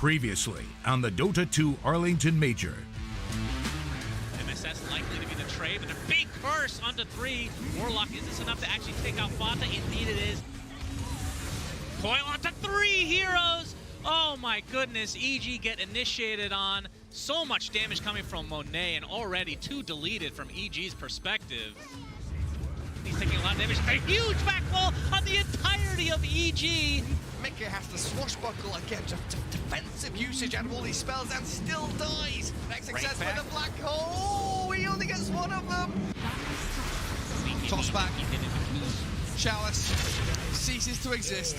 Previously on the Dota 2 Arlington Major. MSS likely to be the trade, but a big curse onto 3. Warlock, is this enough to actually take out Fata? Indeed it is. Coil onto 3 heroes! Oh my goodness, EG get initiated on. So much damage coming from Monet, and already 2 deleted from EG's perspective. He's taking a lot of damage. A huge backfall on the entirety of EG. Mika has to swashbuckle again, just defensive usage out of all these spells and still dies. Next success with a black hole. He only gets one of them. Toss back. Chalice ceases to exist.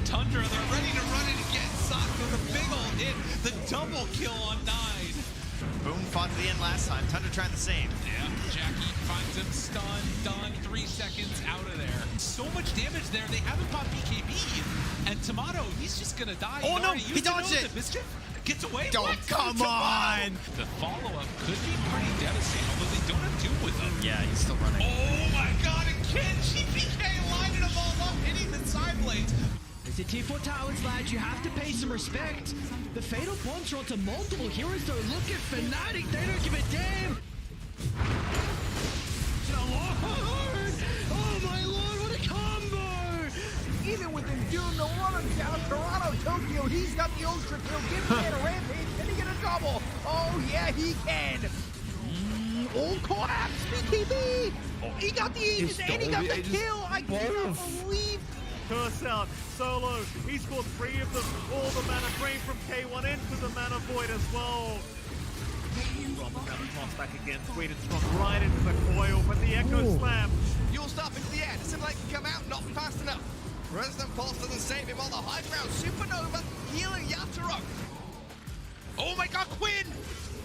Tundra, they're ready to run it again. Sock with a big ol' hit. The double kill on Nine. Boom fought to the end last time. Tundra trying the same. Yeah, Jackie finds him stunned, done, 3 seconds out of there. So much damage there, they haven't popped BKB. And Tomato, he's just gonna die. Oh no, he dodged it. Mischief gets away. Oh, come on. The follow-up could be pretty devastating, although they don't have Doom with him. Yeah, he's still running. Oh my god, and Kenji PK lining them all up, hitting the side blades. It's a T4 towers, lads. You have to pay some respect. The Fatal Bonds are onto multiple heroes, though. Look at Fnatic. They don't give a damn. Oh, my lord. What a combo. Even with him doing the run down Toronto, Tokyo, he's got the ultra kill. Give him a rampage. Can he get a double? Oh, yeah, he can. All collapse. BKB. Oh, he got the Aegis and he got the kill. I cannot believe. Curse out, Solo, he scored 3 of them, all the mana drain from K1 into the mana void as well. Robert got the toss back again, sweet and strong, right into the coil, but the Echo Slam. You'll stop into the air, doesn't like to come out, not fast enough. Resident Pulse doesn't save him on the high ground. Supernova healing Yatarok. Oh my god, Quinn!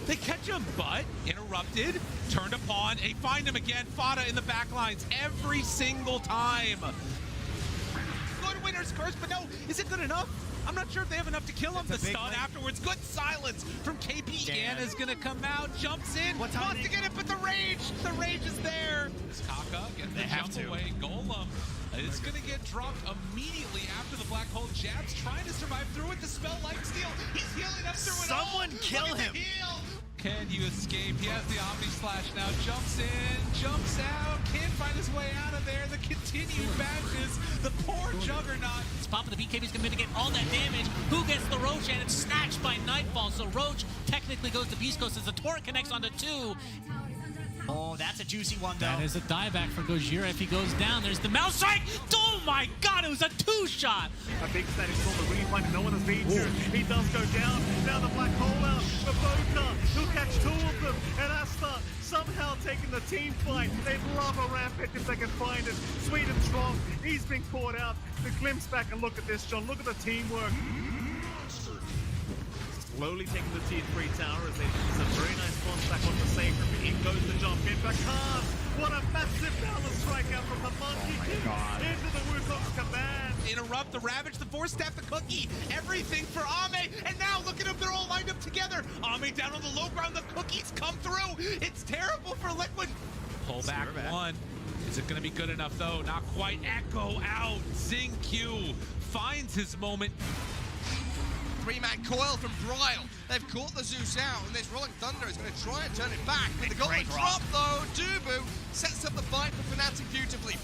They catch him, but interrupted, turned upon, they find him again. Fata in the back lines every single time. Good winner's curse, but no, is it good enough? I'm not sure if they have enough to kill him. The stun afterwards, good silence from KP. Anna's gonna come out, jumps in, wants to get it, but the rage is there. Kaka gets the jump away, Golem. It's gonna get dropped immediately after the black hole. Jab's trying to survive through it. The spell like steel. He's healing up through it all. Someone kill him. Can you escape? He has the Omni Slash now. Jumps in, jumps out, can't find his way out of there. The continued badges, the poor Juggernaut. It's popping the BKB is going to get all that damage. Who gets the Roach? And it's snatched by Nightfall. So Roach technically goes to Beast Coast as the Torrent connects onto 2. Oh, that's a juicy one, though. That is a dieback for Gojira if he goes down. There's the Mouse Strike. Oh my god, it was a 2-shot. A big static storm, the refind, no one has been to. He does go down, now the black hole out. The Boca, he'll catch 2 of them. And Aster somehow taking the team fight. They'd love a rampage if they can find it. Sweet and strong, he's been caught out. The glimpse back and look at this, John. Look at the teamwork. Slowly taking the tier 3 tower as they use a very nice bounce back on the safe room. In goes the jump in, but Khan, what a massive balance strikeout from the Monkey King into the Wukong's command. Interrupt the Ravage, the 4-step, the Cookie, everything for Ame, and now look at them, they're all lined up together. Ame down on the low ground, the Cookies come through. It's terrible for Liquid. Pull back 1. Is it gonna be good enough though? Not quite. Echo out. Xingqiu finds his moment. 3-man coil from Bryle. They've caught the Zeus out, and this Rolling Thunder is going to try and turn it back. But the golden drop, though, Dubu sets up the fight for Fnatic beautifully.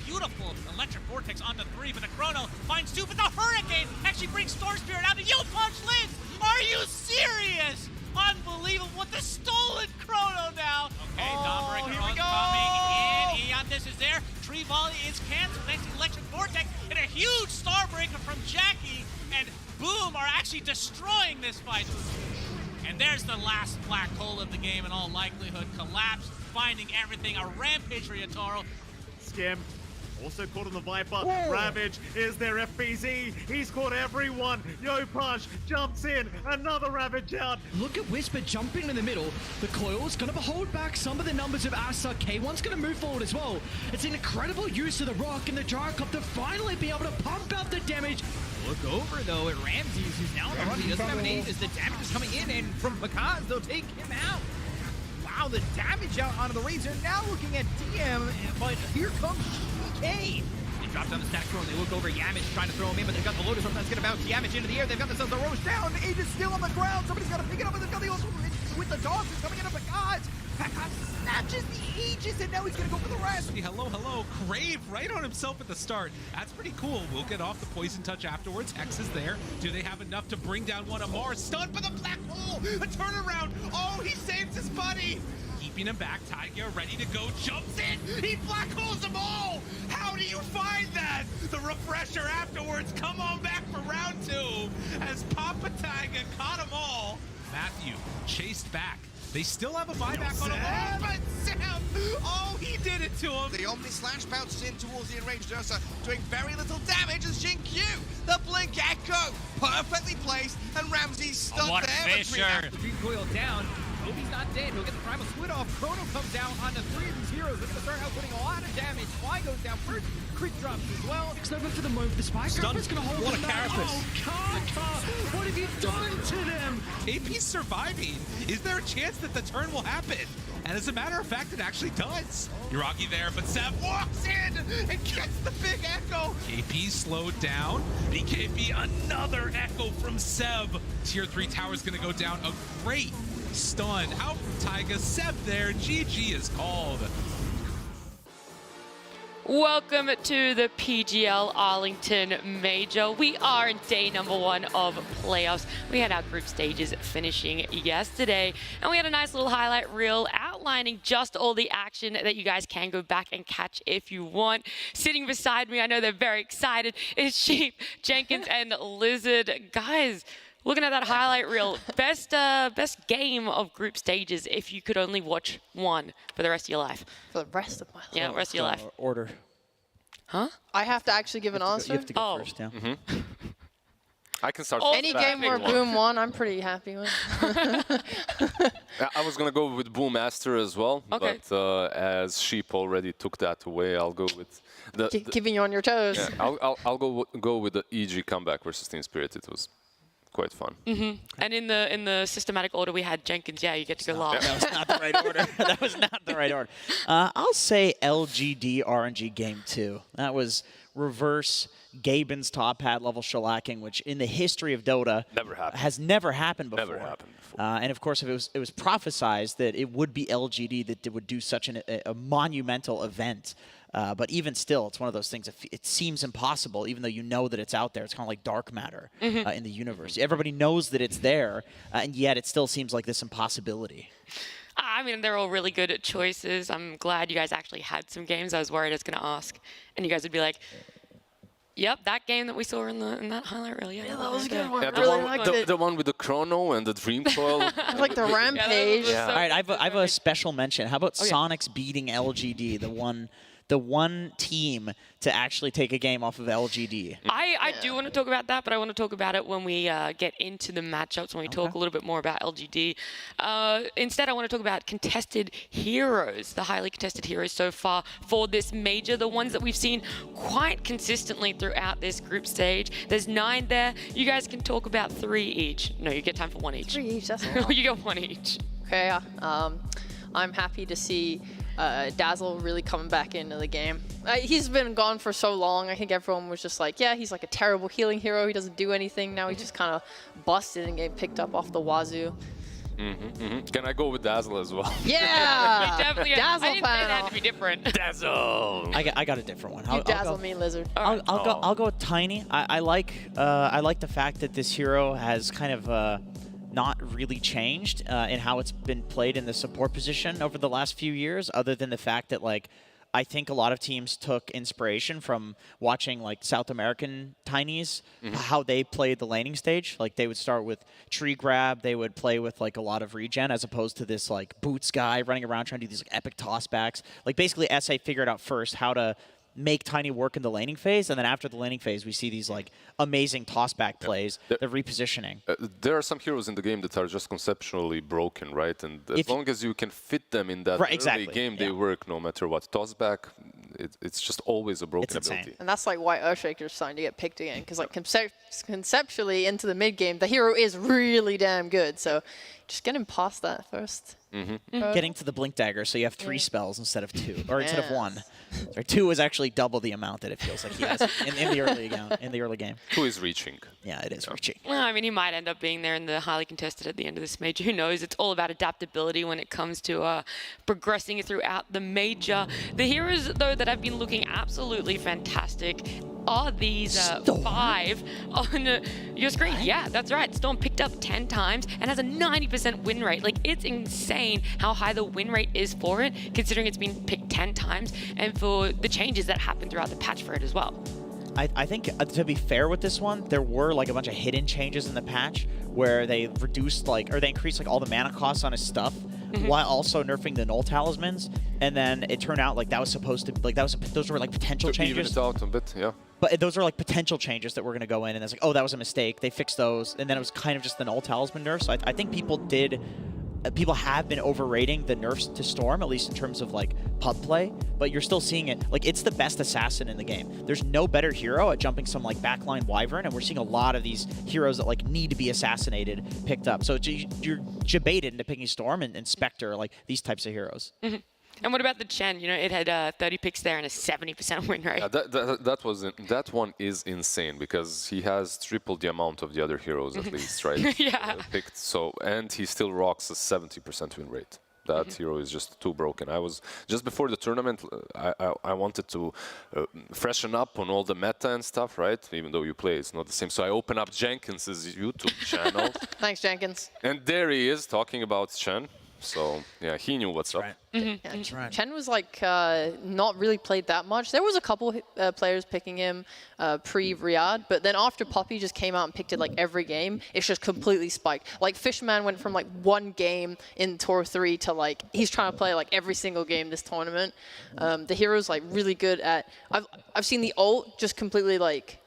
Beautiful electric vortex onto 3, but the Chrono finds 2, but the Hurricane actually brings Storm Spirit out, and Yo Punch lives! Are you serious? Unbelievable, with the stolen Chrono now! Okay, Dominic here we go! Coming in, Eontis is there, Tree Volley is canceled, next to electric vortex, and a huge Starbreaker from Jackie, and Boom are actually destroying this fight. And there's the last black hole of the game in all likelihood. Collapse, finding everything. A rampage for Yatoro. Skim, also caught on the Viper. Ravage is their FBZ. He's caught everyone. Yo Punch jumps in. Another Ravage out. Look at Whisper jumping in the middle. The Coil's going to hold back some of the numbers of Aster. K1's going to move forward as well. It's an incredible use of the Rock and the Gyrocop to finally be able to pump out the damage. Look over, though, at Ramses, who's now on the run. He doesn't have an Aegis. The damage is coming in, and from Pekaz, they'll take him out. Wow, the damage out onto the Razor. Now looking at DM, but here comes GK. drops down the stack throw, and they look over Yamich trying to throw him in, but they've got the Lotus, that's going to bounce Yamich into the air. They've got themselves the Roche down. Age is still on the ground. Somebody's got to pick it up, and they've got the also with the dogs coming in up the guards. Packard snatches the Aegis, and now he's going to go for the rest. Hello. Crave right on himself at the start. That's pretty cool. We'll get off the poison touch afterwards. Hex is there. Do they have enough to bring down one of Mars? Stunned by the black hole. A turnaround. Oh, he saves his buddy. Keeping him back. Taiga ready to go. Jumps in. He black holes them all. How do you find that? The refresher afterwards. Come on back for round 2 as Papa Taiga caught them all. Matthew chased back. They still have a buyback on him. But Sam, oh, he did it to him. The Omni Slash bounces in towards the enraged Ursa, doing very little damage as Jin Q. The Blink Echo, perfectly placed, and Ramsey's stuck what a there. Fisher. The Dream Coil down. Toby's not dead. He'll get the Primal Split off. Chrono comes down on the 3 of these heroes. They're going to start out putting a lot of damage. Fly goes down first. Crit drops as well. It's open for the moment. The Spike Trapper's going to hold What them a down. carapace. Oh, Kaka! What have you done to them? AP's surviving. Is there a chance that the turn will happen? And as a matter of fact, it actually does. Yuragi there, but Sev walks in and gets the big echo. KP slowed down. BKB, another echo from Sev. Tier 3 tower's gonna go down. A great stun out from Taiga. Sev there. GG is called. Welcome to the PGL Arlington Major. We are in day number 1 of playoffs. We had our group stages finishing yesterday, and we had a nice little highlight reel outlining just all the action that you guys can go back and catch if you want. Sitting beside me, I know they're very excited, is Sheep, Jenkins, and Lizard. Guys, looking at that highlight reel, best game of group stages if you could only watch one for the rest of your life. For the rest of my life. Yeah, rest of your life. Order. Huh? I have to actually give an answer? You have to go first, yeah. I can start. Any game where Boom won, I'm pretty happy with. I was going to go with Boom Aster as well, Okay. but as Sheep already took that away, I'll go with the Keeping you on your toes. Yeah, I'll go with the EG comeback versus Team Spirit. It was quite fun. And in the systematic order, we had Jenkins. Yeah, you get to go last. That was not the right order. That was not the right order. I'll say LGD RNG Game 2. That was reverse Gaben's top hat level shellacking, which in the history of Dota has never happened before. Never happened before. And of course, it was prophesized that it would be LGD that would do such a monumental event. But even still, it's one of those things, it seems impossible, even though you know that it's out there. It's kind of like dark matter in the universe. Everybody knows that it's there, and yet it still seems like this impossibility. I mean, they're all really good choices. I'm glad you guys actually had some games. I was worried I was going to ask, and you guys would be like, yep, that game that we saw in that highlight reel. Yeah, that was a good one. Yeah, the one with the Chrono and the Dream Coil. Like the Rampage. Yeah. All right, I have a special mention. How about Sonic's beating LGD, the one team to actually take a game off of LGD? I do want to talk about that, but I want to talk about it when we get into the matchups, when we talk a little bit more about LGD. Instead, I want to talk about contested heroes, the highly contested heroes so far for this major, the ones that we've seen quite consistently throughout this group stage. There's 9 there. You guys can talk about 3 each. No, you get time for 1 each. 3 each, that's a lot. You get 1 each. Okay, I'm happy to see Dazzle really coming back into the game. He's been gone for so long. I think everyone was just like, yeah, he's like a terrible healing hero. He doesn't do anything. Now he's just kind of busted and getting picked up off the wazoo. Can I go with Dazzle as well? Yeah! Definitely. Dazzle I didn't say it had panel. to be different. Dazzle! I got a different one. You dazzle me, Lizard. I'll go with Tiny. I like the fact that this hero has kind of not really changed in how it's been played in the support position over the last few years, other than the fact that, like, I think a lot of teams took inspiration from watching, like, South American Tinies, how they played the laning stage. Like, they would start with tree grab, they would play with, like, a lot of regen, as opposed to this, like, boots guy running around trying to do these, like, epic tossbacks. Like, basically, SA figured out first how to make Tiny work in the laning phase, and then after the laning phase, we see these like amazing tossback plays, the repositioning. There are some heroes in the game that are just conceptually broken, right? And as long as you can fit them in that early game, they work no matter what. Tossback, it's just always a broken ability. And that's like why Earthshaker's starting to get picked again, because like conceptually into the mid game, the hero is really damn good. So just get him past that first. Getting to the Blink Dagger, so you have 3 spells instead of 2, or instead of 1. Or 2 is actually double the amount that it feels like he has in the early game. 2 is reaching. Yeah, it is reaching. Well, I mean, he might end up being there in the highly contested at the end of this major. Who knows? It's all about adaptability when it comes to progressing throughout the major. The heroes, though, that have been looking absolutely fantastic are these 5 on your screen. Yeah, that's right. Storm picked up 10 times and has a 90% win rate. Like, it's insane how high the win rate is for it, considering it's been picked 10 times, and for the changes that happened throughout the patch for it as well. I think, to be fair with this one, there were like a bunch of hidden changes in the patch where they reduced or they increased like all the mana costs on his stuff while also nerfing the null talismans, and then it turned out like that was supposed to be like those were like potential changes. Even it out a bit, yeah. But those are like potential changes that were going to go in, and it's like, oh, that was a mistake. They fixed those, and then it was kind of just the null talisman nerf. So I think people have been overrating the nerfs to Storm, at least in terms of like pub play, but you're still seeing it. Like, it's the best assassin in the game. There's no better hero at jumping some like backline Wyvern, and we're seeing a lot of these heroes that like need to be assassinated picked up. So you're jebaited into picking Storm and Spectre, like these types of heroes. And what about the Chen? You know, it had 30 picks there and a 70% win rate. Yeah, that one is insane because he has triple the amount of the other heroes at least, right? Yeah. Picked, so, and he still rocks a 70% win rate. That hero is just too broken. I was just before the tournament. I wanted to freshen up on all the meta and stuff, right? Even though you play, it's not the same. So I open up Jenkins's YouTube channel. Thanks, Jenkins. And there he is talking about Chen. So yeah, he knew what's up. That's right. Chen was like not really played that much. There was a couple players picking him pre-Riyadh, but then after Poppy just came out and picked it like every game, it's just completely spiked. Like Fishman went from like 1 game in Tour 3 to like he's trying to play like every single game this tournament. The hero's like really good at. I've seen the ult just completely like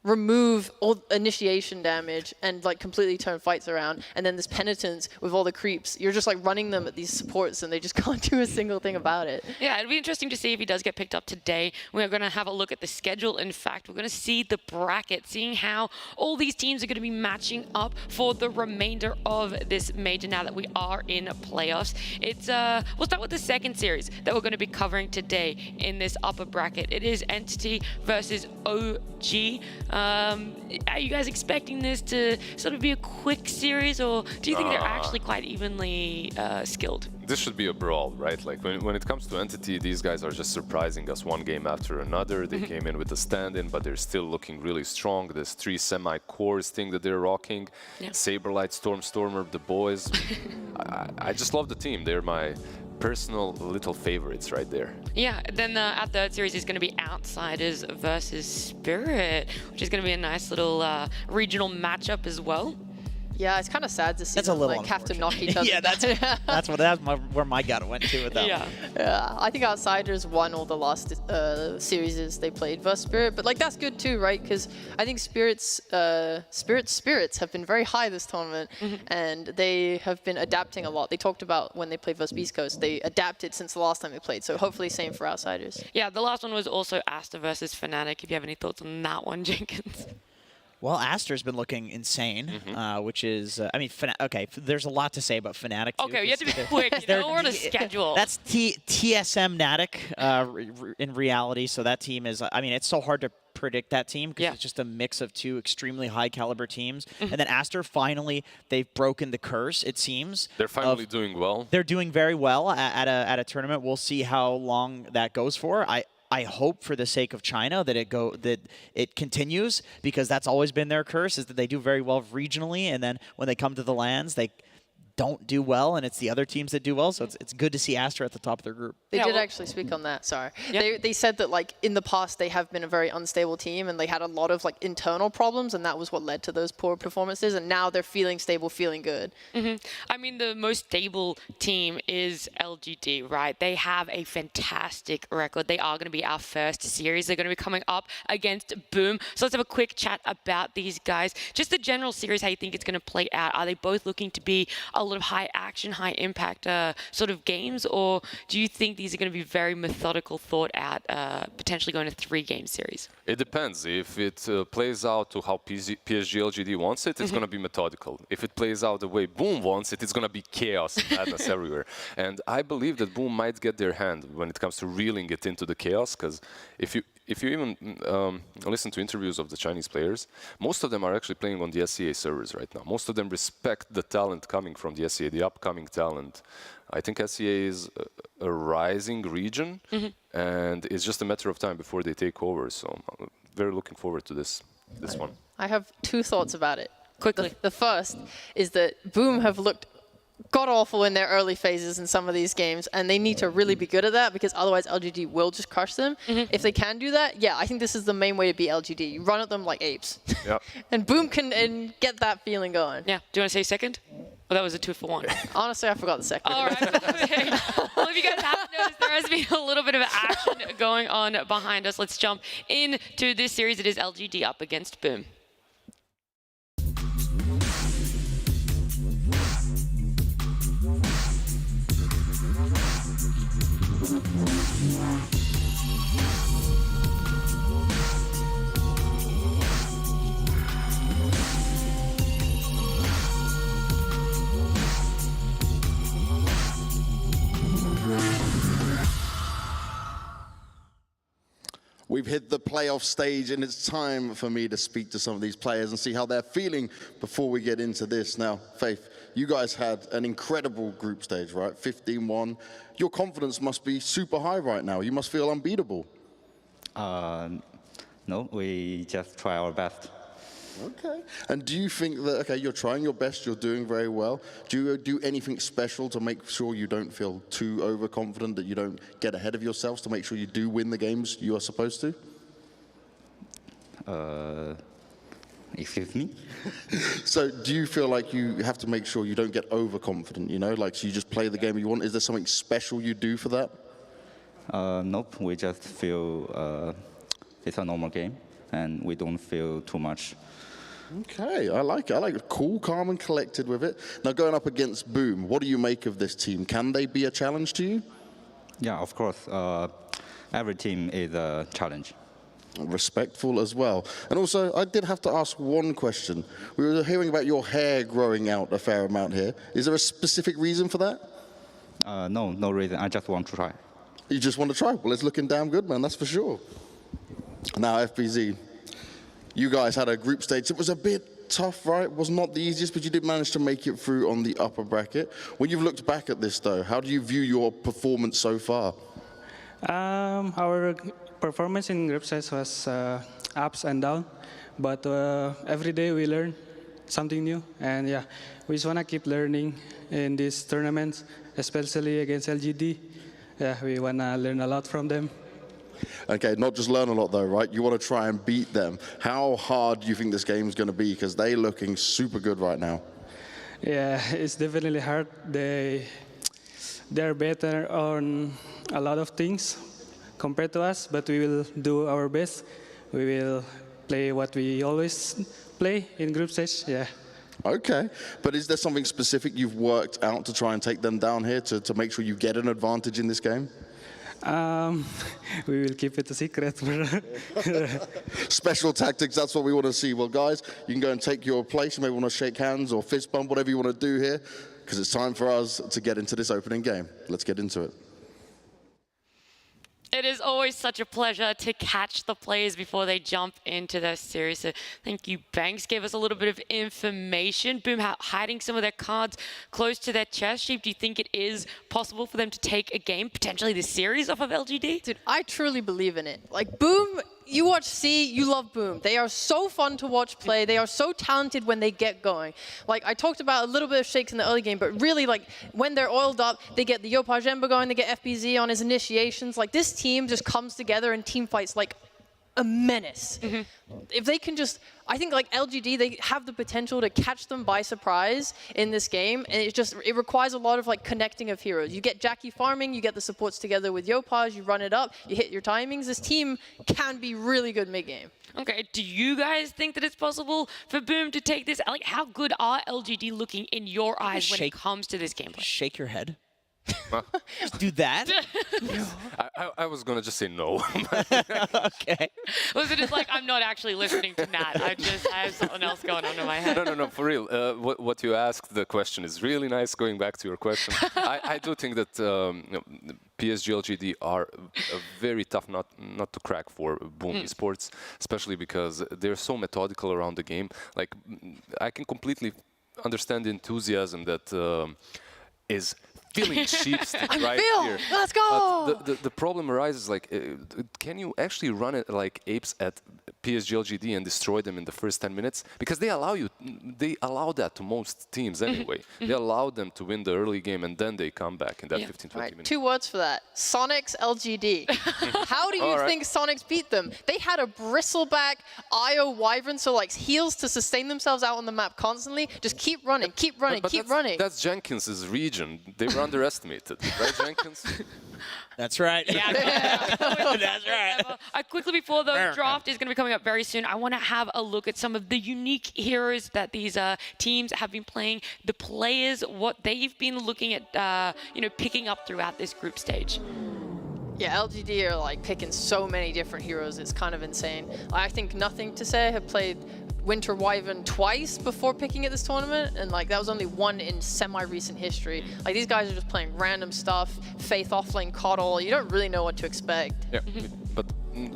remove all initiation damage and like completely turn fights around, and then this penitence with all the creeps, you're just like running them at these supports and they just can't do a single thing about it. Yeah, it'll be interesting to see if he does get picked up today. We're going to have a look at the schedule. In fact, we're going to see the bracket, seeing how all these teams are going to be matching up for the remainder of this major now that we are in playoffs. It's we'll start with the second series that we're going to be covering today in this upper bracket. It is Entity versus OG. Are you guys expecting this to sort of be a quick series, or do you think they're actually quite evenly skilled? This should be a brawl, right? Like when it comes to Entity, these guys are just surprising us one game after another. They came in with a stand-in, but they're still looking really strong. This 3 semi-cores thing that they're rocking. Yeah. Saberlight, Stormer, the boys. I just love the team. They're my personal little favorites right there. Yeah, then our third series is going to be Outsiders versus Spirit, which is going to be a nice little regional matchup as well. Yeah, it's kind of sad to see them like have to knock each other. Yeah, that's where my gut went to with that. Yeah, I think Outsiders won all the last series they played versus Spirit, but like that's good too, right? Because I think Spirits have been very high this tournament, and they have been adapting a lot. They talked about when they played versus beastcoast, they adapted since the last time they played. So hopefully same for Outsiders. Yeah, the last one was also Aster versus Fnatic. If you have any thoughts on that one, Jenkins. Well, Aster's been looking insane, which is, I mean, okay, there's a lot to say about Fnatic. Okay, you have to be quick. You know, we're on a schedule. That's TSM Fnatic in reality. So that team is, I mean, it's so hard to predict that team because it's just a mix of 2 extremely high caliber teams. And then Aster, finally, they've broken the curse, it seems. They're finally doing well. They're doing very well at a tournament. We'll see how long that goes for. I hope for the sake of China that it continues, because that's always been their curse, is that they do very well regionally, and then when they come to the LANs, they don't do well, and it's the other teams that do well. So it's good to see Aster at the top of their group. They did actually speak on that. Sorry, they said that like in the past they have been a very unstable team, and they had a lot of like internal problems, and that was what led to those poor performances. And now they're feeling stable, feeling good. I mean, the most stable team is LGD, right? They have a fantastic record. They are going to be our first series. They're going to be coming up against Boom. So let's have a quick chat about these guys. Just the general series, how you think it's going to play out. Are they both looking to be a lot of high action, high impact sort of games, or do you think these are going to be very methodical, thought out, potentially going to 3-game series? It depends. If it plays out to how PSG.LGD wants it, it's going to be methodical. If it plays out the way Boom wants it, it's going to be chaos and madness everywhere. And I believe that Boom might get their hand when it comes to reeling it into the chaos, because if you even listen to interviews of the Chinese players, most of them are actually playing on the SCA servers right now. Most of them respect the talent coming from the SCA, the upcoming talent. I think SCA is a rising region, and it's just a matter of time before they take over. So I'm very looking forward to this one. I have 2 thoughts about it. Quickly. The first is that Boom have looked god-awful in their early phases in some of these games, and they need to really be good at that, because otherwise LGD will just crush them. If they can do that, yeah, I think this is the main way to beat LGD. You run at them like apes. Yep. And Boom can get that feeling going. Yeah. Do you want to say second? Well, that was a 2-for-1. Honestly, I forgot the second. All right. Well, if you guys haven't noticed, there has been a little bit of action going on behind us. Let's jump into this series. It is LGD up against Boom. We've hit the playoff stage, and it's time for me to speak to some of these players and see how they're feeling before we get into this. Now, Faith, you guys had an incredible group stage, right? 15-1. Your confidence must be super high right now. You must feel unbeatable. No, we just try our best. Okay. And do you think that, okay, you're trying your best, you're doing very well. Do you do anything special to make sure you don't feel too overconfident, that you don't get ahead of yourselves, to make sure you do win the games you are supposed to? Excuse me? So do you feel like you have to make sure you don't get overconfident, you know? Like, so you just play the game you want? Is there something special you do for that? Nope, we just feel it's a normal game, and we don't feel too much. Okay, I like it. I like it. Cool, calm, and collected with it. Now, going up against Boom, what do you make of this team? Can they be a challenge to you? Yeah, of course. Every team is a challenge. Respectful as well. And also, I did have to ask one question. We were hearing about your hair growing out a fair amount here. Is there a specific reason for that? No reason. I just want to try. You just want to try? Well, it's looking damn good, man. That's for sure. Now, FBZ, you guys had a group stage. It was a bit tough, right? It was not the easiest, but you did manage to make it through on the upper bracket. When you've looked back at this, though, how do you view your performance so far? Our performance in group stage was ups and downs, but every day we learn something new. And yeah, we just want to keep learning in these tournaments, especially against LGD. Yeah, we want to learn a lot from them. Okay, not just learn a lot though, right? You want to try and beat them. How hard do you think this game is going to be? Because they're looking super good right now. Yeah, it's definitely hard. They're better on a lot of things compared to us, but we will do our best. We will play what we always play in group stage, yeah. Okay, but is there something specific you've worked out to try and take them down here to make sure you get an advantage in this game? We will keep it a secret. Special tactics, that's what we want to see. Well, guys, you can go and take your place. You may want to shake hands or fist bump, whatever you want to do here, because it's time for us to get into this opening game. Let's get into it. It is always such a pleasure to catch the players before they jump into their series. So thank you, Banks. Gave us a little bit of information. Boom, hiding some of their cards close to their chest. Sheep, do you think it is possible for them to take a game, potentially this series, off of LGD? Dude, I truly believe in it. Like, Boom, you watch C, you love Boom. They are so fun to watch play. They are so talented when they get going. Like, I talked about a little bit of shakes in the early game, but really, like, when they're oiled up, they get the Yopajemba going, they get FBZ on his initiations. Like, this team just comes together and team fights like a menace. If they can just, I think like LGD, they have the potential to catch them by surprise in this game, and it requires a lot of like connecting of heroes. You get Jackie farming, you get the supports together with Yopaj, you run it up, you hit your timings. This team can be really good mid-game. Okay, do you guys think that it's possible for Boom to take this? Like, how good are LGD looking in your eyes when it comes to this gameplay? Shake your head. Just do that? I was gonna just say no. Okay. Was it just like, I'm not actually listening to Nat, I have something else going on in my head? No, for real. What you asked, the question is really nice, going back to your question. I do think that PSG.LGD are a very tough nut to crack for Boom Esports, especially because they're so methodical around the game. Like, I can completely understand the enthusiasm that is feeling sheepstick right here. Let's go! But the problem arises, like, can you actually run it like apes at PSG.LGD and destroy them in the first 10 minutes? Because they allow that to most teams anyway. They allow them to win the early game and then they come back in that 15-20 minutes. 2 words for that. Sonics LGD. How do you think Sonics beat them? They had a bristleback IO Wyvern, so like heals to sustain themselves out on the map constantly. Just keep running, keep running, keep running. That's Jenkins' region. They were underestimated, right, Jenkins? That's right. Yeah, that's right. Quickly before the draft is going to be coming up very soon, I want to have a look at some of the unique heroes that these teams have been playing, the players, what they've been looking at, picking up throughout this group stage. Yeah, LGD are like picking so many different heroes. It's kind of insane. I think Nothing to Say have played Winter Wyvern twice before picking at this tournament, and like that was only one in semi-recent history. Like these guys are just playing random stuff, Faith offlane Coddle. You don't really know what to expect. Yeah, but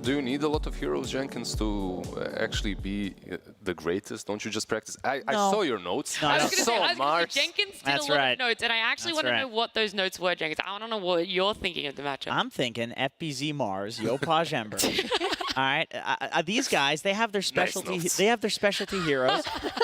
do you need a lot of heroes, Jenkins, to actually be the greatest? Don't you just practice? I saw your notes. No, I was going to say, Jenkins did a lot of notes, and I actually want to know what those notes were, Jenkins. I want to know what you're thinking of the matchup. I'm thinking FBZ Mars, Yopaj Ember. All right, these guys, they have their specialty. They have their specialty heroes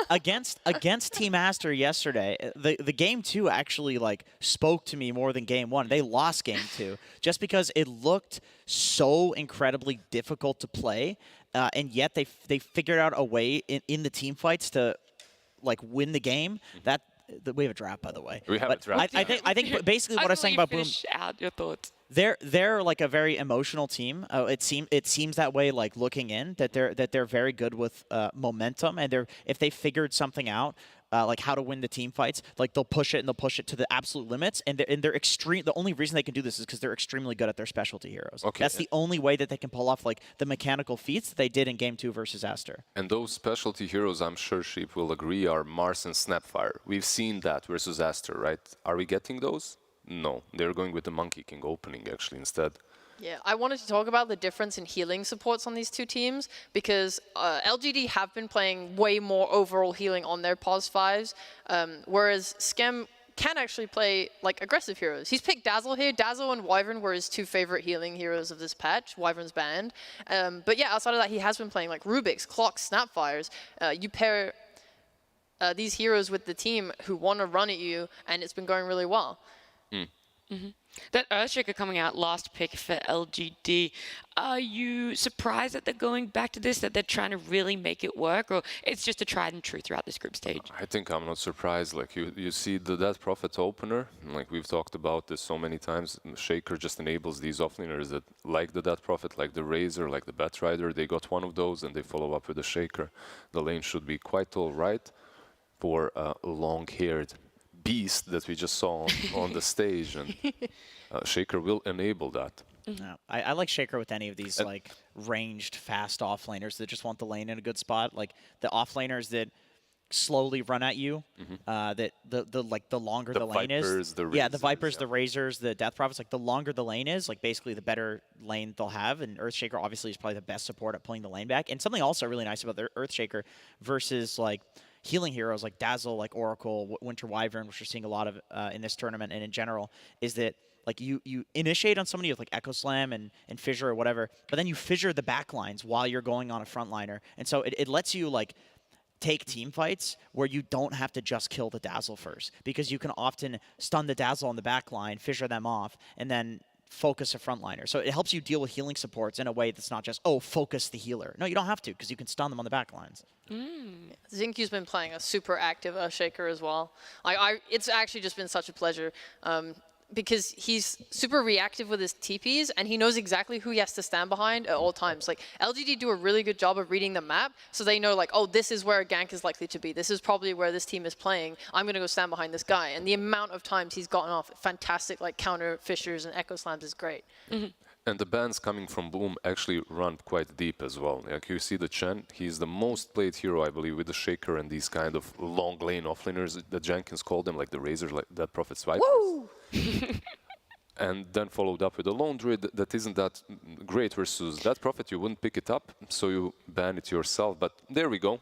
against Team Aster yesterday. The game 2 actually like spoke to me more than game 1. They lost game 2 just because it looked so incredibly difficult to play, and yet they figured out a way in the team fights to like win the game. We have a draft, by the way. We have a draft. I think basically what I was saying about Boom. Out your thoughts. They're like a very emotional team. It seems that way. Like looking in, that they're very good with momentum, and if they figured something out, like how to win the team fights, like they'll push it to the absolute limits, and they're extreme. The only reason they can do this is because they're extremely good at their specialty heroes. Okay, that's the only way that they can pull off like the mechanical feats that they did in game 2 versus Aster. And those specialty heroes, I'm sure Sheep will agree, are Mars and Snapfire. We've seen that versus Aster, right? Are we getting those? No, they're going with the Monkey King opening actually instead. Yeah, I wanted to talk about the difference in healing supports on these two teams because LGD have been playing way more overall healing on their POS 5s, whereas Skem can actually play like aggressive heroes. He's picked Dazzle here. Dazzle and Wyvern were his 2 favorite healing heroes of this patch. Wyvern's banned. But yeah, outside of that, he has been playing like Rubik's, Clocks, Snapfires. You pair these heroes with the team who want to run at you, and it's been going really well. That Earthshaker coming out last pick for LGD. Are you surprised that they're going back to this, that they're trying to really make it work, or it's just a tried and true throughout this group stage? I think I'm not surprised. Like you see the Dead Prophet opener, like we've talked about this so many times. Shaker just enables these offlaners that like the Dead Prophet, like the Razor, like the Batrider. They got one of those and they follow up with the Shaker. The lane should be quite all right for a long-haired beast that we just saw on the stage, and Shaker will enable that. No, I like Shaker with any of these like ranged fast offlaners that just want the lane in a good spot, like the offlaners that slowly run at you. That the longer the lane is, the Vipers, the Razors, the Death Prophets. Like the longer the lane is, like basically the better lane they'll have. And Earthshaker obviously is probably the best support at pulling the lane back. And something also really nice about the Earthshaker versus like healing heroes like Dazzle, like Oracle, Winter Wyvern, which we're seeing a lot of in this tournament and in general, is that like you initiate on somebody with like Echo Slam and Fissure or whatever, but then you fissure the backlines while you're going on a frontliner. And so it lets you like take team fights where you don't have to just kill the Dazzle first, because you can often stun the Dazzle on the back line, fissure them off, and then focus a frontliner. So it helps you deal with healing supports in a way that's not just, oh, focus the healer. No, you don't have to, because you can stun them on the back lines. Zinkyu's been playing a super active Shaker as well. It's actually just been such a pleasure. Because he's super reactive with his TPs, and he knows exactly who he has to stand behind at all times. Like, LGD do a really good job of reading the map, so they know, like, oh, this is where a gank is likely to be. This is probably where this team is playing. I'm going to go stand behind this guy. And the amount of times he's gotten off fantastic, like, counter fishers and echo slams is great. And the bans coming from Boom actually run quite deep as well. Like you see the Chen, he's the most played hero, I believe, with the Shaker and these kind of long lane offlaners that Jenkins called them, like the Razor, like that Prophet Vipers. Woo! And then followed up with a Lone Druid that isn't that great versus that Prophet. You wouldn't pick it up, so you ban it yourself. But there we go.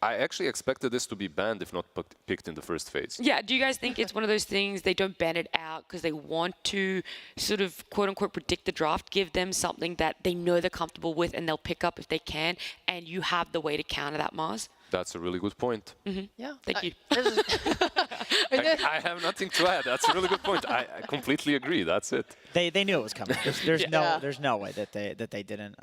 I actually expected this to be banned if not picked in the first phase. Yeah, do you guys think it's one of those things they don't ban it out because they want to sort of quote-unquote predict the draft, give them something that they know they're comfortable with and they'll pick up if they can, and you have the way to counter that, Mars? That's a really good point. Yeah. Thank you. I have nothing to add. That's a really good point. I completely agree. That's it. They knew it was coming. There's no way that they didn't.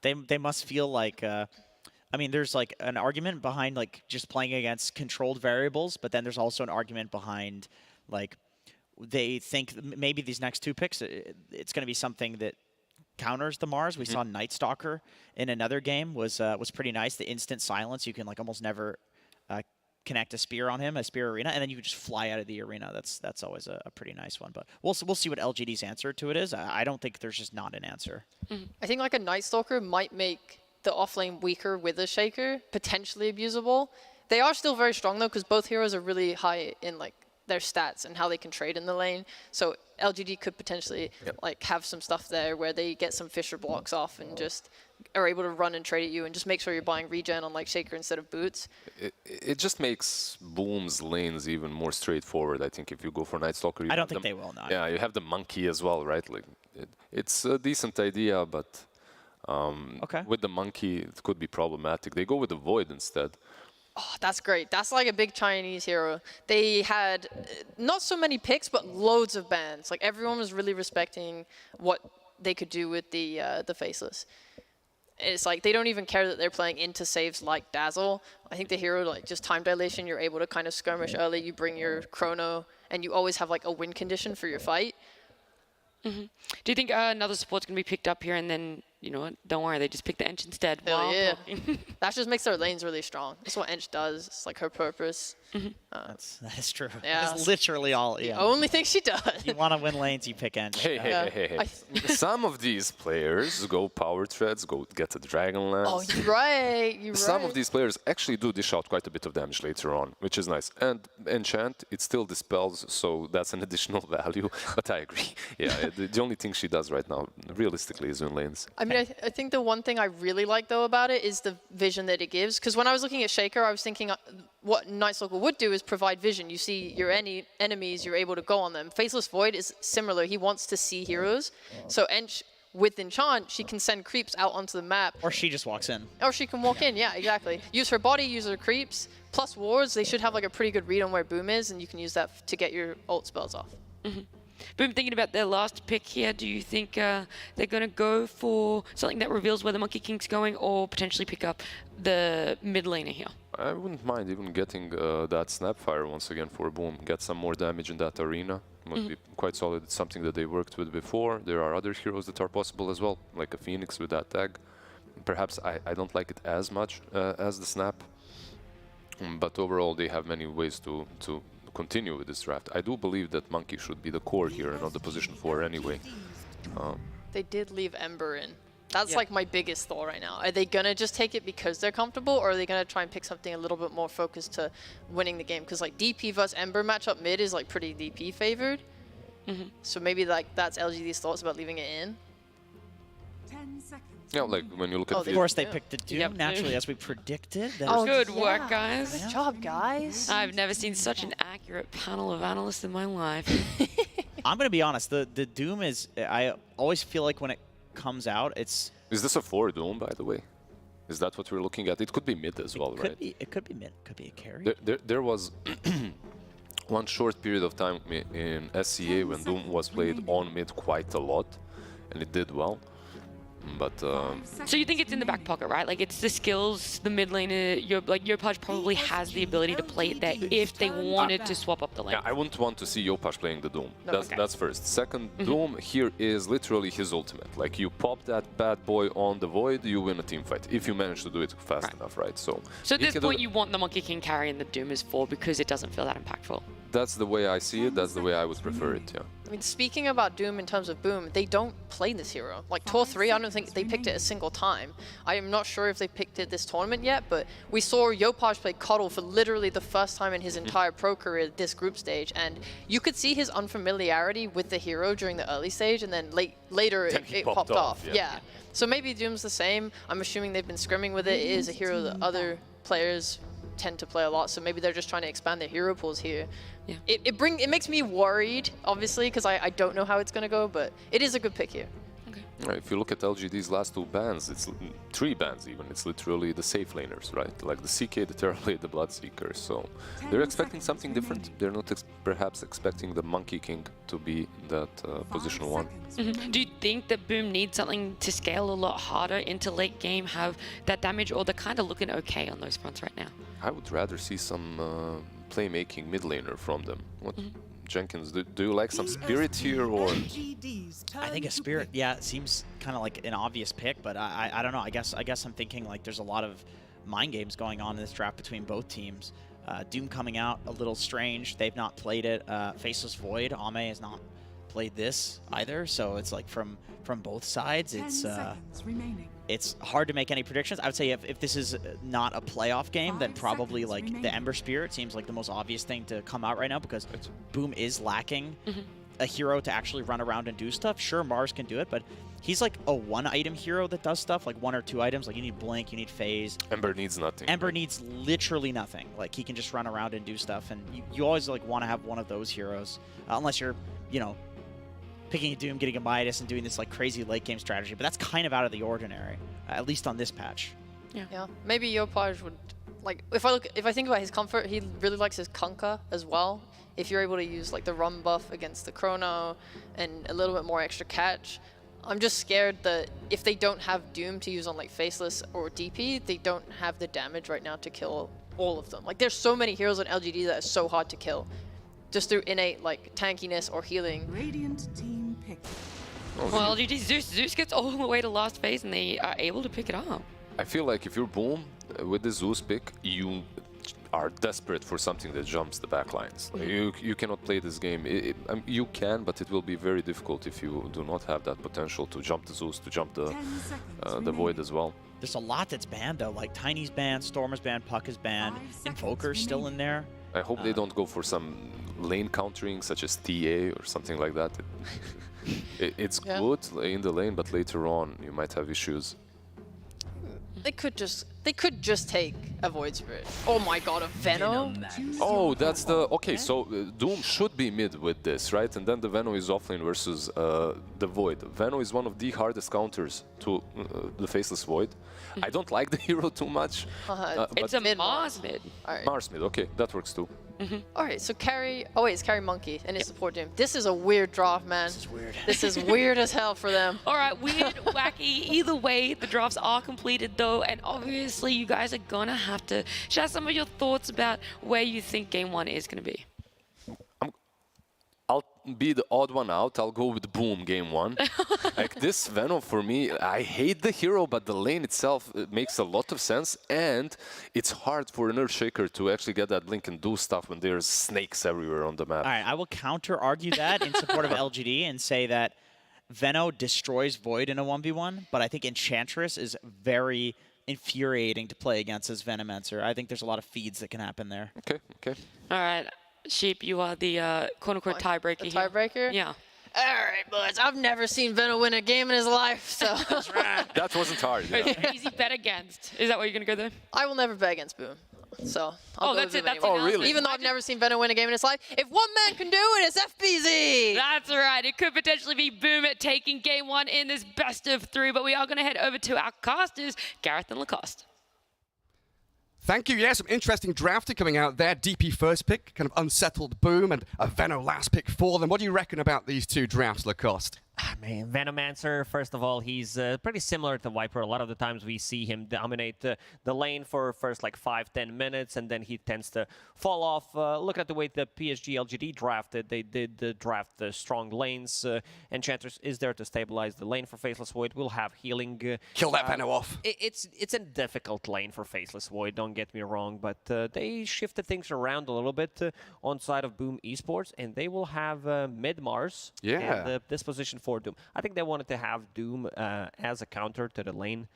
They must feel like. I mean, there's like an argument behind like just playing against controlled variables, but then there's also an argument behind like they think maybe these next two picks it's going to be something that counters the Mars. We saw Night Stalker in another game was pretty nice. The instant silence, you can like almost never connect a spear on him, a spear arena, and then you can just fly out of the arena. That's always a pretty nice one. But we'll see what LGD's answer to it is. I don't think there's just not an answer. I think like a Night Stalker might make the offlane weaker with a Shaker, potentially abusable. They are still very strong though, because both heroes are really high in like their stats and how they can trade in the lane. So LGD could potentially like have some stuff there where they get some Fisher blocks off and just are able to run and trade at you and just make sure you're buying regen on like Shaker instead of boots. It just makes Boom's lanes even more straightforward. I think if you go for Night Stalker, I don't think they will not. Yeah, you have the Monkey as well, right? Like it's a decent idea, but with the Monkey it could be problematic. They go with the Void instead. Oh, that's great. That's like a big Chinese hero. They had not so many picks, but loads of bans. Like everyone was really respecting what they could do with the Faceless. It's like they don't even care that they're playing into saves like Dazzle. I think the hero, like just time dilation, you're able to kind of skirmish early. You bring your chrono, and you always have like a win condition for your fight. Do you think another support's going to be picked up here and then, you know what, don't worry, they just pick the Ench instead? Hell yeah. That just makes their lanes really strong. That's what Ench does. It's like her purpose. That is true. Yeah. That's literally all. The only thing she does. You want to win lanes, you pick Ench. Hey. Some of these players go power treads, go get a Dragonlance. Oh, you're right. Some of these players actually do dish out quite a bit of damage later on, which is nice. And Enchant, it still dispels, so that's an additional value. But I agree. Yeah, the only thing she does right now, realistically, is win lanes. I mean, I think the one thing I really like, though, about it is the vision that it gives. Because when I was looking at Shaker, I was thinking what Night Stalker would do is provide vision. You see your enemies, you're able to go on them. Faceless Void is similar. He wants to see heroes. So Ench, with Enchant, she can send creeps out onto the map. Or she just walks in. Or she can walk in, yeah, exactly. Use her body, use her creeps, plus wards. They should have like a pretty good read on where Boom is, and you can use that to get your ult spells off. Boom, thinking about their last pick here, do you think they're going to go for something that reveals where the Monkey King's going or potentially pick up the mid laner here? I wouldn't mind even getting that Snapfire once again for Boom. Get some more damage in that arena. Would be quite solid. It's something that they worked with before. There are other heroes that are possible as well, like a Phoenix with that tag. Perhaps I don't like it as much as the Snap. But overall, they have many ways to continue with this draft. I do believe that Monkey should be the core here and not the position 4 anyway. They did leave Ember in. That's like my biggest thought right now. Are they going to just take it because they're comfortable, or are they going to try and pick something a little bit more focused to winning the game? Because like DP versus Ember matchup mid is like pretty DP favored. So maybe like that's LGD's thoughts about leaving it in. 10 seconds. Yeah, like when you look at of course they picked the Doom naturally as we predicted. Good work, guys. Good job, guys. I've never seen such an accurate panel of analysts in my life. I'm going to be honest. The Doom is, I always feel like when it comes out, it's... Is this a 4 Doom, by the way? Is that what we're looking at? It could be mid as well, right? It could be mid. It could be a carry. There was one short period of time in SCA when Doom was played on mid quite a lot, and it did well. But so you think it's in the back pocket, right? Like it's the skills, the mid laner. Yopaj probably has the ability to play it there if they wanted to swap up the lane. yeah, I wouldn't want to see Yopaj playing the Doom. That's first. Second, Doom here is literally his ultimate. Like you pop that bad boy on the Void, you win a team fight if you manage to do it fast enough, right? So at this point, you want the Monkey King carry and the Doom is 4 because it doesn't feel that impactful. That's the way I see it. That's the way I would prefer it. Yeah. I mean, speaking about Doom in terms of Boom, they don't play this hero. Like Tour 3, I don't think they picked it a single time. I am not sure if they picked it this tournament yet, but we saw Yopaj play Coddle for literally the first time in his entire pro career this group stage, and you could see his unfamiliarity with the hero during the early stage, and then later it popped off. Yeah. So maybe Doom's the same. I'm assuming they've been scrimming with it. It is a hero that other players tend to play a lot, so maybe they're just trying to expand their hero pools here. Yeah. It makes me worried, obviously, because I don't know how it's going to go, but it is a good pick here. Right, if you look at LGD's last 2 bans, it's 3 bans even, it's literally the safe laners, right? Like the CK, the Terrorblade, the Bloodseeker, so they're expecting something different. They're not perhaps expecting the Monkey King to be that position 1. Do you think that Boom needs something to scale a lot harder into late game, have that damage, or they're kind of looking okay on those fronts right now? I would rather see some playmaking mid laner from them. What? Jenkins, do you like some spirit here, or? I think a spirit, yeah, it seems kind of like an obvious pick, but I don't know. I guess I'm thinking like there's a lot of mind games going on in this draft between both teams. Doom coming out a little strange. They've not played it. Faceless Void, Ame has not played this either, so it's like from both sides, it's hard to make any predictions. I would say if this is not a playoff game, then probably like the Ember Spirit seems like the most obvious thing to come out right now, because Boom is lacking a hero to actually run around and do stuff. Sure, Mars can do it, but he's like a 1-item hero that does stuff, like 1 or 2 items. Like you need Blink, you need Phase. Ember needs nothing. Ember needs literally nothing. Like he can just run around and do stuff, and you always like want to have one of those heroes, unless you're, you know, picking a Doom, getting a Midas, and doing this like crazy late game strategy. But that's kind of out of the ordinary, at least on this patch. Yeah. Maybe Yopaj would, like, if I think about his comfort, he really likes his Kunkka as well. If you're able to use like the run buff against the Chrono and a little bit more extra catch, I'm just scared that if they don't have Doom to use on like Faceless or DP, they don't have the damage right now to kill all of them. Like there's so many heroes on LGD that are so hard to kill, just through innate like tankiness or healing. Radiant team pick. Well, LGD Zeus gets all the way to last phase and they are able to pick it up. I feel like if you're Boom with the Zeus pick, you are desperate for something that jumps the backlines. You cannot play this game. You can, but it will be very difficult if you do not have that potential to jump the Zeus, to jump the Void as well. There's a lot that's banned though, like Tiny's banned, Stormer's banned, Puck is banned, Invoker's still in there. I hope they don't go for some lane countering such as TA or something like that. It's good in the lane, but later on you might have issues. They could just take a Void Spirit. Oh my god, a Veno? Oh, that's the... Okay, so Doom should be mid with this, right? And then the Veno is offlane versus the Void. Veno is one of the hardest counters to the Faceless Void. I don't like the hero too much. It's a Mars mid. Mars mid, okay, that works too. Alright, so carry... Oh wait, it's carry Monkey and his support Doom. This is a weird draft, man. This is weird. This is weird as hell for them. Alright, weird, wacky. Either way, the drafts are completed though, and obviously you guys are gonna have to share some of your thoughts about where you think game 1 is gonna be. I'll be the odd one out. I'll go with Boom game 1. Like this Venom for me, I hate the hero, but the lane itself makes a lot of sense, and it's hard for an Earthshaker to actually get that blink and do stuff when there's snakes everywhere on the map. All right, I will counter-argue that in support of LGD and say that Veno destroys Void in a 1v1, but I think Enchantress is very infuriating to play against as Venomancer. I think there's a lot of feeds that can happen there. Okay. All right. Sheep, you are the quote-unquote tiebreaker here. Tiebreaker? Yeah. All right, boys. I've never seen Veno win a game in his life, so... That's right. That wasn't hard, yeah. Easy bet against. Is that what you're going to go there? I will never bet against Boom. So I'll go that's with it. That's anyway. Oh, really? Even though I've never seen Veno win a game in his life, if one man can do it, it's FBZ. That's right. It could potentially be Boom at taking game 1 in this best of 3, but we are going to head over to our casters, Gareth and Lacoste. Thank you. Yeah, some interesting drafting coming out there. DP first pick, kind of unsettled Boom, and a Veno last pick for them. What do you reckon about these two drafts, Lacoste? Man, Venomancer, first of all, he's pretty similar to Viper. A lot of the times we see him dominate the lane for first like 5-10 minutes, and then he tends to fall off. Look at the way the PSG.LGD drafted. They did draft the strong lanes. Enchantress is there to stabilize the lane for Faceless Void. We'll have healing. Kill that Veno off. It's a difficult lane for Faceless Void, don't get me wrong, but they shifted things around a little bit on side of Boom Esports, and they will have mid-Mars and this position for Doom. I think they wanted to have Doom as a counter to the lane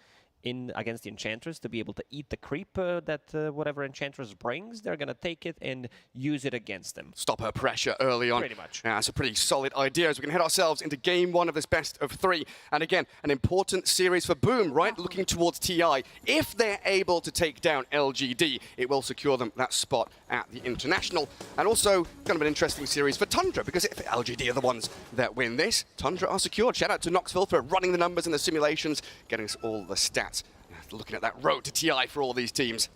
in against the Enchantress to be able to eat the creep that whatever Enchantress brings. They're going to take it and use it against them. Stop her pressure early on. Pretty much. That's a pretty solid idea as we can head ourselves into game one of this best of three. And again, an important series for Boom, right? Looking towards TI. If they're able to take down LGD, it will secure them that spot at the International. And also, kind of an interesting series for Tundra, because if LGD are the ones that win this, Tundra are secured. Shout out to Knoxville for running the numbers and the simulations, getting us all the stats. Looking at that road to TI for all these teams.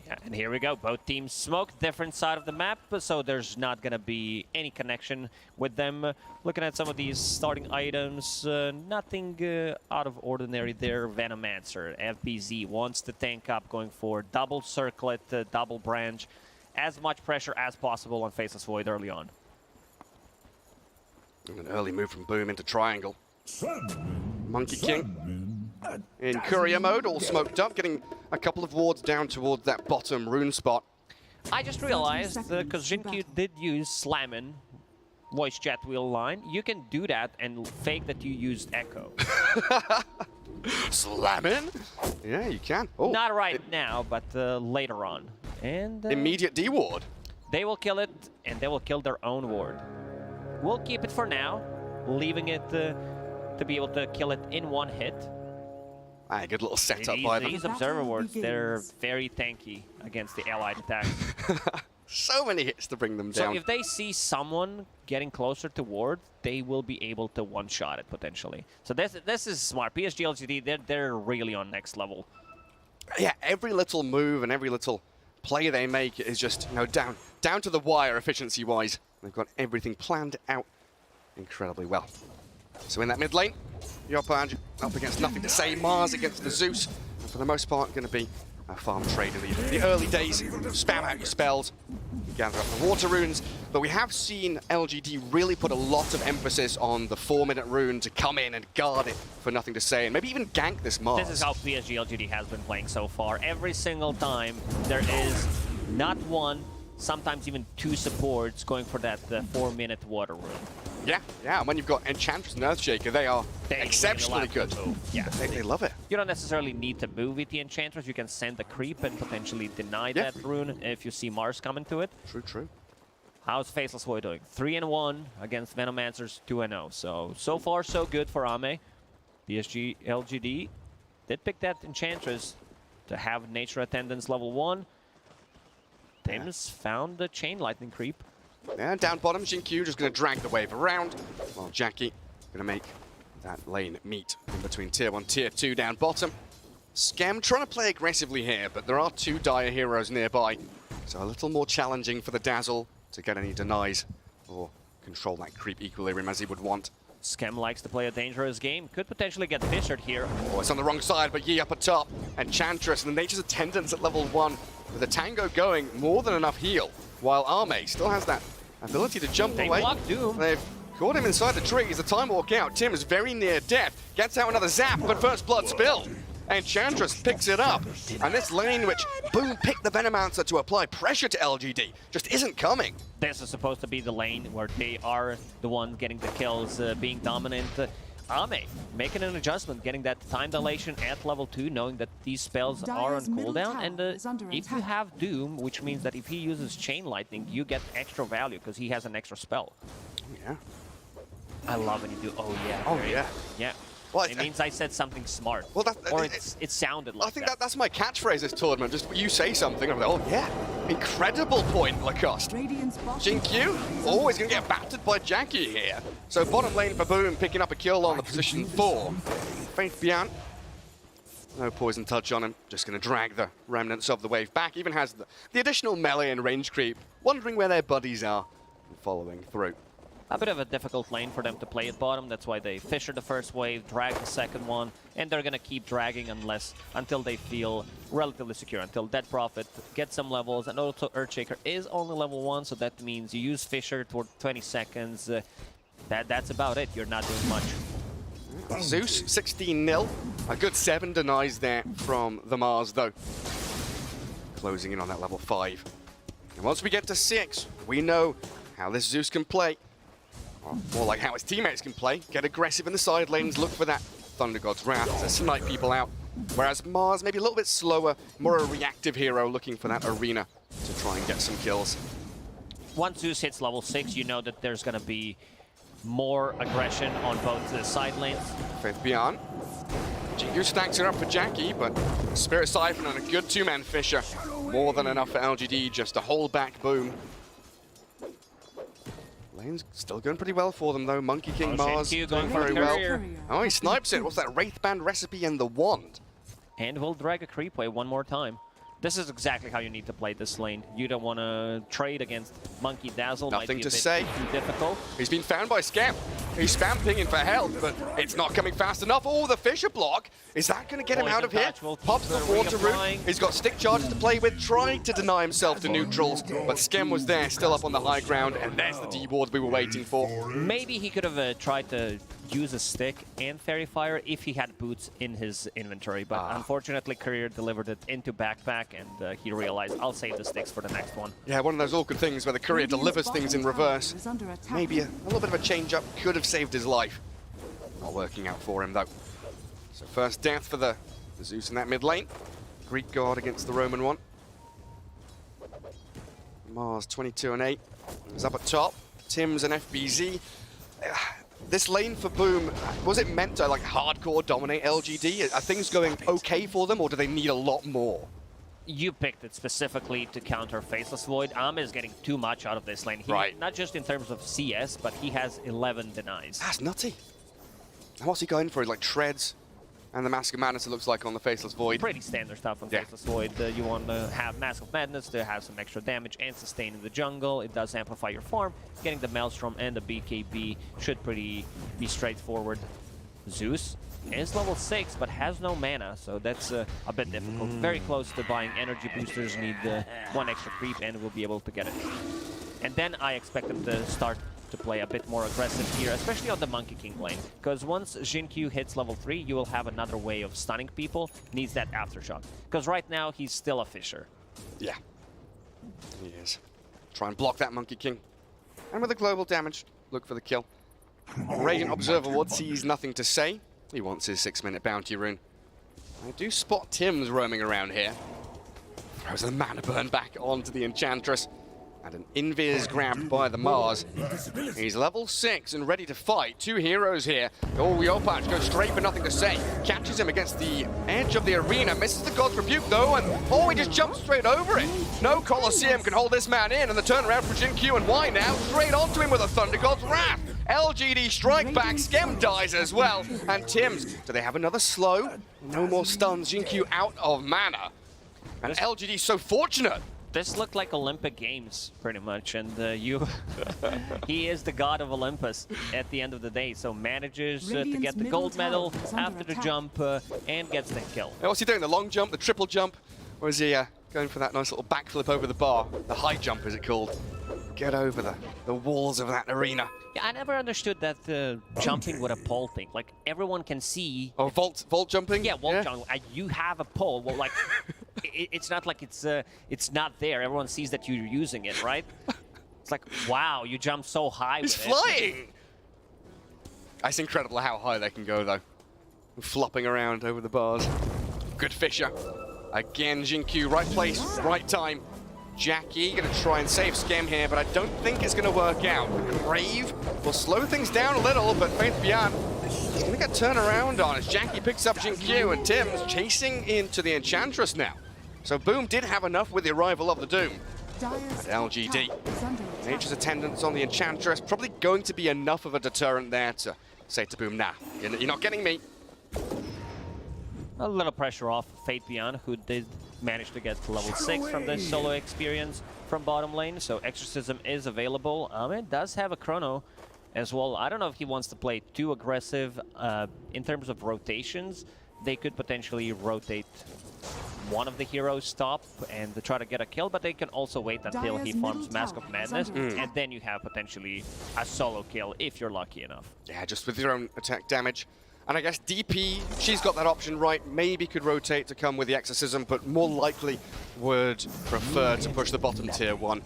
Yeah, and here we go. Both teams smoke, different side of the map, so there's not going to be any connection with them. Looking at some of these starting items, nothing out of ordinary there. Venomancer, FBZ wants to tank up, going for double circlet, double branch. As much pressure as possible on Faceless Void early on. And an early move from Boom into triangle. Monkey King in courier mode, all smoked up, getting a couple of wards down towards that bottom rune spot. I just realized, because Jinky did use Slammin, voice chat wheel line, you can do that and fake that you used Echo. Slammin? Yeah, you can. Oh, not right now, but later on. And immediate D ward. They will kill it, and they will kill their own ward. We'll keep it for now, leaving it to be able to kill it in one hit. Ah, good little setup by them. These observer wards, they're very tanky against the allied attacks. So many hits to bring them down. So if they see someone getting closer to ward, they will be able to one-shot it potentially. So this is smart. PSG.LGD, they're really on next level. Yeah, every little move and every little play they make is just, you know, down to the wire efficiency-wise. They've got everything planned out incredibly well. So in that mid lane, Yopaj up against nothing to say. Mars against the Zeus. And for the most part, going to be a farm trade in the early days. Spam out your spells, gather up the water runes. But we have seen LGD really put a lot of emphasis on the 4-minute rune to come in and guard it for nothing to say, and maybe even gank this Mars. This is how PSG.LGD has been playing so far. Every single time there is not one, sometimes even two supports going for that 4-minute water rune. Yeah, and when you've got Enchantress and Earthshaker, they are exceptionally good. Yeah, they love it. You don't necessarily need to move with the Enchantress. You can send the creep and potentially deny that rune if you see Mars coming to it. True. How's Faceless Void doing? 3-1 against Venomancer's 2-0. So far so good for Ame. PSG.LGD did pick that Enchantress to have Nature Attendance level 1. Tim's found the Chain Lightning creep. And down bottom, Jinky just going to drag the wave around, while Jackie going to make that lane meet in between Tier 1, Tier 2 down bottom. Scam trying to play aggressively here, but there are two dire heroes nearby, so a little more challenging for the Dazzle to get any denies or control that creep equilibrium as he would want. Scam likes to play a dangerous game. Could potentially get fissured here. Oh, it's on the wrong side, but Yi up atop. Enchantress and the Nature's Attendance at level 1. With the Tango going, more than enough heal. While Ame still has that ability to jump away. Block Doom. They've caught him inside the trees. The time walk out. Tim is very near death. Gets out another zap, but first blood spill. Enchantress picks it up. And this lane, which Boom picked the Venomancer to apply pressure to LGD, just isn't coming. This is supposed to be the lane where they are the one getting the kills, being dominant. Ame making an adjustment, getting that time dilation at level 2, knowing that these spells are on cooldown. And if you have Doom, which means that if he uses Chain Lightning, you get extra value because he has an extra spell. Yeah. I love when you do, oh yeah. Yeah. Well, it means I said something smart. Well, it sounded like I think that's my catchphrase this tournament. Just you say something, I'm like, oh yeah. Incredible point, Lacoste. Jinky always going to get battered by Jackie here. So bottom lane for Boom picking up a kill on the position 4. Faith Bian No poison touch on him. Just going to drag the remnants of the wave back. Even has the additional melee and range creep. Wondering where their buddies are and following through. A bit of a difficult lane for them to play at bottom. That's why they fisher the first wave, drag the second one, and they're going to keep dragging until they feel relatively secure, until Dead Prophet gets some levels, and also Earthshaker is only level 1, so that means you use Fisher for 20 seconds. That's about it. You're not doing much. Zeus, 16-0. A good 7 denies there from the Mars, though. Closing in on that level 5. And once we get to 6, we know how this Zeus can play. Or more like how his teammates can play. Get aggressive in the side lanes, look for that Thunder God's Wrath to snipe people out. Whereas Mars, maybe a little bit slower, more a reactive hero looking for that arena to try and get some kills. Once Zeus hits level 6, you know that there's going to be more aggression on both the side lanes. Faith Beyond. GQ stacks her up for Jackie, but Spirit Siphon and a good two-man Fisher. More than enough for LGD just to hold back Boom. Lane's still going pretty well for them, though. Monkey King Mars doing very well. Oh, he snipes it. What's that? Wraithband recipe and the wand. And we'll drag a creep wave one more time. This is exactly how you need to play this lane. You don't want to trade against Monkey Dazzle. Nothing Might be to a bit say. Too difficult. He's been found by Scam. He's spam pinging for help, but it's not coming fast enough. Oh, the Fisher block. Is that going to get him out of here? Pops the water root. He's got stick charges to play with. Tried to deny himself to neutrals, but Scam was there, still up on the high ground, and there's the D-board we were waiting for. Maybe he could have tried to use a stick and Fairy Fire if he had boots in his inventory, but unfortunately Courier delivered it into backpack, and he realized, I'll save the sticks for the next one. Yeah, one of those awkward things where the Courier delivers things in reverse. Maybe a little bit of a change-up could have saved his life. Not working out for him, though. So first death for the Zeus in that mid lane. Greek God against the Roman one. Mars 22 and 8 is up at top. Tims and FBZ. This lane for Boom, was it meant to like hardcore dominate LGD? Are things going okay for them, or do they need a lot more? You picked it specifically to counter Faceless Void. is getting too much out of this lane. Right. Not just in terms of CS, but he has 11 denies. That's nutty. And what's he going for? Like treads and the Mask of Madness, it looks like, on the Faceless Void. Pretty standard stuff on Faceless Void. You want to have Mask of Madness to have some extra damage and sustain in the jungle. It does amplify your farm. Getting the Maelstrom and the BKB should be straightforward. Zeus is level 6, but has no mana, so that's a bit difficult. Very close to buying energy boosters. Need one extra creep, and we'll be able to get it. And then I expect them to start to play a bit more aggressive here, especially on the Monkey King lane. Because once Jin-Q hits level 3, you will have another way of stunning people. Needs that aftershock. Because right now, he's still a Fisher. Yeah. He is. Try and block that Monkey King. And with the global damage, look for the kill. Radiant Observer Ward sees nothing to say. He wants his 6-minute bounty rune. I do spot Tims roaming around here. Throws the mana burn back onto the Enchantress. And an Invis grabbed by the Mars. He's level 6 and ready to fight. Two heroes here. Oh, Yopach goes straight for nothing to say. Catches him against the edge of the arena. Misses the God's Rebuke though, and oh, he just jumps straight over it. No Colosseum can hold this man in, and the turnaround for Jin-Q, and why now? Straight onto him with a Thunder God's Wrath. LGD strike back, Skem dies as well. And Tims, do they have another slow? No more stuns, Jin-Q out of mana. And LGD so fortunate. This looked like Olympic Games, pretty much, and he is the god of Olympus at the end of the day, so manages to get the gold medal after the jump and gets the kill. What's he doing, the long jump, the triple jump, or is he going for that nice little backflip over the bar? The high jump, is it called? Get over the walls of that arena. Yeah, I never understood that jumping with a pole thing. Like, everyone can see... Oh, vault jumping? Yeah, jumping. You have a pole. Well, like... It's not like it's not there. Everyone sees that you're using it, right? It's like, wow, you jump so high. He's flying! It's incredible how high they can go, though. Flopping around over the bars. Good Fisher. Again, Jin-Q, right place, right time. Jackie gonna try and save Skem here, but I don't think it's gonna work out. Crave will slow things down a little, but Faith Beyond is gonna get turned around on as Jackie picks up Jin-Q, and Tim's chasing into the Enchantress now. So Boom did have enough with the arrival of the Doom. At LGD. Nature's attendance on the Enchantress, probably going to be enough of a deterrent there to say to Boom, nah, you're not getting me. a little pressure off Fate Beyond, who did manage to get to level 6 from this solo experience from bottom lane. So Exorcism is available. Ahmed does have a Chrono as well. I don't know if he wants to play too aggressive in terms of rotations. They could potentially rotate one of the heroes, stop, and try to get a kill, but they can also wait until he farms Mask of Madness, and then you have potentially a solo kill if you're lucky enough. Yeah, just with your own attack damage. And I guess DP, she's got that option right, maybe could rotate to come with the Exorcism, but more likely would prefer to push the bottom tier 1.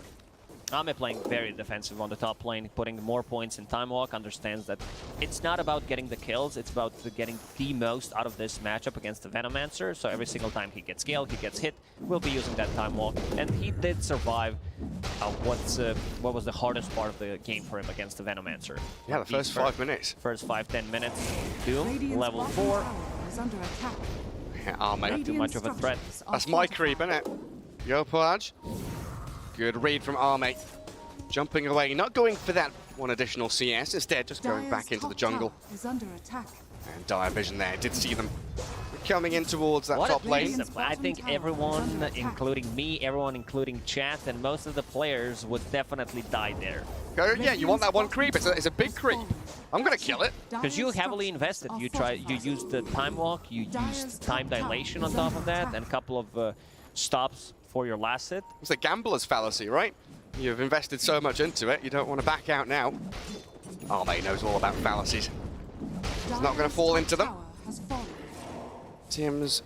Ahmed playing very defensive on the top lane, putting more points in Time Walk, understands that it's not about getting the kills, it's about getting the most out of this matchup against the Venomancer. So every single time he gets killed, he gets hit, we'll be using that Time Walk. And he did survive what was the hardest part of the game for him against the Venomancer. Yeah, the first 5 minutes. First 5-10 minutes. Doom, level 4. Yeah, Ahmed. Not too much of a threat. That's my creep, isn't it? Yopaj. Good read from Arme. Jumping away, not going for that one additional CS, instead just going back into the jungle. And Dire Vision there, did see them coming in towards that top lane. I think everyone, including me, everyone including chat, and most of the players would definitely die there. Yeah, you want that one creep, it's a big creep. I'm gonna kill it. Because you heavily invested, you used the Time Walk, you used Time Dilation on top of that, and a couple of stops for your last hit. It's a gambler's fallacy, right? You've invested so much into it, you don't want to back out now. Arme knows all about fallacies. He's not going to fall into them. Tim's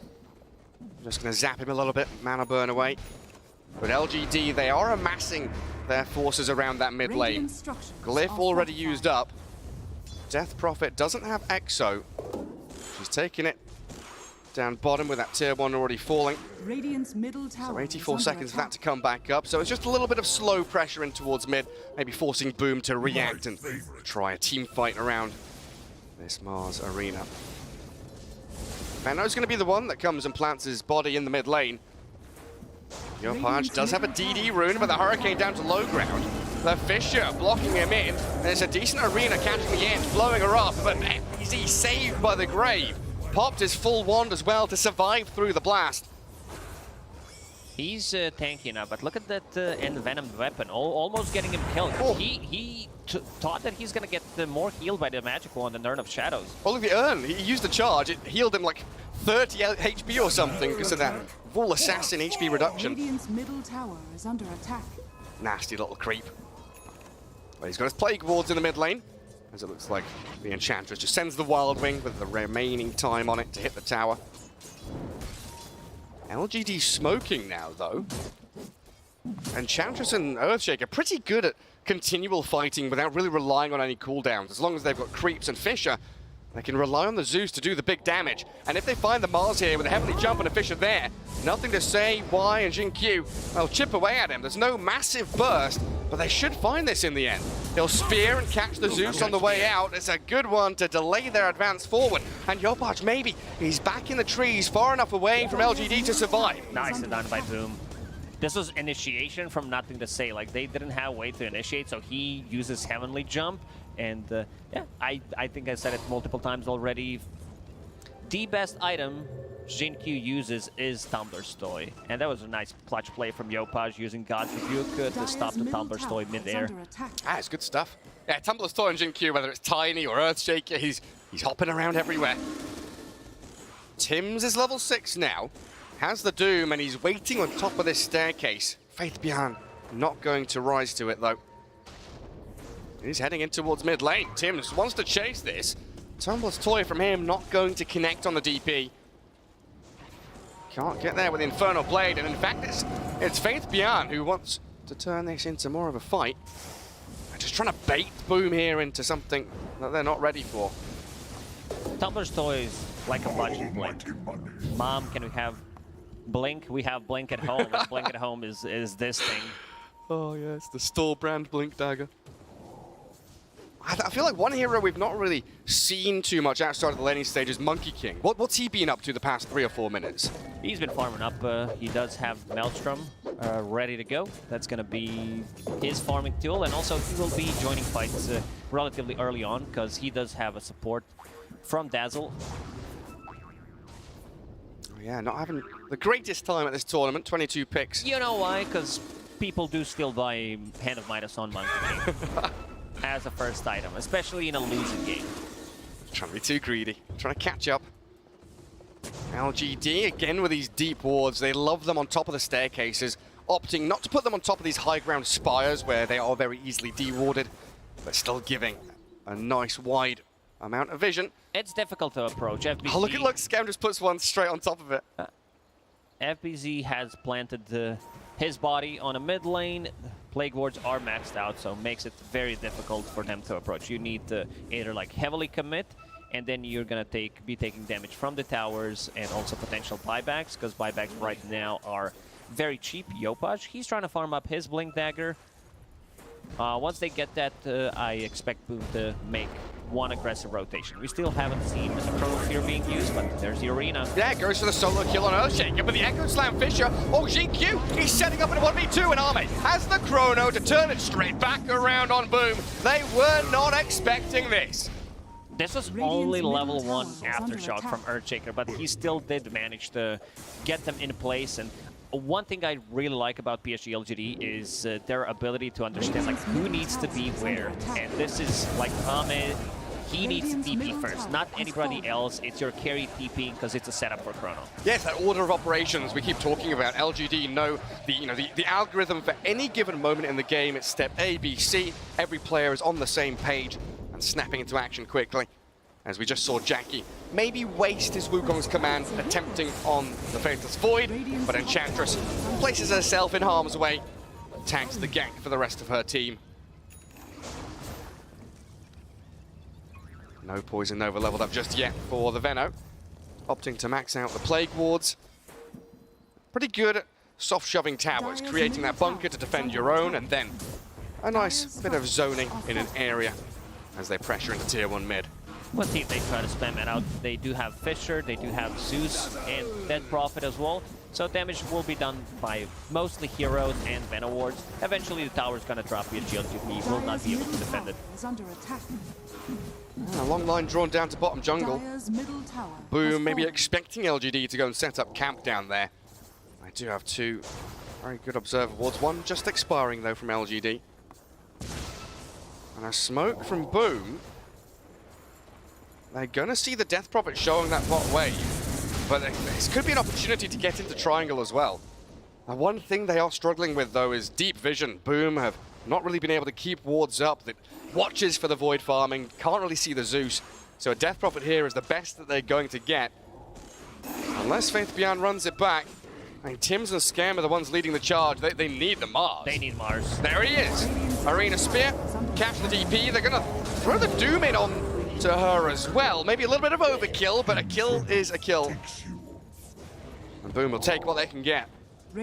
just going to zap him a little bit, mana burn away. But LGD, they are amassing their forces around that mid lane. Glyph already used up. Death Prophet doesn't have Exo. She's taking it down bottom with that tier 1 already falling. Radiant's middle tower. So 84 seconds for that to come back up. So it's just a little bit of slow pressure in towards mid, maybe forcing Boom to react and try a team fight around this Mars arena. Fano's going to be the one that comes and plants his body in the mid lane. Yopaj does have a DD rune, but the Hurricane down to low ground. The Fissure blocking him in. And it's a decent arena catching the edge, blowing her up, but he's saved by the Grave. Popped his full wand as well to survive through the blast. He's tanky now, but look at that envenomed weapon, almost getting him killed. Oh. He thought that he's going to get more healed by the magic wand than Urn of Shadows. Well, look at the Urn. He used the charge. It healed him like 30 HP or something because of that full assassin HP reduction. Radiant's middle tower is under attack. Nasty little creep. Well, he's got his Plague Wards in the mid lane, as it looks like the Enchantress just sends the Wild Wing with the remaining time on it to hit the tower. LGD smoking now, though. Enchantress and Earthshaker pretty good at continual fighting without really relying on any cooldowns. As long as they've got creeps and Fissure, they can rely on the Zeus to do the big damage. And if they find the Mars here with a heavily jump and a Fissure there, nothing to say Y and Jin-Q. They'll chip away at him. There's no massive burst, but they should find this in the end. He'll spear and catch the Zeus on the way out. It's a good one to delay their advance forward. And Yopaj, maybe he's back in the trees, far enough away from LGD to survive. Nicely done by Boom. This was initiation from nothing to say. Like, they didn't have a way to initiate, so he uses Heavenly Jump. And yeah, I think I said it multiple times already. The best item Jin-Q uses is Tumbler's Toy. And that was a nice clutch play from Yopaj using God's Rebuke to stop the Tumbler's Toy mid-air. Ah, it's good stuff. Yeah, Tumbler's Toy and Jin-Q, whether it's Tiny or Earthshaker, he's hopping around everywhere. Tim's is level 6 now. Has the Doom, and he's waiting on top of this staircase. Faith Bian not going to rise to it, though. He's heading in towards mid lane. Tims wants to chase this. Tumbler's Toy from him, not going to connect on the DP. Can't get there with the Infernal Blade, and in fact, it's Faith Bian who wants to turn this into more of a fight. They're just trying to bait Boom here into something that they're not ready for. Tumbler's Toy is like a bludgeon blink. Mom, can we have Blink? We have Blink at home, and Blink at home is this thing. Oh yeah, it's the store brand Blink Dagger. I feel like one hero we've not really seen too much outside of the laning stage is Monkey King. What's he been up to the past 3 or 4 minutes? He's been farming up. He does have Maelstrom ready to go. That's going to be his farming tool. And also he will be joining fights relatively early on because he does have a support from Dazzle. Yeah, not having the greatest time at this tournament. 22 picks. You know why? Because people do still buy Hand of Midas on Monkey King as a first item, especially in a losing game. Trying to be too greedy. Trying to catch up. LGD, again with these deep wards. They love them on top of the staircases, opting not to put them on top of these high ground spires where they are very easily de-warded, but still giving a nice wide amount of vision. It's difficult to approach. FBZ, oh, look, Scam just puts one straight on top of it. FBZ has planted his body on a mid lane. Plague wards are maxed out, so makes it very difficult for them to approach. You need to either like heavily commit, and then you're gonna be taking damage from the towers and also potential buybacks, because buybacks right now are very cheap. Yopaj, he's trying to farm up his Blink Dagger. Once they get that, I expect Boom to make one aggressive rotation. We still haven't seen a Chrono Fear being used, but there's the arena. Yeah, goes for the solo kill on Earthshaker, but the Echo Slam Fisher, oh, GQ, he's setting up in a 1v2, and Arme has the Chrono to turn it straight back around on Boom. They were not expecting this. This was only level 1 Aftershock from Earthshaker, but he still did manage to get them in place. And one thing I really like about PSG.LGD is their ability to understand like who needs to be where. And this is like Ahmed, he needs to TP first, not anybody else. It's your carry TP because it's a setup for Chrono. Yes, that order of operations we keep talking about. LGD know the algorithm for any given moment in the game. It's step A, B, C. Every player is on the same page and snapping into action quickly. As we just saw Jackie maybe waste his Wukong's command attempting on the Faithless Void, but Enchantress places herself in harm's way, tags the gank for the rest of her team. No Poison Nova leveled up just yet for the Veno, opting to max out the Plague Wards. Pretty good at soft shoving towers, creating that bunker to defend your own, and then a nice bit of zoning in an area as they pressure into tier 1 mid. Let's see if they try to spam it out. They do have Fisher, they do have Zeus and Dead Prophet as well. So damage will be done by mostly heroes and Venom wards. Eventually the tower's gonna drop PGL. Will not be able to defend it. A long line drawn down to bottom jungle. Boom, maybe expecting LGD to go and set up camp down there. I do have two very good observer wards. One just expiring though from LGD. And a smoke from Boom. They're gonna see the Death Prophet showing that bot wave, but this could be an opportunity to get into triangle as well. Now, one thing they are struggling with though is deep vision. Boom have not really been able to keep wards up. That watches for the void farming, can't really see the Zeus. So a Death Prophet here is the best that they're going to get. Unless Faith Beyond runs it back. I mean, Tims and Scam are the ones leading the charge. They need the Mars. They need Mars. There he is. Arena Spear, catch the DP. They're gonna throw the Doom in on to her as well. Maybe a little bit of overkill, but a kill is a kill. And Boom will take what they can get.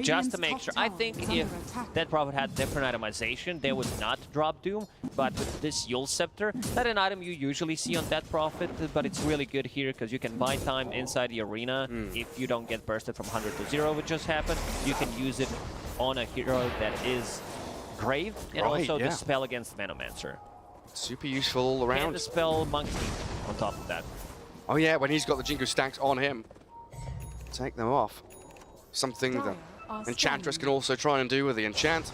Just to make sure, I think if Dead Prophet had different itemization, they would not drop Doom, but with this Yule Scepter, not an item you usually see on Dead Prophet, but it's really good here because you can buy time inside the arena. If you don't get bursted from 100 to 0, which just happened, you can use it on a hero that is Grave, and also the spell against Venomancer. Super useful all around. And the spell Monkey on top of that. Oh yeah, when he's got the Jinko stacks on him. Take them off. Something that Enchantress can also try and do with the enchant.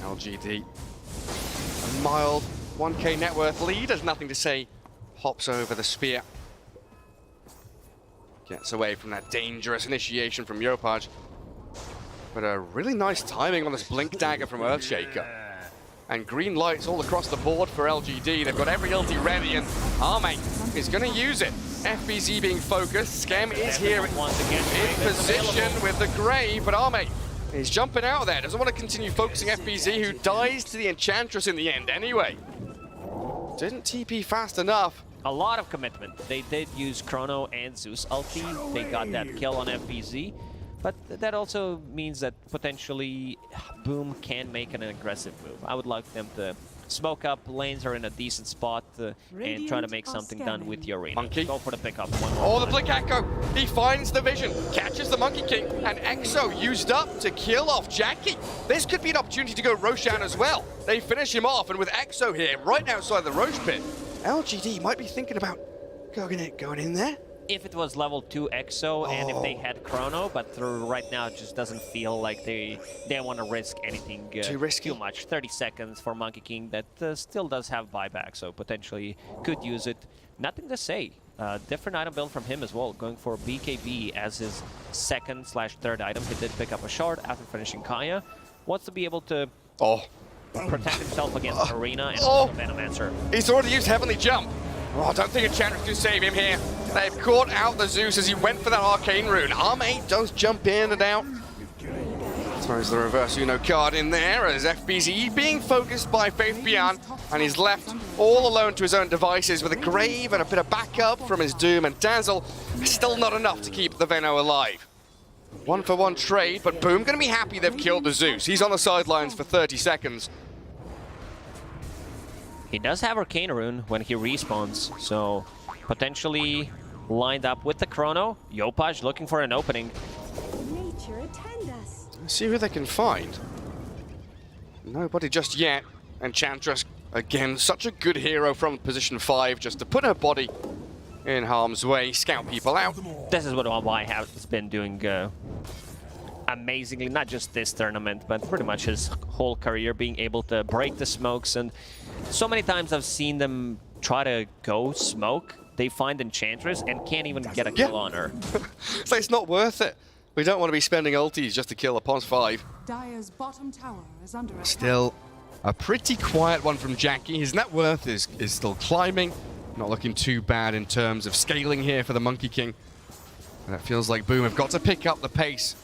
LGD. A mild 1k net worth lead, has nothing to say. Hops over the spear. Gets away from that dangerous initiation from Yopaj. But a really nice timing on this Blink Dagger from Earthshaker. And green lights all across the board for LGD. They've got every ulti ready, and Arme is going to use it. FBZ being focused. Scam is here in position with the Grave, but Arme is jumping out there. Doesn't want to continue focusing FBZ, who dies to the Enchantress in the end anyway. Didn't TP fast enough. A lot of commitment. They did use Chrono and Zeus ulti. They got that kill on FBZ. But that also means that potentially Boom can make an aggressive move. I would like them to smoke up, lanes are in a decent spot, and try to make something done with the arena. Monkey. Go for the pickup. Oh, the Blink Echo. He finds the vision, catches the Monkey King, and Exo used up to kill off Jackie. This could be an opportunity to go Roshan as well. They finish him off, and with Exo here, right outside the Roche pit, LGD might be thinking about going in there. if it was level 2 EXO and if they had Chrono, but right now it just doesn't feel like they want to risk anything too much. 30 seconds for Monkey King that still does have buyback, so potentially could use it. Nothing to say. Different item build from him as well, going for BKB as his second/third item. He did pick up a shard after finishing Kaya. Wants to be able to protect himself against Arena and Venomancer. He's already used Heavenly Jump. Oh, I don't think Enchantress can save him here. They've caught out the Zeus as he went for that Arcane Rune. Arme does jump in and out. Throws the reverse Uno card in there as FBZ being focused by Faith Beyond, and he's left all alone to his own devices with a Grave and a bit of backup from his Doom and Dazzle. Still not enough to keep the Veno alive. 1-for-1 trade, but Boom gonna be happy they've killed the Zeus. He's on the sidelines for 30 seconds. He does have Arcane Rune when he respawns, so potentially lined up with the Chrono. Yopaj looking for an opening. Nature attend us. Let's see who they can find. Nobody just yet. Enchantress, again, such a good hero from position 5, just to put her body in harm's way, scout people out. This is what Y has been doing amazingly, not just this tournament, but pretty much his whole career, being able to break the smokes. And so many times I've seen them try to go smoke, they find Enchantress and can't even get a kill on her. It's like, it's not worth it. We don't want to be spending ultis just to kill upon 5. Dire's bottom tower is under attack. Still a pretty quiet one from Jackie. His net worth is still climbing. Not looking too bad in terms of scaling here for the Monkey King. And it feels like Boom have got to pick up the pace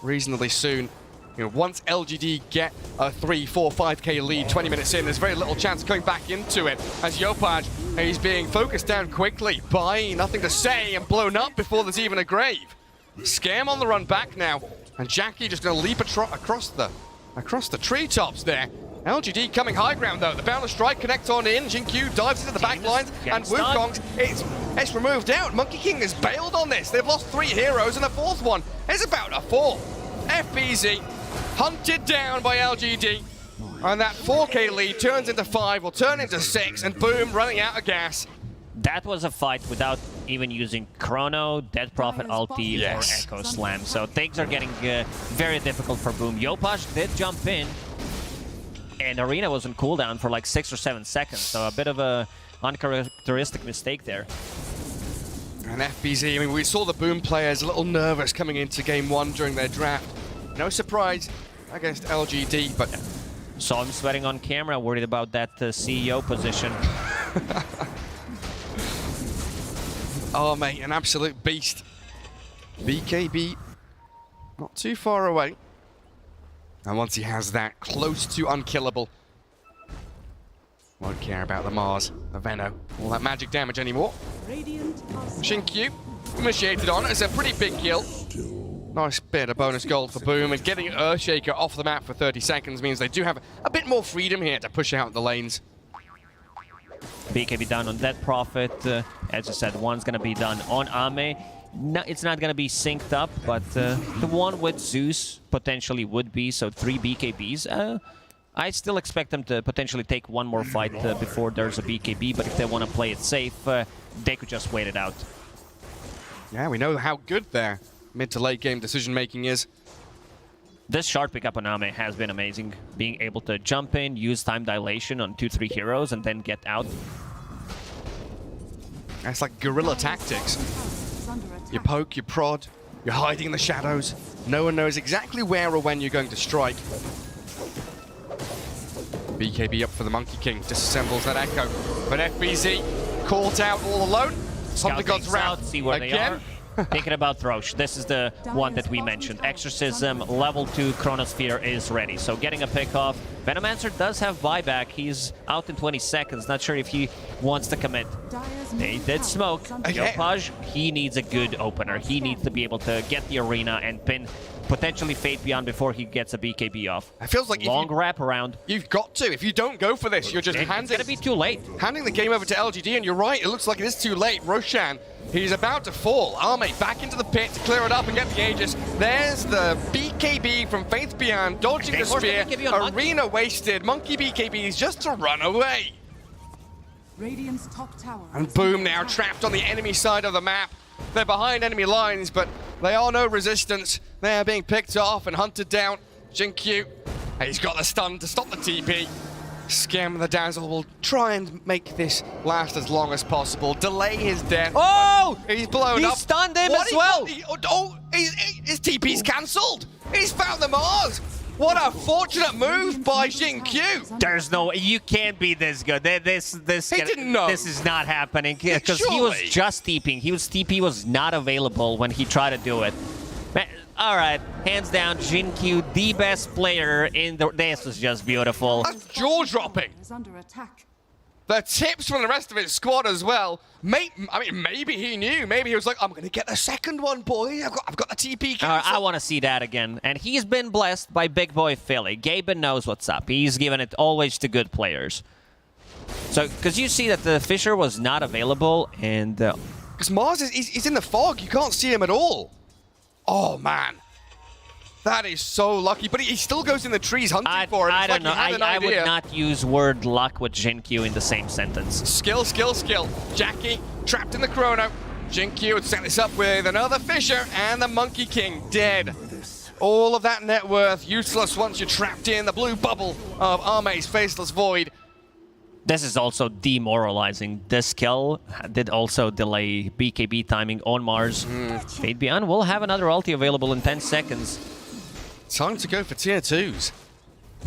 reasonably soon. You know, once LGD get a 3, 4, 5k lead 20 minutes in, there's very little chance of going back into it. As Yopaj, he's being focused down quickly by Nothing to Say and blown up before there's even a Grave. Scam on the run back now, and Jackie just going to leap across the treetops there. LGD coming high ground though. The Boundless Strike connects on in. Jinkyu dives into the back lines, and Wukong's it's removed out. Monkey King has bailed on this. They've lost 3 heroes, and the 4th one is about to fall. FBZ hunted down by LGD, and that 4k lead turns into 5, will turn into 6, and Boom running out of gas. That was a fight without even using Chrono, Dead Prophet ulti, or Echo Slam. So things are getting very difficult for Boom. Yopaj did jump in, and Arena was on cooldown for like 6 or 7 seconds. So a bit of a uncharacteristic mistake there. And FBZ, I mean, we saw the Boom players a little nervous coming into Game 1 during their draft. No surprise against LGD, but... Saw him sweating on camera, worried about that CEO position. Oh, mate, an absolute beast. BKB, not too far away. And once he has that, close to unkillable. Won't care about the Mars, the Veno, all that magic damage anymore. Shinkyu, initiated on. It's a pretty big kill. Nice bit of bonus gold for Boom, and getting Earthshaker off the map for 30 seconds means they do have a bit more freedom here to push out the lanes. BKB done on Dead Prophet. As I said, one's going to be done on Ame. No, it's not going to be synced up, but the one with Zeus potentially would be, so 3 BKBs. I still expect them to potentially take one more fight before there's a BKB, but if they want to play it safe, they could just wait it out. Yeah, we know how good their mid to late game decision making is. This shard pickup on Ame has been amazing. Being able to jump in, use time dilation on 2-3 heroes, and then get out. It's like guerrilla tactics. You poke, you prod, you're hiding in the shadows. No one knows exactly where or when you're going to strike. BKB up for the Monkey King, disassembles that Echo. But FBZ caught out all alone. Something goes round. See where they are. Thinking about Throsh. This is the one that we mentioned. Exorcism, level 2 Chronosphere is ready. So getting a pick off. Venomancer does have buyback. He's out in 20 seconds. Not sure if he wants to commit. They did smoke. Yopaj, he needs a good opener. He needs to be able to get the Arena and pin potentially Fate Beyond before he gets a BKB off. It feels like long wrap around. You've got to. If you don't go for this, you're just it's gonna be too late. Handing the game over to LGD, and you're right. It looks like it is too late. Roshan, he's about to fall. Arme back into the pit to clear it up and get the Aegis. There's the BKB from Faith Beyond, dodging the spear. Arena wasted. Monkey BKBs just to run away. Radiant's top tower. And Boom now trapped on the enemy side of the map. They're behind enemy lines, but they are no resistance. They are being picked off and hunted down. Jinkyu, he's got the stun to stop the TP. Scam the Dazzle will try and make this last as long as possible. Delay his death. Oh! He's blown up. He stunned him as well. His TP's cancelled. He's found the Mars. What a fortunate move by Jinkyu. There's no, you can't be this good. This didn't know. This is not happening because he was just TPing. TP was not available when he tried to do it. Man, all right, hands down, Jinkyu, the best player in the. This was just beautiful. That's jaw-dropping. The tips from the rest of his squad as well. Maybe he knew. Maybe he was like, I'm going to get the second one, boy. I've got the TP cancel. I want to see that again. And he's been blessed by big boy Philly. Gaben knows what's up. He's given it always to good players. So, because you see that the Fisher was not available, and... Because Mars, he's in the fog. You can't see him at all. Oh, man. That is so lucky, but he still goes in the trees hunting for it. I don't know. I would not use word luck with Jinkyu in the same sentence. Skill, skill, skill. Jackie trapped in the chrono. Jinkyu would set this up with another Fisher, and the Monkey King dead. All of that net worth useless once you're trapped in the blue bubble of Arme's Faceless Void. This is also demoralizing. This kill did also delay BKB timing on Mars. Fate Beyond will have another ulti available in 10 seconds. Time to go for tier 2s.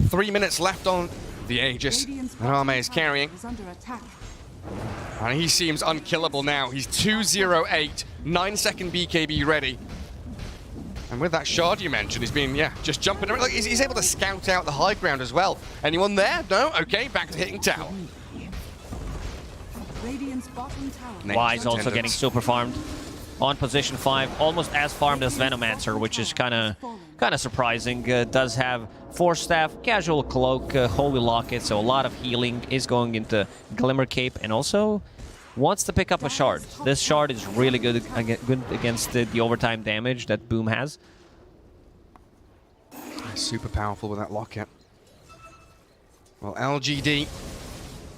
3 minutes left on the Aegis. And Arme is carrying. And he seems unkillable now. He's 2-0-8, 9-second BKB ready. And with that shard you mentioned, he's been, just jumping around. Like, he's able to scout out the high ground as well. Anyone there? No? Okay, back to hitting tower. Wise also getting super farmed. On position 5, almost as farmed as Venomancer, which is kind of surprising. Does have Force Staff, Casual Cloak, Holy Locket, so a lot of healing is going into Glimmer Cape, and also wants to pick up a shard. This shard is really good against the overtime damage that Boom has. Super powerful with that Locket. Well, LGD,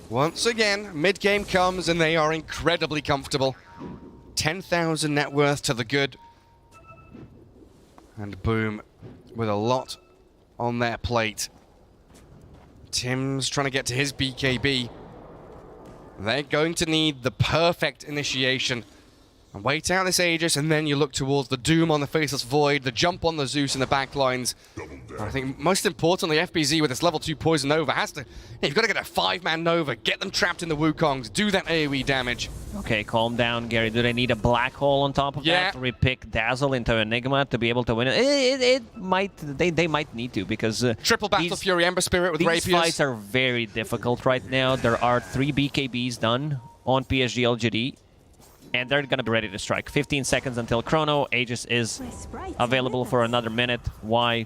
once again, mid-game comes and they are incredibly comfortable. 10,000 net worth to the good. And Boom with a lot on their plate. Tim's trying to get to his BKB. They're going to need the perfect initiation. And wait out this Aegis, and then you look towards the Doom on the Faceless Void, the jump on the Zeus in the backlines. I think most importantly, FBZ with this level 2 Poison Nova has to... You've got to get a 5-man Nova, get them trapped in the Wukongs, do that AoE damage. Okay, calm down, Gary. Do they need a black hole on top of that to repick Dazzle into Enigma to be able to win it? They might need to, because... Triple Battle Fury Ember Spirit with Rapiers. These fights are very difficult right now. There are 3 BKBs done on PSG.LGD. And they're going to be ready to strike. 15 seconds until Chrono. Aegis is available for another minute. Why?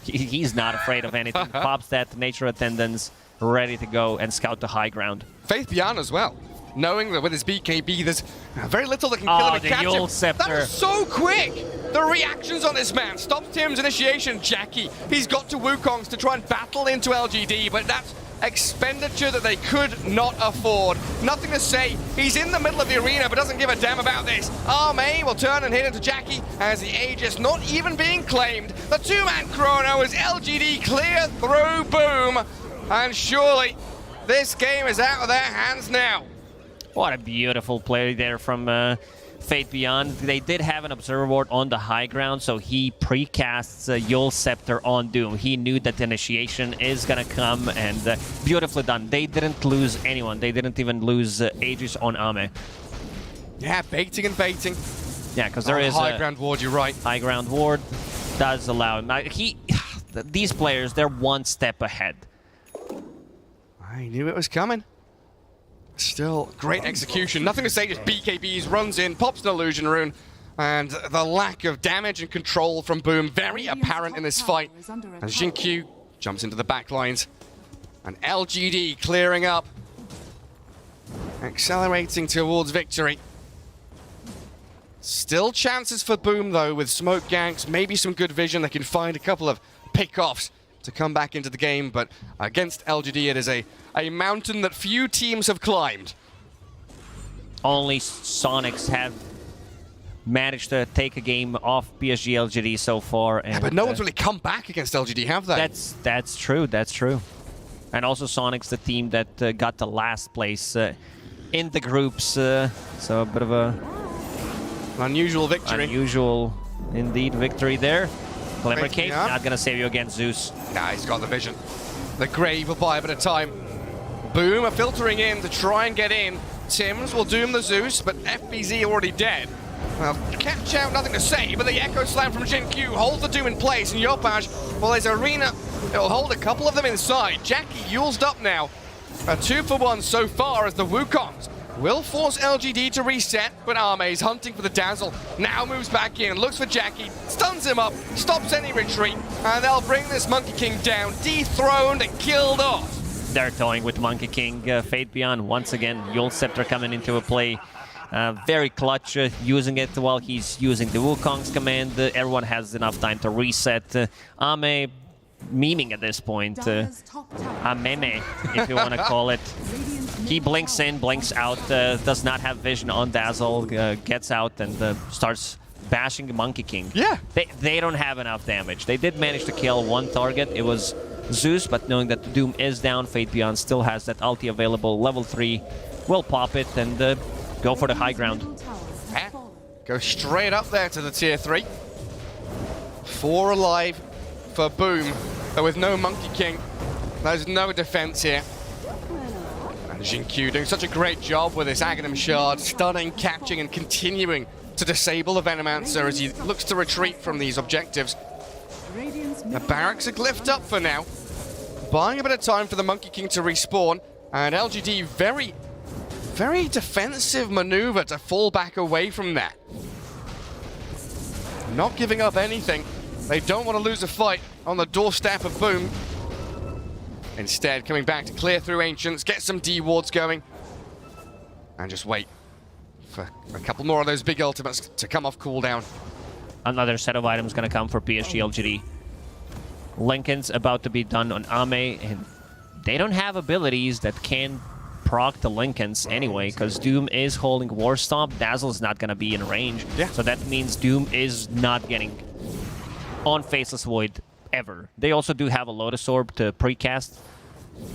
He's not afraid of anything. Pops that Nature Attendance, ready to go and scout the high ground. Faith Beyond as well. Knowing that with his BKB, there's very little that can kill him and catch him. Scepter. That was so quick! The reactions on this man. Stops Tim's initiation, Jackie. He's got to Wukongs to try and battle into LGD, but that's expenditure that they could not afford. Nothing to say. He's in the middle of the arena, but doesn't give a damn about this. Arme will turn and hit into Jackie as the Aegis not even being claimed. The 2-man Chrono is LGD clear through Boom. And surely this game is out of their hands now. What a beautiful play there from Fate Beyond. They did have an Observer Ward on the high ground, so he precasts Yul Scepter on Doom. He knew that the initiation is going to come, and beautifully done. They didn't lose anyone. They didn't even lose Aegis on Ame. Yeah, baiting and baiting. Yeah, because there is high ground ward, you're right. High ground ward does allow him. These players, they're one step ahead. I knew it was coming. Still, great execution. Nothing to say, just BKBs, runs in, pops an Illusion Rune, and the lack of damage and control from Boom, very apparent in this fight. As Jinkyu jumps into the backlines, and LGD clearing up, accelerating towards victory. Still chances for Boom, though, with smoke ganks, maybe some good vision. They can find a couple of pick-offs to come back into the game, but against LGD, it is a mountain that few teams have climbed. only Sonics have managed to take a game off PSG.LGD so far. And, yeah, but no one's really come back against LGD, have they? That's true. That's true. And also Sonic's the team that got the last place in the groups. So a bit of a unusual victory. Unusual indeed victory there. Glimmer Cape not gonna save you against Zeus. Nah, he's got the vision. The Grave will buy a bit of time. Boom are filtering in to try and get in. Tims will doom the Zeus, but FBZ already dead. Well, catch out, nothing to say, but the Echo Slam from Jin Q holds the Doom in place, and Yopaj, well, there's Arena, it'll hold a couple of them inside. Jackie Yule's up now. A 2-for-1 so far as the Wukongs will force LGD to reset, but Arme's hunting for the Dazzle. Now moves back in, looks for Jackie, stuns him up, stops any retreat, and they'll bring this Monkey King down, dethroned and killed off. They're toying with Monkey King. Fate Beyond, once again, Yule Scepter coming into a play. Very clutch, using it while he's using the Wukong's command. Everyone has enough time to reset. Ame memeing at this point. Ameme, if you want to call it. He blinks in, blinks out, does not have vision on Dazzle, gets out and starts bashing Monkey King. Yeah. They don't have enough damage. They did manage to kill one target. It was Zeus, but knowing that the Doom is down, Fate Beyond still has that ulti available. Level 3 will pop it and go for the high ground. Yeah. Go straight up there to the tier 3. 4 alive for Boom, but with no Monkey King. There's no defense here. And Jin Q doing such a great job with this Aghanim Shard, stunning, catching, and continuing to disable the Venomancer as he looks to retreat from these objectives. The barracks are glyphed up for now, buying a bit of time for the Monkey King to respawn, and LGD very defensive maneuver to fall back away from that. Not giving up anything. They don't want to lose a fight on the doorstep of Boom. Instead, coming back to clear through Ancients, get some D-wards going, and just wait for a couple more of those big ultimates to come off cooldown. Another set of items going to come for PSG.LGD. Lincoln's about to be done on Ame, and they don't have abilities that can proc the Lincolns anyway, because Doom is holding War Stomp. Dazzle's not going to be in range, so that means Doom is not getting on Faceless Void ever. They also do have a Lotus Orb to precast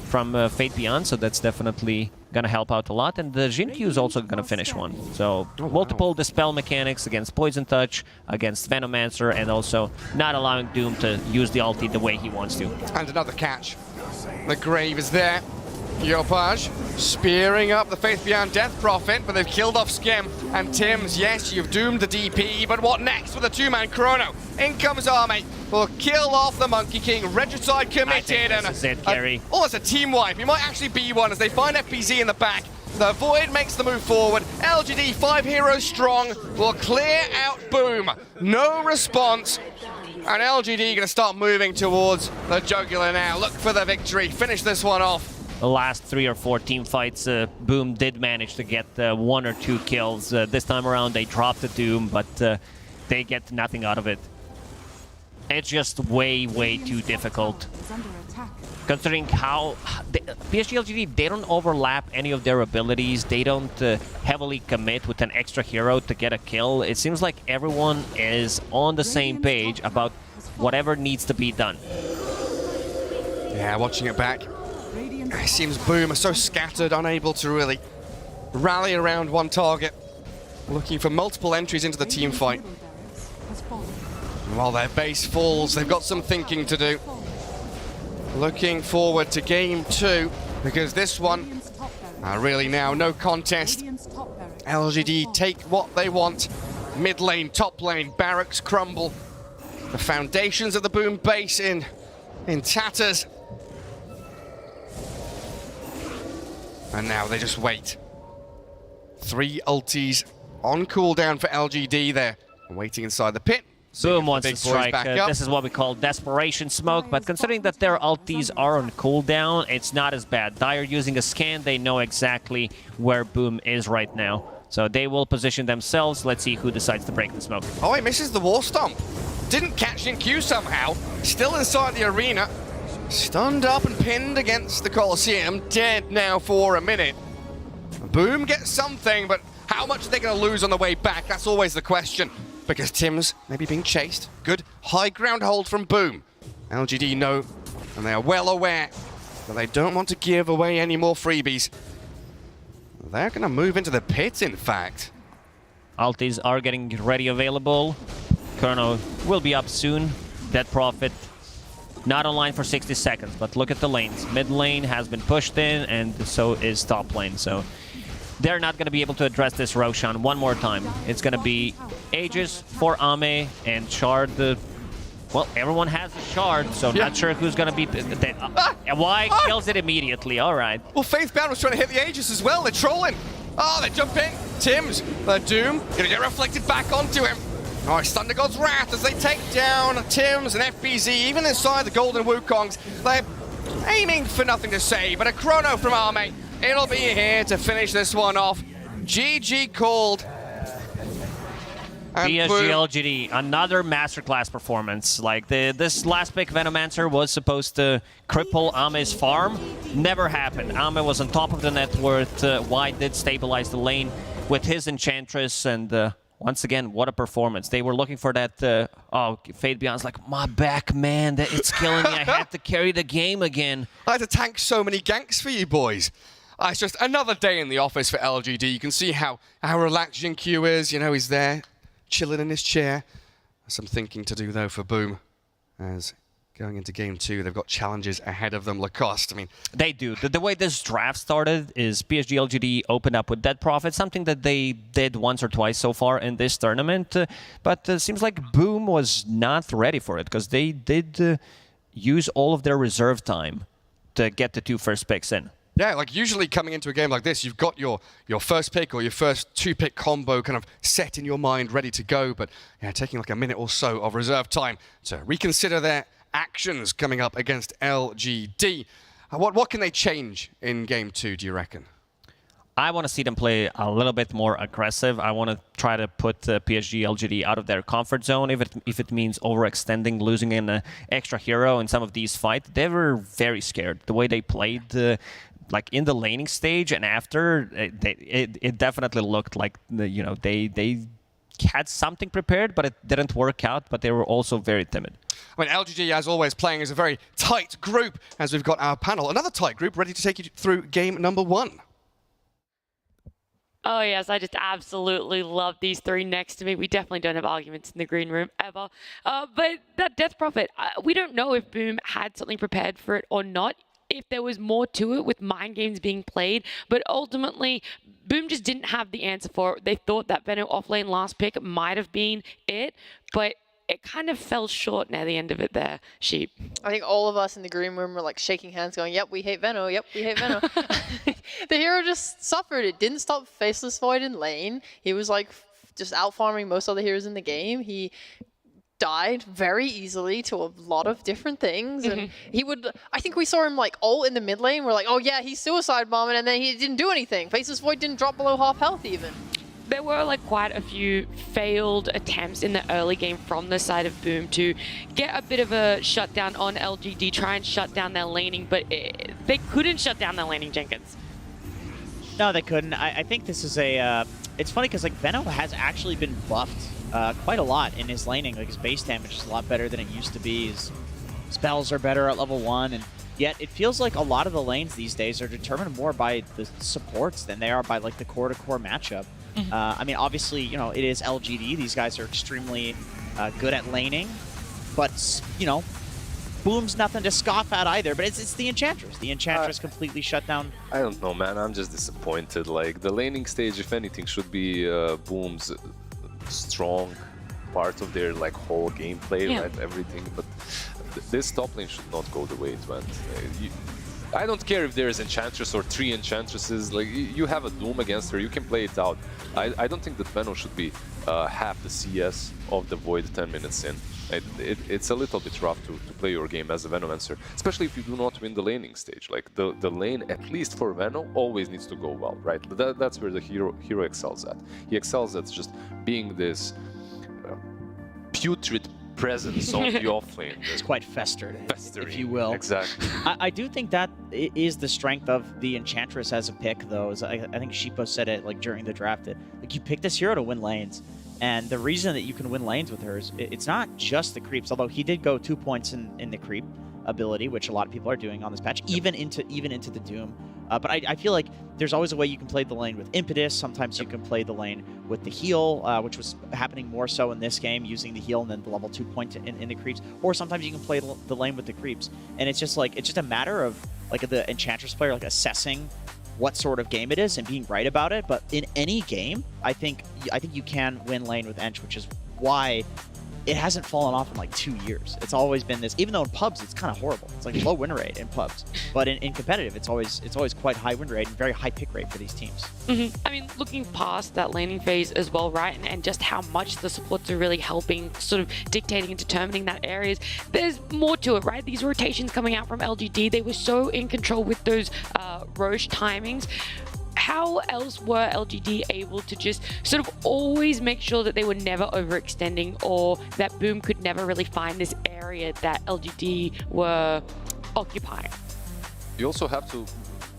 from Fate Beyond, so that's definitely going to help out a lot. And the Jin Q is also going to finish one. So multiple Dispel mechanics against Poison Touch, against Venomancer, and also not allowing Doom to use the ulti the way he wants to. And another catch. The Grave is there. Yopaj spearing up the Faith Beyond Death Prophet, but they've killed off Skem. And Tims, yes, you've doomed the DP, but what next with a 2-man chrono? In comes Arme, will kill off the Monkey King. Regicide committed, and this is it, Gary. It's a team wipe. He might actually be one as they find FBZ in the back. The Void makes the move forward. LGD, 5 heroes strong, will clear out Boom. No response. And LGD going to start moving towards the jugular now. Look for the victory. Finish this one off. The last 3 or 4 team fights, Boom did manage to get 1 or 2 kills. This time around, they dropped the Doom, but they get nothing out of it. It's just way too difficult. Considering how PSG.LGD, they don't overlap any of their abilities. They don't heavily commit with an extra hero to get a kill. It seems like everyone is on the same page about whatever needs to be done. Yeah, watching it back. It seems Boom are so scattered, unable to really rally around one target. Looking for multiple entries into the team fight. And while their base falls, they've got some thinking to do. Looking forward to game 2, because this one, really now, no contest. LGD take what they want. Mid lane, top lane, barracks crumble. The foundations of the Boom base in tatters. And now they just wait. 3 ultis on cooldown for LGD there. Waiting inside the pit. Boom wants to strike. This is what we call Desperation Smoke, but considering that their ultis are on cooldown, it's not as bad. Dire using a scan, they know exactly where Boom is right now. So they will position themselves. Let's see who decides to break the smoke. Oh, he misses the War Stomp. Didn't catch in Q somehow. Still inside the arena. Stunned up and pinned against the Colosseum. Dead now for a minute. Boom gets something, but How much are they going to lose on the way back? That's always the question. Because Tim's maybe being chased. Good high ground hold from Boom. LGD know, and they are well aware that they don't want to give away any more freebies. They're going to move into the pit, in fact. Altis are getting ready available. Chrono will be up soon. Dead Prophet not online for 60 seconds, but look at the lanes. Mid lane has been pushed in, and so is top lane. So they're not going to be able to address this Roshan one more time. It's going to be Aegis for Ame and Shard. Well, everyone has a Shard, so I'm not sure who's going to be... Why kills it immediately? All right. Well, Faithbound was trying to hit the Aegis as well. They're trolling. Oh, they jump in. Tim's, Doom, going to get reflected back onto him. Oh, it's Thunder God's Wrath as they take down Tim's and FBZ, even inside the Golden Wukongs. They're aiming for nothing to say, but a chrono from Ame. It'll be here to finish this one off. GG called. PSG.LGD, another masterclass performance. Like this last pick, Venomancer was supposed to cripple Ame's farm. Never happened. Ame was on top of the net worth. White did stabilize the lane with his Enchantress, and once again, what a performance. They were looking for that, Fade Beyond's like, my back, man, it's killing me. I had to carry the game again. I had to tank so many ganks for you boys. It's just another day in the office for LGD. You can see how relaxed Jinq is. You know, he's there, chilling in his chair. Some thinking to do, though, for Boom. As going into Game 2, they've got challenges ahead of them. Lacoste, I mean... They do. The way this draft started is PSG.LGD opened up with Dead Prophet, something that they did once or twice so far in this tournament. But it seems like Boom was not ready for it, because they did use all of their reserve time to get the 2 first picks in. Yeah, like usually coming into a game like this, you've got your first pick or your first 2-pick combo kind of set in your mind, ready to go. But yeah, taking like a minute or so of reserve time to reconsider their actions coming up against LGD. What can they change in Game 2, do you reckon? I want to see them play a little bit more aggressive. I want to try to put PSG.LGD out of their comfort zone if it means overextending, losing an extra hero in some of these fights. They were very scared. The way they played... like in the laning stage and after, it definitely looked like they had something prepared, but it didn't work out. But they were also very timid. I mean, LGD, as always, playing as a very tight group. As we've got our panel, another tight group ready to take you through game number 1. Oh yes, I just absolutely love these 3 next to me. We definitely don't have arguments in the green room ever. But that Death Prophet, we don't know if Boom had something prepared for it or not. If there was more to it with mind games being played, but ultimately Boom just didn't have the answer for it. They thought that Veno offlane last pick might have been it, but it kind of fell short near the end of it there, Sheep. I think all of us in the green room were like shaking hands going, yep, we hate Veno, yep, we hate Veno. The hero just suffered. It didn't stop Faceless Void in lane. He was like just out farming most other heroes in the game. He died very easily to a lot of different things, and he would, I think we saw him like ult in the mid lane. We're like, oh yeah, he's suicide bombing, and then he didn't do anything. Faceless Void didn't drop below half health even. There were like quite a few failed attempts in the early game from the side of Boom to get a bit of a shutdown on LGD, try and shut down their laning, but they couldn't shut down their laning, Jenkins. No, they couldn't. I think this is a, it's funny because like Veno has actually been buffed quite a lot in his laning. Like his base damage is a lot better than it used to be. His spells are better at level 1, and yet it feels like a lot of the lanes these days are determined more by the supports than they are by like the core-to-core matchup. I mean, obviously, you know, it is LGD. These guys are extremely good at laning, but you know, Boom's nothing to scoff at either. But it's the Enchantress. The Enchantress completely shut down. I don't know, man. I'm just disappointed. Like the laning stage, if anything, should be Boom's strong part of their like whole gameplay, right? Everything, but this top lane should not go the way it went. I don't care if there's Enchantress or 3 Enchantresses, like you have a Doom against her, you can play it out. I don't think that Veno should be half the CS of the Void 10 minutes in. It's a little bit rough to play your game as a Venomancer, especially if you do not win the laning stage. Like the lane, at least for Veno, always needs to go well, right? That's where the hero excels at. He excels at just being this putrid presence on the off lane. It's quite festered, if you will. Exactly. I do think that is the strength of the Enchantress as a pick, though. I think Sheepo said it like during the draft that like you pick this hero to win lanes, and the reason that you can win lanes with her is it's not just the creeps. Although he did go 2 points in the creep ability, which a lot of people are doing on this patch, even into the Doom. But I feel like there's always a way you can play the lane with Impetus. Sometimes you can play the lane with the heal, which was happening more so in this game, using the heal and then the level 2 point in the creeps. Or sometimes you can play the lane with the creeps. And it's just a matter of like the Enchantress player like assessing what sort of game it is and being right about it. But in any game, I think you can win lane with Ench, which is why it hasn't fallen off in like 2 years. It's always been this, even though in pubs it's kind of horrible. It's like low win rate in pubs, but in competitive it's always quite high win rate and very high pick rate for these teams. I mean, looking past that laning phase as well, right, and just how much the supports are really helping, sort of dictating and determining that areas. There's more to it, right? These rotations coming out from LGD, they were so in control with those Roche timings. How else were LGD able to just sort of always make sure that they were never overextending, or that Boom could never really find this area that LGD were occupying? You also have to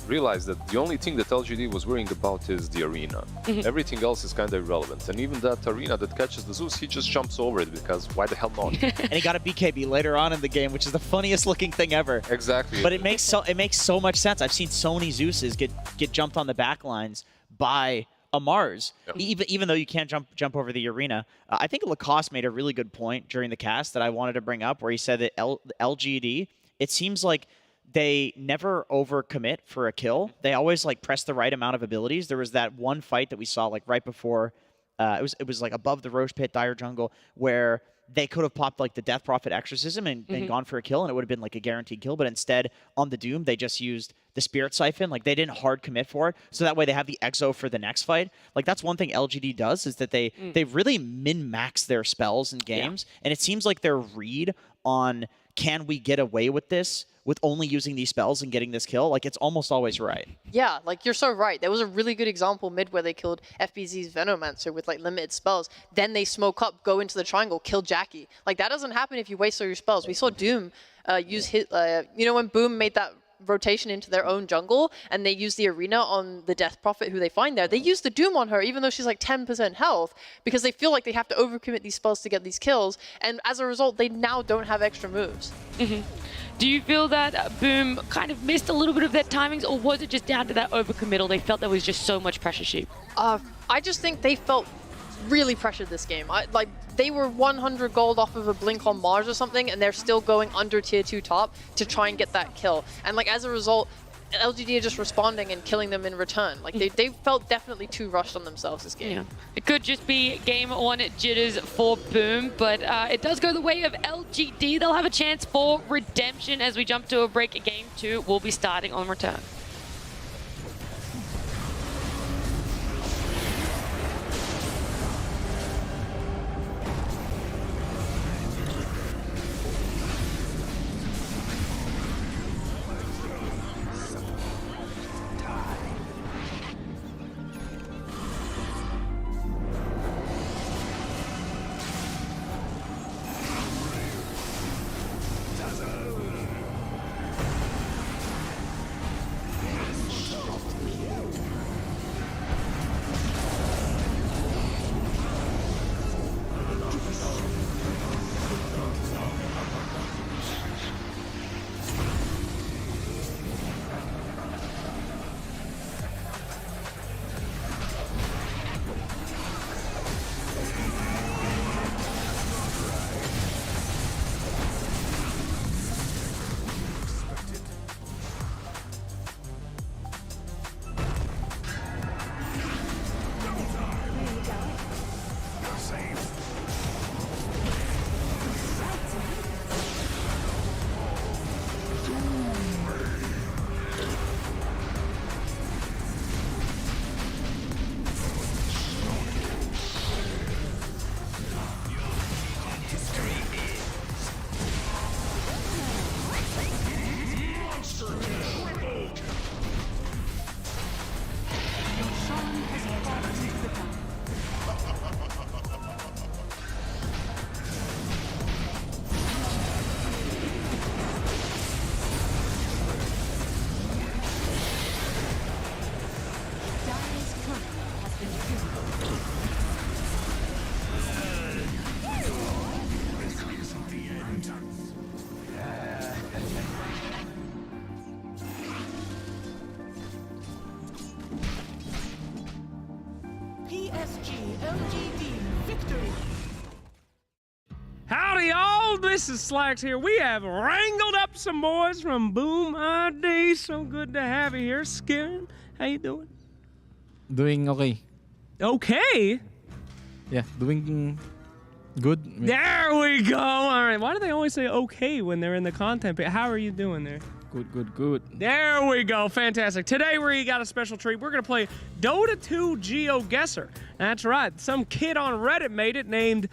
realize that the only thing that LGD was worrying about is the arena. Everything else is kind of irrelevant. And even that arena that catches the Zeus, he just jumps over it because why the hell not? And he got a BKB later on in the game, which is the funniest looking thing ever. Exactly. But it makes so much sense. I've seen so many Zeuses get jumped on the back lines by a Mars, even though you can't jump over the arena. I think Lacoste made a really good point during the cast that I wanted to bring up, where he said that LGD, it seems like they never overcommit for a kill. They always like press the right amount of abilities. There was that one fight that we saw like right before, it was like above the Roche Pit, Dire Jungle, where they could have popped like the Death Prophet Exorcism and gone for a kill, and it would have been like a guaranteed kill. But instead, on the Doom, they just used the Spirit Siphon. Like they didn't hard commit for it, so that way they have the Exo for the next fight. Like that's one thing LGD does, is that they really min-max their spells in games, and it seems like their read on can we get away with this with only using these spells and getting this kill, like it's almost always right. Yeah, like you're so right. There was a really good example mid where they killed FBZ's Venomancer with like limited spells. Then they smoke up, go into the triangle, kill Jackie. Like that doesn't happen if you waste all your spells. We saw Doom use his, you know, when Boom made that rotation into their own jungle and they use the arena on the Death Prophet who they find there, they use the Doom on her even though she's like 10% health, because they feel like they have to overcommit these spells to get these kills, and as a result they now don't have extra moves. Do you feel that Boom kind of missed a little bit of their timings, or was it just down to that overcommittal? They felt there was just so much pressure sheep. I just think they felt really pressured this game. Like they were 100 gold off of a blink on Mars or something, and they're still going under tier 2 top to try and get that kill. And like as a result, LGD are just responding and killing them in return. Like they felt definitely too rushed on themselves this game. Yeah. It could just be game 1 jitters for Boom, but it does go the way of LGD. They'll have a chance for redemption as we jump to a break. Game 2 will be starting on return. this is Slacks here. We have wrangled up some boys from Boom ID. So good to have you here. Skin, how you doing? Doing okay. Okay? Yeah, doing good. There we go. All right. Why do they always say okay when they're in the content? But how are you doing there? Good. There we go. Fantastic. Today we got a special treat. We're going to play Dota 2 GeoGuessr. That's right. Some kid on Reddit made it named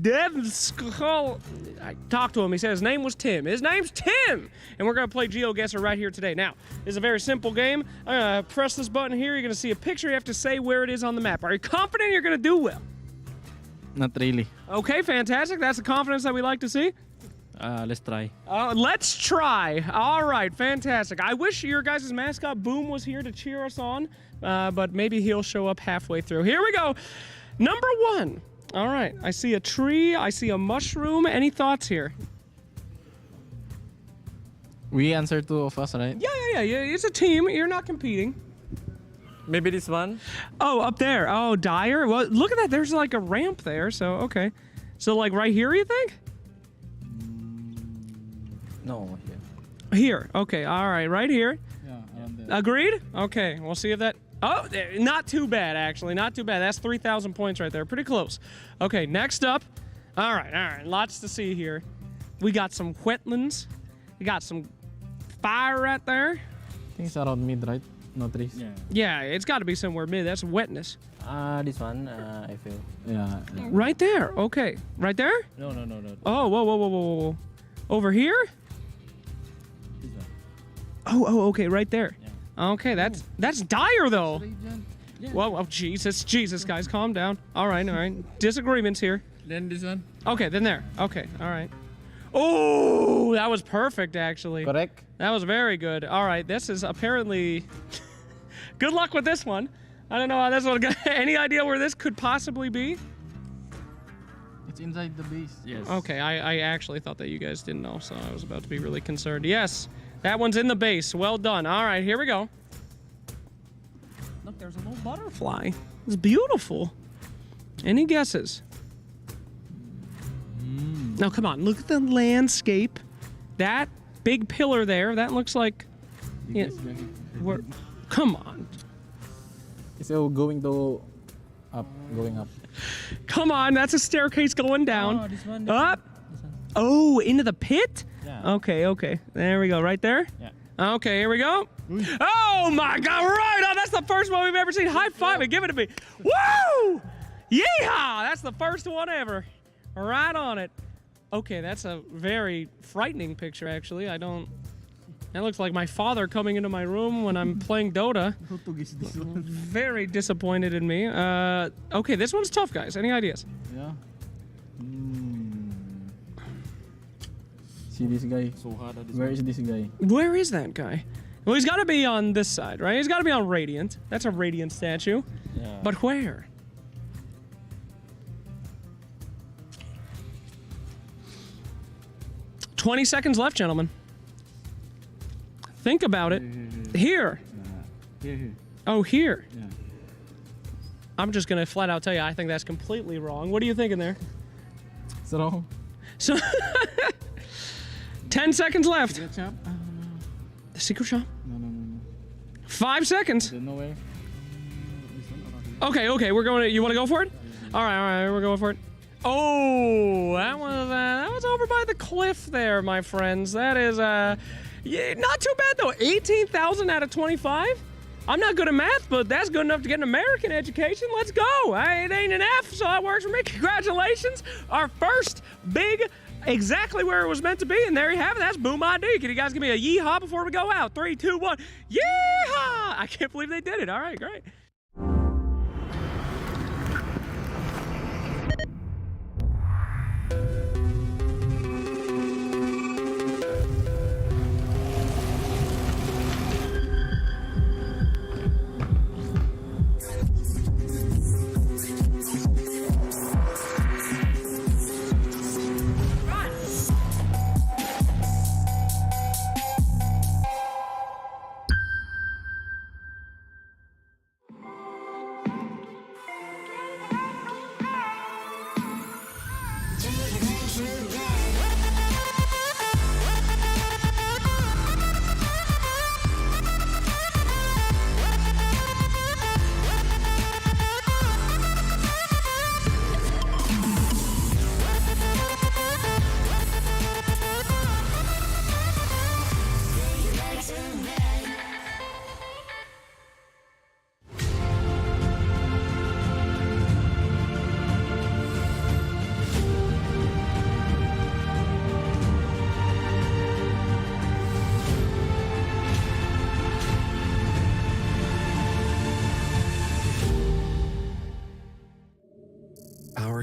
Devskull. I talked to him. He said his name was Tim. His name's Tim! And we're going to play GeoGuessr right here today. Now, it's a very simple game. I'm going to press this button here. You're going to see a picture. You have to say where it is on the map. Are you confident you're going to do well? Not really. Okay, fantastic. That's the confidence that we like to see. Let's try. Let's try. All right, fantastic. I wish your guys' mascot Boom was here to cheer us on, but maybe he'll show up halfway through. Here we go. Number 1. All right, I see a tree. I see a mushroom. Any thoughts here? We answer 2 of us, right? Yeah. It's a team. You're not competing. Maybe this one? Oh, up there. Oh, Dire. Well, look at that. There's like a ramp there, so okay. So like right here, you think? No, Here. Okay. All right. Right here. Yeah, around there. Agreed? Okay. We'll see if that... Oh, not too bad, actually. Not too bad. That's 3,000 points right there. Pretty close. Okay, next up. All right. Lots to see here. We got some wetlands. We got some fire right there. I think it's around mid, right? No trees. Yeah, it's got to be somewhere mid. That's wetness. This one, I feel. Yeah. Right there. Okay. Right there? No. Oh, whoa. Over here? This one. Oh, okay, right there. Yeah. Okay, that's Dire though. Yeah. Whoa, oh, Jesus, guys, calm down. All right. Disagreements here. Then this one. Okay, then there. Okay, all right. Oh, that was perfect, actually. Correct. That was very good. All right, this is apparently... Good luck with this one. I don't know how this one... Any idea where this could possibly be? It's inside the base. Yes. Okay, I actually thought that you guys didn't know, so I was about to be really concerned. Yes, that one's in the base. Well done. All right, here we go. Look, there's a little butterfly. It's beautiful. Any guesses? Now, come on. Look at the landscape. That big pillar there, that looks like... Yeah, come on. It's all going up. Come on, that's a staircase going down. Oh, this one. Up. Oh, into the pit? Yeah. Okay. There we go, right there? Yeah. Okay, here we go. Oh my God, right on. That's the first one we've ever seen. High five and give it to me. Woo! Yeehaw! That's the first one ever. Right on it. Okay, that's a very frightening picture, actually. That looks like my father coming into my room when I'm playing Dota. Very disappointed in me. Okay, this one's tough, guys. Any ideas? Yeah. See this guy? Where is this guy? Where is that guy? Well, he's got to be on this side, right? He's got to be on Radiant. That's a Radiant statue. Yeah. But where? "20 seconds left, gentlemen. Think about it. Here. Here. Oh, here. Yeah. I'm just going to flat out tell you, I think that's completely wrong. What are you thinking there? It's wrong. So 10 seconds left. Secret shop? The secret shop? No. 5 seconds. I don't know where. Okay, we're going to, you want to go for it? All right, we're going for it. Oh, that was over by the cliff there, my friends. That is, yeah, not too bad though. 18,000 out of 25. I'm not good at math, but that's good enough to get an American education. Let's go. It ain't an F, so that works for me. Congratulations. Our first big, exactly where it was meant to be, and there you have it. That's Boom ID. Can you guys give me a yeehaw before we go out? 3, 2, 1. Yeehaw! I can't believe they did it. All right, great.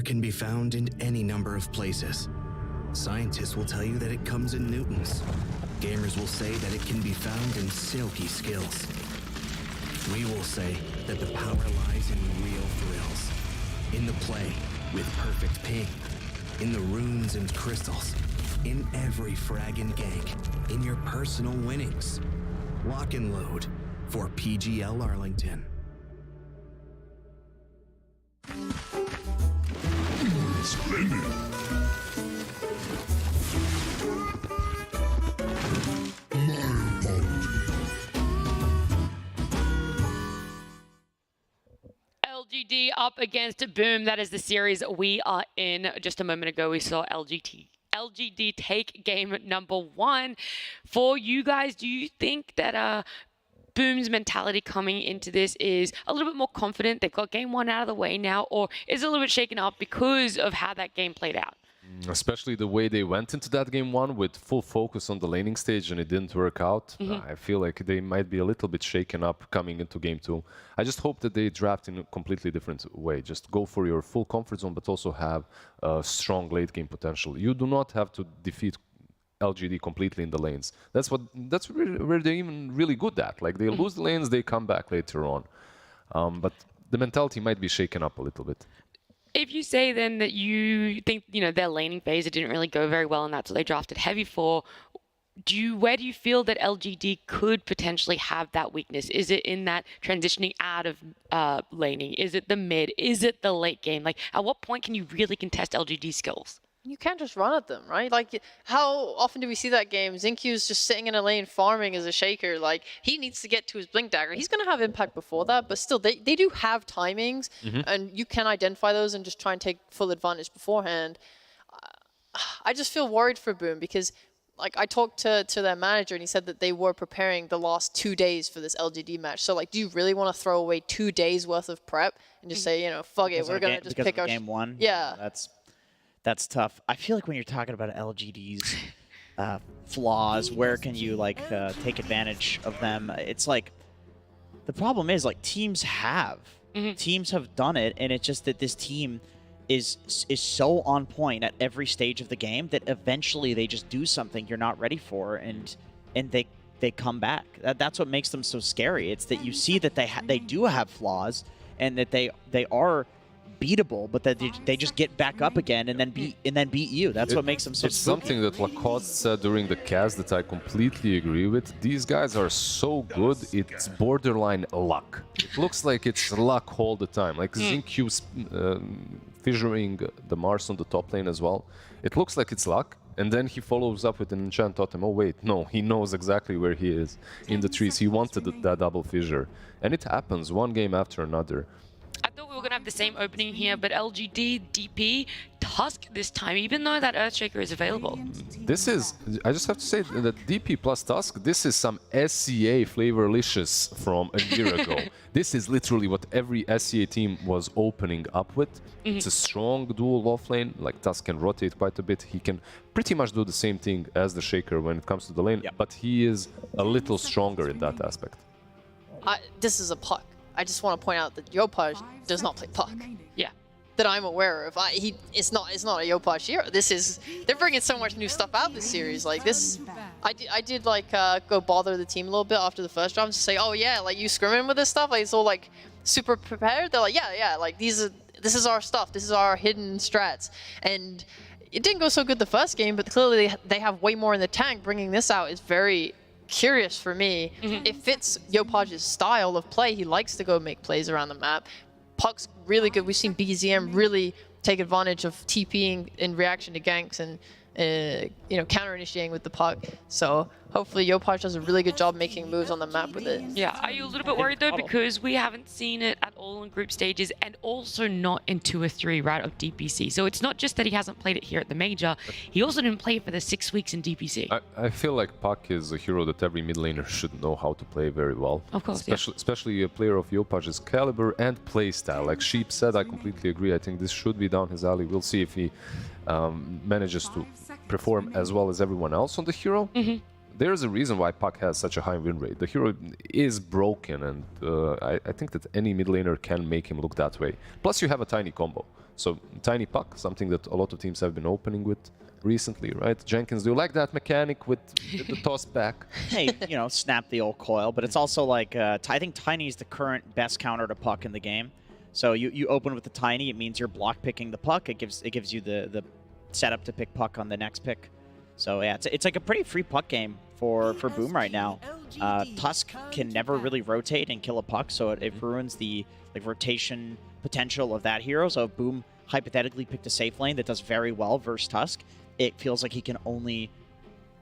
can be found in any number of places. Scientists will tell you that it comes in newtons. Gamers will say that it can be found in silky skills. We will say that the power lies in real thrills. In the play with perfect ping. In the runes and crystals. In every frag and gank. In your personal winnings. Lock and load for PGL Arlington. Splendid. LGD up against Boom. That is the series we are in. Just a moment ago, we saw LGD take game number 1. For you guys, do you think that Boom's mentality coming into this is a little bit more confident? They've got game 1 out of the way now, or is it a little bit shaken up because of how that game played out? Especially the way they went into that game 1 with full focus on the laning stage and it didn't work out. I feel like they might be a little bit shaken up coming into game 2. I just hope that they draft in a completely different way. Just go for your full comfort zone, but also have a strong late game potential. You do not have to defeat LGD completely in the lanes. That's where they're even really good at. Like they lose the lanes, they come back later on. But the mentality might be shaken up a little bit. If you say then that you think, their laning phase, it didn't really go very well and that's what they drafted heavy for, where do you feel that LGD could potentially have that weakness? Is it in that transitioning out of laning? Is it the mid? Is it the late game? Like, at what point can you really contest LGD skills? You can't just run at them, right? Like, how often do we see that game? Xinq's just sitting in a lane farming as a shaker. Like, he needs to get to his Blink Dagger. He's going to have impact before that, but still, they do have timings, and you can identify those and just try and take full advantage beforehand. I just feel worried for Boom because, like, I talked to their manager, and he said that they were preparing the last 2 days for this LGD match. So, like, do you really want to throw away 2 days worth of prep and just say, fuck it, we're going to just pick our... game 1? Yeah. That's tough. I feel like when you're talking about LGD's flaws, where can you take advantage of them? It's like the problem is teams have done it, and it's just that this team is so on point at every stage of the game that eventually they just do something you're not ready for, and they come back. That's what makes them so scary. It's that you see that they do have flaws, and that they are beatable, but that they just get back up again and then beat you. That's what makes them so. It's something that Lacoste said during the cast that I completely agree with. These guys are so good, it's borderline luck. It looks like it's luck all the time. Like Xinq's fissuring the Mars on the top lane as well. It looks like it's luck, and then he follows up with an enchant totem. Oh wait, no, he knows exactly where he is in the trees. He wanted that double fissure, and it happens one game after another. I thought we were going to have the same opening here, but LGD, DP, Tusk this time, even though that Earthshaker is available. This is, I just have to say that DP plus Tusk, this is some SCA flavorlicious from a year ago. This is literally what every SCA team was opening up with. It's a strong dual offlane, like Tusk can rotate quite a bit. He can pretty much do the same thing as the Shaker when it comes to the lane, but he is a little stronger in that aspect. This is a puck. I just want to point out that Yopaj does not play puck. Yeah. That I'm aware of. It's not a Yopaj hero. They're bringing so much new stuff out this series. Like this, I did go bother the team a little bit after the first round to say, oh yeah, like you scrimming with this stuff. Like it's all like super prepared. They're like, yeah, like this is our stuff. This is our hidden strats. And it didn't go so good the first game, but clearly they have way more in the tank. Bringing this out is very curious for me. It fits Yopaj's style of play. He likes to go make plays around the map. Puck's really good. We've seen BZM really take advantage of TPing in reaction to ganks and counter-initiating with the puck. So hopefully Yopaj does a really good job making moves on the map with it. Yeah, are you a little bit worried though, because we haven't seen it at all in group stages and also not in 2 or 3, right, of DPC. So it's not just that he hasn't played it here at the major, he also didn't play it for the 6 weeks in DPC. I feel like Puck is a hero that every mid laner should know how to play very well. Of course, especially a player of Yopaj's caliber and playstyle. Like Sheep said, I completely agree. I think this should be down his alley. We'll see if he manages to perform as well as everyone else on the hero. There's a reason why Puck has such a high win rate. The hero is broken, and I think that any mid laner can make him look that way. Plus, you have a tiny combo. So tiny puck, something that a lot of teams have been opening with recently, right? Jenkins, do you like that mechanic with the toss back? Hey, you know, snap the old coil, but it's also like, I think Tiny is the current best counter to puck in the game. So you open with the Tiny, it means you're block picking the puck. It gives you the setup to pick puck on the next pick. So yeah, it's like a pretty free puck game for Boom right now. Tusk can never really rotate and kill a puck, so it ruins the rotation potential of that hero. So if Boom hypothetically picked a safe lane that does very well versus Tusk, it feels like he can only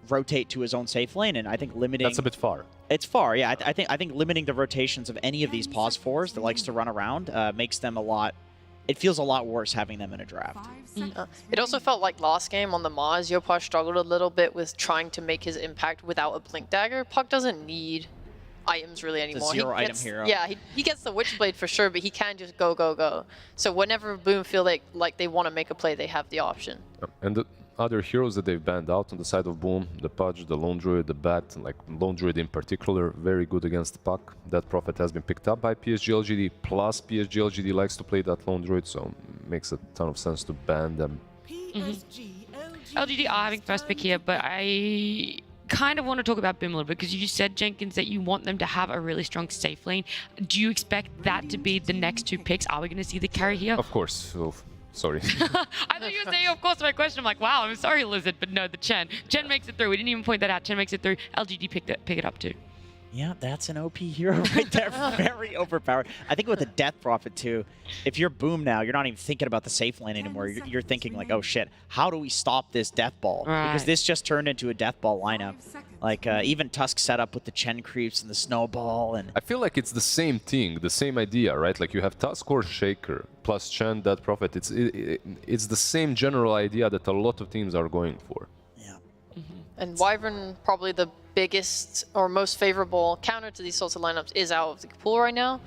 rotate to his own safe lane, and I think limiting... That's a bit far. It's far, yeah. I think limiting the rotations of any of these pause fours that likes to run around makes them a lot... It feels a lot worse having them in a draft. It also felt like last game on the Mars, Yopaj struggled a little bit with trying to make his impact without a Blink Dagger. Puck doesn't need items really anymore. Zero item hero. Yeah, he gets the Witchblade for sure, but he can just go, go, go. So whenever Boom feel like they want to make a play, they have the option. And the other heroes that they've banned out on the side of Boom, the Pudge, the Lone Druid, the Bat, like Lone Druid in particular, very good against the puck. That Prophet has been picked up by PSG.LGD, plus PSG.LGD likes to play that Lone Druid, so makes a ton of sense to ban them. LGD are having first pick here, but I kind of want to talk about Boom a little bit because you said, Jenkins, that you want them to have a really strong safe lane. Do you expect that to be the next two picks? Are we going to see the carry here? Of course. So, sorry. I thought you were saying, of course, my question. I'm like, wow, I'm sorry, Lizard, but no, the Chen. Chen makes it through. We didn't even point that out. Chen makes it through. LGD pick it up too. Yeah, that's an OP hero right there. Very overpowered. I think with the Death Prophet, too, if you're Boom now, you're not even thinking about the safe lane anymore. You're thinking, like, oh, shit, how do we stop this Death Ball? Right. Because this just turned into a Death Ball lineup. Like, even Tusk set up with the Chen creeps and the Snowball. And I feel like it's the same thing, the same idea, right? Like, you have Tusk or Shaker, plus Chen, Death Prophet. It's the same general idea that a lot of teams are going for. And Wyvern, probably the biggest or most favorable counter to these sorts of lineups, is out of the pool right now.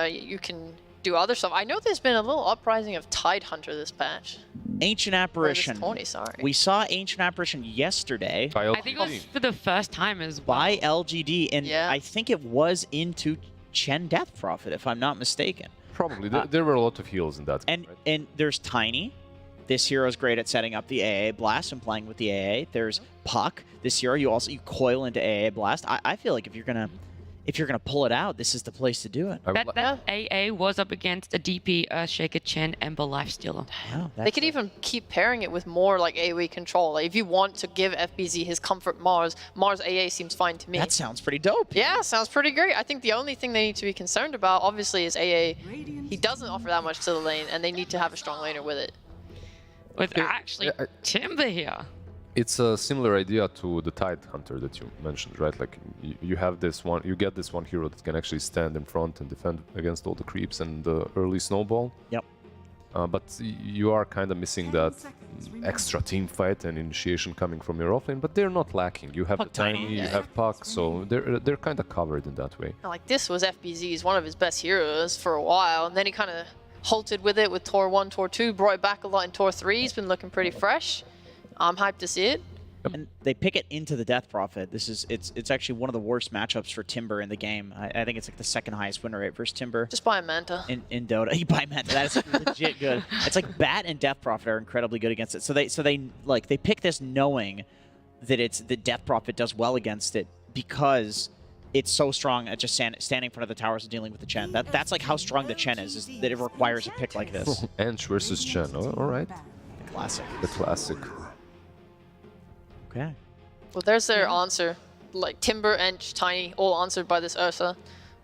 You can do other stuff. I know there's been a little uprising of Tidehunter this patch. Ancient Apparition. Or this 20, sorry. We saw Ancient Apparition yesterday. I think it was for the first time as well. By LGD, and I think it was into Chen Death Prophet, if I'm not mistaken. Probably. There were a lot of heals in that. And there's Tiny. This hero is great at setting up the AA Blast and playing with the AA. There's Puck. This hero, you coil into AA Blast. I feel like if you're gonna pull it out, this is the place to do it. That AA was up against a DP, Shaker, Chen, Ember, Lifestealer. Yeah, they could even keep pairing it with more like AoE control. Like if you want to give FBZ his comfort Mars AA seems fine to me. That sounds pretty dope. Yeah, sounds pretty great. I think the only thing they need to be concerned about, obviously, is AA. He doesn't offer that much to the lane, and they need to have a strong laner with it. With actually Timber here. It's a similar idea to the Tidehunter that you mentioned, right? Like you have this one, you get this one hero that can actually stand in front and defend against all the creeps and the early snowball. Yep. But you are kind of missing that extra team fight and initiation coming from your offlane, but they're not lacking. You have the Tiny, you have Puck, so they're kind of covered in that way. Like this was FBZ's one of his best heroes for a while, and then he kind of halted with it with Tor 1, Tor 2, brought it back a lot in Tor 3. He's been looking pretty fresh. I'm hyped to see it. And they pick it into the Death Prophet. It's actually one of the worst matchups for Timber in the game. I think it's like the second highest win rate versus Timber. Just buy a Manta. In Dota. You buy Manta. That is legit good. It's like Bat and Death Prophet are incredibly good against it. So they pick this knowing that the Death Prophet does well against it because it's so strong at just standing in front of the towers and dealing with the Chen. That's like how strong the Chen is that it requires a pick like this. Ench versus Chen. Oh, all right. The classic. The classic. Okay. Well, there's their answer. Like Timber, Ench, Tiny, all answered by this Ursa.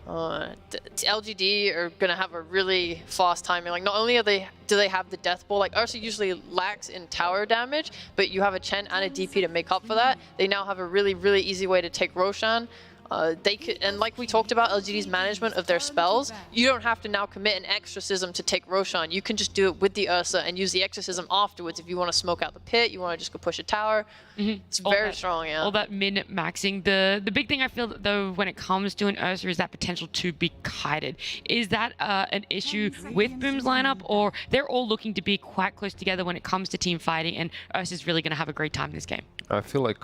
LGD are gonna have a really fast timing. Like not only do they have the death ball, like Ursa usually lacks in tower damage, but you have a Chen and a DP to make up for that. They now have a really easy way to take Roshan. They could, and like we talked about LGD's management of their spells, you don't have to now commit an exorcism to take Roshan. You can just do it with the Ursa and use the exorcism afterwards if you want to smoke out the pit, you want to just go push a tower. It's very strong, yeah. All that min-maxing. The big thing I feel, though, when it comes to an Ursa is that potential to be kited. Is that an issue with Boom's lineup, or they're all looking to be quite close together when it comes to team fighting, and Ursa's really going to have a great time in this game? I feel like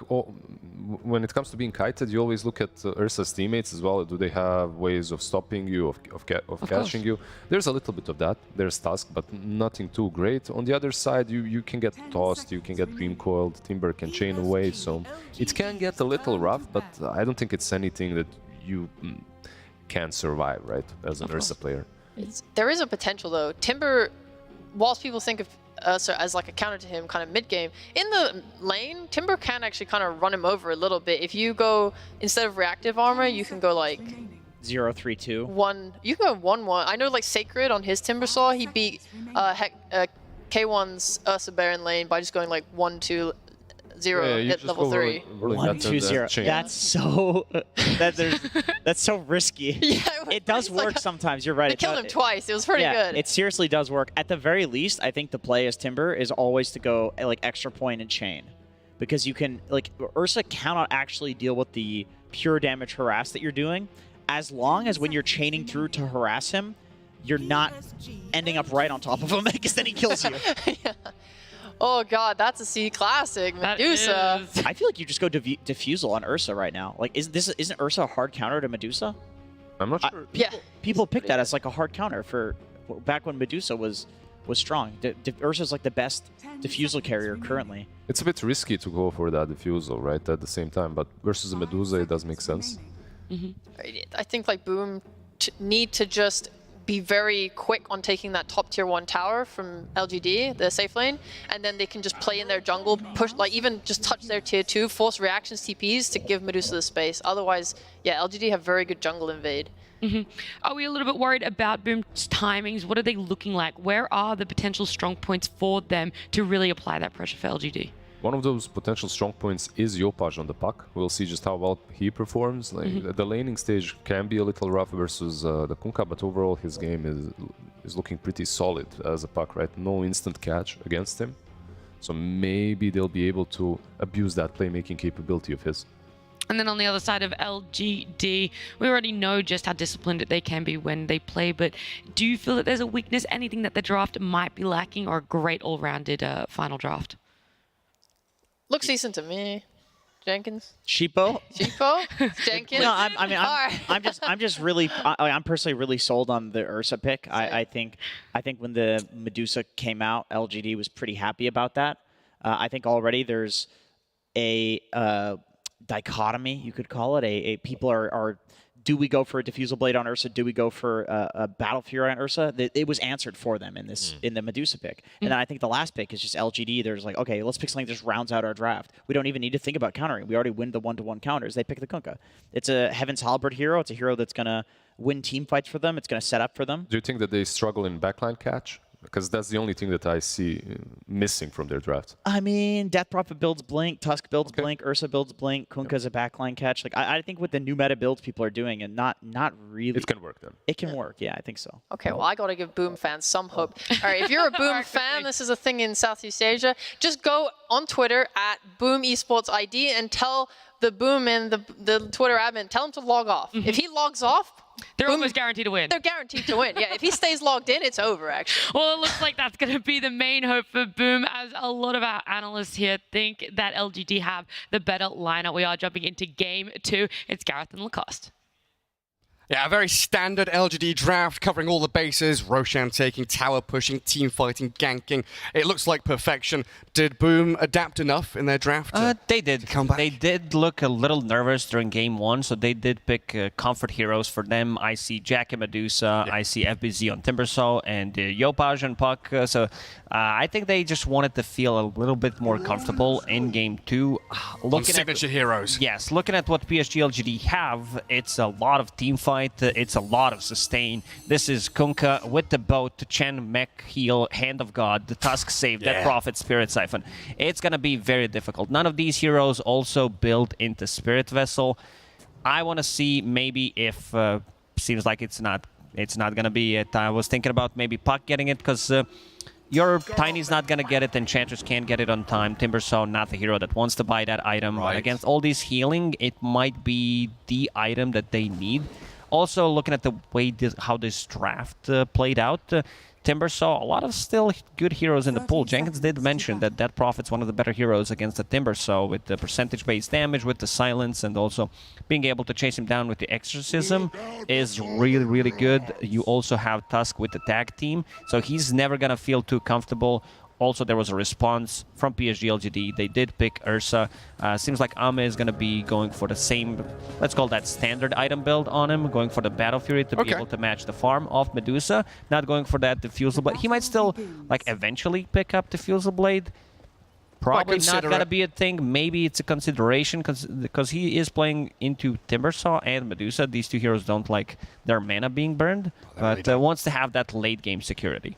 when it comes to being kited, you always look at Ursa's teammates as well. Do they have ways of stopping you, of catching you? There's a little bit of that. There's Tusk, but nothing too great. On the other side, you can get tossed, you can get dream coiled, Timber can chain away, so it can get a little rough, but I don't think it's anything that you can survive, right, as an Ursa player. There is a potential though. Timber, whilst people think of Ursa as like a counter to him kind of mid-game, in the lane, Timber can actually kind of run him over a little bit. If you go, instead of reactive armor, you can go like 0-3-2. You can go 1-1. I know like Sacred on his Timbersaw, he beat K1's Ursa Bear in lane by just going like 1-2-0 at level 3. 1-2-0. That's so that's so risky. Yeah, it does work sometimes. You're right. They killed him twice. It was pretty good. It seriously does work. At the very least, I think the play as Timber is always to go like extra point and chain, because you can like Ursa cannot actually deal with the pure damage harass that you're doing, as long as when you're chaining through to harass him, you're not ending up right on top of him, because then he kills you. Yeah. Oh god, that's a C classic, Medusa. I feel like you just go Diffusal on Ursa right now. Like, isn't Ursa a hard counter to Medusa? I'm not sure. People pick that as like a hard counter for back when Medusa was strong. Ursa's like the best Diffusal carrier currently. It's a bit risky to go for that Diffusal, right, at the same time, but versus the Medusa, it does make sense. I think like Boom need to just be very quick on taking that top tier 1 tower from LGD, the safe lane, and then they can just play in their jungle, push, like even just touch their tier 2, force reactions, TPs to give Medusa the space. Otherwise, yeah, LGD have very good jungle invade. Are we a little bit worried about Boom's timings? What are they looking like? Where are the potential strong points for them to really apply that pressure for LGD? One of those potential strong points is Yopaj on the puck. We'll see just how well he performs. Like, the laning stage can be a little rough versus the Kunkka, but overall his game is looking pretty solid as a puck, right? No instant catch against him. So maybe they'll be able to abuse that playmaking capability of his. And then on the other side of LGD, we already know just how disciplined they can be when they play, but do you feel that there's a weakness, anything that the draft might be lacking, or a great all-rounded final draft? Looks decent to me. Jenkins. Sheepo? Jenkins. No, I'm just really, I'm personally really sold on the Ursa pick. I think when the Medusa came out, LGD was pretty happy about that. I think already there's a dichotomy, you could call it. People are do we go for a Diffusal Blade on Ursa? Do we go for a Battle Fury on Ursa? It was answered for them in this in the Medusa pick. And then I think the last pick is just LGD. There's like, okay, let's pick something that just rounds out our draft. We don't even need to think about countering. We already win the 1-to-1 counters. They pick the Kunkka. It's a Heaven's Halberd hero. It's a hero that's going to win team fights for them. It's going to set up for them. Do you think that they struggle in backline catch? Because that's the only thing that I see missing from their draft. I mean, Death Prophet builds Blink, Tusk builds Blink, Ursa builds Blink, Kunkka's a backline catch. Like I think with the new meta builds people are doing, and not really. It can work then. It can work, yeah, I think so. Okay, well, I gotta give Boom fans some hope. All right, if you're a Boom fan, this is a thing in Southeast Asia. Just go on Twitter at Boom Esports ID and tell the Boom and the Twitter admin, tell him to log off. If he logs off, they're almost guaranteed to win. They're guaranteed to win. Yeah, if he stays logged in, it's over, actually. Well, it looks like that's going to be the main hope for Boom, as a lot of our analysts here think that LGD have the better lineup. We are jumping into game 2. It's Gareth and Lacoste. Yeah, a very standard LGD draft covering all the bases. Roshan taking, tower pushing, team fighting, ganking. It looks like perfection. Did Boom adapt enough in their draft? They did. They did look a little nervous during game 1, so they did pick comfort heroes for them. I see Jack and Medusa. I see FBZ on Timbersaw and Yopaj and Puck. So I think they just wanted to feel a little bit more comfortable in game 2. On signature heroes. Yes, looking at what PSG.LGD have, it's a lot of team fight. It's a lot of sustain. This is Kunkka with the boat, Chen, Mech, Heal, Hand of God, the Tusk Save, Death Prophet, Spirit Siphon. It's going to be very difficult. None of these heroes also build into Spirit Vessel. I want to see maybe if... seems like it's not going to be it. I was thinking about maybe Puck getting it, because... your Tiny's not going to get it, Enchantress can't get it on time. Timbersaw, not the hero that wants to buy that item. Right. Against all these healing, it might be the item that they need. Also, looking at the way how this draft played out, Timbersaw, a lot of still good heroes in the pool. Jenkins did mention that Dead Prophet's one of the better heroes against the Timbersaw with the percentage-based damage, with the silence, and also being able to chase him down with the exorcism is really, really good. You also have Tusk with the tag team, so he's never gonna feel too comfortable. Also, there was a response from PSG.LGD. They did pick Ursa. Seems like Ame is going to be going for the same, let's call that standard item build on him, going for the Battle Fury to be able to match the farm of Medusa, not going for that Diffusal Blade. He might still, like, eventually pick up Diffusal Blade. Probably not going to be a thing. Maybe it's a consideration because he is playing into Timbersaw and Medusa. These two heroes don't like their mana being burned, but wants to have that late game security.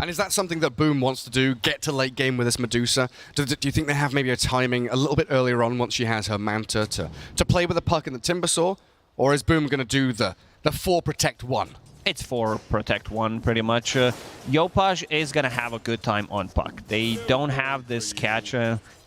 And is that something that Boom wants to do, get to late game with this Medusa? Do you think they have maybe a timing a little bit earlier on once she has her Manta to play with the Puck and the Timbersaw? Or is Boom going to do the 4 Protect 1? It's 4 Protect 1, pretty much. Yopaj is going to have a good time on Puck. They don't have this catch.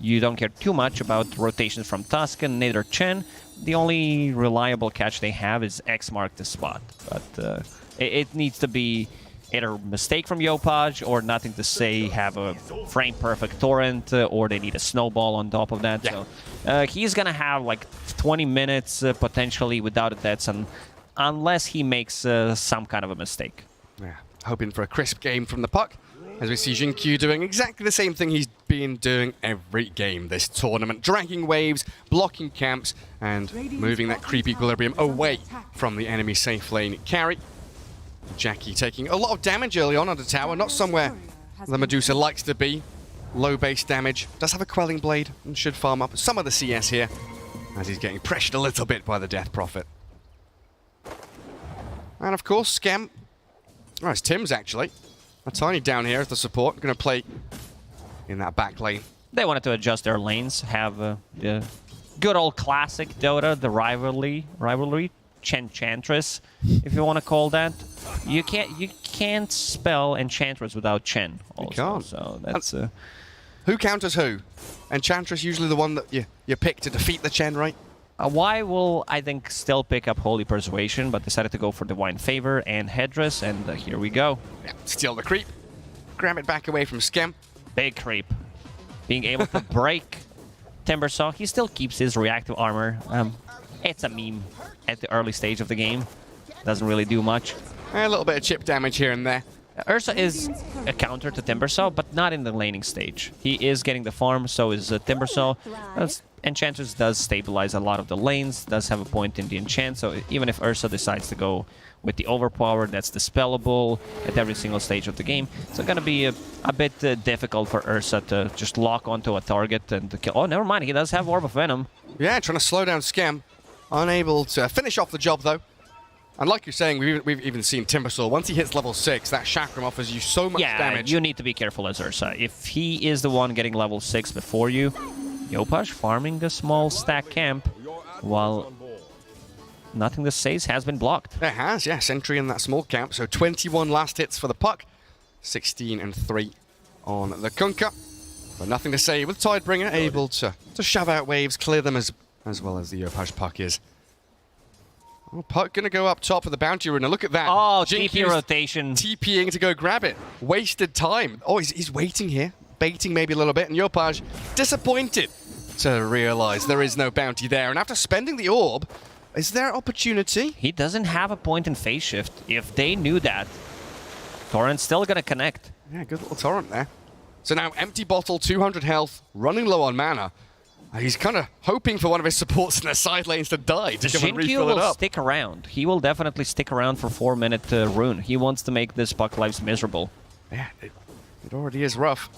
You don't care too much about rotations from Tusk and neither Chen. The only reliable catch they have is X mark the spot. But it needs to be either a mistake from Yopaj or nothing to say, have a frame-perfect torrent, or they need a snowball on top of that. Yeah. So he's going to have like 20 minutes potentially without a deaths, unless he makes some kind of a mistake. Yeah, hoping for a crisp game from the Puck, as we see Jinkyu doing exactly the same thing he's been doing every game this tournament, dragging waves, blocking camps, and moving that creep equilibrium away from the enemy safe lane carry. Jackie taking a lot of damage early on the tower, not somewhere the Medusa likes to be. Low base damage, does have a Quelling Blade and should farm up some of the CS here as he's getting pressured a little bit by the Death Prophet. And of course, Scam. Oh, it's Tim's actually. A Tiny down here as the support, going to play in that back lane. They wanted to adjust their lanes, have the good old classic Dota, the rivalry. Enchantress, if you want to call that. You can't spell Enchantress without Chen. Also, you can't. So that's who counters who? Enchantress usually the one that you pick to defeat the Chen, right? Y will, I think, still pick up Holy Persuasion, but decided to go for Divine Favor and Headdress, and here we go. Yeah, steal the creep. Grab it back away from Scam. Big creep. Being able to break Timbersaw. He still keeps his reactive armor. It's a meme at the early stage of the game. Doesn't really do much. A little bit of chip damage here and there. Ursa is a counter to Timbersaw, but not in the laning stage. He is getting the farm, so is Timbersaw. Enchantress does stabilize a lot of the lanes, does have a point in the enchant, so even if Ursa decides to go with the overpower, that's dispellable at every single stage of the game. So it's going to be a bit difficult for Ursa to just lock onto a target and to kill. Oh, never mind, he does have Orb of Venom. Yeah, trying to slow down Scam. Unable to finish off the job, though. And like you're saying, we've even seen Timbersaw. Once he hits level 6, that Chakram offers you so much damage. Yeah, you need to be careful as Ursa. If he is the one getting level 6 before you, Yopaj farming a small stack camp, while nothing to say has been blocked. It has, yeah. Sentry in that small camp. So 21 last hits for the Puck. 16 and 3 on the Kunkka. But nothing to say with Tidebringer, able to shove out waves, clear them as well as the Yopaj Puck is. Oh, Puck gonna go up top for the bounty rune. Look at that. Oh, TP rotation. TPing to go grab it. Wasted time. Oh, he's waiting here. Baiting maybe a little bit. And Yopaj disappointed to realize there is no bounty there. And after spending the orb, is there opportunity? He doesn't have a point in phase shift. If they knew that, Torrent's still gonna connect. Yeah, good little Torrent there. So now empty bottle, 200 health, running low on mana. He's kind of hoping for one of his supports in the side lanes to die to come and refill it up. Will stick around. He will definitely stick around for 4-minute rune. He wants to make this Puck lives miserable. Yeah, it already is rough.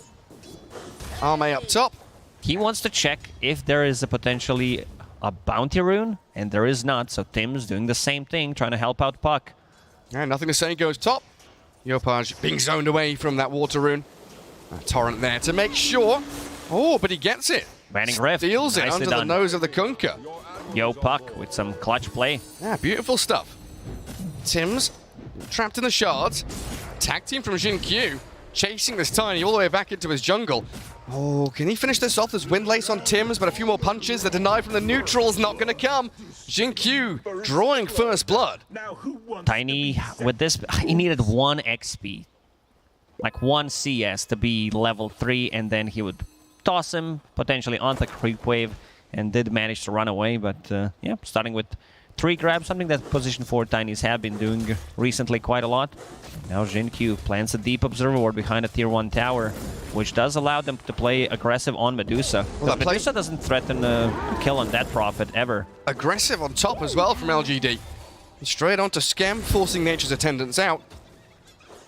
Ame up top. He wants to check if there is potentially a bounty rune, and there is not. So Tim's doing the same thing, trying to help out Puck. Yeah, nothing to say, goes top. Yopaj being zoned away from that water rune. Torrent there to make sure. Oh, but he gets it. Banning Rift. Steals it under the nose of the Kunkka. Yo Puck with some clutch play. Yeah, beautiful stuff. Tim's trapped in the shards. Tag team from Jinkyu. Chasing this Tiny all the way back into his jungle. Oh, can he finish this off? There's Windlace on Tim's, but a few more punches. The deny from the neutral's not going to come. Jinkyu drawing first blood. Tiny, with this, he needed 1 XP like 1 CS to be level 3, and then he would toss him potentially onto creep wave, and did manage to run away. But yeah, starting with 3 grabs, something that position 4 Tinys have been doing recently quite a lot. Now Jinq plants a deep observer ward behind a tier 1 tower, which does allow them to play aggressive on Medusa. Well, Medusa doesn't threaten a kill on that Prophet ever. Aggressive on top as well from LGD. Straight onto Scam, forcing Nature's attendants out.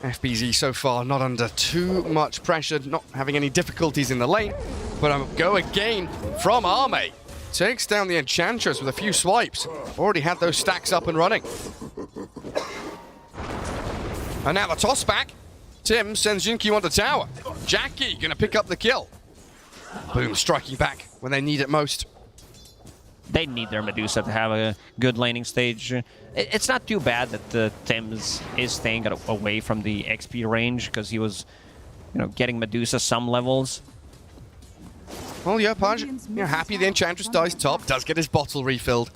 FBZ so far not under too much pressure, not having any difficulties in the lane. But a go again from Arme. Takes down the Enchantress with a few swipes. Already had those stacks up and running. And now the toss back. Tim sends Jinq onto tower. Jackie gonna pick up the kill. Boom, striking back when they need it most. They need their Medusa to have a good laning stage. It's not too bad that Tims is staying away from the XP range, because he was, you know, getting Medusa some levels. Well, yeah, Pudge, you're happy the Enchantress dies top, does get his bottle refilled.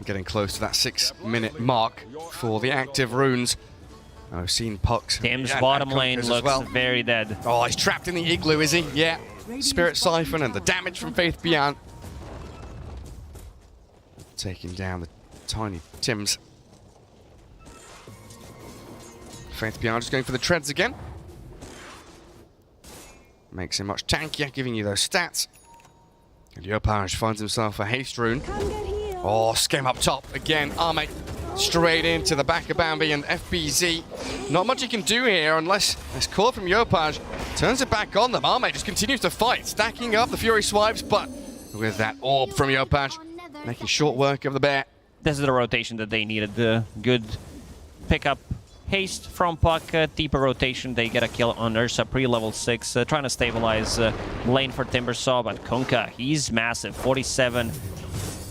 Getting close to that 6-minute mark for the active runes. I've seen Pucks. Tim's bottom lane looks very dead. Oh, he's trapped in the igloo, is he? Yeah. Spirit Siphon and the damage from Faith Beyond. Taking down the tiny Tims. Faith Beyond just going for the treads again. Makes him much tankier, giving you those stats. And Yopaj finds himself a haste rune. Oh, Scam up top again. Arme straight into the back of Bambi, and FBZ. Not much he can do here unless this call from Yopaj turns it back on them. Arme just continues to fight, stacking up the Fury swipes, but with that orb from Yopaj, making short work of the bear. This is the rotation that they needed. The good pickup. Haste from Puck, deeper rotation, they get a kill on Ursa pre-level 6, trying to stabilize lane for Timbersaw, but Kunkka, he's massive, 47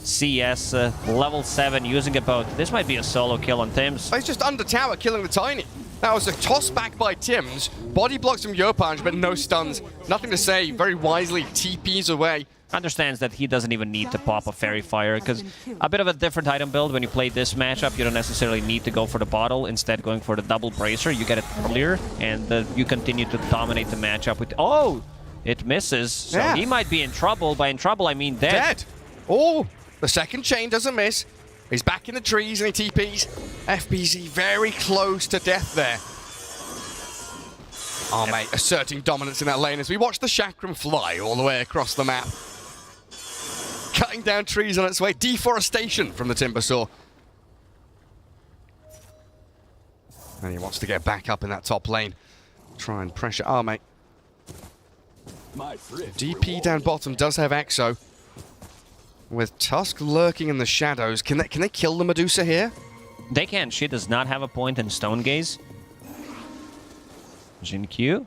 CS, level 7, using a boat. This might be a solo kill on Tims. He's just under tower, killing the Tiny. That was a toss back by Tims, body blocks from Yopaj, but no stuns. Nothing to say, very wisely TPs away. Understands that he doesn't even need to pop a Fairy Fire, because a bit of a different item build. When you play this matchup, you don't necessarily need to go for the bottle. Instead, going for the double bracer, you get it earlier, and you continue to dominate the matchup with... Oh! It misses, so he might be in trouble. By in trouble, I mean dead. Dead! Oh! The second chain doesn't miss. He's back in the trees and he TPs. FBZ very close to death there. Oh, mate, asserting dominance in that lane as we watch the Chakram fly all the way across the map. Cutting down trees on its way. Deforestation from the Timbersaw. And he wants to get back up in that top lane. Try and pressure Arme. DP down bottom does have Exo. With Tusk lurking in the shadows, can they kill the Medusa here? They can. She does not have a point in Stone Gaze. Jinq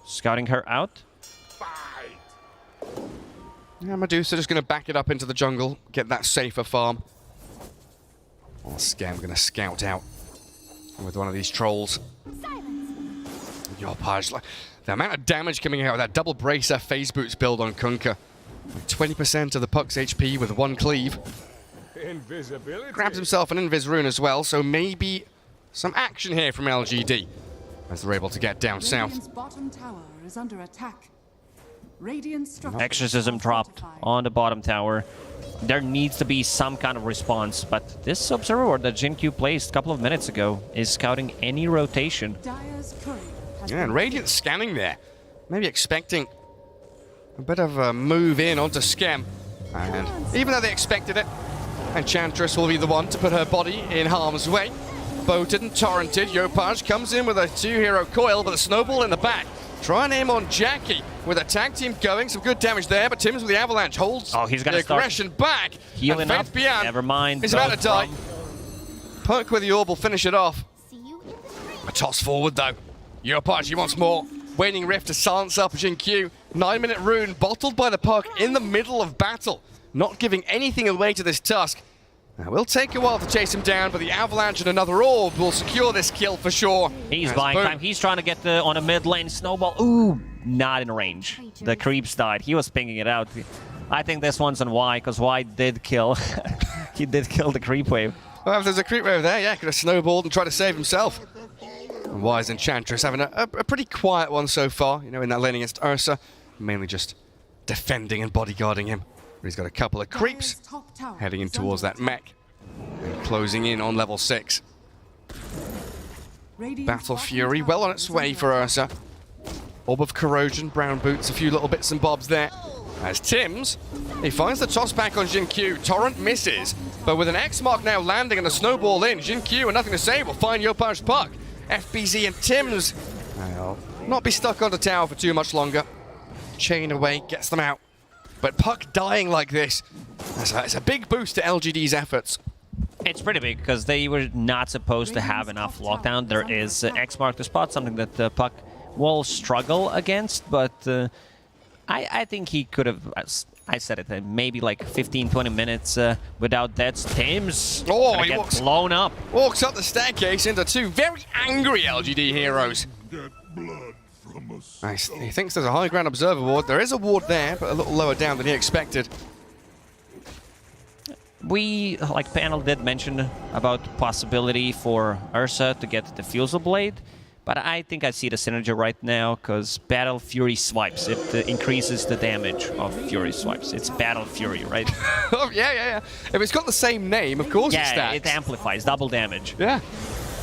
scouting her out. Yeah, Medusa just going to back it up into the jungle, get that safer farm. Oh, Scam going to scout out with one of these trolls. Yopaj, the amount of damage coming out of that double bracer phase boots build on Kunkka. 20% of the Puck's HP with one cleave. Invisibility. Grabs himself an Invis rune as well, so maybe some action here from LGD as they're able to get down south. Bottom tower is under attack. Exorcism dropped on the bottom tower. There needs to be some kind of response, but this observer ward that Jinq placed a couple of minutes ago is scouting any rotation. Yeah, and Radiant scanning there. Maybe expecting a bit of a move in onto Scam. And even though they expected it, Enchantress will be the one to put her body in harm's way. Boated and torrented. Yopaj comes in with a 2-hero coil, but the snowball in the back. Try and aim on Jackie with a tag team going. Some good damage there, but Tims with the avalanche holds he's gonna the aggression back. Healing and up. Never mind. He's about to die. Puck with the orb will finish it off. A toss forward though. Yopaj, he wants more. Waning Rift to silence up Jinq. 9-minute rune bottled by the Puck in the middle of battle. Not giving anything away to this Tusk. Now, it will take a while to chase him down, but the avalanche and another orb will secure this kill for sure. He's buying time. He's trying to get on a mid lane snowball. Ooh, not in range. The creeps died. He was pinging it out. I think this one's on Y, because Y did kill. He did kill the creep wave. Well, if there's a creep wave there, yeah, could have snowballed and tried to save himself. And Wise Enchantress having a pretty quiet one so far, you know, in that lane against Ursa. Mainly just defending and bodyguarding him. But he's got a couple of creeps heading in towards that mech. And closing in on level 6. Battle Fury well on its way for Ursa. Orb of Corrosion, Brown Boots, a few little bits and bobs there. As Tims, he finds the toss back on Jin Q. Torrent misses, but with an X mark now landing and a snowball in, Jin Q and nothing to say will find Yopaj's puck. FBZ and Tims will not be stuck on the tower for too much longer. Chain away, gets them out. But puck dying like this, that's a big boost to LGD's efforts. It's pretty big because they were not supposed to have enough lockdown. There is X mark to spot, something that the puck will struggle against, but I think he could have, I said it, maybe like 15-20 minutes without that. Tims he get blown up. Walks up the staircase into two very angry LGD heroes. Nice. He thinks there's a high ground observer ward. There is a ward there, but a little lower down than he expected. We, like Panel did mention about the possibility for Ursa to get the Defusal Blade, but I think I see the synergy right now because Battle Fury swipes. It increases the damage of Fury swipes. It's Battle Fury, right? Oh, yeah. If it's got the same name, of course it stacks. Yeah, it amplifies, double damage. Yeah,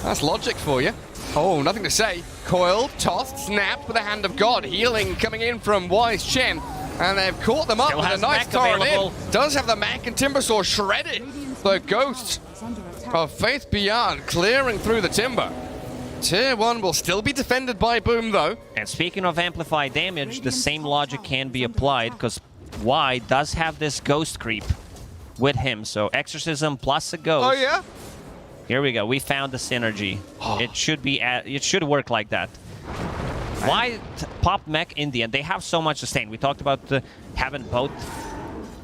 that's logic for you. Oh, nothing to say. Coiled, tossed, snapped with a Hand of God. Healing coming in from Wise Chen. And they've caught them up with a nice torrent in. Does have the mech and Timbersaw shredded. The ghosts of Faith Beyond clearing through the timber. Tier 1 will still be defended by Boom, though. And speaking of amplified damage, the same logic can be applied because Y does have this ghost creep with him. So Exorcism plus a ghost. Oh, yeah? Here we go. We found the synergy. It should work like that. Why pop mech in the end? They have so much sustain. We talked about having both,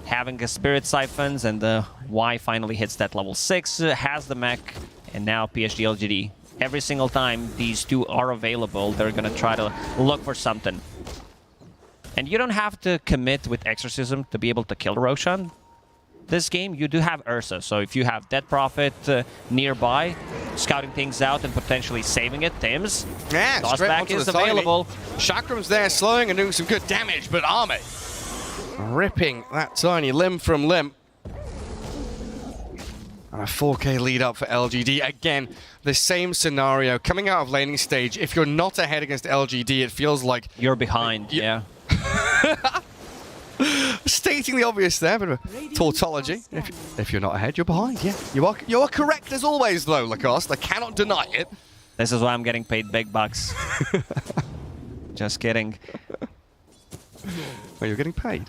having a Spirit Siphons, and the Y finally hits that level 6, has the mech, and now PSG.LGD. Every single time these two are available, they're going to try to look for something. And you don't have to commit with Exorcism to be able to kill Roshan. This game, you do have Ursa, so if you have Dead Prophet nearby, scouting things out and potentially saving it, Tims, yeah, Tossback is available. Chakram's there slowing and doing some good damage, but Arme ripping that tiny limb from limb. And a 4K lead up for LGD. Again, the same scenario coming out of laning stage. If you're not ahead against LGD, it feels like you're behind, yeah. Stating the obvious there, but a tautology. If you're not ahead, you're behind. Yeah, you are correct as always, though, Lacoste. I cannot deny it. This is why I'm getting paid big bucks. Just kidding. Well, you're getting paid.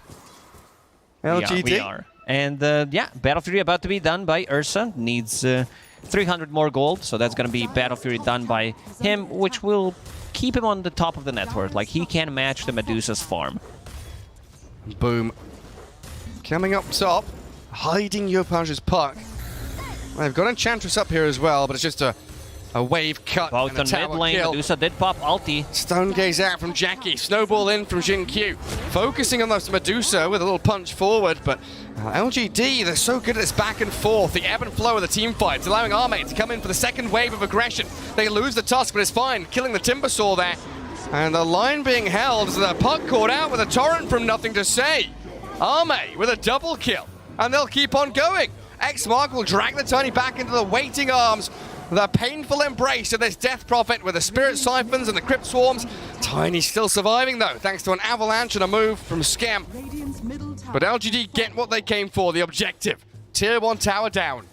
LGD. We are. And yeah, Battle Fury about to be done by Ursa. Needs 300 more gold, so that's going to be Battle Fury done by him, which will keep him on the top of the network. Like, he can match the Medusa's farm. Boom. Coming up top, hiding Yopaj's puck. They've got Enchantress up here as well, but it's just a wave cut. Both on mid lane, Medusa did pop ulti. Stone gaze out from Jackie, snowball in from Jin Q. Focusing on this Medusa with a little punch forward, but LGD, they're so good at this back and forth, the ebb and flow of the team fights, allowing Arme to come in for the second wave of aggression. They lose the Tusk, but it's fine, killing the Timbersaw there. And the line being held as the puck caught out with a torrent from nothing to say. Arme with a double kill, and they'll keep on going. X-Mark will drag the Tiny back into the waiting arms. The painful embrace of this Death Prophet with the Spirit Siphons and the Crypt Swarms. Tiny still surviving though, thanks to an avalanche and a move from Scam. But LGD get what they came for, the objective. Tier 1 tower down.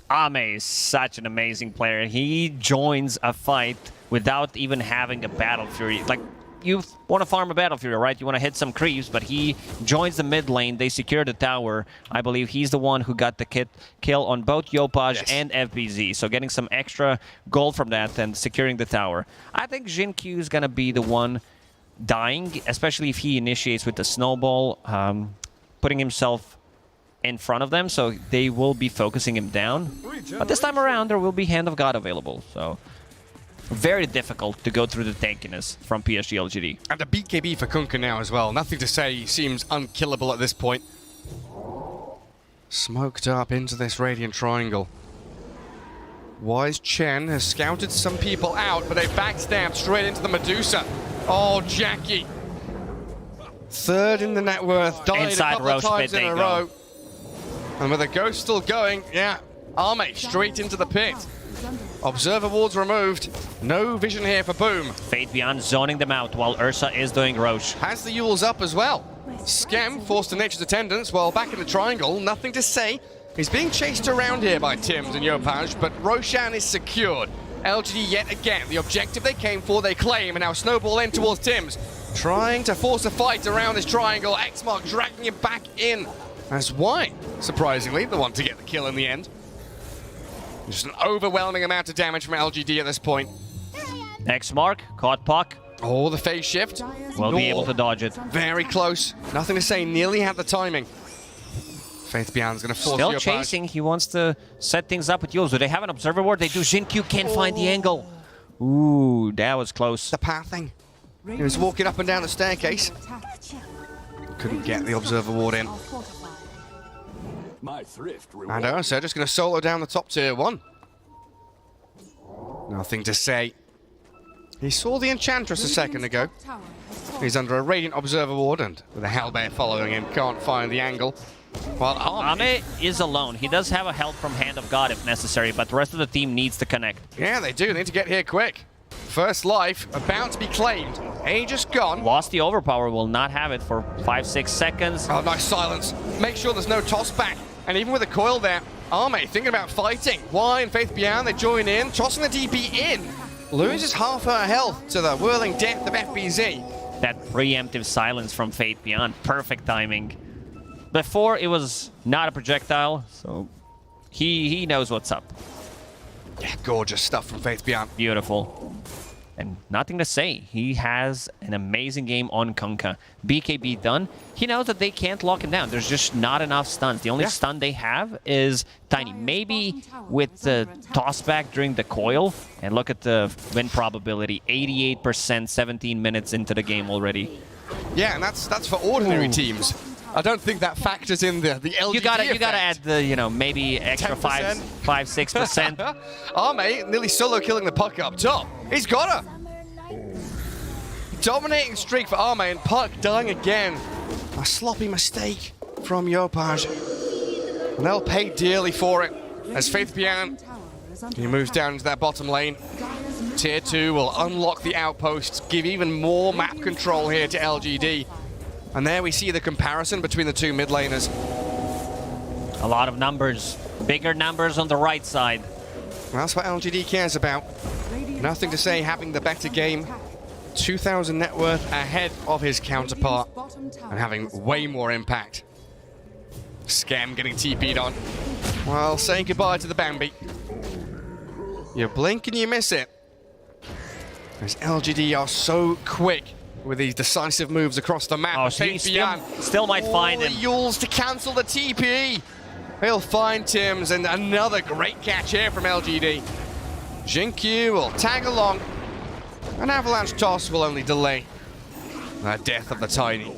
Arme is such an amazing player. He joins a fight without even having a Battle Fury. Like, you want to farm a Battle Fury, right? You want to hit some creeps, but he joins the mid lane. They secure the tower. I believe he's the one who got the kill on both Yopaj and FBZ. So getting some extra gold from that and securing the tower. I think Jin Q is going to be the one dying, especially if he initiates with the snowball, putting himself in front of them. So they will be focusing him down. But this time around, there will be Hand of God available. So very difficult to go through the tankiness from PSG.LGD. And a BKB for Kunkka now as well. Nothing to say, he seems unkillable at this point. Smoked up into this Radiant Triangle. Wise Chen has scouted some people out, but they backstabbed straight into the Medusa. Oh, Jackie. Third in the net worth, died Inside a couple of Roche times pit in a row. And with the ghost still going, yeah, Arme straight into the pit. Observer wards removed. No vision here for Boom. Fate Beyond zoning them out while Ursa is doing Roche. Has the Yules up as well. Scam forced to Nature's attendance while back in the triangle. Nothing to say. He's being chased around here by Tims and Yopaj, but Roshan is secured. LGD yet again. The objective they came for, they claim, and now snowball in towards Tims. Trying to force a fight around this triangle. Xmark dragging him back in. As White, surprisingly, the one to get the kill in the end. Just an overwhelming amount of damage from LGD at this point. Xmark, caught puck. Oh, the phase shift. Will be able to dodge it. Very close. Nothing to say, nearly had the timing. Faith Beyond's going to force Still Yopaj. chasing. He wants to set things up with Yules. Do they have an observer ward? They do. Jinkyu can't find the angle. Ooh, that was close. The pathing. He was walking up and down the staircase. Couldn't get the observer ward in. And Ursa just going to solo down the top tier 1. Nothing to say. He saw the Enchantress a second ago. He's under a Radiant Observer Ward, and with a Hellbear following him, can't find the angle. Well, Arme is alone. He does have a help from Hand of God if necessary, but the rest of the team needs to connect. Yeah, they do. They need to get here quick. First life about to be claimed. Aegis gone. Lost the overpower, will not have it for 5-6 seconds. Oh, nice silence. Make sure there's no toss back. And even with a coil there, Arme thinking about fighting. Y and Faith Beyond, they join in, tossing the DP in. Loses half her health to the whirling death of FBZ. That preemptive silence from Fate Beyond, perfect timing. Before, it was not a projectile, so he knows what's up. Yeah, gorgeous stuff from Faith Beyond. Beautiful. And nothing to say. He has an amazing game on Kunkka. BKB done. He knows that they can't lock him down. There's just not enough stuns. The only stun they have is Tiny. Maybe with the tossback during the coil. And look at the win probability. 88%, 17 minutes into the game already. Yeah, and that's for ordinary teams. I don't think that factors in the LGD You gotta effect. add the, maybe extra 5-6%. Arme nearly solo killing the puck up top. He's got her. Dominating streak for Arme, and puck dying again. A sloppy mistake from Yopaj. And they'll pay dearly for it as Faith Beyond, he moves down into that bottom lane. Tier 2 will unlock the outposts, give even more map control here to LGD. And there we see the comparison between the two mid laners. A lot of numbers. Bigger numbers on the right side. Well, that's what LGD cares about. Nothing to say, having the better game. 2,000 net worth ahead of his counterpart. And having way more impact. Scam getting TP'd on. Well, saying goodbye to the Bambi. You blink and you miss it. As LGD are so quick with these decisive moves across the map. Oh, he still might find him. Yules to cancel the TP. He'll find Tims, and another great catch here from LGD. Jinkyu will tag along. An avalanche toss will only delay the death of the Tiny.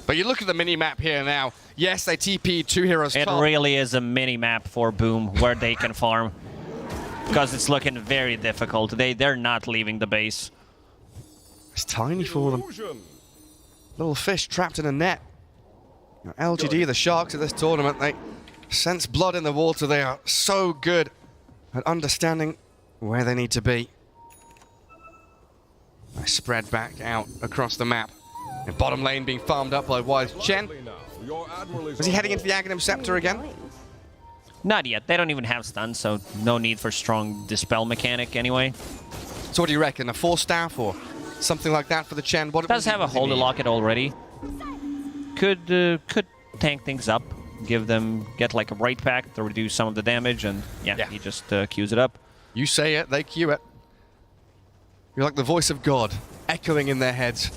But you look at the mini-map here now. Yes, they TP 2 heroes It top. really is a mini-map for Boom where they can farm. Because it's looking very difficult. They're not leaving the base. It's tiny for them. Little fish trapped in a net. Now, LGD, the Sharks of this tournament, they sense blood in the water. They are so good at understanding where they need to be. They spread back out across the map. And bottom lane being farmed up by Wise Chen. Was he heading into the Aghanim Scepter again? Not yet. They don't even have stuns, so no need for strong dispel mechanic anyway. So what do you reckon? A 4-staff or something like that for the Chen? What does have a Holy Locket already. Could tank things up. Get like a right pack to reduce some of the damage, and yeah. He just queues it up. You say it, they queue it. You're like the voice of God, echoing in their heads.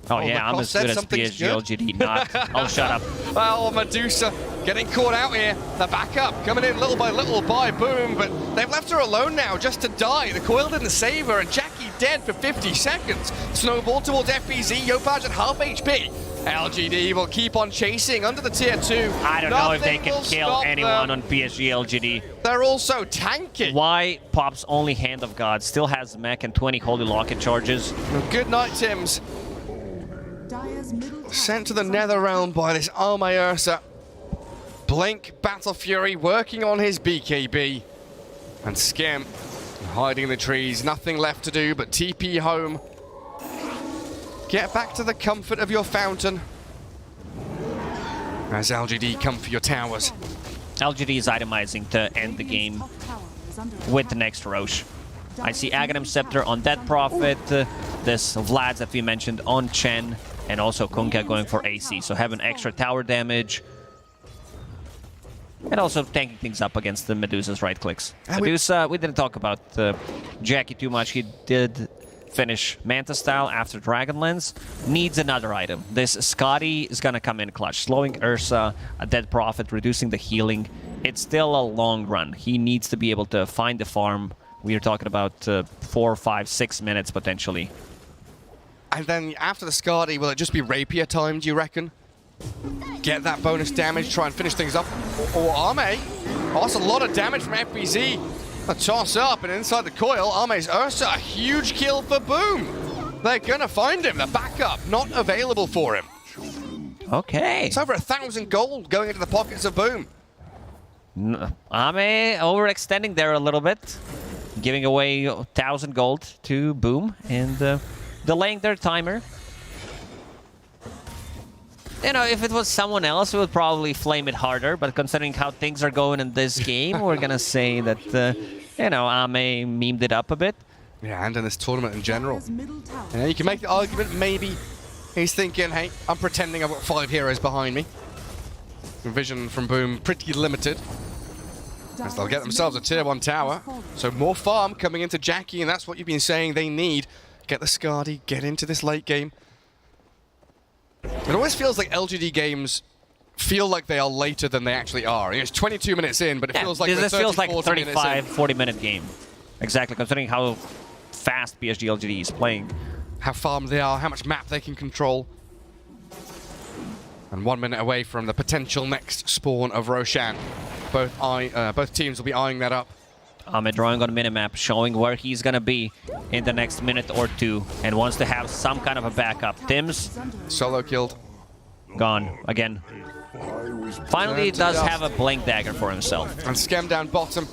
Oh yeah, I'm as good as PSG.LGD. Not. I'll shut up. Well, Medusa getting caught out here. The backup coming in little by little by Boom, but they've left her alone now just to die. The coil didn't save her, and Jackie dead for 50 seconds. Snowball towards FBZ. Yopaj at half HP. LGD will keep on chasing under the tier 2. I don't know if they can kill anyone on PSG.LGD. They're also tanking. Why Pop's only Hand of God still has mech and 20 Holy Locket charges? Good night, Tims. Sent to the Nether Realm by this Arme Ursa. Blink, Battle Fury working on his BKB. And Skem hiding in the trees. Nothing left to do but TP home. Get back to the comfort of your fountain. As LGD come for your towers. LGD is itemizing to end the game with the next Roche. I see Aghanim Scepter on Dead Prophet, this Vlad that we mentioned on Chen, and also Kunkka going for AC, so having extra tower damage. And also tanking things up against the Medusa's right clicks. Medusa, we didn't talk about Jackie too much. He did finish Manta style after Dragonlance. Needs another item. This Scotty is gonna come in clutch. Slowing Ursa, a Dead Prophet, reducing the healing. It's still a long run. He needs to be able to find the farm. We are talking about 4, 5, 6 minutes potentially. And then after the Scotty, will it just be Rapier time, do you reckon? Get that bonus damage, try and finish things up. Or Arme. Oh, that's a lot of damage from FBZ. A toss up and inside the coil, Arme's Ursa, a huge kill for Boom. They're gonna find him, the backup not available for him. Okay. It's over 1,000 gold going into the pockets of Boom. Arme overextending there a little bit, giving away 1,000 gold to Boom and delaying their timer. You know, if it was someone else, we would probably flame it harder, but considering how things are going in this game, we're gonna say that, you know, Ame memed it up a bit. Yeah, and in this tournament in general. You know, you can make the argument, maybe he's thinking, hey, I'm pretending I've got 5 heroes behind me. Vision from Boom pretty limited. As they'll get themselves a tier 1 tower. So more farm coming into Jackie, and that's what you've been saying they need. Get the Skadi, get into this late game. It always feels like LGD games feel like they are later than they actually are. It's 22 minutes in, but it feels like this feels like a 35, 40-minute game. Exactly, considering how fast PSG.LGD is playing. How farmed they are, how much map they can control. And 1 minute away from the potential next spawn of Roshan. Both teams will be eyeing that up. Ahmed drawing on minimap, showing where he's gonna be in the next minute or 2, and wants to have some kind of a backup. Tims solo killed, gone again. Finally, he does have a blank dagger for himself. And Skem down bottom.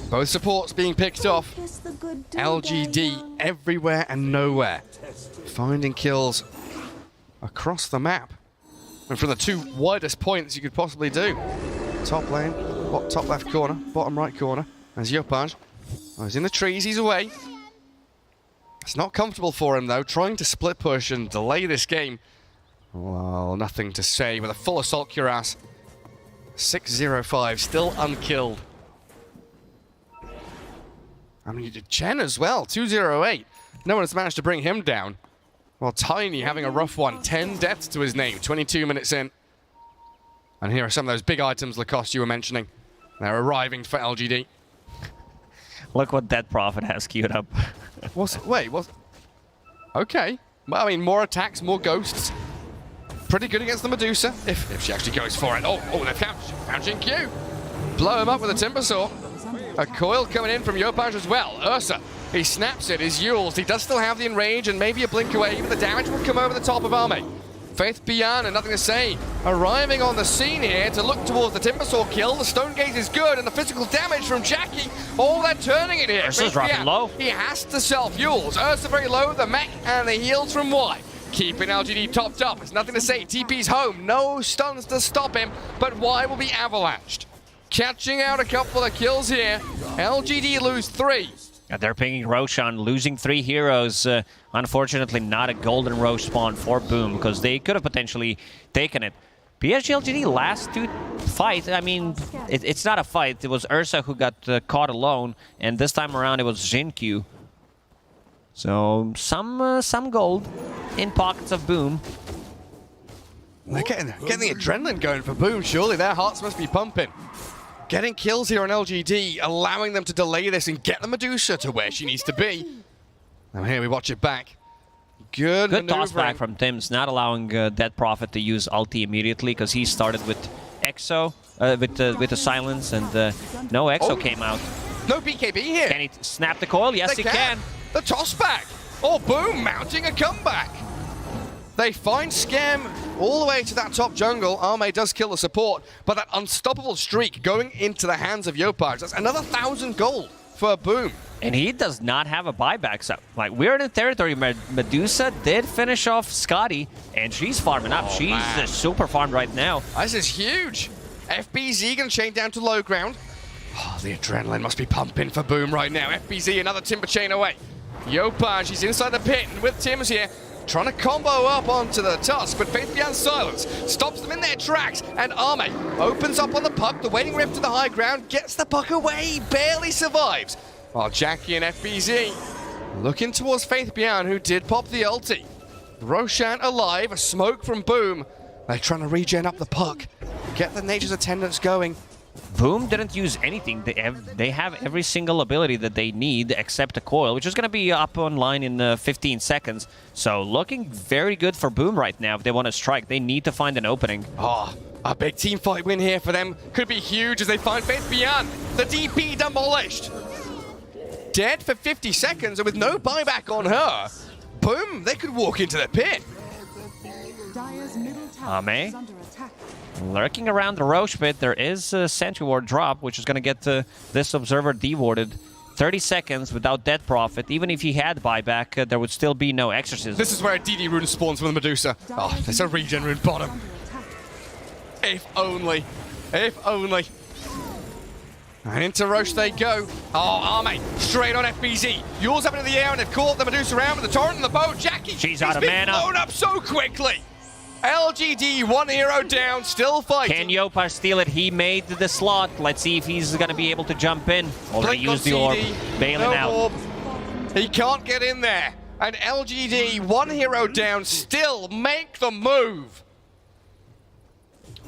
Both supports being picked off. LGD everywhere and nowhere, finding kills across the map, and from the 2 widest points you could possibly do. Top lane, top left corner, bottom right corner. There's Yopaj. Oh, he's in the trees, he's away. It's not comfortable for him though, trying to split push and delay this game. Well, nothing to say with a full assault cuirass. 605, still unkilled. I mean, Chen as well, 208. No one's managed to bring him down. Well, Tiny having a rough one, 10 deaths to his name, 22 minutes in. And here are some of those big items, Lacoste, you were mentioning. They're arriving for LGD. Look what Dead Prophet has queued up. Wait, what? Okay. Well, I mean, more attacks, more ghosts. Pretty good against the Medusa, if she actually goes for it. Oh, they're couching Q. Blow him up with a Timber Saw. A coil coming in from Yopaj as well. Ursa, he snaps it, his Yules. He does still have the enrage and maybe a blink away, but the damage will come over the top of Arme. Faith Beyond and nothing to say. Arriving on the scene here to look towards the Timber Saw kill. The Stone Gaze is good, and the physical damage from Jackie. Oh, they're turning it here. Ursa's dropping low. He has to self-fuels. Ursa very low, the mech, and the heals from Y. Keeping LGD topped up. There's nothing to say. TP's home. No stuns to stop him, but Y will be avalanched. Catching out a couple of kills here. LGD lose 3. They're pinging Roshan, losing 3 heroes. Unfortunately, not a golden Roche spawn for Boom, because they could have potentially taken it. PSG.LGD last 2 fight, I mean, it's not a fight. It was Ursa who got caught alone, and this time around it was Jinkyu. So, some gold in pockets of Boom. They're getting the adrenaline going for Boom, surely. Their hearts must be pumping. Getting kills here on LGD, allowing them to delay this and get the Medusa to where she needs to be. And here we watch it back. Good toss back from Tims, not allowing Dead Prophet to use ulti immediately because he started with Exo, with the silence, and no Exo came out. No BKB here. Can he snap the coil? Yes, he can. The toss back. Oh, Boom mounting a comeback. They find Scam all the way to that top jungle. Arme does kill the support, but that unstoppable streak going into the hands of Yopaj. That's another 1,000 gold for Boom. And he does not have a buyback, so like we're in the territory. Medusa did finish off Scotty, and she's farming up. She's super farmed right now. This is huge. FBZ gonna chain down to low ground. Oh, the adrenaline must be pumping for Boom right now. FBZ another timber chain away. Yopaj, he's inside the pit, and with Tims here, trying to combo up onto the Tusk, but Faith Beyond Silence stops them in their tracks, and Arme opens up on the puck. The waiting rift to the high ground, gets the puck away, barely survives. While Jackie and FBZ looking towards Faith Beyond, who did pop the ulti. Roshan alive, a smoke from Boom. They're trying to regen up the puck, get the Nature's Attendants going. Boom didn't use anything. They have every single ability that they need except the coil, which is going to be up online in 15 seconds. So looking very good for Boom right now if they want to strike. They need to find an opening. Oh, a big team fight win here for them. Could be huge as they find Faith Beyond. The DP demolished. Dead for 50 seconds and with no buyback on her. Boom, they could walk into the pit. Arme lurking around the Roche pit. There is a Sentry Ward drop, which is going to get this Observer dewarded. 30 seconds without Dead Prophet. Even if he had buyback, there would still be no Exorcism. This is where a DD rune spawns from the Medusa. Oh, there's a regen rune bottom. If only. If only. And into Roche they go. Oh, Arme straight on FBZ. Yours up into the air and they've caught the Medusa around with the torrent and the boat. Jackie, she's out of mana. Blown up so quickly. LGD, one hero down, still fighting. Can Yopaj steal it? He made the slot. Let's see if he's going to be able to jump in. Already used the orb. Bailing out. Orb. He can't get in there. And LGD, one hero down, still make the move.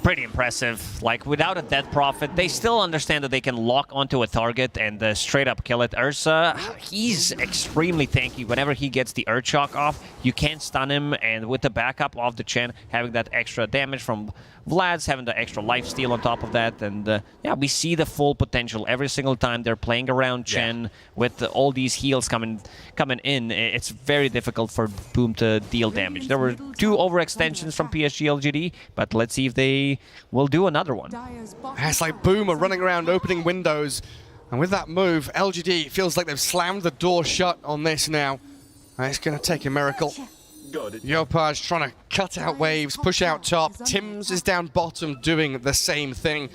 Pretty impressive. Like, without a Dead Prophet, they still understand that they can lock onto a target and straight up kill it. Ursa, he's extremely tanky. Whenever he gets the Earth Shock off, you can't stun him, and with the backup of the Chen, having that extra damage from Vlad's, having the extra lifesteal on top of that, and yeah, we see the full potential every single time they're playing around Chen with all these heals coming in. It's very difficult for Boom to deal damage. There were 2 overextensions from PSG.LGD, but let's see if they will do another one. It's like Boom are running around opening windows, and with that move, LGD feels like they've slammed the door shut on this now. And it's going to take a miracle. Yopaj trying to cut out waves, push out top. Tims is down bottom doing the same thing.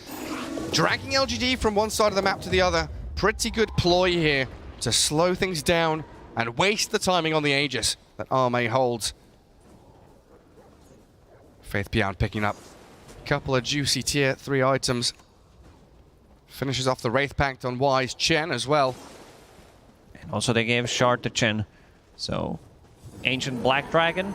Dragging LGD from one side of the map to the other. Pretty good ploy here to slow things down and waste the timing on the Aegis that Arme holds. Faith Beyond picking up a couple of juicy tier 3 items. Finishes off the Wraith Pact on Wise. Chen as well. And also they gave Shard to Chen. So Ancient Black Dragon.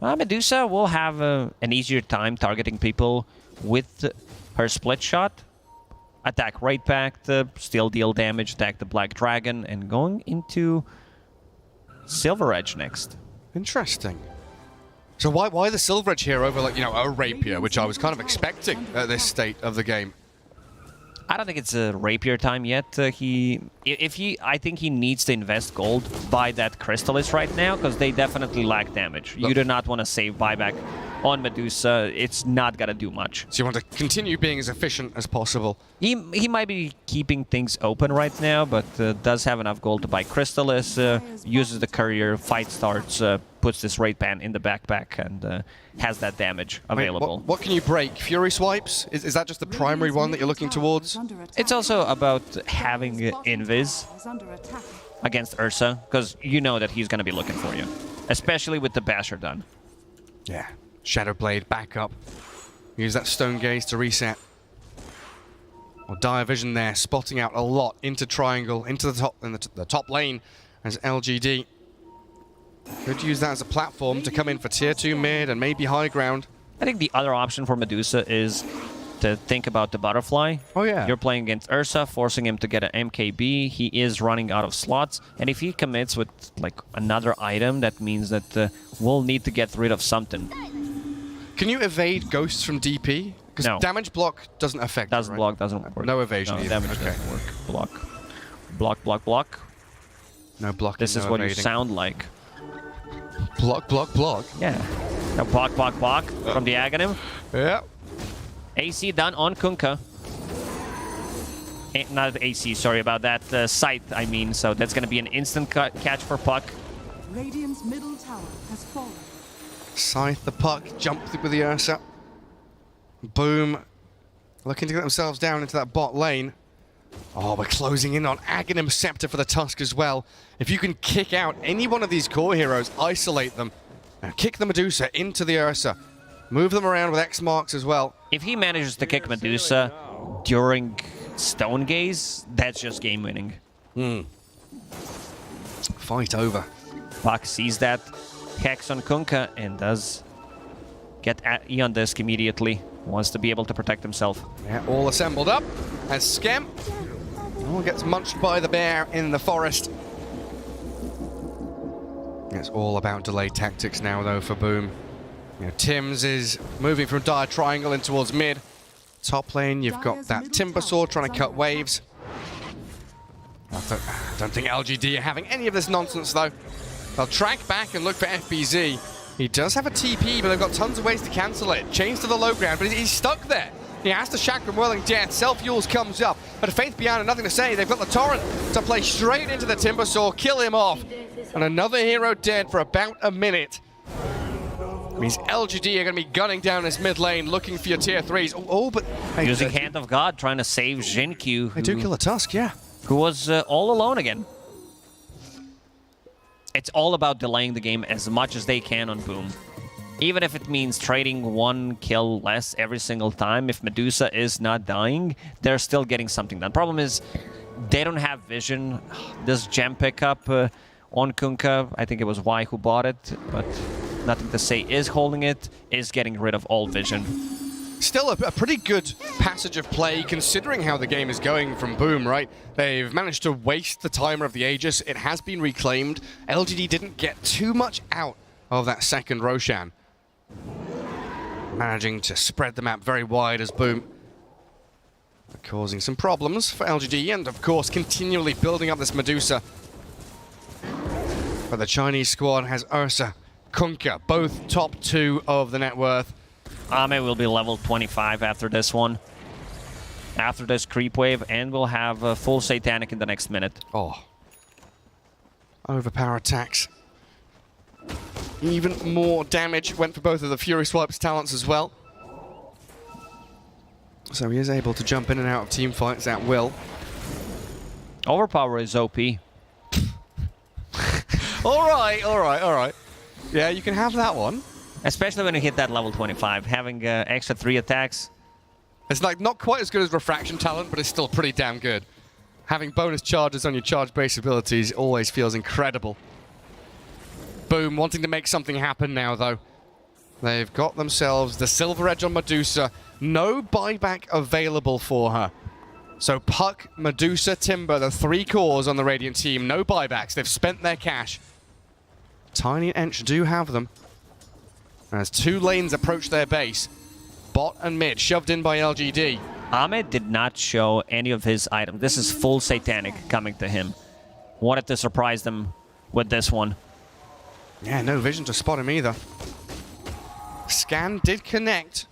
Medusa will have an easier time targeting people with her split shot. Attack Wraith Pact, still deal damage, attack the Black Dragon, and going into Silver Edge next. Interesting. So why the Silver Edge here over, like, you know, a Rapier, which I was kind of expecting at this state of the game? I don't think it's a Rapier time yet. I think he needs to invest gold, buy that Crystallis right now, because they definitely lack damage. You do not want to save buyback on Medusa. It's not going to do much. So you want to continue being as efficient as possible? He might be keeping things open right now, but does have enough gold to buy Crystallis, uses the courier, fight starts, puts this Wraith Band in the backpack, and has that damage available. What can you break? Fury swipes? Is that just the primary one that you're looking towards? It's also about having Invis against Ursa, because you know that he's going to be looking for you, especially with the Basher done. Yeah. Shadow Blade back up. Use that Stone Gaze to reset. Well, Dire Vision there, spotting out a lot into Triangle, into the top, in the top lane as LGD. Could use that as a platform to come in for tier 2 mid and maybe high ground. I think the other option for Medusa is think about the butterfly. Oh yeah. You're playing against Ursa, forcing him to get an MKB. He is running out of slots, and if he commits with like another item, that means that we'll need to get rid of something. Can you evade ghosts from DP? Because No. damage block doesn't affect. Doesn't it, right? block, doesn't work. No evasion. No, either. damage Okay. doesn't work. Block. Block, block, block. No blocking. This is no what evading. you sound like. Block, block, block. Yeah. Now block, block, block from the Aghanim. Yeah. AC done on Kunkka. Not AC, sorry about that. Sight, I mean. So that's going to be an instant catch for Puck. Radiant's middle tower has fallen. Scythe the Puck, jumped with the Ursa. Boom. Looking to get themselves down into that bot lane. Oh, we're closing in on Aghanim Scepter for the Tusk as well. If you can kick out any one of these core heroes, isolate them, and kick the Medusa into the Ursa. Move them around with X marks as well. If he manages to kick Medusa during Stone Gaze, that's just game winning. Fight over. Puck sees that Hex on Kunkka and does get at Eon Disc immediately. Wants to be able to protect himself. Yeah, all assembled up. As Skem gets munched by the bear in the forest. It's all about delayed tactics now, though, for Boom. You know, Tim's is moving from dire triangle in towards mid. Top lane, you've got that Timber Sword trying to cut waves. I don't think LGD are having any of this nonsense, though. They'll track back and look for FBZ. He does have a TP, but they've got tons of ways to cancel it. Chains to the low ground, but he's stuck there. He has to Chakram Whirling Death. Self-Fuels comes up, but Faith Beyond nothing to say. They've got the Torrent to play straight into the Timber Saw, kill him off. And another hero dead for about a minute. Means LGD are going to be gunning down this mid lane, looking for your tier 3s. Oh, but... Using Hand of God, trying to save Jinkyu. They do kill a Tusk, yeah. Who was all alone again. It's all about delaying the game as much as they can on Boom. Even if it means trading one kill less every single time, if Medusa is not dying, they're still getting something done. Problem is, they don't have vision. This gem pickup on Kunkka, I think it was Y who bought it, but nothing to say, is holding it, is getting rid of all vision. Still a pretty good passage of play, considering how the game is going from Boom, right? They've managed to waste the timer of the Aegis. It has been reclaimed. LGD didn't get too much out of that second Roshan. Managing to spread the map very wide as Boom. Causing some problems for LGD, and of course continually building up this Medusa. But the Chinese squad has Ursa, Kunkka, both top 2 of the net worth. Ame will be level 25 after this one. After this creep wave, and we'll have a full Satanic in the next minute. Oh. Overpower attacks. Even more damage went for both of the Fury Swipes talents as well. So he is able to jump in and out of team fights at will. Overpower is OP. Alright. Yeah, you can have that one. Especially when you hit that level 25, having extra 3 attacks. It's like not quite as good as Refraction talent, but it's still pretty damn good. Having bonus charges on your charge-based abilities always feels incredible. Boom, wanting to make something happen now, though. They've got themselves the Silver Edge on Medusa. No buyback available for her. So Puck, Medusa, Timber, the 3 cores on the Radiant team. No buybacks. They've spent their cash. Tiny and Ench do have them. As 2 lanes approach their base. Bot and mid shoved in by LGD. Ahmed did not show any of his items. This is full Satanic coming to him. Wanted to surprise them with this one. Yeah, no vision to spot him either. Scan did connect.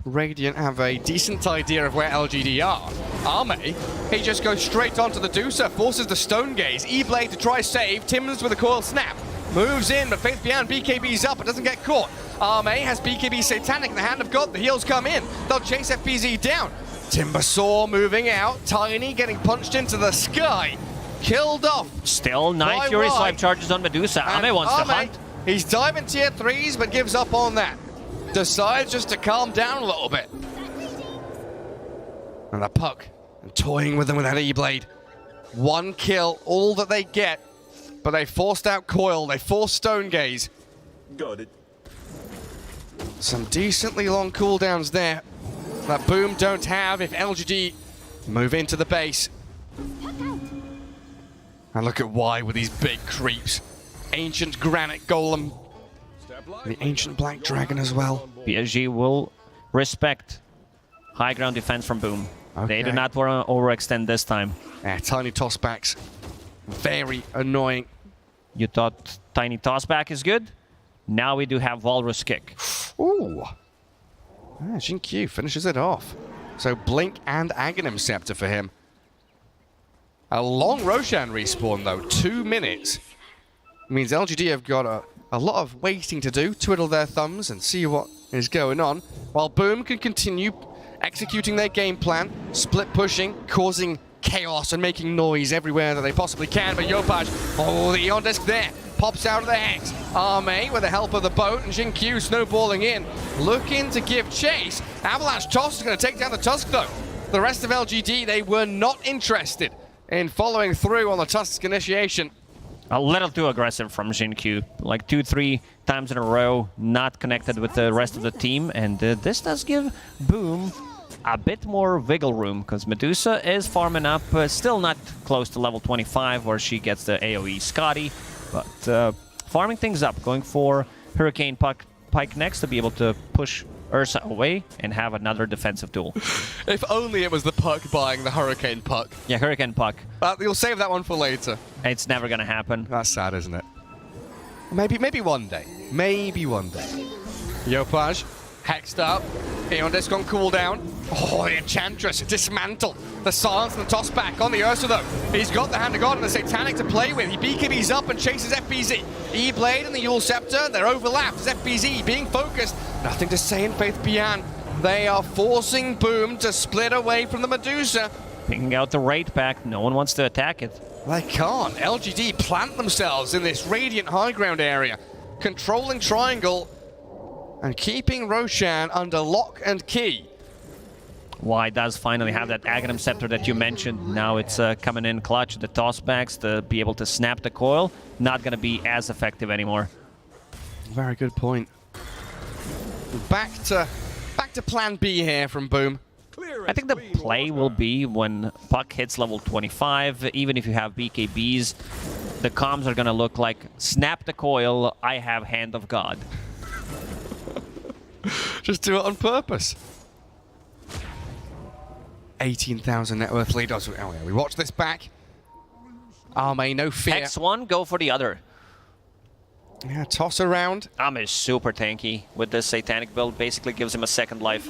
Radiant have a decent idea of where LGD are. Arme, he just goes straight onto the Deucer, forces the Stone Gaze. E-Blade to try save. Timmons with a coil snap. Moves in, but Faith Beyond BKB's up, but doesn't get caught. Arme has BKB Satanic in the hand of God. The heals come in. They'll chase FBZ down. Timber Saw moving out. Tiny getting punched into the sky. Killed off. Still 9 Fury Swipe charges on Medusa. Ame wants to hunt. He's diving tier 3s, but gives up on that. Decides just to calm down a little bit. And the Puck, and toying with them with that E-Blade. 1 kill, all that they get. But they forced out Coil, they forced Stone Gaze. Got it. Some decently long cooldowns there that Boom don't have if LGD move into the base. And look at Y with these big creeps. Ancient Granite Golem. The Ancient Black Dragon as well. PSG will respect high ground defense from Boom. Okay. They do not want to overextend this time. Yeah, tiny tossbacks. Very annoying. You thought tiny tossback is good? Now we do have Walrus Kick. Ooh. Jin Q finishes it off. So Blink and Aghanim Scepter for him. A long Roshan respawn though, 2 minutes. Means LGD have got a lot of waiting to do, twiddle their thumbs and see what is going on, while Boom can continue executing their game plan, split pushing, causing chaos and making noise everywhere that they possibly can. But Yopaj, oh, the Eon Disc there, pops out of the Hex. Arme with the help of the boat, and Jin Q snowballing in, looking to give chase. Avalanche Toss is going to take down the Tusk though. The rest of LGD, they were not interested in following through on the Tusk initiation. A little too aggressive from Jin Q, like 2-3 times in a row, not connected with the rest of the team, and this does give Boom a bit more wiggle room, because Medusa is farming up, still not close to level 25 where she gets the AoE Scotty, but farming things up, going for Hurricane Pike next to be able to push Ursa away and have another defensive tool. If only it was the Puck buying the Hurricane Puck. Yeah, Hurricane Puck. But you'll save that one for later. It's never gonna happen. That's sad, isn't it? Maybe one day. Maybe one day. Yopaj, hexed up. Eon Disc on cooldown. Oh, the Enchantress dismantled. The silence and the toss back on the Ursa though. He's got the Hand of God and the Satanic to play with. He BKBs up and chases FBZ. E-Blade and the Yule Scepter, they're overlapped as FBZ being focused. Nothing to say in Faith Bian. They are forcing Boom to split away from the Medusa. Picking out the raid pack, no one wants to attack it. They can't. LGD plant themselves in this Radiant high ground area, controlling Triangle and keeping Roshan under lock and key. Y does finally have that Aghanim Scepter that you mentioned. Now it's coming in clutch, the tossbacks to be able to snap the coil. Not going to be as effective anymore. Very good point. Back to plan B here from Boom. I think the play will be when Puck hits level 25, even if you have BKBs, the comms are going to look like, snap the coil, I have Hand of God. Just do it on purpose. 18,000 net worth lead. Oh, yeah, we watch this back. Arme, no fear. Hex one, go for the other. Yeah, toss around. Arme is super tanky with this Satanic build. Basically gives him a second life.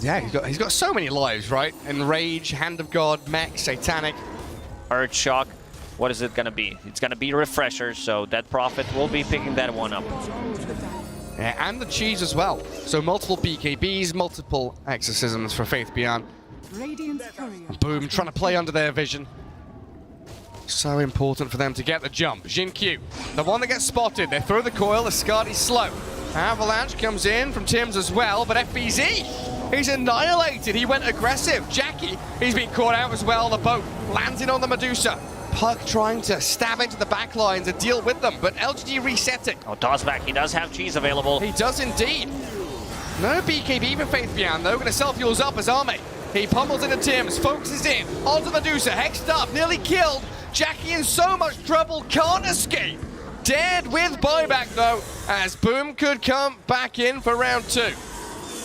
Yeah, he's got so many lives, right? Enrage, Hand of God, Mech, Satanic. Earth Shock. What is it going to be? It's going to be Refresher, so that Prophet will be picking that one up. Yeah, and the cheese as well. So multiple BKBs, multiple exorcisms for Faith Beyond. Boom, trying to play under their vision. So important for them to get the jump. Jin Q, the one that gets spotted. They throw the coil, the Scardy's slow. Avalanche comes in from Tim's as well, but FBZ, he's annihilated. He went aggressive. Jackie, he's been caught out as well. The boat landing on the Medusa. Puck trying to stab into the back lines and deal with them, but LGD resetting. Oh, tossback, he does have cheese available. He does indeed. No BKB for Faith Beyond though, gonna self-fuels up as Arme. He pummels into Tim's, focuses in, onto Medusa, hexed up, nearly killed. Jackie in so much trouble, can't escape. Dead with buyback though, as Boom could come back in for round 2.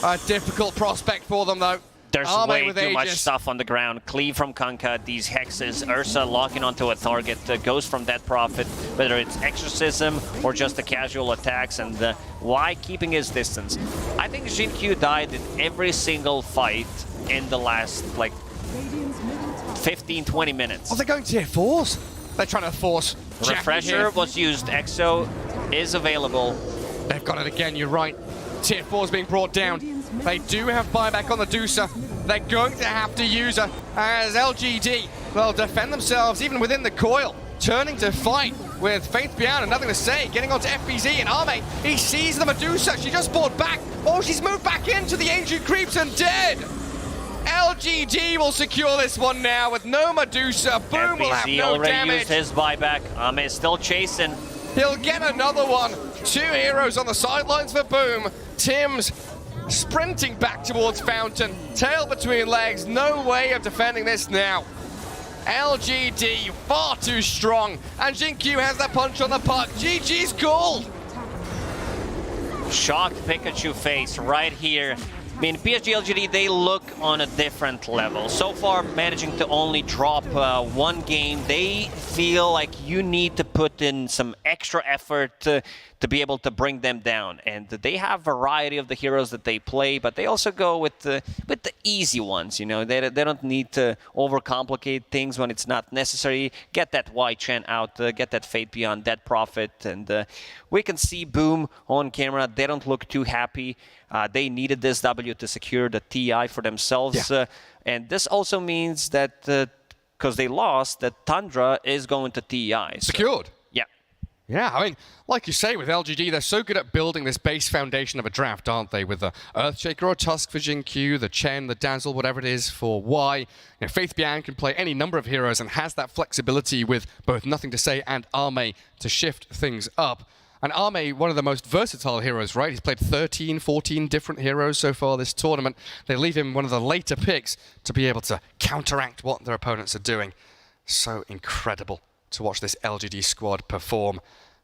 A difficult prospect for them though. There's way too much stuff on the ground. Cleave from Kunkka, these hexes, Ursa locking onto a target, goes from that Prophet, whether it's Exorcism or just the casual attacks, and Y keeping his distance. I think Jin Q died in every single fight in the last, like, 15-20 minutes. Oh, they're going tier 4s. They're trying to force Refresher was used, Exo is available. They've got it again, you're right. Tier 4's being brought down. They do have buyback on the Medusa. They're going to have to use her as LGD will defend themselves even within the coil. Turning to fight with Faith Beyond and nothing to say. Getting onto FBZ and Arme. He sees the Medusa. She just bought back. Oh, she's moved back into the Ancient Creeps and dead. LGD will secure this one now with no Medusa. Boom will have no already damage. Used his buyback. Arme is still chasing. He'll get another one. 2 heroes on the sidelines for Boom. Tim's sprinting back towards Fountain. Tail between legs, no way of defending this now. LGD far too strong, and Jinkyu has that punch on the puck. GG's call. Shocked Pikachu face right here. I mean, PSG.LGD, they look on a different level. So far, managing to only drop one game, they feel like you need to put in some extra effort to be able to bring them down. And they have variety of the heroes that they play, but they also go with the easy ones. You know, they don't need to overcomplicate things when it's not necessary. Get that Y-Chen out, get that Fate Beyond Dead Prophet, and we can see Boom on camera. They don't look too happy. They needed this W to secure the TI for themselves. Yeah. And this also means that, because they lost, that Tundra is going to TI. Secured. Yeah. Yeah, I mean, like you say, with LGD, they're so good at building this base foundation of a draft, aren't they? With the Earthshaker or Tusk for Jinkyu, the Chen, the Dazzle, whatever it is for Y. You know, Faith Bian can play any number of heroes and has that flexibility with both Nothing to Say and Arme to shift things up. And Arme, one of the most versatile heroes, right? He's played 13, 14 different heroes so far this tournament. They leave him one of the later picks to be able to counteract what their opponents are doing. So incredible to watch this LGD squad perform.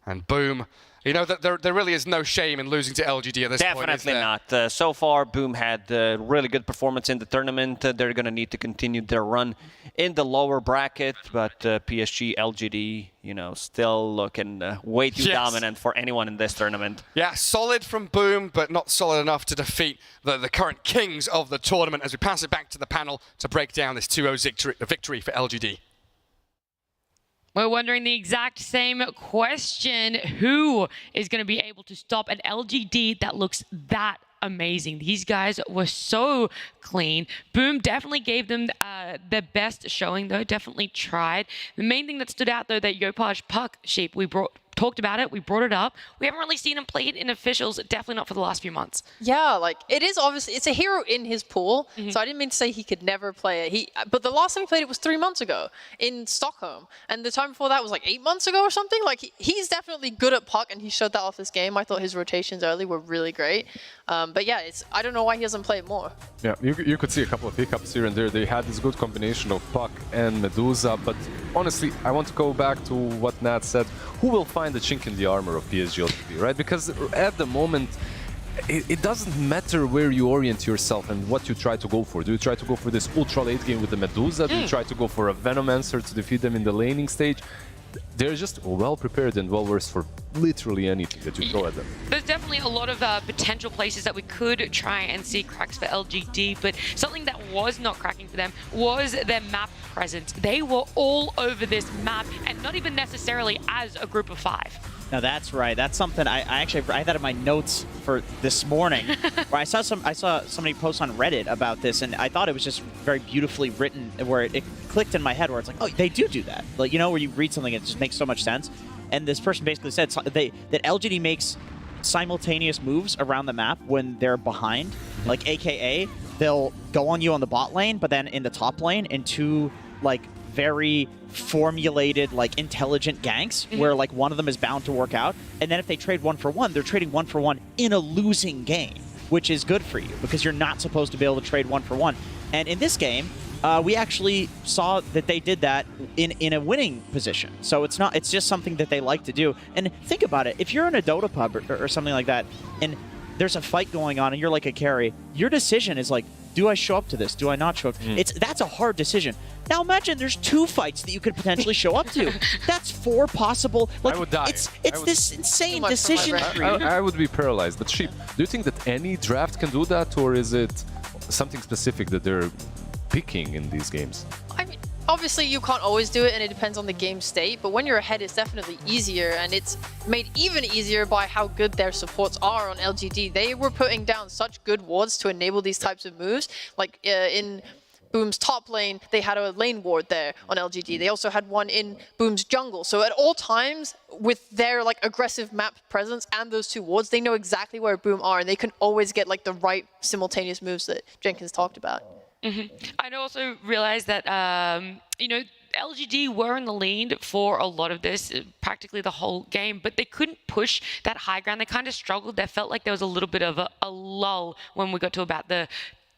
And Boom, you know, there really is no shame in losing to LGD at this point, is there? Definitely not. So far, Boom had a really good performance in the tournament. They're going to need to continue their run in the lower bracket, but PSG.LGD, you know, still looking way too dominant for anyone in this tournament. Yeah, solid from Boom, but not solid enough to defeat the current kings of the tournament, as we pass it back to the panel to break down this 2-0 victory for LGD. We're wondering the exact same question. Who is going to be able to stop an LGD that looks that amazing? These guys were so clean. Boom definitely gave them their best showing, though. Definitely tried. The main thing that stood out, though, that Yopaj Puck Sheep, we talked about it, we brought it up. We haven't really seen him play it in officials, definitely not for the last few months. Yeah, like, it is obviously, it's a hero in his pool, so I didn't mean to say he could never play it. But the last time he played it was 3 months ago in Stockholm, and the time before that was like 8 months ago or something. Like, he's definitely good at puck, and he showed that off this game. I thought his rotations early were really great. But yeah, I don't know why he doesn't play it more. Yeah, you could see a couple of hiccups here and there. They had this good combination of Puck and Medusa, but honestly, I want to go back to what Nat said. Who will find the chink in the armor of PSG.LGD, right? Because at the moment, it doesn't matter where you orient yourself and what you try to go for. Do you try to go for this ultra late game with the Medusa? Do you try to go for a Venomancer to defeat them in the laning stage? They're just well prepared and well versed for literally anything that you throw at them. There's definitely a lot of potential places that we could try and see cracks for LGD, but something that was not cracking for them was their map presence. They were all over this map, and not even necessarily as a group of 5. No, that's right. That's something I had that in my notes for this morning, where I saw somebody post on Reddit about this, and I thought it was just very beautifully written, where it clicked in my head, where it's like, oh, they do that. Like, you know, where you read something, it just makes so much sense. And this person basically said that LGD makes simultaneous moves around the map when they're behind, like AKA they'll go on you on the bot lane, but then in the top lane into like very formulated, like intelligent ganks where like one of them is bound to work out, and then if they trade 1-for-1, they're trading 1-for-1 in a losing game, which is good for you because you're not supposed to be able to trade 1-for-1. And in this game, we actually saw that they did that in a winning position. So it's just something that they like to do. And think about it, if you're in a Dota pub or something like that, and there's a fight going on and you're like a carry, your decision is like, do I show up to this? Do I not show up? That's a hard decision. Now imagine there's 2 fights that you could potentially show up to. That's 4 possible. Like, I would die. It's this insane decision. I would be paralyzed. But Sheep, do you think that any draft can do that, or is it something specific that they're picking in these games? I mean, obviously you can't always do it, and it depends on the game state, but when you're ahead, it's definitely easier, and it's made even easier by how good their supports are on LGD. They were putting down such good wards to enable these types of moves. Like in Boom's top lane, they had a lane ward there on LGD. They also had one in Boom's jungle. So at all times, with their like aggressive map presence and those 2 wards, they know exactly where Boom are, and they can always get like the right simultaneous moves that Jenkins talked about. I also realized that, you know, LGD were in the lead for a lot of this, practically the whole game, but they couldn't push that high ground. They kind of struggled. They felt like there was a little bit of a lull when we got to about the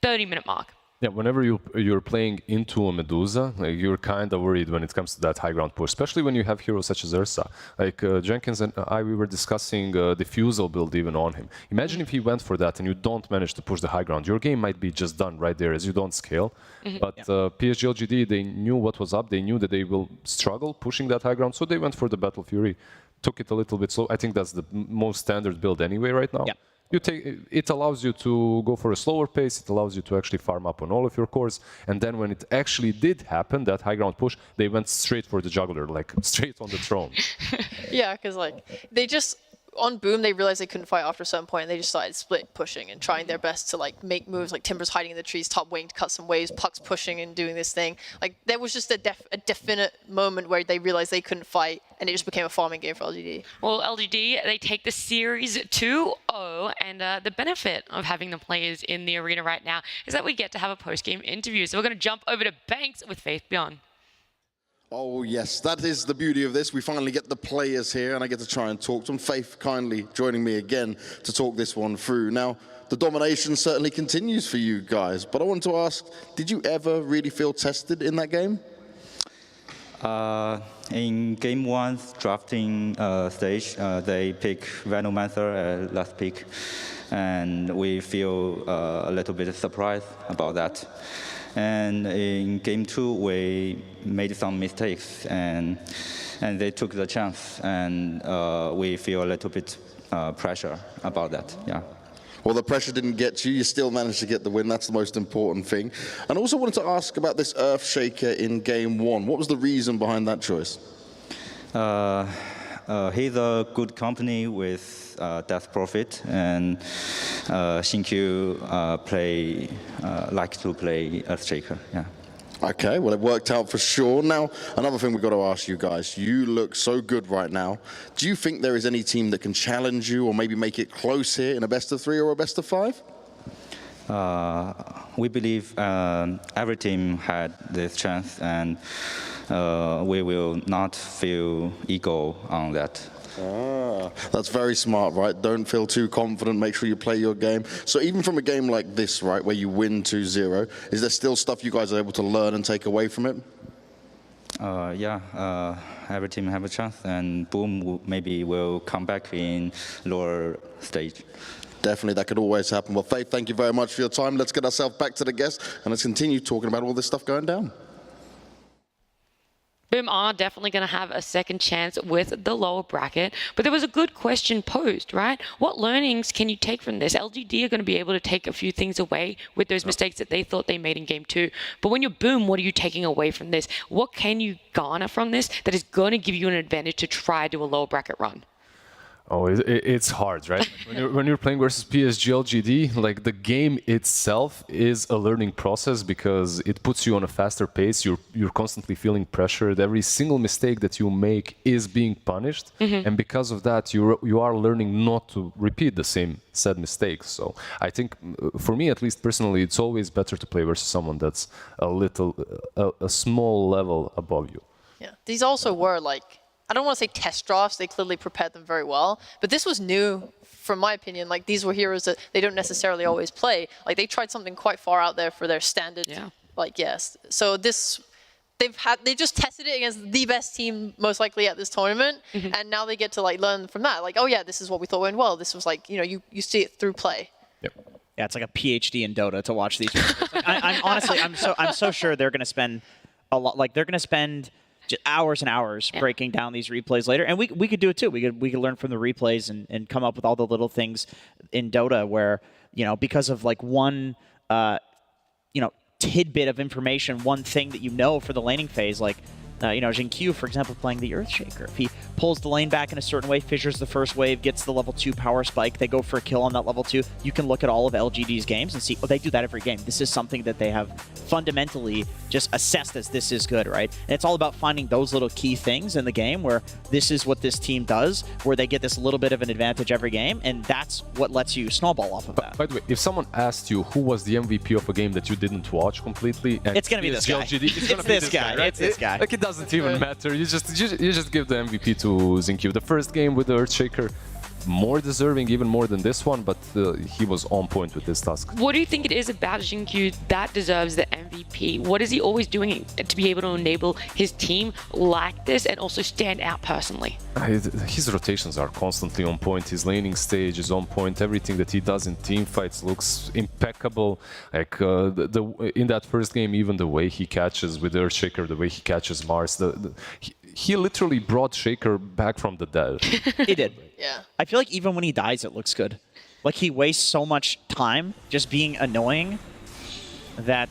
30-minute mark. Yeah, whenever you're playing into a Medusa, like, you're kind of worried when it comes to that high ground push, especially when you have heroes such as Ursa. Like Jenkins and we were discussing the Fusel build even on him. Imagine if he went for that and you don't manage to push the high ground. Your game might be just done right there as you don't scale. But PSG.LGD, they knew what was up. They knew that they will struggle pushing that high ground, so they went for the Battle Fury. Took it a little bit slow. I think that's the most standard build anyway right now. Yeah. It allows you to go for a slower pace, it allows you to actually farm up on all of your cores, and then when it actually did happen, that high ground push, they went straight for the juggler, like straight on the throne. Yeah, because like they just on Boom they realized they couldn't fight after a certain point, and they just started split pushing and trying their best to like make moves. Like Timber's hiding in the trees, top waiting to cut some waves, Puck's pushing and doing this thing. Like there was just a definite moment where they realized they couldn't fight, and it just became a farming game for LGD. Well, LGD, they take the series 2-0, and the benefit of having the players in the arena right now is that we get to have a post-game interview. So we're going to jump over to Banks with Faith Beyond. Oh yes, that is the beauty of this. We finally get the players here and I get to try and talk to them. Faith kindly joining me again to talk this one through. Now, the domination certainly continues for you guys, but I want to ask, did you ever really feel tested in that game? In game 1 drafting stage, they pick Venomancer last pick, and we feel a little bit surprised about that. And in game 2, we made some mistakes, and they took the chance, and we feel a little bit pressure about that. Yeah. Well, the pressure didn't get you. You still managed to get the win. That's the most important thing. And I also wanted to ask about this Earthshaker in game 1. What was the reason behind that choice? He's a good company with Death Prophet, and Xinkyu like to play Earthshaker. Yeah. Okay, well, it worked out for sure. Now, another thing we've got to ask you guys. You look so good right now. Do you think there is any team that can challenge you or maybe make it close here in a best-of-3 or a best-of-5? We believe every team had this chance, and we will not feel ego on that. That's very smart, right? Don't feel too confident. Make sure you play your game. So even from a game like this, right, where you win 2-0, is there still stuff you guys are able to learn and take away from it? Yeah, every team have a chance, and Boom maybe will come back in lower stage. Definitely, that could always happen. Well, Faith, thank you very much for your time. Let's get ourselves back to the guests, and let's continue talking about all this stuff going down. Boom are definitely going to have a second chance with the lower bracket, but there was a good question posed, right? What learnings can you take from this? LGD are going to be able to take a few things away with those mistakes that they thought they made in game 2. But when you're Boom, what are you taking away from this? What can you garner from this that is going to give you an advantage to try to do a lower bracket run? Oh, it's hard, right? When you're playing versus PSG.LGD, like the game itself is a learning process because it puts you on a faster pace. You're constantly feeling pressured. Every single mistake that you make is being punished, and because of that, you are learning not to repeat the same said mistakes. So I think, for me at least personally, it's always better to play versus someone that's a small level above you. Yeah, these also were like, I don't want to say test drafts, they clearly prepared them very well, but this was new, from my opinion. Like, these were heroes that they don't necessarily always play. Like, they tried something quite far out there for their standard. Yeah. Like, yes. So this, they just tested it against the best team most likely at this tournament, and now they get to like learn from that. Like, oh yeah, this is what we thought went well. This was like, you know, you see it through play. Yep. Yeah, it's like a PhD in Dota to watch these. Like, I'm honestly, I'm so sure they're going to spend a lot. Like, they're going to spend just hours and hours breaking down these replays later, and we could do it too. We could learn from the replays and come up with all the little things in Dota where, you know, because of like one you know, tidbit of information, one thing that you know for the laning phase, like you know, Xinkyu, for example, playing the Earthshaker. If he pulls the lane back in a certain way, fissures the first wave, gets the level 2 power spike, they go for a kill on that level 2, you can look at all of LGD's games and see, oh, they do that every game. This is something that they have fundamentally just assessed as this is good, right? And it's all about finding those little key things in the game where this is what this team does, where they get this little bit of an advantage every game, and that's what lets you snowball off of that. By the way, if someone asked you who was the MVP of a game that you didn't watch completely, and it's going to be this guy. LGD, it's this guy, right? It's this guy. Like, it doesn't even matter. You just give the MVP to Zincue. The first game with the Earthshaker, more deserving, even more than this one, but he was on point with this task. What do you think it is about Zincue that deserves the MVP? What is he always doing to be able to enable his team like this and also stand out personally? His rotations are constantly on point. His laning stage is on point. Everything that he does in team fights looks impeccable. Like in that first game, even the way he catches with Earthshaker, the way he catches Mars, he literally brought Shaker back from the dead. He did. Yeah. I feel like even when he dies, it looks good. Like he wastes so much time just being annoying that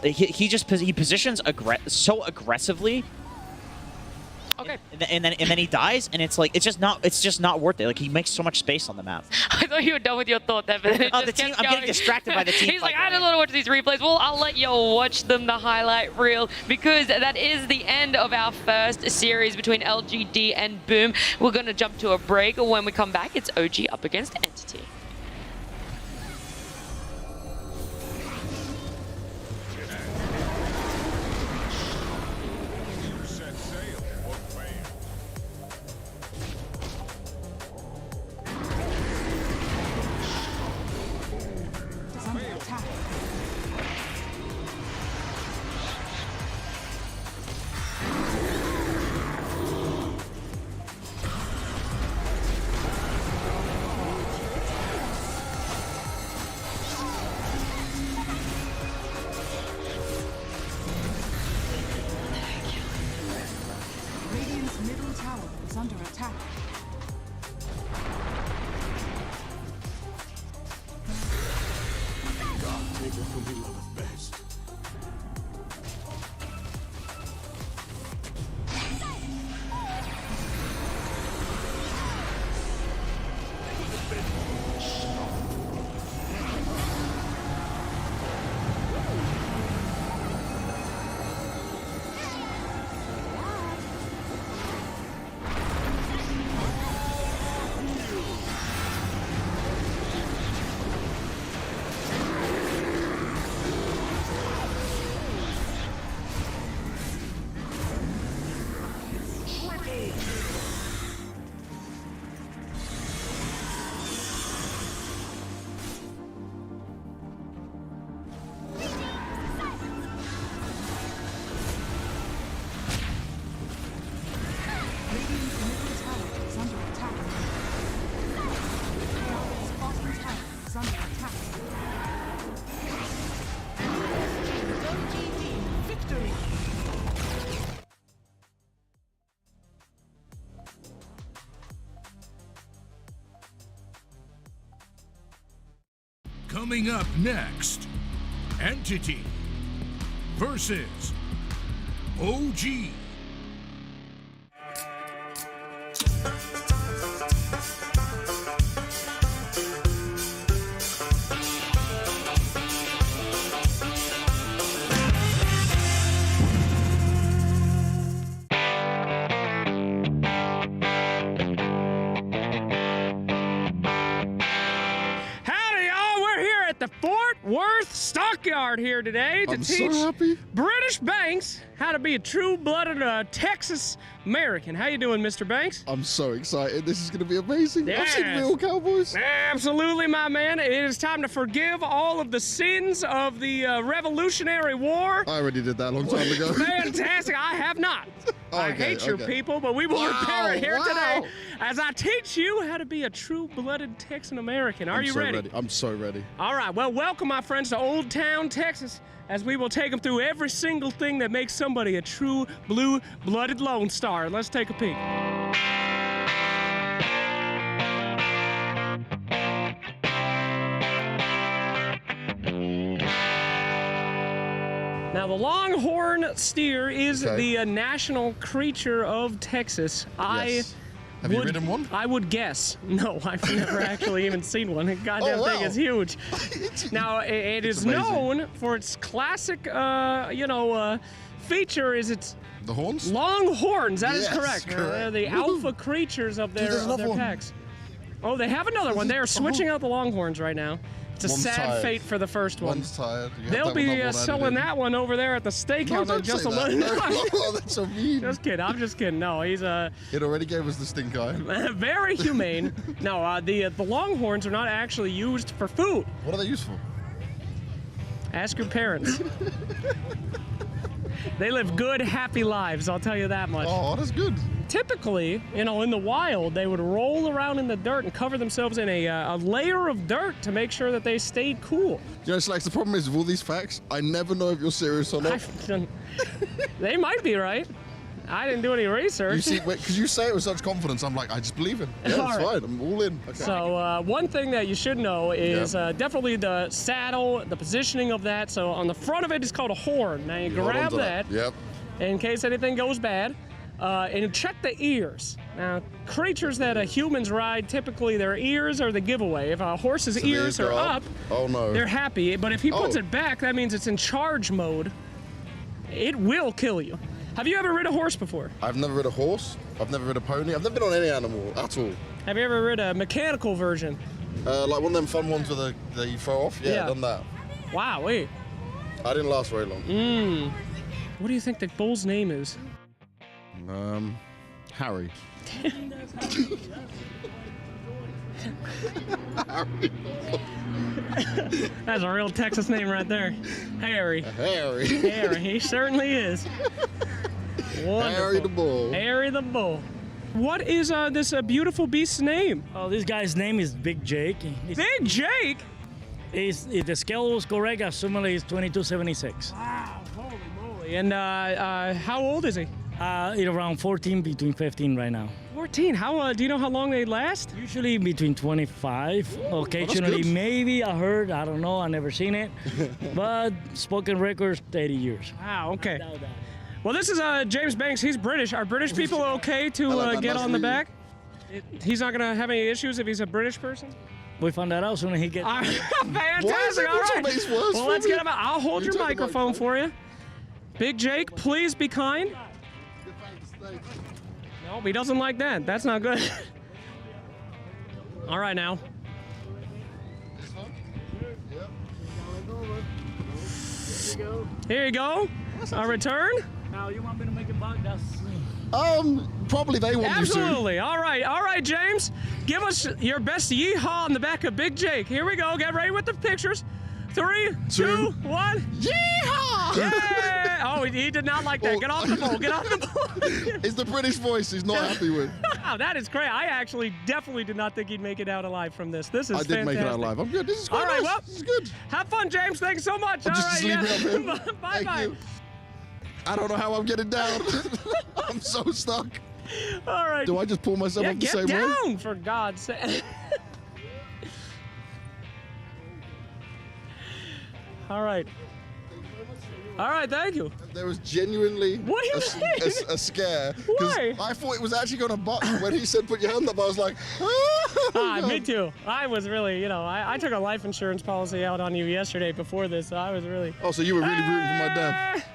he positions so aggressively. Okay. And then he dies, and it's like it's just not worth it. Like he makes so much space on the map. I thought you were done with your thought there, but then it just kept I'm going. getting distracted by the team. He's like, I don't want to watch these replays. Well, I'll let you watch them, the highlight reel, because that is the end of our first series between LGD and Boom. We're going to jump to a break. When we come back, it's OG up against Entity. Radiant's middle tower is under attack. God, take it from me, love best. Coming up next, Entity versus OG. The Fort Worth Stockyard here today to teach British Banks how to be a true-blooded Texas American. How you doing, Mr. Banks? I'm so excited. This is going to be amazing. Yes. I've seen real cowboys. Absolutely, my man. It is time to forgive all of the sins of the Revolutionary War. I already did that a long time ago. Fantastic. I have not. I hate your people, but we will repair it here today as I teach you how to be a true-blooded Texan American. Are you ready? I'm so ready. All right. Well, welcome, my friends, to Old Town, Texas, as we will take them through every single thing that makes somebody a true blue-blooded Lone Star. Let's take a peek. Now, the longhorn steer is the national creature of Texas. Yes. Have you ridden one? I would guess. No, I've never actually even seen one. The goddamn thing is huge. Now, it is known for its classic, feature is its... The horns? Long horns, that is correct. The alpha creatures of their packs. Oh, they have another one. They are switching out the longhorns right now. It's a sad tired. fate for the first one. One's tired. They'll be selling that one over there at the steakhouse in just a little. Oh, that's so mean. Just kidding. I'm just kidding. No, he's It already gave us the stink eye. very humane. No, the longhorns are not actually used for food. What are they used for? Ask your parents. They live good, happy lives, I'll tell you that much. Oh, that's good. Typically, you know, in the wild, they would roll around in the dirt and cover themselves in a layer of dirt to make sure that they stayed cool. You know, it's like the problem is with all these facts, I never know if you're serious or not. They might be right. I didn't do any research. You see, because you say it with such confidence, I'm like, I just believe him. Yeah, it's fine. I'm all in. Okay. So one thing that you should know is definitely the saddle, the positioning of that. So on the front of it is called a horn. Now you grab that in case anything goes bad. And check the ears. Now, creatures that humans ride, typically their ears are the giveaway. If a horse's ears are up, they're happy. But if he puts it back, that means it's in charge mode. It will kill you. Have you ever rid a horse before? I've never rid a horse. I've never rid a pony. I've never been on any animal at all. Have you ever rid a mechanical version? Like one of them fun ones with that you throw off? Yeah, I've done that. Wow, wait. I didn't last very long. What do you think the bull's name is? Harry. That's a real Texas name right there. Harry. Harry. Harry, he certainly is. Wonderful. Harry the bull. Harry the bull. What is this beautiful beast's name? Oh, this guy's name is Big Jake. Big Jake? If the scale was correct, assumedly it's 2276. Wow, holy moly. And how old is he? Around 14, between 15 right now. 14? How do you know how long they last? Usually between 25. Occasionally, maybe I heard. I don't know. I never seen it. But spoken records, 30 years. Wow. Okay. Well, this is James Banks. He's British. Are British people okay to get on the back? He's not gonna have any issues if he's a British person. We found that out soon as he gets. Fantastic. All right. Well, let's get him out. I'll hold your microphone for you. Big Jake, please be kind. No, he doesn't like that. That's not good. All right, now. Here you go. A return. Now, you want me to make it back? That's... Probably they want you to. Absolutely. All right, James. Give us your best yeehaw on the back of Big Jake. Here we go. Get ready with the pictures. 3, 2, 1. Yeehaw! Yeah! Oh, he did not like that. Get off the bowl. Get off the bowl. It's the British voice he's not happy with. Wow, that is great. I actually definitely did not think he'd make it out alive from this. This is fantastic. I did make it out alive. I'm good. This is quite All right, nice. Well, this is good. Have fun, James. Thanks so much. All right, Bye-bye. I don't know how I'm getting down. I'm so stuck. All right. Do I just pull myself up the same way? Get down, for God's sake. All right. All right, thank you. There was genuinely a scare. Why? I thought it was actually going to butt. When he said put your hand up, I was like, me too. I was really, I took a life insurance policy out on you yesterday before this, so I was really... Oh, so you were really rooting for my death.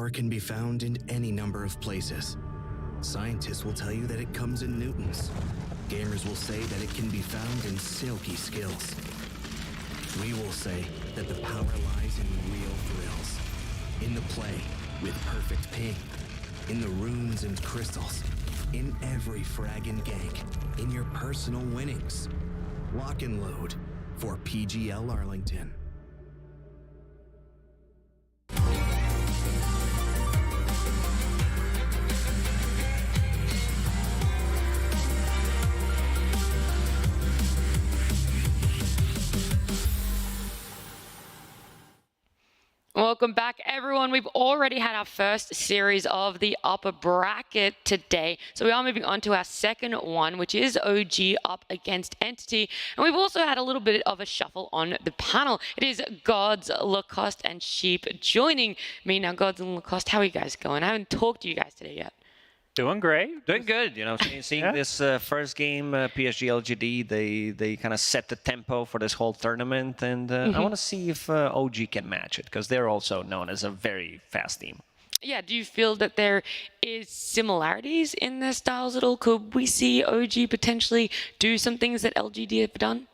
power can be found in any number of places. Scientists will tell you that it comes in newtons. Gamers will say that it can be found in silky skills. We will say that the power lies in real thrills. In the play with perfect ping. In the runes and crystals. In every frag and gank. In your personal winnings. Lock and load for PGL Arlington. Welcome back, everyone. We've already had our first series of the upper bracket today. So we are moving on to our second one, which is OG up against Entity. And we've also had a little bit of a shuffle on the panel. It is Gods, Lacoste, and Sheep joining me. Now, Gods and Lacoste, how are you guys going? I haven't talked to you guys today yet. Doing great. Doing good. You know, seeing this first game, PSG.LGD, they kind of set the tempo for this whole tournament, and I want to see if OG can match it, because they're also known as a very fast team. Yeah, do you feel that there is similarities in their styles at all? Could we see OG potentially do some things that LGD have done?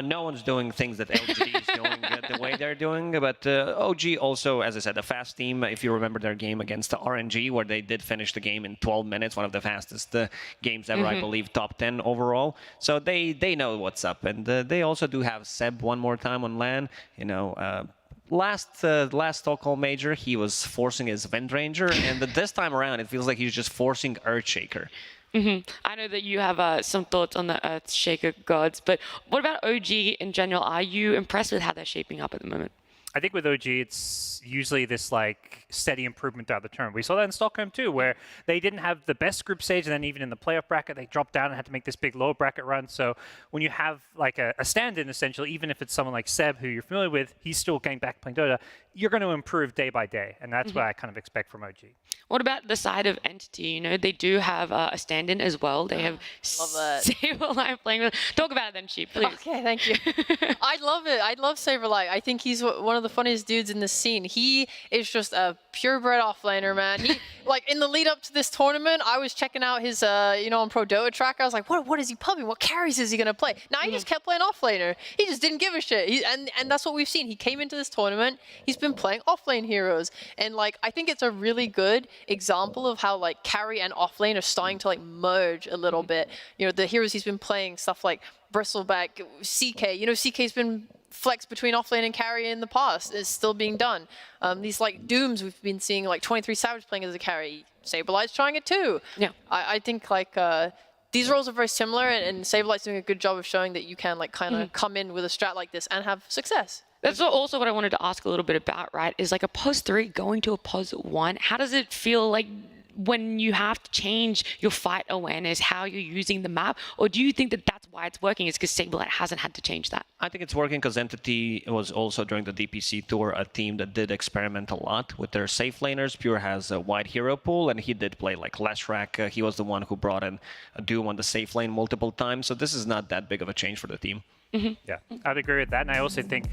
No one's doing things that LGD is doing the way they're doing, but OG also, as I said, a fast team. If you remember their game against the RNG, where they did finish the game in 12 minutes, one of the fastest games ever, I believe, top 10 overall. So they know what's up, and they also do have Seb one more time on LAN. You know, last Stockholm major, he was forcing his Vent Ranger, and this time around, it feels like he's just forcing Earthshaker. I know that you have some thoughts on the Earthshaker Gods, but what about OG in general? Are you impressed with how they're shaping up at the moment? I think with OG, it's usually this like steady improvement throughout the tournament. We saw that in Stockholm too, where they didn't have the best group stage, and then even in the playoff bracket, they dropped down and had to make this big lower bracket run. So when you have like a stand-in, essentially, even if it's someone like Seb, who you're familiar with, he's still getting back playing Dota, you're going to improve day by day, and that's what I kind of expect from OG. What about the side of Entity? You know, they do have a stand-in as well. They have Saberlight playing with. Talk about it then, Sheep, please. Okay, thank you. I love it. I love Saberlight. I think he's one of the funniest dudes in this scene. He is just a purebred offlaner, man. He like in the lead up to this tournament, I was checking out his you know, on Pro Dota tracker. I was like, what is he pumping? What carries is he gonna play? Now he just kept playing offlaner. He just didn't give a shit. And that's what we've seen. He came into this tournament. He's been playing offlane heroes, and like I think it's a really good example of how like carry and offlane are starting to like merge a little bit. You know, the heroes he's been playing, stuff like Bristleback, CK. You know, CK's been flexed between offlane and carry in the past. Is still being done. These like Dooms we've been seeing, like 23 Savage playing as a carry. Saberlight's trying it too. Yeah, I think like these roles are very similar, and Saberlight's doing a good job of showing that you can like kind of come in with a strat like this and have success. That's also what I wanted to ask a little bit about, right? Is like a POS 3 going to a POS 1. How does it feel like when you have to change your fight awareness, how you're using the map? Or do you think that that's why it's working, is because Saberlight hasn't had to change that? I think it's working because Entity was also, during the DPC tour, a team that did experiment a lot with their safe laners. Pure has a wide hero pool, and he did play like Leshrac. He was the one who brought in a Doom on the safe lane multiple times. So this is not that big of a change for the team. Yeah, I'd agree with that. And I also think,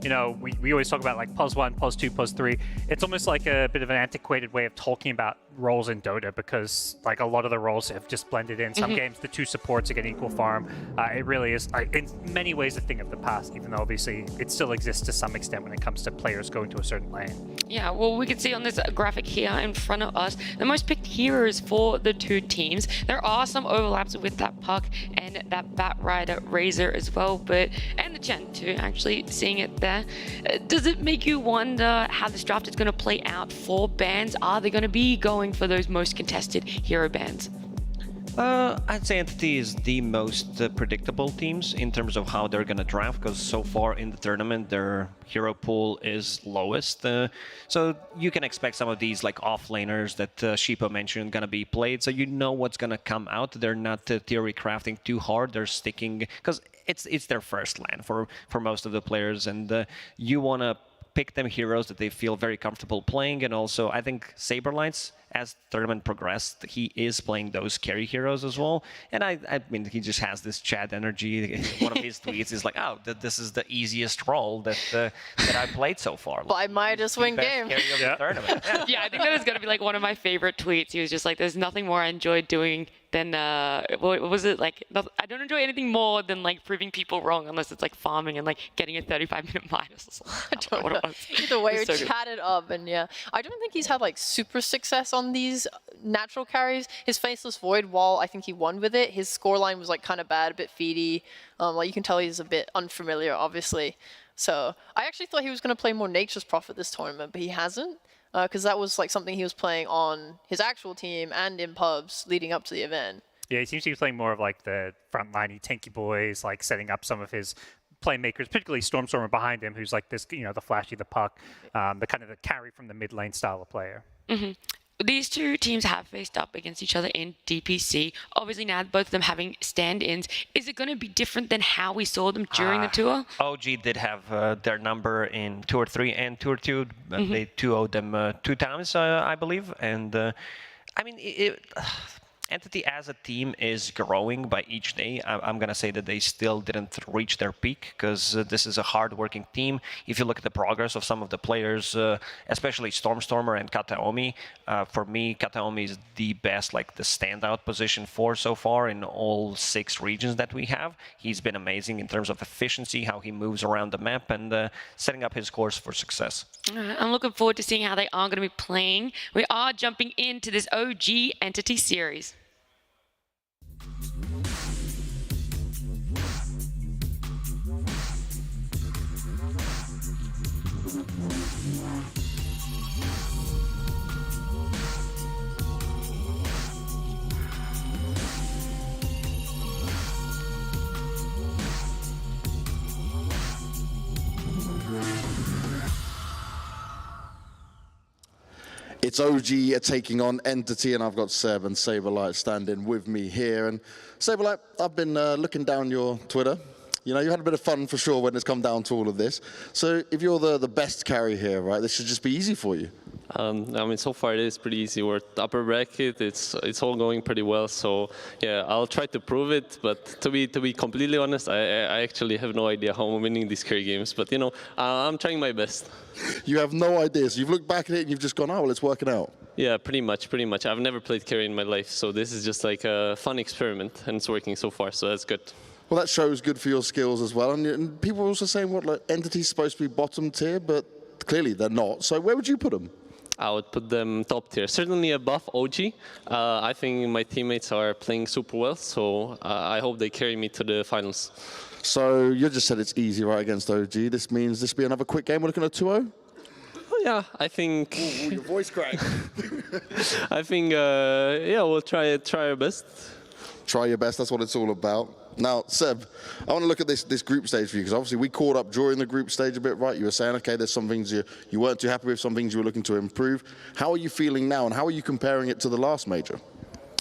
you know, we always talk about like POS 1, POS 2, POS 3. It's almost like a bit of an antiquated way of talking about roles in Dota, because like a lot of the roles have just blended in. Some games, the two supports are getting equal farm. It really is, in many ways, a thing of the past, even though obviously it still exists to some extent when it comes to players going to a certain lane. Yeah, well, we can see on this graphic here in front of us, the most picked heroes for the two teams. There are some overlaps with that Puck and that Batrider Razor as well, and the Gen 2, actually, seeing it there. Does it make you wonder how this draft is going to play out for bans? Are they going to be going for those most contested hero bans? I'd say Entity is the most predictable teams in terms of how they're going to draft, because so far in the tournament their hero pool is lowest. So you can expect some of these like offlaners that Sheepa mentioned going to be played, so you know what's going to come out. They're not theory crafting too hard. They're sticking, because it's their first LAN for most of the players, and you want to pick them heroes that they feel very comfortable playing, and also I think Saberlights, as the tournament progressed, he is playing those carry heroes as well. And I mean, he just has this Chad energy. One of his tweets is like, "Oh, this is the easiest role that I played so far." But I might just win game. Carry of the tournament. Yeah, I think that is going to be like one of my favorite tweets. He was just like, there's nothing more I enjoyed doing than, what was it? Like, I don't enjoy anything more than like proving people wrong unless it's like farming and like getting a 35-minute minus. I don't know what it was. Either way, It's we so good. chatted up, and yeah, I don't think he's had like super success on these natural carries. His Faceless Void, while I think he won with it, his scoreline was like kind of bad, a bit feedy. Like you can tell he's a bit unfamiliar, obviously. So I actually thought he was going to play more Nature's Prophet this tournament, but he hasn't. Because that was like something he was playing on his actual team and in pubs leading up to the event. Yeah, he seems to be playing more of like the frontliney tanky boys, like setting up some of his playmakers, particularly Stormstormer behind him, who's like this, the flashy, the puck, the kind of the carry from the mid lane style of player. Mm-hmm. These two teams have faced up against each other in DPC. Obviously now both of them having stand-ins. Is it going to be different than how we saw them during the tour? OG did have their number in Tour 3 and Tour 2. They 2-0'd them 2 times, I believe. And I mean, Entity as a team is growing by each day. I'm going to say that they still didn't reach their peak because this is a hard-working team. If you look at the progress of some of the players, especially Stormstormer and Kataomi, for me, Kataomi is the best, like the standout position 4 so far in all 6 regions that we have. He's been amazing in terms of efficiency, how he moves around the map, and setting up his course for success. I'm looking forward to seeing how they are going to be playing. We are jumping into this OG Entity series. It's OG taking on Entity, and I've got Seb and Saberlight standing with me here. And Saberlight, I've been looking down your Twitter. You know, you had a bit of fun for sure when it's come down to all of this. So if you're the best carry here, right, this should just be easy for you. I mean, so far it is pretty easy. We're upper bracket. It's all going pretty well. So yeah, I'll try to prove it. But to be completely honest, I actually have no idea how I'm winning these carry games. But you know, I'm trying my best. You have no idea. So you've looked back at it and you've just gone, oh well, it's working out. Yeah, pretty much. I've never played carry in my life, so this is just like a fun experiment, and it's working so far. So that's good. Well, that shows good for your skills as well. And people are also saying, what, like Entity's supposed to be bottom tier, but clearly they're not. So where would you put them? I would put them top tier, certainly above OG. I think my teammates are playing super well, so I hope they carry me to the finals. So you just said it's easy, right, against OG. This means this will be another quick game. We're looking at 2-0? Yeah, I think... Ooh, your voice cracked. I think, yeah, we'll try our best. Try your best, that's what it's all about. Now, Seb, I want to look at this group stage for you, because obviously we caught up during the group stage a bit, right? You were saying, okay, there's some things you weren't too happy with, some things you were looking to improve. How are you feeling now, and how are you comparing it to the last major?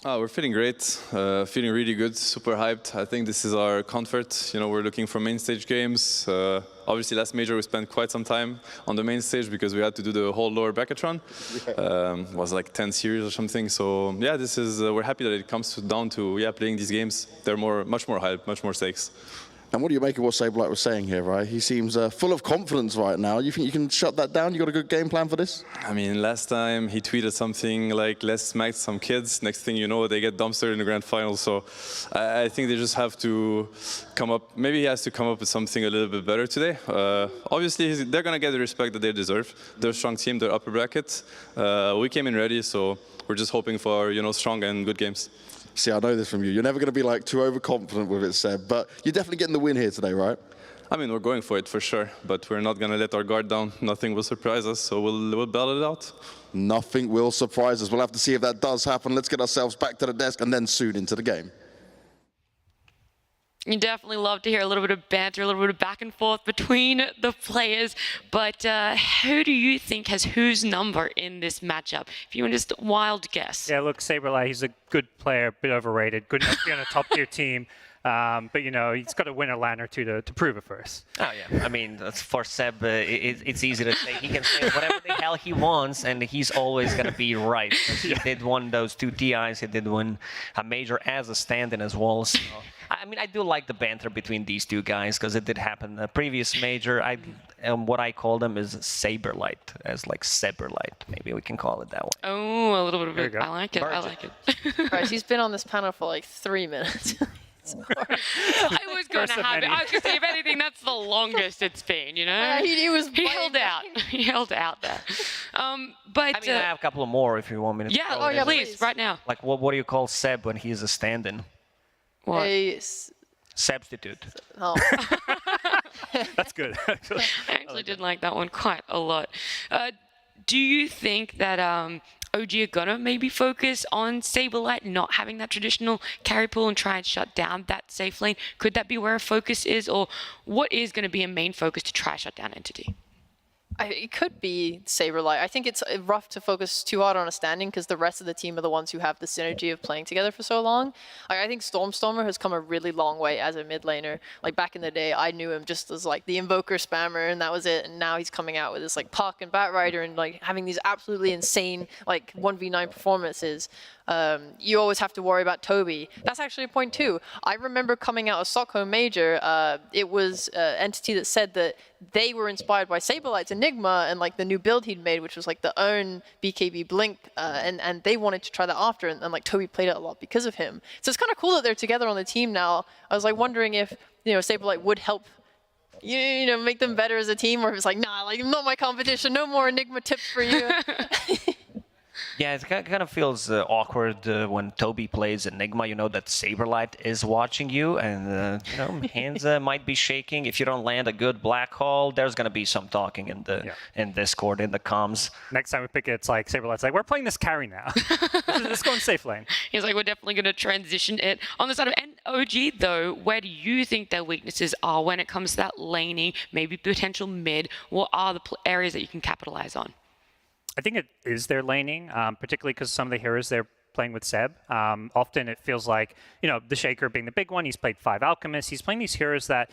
We're feeling great, feeling really good, super hyped. I think this is our comfort. You know, we're looking for main stage games. Obviously, last major we spent quite some time on the main stage because we had to do the whole lower bracket run. It was like 10 series or something. So yeah, this is we're happy that it comes down to playing these games. They're much more hype, much more stakes. And what do you make of what Saberlight was saying here, right? He seems full of confidence right now. You think you can shut that down? You got a good game plan for this? I mean, last time he tweeted something like, let's smack some kids. Next thing you know, they get dumpstered in the grand final. So I think they just have to come up. Maybe he has to come up with something a little bit better today. Obviously, they're going to get the respect that they deserve. They're a strong team. They're upper bracket. We came in ready, so we're just hoping for, strong and good games. See, I know this from you. You're never going to be like too overconfident with it, Seb, but you're definitely getting the win here today, right? I mean, we're going for it for sure, but we're not going to let our guard down. Nothing will surprise us, so we'll battle it out. Nothing will surprise us. We'll have to see if that does happen. Let's get ourselves back to the desk and then soon into the game. You definitely love to hear a little bit of banter, a little bit of back and forth between the players. But who do you think has whose number in this matchup? If you want just a wild guess. Yeah, look, Saberlight, he's a good player, a bit overrated. Good enough to be on a top-tier team. But, you know, he's got to win a LAN or two to prove it first. Oh, yeah. I mean, for Seb, it's easy to say. He can say whatever the hell he wants, and he's always going to be right. He did win those 2 TIs. He did win a major as a stand-in as well. So, I mean, I do like the banter between these 2 guys because it did happen. The previous major, what I call them is Saberlight, as like Saberlight. Maybe we can call it that way. Oh, a little bit of it. I like it. I like it. Guys, he's been on this panel for like 3 minutes. I was going to have it. I was going to say, if anything, that's the longest it's been, you know? Yeah, he held out. He held out there. But I mean, I have a couple of more if you want me to. Yeah, please, right now. Like, what do you call Seb when he's a stand-in? What? Substitute. Oh. That's good. I actually did like that one quite a lot. Do you think that OG are gonna maybe focus on Saberlight not having that traditional carry pool and try and shut down that safe lane? Could that be where a focus is, or what is going to be a main focus to try shut down Entity? It could be Saberlight. I think it's rough to focus too hard on a standing because the rest of the team are the ones who have the synergy of playing together for so long. I think Stormstormer has come a really long way as a mid laner. Like back in the day, I knew him just as like the Invoker spammer and that was it. And now he's coming out with this like Puck and Batrider and like having these absolutely insane like 1v9 performances. You always have to worry about Toby. That's actually a point too. I remember coming out of Stockholm Major, it was Entity that said that they were inspired by Saberlight's Enigma and like the new build he'd made, which was like the own BKB Blink, and they wanted to try that after, and like Toby played it a lot because of him. So it's kind of cool that they're together on the team now. I was like wondering if, you know, Saberlight would help you know, make them better as a team, or if it's like, nah, like not my competition, no more Enigma tips for you. Yeah, it kind of feels awkward when Toby plays Enigma. You know that Saberlight is watching you, and you know, hands might be shaking. If you don't land a good black hole, there's gonna be some talking in the in Discord, in the comms. Next time we pick it, it's like Saberlight's like, we're playing this carry now. Let's go in safe lane. He's like, we're definitely gonna transition it. On the side of OG though, where do you think their weaknesses are when it comes to that laning, maybe potential mid? What are the areas that you can capitalize on? I think it is their laning, particularly because some of the heroes they're playing with Seb. Often it feels like, you know, the Shaker being the big one, he's played 5 Alchemists, he's playing these heroes that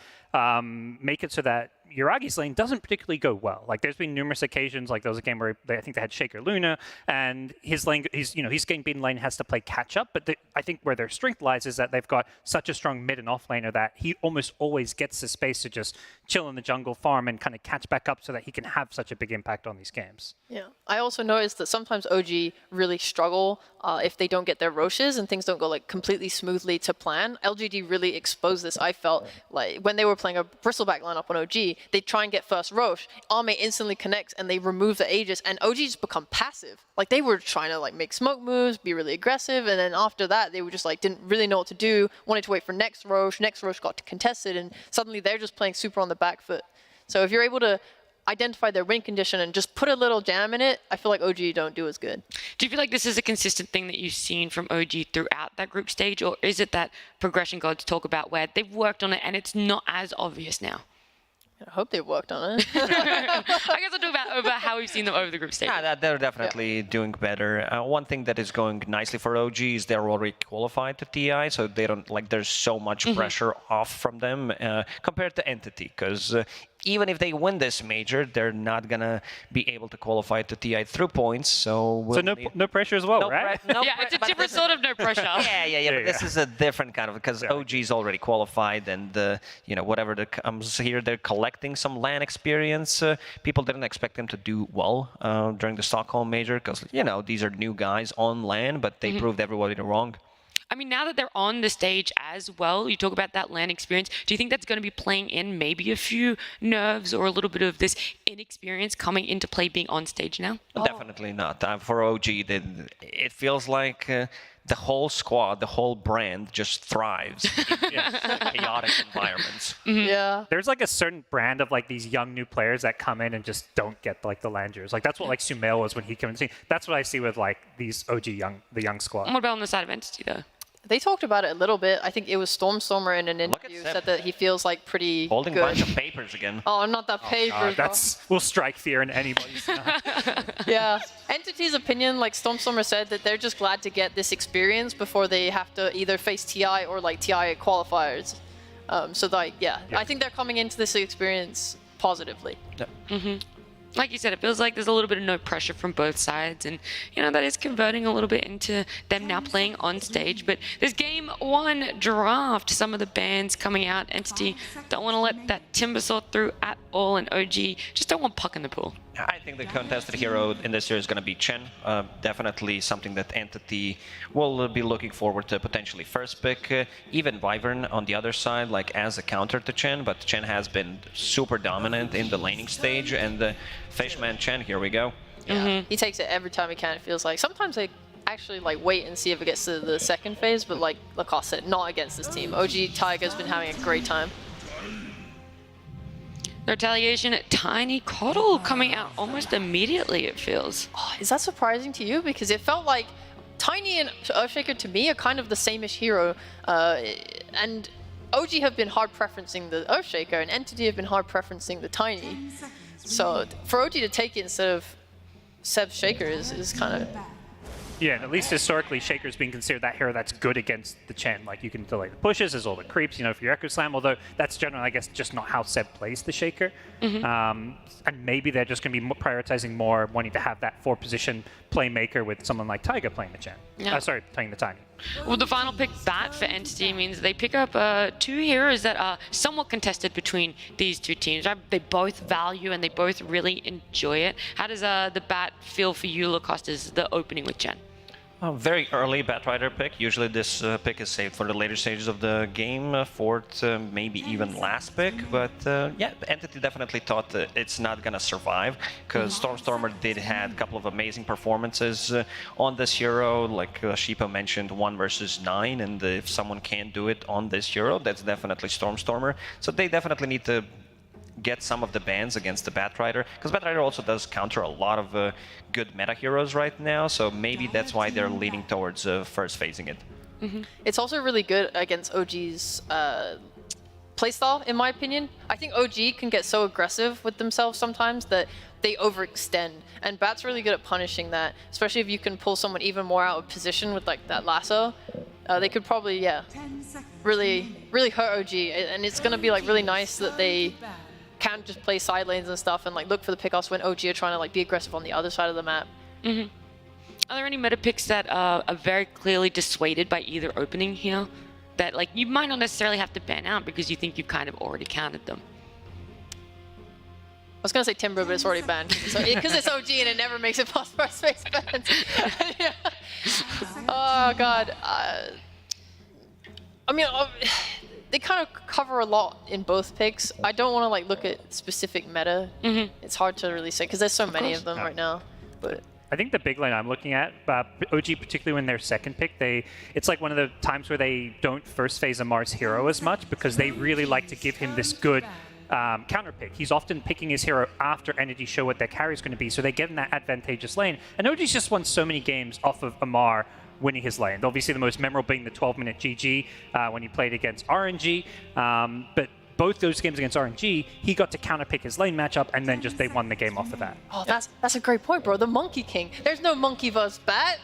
make it so that Yuragi's lane doesn't particularly go well. Like there's been numerous occasions, like there was a game where I think they had Shaker Luna, and his lane, his getting beaten lane has to play catch up. But I think where their strength lies is that they've got such a strong mid and off laner that he almost always gets the space to just chill in the jungle, farm, and kind of catch back up so that he can have such a big impact on these games. Yeah, I also noticed that sometimes OG really struggle if they don't get their Roches and things don't go like completely smoothly to plan. LGD really exposed this. I felt like when they were playing a Bristleback lineup on OG, they try and get first Roche, Arme instantly connects and they remove the Aegis, and OG just become passive. Like they were trying to like make smoke moves, be really aggressive, and then after that they were just like didn't really know what to do, wanted to wait for next Roche got contested, and suddenly they're just playing super on the back foot. So if you're able to identify their win condition and just put a little jam in it, I feel like OG don't do as good. Do you feel like this is a consistent thing that you've seen from OG throughout that group stage, or is it that progression gods talk about where they've worked on it and it's not as obvious now? I hope they've worked on it. I guess I'll talk about how we've seen them over the group stage. Yeah, they're definitely doing better. One thing that is going nicely for OG is they're already qualified to TI, so they don't like there's so much pressure off from them compared to Entity, because even if they win this major, they're not gonna be able to qualify to TI through points. So no pressure as well, right? Yeah, it's a different sort of no pressure. Yeah. But this is a different kind of, because OG is already qualified, and you know, whatever that comes here, they're collecting some LAN experience. People didn't expect them to do well during the Stockholm major, because you know these are new guys on LAN, but they proved everybody wrong. I mean, now that they're on the stage as well, you talk about that LAN experience, do you think that's going to be playing in maybe a few nerves or a little bit of this inexperience coming into play being on stage now? Definitely not. For OG, it feels like the whole squad, the whole brand just thrives in chaotic environments. Yeah. There's like a certain brand of like these young new players that come in and just don't get like the Landers. Like that's what like Sumail was when he came in. That's what I see with like these OG the young squad. What about on the side of Entity though? They talked about it a little bit. I think it was Stormstormer in an interview said that he feels like pretty Holding a good. bunch of papers again. Oh, not that paper. Will strike fear in anybody's Yeah. Entity's opinion, like Stormstormer said, that they're just glad to get this experience before they have to either face TI or like TI qualifiers. So like, yeah, I think they're coming into this experience positively. Like you said, it feels like there's a little bit of no pressure from both sides, and that is converting a little bit into them now playing on stage. But this game 1 draft, some of the bans coming out. Entity don't want to let that Timbersaw through at all, and OG just don't want puck in the pool. I think the contested hero in this year is going to be Chen. Definitely something that Entity will be looking forward to potentially first pick. Even Wyvern on the other side, like as a counter to Chen, but Chen has been super dominant in the laning stage, and Fishman Chen, here we go. Yeah. He takes it every time he can, it feels like. Sometimes they actually like wait and see if it gets to the second phase, but like Lacoste said, not against this team. OG Tiger's been having a great time. The retaliation, Tiny Coddle coming out almost immediately, it feels. Oh, is that surprising to you? Because it felt like Tiny and Earthshaker to me are kind of the same-ish hero. And OG have been hard preferencing the Earthshaker, and Entity have been hard preferencing the Tiny. So for OG to take it instead of Seb's Shaker is kind of... Yeah, and at least historically, Shaker's been considered that hero that's good against the Chen. Like, you can delay the pushes, there's all the creeps, for your Echo Slam, although that's generally, I guess, just not how Seb plays the Shaker. And maybe they're just going to be prioritizing more wanting to have that 4-position playmaker with someone like Tiger playing the Chen. Yeah. Sorry, playing the Tiny. Well, the final pick bat for Entity means they pick up 2 heroes that are somewhat contested between these 2 teams. They both value and they both really enjoy it. How does the bat feel for you, Lacoste, as the opening with Chen? Very early Batrider pick. Usually this pick is saved for the later stages of the game, fourth, maybe even last pick. But yeah, Entity definitely thought that it's not going to survive, because Stormstormer did had a couple of amazing performances on this hero. Like Sheepa mentioned, 1 versus 9, and if someone can't do it on this hero, that's definitely Stormstormer. So they definitely need to get some of the bans against the Batrider, because Batrider also does counter a lot of good meta heroes right now, so maybe that's why they're leaning towards first phasing it. It's also really good against OG's playstyle, in my opinion. I think OG can get so aggressive with themselves sometimes that they overextend, and Bat's really good at punishing that, especially if you can pull someone even more out of position with like that lasso. They could probably, really hurt OG, and it's going to be like really nice that they can't just play side lanes and stuff and like look for the pickoffs when OG are trying to like be aggressive on the other side of the map. Are there any meta picks that are very clearly dissuaded by either opening here that like you might not necessarily have to ban out because you think you've kind of already counted them? I was gonna say Timber, but it's already banned because it's OG and it never makes it past first space bans. Oh god. I mean, they kind of cover a lot in both picks. I don't want to like look at specific meta. It's hard to really say because there's so many of them right now. But I think the big lane I'm looking at, OG particularly when their second pick, it's like one of the times where they don't first phase a Mars hero as much because they really like to give him this good counter pick. He's often picking his hero after Energy show what their carry is going to be, so they get in that advantageous lane. And OG's just won so many games off of Amar winning his lane. Obviously the most memorable being the 12-minute GG when he played against RNG, but both those games against RNG, he got to counterpick his lane matchup, and then just they won the game off of that. Oh, that's a great point, bro. The Monkey King. There's no Monkey versus Bat.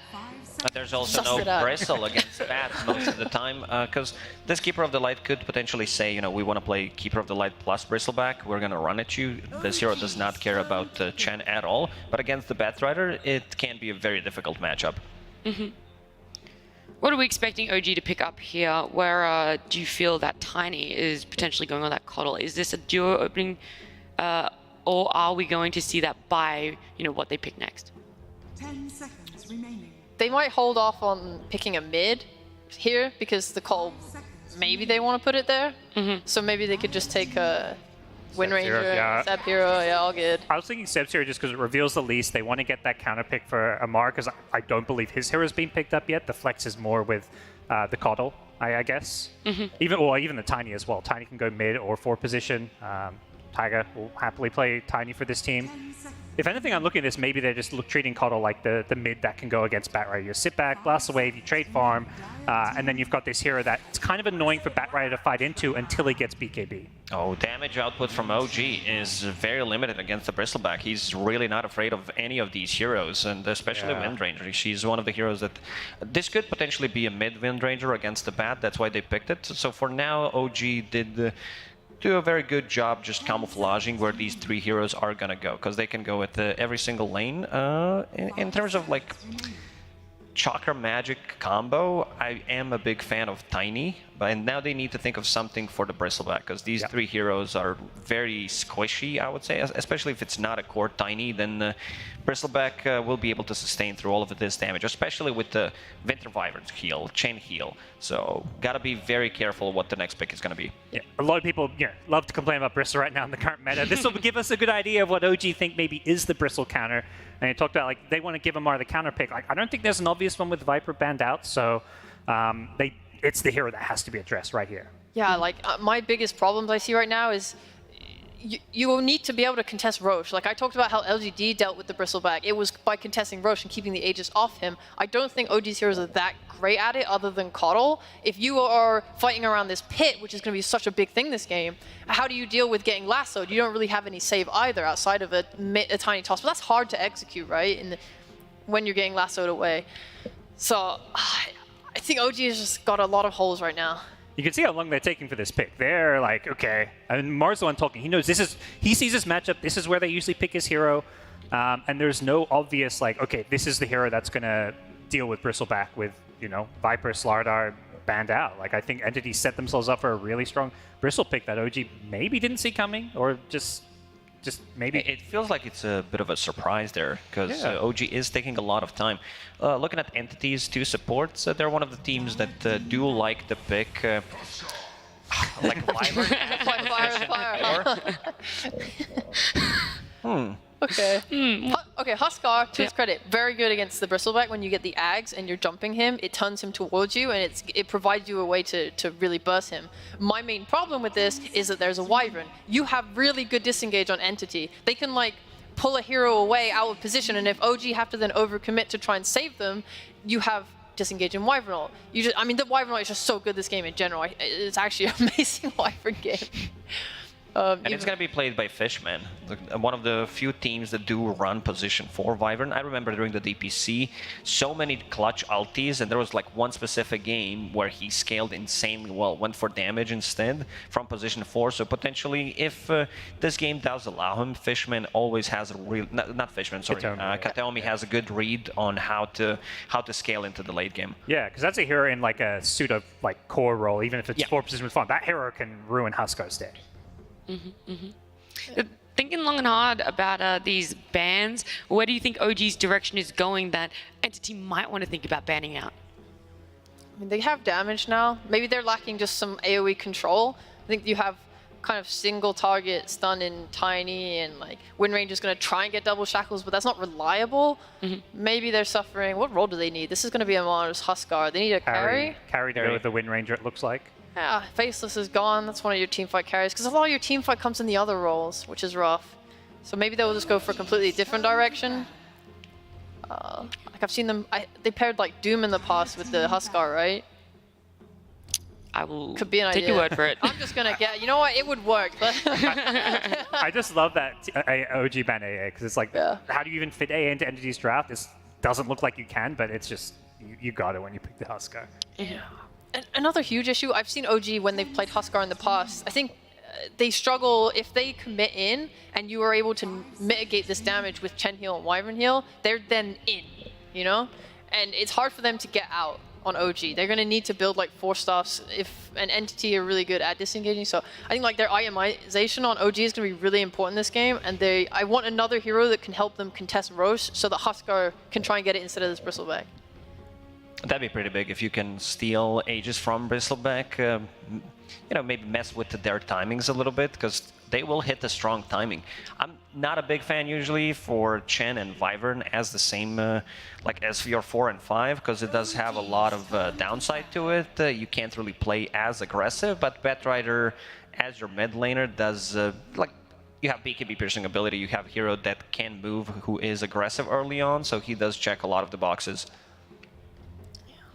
But there's also no Bristle against Bat most of the time, because this Keeper of the Light could potentially say, we want to play Keeper of the Light plus Bristleback, we're going to run at you. This hero does not care about Chen at all, but against the Batrider, it can be a very difficult matchup. What are we expecting OG to pick up here? Where do you feel that Tiny is potentially going on that Coddle? Is this a duo opening, or are we going to see that by what they pick next? 10 seconds remaining. They might hold off on picking a mid here because the call, maybe they want to put it there. So maybe they could just take a Wind Ranger, Seb Hero, all good. I was thinking Seb's hero just because it reveals the least. They want to get that counter pick for Amar because I don't believe his hero has been picked up yet. The flex is more with the Coddle, I guess. Even the Tiny as well. Tiny can go mid or 4 position. Tiger will happily play Tiny for this team. If anything, I'm looking at this, maybe they're just treating KotL like the mid that can go against Batrider. You sit back, blast the wave, you trade farm, and then you've got this hero that's kind of annoying for Batrider to fight into until he gets BKB. Oh, damage output from OG is very limited against the Bristleback. He's really not afraid of any of these heroes, and especially Windranger. She's one of the heroes that... This could potentially be a mid Windranger against the Bat, that's why they picked it. So for now, OG did... do a very good job just camouflaging where these three heroes are gonna go, because they can go with every single lane. In terms of like Chakra Magic combo, I am a big fan of Tiny, but now they need to think of something for the Bristleback, because these three heroes are very squishy, I would say, especially if it's not a core Tiny, then Bristleback will be able to sustain through all of this damage, especially with the Winter Wyvern's heal, Chain heal. So gotta be very careful what the next pick is gonna be. Yeah, a lot of people love to complain about Bristle right now in the current meta. This will give us a good idea of what OG think maybe is the Bristle counter. And you talked about like they want to give Amar the counter pick. Like I don't think there's an obvious one with Viper banned out, so it's the hero that has to be addressed right here. Yeah, like my biggest problems I see right now is you will need to be able to contest Roche. Like I talked about how LGD dealt with the Bristleback. It was by contesting Roche and keeping the Aegis off him. I don't think OG's heroes are that great at it other than KotL. If you are fighting around this pit, which is going to be such a big thing this game, how do you deal with getting lassoed? You don't really have any save either outside of a tiny toss. But that's hard to execute, right? When you're getting lassoed away. So I think OG has just got a lot of holes right now. You can see how long they're taking for this pick. They're like, okay, and Mars the one talking. He knows he sees this matchup. This is where they usually pick his hero, and there's no obvious like, okay, this is the hero that's gonna deal with Bristleback with Viper, Slardar banned out. Like I think Entity set themselves up for a really strong Bristle pick that OG maybe didn't see coming, or just maybe. It feels like it's a bit of a surprise there, because OG is taking a lot of time. Looking at Entity's two supports, they're one of the teams that do like the pick. Like Wyvern. Okay. Okay, Huskar, to his credit, very good against the Bristleback. When you get the Ags and you're jumping him, it turns him towards you, and it provides you a way to really burst him. My main problem with this is that there's a Wyvern. You have really good disengage on Entity. They can like pull a hero away out of position, and if OG have to then overcommit to try and save them, you have disengage in Wyvern ult. I mean, the Wyvern ult is just so good this game in general. It's actually an amazing Wyvern game. And it's going to be played by Fishman, one of the few teams that do run position for Wyvern. I remember during the DPC, so many clutch ultis, and there was like one specific game where he scaled insanely well, went for damage instead from position 4. So potentially, if this game does allow him, Fishman always has a real, not Fishman, sorry, Kateomi has a good read on how to scale into the late game. Yeah, because that's a hero in like a suit of like core role, even if it's 4 position with farm. That hero can ruin Huskar's day. Thinking long and hard about these bans, where do you think OG's direction is going that Entity might want to think about banning out? I mean, they have damage now. Maybe they're lacking just some AoE control. I think you have kind of single target stun in Tiny, and like Windranger is going to try and get double shackles, but that's not reliable. Maybe they're suffering. What role do they need? This is going to be Amar's Huskar. They need a carry. Carry to go with the Windranger, it looks like. Yeah, Faceless is gone. That's one of your teamfight carries, because a lot of your teamfight comes in the other roles, which is rough. So maybe they'll just go for a completely different direction. Like I've seen them, they paired like Doom in the past with the Huskar, right? I will Could be an take idea. your word for it. I'm just gonna get. You know what? It would work. But I just love that OG ban AA, because it's like, how do you even fit AA into Entity's draft? This doesn't look like you can, but it's just you got it when you pick the Huskar. Yeah. Another huge issue, I've seen OG when they've played Huskar in the past, I think they struggle if they commit in and you are able to mitigate this damage with Chen heal and Wyvern heal, they're then in, And it's hard for them to get out on OG. They're going to need to build like 4 staffs if an Entity are really good at disengaging. So I think like their itemization on OG is going to be really important in this game, and I want another hero that can help them contest Roche so that Huskar can try and get it instead of this Bristleback. That'd be pretty big if you can steal Aegis from Bristleback. Maybe mess with their timings a little bit, because they will hit the strong timing. I'm not a big fan usually for Chen and Wyvern as the same like SVR 4 and 5, because it does have a lot of downside to it. You can't really play as aggressive, but Batrider as your mid laner does like you have BKB piercing ability, you have a hero that can move, who is aggressive early on, so he does check a lot of the boxes.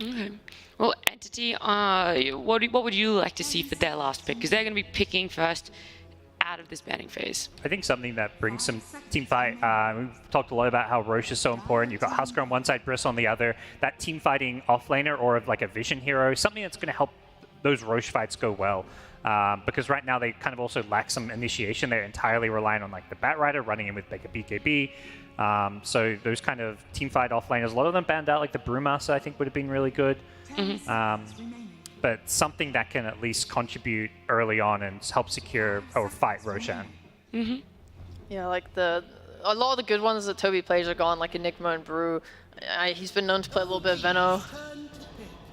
Okay. Well, Entity, what would you like to see for their last pick? Because they're going to be picking first out of this banning phase. I think something that brings some team fight. We've talked a lot about how Roche is so important. You've got Husker on one side, Bristle on the other. That team fighting offlaner or like a vision hero, something that's going to help those Roche fights go well. Because right now they kind of also lack some initiation. They're entirely reliant on like the Bat Rider running in with like a BKB. So those kind of team fight offlaners, a lot of them banned out. Like the Brewmaster, I think would have been really good. But something that can at least contribute early on and help secure or fight Roshan. Yeah, like a lot of the good ones that Toby plays are gone, like Enigma and Brew. He's been known to play a little bit of Veno.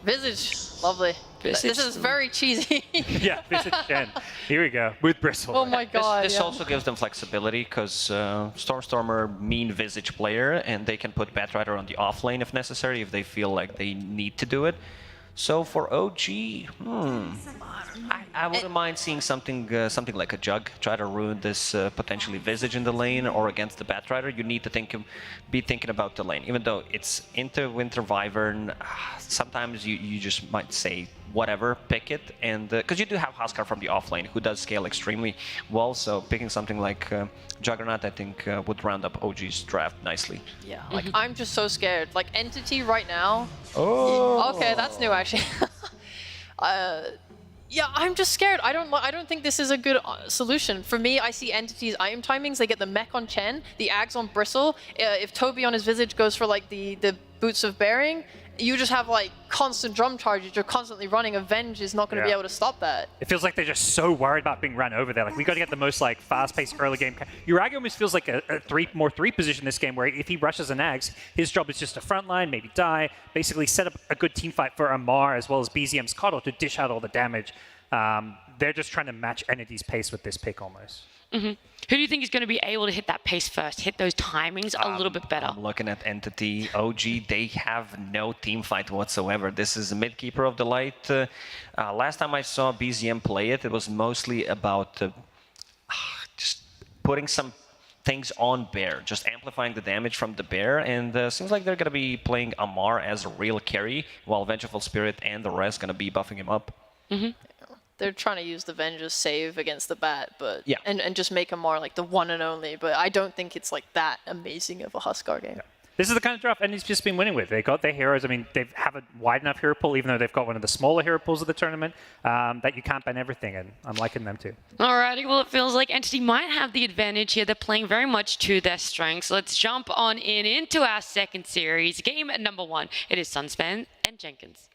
Visage, lovely. Visage. This is very cheesy. Yeah, Visage Gen. Here we go, with Bristle. Oh my god. This also gives them flexibility, because Stormstormer mean Visage player, and they can put Batrider on the off lane if necessary, if they feel like they need to do it. So for OG, I wouldn't mind seeing something like a Jug try to ruin this potentially Visage in the lane or against the Batrider. You need to be thinking about the lane. Even though it's into Winter Wyvern, sometimes you just might say whatever, pick it, and because you do have Huskar from the off lane who does scale extremely well. So picking something like Juggernaut, I think would round up OG's draft nicely. Yeah, like I'm just so scared. Like Entity right now. Oh. Okay, that's new actually. Yeah, I'm just scared. I don't think this is a good solution. For me, I see Entity's item timings. They get the mech on Chen, the Ags on Bristle. If Toby on his Visage goes for like the Boots of Bearing, you just have like constant drum charges. You're constantly running. Avenge is not going to be able to stop that. It feels like they're just so worried about being run over there. Like, we got to get the most like fast-paced early game. Uragi almost feels like a three position this game, where if he rushes an Ags, his job is just to frontline, maybe die, basically set up a good team fight for Amar as well as BZM's Coddle to dish out all the damage. They're just trying to match Entity's pace with this pick almost. Who do you think is going to be able to hit that pace first, hit those timings a little bit better? I'm looking at Entity, OG, they have no team fight whatsoever. This is a Midkeeper of the Light. Last time I saw BZM play it, it was mostly about just putting some things on Bear, just amplifying the damage from the Bear, and seems like they're going to be playing Amar as a real carry, while Vengeful Spirit and the rest going to be buffing him up. They're trying to use the Vengeance save against the Bat, but yeah. and just make him more like the one and only. But I don't think it's like that amazing of a Huskar game. Yeah. This is the kind of draft Enty's just been winning with. They got their heroes. I mean, they have a wide enough hero pool, even though they've got one of the smaller hero pools of the tournament, that you can't ban everything, and I'm liking them too. Alrighty, well, it feels like Entity might have the advantage here. They're playing very much to their strengths. Let's jump on into our second series. Game number 1. It is Sunspan and Jenkins.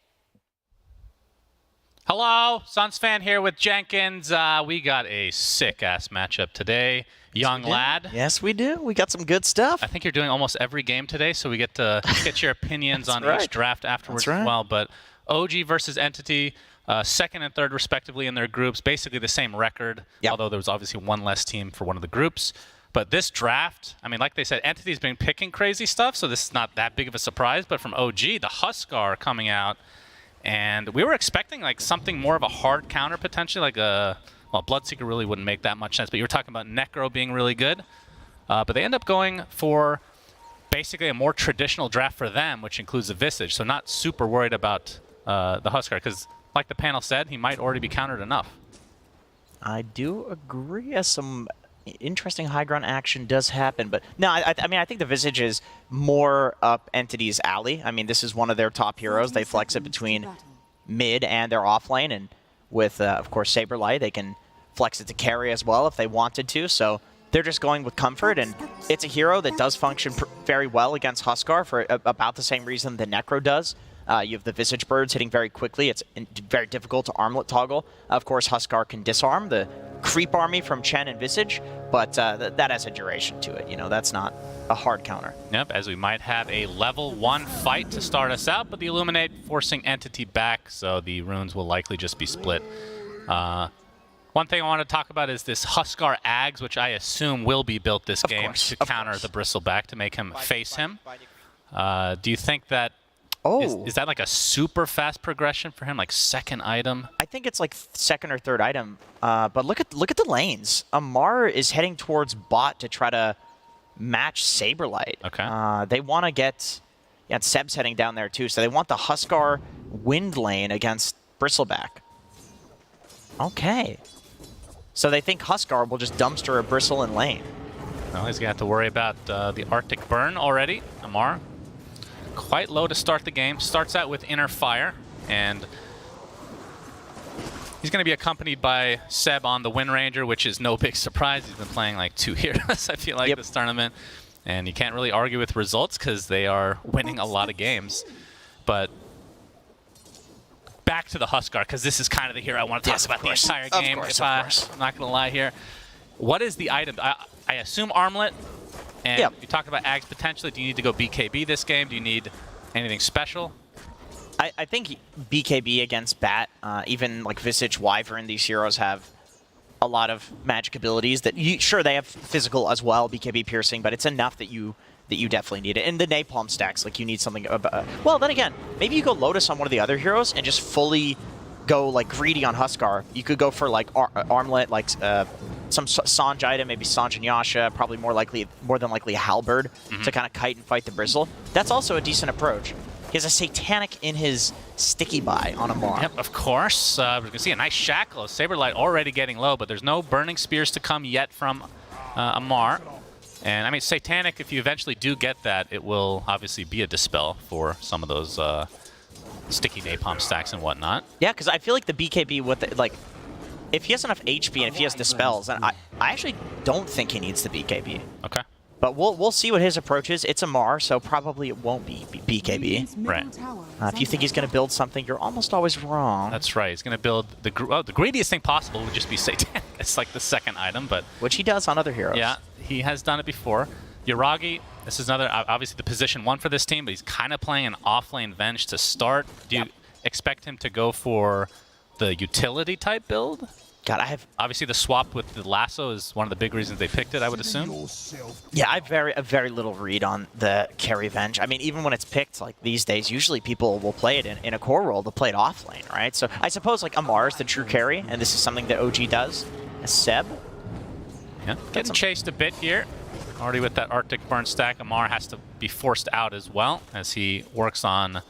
Hello, Sunsfan here with Jenkins. We got a sick-ass matchup today. Young lad. Yes, we do. We got some good stuff. I think you're doing almost every game today, so we get to get your opinions on each draft afterwards as well. But OG versus Entity, second and third respectively in their groups, basically the same record, although there was obviously one less team for one of the groups. But this draft, I mean, like they said, Entity's been picking crazy stuff, so this is not that big of a surprise. But from OG, the Huskar coming out, and we were expecting like something more of a hard counter potentially, like a, well, Bloodseeker really wouldn't make that much sense, but you were talking about Necro being really good. But they end up going for basically a more traditional draft for them, which includes the Visage. So not super worried about the Huskar, because like the panel said, he might already be countered enough. I do agree, as some interesting high ground action does happen, but no, I mean, I think the Visage is more up Entity's alley. I mean, this is one of their top heroes. They flex it between mid and their off lane, and with, of course, Saberlight, they can flex it to carry as well if they wanted to, so they're just going with comfort, and it's a hero that does function very well against Huskar for about the same reason the Necro does. You have the Visage Birds hitting very quickly. It's very difficult to armlet toggle. Of course, Huskar can disarm the creep army from Chen and Visage, but that has a duration to it. You know, that's not a hard counter. Yep, as we might have a level 1 fight to start us out, but the Illuminate forcing Entity back, so the runes will likely just be split. One thing I want to talk about is this Huskar Ags, which I assume will be built this game to counter the Bristleback to make him face him. Do you think that Oh. Is that like a super fast progression for him, like second item? I think it's like second or third item. But look at the lanes. Amar is heading towards bot to try to match Saberlight. Okay. They want to get... Yeah, Seb's heading down there too, so they want the Huskar wind lane against Bristleback. Okay. So they think Huskar will just dumpster a Bristle in lane. Well, he's going to have to worry about the Arctic Burn already. Amar, quite low to start the game. Starts out with Inner Fire, and he's going to be accompanied by Seb on the Wind Ranger, which is no big surprise. He's been playing like 2 heroes, I feel like, this tournament. And you can't really argue with results because they are winning a lot of games. But back to the Huskar, because this is kind of the hero I want to talk about the entire game. I'm not going to lie here. What is the item? I assume Armlet. And you talked about Ags potentially. Do you need to go BKB this game? Do you need anything special? I think BKB against Bat, even like Visage, Wyvern, these heroes have a lot of magic abilities that sure they have physical as well, BKB piercing, but it's enough that you definitely need it. And the napalm stacks, like you need something. Well, then again, maybe you go Lotus on one of the other heroes and just fully go like greedy on Huskar. You could go for like Armlet, like some Sanj item, maybe Sanj and Yasha, probably more than likely a Halberd to kind of kite and fight the Bristle. That's also a decent approach. He has a Satanic in his sticky buy on Amar. Yep, of course. We can see a nice Shackle. Saberlight already getting low, but there's no Burning Spears to come yet from Amar. And I mean, Satanic, if you eventually do get that, it will obviously be a dispel for some of those sticky napalm stacks and whatnot. Yeah, because I feel like the BKB with the, like, if he has enough HP and if he has dispels, then I actually don't think he needs the BKB. Okay. But we'll see what his approach is. It's Amar, so probably it won't be BKB. Right. If you think he's going to build something, you're almost always wrong. That's right. He's going to build the greediest thing possible would just be Satanic. It's like the second item, but which he does on other heroes. Yeah, he has done it before. Yuragi, this is another obviously the position 1 for this team, but he's kind of playing an off-lane Venge to start. Do you expect him to go for the utility type build? God, I have... Obviously, the swap with the lasso is one of the big reasons they picked it, I would assume. Yeah, I have a very little read on the carry Venge. I mean, even when it's picked, like, these days, usually people will play it in a core role to play it off lane, right? So I suppose, like, Amar is the true carry, and this is something that OG does. As Seb. Yeah, getting chased a bit here. Already with that Arctic Burn stack, Amar has to be forced out as well, as he works on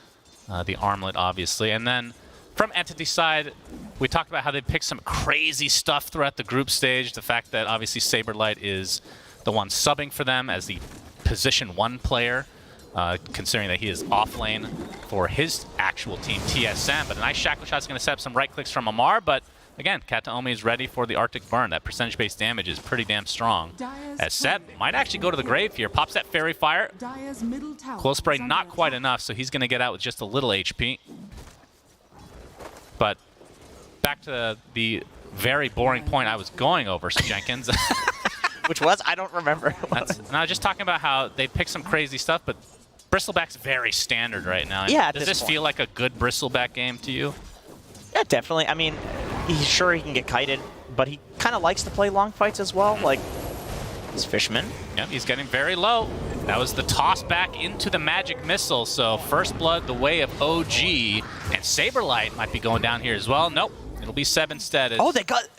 the Armlet, obviously. And then... from Entity side, we talked about how they picked some crazy stuff throughout the group stage. The fact that obviously Saberlight is the one subbing for them as the position 1 player, considering that he is off lane for his actual team, TSM. But a nice Shackle Shot is going to set up some right clicks from Amar. But again, Kataomi is ready for the Arctic Burn. That percentage-based damage is pretty damn strong. As Seb might actually go to the grave here. Pops that Fairy Fire. Close Spray not quite enough, so he's going to get out with just a little HP. But back to the very boring point I was going over, Jenkins. Which was? I don't remember. And I was just talking about how they picked some crazy stuff, but Bristleback's very standard right now. Yeah, does this feel like a good Bristleback game to you? Yeah, definitely. I mean, he's sure he can get kited, but he kind of likes to play long fights as well, like his Fishman. Yep, he's getting very low. That was the toss back into the Magic Missile, so First Blood the way of OG, and Saberlight might be going down here as well. Nope, it'll be Seb instead. Oh, they got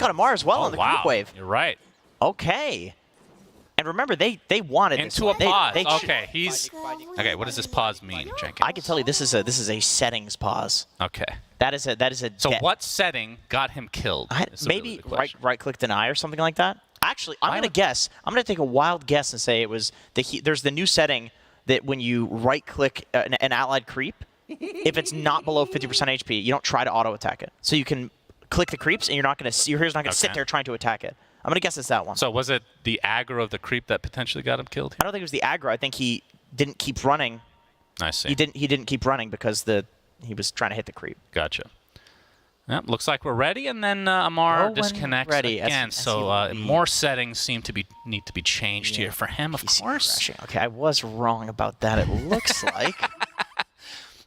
Amar as well on the creep wave. You're right. Okay. And remember, they wanted into this a pause. Okay, he's okay. What does this pause mean, Jenkins? I can tell you this is a settings pause. Okay. That is a. So what setting got him killed? Maybe right click deny or something like that. Actually, I'm gonna guess. I'm gonna take a wild guess and say it was there's the new setting that when you right click an allied creep, if it's not below 50% HP, you don't try to auto attack it. So you can click the creeps and your hero's not gonna sit there trying to attack it. I'm gonna guess it's that one. So was it the aggro of the creep that potentially got him killed here? I don't think it was the aggro. I think he didn't keep running. I see. He didn't keep running because he was trying to hit the creep. Gotcha. Yep, looks like we're ready, and then Amar disconnects again. So more settings seem to need to be changed here for him, of course. Crashing. Okay, I was wrong about that. It looks like.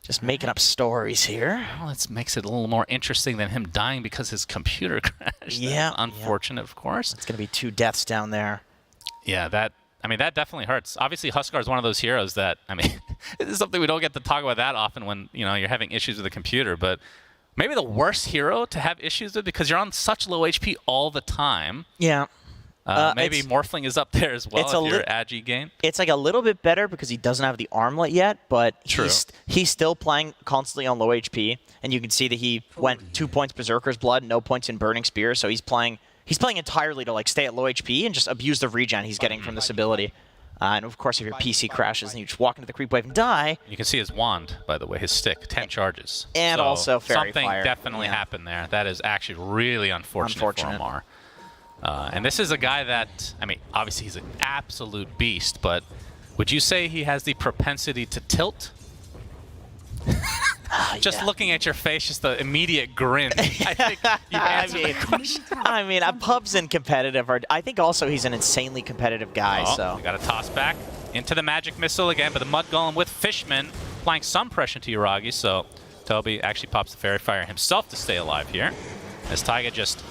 Just making up stories here. Well, it makes it a little more interesting than him dying because his computer crashed. Yeah. That's unfortunate, of course. It's going to be 2 deaths down there. Yeah, that definitely hurts. Obviously, Huskar is one of those heroes that, I mean, this is something we don't get to talk about that often when, you know, you're having issues with the computer, but maybe the worst hero to have issues with because you're on such low HP all the time. Yeah. Maybe Morphling is up there as well if you're Agi game. It's like a little bit better because he doesn't have the armlet yet, but he's still playing constantly on low HP, and you can see that he went 2 points Berserker's Blood, no points in Burning Spear, so he's playing entirely to like stay at low HP and just abuse the regen he's getting from this ability. And of course, if your PC crashes and you just walk into the creep wave and die. You can see his wand, by the way, his stick, 10 charges. And so also Fairy something Fire. definitely happened there. That is actually really unfortunate. For Amar. And this is a guy that, I mean, obviously he's an absolute beast, but would you say he has the propensity to tilt? Just looking at your face, just the immediate grin. I think you've answered the question. I mean, pubs and competitive are. I think also he's an insanely competitive guy. So we got a toss back into the magic missile again, but the Mud Golem with Fishman applying some pressure to Yuragi. So Toby actually pops the Fairy Fire himself to stay alive here, as Taiga just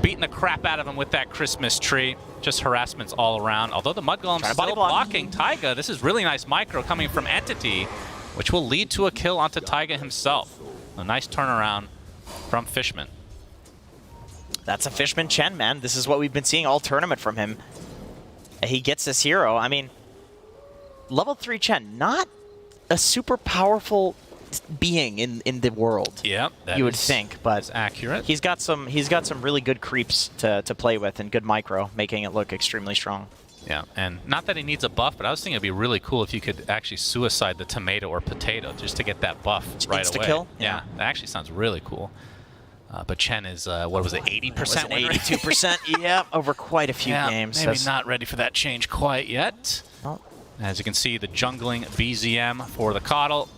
beating the crap out of him with that Christmas tree. Just harassments all around. Although the Mud Golem's still blocking Taiga, this is really nice micro coming from Entity, which will lead to a kill onto Taiga himself. A nice turnaround from Fishman. That's a Fishman Chen, man. This is what we've been seeing all tournament from him. He gets this hero. I mean, level 3 Chen, not a super powerful being in the world. Yeah, you would think, but accurate. He's got some really good creeps to play with and good micro, making it look extremely strong. Yeah, and not that he needs a buff, but I was thinking it'd be really cool if you could actually suicide the tomato or potato just to get that buff right away. Insta-kill? Yeah, that actually sounds really cool. But Chen is, what was it, 80% win rate? 82%, yeah, over quite a few games. Maybe not ready for that change quite yet. Oh. As you can see, the jungling BZM for the Coddle.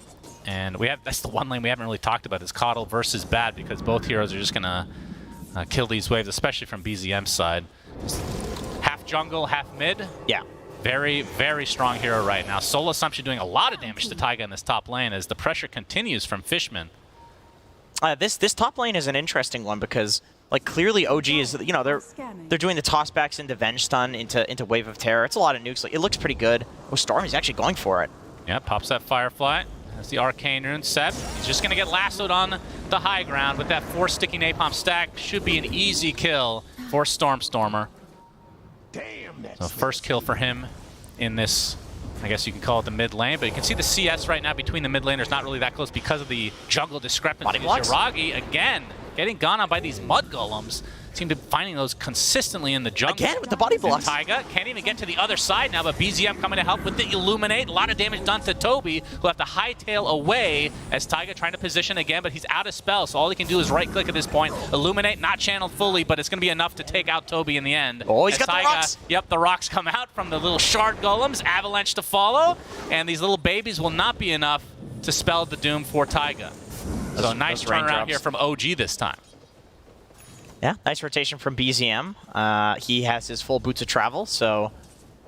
And that's the one lane we haven't really talked about is Coddle versus Bad, because both heroes are just going to kill these waves, especially from BZM's side. Half jungle, half mid. Yeah. Very, very strong hero right now. Soul Assumption doing a lot of damage to Taiga in this top lane as the pressure continues from Fishman. This top lane is an interesting one because, like, clearly OG is, you know, they're doing the tossbacks into Venge Stun into Wave of Terror. It's a lot of nukes. Like, it looks pretty good. With Storm, he's actually going for it. Yeah, pops that Firefly. That's the Arcane Rune. Seb, he's just going to get lassoed on the high ground with that 4 sticky Napalm stack. Should be an easy kill for Stormstormer. So first kill for him in this, I guess you can call it the mid lane, but you can see the CS right now between the mid laners not really that close because of the jungle discrepancies. Yuragi, again, getting gone on by these Mud Golems. Seem to be finding those consistently in the jungle. Again with the body blocks. Taiga can't even get to the other side now, but BZM coming to help with the Illuminate. A lot of damage done to Toby, who have to hightail away as Taiga trying to position again, but he's out of spell, so all he can do is right-click at this point. Illuminate, not channeled fully, but it's going to be enough to take out Toby in the end. Oh, he's as got the rocks. Yep, the rocks come out from the little shard golems, avalanche to follow, and these little babies will not be enough to spell the doom for Taiga. So nice turnaround here from OG this time. Yeah, nice rotation from BZM. He has his full boots of travel, so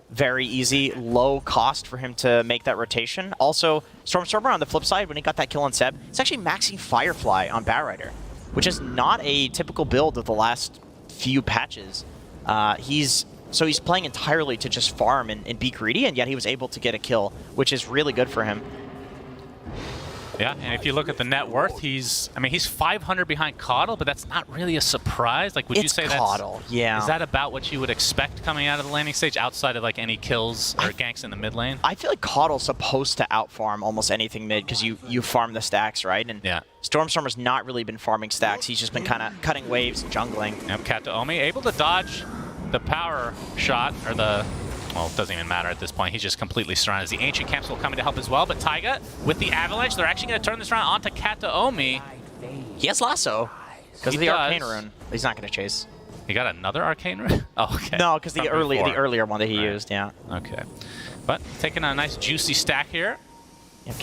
very easy, low cost for him to make that rotation. Also, Stormstormer on the flip side, when he got that kill on Seb, it's actually maxing Firefly on Batrider, which is not a typical build of the last few patches. He's playing entirely to just farm and be greedy, and yet he was able to get a kill, which is really good for him. Yeah, and if you look at the net worth, he's 500 behind Coddle, but that's not really a surprise. Like, would you say that's Coddle, yeah. Is that about what you would expect coming out of the landing stage outside of like any kills or ganks in the mid lane? I feel like Coddle's supposed to outfarm almost anything mid because you farm the stacks, right? And yeah. Stormstormer's not really been farming stacks. He's just been kind of cutting waves and jungling. Yep, Kataomi able to dodge the power shot or the. Well, it doesn't even matter at this point. He's just completely surrounded. The Ancient Camps will come in to help as well, but Taiga, with the Avalanche, they're actually going to turn this around onto Kataomi. He has Lasso because of the Arcane Rune. He's not going to chase. He got another Arcane Rune? Oh, okay. No, because the earlier one that he used, yeah. Okay. But taking a nice juicy stack here.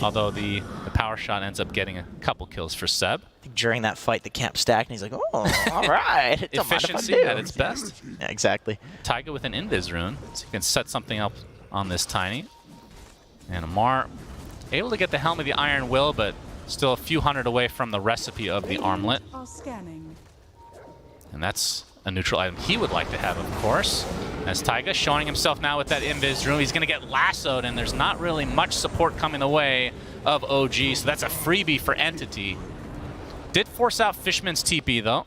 Although the power shot ends up getting a couple kills for Seb. I think during that fight, the camp stacked, and he's like, oh, all right. Efficiency at its best. Yeah, exactly. Taiga with an Invis rune, so you can set something up on this Tiny. And Amar able to get the Helm of the Iron Will, but still a few hundred away from the recipe of the armlet. And that's a neutral item he would like to have, of course. As Taiga showing himself now with that invis room. He's going to get lassoed, and there's not really much support coming the way of OG, so that's a freebie for Entity. Did force out Fishman's TP, though.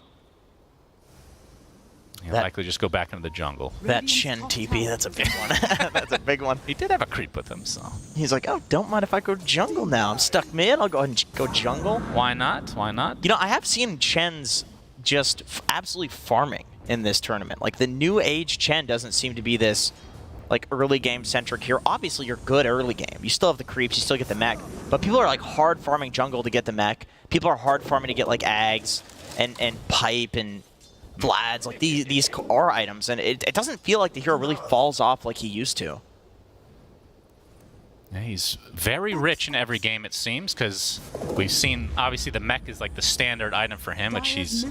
He'll likely just go back into the jungle. That Shen TP, that's a big one. That's a big one. He did have a creep with him, so. He's like, oh, don't mind if I go jungle now. I'm stuck mid. I'll go ahead and go jungle. Why not? Why not? You know, I have seen Chen's just absolutely farming in this tournament. Like, the new age Chen doesn't seem to be this, like, early game centric here. Obviously, you're good early game. You still have the creeps. You still get the mech. But people are, like, hard farming jungle to get the mech. People are hard farming to get, like, Ags and Pipe and Vlad's, like these core items, and it doesn't feel like the hero really falls off like he used to. Yeah, he's very rich in every game, it seems, because we've seen, obviously, the mech is like the standard item for him, which he's,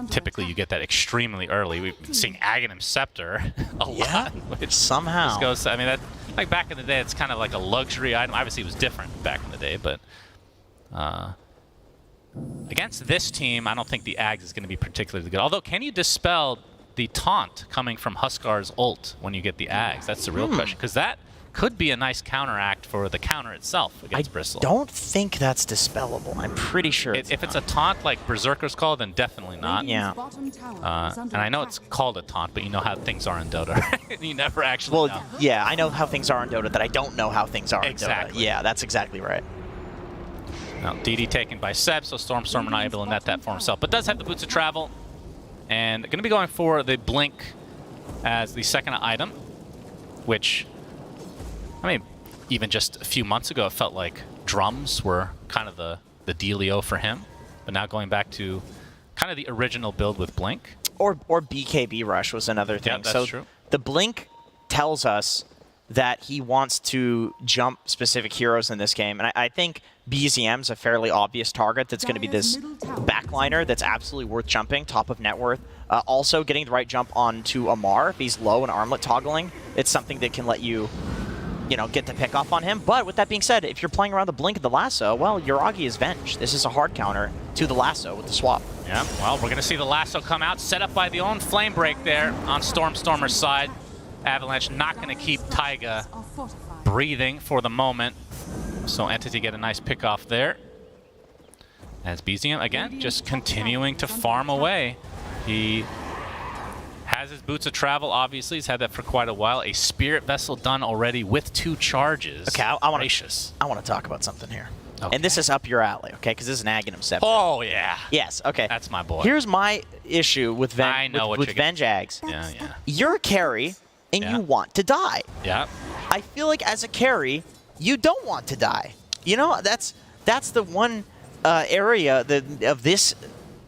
typically you get that extremely early. We've been seeing Aghanim Scepter a lot. Which somehow. Goes, I mean, that, like back in the day, it's kind of like a luxury item. Obviously, it was different back in the day, but against this team, I don't think the Ags is going to be particularly good. Although, can you dispel the taunt coming from Huskar's ult when you get the Ags? That's the real question, because that could be a nice counteract for the counter itself against Bristle. I don't think that's dispellable. I'm pretty sure if it's a taunt like Berserker's call, then definitely not. Yeah. And I know it's called a taunt, but you know how things are in Dota. You never actually know. Yeah, I know how things are in Dota that I don't know how things are in Dota. Yeah, that's exactly right. Now, DD taken by Seb, so Stormstormer not able to net that for himself, but does have the Boots of Travel. And going to be going for the Blink as the second item, which, I mean, even just a few months ago, it felt like drums were kind of the dealio for him. But now going back to kind of the original build with Blink. Or BKB Rush was another thing. Yeah, that's so true. The Blink tells us that he wants to jump specific heroes in this game. And I think BZM's a fairly obvious target that's going to be this backliner that's absolutely worth jumping, top of net worth. Also, getting the right jump onto Amar if he's low and armlet toggling. It's something that can let you, get the pick off on him. But with that being said, if you're playing around the Blink of the lasso, well, Yuragi is Venge. This is a hard counter to the lasso with the swap. Yeah, well, we're going to see the lasso come out, set up by the own Flame Break there on Stormstormer's side. Avalanche not going to keep Taiga breathing for the moment. So Entity get a nice pick off there. As BZM, again, just continuing to farm away. He has his Boots of Travel, obviously. He's had that for quite a while. A Spirit Vessel done already with 2 charges. Okay, I want to talk about something here. Okay. And this is up your alley, okay? Because this is an Aghanim Scepter. Oh, yeah. Yes, okay. That's my boy. Here's my issue with Venge Ags. Yeah. You're a carry, and you want to die. Yeah. I feel like as a carry, you don't want to die. That's the one area of this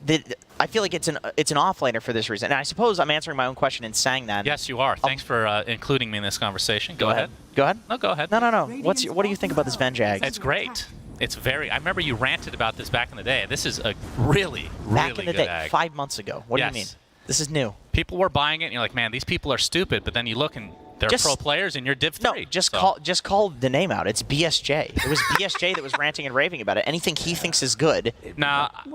that I feel like it's an offlaner for this reason. And I suppose I'm answering my own question in saying that. Yes, you are. Thanks for including me in this conversation. Go ahead. Go ahead. No, go ahead. No. What do you think about this Venge Ag? It's great. It's very. I remember you ranted about this back in the day. This is a really back in the good day, ag. 5 months ago. What do you mean? This is new. People were buying it, and you're like, man, these people are stupid. But then you look, and they're pro players, and you're Div 3. No, just call the name out. It's BSJ. It was BSJ that was ranting and raving about it. Anything he thinks is good,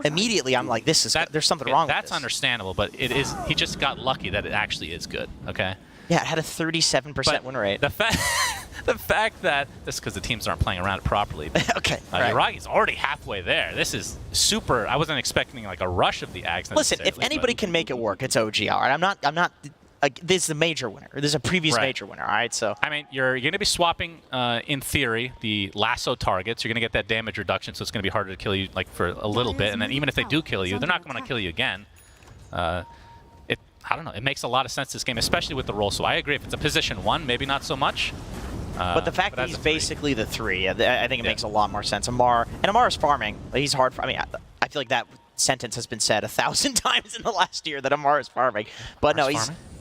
immediately I'm like, there's something wrong with this. That's understandable, but it is. He just got lucky that it actually is good. Okay. Yeah, it had a 37% win rate. The fact that just because the teams aren't playing around it properly. Okay. Yuragi's already halfway there. This is super. I wasn't expecting like a rush of the Ags. Listen, if anybody can make it work, it's OG. All right, I'm not. This is a major winner. This is a previous major winner. All right, so. I mean, you're going to be swapping, in theory, the lasso targets. You're going to get that damage reduction, so it's going to be harder to kill you like for a little bit. And then even if they do kill you, they're not going to kill you again. I don't know. It makes a lot of sense this game, especially with the role. So I agree. If it's a position 1, maybe not so much. But the fact that he's basically the 3, I think it makes a lot more sense. Amar is farming. He's hard. I feel like that sentence has been said 1,000 times in the last year that Amar is farming. But no,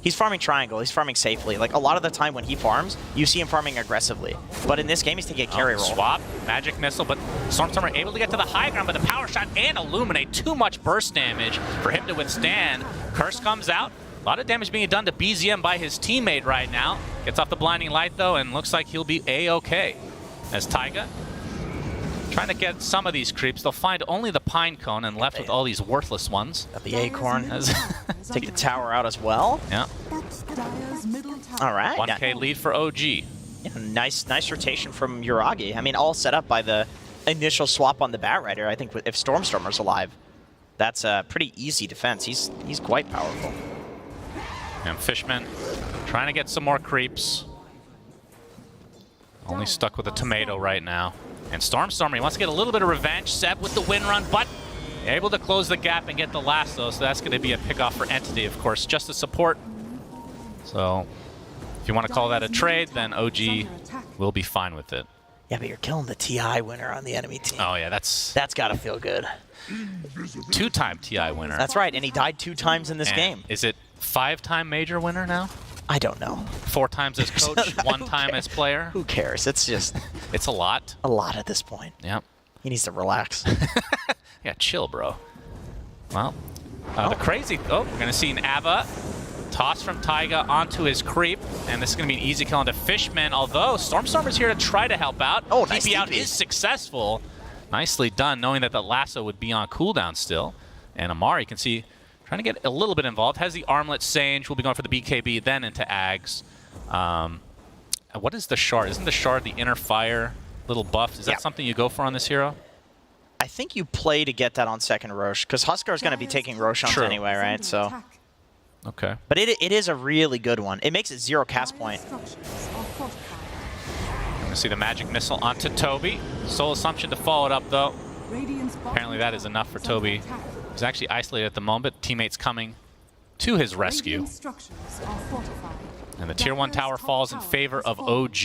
he's farming triangle. He's farming safely. Like a lot of the time when he farms, you see him farming aggressively. But in this game, he's taking a carry roll. Swap, magic missile, but Stormstormer able to get to the high ground, but the power shot and illuminate, too much burst damage for him to withstand. Curse comes out. A lot of damage being done to BZM by his teammate right now. Gets off the blinding light though, and looks like he'll be A-okay. As Taiga Trying to get some of these creeps. They'll find only the pine cone and left with all these worthless ones. Got the acorn. Take the tower out as well. Yeah. All right. 1K lead for OG. Yeah, nice rotation from Uragi. I mean, all set up by the initial swap on the Batrider. I think if Stormstormer's alive, that's a pretty easy defense. He's quite powerful. And Fishman trying to get some more creeps. Only stuck with a tomato right now. And Stormstormer, he wants to get a little bit of revenge. Seb with the win run, but able to close the gap and get the lasso, so that's going to be a pickoff for Entity, of course, just to support. So if you want to call that a trade, then OG will be fine with it. Yeah, but you're killing the TI winner on the enemy team. Oh, yeah, that's got to feel good. Two-time TI winner. That's right, and he died 2 times in this game. Is it 5-time major winner now? I don't know. 4 times as coach, 1 time as player? Who cares? It's just... It's a lot. A lot at this point. Yep. He needs to relax. Yeah, chill, bro. Well, the crazy... Oh, we're going to see an Ava toss from Taiga onto his creep, and this is going to be an easy kill into Fishman, although Stormstormer's here to try to help out. Oh, nice TP out is successful. Nicely done, knowing that the lasso would be on cooldown still. And Amari, you can see, trying to get a little bit involved. Has the armlet Sage. Will be going for the BKB, then into Ags. What is the shard? Isn't the shard the inner fire little buff? Is that something you go for on this hero? I think you play to get that on second Rosh, because Huskar's going to be taking Roshans anyway, right? So. Okay. But it is a really good one. It makes it 0 cast point. I'm going to see the magic missile onto Toby. Soul Assumption to follow it up, though. Apparently that is enough for Toby. He's actually isolated at the moment. Teammates coming to his rescue. And the tier 1 tower falls in favor of OG.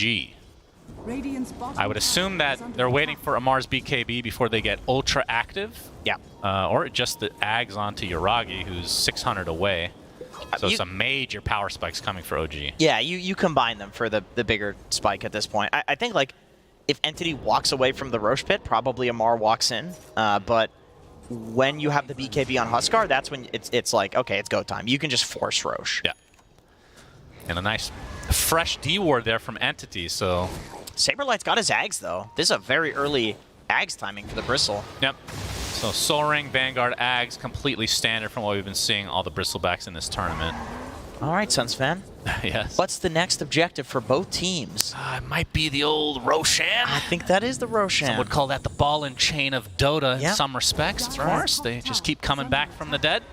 I would assume that they're waiting for Amar's BKB before they get ultra active. Yeah. Or just the Ags onto Uragi, who's 600 away. So some major power spikes coming for OG. Yeah, you combine them for the bigger spike at this point. I think, like, if Entity walks away from the Rosh pit, probably Amar walks in. But when you have the BKB on Huskar, that's when it's like, okay, it's go time. You can just force Rosh. Yeah. And a nice fresh D ward there from Entity, so... Saberlight's got his Ags, though. This is a very early Ags timing for the Bristle. Yep. So Soul Ring, Vanguard, Ags, completely standard from what we've been seeing all the Bristlebacks in this tournament. All right, Suns fan. Yes. What's the next objective for both teams? It might be the old Roshan. I think that is the Roshan. Some would call that the ball and chain of Dota in some respects, of course. They just keep coming back from the dead.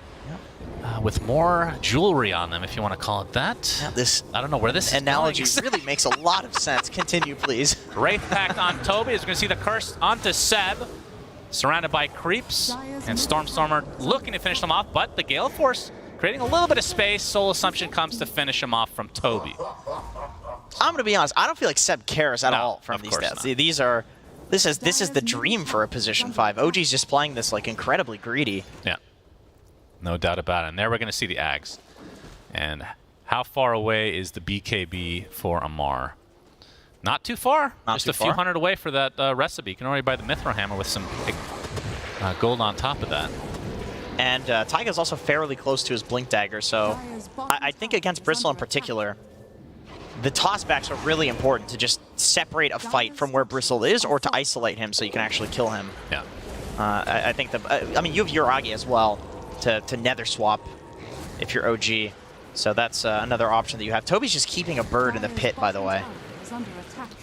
With more jewelry on them, if you want to call it that. Yeah, this I don't know where this analogy is really makes a lot of sense. Continue, please. Wraith Pact on Toby is going to see the curse onto Seb. Surrounded by creeps. And Stormstormer looking to finish them off, but the Gale Force creating a little bit of space. Soul Assumption comes to finish him off from Toby. I'm going to be honest. I don't feel like Seb cares at all from these stats. This is the dream for a position 5. OG's just playing this like incredibly greedy. Yeah. No doubt about it. And there we're going to see the Ags. And how far away is the BKB for Amar? Not too far. Just a few hundred away for that recipe. You can already buy the Mithril Hammer with some gold on top of that. And Taiga's also fairly close to his Blink Dagger, so I think against Bristle in particular, the tossbacks are really important to just separate a fight from where Bristle is or to isolate him so you can actually kill him. Yeah. I think I mean, you have Uragi as well to nether swap if you're OG. So that's another option that you have. Toby's just keeping a bird in the pit, by the way.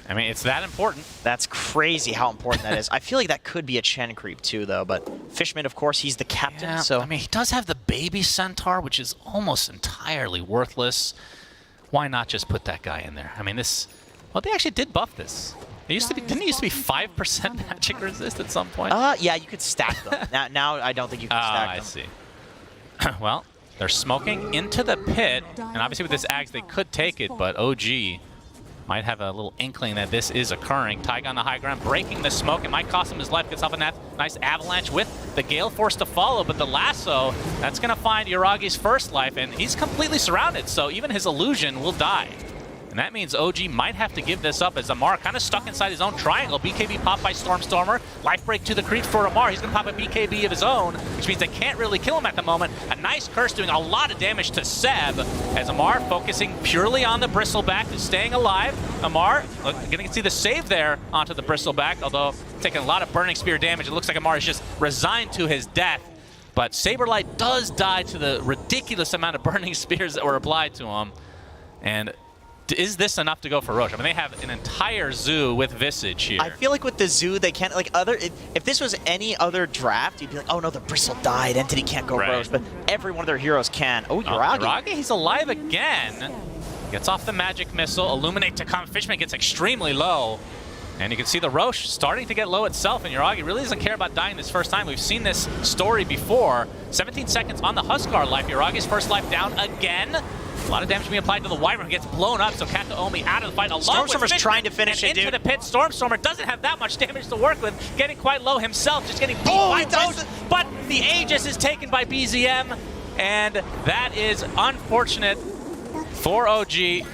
I mean, it's that important. That's crazy how important that is. I feel like that could be a Chen creep too, though. But Fishman, of course, he's the captain. Yeah, so I mean, he does have the baby centaur, which is almost entirely worthless. Why not just put that guy in there? I mean, this... Well, they actually did buff this. It used to be... Didn't it used to be 5% magic resist at some point? Yeah, you could stack them. now I don't think you can stack them. I see. Well, they're smoking into the pit, and obviously with this Ags, they could take it, but OG might have a little inkling that this is occurring. Taiga on the high ground, breaking the smoke. It might cost him his life. Gets off a nice avalanche with the Gale Force to follow, but the lasso, that's going to find Uragi's first life, and he's completely surrounded, so even his illusion will die. And that means OG might have to give this up as Amar kind of stuck inside his own triangle. BKB popped by Stormstormer. Life break to the creep for Amar. He's going to pop a BKB of his own, which means they can't really kill him at the moment. A nice curse doing a lot of damage to Seb as Amar focusing purely on the Bristleback, is staying alive. Amar getting to see the save there onto the Bristleback, although taking a lot of Burning Spear damage. It looks like Amar is just resigned to his death. But Saberlight does die to the ridiculous amount of Burning Spears that were applied to him. And is this enough to go for Roche? I mean, they have an entire zoo with Visage here. I feel like with the zoo, they can't, like, if this was any other draft, you'd be like, oh no, the Bristle died, Entity can't go Roche, but every one of their heroes can. Oh, Yuragi. Yuragi, he's alive again. Gets off the magic missile. Illuminate to come. Fishman gets extremely low. And you can see the Roche starting to get low itself, and Yuragi really doesn't care about dying this first time. We've seen this story before. 17 seconds on the Huskar life. Yuragi's first life down again. A lot of damage being applied to the Wyvern, gets blown up, so Kataomi out of the fight along with Stormstormer's Fishman, trying to finish it, into the pit. Stormstormer doesn't have that much damage to work with, getting quite low himself, just getting beat by Roche. But the Aegis is taken by BZM, and that is unfortunate for OG,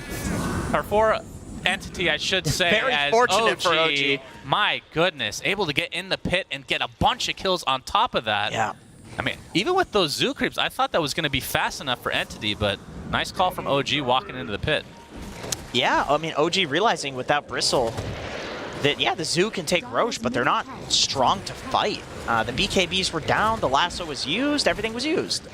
or for Entity, I should say. Very as fortunate for OG. My goodness, able to get in the pit and get a bunch of kills on top of that. Yeah. I mean, even with those zoo creeps, I thought that was going to be fast enough for Entity, but nice call from OG walking into the pit. Yeah, I mean, OG realizing without Bristle that, yeah, the zoo can take Roche, but they're not strong to fight. The BKBs were down, the lasso was used, everything was used.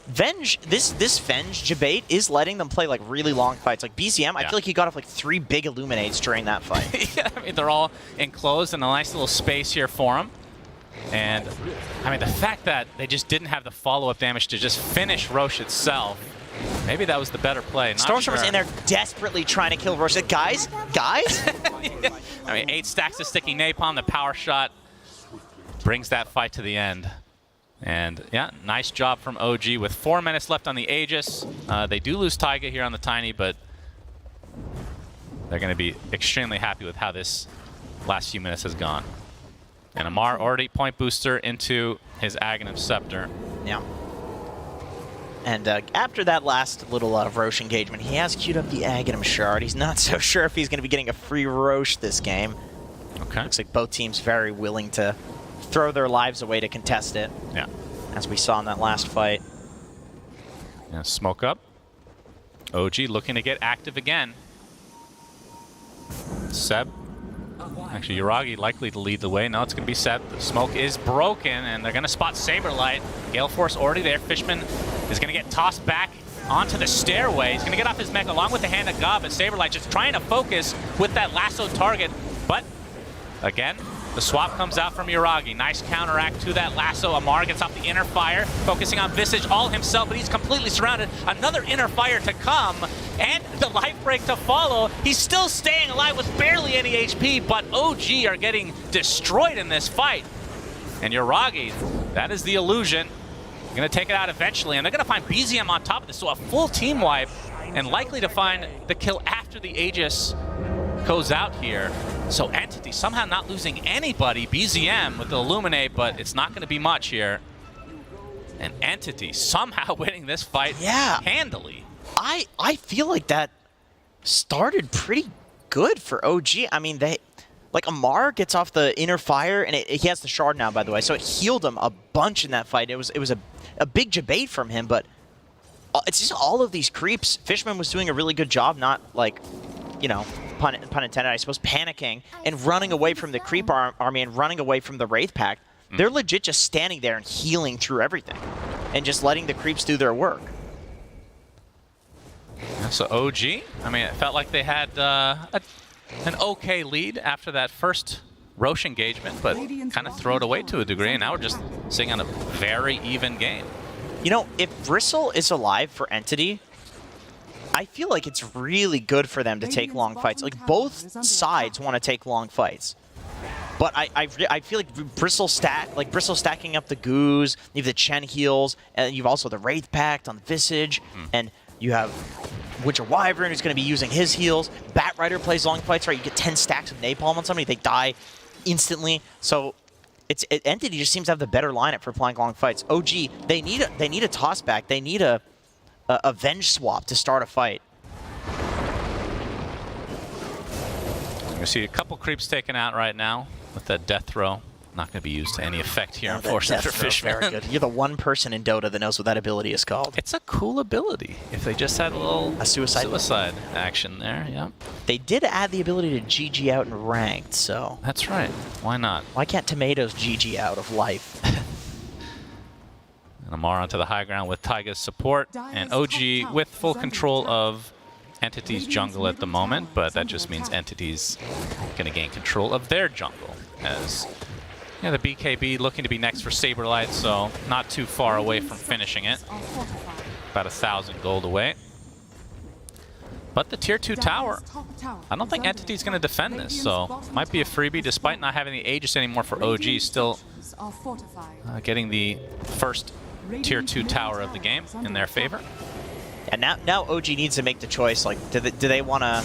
Venge, this Venge debate is letting them play like really long fights. Like BZM, I feel like he got off like 3 big Illuminates during that fight. Yeah, I mean, they're all enclosed in a nice little space here for him. And, I mean, the fact that they just didn't have the follow-up damage to just finish Roche itself, maybe that was the better play. Stormstormer's in there desperately trying to kill Roche. Guys? Yeah. I mean, 8 stacks of sticky napalm, the power shot brings that fight to the end. And, yeah, nice job from OG with 4 minutes left on the Aegis. They do lose Taiga here on the Tiny, but they're going to be extremely happy with how this last few minutes has gone. And Amar already point booster into his Aghanim Scepter. Yeah. And after that last little Roche engagement, he has queued up the Aghanim Shard. He's not so sure if he's going to be getting a free Roche this game. Okay. Looks like both teams very willing to throw their lives away to contest it. Yeah. As we saw in that last fight. Yeah, smoke up. OG looking to get active again. Seb. Actually, Yuragi likely to lead the way. No, it's going to be Seb. The smoke is broken, and they're going to spot Saberlight. Gale Force already there. Fishman is going to get tossed back onto the stairway. He's going to get off his mech along with the Hand of God, but Saberlight just trying to focus with that lasso target. But, again, the swap comes out from Yuragi. Nice counteract to that lasso. Amar gets off the inner fire, focusing on Visage all himself, but he's completely surrounded. Another inner fire to come, and the life break to follow. He's still staying alive with barely any HP, but OG are getting destroyed in this fight. And Yuragi, that is the illusion. Going to take it out eventually, and they're going to find BZM on top of this, so a full team wipe, and likely to find the kill after the Aegis goes out here. So Entity somehow not losing anybody. BZM with the Illuminate, but it's not going to be much here. And Entity somehow winning this fight handily. I feel like that started pretty good for OG. I mean, like Amar gets off the inner fire, and he has the shard now, by the way, so it healed him a bunch in that fight. It was a big debate from him, but it's just all of these creeps. Fishman was doing a really good job, not like, you know, pun intended, I suppose, panicking and running away from the creep army and running away from the Wraith Pack. They're legit just standing there and healing through everything and just letting the creeps do their work. So OG, I mean, it felt like they had an okay lead after that first Roche engagement, but kind of throw it away to a degree, and now we're just sitting on a very even game. You know, if Bristle is alive for Entity, I feel like it's really good for them to take long fights. Like, both sides want to take long fights. But I feel like Bristle stacking up the Goose, you have the Chen heals, and you've also the Wraith Pact on the Visage, and you have Winter Wyvern who's going to be using his heals. Bat Rider plays long fights, right? You get 10 stacks of napalm on somebody, they die instantly. So Entity just seems to have the better lineup for playing long fights. OG, they need a toss back. They need a Venge swap to start a fight. You see a couple creeps taken out right now with that death throw. Not going to be used to any effect here, unfortunately, for Fishman. Very good. You're the one person in Dota that knows what that ability is called. It's a cool ability. If they just had a little suicide action there, yeah. They did add the ability to GG out in ranked, so. That's right. Why not? Why can't Tomatoes GG out of life? And Amar onto the high ground with Taiga's support, and OG with full control of Entity's jungle at the moment, but that just means Entity's going to gain control of their jungle, as the BKB looking to be next for Saberlight, so not too far away from finishing it. About 1,000 gold away. But the tier 2 tower, I don't think Entity's going to defend this, so might be a freebie despite not having the Aegis anymore for OG. Still getting the first tier 2 tower of the game in their favor. And now OG needs to make the choice. Like, do they want to?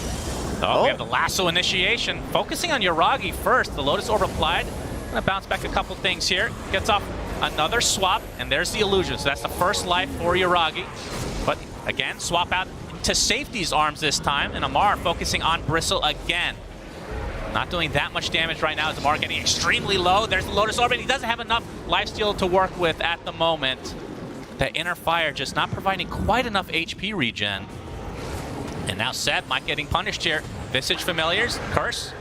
Oh, we have the lasso initiation. Focusing on Yuragi first. The Lotus Orb applied. Gonna bounce back a couple things here. Gets off another swap, and there's the illusion. So that's the first life for Yuragi. But again, swap out to Safety's arms this time, and Amar focusing on Bristle again. Not doing that much damage right now as Amar getting extremely low. There's the Lotus Orb, and he doesn't have enough lifesteal to work with at the moment. That Inner Fire just not providing quite enough HP regen. And now Seb might getting punished here. Visage Familiars, Curse.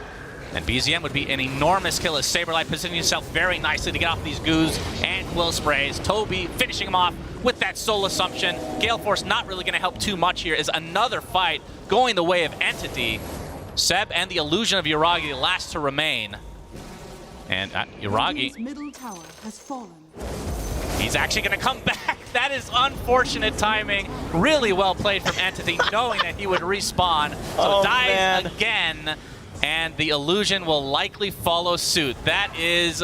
And BZM would be an enormous kill as Saberlight positioning himself very nicely to get off these goos and quill sprays. Toby finishing him off with that Soul Assumption. Gale Force not really going to help too much here as another fight going the way of Entity. Seb and the illusion of Yuragi the last to remain. And Yuragi, middle tower has fallen. He's actually going to come back. That is unfortunate timing. Really well played from Entity, knowing that he would respawn. So dies again. And the illusion will likely follow suit. That is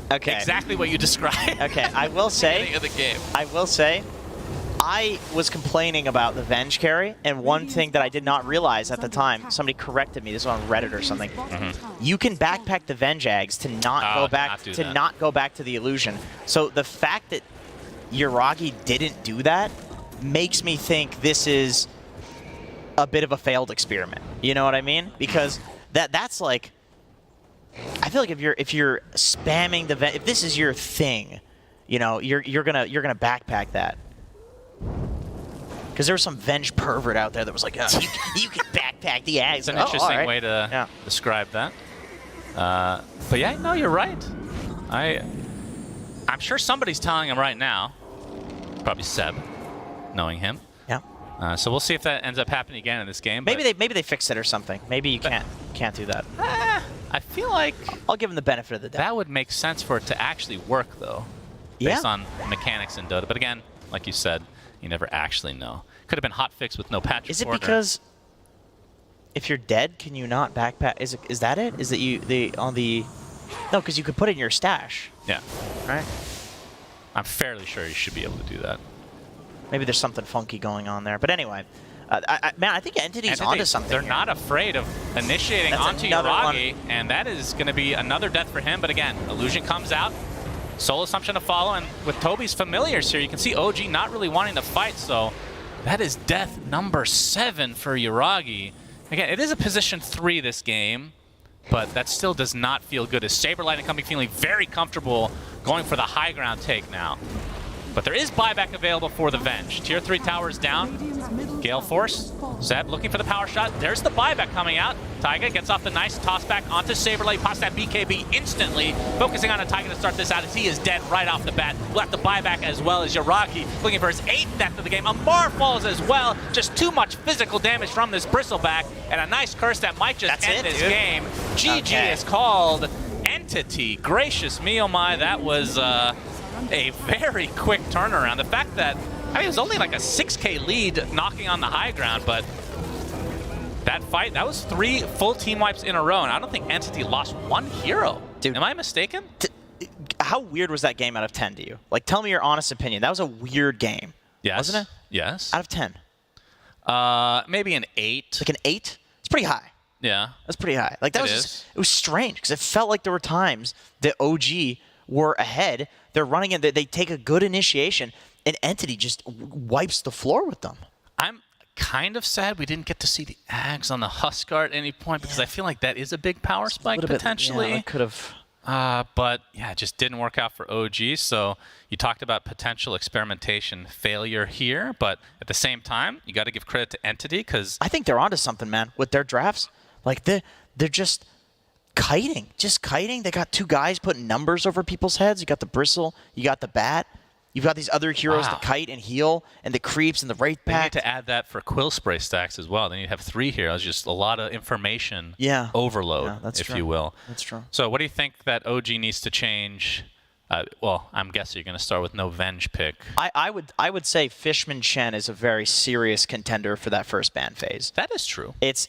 exactly what you described. Okay, I will say, of the game. I will say, I was complaining about the Venge carry, and one thing that I did not realize at the time, somebody corrected me, this was on Reddit or something. You can backpack the Venge Ags to not go back not go back to the illusion. So the fact that Yuragi didn't do that makes me think this is a bit of a failed experiment. You know what I mean? Because that's like, I feel like if you're spamming the if this is your thing, you know, you're gonna backpack that. Because there was some Venge pervert out there that was like, oh, you can backpack the Ags. It's an interesting way to describe that. But yeah, no, you're right. I'm sure somebody's telling him right now. Probably Seb, knowing him. Yeah. So we'll see if that ends up happening again in this game. Maybe they fixed it or something. Maybe you can't do that. I feel like I'll give him the benefit of the doubt. That would make sense for it to actually work, though, based on mechanics in Dota. But again, like you said, you never actually know. Could have been hotfix with no patch. Is it because if you're dead, can you not backpack? Is that it? Is that no? Because you could put it in your stash. Yeah. Right. I'm fairly sure you should be able to do that. Maybe there's something funky going on there. But anyway, man, I think Entity's onto something. They're here. not afraid of initiating onto Yuragi, and that is going to be another death for him. But again, Illusion comes out. Soul Assumption to follow, and with Toby's Familiars here, you can see OG not really wanting to fight, so that is death number 7 for Yuragi. Again, it is a position 3 this game, but that still does not feel good as Saberlight and Company feeling very comfortable going for the high ground take now. But there is buyback available for the Venge. Tier 3 towers down. Gale Force. Zeb looking for the power shot. There's the buyback coming out. Taiga gets off the nice toss back onto Saberlight. Pops that BKB instantly. Focusing on a Taiga to start this out as he is dead right off the bat. We'll have to buyback as well as Yuragi looking for his 8th death of the game. Amar falls as well. Just too much physical damage from this Bristleback. And a nice curse that might just end this game. GG is called. Entity. Gracious me, oh my. That was a very quick turnaround. The fact that, I mean, it was only like a 6K lead knocking on the high ground, but that fight, that was 3 full team wipes in a row, and I don't think Entity lost 1 hero. Dude, am I mistaken? How weird was that game out of 10 to you? Like, tell me your honest opinion. That was a weird game. Yes. Wasn't it? Yes. Out of 10. Maybe an 8. Like an 8? It's pretty high. Yeah. That's pretty high. Like, that it was strange, because it felt like there were times that OG were ahead. They're running in, they take a good initiation, and Entity just wipes the floor with them. I'm kind of sad we didn't get to see the Ags on the Huskar at any point because I feel like that is a big power spike potentially. Yeah, could have. But yeah, it just didn't work out for OG. So you talked about potential experimentation failure here, but at the same time, you got to give credit to Entity because I think they're onto something, man, with their drafts. Like they're just kiting, They got 2 guys putting numbers over people's heads. You got the Bristle, you got the Bat. You've got these other heroes to kite and heal, and the creeps and the Wraith Pact. You need to add that for Quill Spray stacks as well. Then you have 3 heroes, just a lot of information overload, if you will. That's true. So what do you think that OG needs to change? Well, I'm guessing you're going to start with no Venge pick. I would say Fishman Chen is a very serious contender for that first ban phase. That is true. It's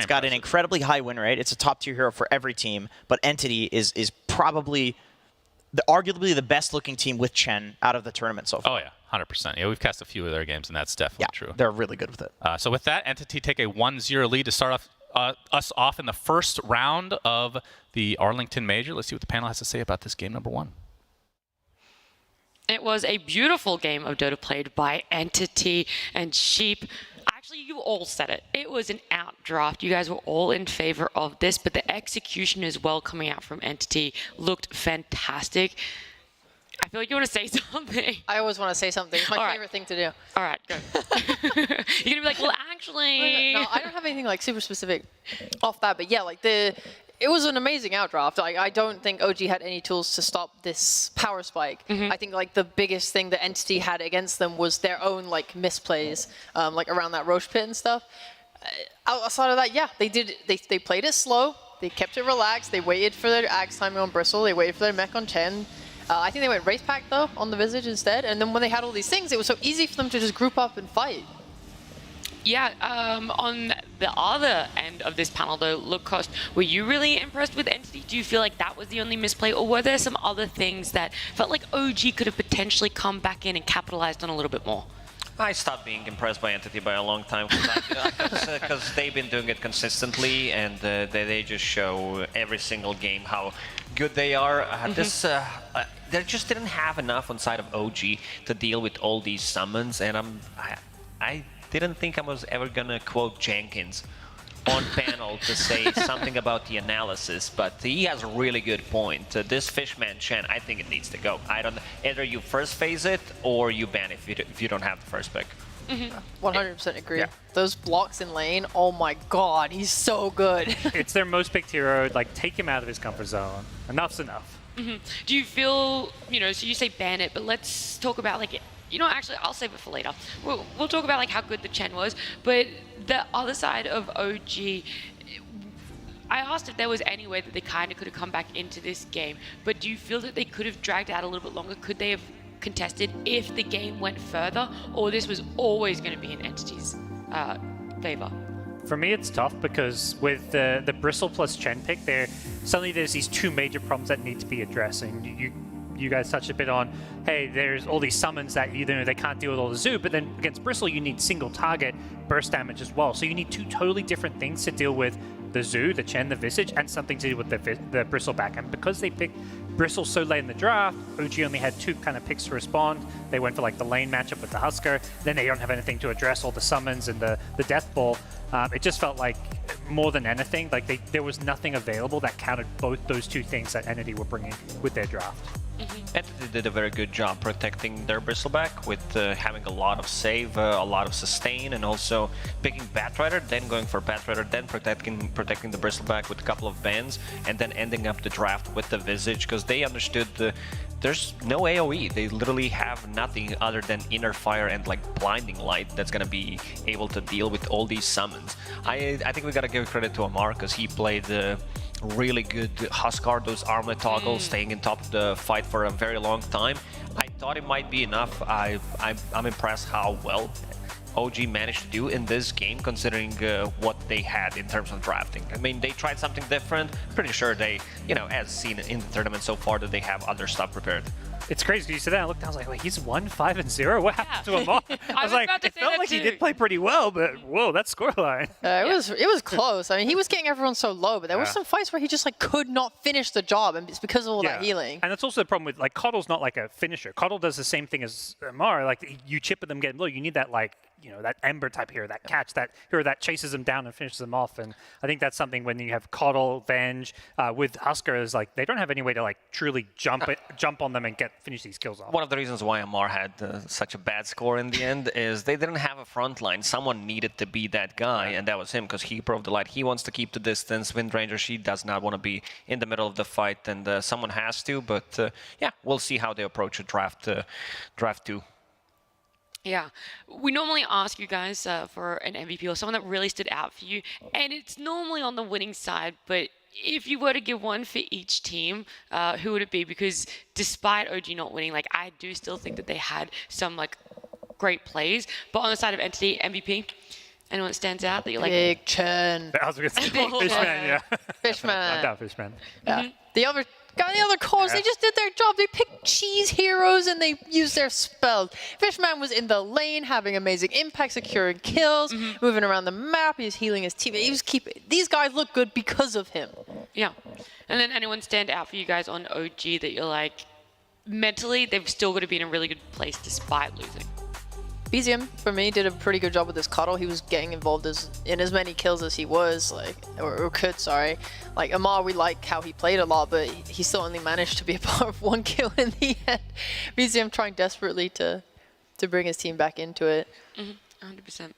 got an incredibly high win rate. It's a top tier hero for every team, but Entity is probably arguably the best looking team with Chen out of the tournament so far. Oh yeah, 100%. Yeah, we've cast a few of their games, and that's definitely true. They're really good with it. So with that, Entity take a 1-0 lead to start off us off in the first round of the Arlington Major. Let's see what the panel has to say about this game number 1. It was a beautiful game of Dota played by Entity and Sheep. Actually, you all said it. It was an outdraft. You guys were all in favor of this, but the execution as well coming out from Entity looked fantastic. I feel like you want to say something. I always want to say something. It's my favorite thing to do. All right, go. You're going to be like, well, actually... No, I don't have anything like super specific off that, but yeah, like it was an amazing outdraft. I don't think OG had any tools to stop this power spike. I think like the biggest thing that Entity had against them was their own like misplays, like around that Roche pit and stuff. Outside of that, yeah, they played it slow. They kept it relaxed. They waited for their Axe timing on Bristle. They waited for their mech on Chen. I think they went Wraith Pact though on the Visage instead. And then when they had all these things, it was so easy for them to just group up and fight. Yeah, on the other end of this panel though, Look Cost, were you really impressed with Entity? Do you feel like that was the only misplay, or were there some other things that felt like OG could have potentially come back in and capitalized on a little bit more? I stopped being impressed by Entity by a long time because they've been doing it consistently, and they just show every single game how good they are. They just didn't have enough on side of OG to deal with all these summons, and I didn't think I was ever gonna quote Jenkins on panel to say something about the analysis, but he has a really good point. This Fishman Chen, I think it needs to go. Either you first phase it or you ban if you don't have the first pick. 100% agree. Yeah. Those blocks in lane, oh my god, he's so good. It's their most picked hero. Like, take him out of his comfort zone. Enough's enough. Do you feel, so you say ban it, but let's talk about like actually, I'll save it for later. We'll talk about like how good the Chen was, but the other side of OG, I asked if there was any way that they kind of could have come back into this game, but do you feel that they could have dragged out a little bit longer? Could they have contested if the game went further, or this was always going to be in Entity's favor? For me, it's tough because with the Bristle plus Chen pick, suddenly there's these 2 major problems that need to be addressed, and you guys touched a bit on, hey, there's all these summons that they can't deal with all the Zoo, but then against Bristle you need single target burst damage as well. So you need 2 totally different things to deal with the Zoo, the Chen, the Visage, and something to do with the Bristle back. And because they picked Bristle so late in the draft, OG only had 2 kind of picks to respond. They went for like the lane matchup with the Huskar, then they don't have anything to address all the summons and the Death Ball. It just felt like more than anything, like there was nothing available that countered both those 2 things that Entity were bringing with their draft. Entity did a very good job protecting their Bristleback with having a lot of save, a lot of sustain, and also picking Batrider, then going for Batrider, then protecting the Bristleback with a couple of bans, and then ending up the draft with the Visage, because they understood there's no AoE. They literally have nothing other than Inner Fire and like Blinding Light that's gonna be able to deal with all these summons. I think we gotta give credit to Amar because he played really good Huskar, those armlet toggles, staying in top of the fight for a very long time. I thought it might be enough. I'm impressed how well OG managed to do in this game, considering what they had in terms of drafting. I mean, they tried something different. Pretty sure they, as seen in the tournament so far, that they have other stuff prepared. It's crazy. You said that, I looked down, I was like, wait, he's 1-5-0? What happened to him all? I was like, it felt like he did play pretty well, but whoa, that scoreline. It was close. I mean, he was getting everyone so low, but there were some fights where he just like could not finish the job, and it's because of all that healing. And that's also the problem with, like, Coddle's not like a finisher. Coddle does the same thing as Amar. Like, you chip at them, get them low. You need that, like, that Ember type hero, that catch, that hero that chases them down and finishes them off. And I think that's something when you have Coddle, Venge, with Husker, is like they don't have any way to like truly jump on them and finish these kills off. One of the reasons why Amar had such a bad score in the end is they didn't have a front line. Someone needed to be that guy, and that was him, because he proved the light. He wants to keep the distance. Windranger, she does not want to be in the middle of the fight, and someone has to. But yeah, we'll see how they approach a draft 2. Yeah, we normally ask you guys for an MVP or someone that really stood out for you, and it's normally on the winning side, but if you were to give one for each team, who would it be? Because despite OG not winning, like I do still think that they had some like great plays, but on the side of Entity, MVP, anyone that stands out that you're like... Big Chen. I was going to say Fishman, yeah. Fishman. I'm down Fishman. Yeah. The other cores, they just did their job. They picked cheese heroes and they used their spells. Fishman was in the lane, having amazing impact, securing kills, moving around the map. He was healing his team. He was these guys look good because of him. Yeah. And then anyone stand out for you guys on OG that you're like, mentally, they've still got to be in a really good place despite losing? BZM, for me, did a pretty good job with this Coddle. He was getting involved in as many kills as he was, or could, sorry. Like, Amar, we like how he played a lot, but he still only managed to be a part of 1 kill in the end. BZM trying desperately to bring his team back into it. 100%.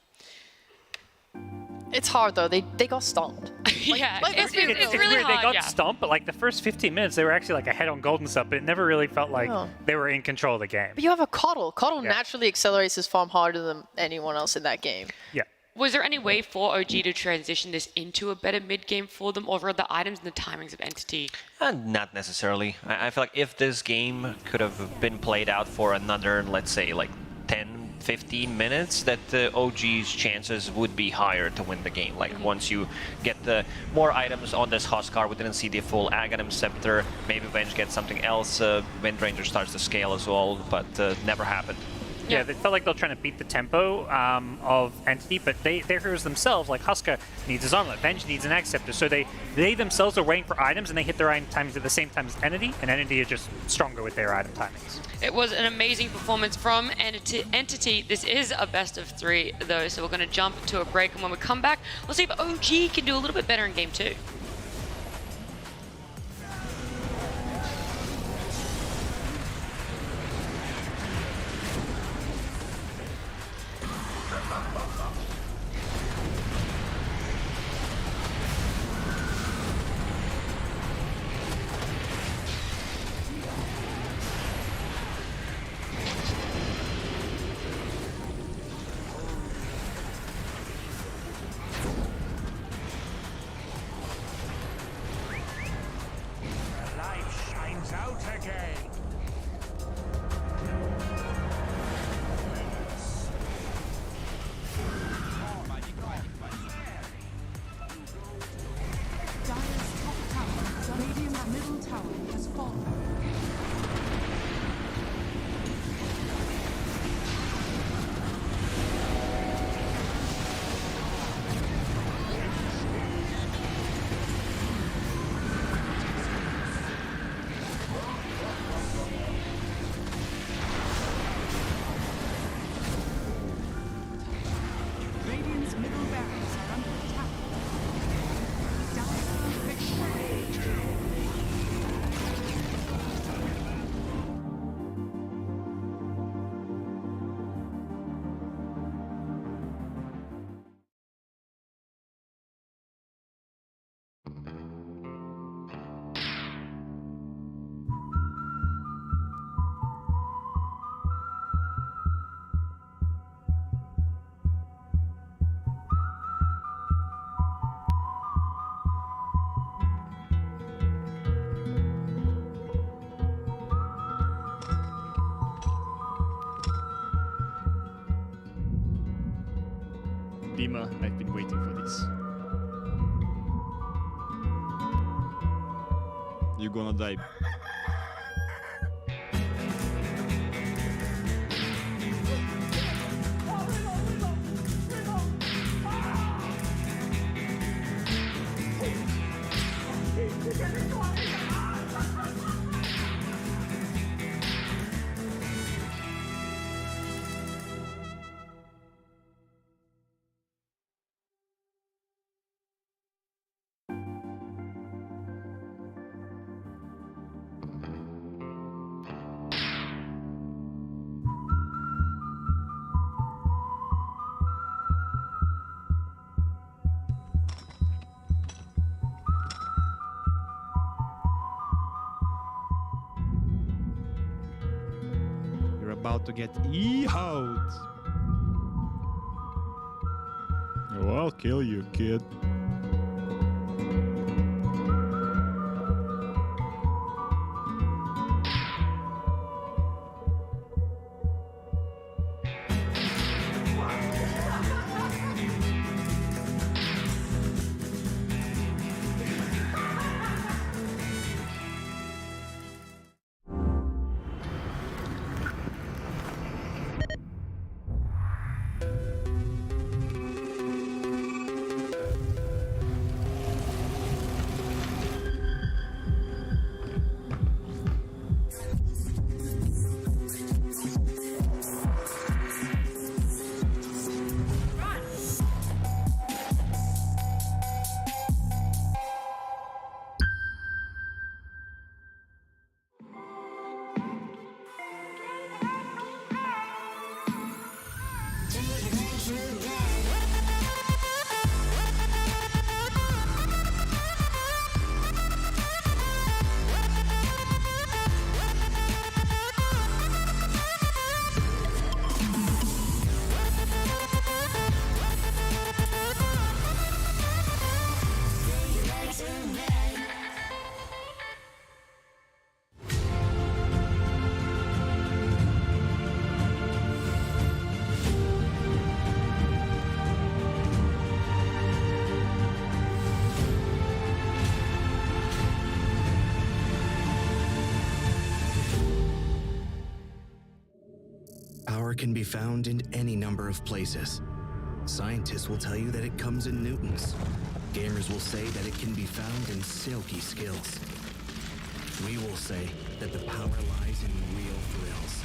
It's hard, though. They got stomped. Yeah, It's really weird. hard, They got yeah. stomped, but like the first 15 minutes, they were actually like ahead on gold and stuff, but it never really felt like they were in control of the game. But you have a Coddle. Coddle naturally accelerates his farm harder than anyone else in that game. Yeah. Was there any way for OG to transition this into a better mid game for them over the items and the timings of Entity? Not necessarily. I feel like if this game could have been played out for another, let's say, like 10, 15 minutes, that OG's chances would be higher to win the game. Like once you get the more items on this Huskar, we didn't see the full Aghanim Scepter, maybe Venge gets something else, Windranger starts to scale as well, but never happened. Yeah, they felt like they're trying to beat the tempo of Entity, but their heroes themselves, like Huska needs his armlet, Venge needs an Axe Scepter, so they themselves are waiting for items and they hit their item timings at the same time as Entity, and Entity are just stronger with their item timings. It was an amazing performance from Entity. This is a best of 3 though, so we're going to jump to a break, and when we come back, we'll see if OG can do a little bit better in game 2. Dima, I've been waiting for this. You're gonna die. about to get E-out. Oh, I'll kill you, kid. Power can be found in any number of places. Scientists will tell you that it comes in newtons. Gamers will say that it can be found in silky skills. We will say that the power lies in real thrills.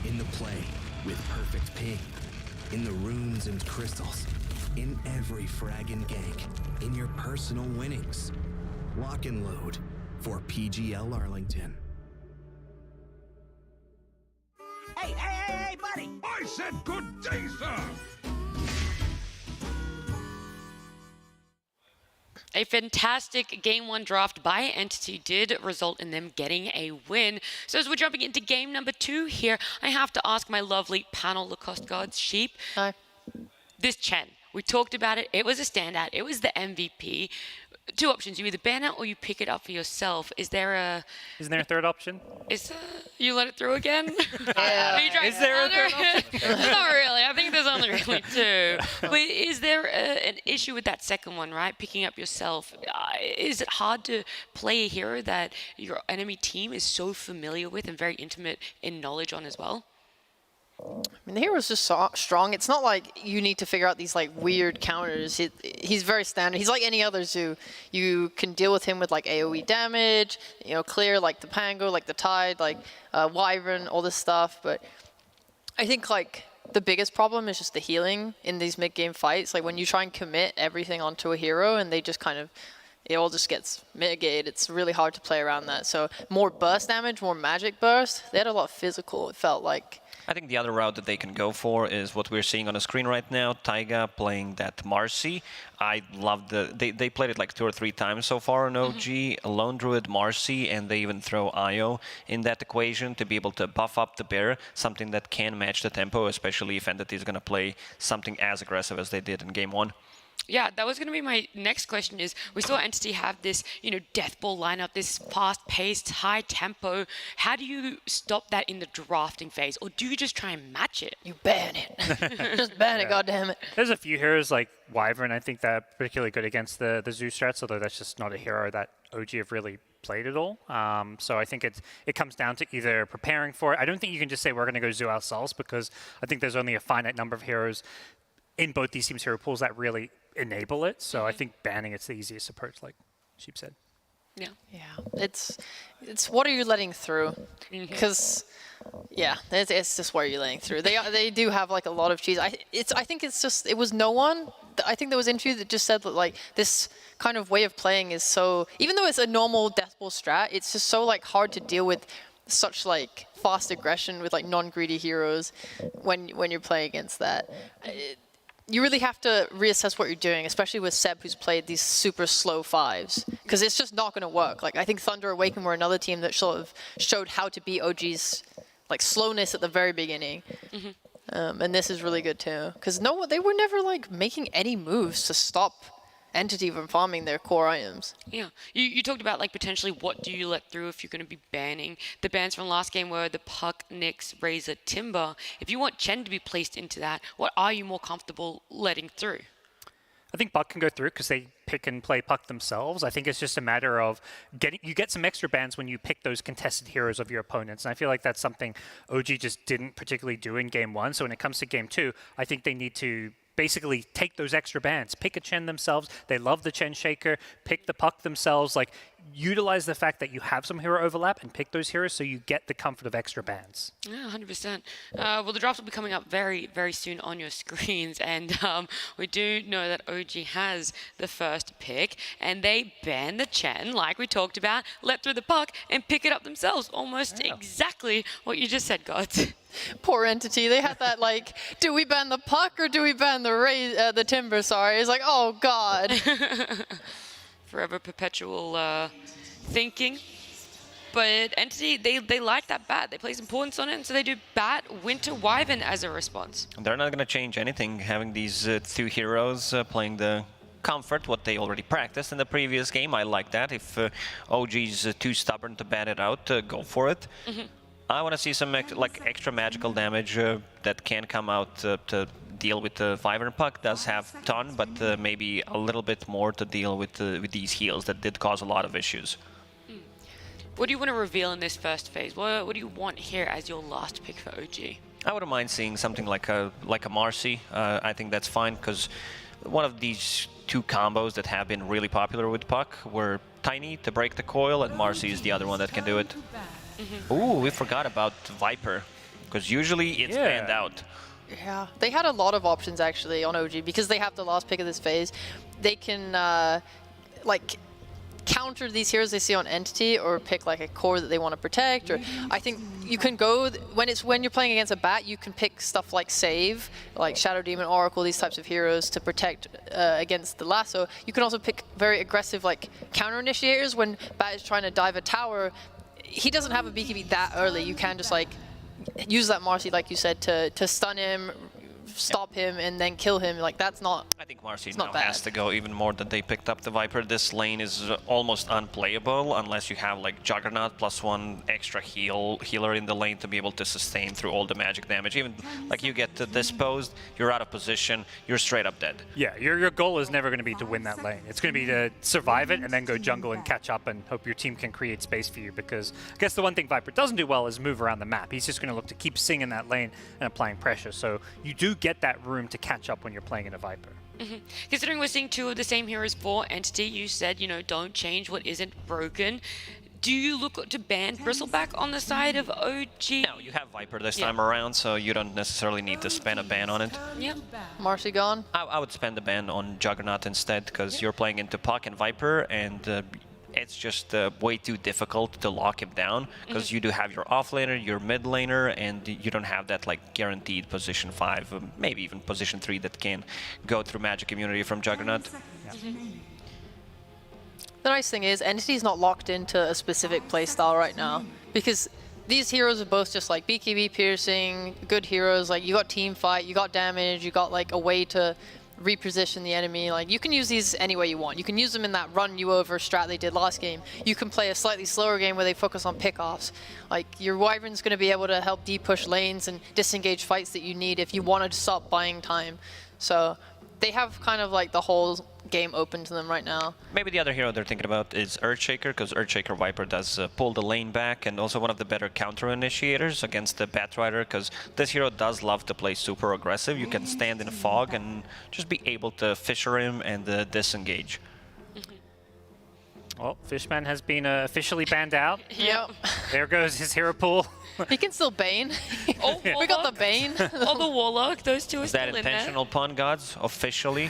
In the play with perfect ping. In the runes and crystals. In every frag and gank. In your personal winnings. Lock and load for PGL Arlington. Hey, buddy! I said good day, sir! A fantastic Game 1 draft by Entity did result in them getting a win. So as we're jumping into game number 2 here, I have to ask my lovely panel Lacoste Gods Sheep. Hi. This Chen, we talked about it. It was a standout. It was the MVP. Two options. You either ban it or you pick it up for yourself. Isn't there a third option? You let it through again? Is there a third option? Not really. I think there's only really two. But is there an issue with that second one, right? Picking up yourself. Is it hard to play a hero that your enemy team is so familiar with and very intimate in knowledge on as well? I mean, the hero's just so strong. It's not like you need to figure out these like weird counters. He's very standard. He's like any other Zoo. You can deal with him with like AoE damage, clear like the Pango, like the Tide, like Wyvern, all this stuff. But I think like the biggest problem is just the healing in these mid-game fights. Like when you try and commit everything onto a hero and they just kind of, it all just gets mitigated. It's really hard to play around that. So more burst damage, more magic burst. They had a lot of physical, it felt like. I think the other route that they can go for is what we're seeing on the screen right now. Taiga playing that Marcy. I love they played it like 2 or 3 times so far on OG. Lone Druid, Marcy, and they even throw Io in that equation to be able to buff up the bear, something that can match the tempo, especially if Entity is going to play something as aggressive as they did in game 1. Yeah, that was going to be my next question is, we saw Entity have this, death ball lineup, this fast-paced, high tempo. How do you stop that in the drafting phase? Or do you just try and match it? You ban it. Just ban it, goddammit. There's a few heroes like Wyvern, I think, that are particularly good against the Zoo strats, although that's just not a hero that OG have really played at all. So I think it comes down to either preparing for it. I don't think you can just say we're going to go Zoo ourselves, because I think there's only a finite number of heroes in both these teams' hero pools that really enable it. So I think banning it's the easiest approach, like Sheep said. Yeah. It's what are you letting through? Because it's just what you're letting through. They do have like a lot of cheese. I think it's just, it was no one. I think there was an interview that just said that like this kind of way of playing is so, even though it's a normal death ball strat, it's just so like hard to deal with such like fast aggression with like non-greedy heroes when you're playing against that. You really have to reassess what you're doing, especially with Seb, who's played these super slow 5s, because it's just not going to work. Like I think Tundra Awaken were another team that sort of showed how to beat OG's like slowness at the very beginning. And this is really good too, because they were never like making any moves to stop Entity from farming their core items. Yeah, you talked about like potentially what do you let through if you're going to be banning. The bans from last game were the Puck, Nyx, Razor, Timber. If you want Chen to be placed into that, what are you more comfortable letting through? I think Puck can go through because they pick and play Puck themselves. I think it's just a matter of you get some extra bans when you pick those contested heroes of your opponents. And I feel like that's something OG just didn't particularly do in game 1. So when it comes to game 2, I think they need to basically take those extra bans, pick a Chen themselves. They love the Chen Shaker, pick the Puck themselves. Like, utilize the fact that you have some hero overlap and pick those heroes so you get the comfort of extra bans. Yeah, 100%. Well, the draft will be coming up very, very soon on your screens, and we do know that OG has the first pick, and they ban the Chen, like we talked about, let through the Puck, and pick it up themselves. Almost exactly what you just said, Gods. Poor Entity. They had that like, do we ban the Puck or do we ban the Timber? Sorry, it's like, oh god. Forever perpetual thinking. But Entity, they like that bat. They place importance on it, and so they do bat Winter Wyvern as a response. They're not going to change anything, having these two heroes playing the comfort, what they already practiced in the previous game. I like that. If OG's too stubborn to bat it out, go for it. I want to see some extra magical damage that can come out to deal with the Wyvern Puck. Does have ton, but maybe a little bit more to deal with these heals that did cause a lot of issues. What do you want to reveal in this first phase? What do you want here as your last pick for OG? I wouldn't mind seeing something like a Marcy. I think that's fine, because one of these two combos that have been really popular with Puck were Tiny to break the coil, and Marcy is the other one that can do it. Ooh, we forgot about Viper, because usually it's banned out. Yeah, they had a lot of options actually on OG because they have the last pick of this phase. They can like counter these heroes they see on Entity, or pick like a core that they want to protect. Or I think you can go when you're playing against a bat, you can pick stuff like Save, like Shadow Demon, Oracle, these types of heroes to protect against the lasso. You can also pick very aggressive like counter initiators when bat is trying to dive a tower. He doesn't have a BKB that early. You can just like use that Marcy, like you said, to stun him, stop him, and then kill him. Like, that's not. I think Marcy now has to go even more than they picked up the Viper. This lane is almost unplayable unless you have like Juggernaut plus one extra healer in the lane to be able to sustain through all the magic damage. Even like you get disposed, you're out of position, you're straight up dead. Yeah, your goal is never going to be to win that lane. It's going to be to survive it and then go jungle and catch up and hope your team can create space for you, because I guess the one thing Viper doesn't do well is move around the map. He's just going to look to keep singing that lane and applying pressure. So you do get that room to catch up when you're playing in a Viper. Considering we're seeing two of the same heroes for Entity, you said, you know, don't change what isn't broken. Do you look to ban Bristleback on the side of OG? No, you have Viper this time around, so you don't necessarily need to spend a ban on it. Yeah. Marcy gone? I would spend a ban on Juggernaut instead, because you're playing into Puck and Viper, and it's just way too difficult to lock him down, because you do have your offlaner, your mid laner, and you don't have that like guaranteed position 5, maybe even position 3 that can go through magic immunity from Juggernaut. The nice thing is, Entity's not locked into a specific playstyle right now, because these heroes are both just like BKB piercing, good heroes. Like, you got team fight, you got damage, you got like a way to reposition the enemy. Like, you can use these any way you want. You can use them in that run you over strat they did last game. You can play a slightly slower game where they focus on pickoffs. Like, your Wyvern's going to be able to help de-push lanes and disengage fights that you need if you wanted to stop buying time. So they have kind of like the whole game open to them right now. Maybe the other hero they're thinking about is Earthshaker, because Earthshaker Viper does pull the lane back, and also one of the better counter initiators against the Batrider, because this hero does love to play super aggressive. You can stand in a fog and just be able to fisher him and disengage. Well, Fishman has been officially banned out. Yep. There goes his hero pool. He can still Bane. Oh, we got the Bane. Oh, the Warlock. Those two are Is still that in intentional pun, Gods? Officially?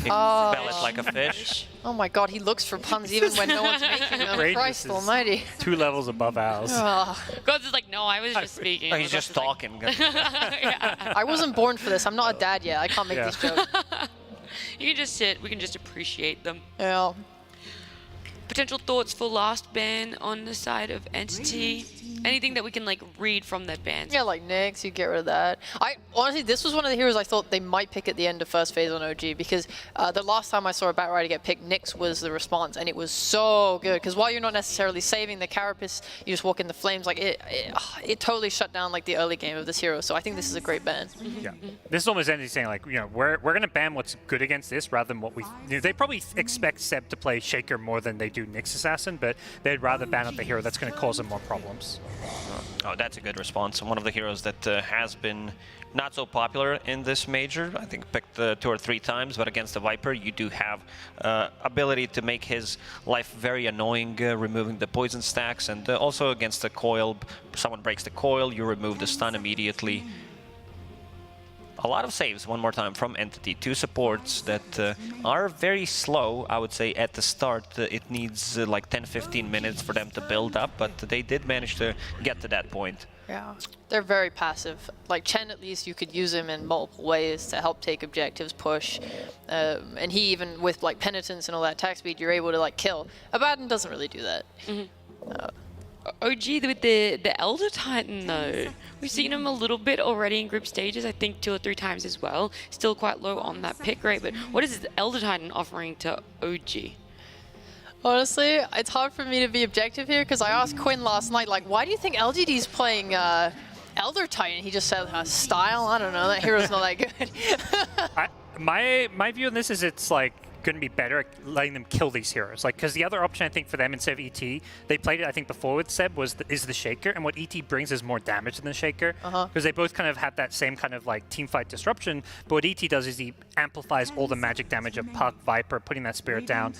Oh. Spell it like a fish. Oh my god, he looks for puns even when no one's making them. Radius Christ is almighty. 2 levels above ours. Gods is like, no, I was just speaking. Oh, he's just talking. I wasn't born for this. I'm not a dad yet. I can't make these jokes. You can just sit. We can just appreciate them. Yeah. potential thoughts for last ban on the side of Entity? Anything that we can like read from that ban? Yeah, like Nyx, you get rid of that. Honestly, this was one of the heroes I thought they might pick at the end of first phase on OG, because the last time I saw a Batrider get picked, Nyx was the response, and it was so good. Because while you're not necessarily saving the Carapace, you just walk in the flames. Like it totally shut down like the early game of this hero. So I think this is a great ban. Yeah, this is almost Entity saying like, you know, we're gonna ban what's good against this rather than what we. You know, they probably expect Seb to play Shaker more than they do Nyx Assassin, but they'd rather ban up the hero that's going to cause them more problems. Oh, that's a good response. One of the heroes that has been not so popular in this major. I think picked 2 or 3 times, but against the Viper, you do have ability to make his life very annoying, removing the poison stacks, and also against the coil, someone breaks the coil, you remove the stun immediately. A lot of saves, one more time, from Entity. 2 supports that are very slow, I would say, at the start. It needs like 10-15 minutes for them to build up, but they did manage to get to that point. Yeah, they're very passive. Like Chen, at least you could use him in multiple ways to help take objectives, push, and he even with like penitence and all that attack speed, you're able to like kill. Abaddon doesn't really do that. OG with the Elder Titan though. We've seen him a little bit already in group stages, I think 2 or 3 times as well. Still quite low on that pick rate, but what is the Elder Titan offering to OG? Honestly, it's hard for me to be objective here because I asked Quinn last night, like, why do you think LGD's playing Elder Titan? He just said style. I don't know. That hero's not that good. My view on this is it's like going to be better at letting them kill these heroes. Like, because the other option I think for them instead of ET, they played it I think before with Seb is the Shaker, and what ET brings is more damage than the Shaker, because they both kind of have that same kind of like team fight disruption. But what ET does is he amplifies all the magic damage of Puck, Viper, putting that Spirit down.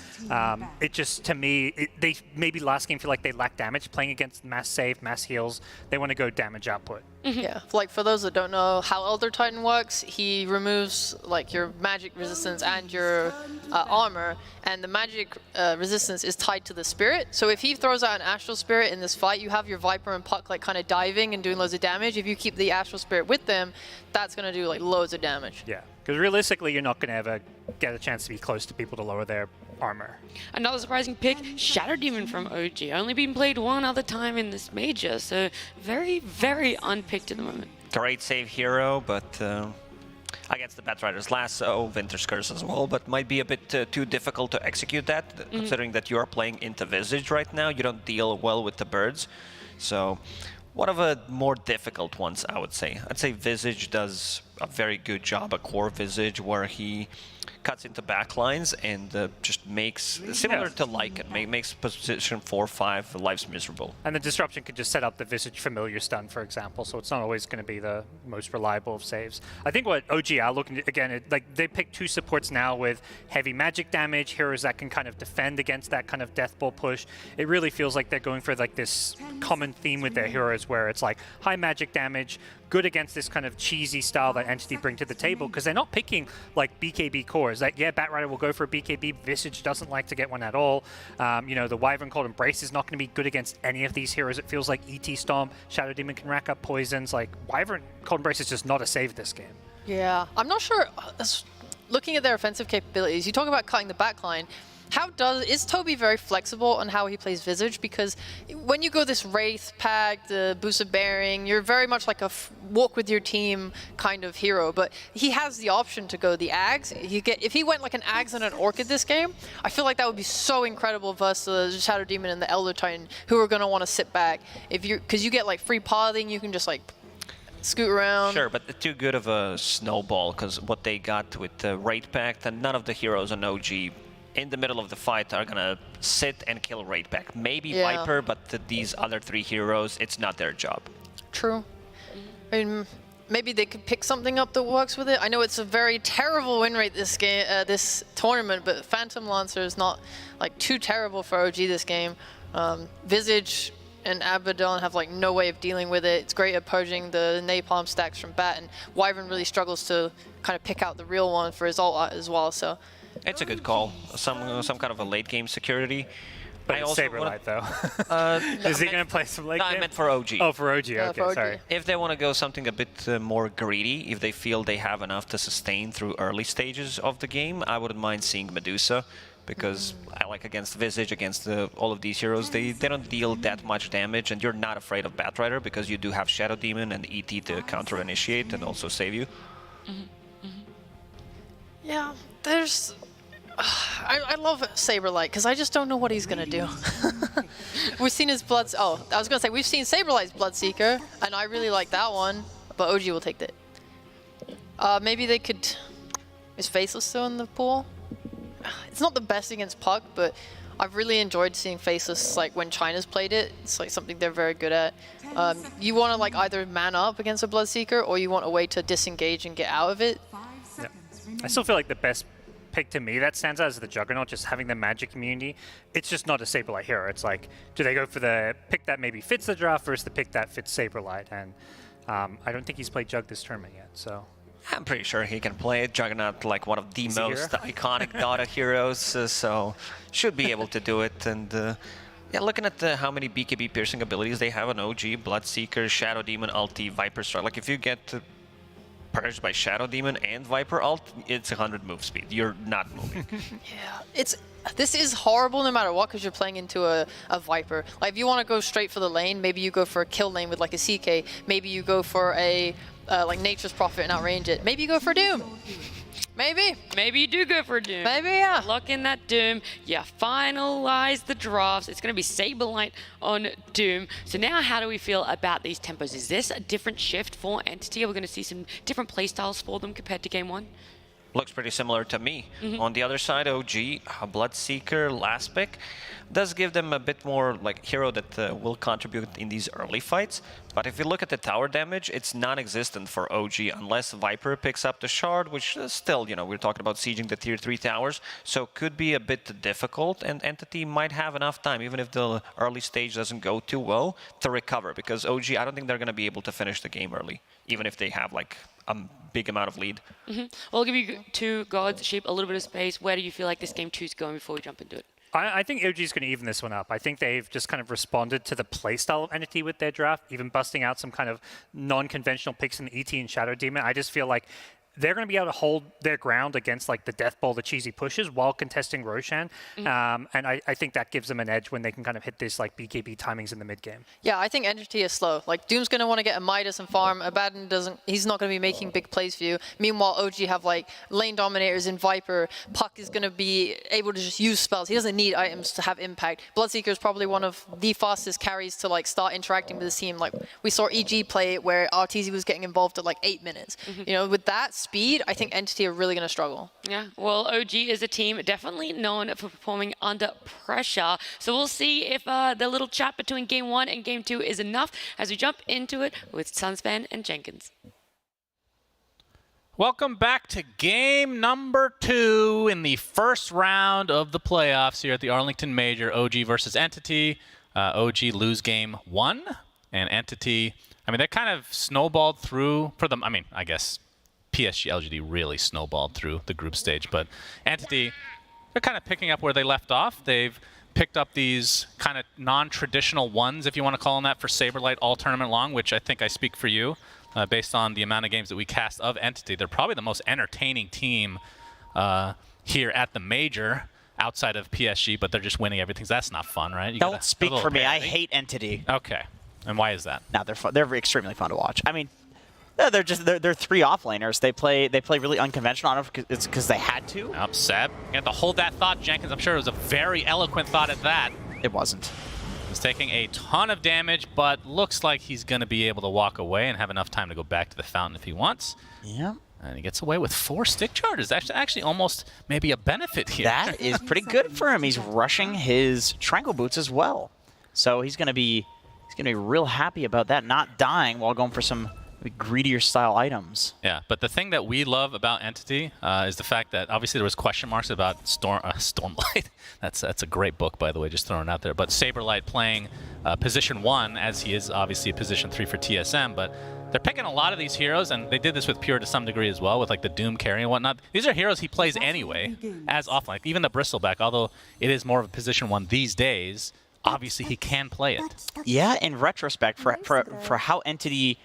It just, to me, they maybe last game feel like they lack damage playing against mass save, mass heals. They want to go damage output. Yeah, like for those that don't know how Elder Titan works, he removes like your magic resistance and your armor, and the magic resistance is tied to the spirit. So if he throws out an Astral Spirit in this fight, you have your Viper and Puck like kind of diving and doing loads of damage. If you keep the Astral Spirit with them, that's going to do like loads of damage. Yeah, because realistically, you're not going to ever get a chance to be close to people to lower their armor. Another surprising pick, Shadow Demon from OG. Only been played one other time in this major, so very, very unpicked at the moment. Great save hero, but against the Batrider's Lasso, Winter's Curse as well, but might be a bit too difficult to execute that, considering that you are playing into Visage right now. You don't deal well with the birds, so one of the more difficult ones, I would say. I'd say Visage does a very good job, a core Visage, where he cuts into backlines and just makes, similar to Lycan, makes position 4-5 lives miserable. And the disruption could just set up the Visage familiar stun, for example, so it's not always going to be the most reliable of saves. I think what OG are looking to, again, like they pick 2 supports now with heavy magic damage, heroes that can kind of defend against that kind of death ball push. It really feels like they're going for like this common theme with their heroes where it's like high magic damage, good against this kind of cheesy style that Entity bring to the table, because they're not picking like BKB cores. Like, yeah, Batrider will go for a BKB. Visage doesn't like to get one at all. You know, the Wyvern Cold Embrace is not going to be good against any of these heroes. It feels like ET Stomp, Shadow Demon can rack up poisons. Like, Wyvern Cold Embrace is just not a save this game. Yeah, I'm not sure. Looking at their offensive capabilities, you talk about cutting the backline. Is Toby very flexible on how he plays Visage? Because when you go this Wraith pack, the boosted bearing, you're very much like a walk with your team kind of hero, but he has the option to go the Ags. If he went like an Ags and an Orchid this game, I feel like that would be so incredible versus the Shadow Demon and the Elder Titan, who are going to want to sit back. Because you get like free pathing, you can just like scoot around. Sure, but too good of a snowball, because what they got with the Raid Pact, and none of the heroes on OG in the middle of the fight are gonna sit and kill Raid Pact. Maybe Viper, but these other 3 heroes, it's not their job. True. I mean, maybe they could pick something up that works with it. I know it's a very terrible win rate this game, this tournament, but Phantom Lancer is not like too terrible for OG this game. Visage and Abaddon have like no way of dealing with it. It's great at purging the napalm stacks from Bat, and Wyvern really struggles to kind of pick out the real one for his ult as well. So it's a good call. Some kind of a late game security. But I it's also Saberlight, though. No, Is he going to play some late No, game? I meant for OG. Oh, for OG. Okay, sorry. If they want to go something a bit more greedy, if they feel they have enough to sustain through early stages of the game, I wouldn't mind seeing Medusa. Because I like against Visage, against all of these heroes, they don't deal that much damage, and you're not afraid of Batrider because you do have Shadow Demon and ET to counter-initiate and also save you. Yeah, there's... I love Saberlight because I just don't know what he's going to do. We've seen his Blood... Oh, I was going to say, we've seen Saberlight's Bloodseeker, and I really like that one, but OG will take that. Maybe they could... Is Faceless still in the pool? It's not the best against Puck, but I've really enjoyed seeing Faceless like when China's played it. It's like something they're very good at. You want to like either man up against a Bloodseeker or you want a way to disengage and get out of it. Yeah. I still feel like the best pick to me that stands out is the Juggernaut, just having the magic immunity. It's just not a Saberlight hero. It's like, do they go for the pick that maybe fits the draft versus the pick that fits Saberlight? And I don't think he's played Jug this tournament yet, so... I'm pretty sure he can play it. Juggernaut, like one of the most iconic Dota heroes, so should be able to do it. And yeah, looking at how many BKB piercing abilities they have on OG, Bloodseeker, Shadow Demon, Ulti, Viper Strike. Like if you get purged by Shadow Demon and Viper ult, it's 100 move speed. You're not moving. Yeah, this is horrible no matter what because you're playing into a Viper. Like if you want to go straight for the lane, maybe you go for a kill lane with like a CK. Maybe you go for a like Nature's Prophet and outrange it. Maybe you go for Doom. Maybe. Maybe you do go for Doom. Maybe, yeah. Lock in that Doom. Yeah, finalize the drafts. It's going to be Saberlight on Doom. So now how do we feel about these tempos? Is this a different shift for Entity? Are we going to see some different playstyles for them compared to Game 1? Looks pretty similar to me. On the other side, OG, Bloodseeker, last pick, does give them a bit more like hero that will contribute in these early fights. But if you look at the tower damage, it's non-existent for OG unless Viper picks up the shard, which is still, you know, we're talking about sieging the tier 3 towers, so could be a bit difficult, and Entity might have enough time, even if the early stage doesn't go too well, to recover, because OG, I don't think they're going to be able to finish the game early, even if they have like a big amount of lead. Well, I'll give you two gods, Sheep, a little bit of space. Where do you feel like this game 2 is going before we jump into it? I think OG is going to even this one up. I think they've just kind of responded to the playstyle of Entity with their draft, even busting out some kind of non-conventional picks in ET and Shadow Demon. I just feel like they're going to be able to hold their ground against like the Death Ball, the cheesy pushes, while contesting Roshan. And I think that gives them an edge when they can kind of hit this like BKB timings in the mid game. Yeah, I think Entity is slow. Like Doom's going to want to get a Midas and farm. Abaddon doesn't. He's not going to be making big plays for you. Meanwhile, OG have like lane dominators in Viper. Puck is going to be able to just use spells. He doesn't need items to have impact. Bloodseeker is probably one of the fastest carries to like start interacting with the team. Like we saw EG play it where RTZ was getting involved at like 8 minutes. You know, with that speed, I think Entity are really going to struggle. Yeah, well, OG is a team definitely known for performing under pressure. So we'll see if the little chat between Game 1 and Game 2 is enough as we jump into it with Sunspan and Jenkins. Welcome back to game number 2 in the first round of the playoffs here at the Arlington Major, OG versus Entity. OG lose game 1, and Entity, I mean, they kind of snowballed through for them. I mean, I guess PSG.LGD really snowballed through the group stage, but Entity, they're kind of picking up where they left off. They've picked up these kind of non-traditional ones, if you want to call them that, for Saberlight all tournament long, which I think I speak for you, based on the amount of games that we cast of Entity. They're probably the most entertaining team here at the Major, outside of PSG, but they're just winning everything. So that's not fun, right? You Don't speak for me. I hate Entity. Okay. And why is that? No, they're fun. They're extremely fun to watch. I mean, they're 3 offlaners. They play really unconventional. I don't know if it's because they had to. Seb, you have to hold that thought, Jenkins. I'm sure it was a very eloquent thought at that. It wasn't. He's taking a ton of damage, but looks like he's going to be able to walk away and have enough time to go back to the fountain if he wants. Yeah. And he gets away with 4 stick charges. That's actually almost maybe a benefit here. That is pretty good for him. He's rushing his Tranquil Boots as well. So he's going to be real happy about that, not dying while going for some greedier style items. Yeah, but the thing that we love about Entity is the fact that obviously there was question marks about Stormlight. That's a great book, by the way, just throwing it out there. But Saberlight playing position 1, as he is obviously a position 3 for TSM, but they're picking a lot of these heroes, and they did this with Pure to some degree as well, with like the Doom carry and whatnot. These are heroes he plays anyway, as offline. Like, even the Bristleback, although it is more of a position 1 these days, obviously he can play it. Yeah, in retrospect, for how Entity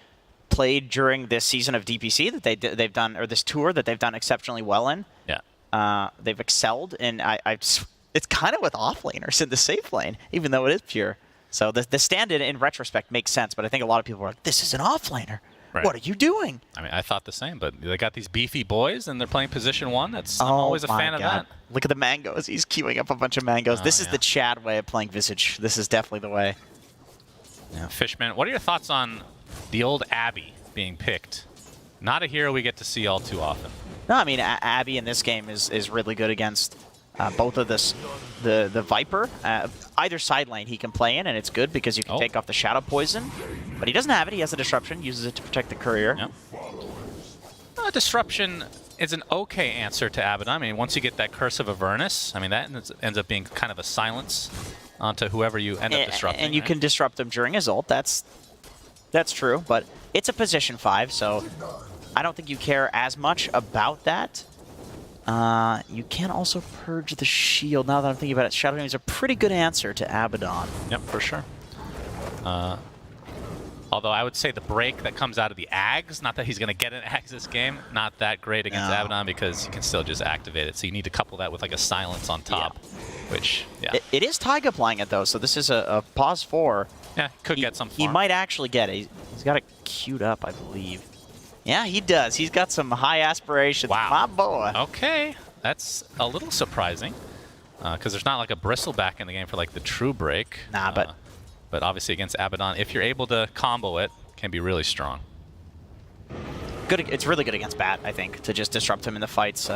played during this season of DPC that they've done, or this tour that they've done exceptionally well in. Yeah. They've excelled, and it's kind of with offlaners in the safe lane, even though it is Pure. So the stand-in in retrospect makes sense, but I think a lot of people are like, this is an offlaner. Right. What are you doing? I mean, I thought the same, but they got these beefy boys, and they're playing position 1. I'm always a fan of that. Look at the mangoes. He's queuing up a bunch of mangoes. This is the Chad way of playing Visage. This is definitely the way. Yeah. Fishman, what are your thoughts on the old Abby being picked? Not a hero we get to see all too often. No, I mean, Abby in this game is really good against both of the Viper. Either side lane he can play in, and it's good because you can take off the Shadow Poison. But he doesn't have it. He has a Disruption, uses it to protect the Courier. Yep. Disruption is an okay answer to Abaddon. I mean, once you get that Curse of Avernus, I mean, that ends up being kind of a silence onto whoever you end up disrupting. And you can disrupt him during his ult. That's true, but it's a position 5, so I don't think you care as much about that. You can also purge the shield. Now that I'm thinking about it, Shadow Damage is a pretty good answer to Abaddon. Yep, for sure. Although I would say the break that comes out of the Ags, not that he's going to get an Ags this game, not that great against Abaddon because you can still just activate it. So you need to couple that with like a silence on top, which, It is Taiga playing it though, so this is a pause 4. Yeah, could get some farm. He might actually get it. He's got it queued up, I believe. Yeah, he does. He's got some high aspirations. Wow. My boy. Okay, that's a little surprising because there's not like a Bristleback in the game for like the true break. Nah, but obviously against Abaddon, if you're able to combo it, can be really strong. Good. It's really good against Bat, I think, to just disrupt him in the fights.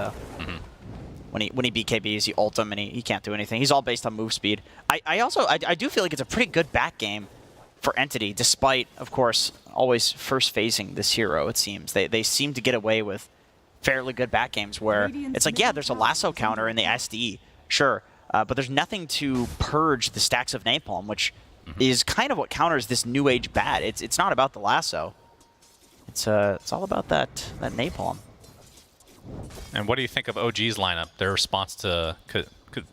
When he BKBs, you ult him, and he can't do anything. He's all based on move speed. I do feel like it's a pretty good Bat game for Entity, despite, of course, always first phasing this hero, it seems. They seem to get away with fairly good Bat games where it's like, yeah, there's a lasso counter in the SD, sure, but there's nothing to purge the stacks of napalm, which is kind of what counters this new age Bat. It's not about the lasso. It's all about that napalm. And what do you think of OG's lineup? Their response to,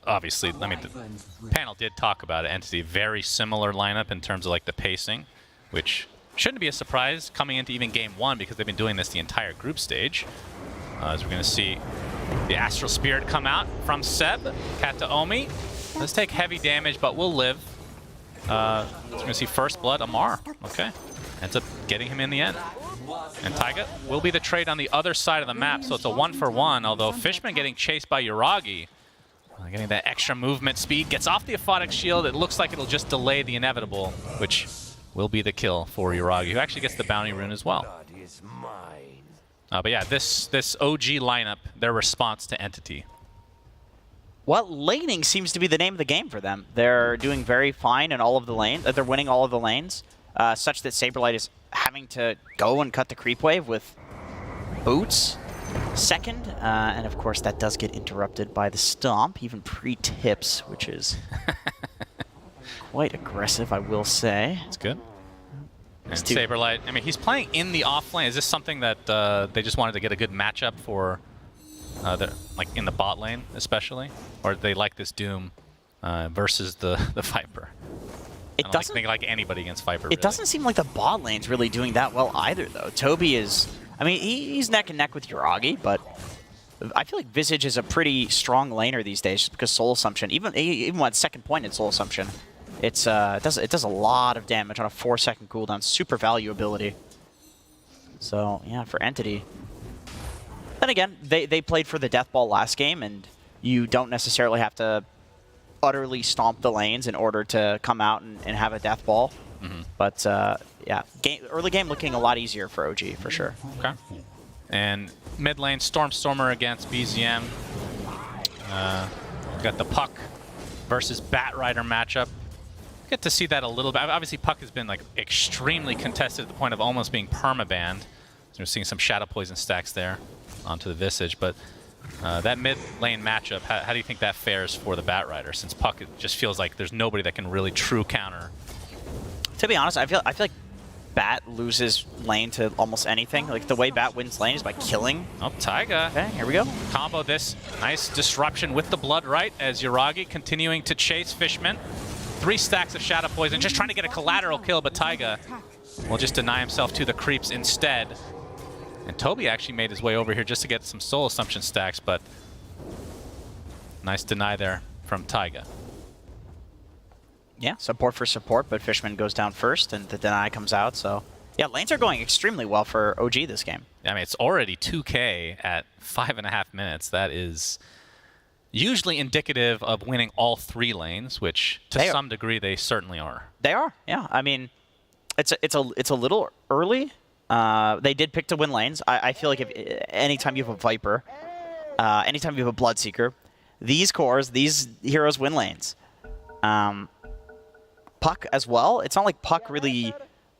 obviously, I mean, the panel did talk about it. Entity, very similar lineup in terms of like the pacing, which shouldn't be a surprise coming into even game 1 because they've been doing this the entire group stage. As we're going to see the Astral Spirit come out from Seb, Kataomi. Let's take heavy damage, but we'll live. We're going to see First Blood, Amar. Okay. Ends up getting him in the end. And Taiga will be the trade on the other side of the map, so it's a 1-for-1, although Fishman getting chased by Yuragi. Getting that extra movement speed, gets off the Aphotic Shield. It looks like it'll just delay the inevitable, which will be the kill for Yuragi, who actually gets the bounty rune as well. But yeah, this OG lineup, their response to Entity. Well, laning seems to be the name of the game for them. They're doing very fine in all of the lanes. They're winning all of the lanes, such that Saberlight is having to go and cut the creep wave with boots. Second, and of course that does get interrupted by the stomp, even pre-tips, which is quite aggressive, I will say. It's good. And Saberlight, I mean, he's playing in the off lane. Is this something that they just wanted to get a good matchup for, like in the bot lane especially? Or do they like this Doom versus the Viper? I don't think like anybody against Viper. It doesn't seem like the bot lane's really doing that well either, though. Toby is... I mean, he's neck and neck with Yuragi, but I feel like Visage is a pretty strong laner these days just because Soul Assumption, even when second point in Soul Assumption, it does a lot of damage on a 4-second cooldown. Super value ability. So, yeah, for Entity. Then again, they played for the Death Ball last game, and you don't necessarily have to utterly stomp the lanes in order to come out and have a Death Ball. But yeah, early game looking a lot easier for OG, for sure. Okay. And mid lane, Stormstormer against BZM. We've got the Puck versus Batrider matchup. Get to see that a little bit. Obviously, Puck has been like extremely contested at the point of almost being permabanned. So we're seeing some Shadow Poison stacks there onto the Visage. But that mid lane matchup, how do you think that fares for the Batrider? Since Puck just feels like there's nobody that can really true counter. To be honest, I feel like Bat loses lane to almost anything. Like, the way Bat wins lane is by killing. Oh, Taiga. Okay, here we go. Combo this. Nice disruption with the Blood Right as Yuragi continuing to chase Fishman. 3 stacks of Shadow Poison, just trying to get a collateral kill, but Taiga will just deny himself to the creeps instead. And Toby actually made his way over here just to get some Soul Assumption stacks, but nice deny there from Taiga. Yeah, support for support, but Fishman goes down first, and the deny comes out, so... Yeah, lanes are going extremely well for OG this game. I mean, it's already 2K at 5.5 minutes. That is usually indicative of winning all 3 lanes, which to some degree they certainly are. They are, yeah. I mean, it's a little early. They did pick to win lanes. I feel like if anytime you have a Viper, anytime you have a Bloodseeker, these cores, these heroes win lanes. Puck as well. It's not like Puck really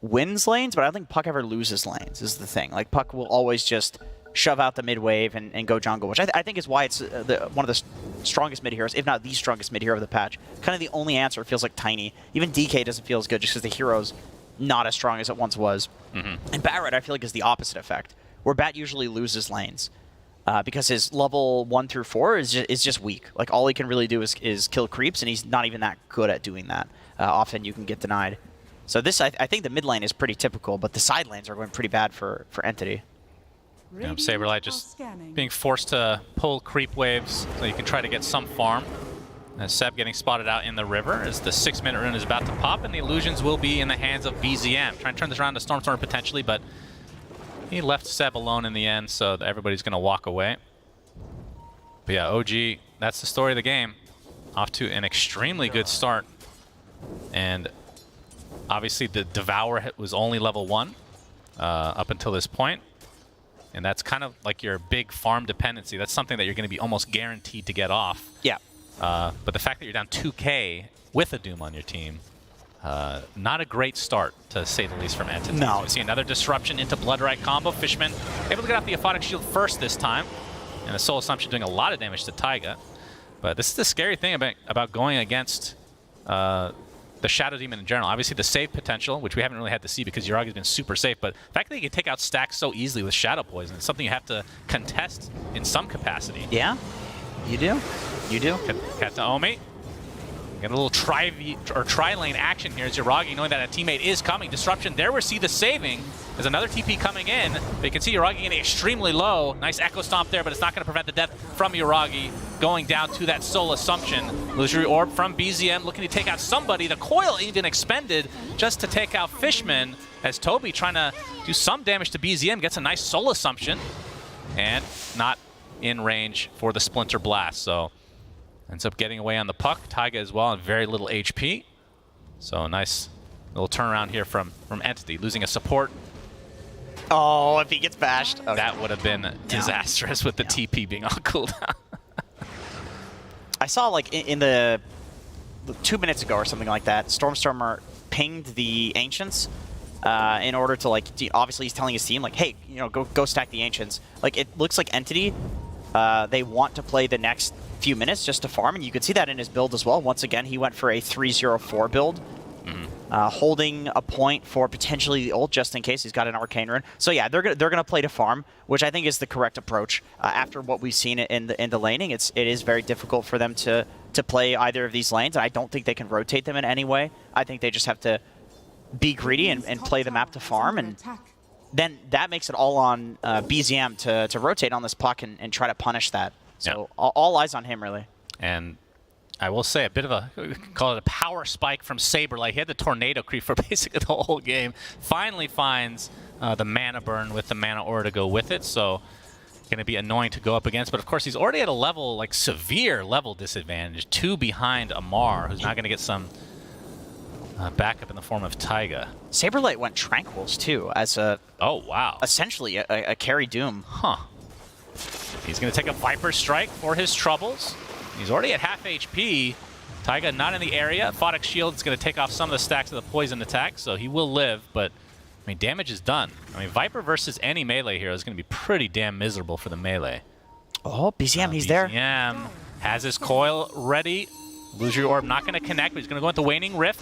wins lanes, but I don't think Puck ever loses lanes is the thing. Like, Puck will always just shove out the mid wave and go jungle, which I think is why it's one of the strongest mid heroes, if not the strongest mid hero of the patch. Kind of the only answer feels like Tiny. Even DK doesn't feel as good just because the hero's not as strong as it once was. And Bat I feel like is the opposite effect, where Bat usually loses lanes because his level 1 through 4 is just weak. Like, all he can really do is kill creeps, and he's not even that good at doing that. Often you can get denied. So this, I think the mid lane is pretty typical, but the side lanes are going pretty bad for Entity. Yeah, Saberlight just being forced to pull creep waves so you can try to get some farm. As Seb getting spotted out in the river as the 6-minute rune is about to pop, and the illusions will be in the hands of BZM. Trying to turn this around to Stormstormer potentially, but he left Seb alone in the end, so everybody's going to walk away. But yeah, OG, that's the story of the game. Off to an extremely good start. And obviously the Devour was only level 1 up until this point. And that's kind of like your big farm dependency. That's something that you're going to be almost guaranteed to get off. Yeah. But the fact that you're down 2K with a Doom on your team, not a great start, to say the least, from Entity. No. So we see another disruption into Blood Right combo. Fishman able to get off the Aphotic Shield first this time. And the Soul Assumption doing a lot of damage to Taiga. But this is the scary thing about going against the Shadow Demon in general. Obviously the save potential, which we haven't really had to see because Yuragi's been super safe, but the fact that you can take out stacks so easily with Shadow Poison is something you have to contest in some capacity. Yeah, you do. You do. Kataomi. Get a little tri-lane action here as Yuragi, knowing that a teammate is coming. Disruption there, we see the saving. There's another TP coming in, but you can see Yuragi getting extremely low. Nice Echo Stomp there, but it's not going to prevent the death from Yuragi. Going down to that Soul Assumption. Illusory Orb from BZM looking to take out somebody. The coil even expended just to take out Fishman, as Toby trying to do some damage to BZM, gets a nice Soul Assumption, and not in range for the Splinter Blast. So ends up getting away on the puck. Taiga as well, and very little HP. So a nice little turnaround here from Entity, losing a support. Oh, if he gets bashed. Okay. That would have been disastrous with the TP being on cooldown. I saw, like, in the 2 minutes ago or something like that, Stormstormer pinged the Ancients in order to, like, obviously he's telling his team, like, hey, you know, go stack the Ancients. Like, it looks like Entity, they want to play the next few minutes just to farm, and you could see that in his build as well. Once again, he went for a 3-0-4 build, holding a point for potentially the ult just in case he's got an Arcane Rune. So yeah, they're gonna play to farm, which I think is the correct approach. After what we've seen in the laning, it is very difficult for them to play either of these lanes, and I don't think they can rotate them in any way. I think they just have to be greedy and play the map to farm, and then that makes it all on BZM to rotate on this puck and try to punish that. So all eyes on him, really. And I will say a bit of a, call it a power spike from Saberlight. He had the tornado creep for basically the whole game. Finally finds the mana burn with the mana aura to go with it. So going to be annoying to go up against. But of course, he's already at a level, like severe level disadvantage. 2 behind Amar, who's not going to get some backup in the form of Taiga. Saberlight went Tranquils too as a essentially a carry Doom. Huh. He's going to take a Viper Strike for his troubles. He's already at half HP. Taiga not in the area. Aphotic Shield is going to take off some of the stacks of the poison attack, so he will live, but I mean, damage is done. I mean, Viper versus any melee hero is going to be pretty damn miserable for the melee. Oh, BZM, he's there. BZM has his coil ready. Illusory Orb not going to connect, but he's going to go into Waning Rift.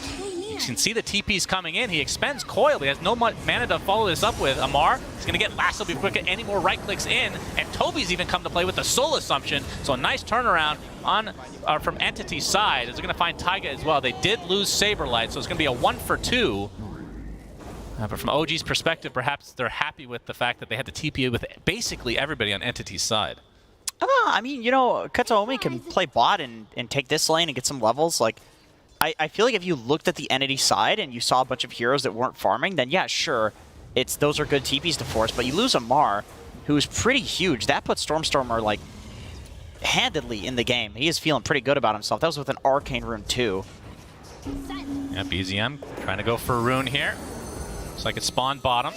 You can see the TP's coming in. He expends Coil, but he has no mana to follow this up with. Amar is going to get lassoed before we get any more right clicks in, and Toby's even come to play with the Soul Assumption. So a nice turnaround on from Entity's side. As they're going to find Taiga as well. They did lose Saberlight, so it's going to be a 1 for 2. But from OG's perspective, perhaps they're happy with the fact that they had the TP with basically everybody on Entity's side. I mean, you know, Kataomi can play bot and take this lane and get some levels. Like, I feel like if you looked at the Entity side and you saw a bunch of heroes that weren't farming, then yeah, sure, those are good TPs to force. But you lose Amar, who's pretty huge. That puts Stormstormer, like, handedly in the game. He is feeling pretty good about himself. That was with an Arcane Rune, too. Yeah, BZM trying to go for a Rune here. Looks like it spawned bottom.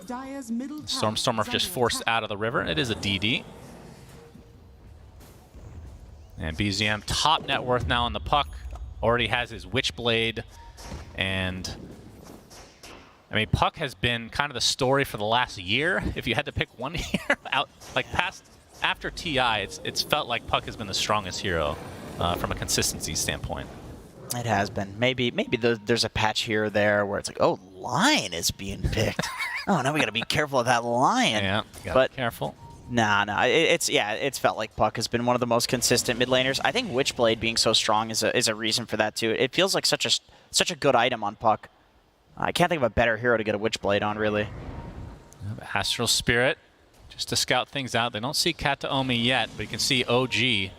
Stormstormer just forced out of the river. It is a DD. And BZM, top net worth now on the puck. Already has his Witchblade. And I mean, Puck has been kind of the story for the last year. If you had to pick one year out, like after TI, it's felt like Puck has been the strongest hero from a consistency standpoint. It has been. Maybe there's a patch here or there where it's like, oh, Lion is being picked. Oh, now we got to be careful of that Lion. Yeah, gotta be careful. Nah, it's felt like Puck has been one of the most consistent mid laners. I think Witchblade being so strong is a reason for that too. It feels like such a good item on Puck. I can't think of a better hero to get a Witchblade on, really. Astral Spirit, just to scout things out. They don't see Kataomi yet, but you can see OG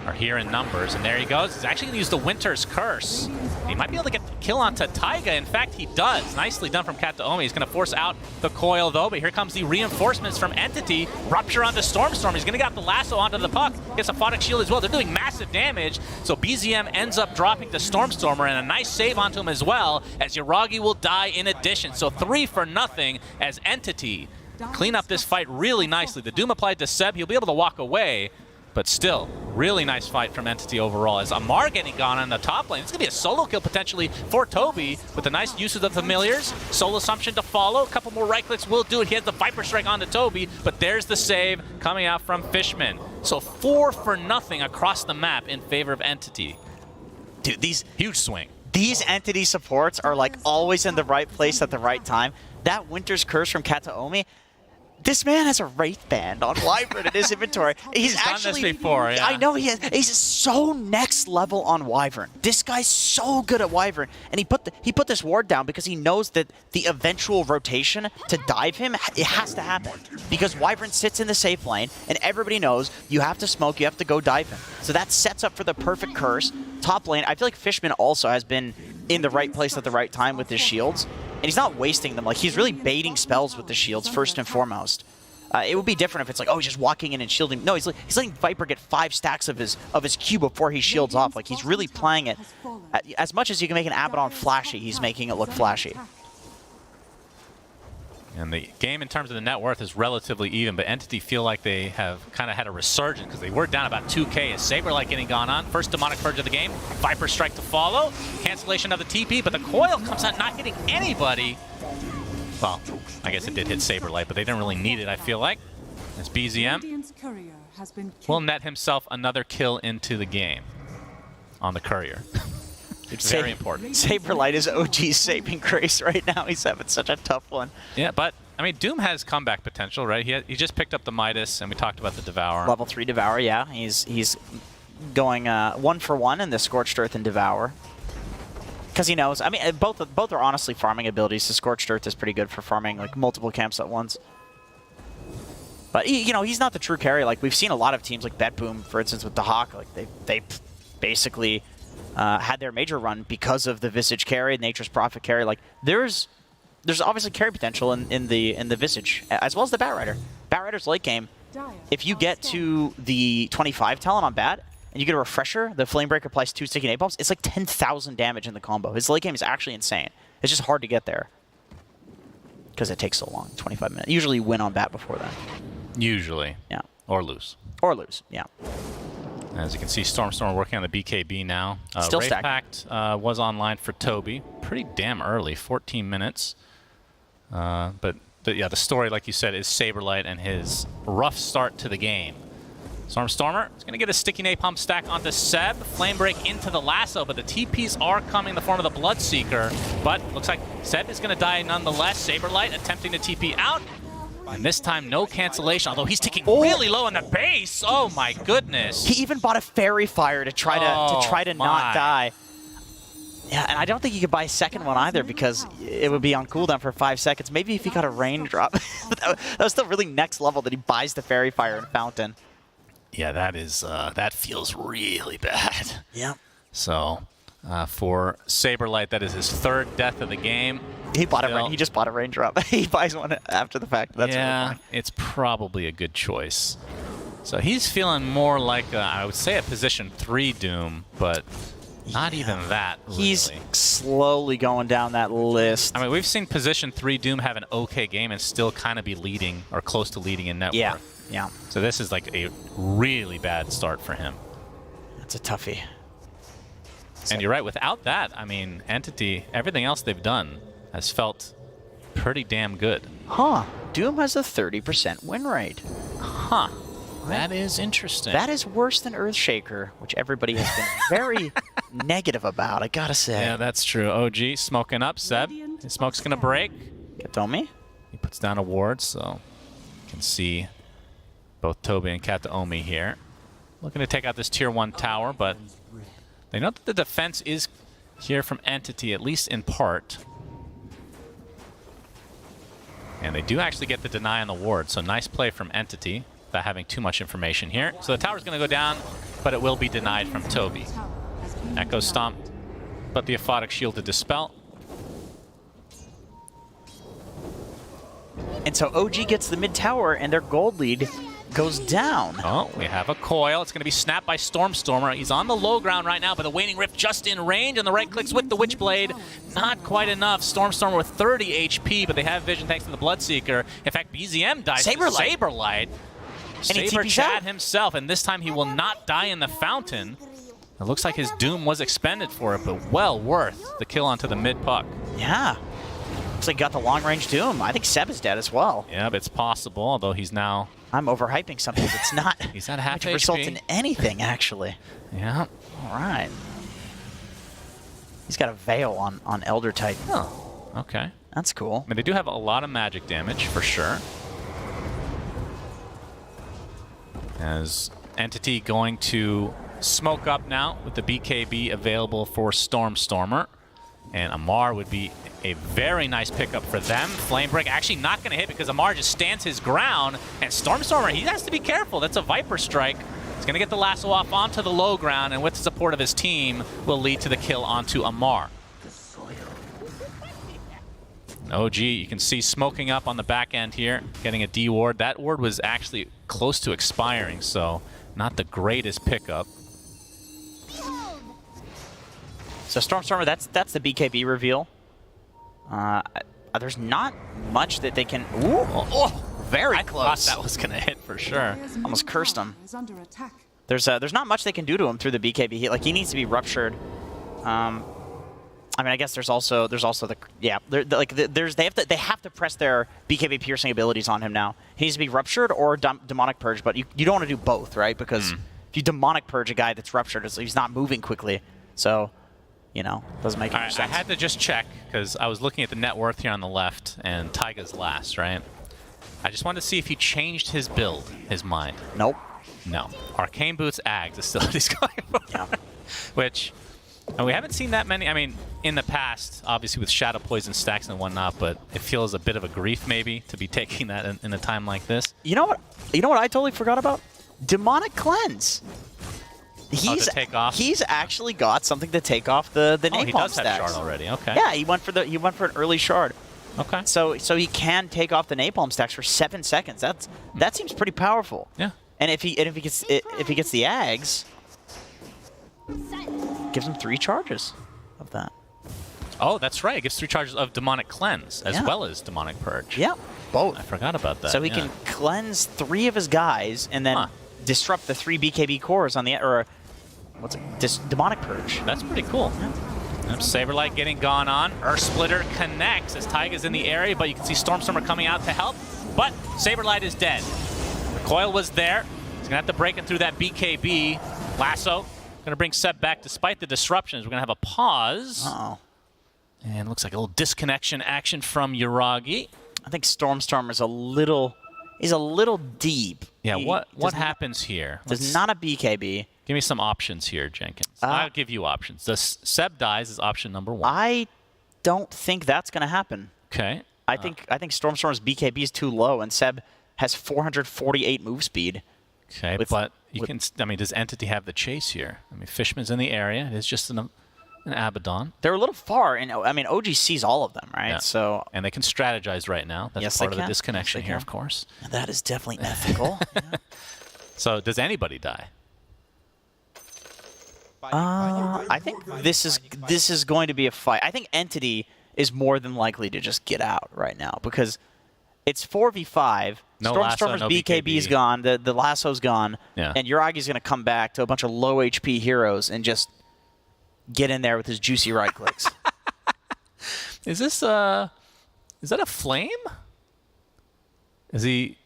are here in numbers, and there he goes. He's actually going to use the Winter's Curse. He might be able to get the kill onto Taiga. In fact, he does. Nicely done from Kataomi. He's going to force out the Coil, though, but here comes the reinforcements from Entity. Rupture onto Stormstorm. He's going to get the lasso onto the puck. Gets a Photic Shield as well. They're doing massive damage, so BZM ends up dropping to Stormstormer, and a nice save onto him as well, as Yuragi will die in addition. So 3 for nothing as Entity clean up this fight really nicely. The Doom applied to Seb. He'll be able to walk away. But still, really nice fight from Entity overall. As Amar getting gone on the top lane. It's going to be a solo kill potentially for Toby with the nice use of the Familiars. Soul Assumption to follow. A couple more right clicks will do it. He has the Viper Strike onto Toby, but there's the save coming out from Fishman. So 4 for nothing across the map in favor of Entity. Dude, these huge swing. These Entity supports are like always in the right place at the right time. That Winter's Curse from Kataomi. This man has a Wraith Band on Wyvern in his inventory. He's actually done this before, yeah. I know he has. He's so next level on Wyvern. This guy's so good at Wyvern, and he put this ward down because he knows that the eventual rotation to dive him, it has to happen because Wyvern sits in the safe lane, and everybody knows you have to smoke, you have to go dive him. So that sets up for the perfect curse. Top lane, I feel like Fishman also has been in the right place at the right time with his shields. And he's not wasting them. Like, he's really baiting spells with the shields, first and foremost. It would be different if it's like, oh, he's just walking in and shielding. No, he's letting Viper get 5 stacks of his Q before he shields off. Like, he's really playing it. As much as you can make an Abaddon flashy, he's making it look flashy. And the game, in terms of the net worth, is relatively even, but Entity feel like they have kind of had a resurgence because they were down about 2K as Saberlight getting gone on. First Demonic Purge of the game. Viper Strike to follow. Cancellation of the TP, but the Coil comes out not hitting anybody. Well, I guess it did hit Saberlight, but they didn't really need it, I feel like. As BZM will net himself another kill into the game on the Courier. It's very important. Saberlight is OG's saving grace right now. He's having such a tough one. Yeah, but, I mean, Doom has comeback potential, right? He just picked up the Midas, and we talked about the Devour. Level 3 Devour, yeah. He's going 1 for 1 in the Scorched Earth and Devour. Because he knows, I mean, both are honestly farming abilities. The Scorched Earth is pretty good for farming like multiple camps at once. But, you know, he's not the true carry. Like, we've seen a lot of teams like BetBoom, for instance, with the Hawk. Like, they basically had their major run because of the Visage carry, Nature's Prophet carry. Like, there's obviously carry potential in the Visage, as well as the Batrider. Batrider's late game. If you get to the 25 Talon on Bat, and you get a refresher, the Flame Breaker applies 2 sticky napalms, it's like 10,000 damage in the combo. His late game is actually insane. It's just hard to get there. Because it takes so long, 25 minutes. Usually you win on Bat before that. Usually. Yeah. Or lose. Or lose, yeah. As you can see, Stormstorm working on the BKB now. Still Wraith stacked. Pact was online for Toby. Pretty damn early, 14 minutes. But yeah, the story, like you said, is Saberlight and his rough start to the game. Stormer is going to get a sticky napalm stack onto Seb. Flame break into the lasso, but the TPs are coming in the form of the Bloodseeker. But looks like Seb is going to die nonetheless. Saberlight attempting to TP out. And this time, no cancellation, although he's ticking really low on the base. Oh my goodness. He even bought a Fairy Fire to try to not die. Yeah, and I don't think he could buy a second one either because it would be on cooldown for 5 seconds. Maybe if he got a raindrop. That was still really next level that he buys the Fairy Fire and Fountain. Yeah, that is that feels really bad. Yeah. So for Saberlight, that is his 3rd death of the game. He just bought a raindrop. He buys one after the fact. That's yeah, it's probably a good choice. So he's feeling more like I would say a position 3 Doom, but not even that. Really. He's slowly going down that list. I mean, we've seen position 3 Doom have an okay game and still kind of be leading or close to leading in net worth. Yeah. So this is like a really bad start for him. That's a toughie. And you're right, without that, I mean, Entity, everything else they've done has felt pretty damn good. Huh. Doom has a 30% win rate. Huh. That is interesting. That is worse than Earthshaker, which everybody has been very negative about, I gotta say. Yeah, that's true. OG smoking up. Seb, his smoke's gonna break. Kataomi. He puts down a ward, so you can see both Toby and Kataomi here. Looking to take out this tier 1 tower, but they know that the defense is here from Entity, at least in part. And they do actually get the deny on the ward, so nice play from Entity without having too much information here. So the tower's going to go down, but it will be denied from Toby. Echo Stomp, but the Aphotic Shield to dispel. And so OG gets the mid tower, and their gold lead goes down. Oh, we have a coil. It's going to be snapped by Stormstormer. He's on the low ground right now, but the Waning Rift just in range, and the right clicks with the Witchblade. Not quite enough. Stormstormer with 30 HP, but they have vision thanks to the Bloodseeker. In fact, BZM dies to Saberlight. Saber Chad himself, and this time he will not die in the fountain. It looks like his Doom was expended for it, but well worth the kill onto the mid puck. Yeah. Looks like he got the long-range Doom. I think Seb is dead as well. Yeah, but it's possible, although he's now... I'm overhyping something that's not he's at half HP. Result in anything, actually. Yeah. All right. He's got a Veil on Elder Titan. Oh, okay. That's cool. I mean, they do have a lot of magic damage, for sure. As Entity going to smoke up now with the BKB available for Stormstormer. And Amar would be a very nice pickup for them. Flame Break actually not going to hit because Amar just stands his ground. And Stormstormer, he has to be careful. That's a Viper Strike. He's going to get the lasso off onto the low ground, and with the support of his team, will lead to the kill onto Amar. OG, you can see smoking up on the back end here, getting a D ward. That ward was actually close to expiring, so not the greatest pickup. So Stormstormer, that's the BKB reveal. There's not much that they can... Ooh, very close. I thought that was going to hit for sure. Almost cursed him. There's not much they can do to him through the BKB. Like, he needs to be ruptured. I mean, I guess there's also the they have to press their BKB piercing abilities on him now. He needs to be ruptured or demonic purge, but you don't want to do both, right? Because if you demonic purge a guy that's ruptured, he's not moving quickly. So, you know, doesn't make any sense. I had to just check because I was looking at the net worth here on the left, and Taiga's last, right? I just wanted to see if he changed his build, his mind. Nope. No. Arcane Boots Ags is still what he's going for. Yeah. Which, and we haven't seen that many. I mean, in the past, obviously with Shadow Poison stacks and whatnot, but it feels a bit of a grief maybe to be taking that in a time like this. You know what? You know what I totally forgot about? Demonic Cleanse. He's actually got something to take off the napalm he does stacks. have shard already. Okay. Yeah, he went for an early shard. Okay. So he can take off the napalm stacks for 7 seconds. That seems pretty powerful. Yeah. And if he gets the Ags, gives him 3 charges of that. Oh, that's right. It gives 3 charges of Demonic Cleanse as well as Demonic Purge. Yeah, both. I forgot about that. So he can cleanse 3 of his guys and then disrupt the 3 BKB cores on the Demonic Purge. That's pretty cool. Yeah. Saberlight getting gone on. Earth Splitter connects as Taiga's in the area, but you can see Stormstormer coming out to help. But Saberlight is dead. The coil was there. He's gonna have to break in through that BKB. Lasso. Gonna bring Seb back despite the disruptions. We're gonna have a pause. Uh-oh. And looks like a little disconnection action from Yuragi. I think Stormstorm is a little deep. Yeah, what happens here? There's not a BKB. Give me some options here, Jenkins. I'll give you options. The Seb dies is option number 1. I don't think that's going to happen. Okay. I think Stormstorm's BKB is too low, and Seb has 448 move speed. Okay, but you can. I mean, does Entity have the chase here? I mean, Fishman's in the area. It is just an Abaddon. They're a little far, and I mean, OG sees all of them, right? Yeah. So and they can strategize right now. That's part of the disconnection here, of course. That is definitely ethical. Yeah. So does anybody die? I think this is going to be a fight. I think Entity is more than likely to just get out right now because it's 4v5. No Stormstormer's lasso, no BKB is gone. The lasso's gone. Yeah. And Yuragi's going to come back to a bunch of low HP heroes and just get in there with his juicy right clicks. Is this is that a flame? Is he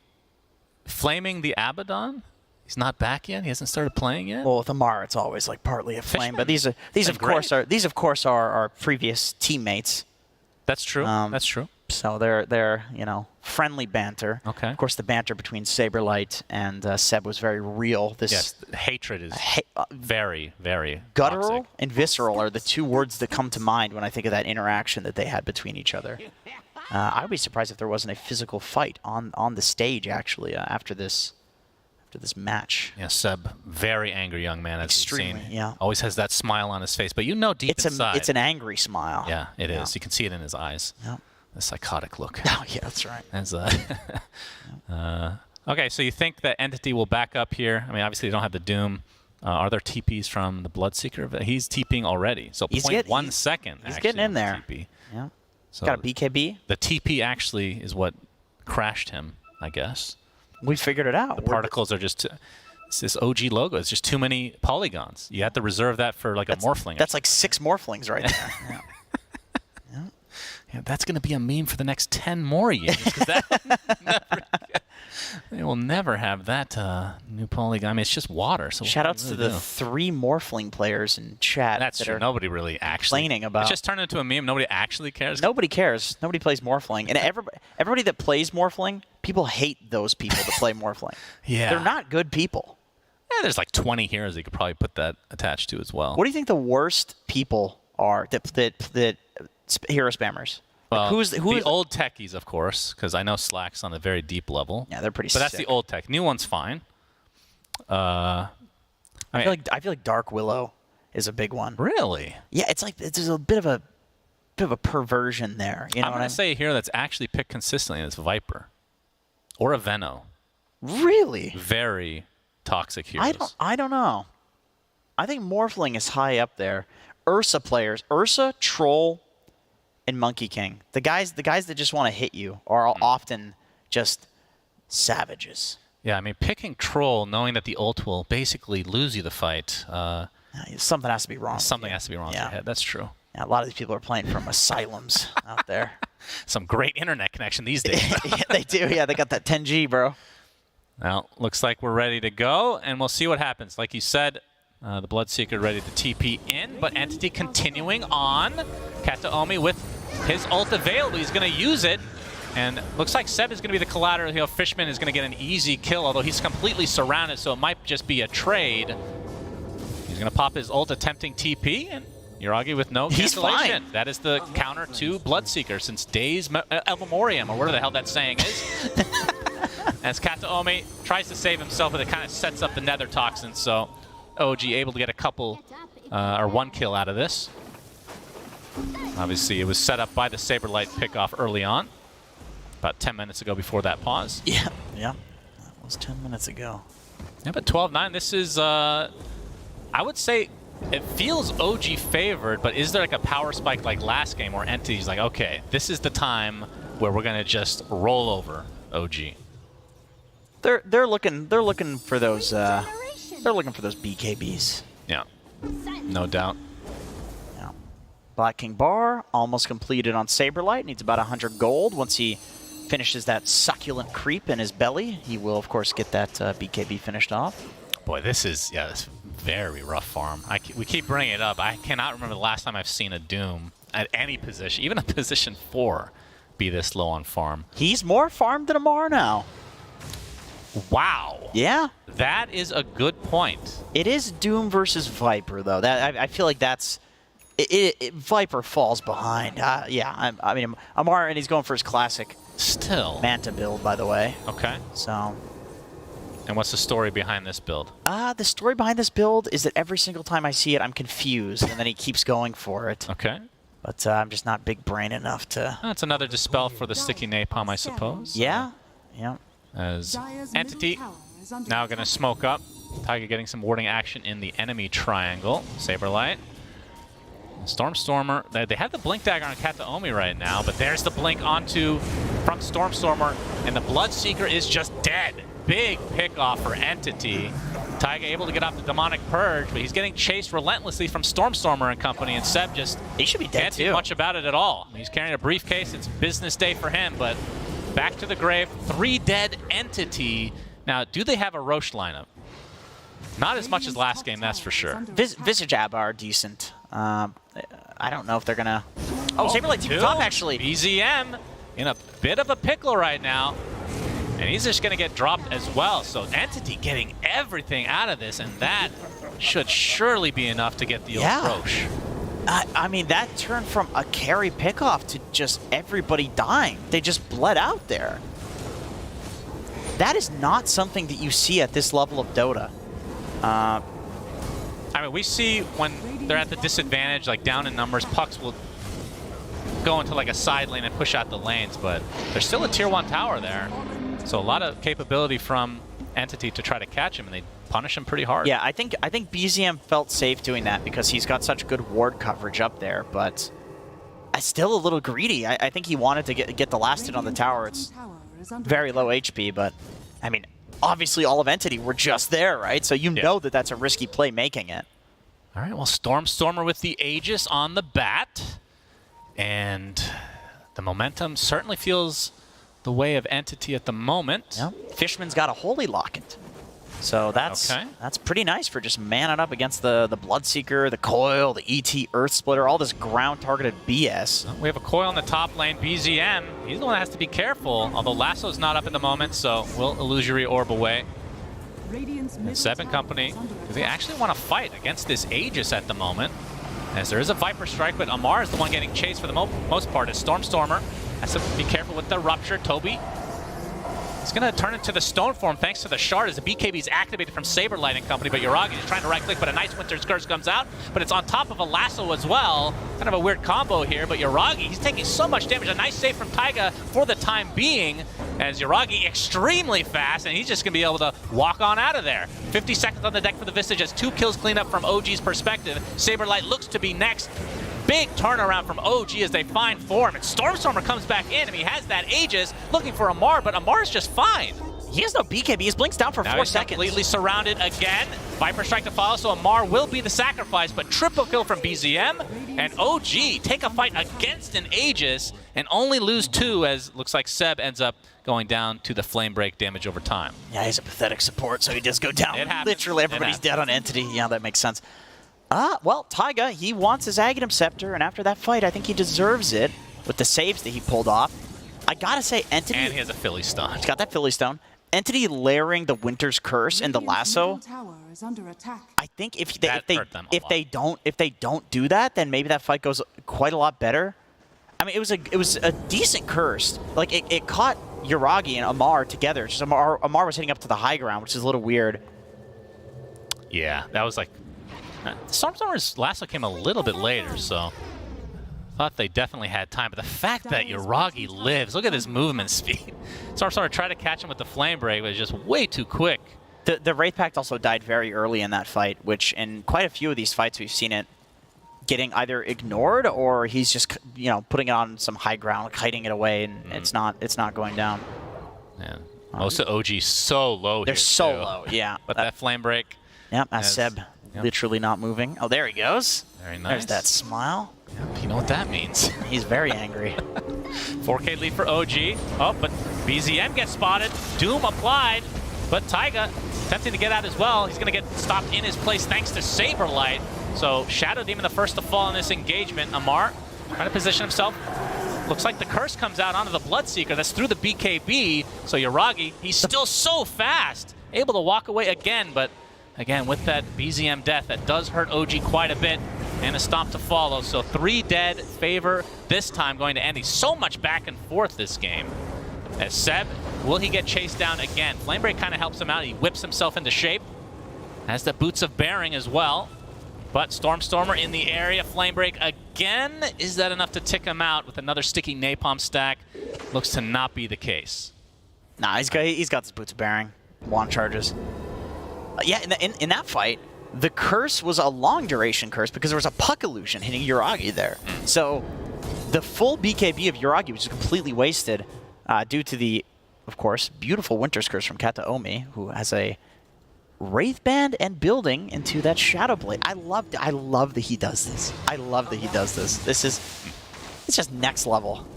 flaming the Abaddon? He's not back yet. He hasn't started playing yet. Well, with Amara, it's always like partly a flame, but these of course are our previous teammates. That's true. That's true. So they're friendly banter. Okay. Of course, the banter between Saberlight and Seb was very real. Yes, hatred is very, very guttural toxic. and visceral are the two words that come to mind when I think of that interaction that they had between each other. I would be surprised if there wasn't a physical fight on the stage actually after this match. Yeah, Seb, very angry young man. As Extremely, we've seen. yeah. Always has that smile on his face, but deep inside. It's an angry smile. Yeah, it is. You can see it in his eyes. Yeah. The psychotic look. Oh, yeah, that's right. As okay, so you think that Entity will back up here? I mean, obviously they don't have the Doom. Are there TPs from the Bloodseeker? He's TPing already, so 0.1 second. He's getting in there. TP. Yeah. So got a BKB. The TP actually is what crashed him, I guess. We figured it out. The particles are just it's this OG logo. It's just too many polygons. You have to reserve that for like a Morphling. That's like 6 Morphlings right there. Yeah. Yeah, that's going to be a meme for the next 10 more years. They will never have that new polygon. I mean, it's just water. So shoutouts to the 3 Morphling players in chat. That's true. Nobody really actually complaining about. It's just turned into a meme. Nobody actually cares. Nobody cares. Nobody plays Morphling, and everybody that plays Morphling, people hate those people that play Morphling. Yeah, they're not good people. Yeah, there's like 20 heroes you could probably put that attached to as well. What do you think the worst people are that hero spammers? Well, who's the old techies, of course, because I know Slack's on a very deep level. Yeah, they're pretty. But that's the old tech. New one's fine. I feel like Dark Willow is a big one. Really? Yeah, it's like there's a bit of a perversion there. You know I'm gonna say a hero that's actually picked consistently is Viper, or a Veno. Really? Very toxic heroes. I don't know. I think Morphling is high up there. Ursa players, Ursa, Troll, and Monkey King. The guys that just want to hit you are often just savages. Yeah, I mean, picking Troll, knowing that the ult will basically lose you the fight. Something has to be wrong. Something has to be wrong with your head. That's true. Yeah, a lot of these people are playing from asylums out there. Some great internet connection these days. Yeah, they do. Yeah, they got that 10G, bro. Well, looks like we're ready to go, and we'll see what happens. Like you said, the Bloodseeker ready to TP in, but Entity continuing on. Kataomi with his ult available. He's going to use it, and looks like Seb is going to be the collateral. Fishman is going to get an easy kill, although he's completely surrounded, so it might just be a trade. He's going to pop his ult, attempting TP, and Yuragi with no cancellation. That is the counter to Bloodseeker since days El Memoriam, or whatever the hell that saying is. As Kataomi tries to save himself, but it kind of sets up the Nether Toxin, so OG able to get a couple, or 1 kill out of this. Obviously, it was set up by the Saberlight pickoff early on, about 10 minutes ago before that pause. Yeah, that was 10 minutes ago. Yeah, but 12-9, this is, I would say, it feels OG favored, but is there like a power spike like last game where Entity's like, okay, this is the time where we're going to just roll over OG? They're looking for those BKBs. Yeah, no doubt. Yeah. Black King Bar almost completed on Saberlight. Needs about 100 gold once he finishes that succulent creep in his belly, he will, of course, get that BKB finished off. Boy, this is, this very rough farm. We keep bringing it up. I cannot remember the last time I've seen a Doom at any position, even a position 4, be this low on farm. He's more farmed than Amar now. Wow. Yeah. That is a good point. It is Doom versus Viper, though. That I feel like that's... Viper falls behind. Yeah, I mean, Amar, and he's going for his classic Manta build, by the way. Okay. So... And what's the story behind this build? The story behind this build is that every single time I see it, I'm confused, and then he keeps going for it. Okay. But I'm just not big brain enough to... That's another dispel for the sticky napalm, I suppose. Yeah. Yeah. As Entity now going to smoke up. Taiga getting some warding action in the enemy triangle. Saberlight. Stormstormer, they have the Blink Dagger on Kataomi right now, but there's the Blink onto from Stormstormer, and the Bloodseeker is just dead. Big pick off for Entity. Taiga able to get off the Demonic Purge, but he's getting chased relentlessly from Stormstormer and company, and Seb just he should be dead can't do much about it at all. He's carrying a briefcase. It's business day for him, but back to the grave. 3 dead Entity. Now, do they have a Roche lineup? Not as much as last game, that's for sure. Visage Ab are decent. I don't know if they're gonna... Oh, Saberlight's even top, actually. BZM in a bit of a pickle right now. And he's just gonna get dropped as well. So Entity getting everything out of this, and that should surely be enough to get the old Roche. I mean, that turned from a carry pickoff to just everybody dying. They just bled out there. That is not something that you see at this level of Dota. I mean, we see when they're at the disadvantage, like down in numbers, pucks will go into like a side lane and push out the lanes, but there's still a tier 1 tower there. So a lot of capability from Entity to try to catch him, and they punish him pretty hard. Yeah, I think BZM felt safe doing that because he's got such good ward coverage up there, but still a little greedy. I think he wanted to get the last hit on the tower. It's very low HP, but I mean, obviously all of Entity were just there, right? So you know that that's a risky play making it. All right, well, Stormstormer with the Aegis on the bat. And the momentum certainly feels the way of Entity at the moment. Yep. Fishman's got a Holy Locket. So that's pretty nice for just manning up against the Bloodseeker, the Coil, the ET Earth Splitter, all this ground-targeted BS. We have a Coil in the top lane. BZM, he's the one that has to be careful, although Lasso's not up at the moment, so we'll Illusory Orb away. And Seb and company, they actually want to fight against this Aegis at the moment, as there is a Viper Strike, but Amar is the one getting chased for the most part as Stormstormer. Has to be careful with the Rupture. Toby, he's going to turn into the Stone form thanks to the Shard as the BKB is activated from Saberlight and company, but Yuragi is trying to right-click, but a nice Winter's Curse comes out, but it's on top of a Lasso as well. Kind of a weird combo here, but Yuragi, he's taking so much damage. A nice save from Taiga for the time being, as Yuragi extremely fast, and he's just going to be able to walk on out of there. 50 seconds on the deck for the Visage as 2 kills clean up from OG's perspective. Saberlight looks to be next. Big turnaround from OG as they find form, and Stormstormer comes back in, and he has that Aegis looking for Amar, but Amar's just fine. He has no BKB. His Blink's down for 4 seconds. Completely surrounded again. Viper Strike to follow, so Amar will be the sacrifice, but triple kill from BZM, and OG take a fight against an Aegis and only lose 2, as looks like Seb ends up going down to the Flame Break damage over time. Yeah, he's a pathetic support, so he does go down. Literally everybody's dead on Entity. Yeah, that makes sense. Well, Taiga, he wants his Aghanim Scepter, and after that fight, I think he deserves it with the saves that he pulled off. I gotta say, Entity... And he has a Philly Stone. He's got that Philly Stone. Entity layering the Winter's Curse and the Lasso. I think if they don't do that, then maybe that fight goes quite a lot better. I mean, it was a decent curse. Like it caught Yuragi and Amar together. Just Amar was hitting up to the high ground, which is a little weird. Yeah, that was like... Stormstormer's Lasso came a little bit later, so thought they definitely had time. But the fact that Yuragi lives, look at his movement speed. Stormstormer tried to catch him with the Flame Break, but it was just way too quick. The Wraith Pact also died very early in that fight, which in quite a few of these fights we've seen it getting either ignored or he's just putting it on some high ground, like hiding it away, and it's not going down. Yeah, most of OG's so low. They're so low, yeah. But that Flame Break. Yep, Seb. Yep. Literally not moving. Oh, there he goes. Very nice. There's that smile. Yep, you know what that means. He's very angry. 4K lead for OG. Oh, but BZM gets spotted. Doom applied, but Taiga attempting to get out as well. He's going to get stopped in his place thanks to Saberlight. So Shadow Demon the first to fall in this engagement. Amar trying to position himself. Looks like the curse comes out onto the Bloodseeker. That's through the BKB. So Yuragi, he's still so fast. Able to walk away again, but again, with that BZM death, that does hurt OG quite a bit. And a stomp to follow. So 3 dead, Favor this time going to Andy. So much back and forth this game. As Seb, will he get chased down again? Flamebreak kind of helps him out. He whips himself into shape. Has the Boots of Bearing as well. But Stormstormer in the area. Flamebreak again. Is that enough to tick him out with another sticky napalm stack? Looks to not be the case. Nah, he's got his Boots of Bearing. Wand charges. Yeah, in that fight, the curse was a long duration curse because there was a puck illusion hitting Yuragi there. So the full BKB of Yuragi was just completely wasted due to the, of course, beautiful Winter's Curse from Kataomi, who has a Wraith Band and building into that Shadow Blade. I love that he does this. I love that he does this. It's just next level.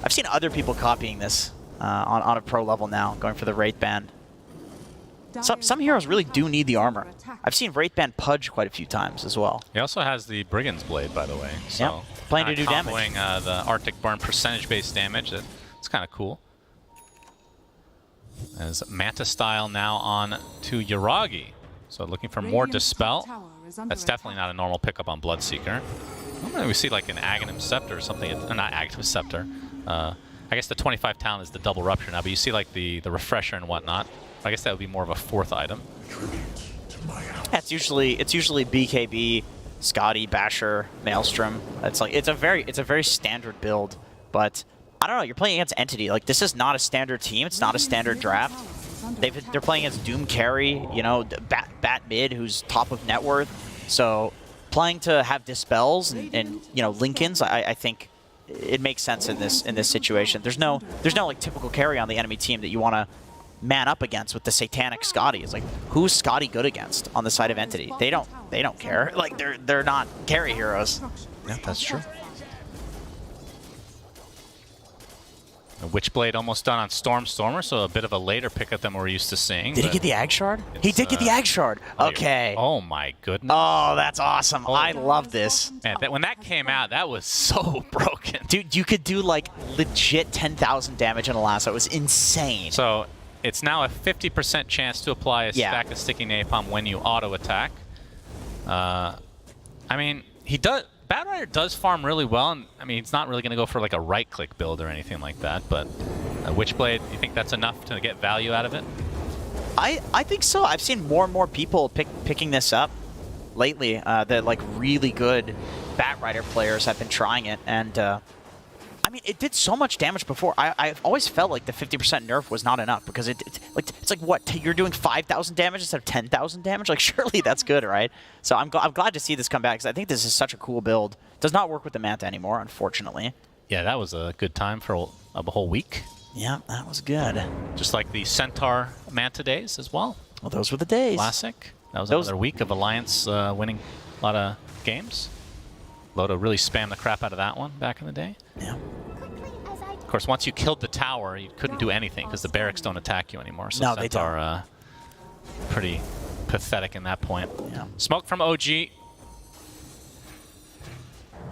I've seen other people copying this on a pro level now, going for the Wraith Band. Some heroes really do need the armor. I've seen Wraith Band pudge quite a few times as well. He also has the Brigand's Blade, by the way. So yep, playing to do damage. The Arctic Burn percentage-based damage. It's kind of cool. As Manta Style now on to Yuragi. So looking for more Dispel. That's definitely not a normal pickup on Bloodseeker. Normally we see like an Aghanim Scepter or something. Not Aghanim Scepter. I guess the 25 Talon is the double Rupture now, but you see like the Refresher and whatnot. I guess that would be more of a 4th item. Yeah, it's usually BKB, Scotty, Basher, Maelstrom. It's a very standard build, but I don't know. You're playing against Entity. Like, this is not a standard team. It's not a standard draft. They're playing against Doom Carry, you know, Bat Mid, who's top of net worth. So playing to have Dispels and you know, Lincolns, I think it makes sense in this situation. There's no like typical carry on the enemy team that you want to man up against with the Satanic Scotty. It's like, who's Scotty good against on the side of Entity? They don't care. Like, they're not carry heroes. Yeah, that's true. A Witchblade almost done on Stormstormer, so a bit of a later pickup than we're used to seeing. Did he get the Ag Shard? He did get the Ag Shard. Okay. Oh my goodness. Oh, that's awesome. I love this. Man, when that came out, that was so broken. Dude, you could do like legit 10,000 damage in a lasso. It was insane. So it's now a 50% chance to apply a stack of sticky napalm when you auto attack. I mean, Batrider does farm really well, and I mean, he's not really going to go for like a right-click build or anything like that, but Witchblade, you think that's enough to get value out of it? I think so. I've seen more and more people picking this up lately. That like really good Batrider players have been trying it, and I mean, it did so much damage before. I've always felt like the 50% nerf was not enough because it's like what, you're doing 5,000 damage instead of 10,000 damage? Like, surely that's good, right? So I'm glad to see this come back because I think this is such a cool build. Does not work with the Manta anymore, unfortunately. Yeah, that was a good time for a whole week. Yeah, that was good. Just like the Centaur Manta days as well. Well, those were the days. Classic. That was another week of Alliance winning a lot of games. Loto really spammed the crap out of that one back in the day. Yeah. Of course, once you killed the tower, you couldn't do anything because the barracks don't attack you anymore. So no, they don't. Pretty pathetic in that point. Yeah. Smoke from OG.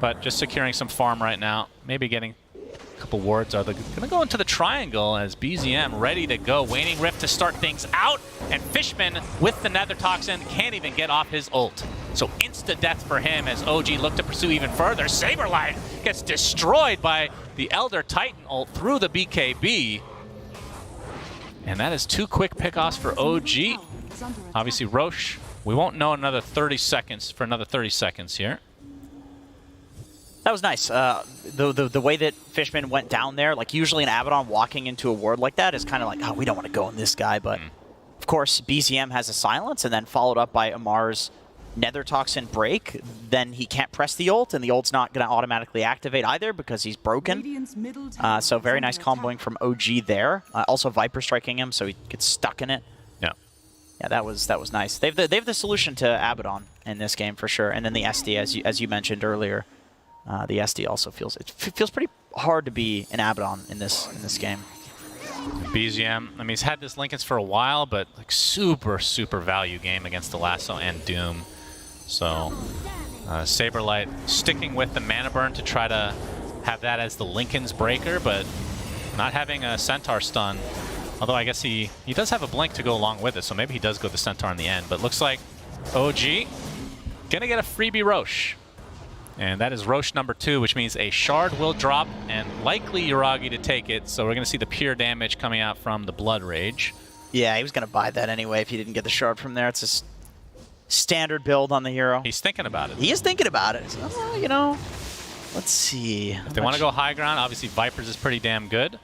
But just securing some farm right now. Maybe getting a couple wards. Are they going to go into the triangle as BZM ready to go. Waning Rift to start things out. And Fishman with the Nether Toxin can't even get off his ult. So insta-death for him as OG look to pursue even further. Saberlight gets destroyed by the Elder Titan ult through the BKB. And that is 2 quick pickoffs for OG. Obviously, Roche, we won't know another 30 seconds for another 30 seconds here. That was nice. The way that Fishman went down there, like usually an Abaddon walking into a ward like that is kind of like, oh, we don't want to go on this guy. But of course, BZM has a silence and then followed up by Amar's Nether Toxin break. Then he can't press the ult, and the ult's not going to automatically activate either because he's broken. So very nice comboing from OG there. Also Viper striking him, so he gets stuck in it. Yeah. Yeah, that was nice. They have the solution to Abaddon in this game for sure, and then the SD as you mentioned earlier. The SD also feels pretty hard to be an Abaddon in this game. BZM, I mean, he's had this Linken's for a while, but like super value game against the Lasso and Doom. So Saberlight sticking with the mana burn to try to have that as the Linken's breaker, but not having a Centaur stun. Although I guess he does have a blink to go along with it, so maybe he does go the Centaur in the end. But looks like OG gonna get a freebie Roche. And that is Roche number 2, which means a shard will drop and likely Yuragi to take it. So we're going to see the pure damage coming out from the Blood Rage. Yeah, he was going to buy that anyway if he didn't get the shard from there. It's a standard build on the hero. He's thinking about it. He is thinking about it. So, you know, let's see. If they want to go high ground, obviously Vipers is pretty damn good.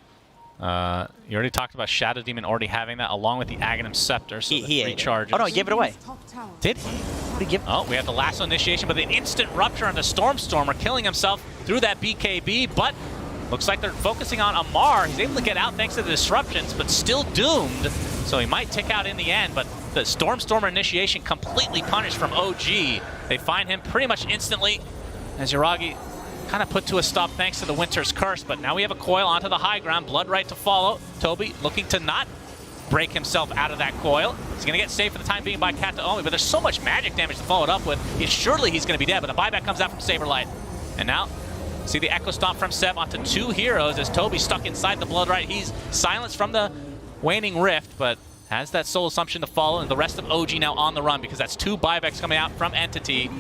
You already talked about Shadow Demon already having that along with the Aghanim Scepter, so he 3 charges. Oh no, he gave it away. Did he? What did he give? Oh, we have the Lasso initiation, but an instant rupture on the Stormstormer, killing himself through that BKB, but looks like they're focusing on Amar. He's able to get out thanks to the disruptions, but still doomed, so he might tick out in the end, but the Stormstormer initiation completely punished from OG. They find him pretty much instantly as Yuragi kind of put to a stop thanks to the Winter's Curse, but now we have a coil onto the high ground, Blood Right to follow. Toby looking to not break himself out of that coil. He's going to get saved for the time being by Kataomi, but there's so much magic damage to follow it up with. Surely he's going to be dead, but a buyback comes out from Saberlight. And now, see the Echo Stomp from Seb onto 2 heroes as Toby stuck inside the Blood Right. He's silenced from the Waning Rift, but has that Soul Assumption to follow, and the rest of OG now on the run because that's 2 buybacks coming out from Entity.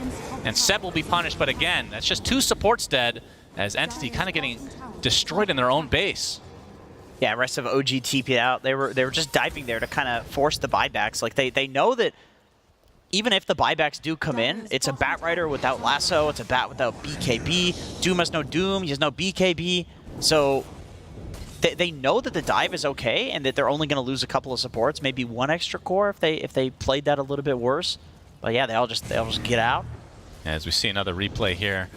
And Seb will be punished, but again, that's just 2 supports dead as Entity kind of getting destroyed in their own base. Yeah, rest of OG TP'd out. They were just diving there to kind of force the buybacks. Like they know that even if the buybacks do come in, it's a Bat Rider without Lasso, it's a Bat without BKB. Doom has no Doom, he has no BKB. So they know that the dive is okay and that they're only going to lose a couple of supports, maybe 1 extra core if they played that a little bit worse. But yeah, they'll just get out. As we see another replay here.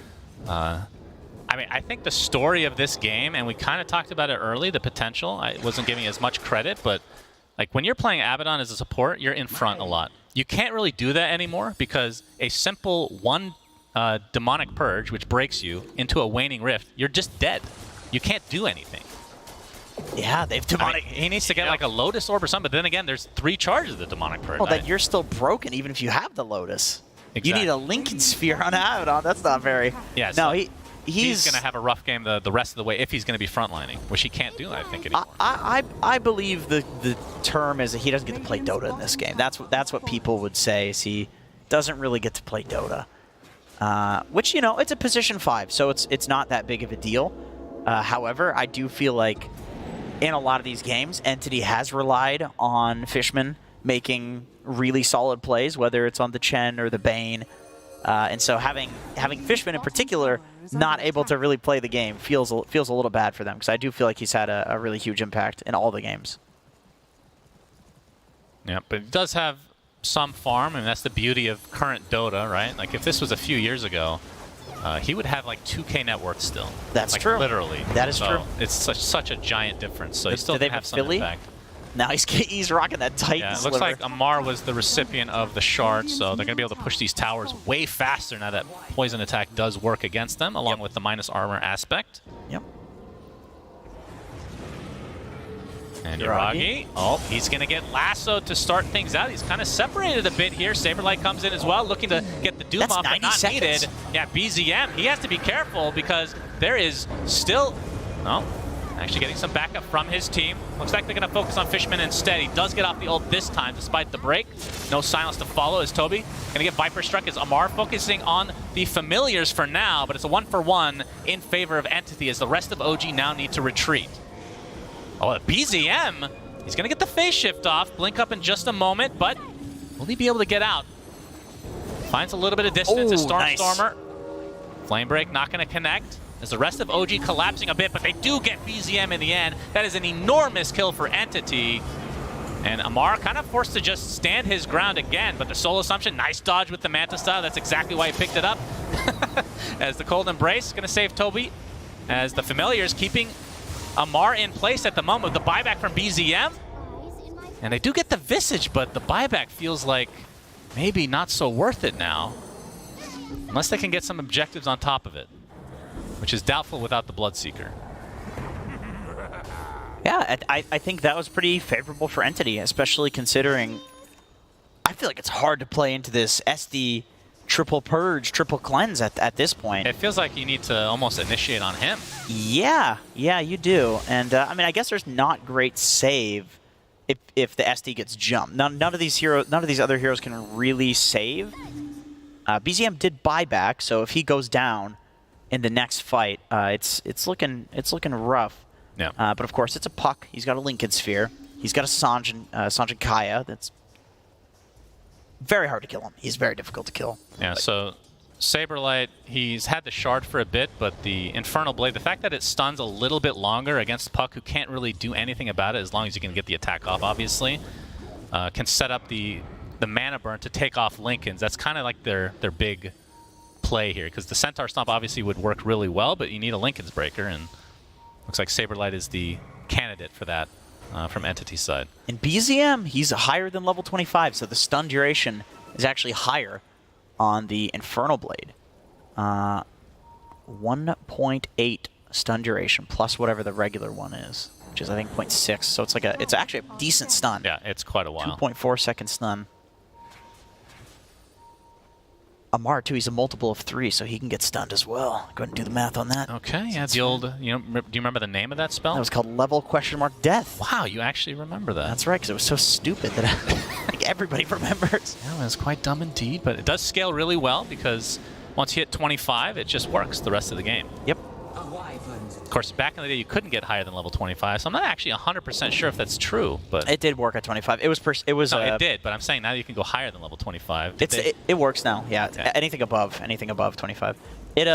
I mean, I think the story of this game, and we kind of talked about it early, the potential, I wasn't giving as much credit, but like when you're playing Abaddon as a support, you're in front a lot. You can't really do that anymore because a simple 1 Demonic Purge, which breaks you, into a Waning Rift, you're just dead. You can't do anything. Yeah, they've Demonic... I mean, he needs to get like a Lotus Orb or something, but then again, there's 3 charges of the Demonic Purge. Well, then you're still broken even if you have the Lotus. Exactly. You need a Linken Sphere on Abaddon. That's not very... Yeah, no, so he's going to have a rough game the rest of the way if he's going to be frontlining, which he can't do, I think, anymore. I believe the term is that he doesn't get to play Dota in this game. That's what people would say, is he doesn't really get to play Dota. Which, you know, it's a position 5, so it's not that big of a deal. However, I do feel like in a lot of these games, Entity has relied on Fishman making really solid plays, whether it's on the Chen or the Bane. And so having Fishman in particular not able to really play the game feels a little bad for them, because I do feel like he's had a really huge impact in all the games. Yeah, but he does have some farm, and that's the beauty of current Dota, right? Like if this was a few years ago, he would have like 2K net worth still. That's like, true. Literally. That is true. It's such a giant difference. So he still they have some Philly? impact. Now he's rocking that Titan Yeah, it sliver. looks like Amar was the recipient of the shard, so they're going to be able to push these towers way faster now that poison attack does work against them, along with the minus armor aspect. Yep. And Yuragi, oh, he's going to get lassoed to start things out. He's kind of separated a bit here. Saberlight comes in as well, looking to get the Doom off, but not needed. Yeah, BZM, he has to be careful because there is still... Oh, actually getting some backup from his team. Looks like they're going to focus on Fishman instead. He does get off the ult this time, despite the break. No silence to follow as Toby going to get Viper struck as Amar focusing on the familiars for now, but it's a 1-for-1 in favor of Entity as the rest of OG now need to retreat. Oh, the BZM, he's going to get the phase shift off. Blink up in just a moment, but will he be able to get out? Finds a little bit of distance as Stormstormer. Nice. Flame Break not going to connect. As the rest of OG collapsing a bit, but they do get BZM in the end. That is an enormous kill for Entity. And Amar kind of forced to just stand his ground again, but the Soul Assumption, nice dodge with the Manta style. That's exactly why he picked it up. As the Cold Embrace going to save Toby. As the Familiars keeping Amar in place at the moment with the buyback from BZM. And they do get the Visage, but the buyback feels like maybe not so worth it now. Unless they can get some objectives on top of it, which is doubtful without the Bloodseeker. Yeah, I think that was pretty favorable for Entity, especially considering I feel like it's hard to play into this SD triple purge, triple cleanse at this point. It feels like you need to almost initiate on him. Yeah, you do. And I mean, I guess there's not great save if the SD gets jumped. None of these other heroes can really save. BZM did buy back, so if he goes down in the next fight, it's looking rough. Yeah. But of course, it's a Puck. He's got a Lincoln Sphere. He's got a Sanjin Kaya. That's very hard to kill him. He's very difficult to kill. Yeah, so Saberlight, he's had the shard for a bit, but the Infernal Blade, the fact that it stuns a little bit longer against Puck, who can't really do anything about it as long as you can get the attack off, obviously, can set up the mana burn to take off Lincolns. That's kind of like their big play here, because the Centaur Stomp obviously would work really well, but you need a Lincoln's Breaker, and looks like Saberlight is the candidate for that. From Entity's side. In BZM, he's higher than level 25, so the stun duration is actually higher on the Infernal Blade. 1.8 stun duration plus whatever the regular one is, which is I think 0.6. So it's actually a decent stun. Yeah, it's quite a while. 2.4 second stun. Amar too, he's a multiple of 3, so he can get stunned as well. Go ahead and do the math on that. Okay, yeah, the old, do you remember the name of that spell? That was called level !death. Wow, you actually remember that. That's right, because it was so stupid that like everybody remembers. Yeah, it was quite dumb indeed, but it does scale really well because once you hit 25, it just works the rest of the game. Yep. Of course, back in the day, you couldn't get higher than level 25, so I'm not actually 100% sure if that's true, but... It did work at 25. It was... No, it did, but I'm saying now you can go higher than level 25. It works now, yeah. Okay. Anything above 25. It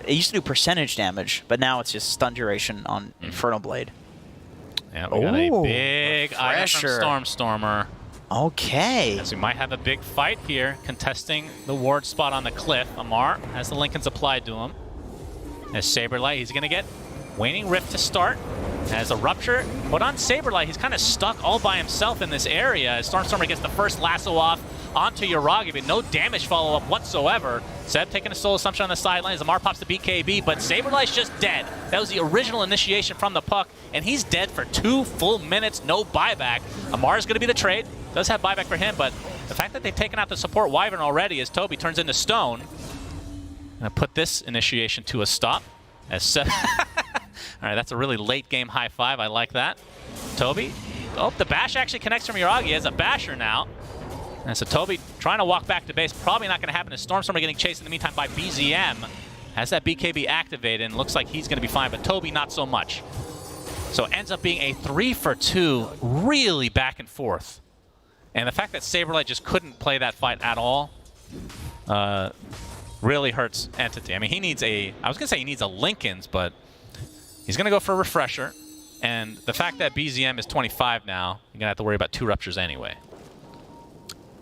used to do percentage damage, but now it's just stun duration on Infernal Blade. Yeah, we got a big item from Stormstormer. Okay. As we might have a big fight here, contesting the ward spot on the cliff. Amar has the Lincolns applied to him. As Saberlight, he's going to get Waning Rift to start. As a Rupture put on Saberlight, he's kind of stuck all by himself in this area. As Stormstormer gets the first lasso off onto Yuragi, but no damage follow-up whatsoever. Seb taking a soul assumption on the sidelines. Amar pops the BKB, but Saberlight's just dead. That was the original initiation from the Puck, and he's dead for 2 full minutes, no buyback. Amar's going to be the trade. Does have buyback for him, but the fact that they've taken out the support Wyvern already as Toby turns into stone. Gonna put this initiation to a stop. As Seb all right, that's a really late game high five. I like that. Toby. Oh, the bash actually connects from Yuragi as a basher now. And so Toby trying to walk back to base. Probably not going to happen. As Stormstormer getting chased in the meantime by BZM. Has that BKB activated and looks like he's going to be fine, but Toby not so much. So it ends up being a 3-for-2, really back and forth. And the fact that Saberlight just couldn't play that fight at all really hurts Entity. I mean, he needs I was going to say he needs a Lincoln's, but he's going to go for a Refresher. And the fact that BZM is 25 now, you're going to have to worry about 2 Ruptures anyway.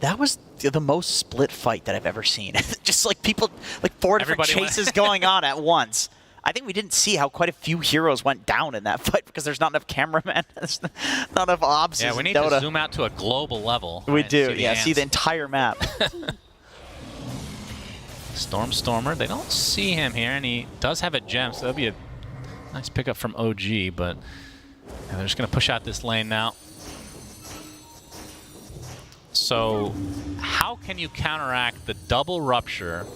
That was the most split fight that I've ever seen. Just like people, like 4 different chases going on at once. I think we didn't see how quite a few heroes went down in that fight because there's not enough cameramen, there's not enough obs. Yeah, we need to zoom out to a global level. We do, yeah, see the entire map. Stormstormer, they don't see him here, and he does have a gem, so that'll be a nice pickup from OG, but they're just going to push out this lane now. So how can you counteract the double Rupture?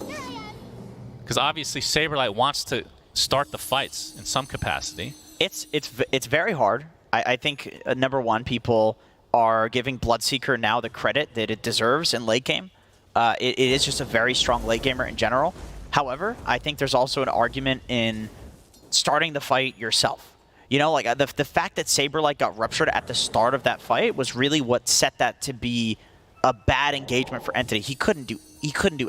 Because obviously Saberlight wants to start the fights in some capacity. It's very hard. I think, number one, people are giving Bloodseeker now the credit that it deserves in late game. It is just a very strong late gamer in general. However, I think there's also an argument in starting the fight yourself. You know, like the fact that Saberlight got ruptured at the start of that fight was really what set that to be a bad engagement for Entity. He couldn't do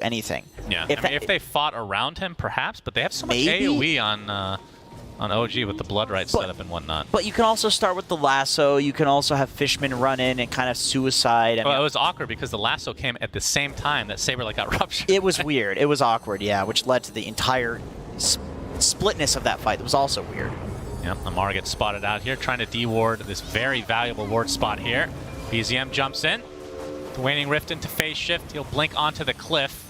anything. Yeah, if they fought around him, perhaps, but they have so much AoE on OG with the Blood Right setup and whatnot. But you can also start with the lasso. You can also have Fishman run in and kind of suicide. Well, it was awkward because the lasso came at the same time that Saberlight got ruptured. It was weird. It was awkward, yeah, which led to the entire splitness of that fight. It was also weird. Yep, Amar gets spotted out here, trying to de-ward this very valuable ward spot here. BZM jumps in. The Waning Rift into phase shift. He'll blink onto the cliff.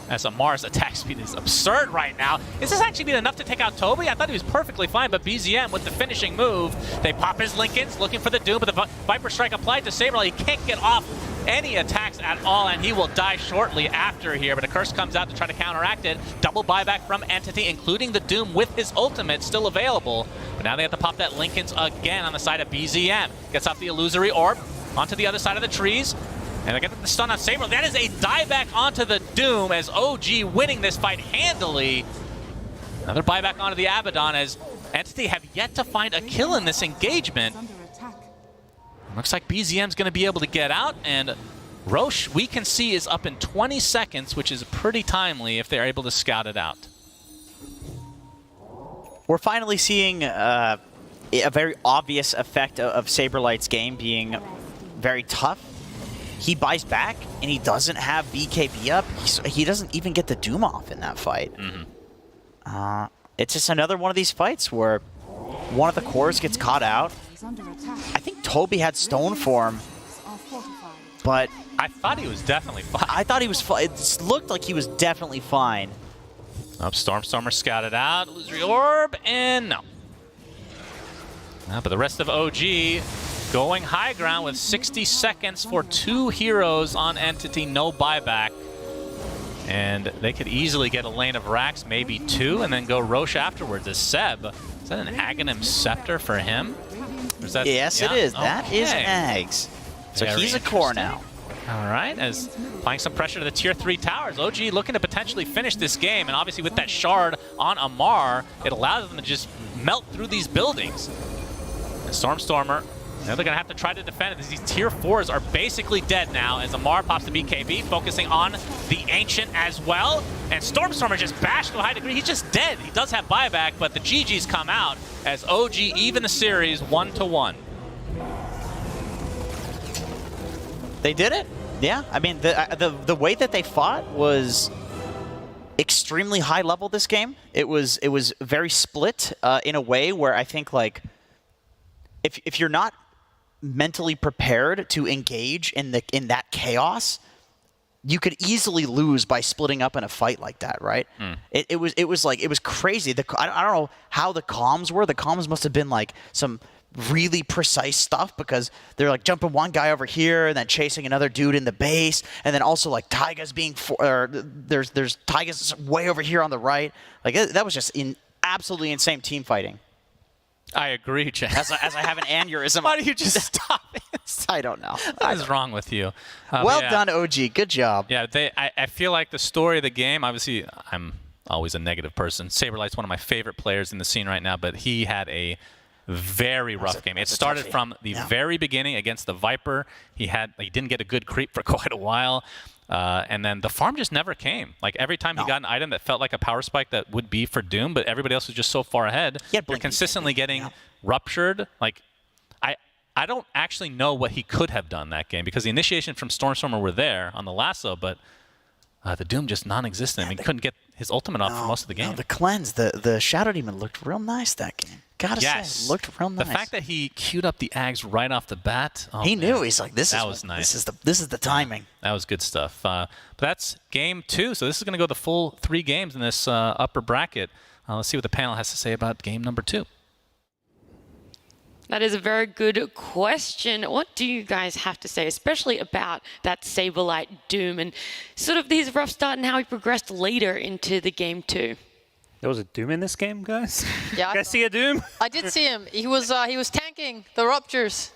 as Amar's attack speed is absurd right now. Is this actually been enough to take out Toby? I thought he was perfectly fine, but BZM with the finishing move. They pop his Lincolns, looking for the Doom, but the Viper Strike applied to Saber. He can't get off any attacks at all, and he will die shortly after here, but a curse comes out to try to counteract it. Double buyback from Entity, including the Doom with his ultimate still available. But now they have to pop that Lincolns again on the side of BZM. Gets off the illusory orb, onto the other side of the trees. And they get the stun on Saber. That is a dieback onto the Doom as OG winning this fight handily. Another buyback onto the Abaddon as Entity have yet to find a kill in this engagement. Looks like BZM's going to be able to get out, and Roche, we can see, is up in 20 seconds, which is pretty timely if they're able to scout it out. We're finally seeing a very obvious effect of Saberlight's game being very tough. He buys back, and he doesn't have BKB up. He doesn't even get the Doom off in that fight. It's just another one of these fights where one of the cores gets caught out. I think Toby had Stone Form, but I thought he was definitely fine. I thought he was fine. It looked like he was definitely fine. Up, Stormstormer scouted out, illusory orb, and no. But the rest of OG going high ground with 60 seconds for 2 heroes on Entity, no buyback. And they could easily get a lane of racks, maybe 2, and then go Roche afterwards. As Seb, is that an Aghanim Scepter for him? Or is that, yes, it is. That is Ags. So Very he's a core now. All right, as applying some pressure to the tier 3 towers. OG looking to potentially finish this game, and obviously with that shard on Amar, it allows them to just melt through these buildings. And Stormstormer, now they're gonna have to try to defend it. These tier 4s are basically dead now as Amar pops the BKB, focusing on the Ancient as well. And Stormstormer just bashed to a high degree. He's just dead. He does have buyback, but the GGs come out as OG even the series 1-1. They did it. Yeah, I mean, the way that they fought was extremely high level this game. It was very split in a way where I think, like, if you're not mentally prepared to engage in that chaos, you could easily lose by splitting up in a fight like that, right? It was crazy. I don't know how the comms were. The comms must have been like some really precise stuff, because they're like jumping one guy over here and then chasing another dude in the base, and then also like Taiga's being there's Taiga's way over here on the right. Like that was just absolutely insane team fighting. I agree, Chad. As I have an aneurysm. Why do you just stop it? I don't know. What is wrong with you? Well done, OG. Good job. Yeah, I feel like the story of the game, obviously, I'm always a negative person. Saberlight's one of my favorite players in the scene right now, but he had a very rough game. It started from the very beginning against the Viper. He didn't get a good creep for quite a while. And then the farm just never came. Like every time he got an item that felt like a power spike that would be for Doom, but everybody else was just so far ahead. They're consistently getting ruptured. Like I don't actually know what he could have done that game, because the initiation from Stormstormer were there on the lasso, but the Doom just non-existent. I mean, he couldn't get his ultimate off for most of the game. The cleanse, the Shadow Demon looked real nice that game. Gotta say, it looked real nice. The fact that he queued up the Ags right off the bat. He knew. He's like, this was nice. This is the timing. That was good stuff. But that's game 2. So this is going to go the full 3 games in this upper bracket. Let's see what the panel has to say about game number 2. That is a very good question. What do you guys have to say, especially about that Saberlight Doom and sort of his rough start and how he progressed later into the game 2? There was a Doom in this game, guys? Yeah, you guys see a Doom? I did see him. He was tanking the ruptures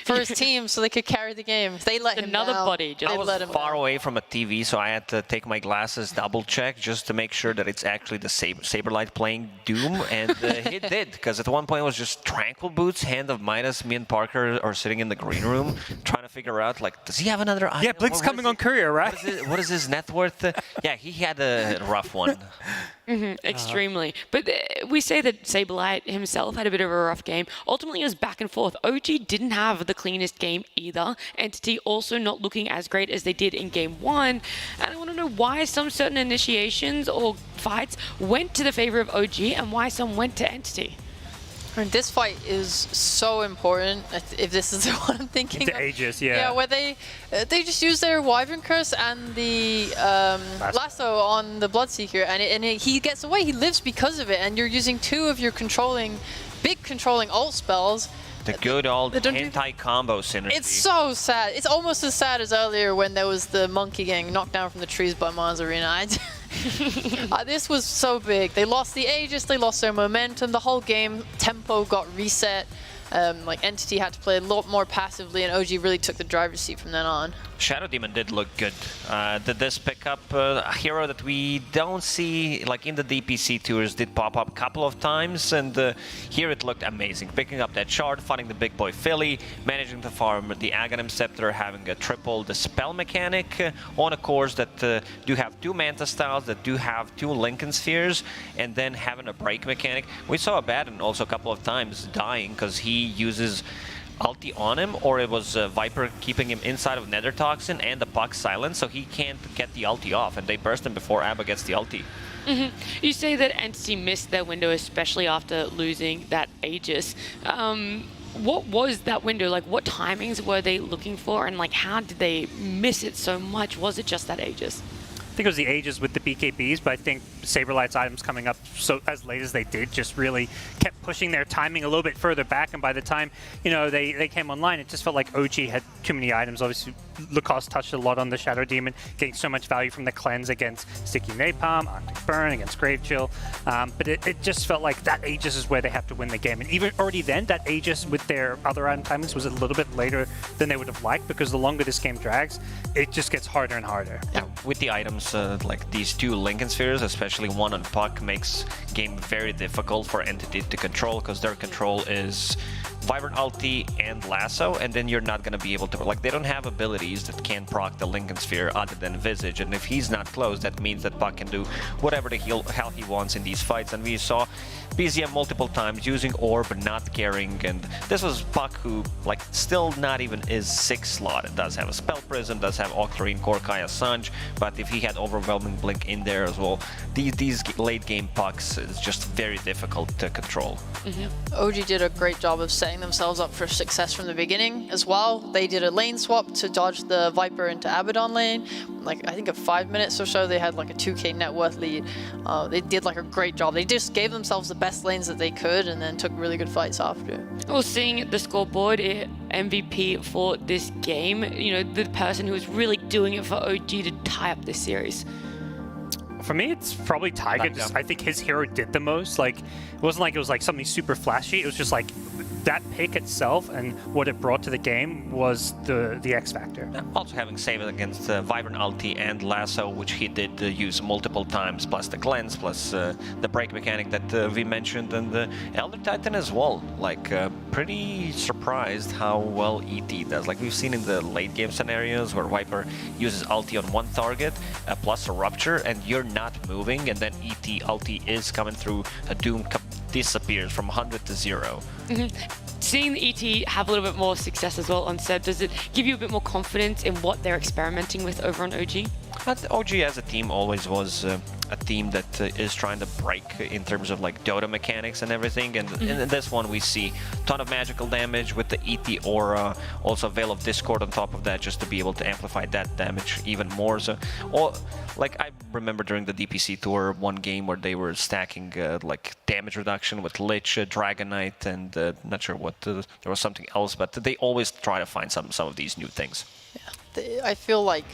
for his team so they could carry the game. They let him another down. body. I was far away from a TV, so I had to take my glasses, double check, just to make sure that it's actually the Saberlight playing Doom, and it did, because at one point it was just Tranquil Boots, Hand of Midas. Me and Parker are sitting in the green room trying to figure out, like, does he have another item? Yeah, Blink's coming on courier, right? What is his net worth? Yeah, he had a rough one. Extremely. But we say that Saberlight himself had a bit of a rough game. Ultimately, it was back and forth. OG didn't have the cleanest game either. Entity also not looking as great as they did in game 1. And I want to know why some certain initiations or fights went to the favor of OG and why some went to Entity. This fight is so important, if this is what I'm thinking. Into Aegis, yeah. Yeah, where they just use their Wyvern Curse and the lasso on the Bloodseeker, and he gets away. He lives because of it, and you're using 2 of your big controlling ult spells. The good old hentai combo synergy. It's so sad. It's almost as sad as earlier when there was the monkey getting knocked down from the trees by Mars Arena. This was so big. They lost the Aegis, they lost their momentum, the whole game tempo got reset. Like Entity had to play a lot more passively, and OG really took the driver's seat from then on. Shadow Demon did look good. Did this pick up a hero that we don't see, like in the DPC tours, did pop up a couple of times, and here it looked amazing. Picking up that shard, fighting the big boy Philly, managing to farm the Aghanim Scepter, having a triple dispel mechanic on a course that do have 2 Manta Styles, that do have 2 Lincoln Spheres, and then having a break mechanic. We saw Abaddon also a couple of times dying because he uses ulti on him, or it was Viper keeping him inside of Nether Toxin and the Puck silence, so he can't get the ulti off, and they burst him before Abba gets the ulti. You say that Entity missed their window, especially after losing that Aegis. What was that window? Like, what timings were they looking for, and like, how did they miss it so much? Was it just that Aegis? I think it was the Aegis with the BKBs, but I think Saberlight's items coming up so as late as they did just really kept pushing their timing a little bit further back, and by the time, you know, they came online, it just felt like OG had too many items. Obviously, Lacoste touched a lot on the Shadow Demon, getting so much value from the cleanse against Sticky Napalm, Arctic Burn, against Grave Chill, but it just felt like that Aegis is where they have to win the game, and even already then, that Aegis with their other item timings was a little bit later than they would have liked, because the longer this game drags, it just gets harder and harder. Yeah, with the items, like these 2 Lincoln Spheres, especially one on Puck, makes game very difficult for Entity to control, because their control is Vibrant Ulti and Lasso, and then you're not going to be able to, like, they don't have abilities that can proc the Lincoln Sphere other than Visage, and if he's not close, that means that Puck can do whatever the hell he wants in these fights, and we saw BZM multiple times using Orb, not caring, and this was Puck who, like, still not even is 6 slotted. Does have a Spell Prism, does have Octarine, Korkai, Sanj, but if he had Overwhelming Blink in there as well, these late game Pucks is just very difficult to control. OG did a great job of setting themselves up for success from the beginning as well. They did a lane swap to dodge the Viper into Abaddon lane. Like, I think in 5 minutes or so, they had like a 2k net worth lead. They did like a great job. They just gave themselves the best lanes that they could, and then took really good fights after. Well, seeing the scoreboard, MVP for this game, you know, the person who was really doing it for OG to tie up this series. For me, it's probably Taiga. Just, I think his hero did the most. Like, it wasn't like it was like something super flashy. It was just like that pick itself and what it brought to the game was the X factor. Also having saved against Vibrant Ulti and Lasso, which he did use multiple times, plus the cleanse, plus the break mechanic that we mentioned, and the Elder Titan as well. Like, pretty surprised how well ET does. Like, we've seen in the late game scenarios where Viper uses ulti on one target, plus a Rupture, and you're not moving, and then ET ulti is coming through, a Doom disappears from 100 to 0. Seeing the ET have a little bit more success as well on Seb, does it give you a bit more confidence in what they're experimenting with over on OG? OG as a team always was a team that is trying to break in terms of like Dota mechanics and everything, and in this one we see a ton of magical damage with the ET aura, also Veil of Discord on top of that, just to be able to amplify that damage even more. So, like, I remember during the DPC tour one game where they were stacking like damage reduction with Lich, Dragon Knight, and not sure what, there was something else, but they always try to find some of these new things. Yeah, I feel like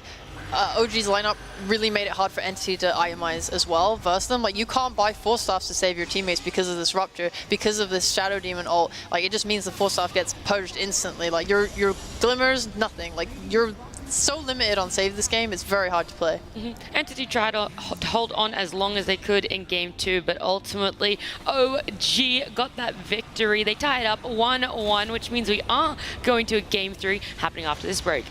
OG's lineup really made it hard for Entity to itemize as well versus them. Like, you can't buy Force Staffs to save your teammates because of this Rupture, because of this Shadow Demon ult. Like, it just means the Force Staff gets purged instantly. Like, your Glimmers, nothing. Like, you're so limited on save this game, it's very hard to play. Entity tried to hold on as long as they could in game 2, but ultimately OG got that victory. They tied up 1-1, which means we are going to a game 3 happening after this break.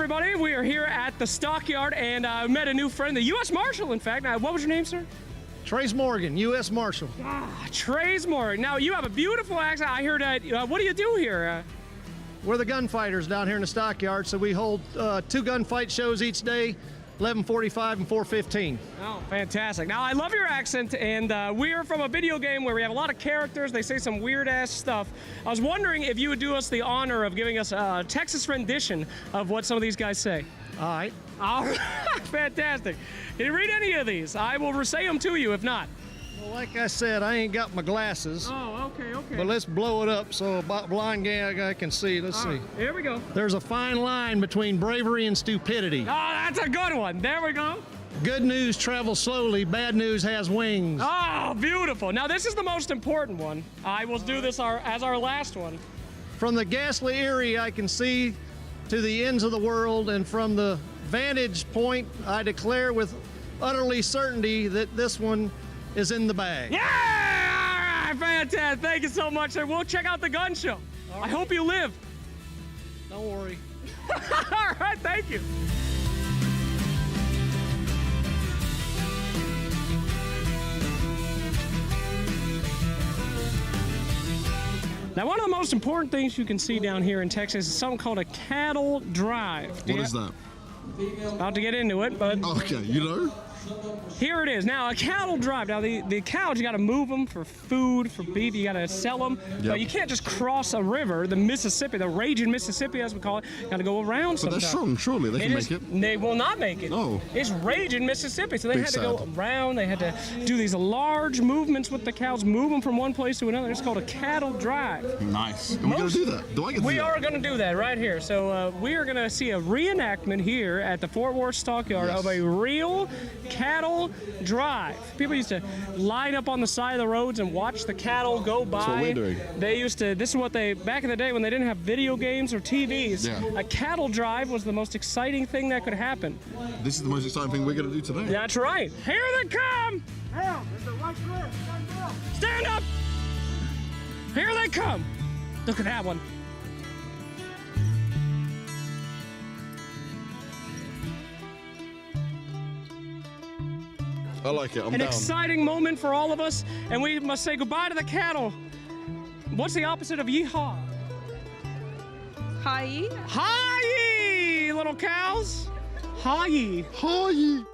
everybody. We are here at the Stockyard, and I met a new friend, the U.S. Marshal, in fact. What was your name, sir? Trace Morgan, U.S. Marshal. Trace Morgan. Now, you have a beautiful accent. I heard that. What do you do here? We're the gunfighters down here in the Stockyard, so we hold 2 gunfight shows each day, 11:45 and 4:15. Oh, fantastic. Now, I love your accent, and we are from a video game where we have a lot of characters. They say some weird-ass stuff. I was wondering if you would do us the honor of giving us a Texas rendition of what some of these guys say. All right. All right. Fantastic. Can you read any of these? I will say them to you if not. Well, like I said, I ain't got my glasses. Oh, okay. But let's blow it up so a blind guy can see. Let's see. Here we go. There's a fine line between bravery and stupidity. Oh, that's a good one. There we go. Good news travels slowly. Bad news has wings. Oh, beautiful. Now, this is the most important one. I will do this as our last one. From the ghastly Erie, I can see to the ends of the world, and from the vantage point, I declare with utterly certainty that this one is in the bag. Yeah! All right, fantastic. Thank you so much, sir. We'll check out the gun show. I hope you live. Don't worry. All right, thank you. Now, one of the most important things you can see down here in Texas is something called a cattle drive. What is that? About to get into it, but... Okay, you know? Here it is. Now, a cattle drive. Now, the cows, you got to move them for food, for beef. You got to sell them. Yep. But you can't just cross a river, the Mississippi, the raging Mississippi, as we call it. Got to go around But sometimes. they're strong, surely. They can make it. They will not make it. Oh. It's raging Mississippi. So they Big had to go sad. around. They had to do these large movements with the cows, move them from one place to another. It's called a cattle drive. Nice. And we're going to do that. Do I get to We do that? are going to do that right here. So we are going to see a reenactment here at the Fort Worth Stockyard of a real cattle drive. People used to line up on the side of the roads and watch the cattle go by. That's what we're doing. They used to, this is what they, back in the day when they didn't have video games or TVs, Yeah. a cattle drive was the most exciting thing that could happen. This is the most exciting thing we're going to do today. That's right. Here they come! Stand up! Here they come! Look at that one. I like it. I'm An down. exciting moment for all of us, and we must say goodbye to the cattle. What's the opposite of yeehaw? Hi. Hi, little cows. Hi. Hi.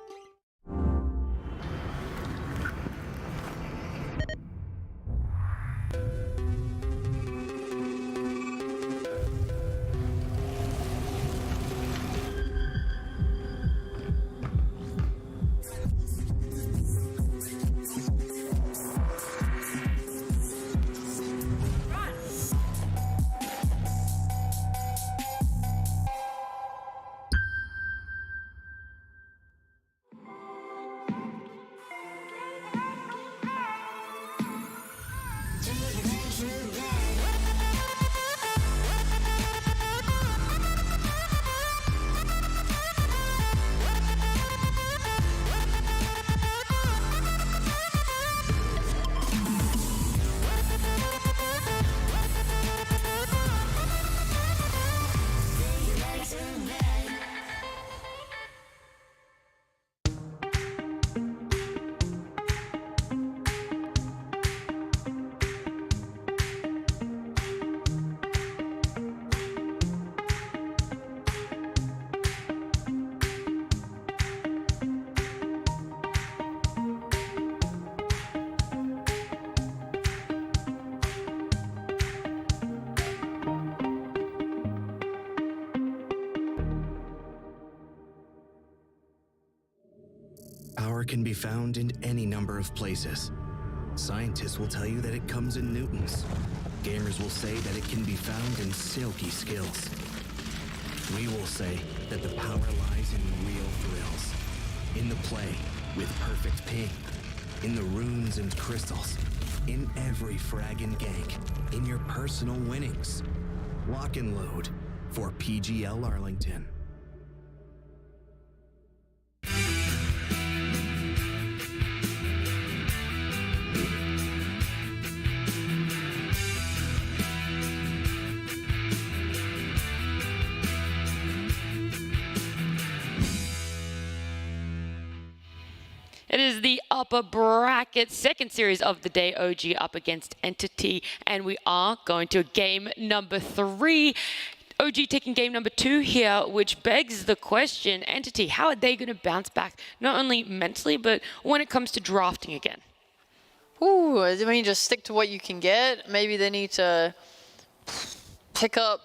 Power can be found in any number of places. Scientists will tell you that it comes in newtons. Gamers will say that it can be found in silky skills. We will say that the power lies in real thrills. In the play with perfect ping. In the runes and crystals. In every frag and gank. In your personal winnings. Lock and load for PGL Arlington. upper bracket. Second series of the day, OG up against Entity. And we are going to game number 3. OG taking game number 2 here, which begs the question, Entity, how are they going to bounce back, not only mentally, but when it comes to drafting again? Ooh, I mean, just stick to what you can get. Maybe they need to pick up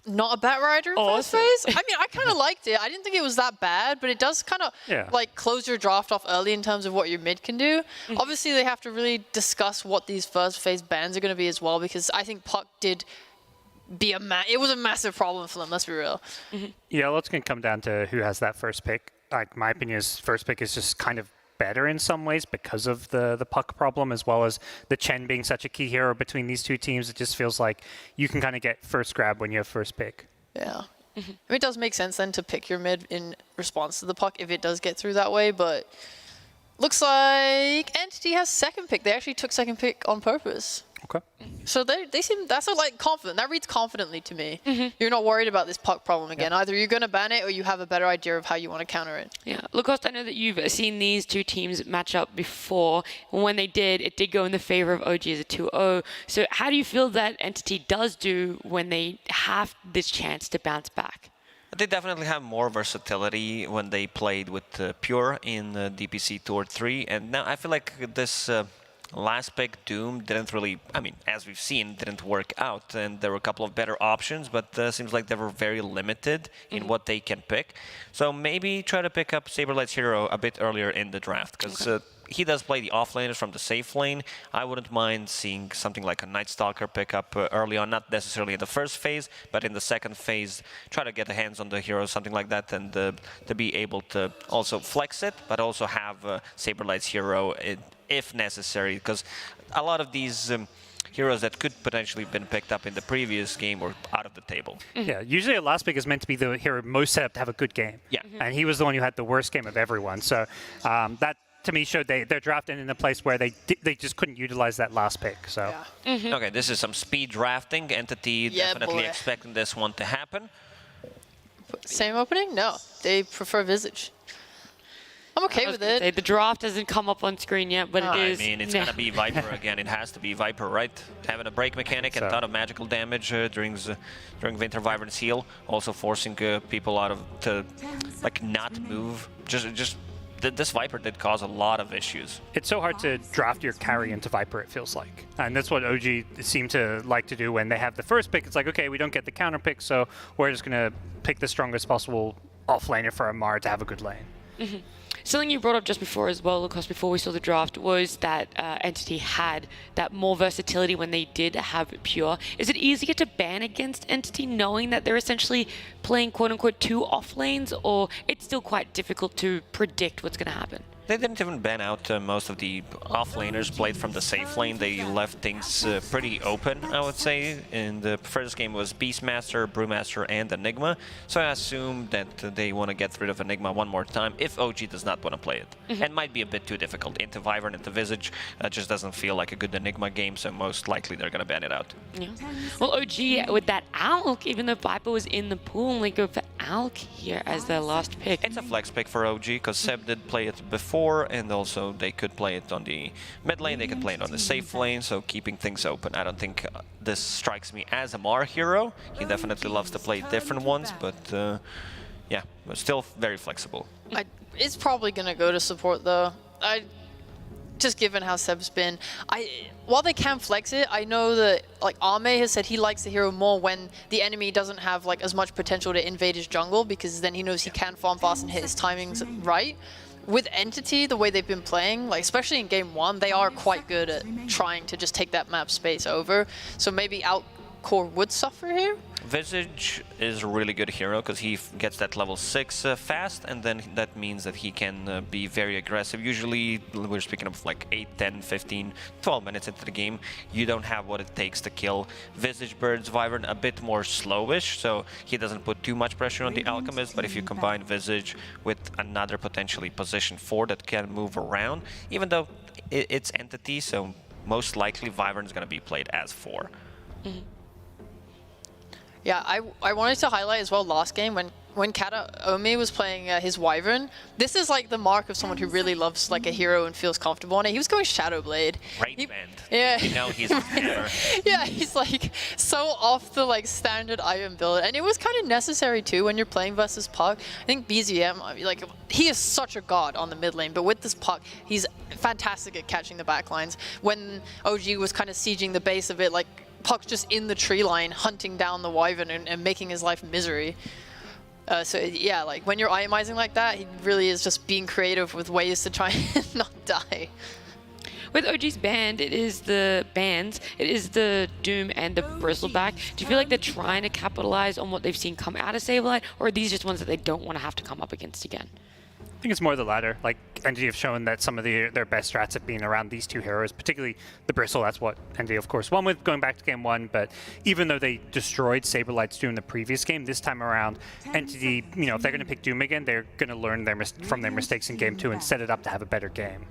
not a Bat Rider in first phase. I mean, I kind of liked it. I didn't think it was that bad, but it does kind of like close your draft off early in terms of what your mid can do. Obviously, they have to really discuss what these first phase bans are going to be as well, because I think Puck did be it was a massive problem for them, let's be real. Yeah, well, it's going to come down to who has that first pick. Like, my opinion is first pick is just kind of better in some ways because of the puck problem, as well as the Chen being such a key hero between these two teams. It just feels like you can kind of get first grab when you have first pick. Yeah. I mean, it does make sense then to pick your mid in response to the puck if it does get through that way, but looks like Entity has second pick. They actually took second pick on purpose. Okay. So they seem, that's like confident. That reads confidently to me. You're not worried about this puck problem again. Either you're going to ban it or you have a better idea of how you want to counter it. Yeah, Lacoste, I know that you've seen these two teams match up before. When they did, it did go in the favor of OG as a 2-0. So how do you feel that Entity does do when they have this chance to bounce back? They definitely have more versatility when they played with Pure in DPC Tour 3. And now I feel like this last pick, Doom, didn't really, I mean, as we've seen, didn't work out. And there were a couple of better options, but seems like they were very limited in what they can pick. So maybe try to pick up Saberlight's hero a bit earlier in the draft, because he does play the offlaners from the safe lane. I wouldn't mind seeing something like a Night Stalker pick up early on, not necessarily in the first phase, but in the second phase, try to get the hands on the hero, something like that, and to be able to also flex it, but also have Saberlight's hero if necessary, because a lot of these heroes that could potentially have been picked up in the previous game were out of the table. Yeah, usually a last pick is meant to be the hero most set up to have a good game. Yeah. And he was the one who had the worst game of everyone. So that, to me, showed they're drafting in a place where they just couldn't utilize that last pick. So Okay, this is some speed drafting. Entity definitely expecting this one to happen. Same opening? No, they prefer Visage. I'm okay with it. The draft hasn't come up on screen yet, but it is. I mean, it's gonna be Viper again. It has to be Viper, right? Having a break mechanic and a ton of magical damage during Winter Wyvern's heal, also forcing people out of to like not move. This Viper did cause a lot of issues. It's so hard to draft your carry into Viper, it feels like. And that's what OG seem to like to do when they have the first pick. It's like, okay, we don't get the counter pick, so we're just going to pick the strongest possible offlaner for a Mar to have a good lane. Something you brought up just before as well, Lucas, before we saw the draft, was that Entity had that more versatility when they did have Pure. Is it easier to ban against Entity knowing that they're essentially playing quote-unquote 2 off lanes, or it's still quite difficult to predict what's going to happen? They didn't even ban out most of the offlaners played from the safe lane. They left things pretty open, I would say. In the first game was Beastmaster, Brewmaster, and Enigma. So I assume that they want to get rid of Enigma one more time if OG does not want to play it. And might be a bit too difficult. Into Wyvern, into Visage, just doesn't feel like a good Enigma game, so most likely they're going to ban it out. Yeah. Well, OG, with that Alk, even though Viper was in the pool, they go for Alk here as their last pick. It's a flex pick for OG, because Seb did play it before, and also they could play it on the mid lane, they could play it on the safe lane, so keeping things open. I don't think this strikes me as a Mar hero. He definitely loves to play different ones, but yeah, but still very flexible. It's probably going to go to support though. Just given how Seb's been, while they can flex it, I know that like Arme has said he likes the hero more when the enemy doesn't have like as much potential to invade his jungle, because then he knows he can farm fast and hit his timings right. With Entity, the way they've been playing, like especially in game 1, they are quite good at trying to just take that map space over. So maybe Outcore would suffer here. Visage is a really good hero because he gets that level 6 fast, and then that means that he can be very aggressive. Usually, we're speaking of like 8, 10, 15, 12 minutes into the game, you don't have what it takes to kill Visage Bird's Wyvern a bit more slowish, so he doesn't put too much pressure on the Alchemist, but if you combine Visage with another potentially position 4 that can move around, even though it's Entity, so most likely Wyvern is going to be played as 4. Yeah, I wanted to highlight as well last game when when Kataomi was playing his Wyvern, this is like the mark of someone who really loves like a hero and feels comfortable on it. He was going Shadowblade. Right band. Yeah. You know he's a hammer. Yeah, he's like so off the like standard item build, and it was kind of necessary too when you're playing versus Puck. I think BZM, like he is such a god on the mid lane, but with this Puck, he's fantastic at catching the backlines. When OG was kind of sieging the base of it, like Puck's just in the tree line hunting down the Wyvern and making his life misery. So yeah, like when you're itemizing like that, he really is just being creative with ways to try and not die. With OG's band, it is the Doom and the Bristleback. Do you feel like they're trying to capitalize on what they've seen come out of Saberlight, or are these just ones that they don't want to have to come up against again? I think it's more the latter. Like, NG have shown that some of their best strats have been around these two heroes, particularly the Bristle. That's what NG, of course, won with going back to game 1. But even though they destroyed Saberlight's Doom in the previous game, this time around, Entity, you know, if they're going to pick Doom again, they're going to learn from their mistakes in game 2 and set it up to have a better game.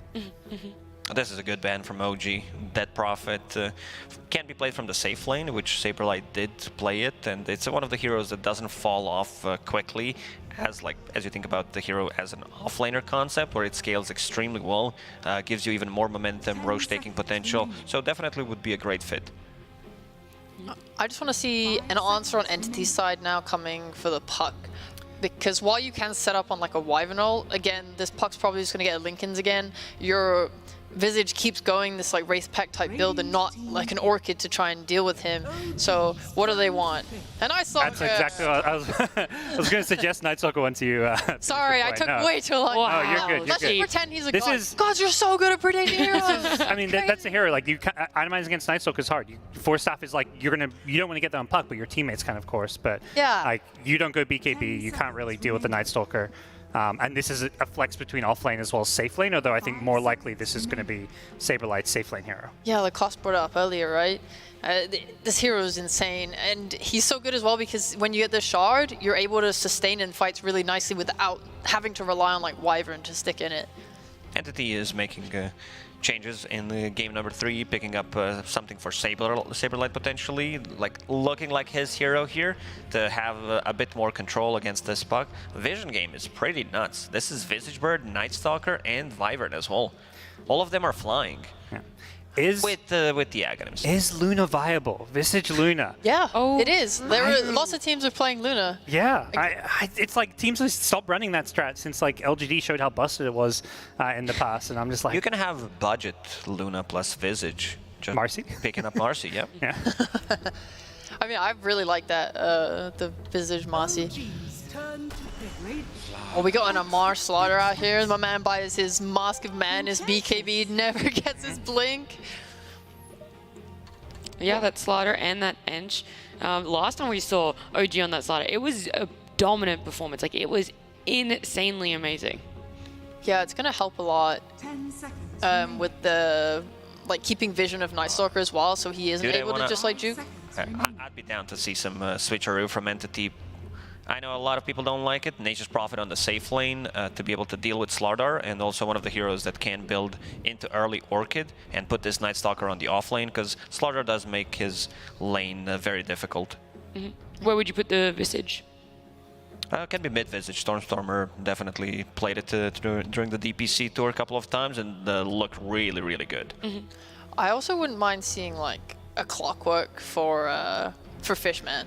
This is a good ban from OG. Dead Prophet can be played from the safe lane, which Saberlight did play it, and it's one of the heroes that doesn't fall off quickly, as you think about the hero as an offlaner concept, where it scales extremely well, gives you even more momentum, roche taking potential, so definitely would be a great fit. I just want to see an answer on Entity's side now coming for the Puck. Because while you can set up on like a Wyvern ult, again, this Puck's probably just going to get Linken's again. Your Visage keeps going this like Wraith Pack type build and not like an Orchid to try and deal with him. So what do they want? And I saw. That's exactly what I was. I was going to suggest Night Stalker once you. Sorry, I took way too long. Wow. Oh, you're good. You're Let's good. just pretend he's a god. Gods, you're so good at predicting heroes. I mean, that's a hero. Like you, itemizing against Night Stalker is hard. Force Staff is like you don't want to get that on Puck, but your teammates can, of course. But yeah, like you don't go BKB, you can't really deal with the Night Stalker. And this is a flex between offlane as well as safe lane, although I think more likely this is going to be Saberlight's safe lane hero. Yeah, like Koss brought it up earlier, right? This hero is insane, and he's so good as well because when you get the shard, you're able to sustain in fights really nicely without having to rely on like Wyvern to stick in it. Entity is making changes in the game number 3, picking up something for Saberlight potentially, like looking like his hero here to have a bit more control against this Puck. Vision game is pretty nuts. This is Visage Bird, Night Stalker, and Wyvern as well. All of them are flying. Yeah. With the Aghanims. Is Luna viable? Visage Luna. Yeah, it is. Lots of teams are playing Luna. Yeah, it's like teams have stopped running that strat since like LGD showed how busted it was in the past, and I'm just like... You can have budget Luna plus Visage. Just Marcy? Picking up Marcy, yeah. Yeah. I mean, I really like that, the Visage Marcy. Well, we got an Amar Slaughter out here. My man buys his Mask of Madness BKB, never gets his blink. Yeah, that Slaughter and that Ench. Last time we saw OG on that Slaughter, it was a dominant performance. Like, it was insanely amazing. Yeah, it's going to help a lot with the keeping vision of Night Stalker as well, so he isn't able to just juke. I'd be down to see some switcheroo from Entity. I know a lot of people don't like it. Nature's Prophet on the safe lane to be able to deal with Slardar, and also one of the heroes that can build into early Orchid and put this Night Stalker on the off lane, because Slardar does make his lane very difficult. Where would you put the Visage? Can be mid-Visage. Stormstormer definitely played it during the DPC tour a couple of times and looked really, really good. I also wouldn't mind seeing a Clockwork for Fishman.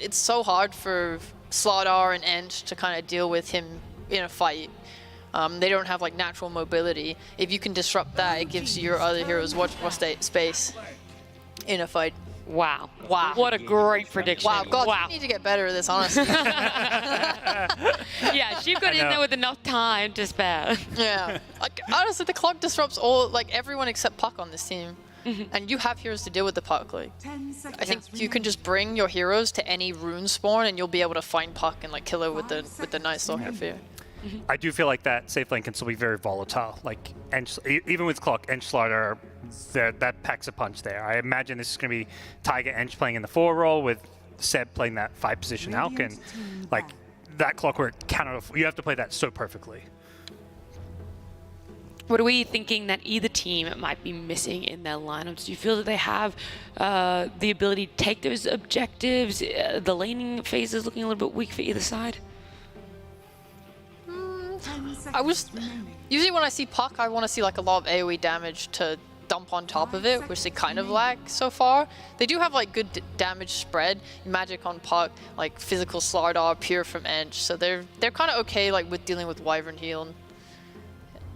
It's so hard for Slardar and Ent to kind of deal with him in a fight. They don't have natural mobility. If you can disrupt that, it gives your other heroes much more space in a fight. Wow. Wow. What a great prediction. Wow, God, you need to get better at this, honestly. Yeah, she got in there with enough time to spare. Yeah. Honestly, the clock disrupts everyone except Puck on this team. And you have heroes to deal with the Puck. I think you can just bring your heroes to any rune spawn and you'll be able to find Puck and kill it with the Night Stalker fear. I do feel like that safe lane can still be very volatile. Even with Clock, Ench Slaughter, that packs a punch there. I imagine this is going to be Tiger Ench playing in the 4 role with Seb playing that 5 position Alkin. That Clockwork cannot. You have to play that so perfectly. What are we thinking that either team might be missing in their lineups? Do you feel that they have the ability to take those objectives? The laning phase is looking a little bit weak for either side. Usually when I see Puck, I want to see like a lot of AoE damage to dump on top of it, which they kind of lack so far. They do have like good damage spread, magic on Puck, like physical Slardar, pure from Ench, so they're kind of okay like with dealing with Wyvern heal. And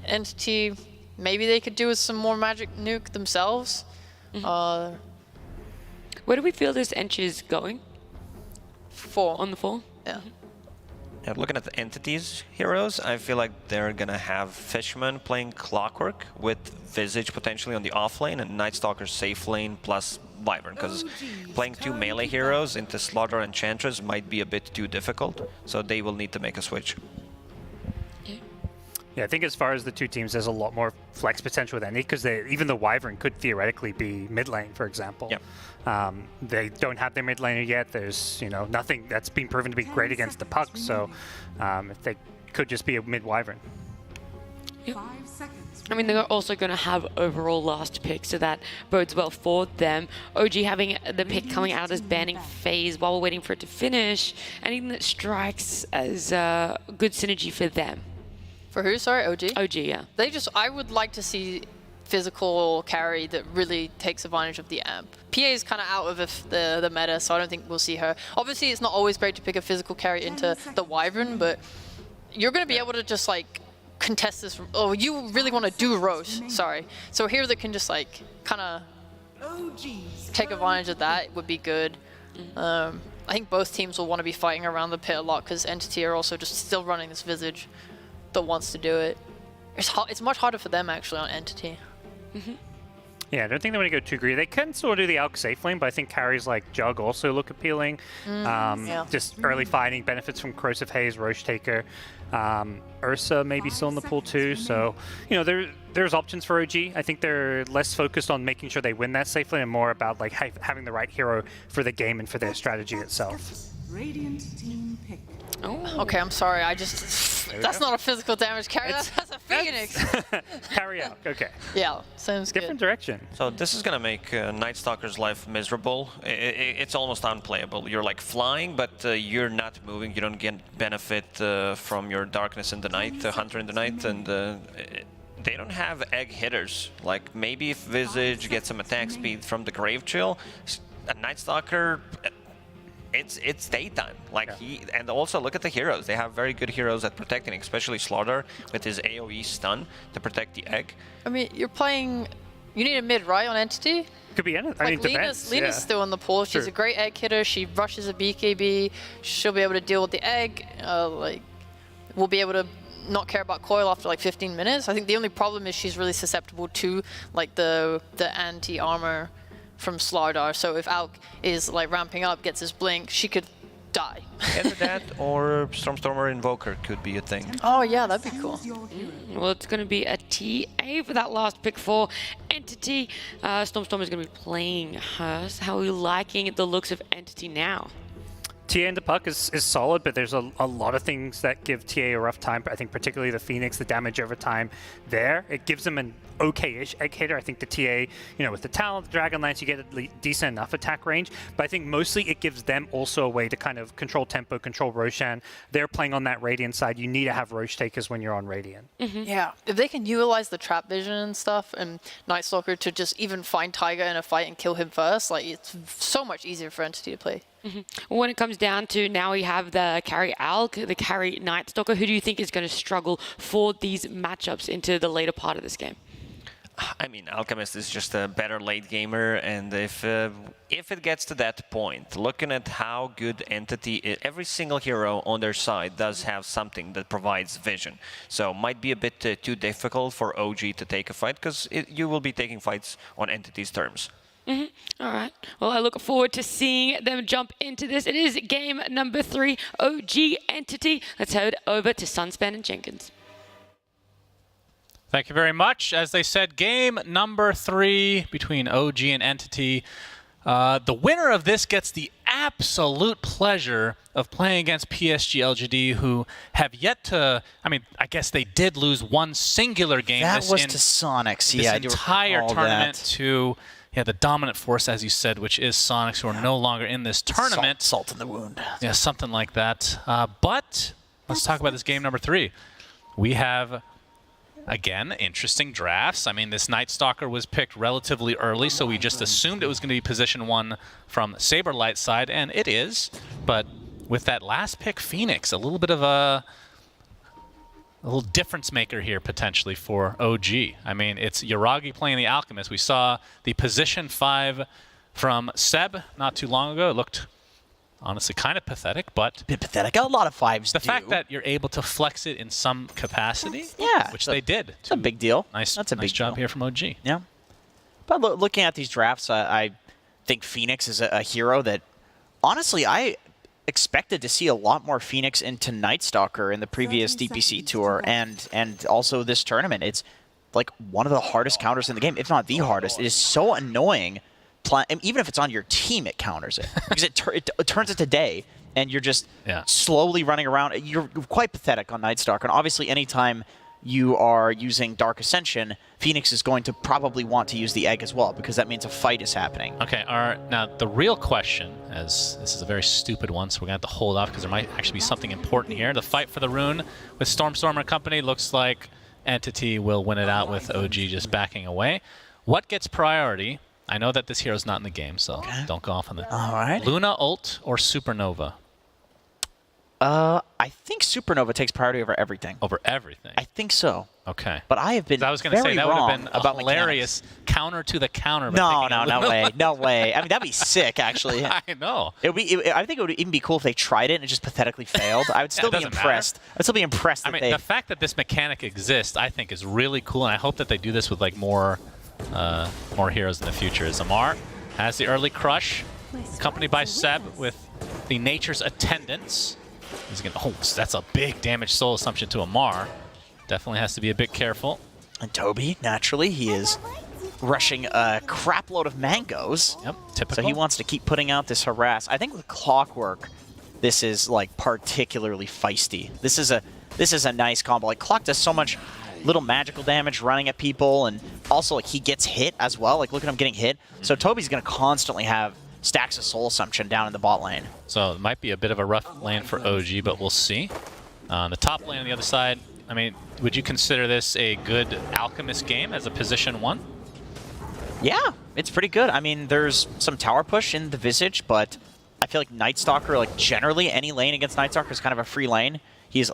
Entity, maybe they could do with some more magic nuke themselves. Where do we feel this Ench is going? 4. On the 4? Yeah. Yeah, looking at the Entity's heroes, I feel like they're gonna have Fishman playing Clockwork with Visage potentially on the off lane and Night Stalker safe lane plus Wyvern, because playing 2 melee heroes into Slaughter and Enchantress might be a bit too difficult, so they will need to make a switch. Yeah, I think as far as the two teams, there's a lot more flex potential with any, because even the Wyvern could theoretically be mid lane, for example. Yep. They don't have their mid laner yet. There's nothing that's been proven to be great against the Puck, so if they could just be a mid Wyvern. Yep. I mean, they're also going to have overall last pick, so that bodes well for them. OG having the pick coming out as banning phase while we're waiting for it to finish, anything that strikes as good synergy for them. For who? Sorry, OG? OG, yeah. I would like to see physical carry that really takes advantage of the amp. PA is kind of out of the meta, so I don't think we'll see her. Obviously, it's not always great to pick a physical carry into the Wyvern, but you're going to be able to just like contest this. Oh, you really want to do Roche, sorry. So here that can just like kind of take advantage of that would be good. I think both teams will want to be fighting around the pit a lot because Entity are also just still running this Visage that wants to do it. It's much harder for them actually on Entity. Yeah, I don't think they want to go too greedy. They can sort of do the Alk safe lane, but I think carries like Jug also look appealing. Yeah. Just early fighting, benefits from Corrosive Haze, Roche Taker. Ursa maybe still in the pool too, so there's options for OG. I think they're less focused on making sure they win that safe lane and more about like having the right hero for the game and for their strategy itself. Radiant team pick. Oh, okay, I'm sorry. That's not a physical damage carry. That's a Phoenix. Carry out. Okay. Yeah, sounds good. Different direction. So this is gonna make Night Stalker's life miserable. It's almost unplayable. You're like flying, but you're not moving. You don't get benefit from your Darkness in the Night, Hunter in the Night, and they don't have egg hitters. Like maybe if Visage gets some attack speed from the Grave Chill, a Night Stalker. It's daytime, like and also look at the heroes. They have very good heroes at protecting, especially Slaughter with his AoE stun to protect the egg. I mean, you need a mid, right, on Entity? Could be anything. Like Lena's still in the pool. She's a great egg hitter. She rushes a BKB. She'll be able to deal with the egg. We'll be able to not care about coil after like 15 minutes. I think the only problem is she's really susceptible to like the anti-armor from Slardar, so if Alk is like ramping up, gets his blink, she could die. Either that or Stormstormer Invoker could be a thing. Oh yeah, that'd be cool. Well, it's going to be a TA for that last pick for Entity. Stormstormer is going to be playing her. How are you liking the looks of Entity now? TA into Puck is solid, but there's a lot of things that give TA a rough time. I think particularly the Phoenix, the damage over time there. It gives them an okay-ish egg hitter. I think the TA, with the Talon, the Dragon Lance, you get a decent enough attack range. But I think mostly it gives them also a way to kind of control tempo, control Roshan. They're playing on that Radiant side. You need to have Roche Takers when you're on Radiant. Yeah, if they can utilize the trap vision and stuff, and Night Stalker to just even find Tiger in a fight and kill him first, like it's so much easier for Entity to play. When it comes down to now we have the carry Alk, the carry Night Stalker, who do you think is going to struggle for these matchups into the later part of this game? I mean, Alchemist is just a better late gamer, and if it gets to that point, looking at how good Entity is, every single hero on their side does have something that provides vision. So might be a bit too difficult for OG to take a fight, because you will be taking fights on Entity's terms. All right. Well, I look forward to seeing them jump into this. It is game number 3, OG Entity. Let's head over to Sunspan and Jenkins. Thank you very much. As they said, game number 3 between OG and Entity. The winner of this gets the absolute pleasure of playing against PSG.LGD, who have yet to, I mean, I guess they did lose one singular game. That was to Sonics, this yeah. I do entire recall tournament that. to the dominant force, as you said, which is Sonics, who are no longer in this tournament. Salt in the wound. Yeah, something like that. But let's talk about this game number 3. We have, again, interesting drafts. I mean, this Night Stalker was picked relatively early, so we just assumed it was going to be position 1 from Saberlight side, and it is. But with that last pick, Phoenix, a little bit of a little difference maker here potentially for OG. I mean, it's Yuragi playing the Alchemist. We saw the position 5 from Seb not too long ago. It looked honestly kind of pathetic, but... bit pathetic. A lot of 5s The fact that you're able to flex it in some capacity, which they did. It's a big deal. Nice, That's a nice big job deal. here from OG. Yeah. But looking at these drafts, I think Phoenix is a hero that, honestly, I expected to see a lot more Phoenix into Night Stalker in the previous DPC tour and also this tournament. It's like one of the hardest counters in the game, if not the hardest. It is so annoying. Even if it's on your team, it counters it. Because it turns it to day, and you're just slowly running around. You're quite pathetic on Night Stalker. And obviously, anytime you are using Dark Ascension, Phoenix is going to probably want to use the egg as well, because that means a fight is happening. Okay, now the real question, as this is a very stupid one, so we're going to have to hold off because there might actually be something important here. The fight for the rune with Stormstormer Company looks like Entity will win it out with OG just backing away. What gets priority? I know that this hero's not in the game, so don't go off on the... All right. Luna ult or Supernova? I think Supernova takes priority over everything. Over everything? I think so. Okay. But I have been I was going to say, that would have been a hilarious counter to the counter. No way. No way. I mean, that'd be sick, actually. I know. I think it would even be cool if they tried it and it just pathetically failed. I would still be impressed. I'd still be impressed that the fact that this mechanic exists, I think, is really cool, and I hope that they do this with like more heroes in the future. As Amar has the early crush, accompanied by Seb with the Nature's Attendants. He's gonna. Oh, that's a big damage soul assumption to Amar. Definitely has to be a bit careful. And Toby, naturally, he is rushing a crap load of mangoes. Yep, typical. So he wants to keep putting out this harass. I think with Clockwork, this is like particularly feisty. This is a nice combo. Like Clock does so much little magical damage running at people, and also like he gets hit as well. Like look at him getting hit. So Toby's gonna constantly have stacks of soul assumption down in the bot lane. So it might be a bit of a rough lane for OG, but we'll see. On the top lane on the other side, I mean, would you consider this a good Alchemist game as a position 1? Yeah, it's pretty good. I mean, there's some tower push in the Visage, but I feel like Night Stalker, like generally any lane against Night Stalker is kind of a free lane. He's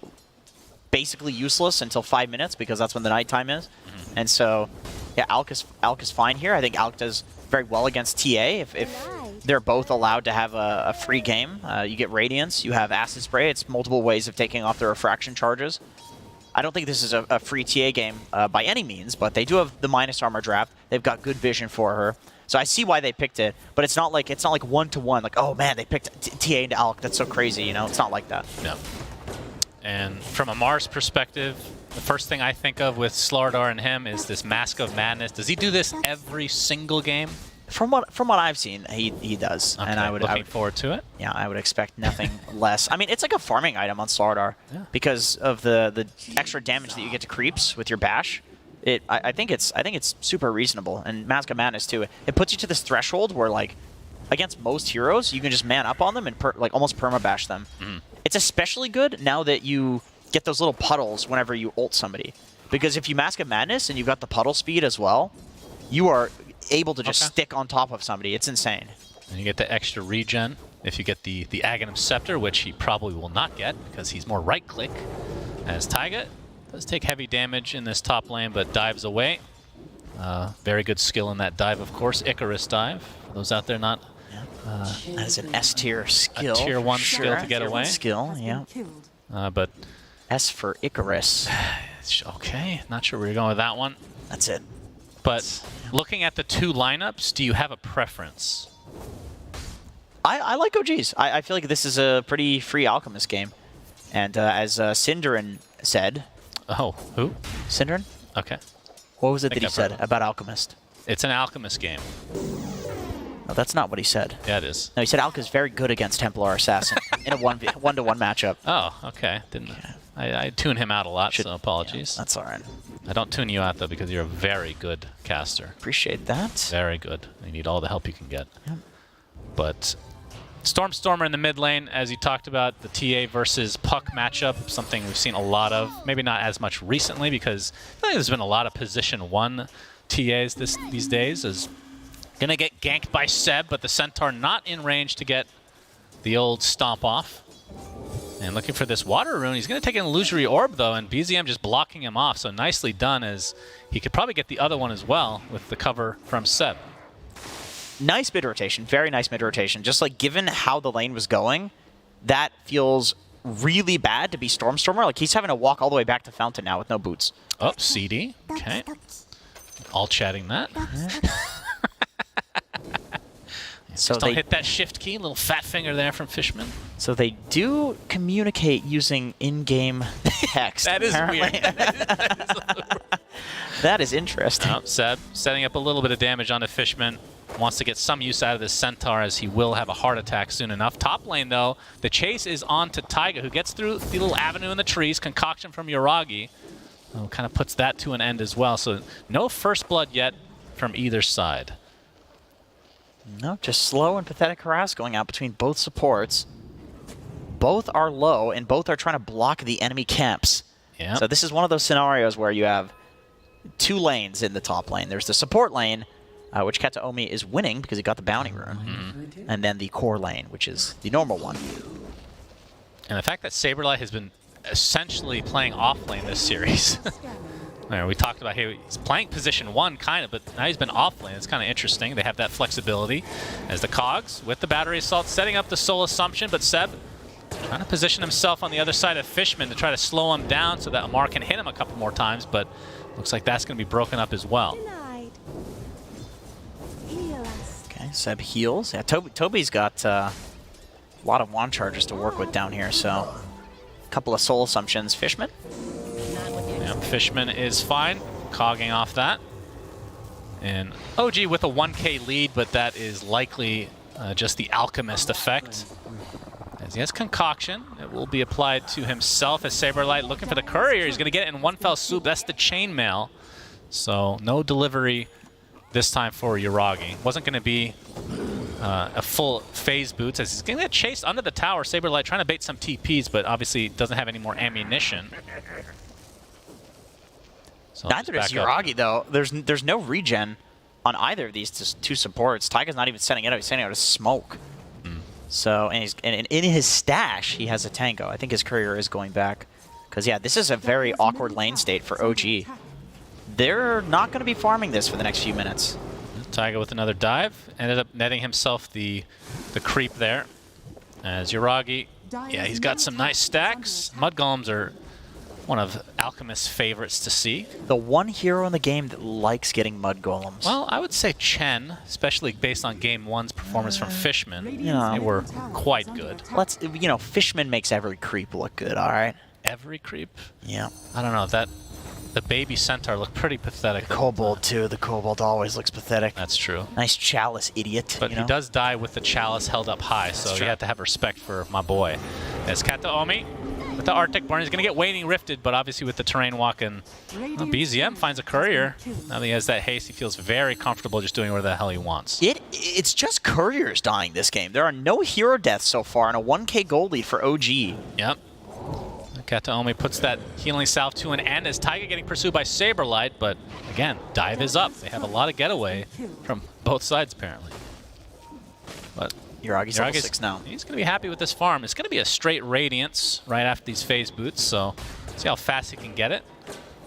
basically useless until 5 minutes because that's when the nighttime is. And so, yeah, Alk is fine here. I think Alk does very well against TA if they're both allowed to have a free game. You get Radiance, you have Acid Spray. It's multiple ways of taking off the refraction charges. I don't think this is a free TA game by any means, but they do have the minus armor draft. They've got good vision for her. So I see why they picked it, but it's not like one-to-one. Like, oh man, they picked TA into Alk. That's so crazy, you know? It's not like that. No. And from Amar's perspective, the first thing I think of with Slardar and him is this Mask of Madness. Does he do this every single game? From what I've seen, he does, okay, and I would looking forward to it. Yeah, I would expect nothing less. I mean, it's like a farming item on Slardar because of the extra damage that you get to creeps with your bash. I think it's super reasonable, and Mask of Madness too. It puts you to this threshold where like against most heroes, you can just man up on them and like almost perma bash them. It's especially good now that you get those little puddles whenever you ult somebody, because if you Mask of Madness and you've got the puddle speed as well, you are able to just stick on top of somebody. It's insane. And you get the extra regen if you get the Aghanim Scepter, which he probably will not get because he's more right-click. As Taiga does take heavy damage in this top lane, but dives away. Very good skill in that dive, of course. Icarus dive. For those out there not... that is an S-tier skill. A tier 1 skill to get tier away. Skill, yeah. But S for Icarus. Okay, not sure where you're going with that one. That's it. But looking at the two lineups, do you have a preference? I like OGs. I feel like this is a pretty free Alchemist game. And as Synderin said... Oh, who? Synderin? Okay. What was it that he said about Alchemist? It's an Alchemist game. No, that's not what he said. Yeah, it is. No, he said Alka's very good against Templar Assassin in a one-to-one matchup. Oh, okay. Didn't I tune him out a lot, so apologies. Yeah, that's all right. I don't tune you out, though, because you're a very good caster. Appreciate that. Very good. You need all the help you can get. Yep. But Stormer in the mid lane, as you talked about, the TA versus Puck matchup, something we've seen a lot of. Maybe not as much recently, because I think there's been a lot of position 1 TAs these days. Is going to get ganked by Seb, but the Centaur not in range to get the old stomp off. And looking for this water rune. He's going to take an illusory orb, though, and BZM just blocking him off. So nicely done, as he could probably get the other one as well with the cover from Seb. Nice mid rotation. Very nice mid rotation. Just like given how the lane was going, that feels really bad to be Stormer. Like he's having to walk all the way back to Fountain now with no boots. Oh, CD. Okay. All chatting that. So don't hit that shift key, little fat finger there from Fishman. So they do communicate using in-game text. That is weird. That is interesting. Oh, Seb setting up a little bit of damage onto Fishman. Wants to get some use out of this Centaur, as he will have a heart attack soon enough. Top lane, though, the chase is on to Taiga, who gets through the little avenue in the trees. Concoction from Yuragi. Kind of puts that to an end as well. So no first blood yet from either side. No, just slow and pathetic harass going out between both supports. Both are low, and both are trying to block the enemy camps. Yeah. So this is one of those scenarios where you have 2 lanes in the top lane. There's the support lane, which Kataomi is winning because he got the bounty rune. And then the core lane, which is the normal one. And the fact that Saberlight has been essentially playing off lane this series. We talked about he's playing position 1 kind of, but now he's been off lane. It's kind of interesting. They have that flexibility as the Cogs with the battery assault setting up the Soul Assumption, but Seb trying to position himself on the other side of Fishman to try to slow him down so that Amar can hit him a couple more times, but looks like that's going to be broken up as well. Okay, Seb heals. Yeah, Toby's got a lot of wand charges to work with down here, so a couple of Soul Assumptions. Fishman? Yeah, Fishman is fine, cogging off that. And OG with a 1k lead, but that is likely just the Alchemist effect. As he has Concoction, it will be applied to himself as Saberlight looking for the Courier. He's going to get it in one fell swoop. That's the chainmail. So no delivery this time for Yuragi. Wasn't going to be a full phase boots, as he's going to get chased under the tower. Saberlight trying to bait some TPs, but obviously doesn't have any more ammunition. So neither does Yuragi, though. There's no regen on either of these 2 supports. Taiga's not even sending it out. He's sending out a smoke. So, and in his stash, he has a Tango. I think his Courier is going back. Because, yeah, this is a very awkward lane state for OG. They're not going to be farming this for the next few minutes. Taiga with another dive. Ended up netting himself the creep there. As Yuragi, yeah, he's got some nice stacks. Mud Golems are one of Alchemist's favorites to see. The one hero in the game that likes getting Mud Golems. Well, I would say Chen, especially based on Game 1's performance from Fishman. They were quite good. Fishman makes every creep look good, all right? Every creep? Yeah. I don't know, the baby Centaur looked pretty pathetic. The Kobold, too. The Kobold always looks pathetic. That's true. Nice Chalice idiot. But he does die with the Chalice held up high, so you have to have respect for my boy. As Kataomi with the Arctic Burn, he's going to get Waning Rifted, but obviously with the Terrain Walk, and BZM finds a Courier. Now that he has that haste, he feels very comfortable just doing whatever the hell he wants. It's just Couriers dying this game. There are no hero deaths so far, and a 1k gold lead for OG. Yep. Kataomi puts that healing salve to an end as Taiga getting pursued by Saberlight, but again, dive is up. They have a lot of getaway from both sides, apparently. But Yuragi's level 6 now. He's going to be happy with this farm. It's going to be a straight Radiance right after these phase boots, so see how fast he can get it.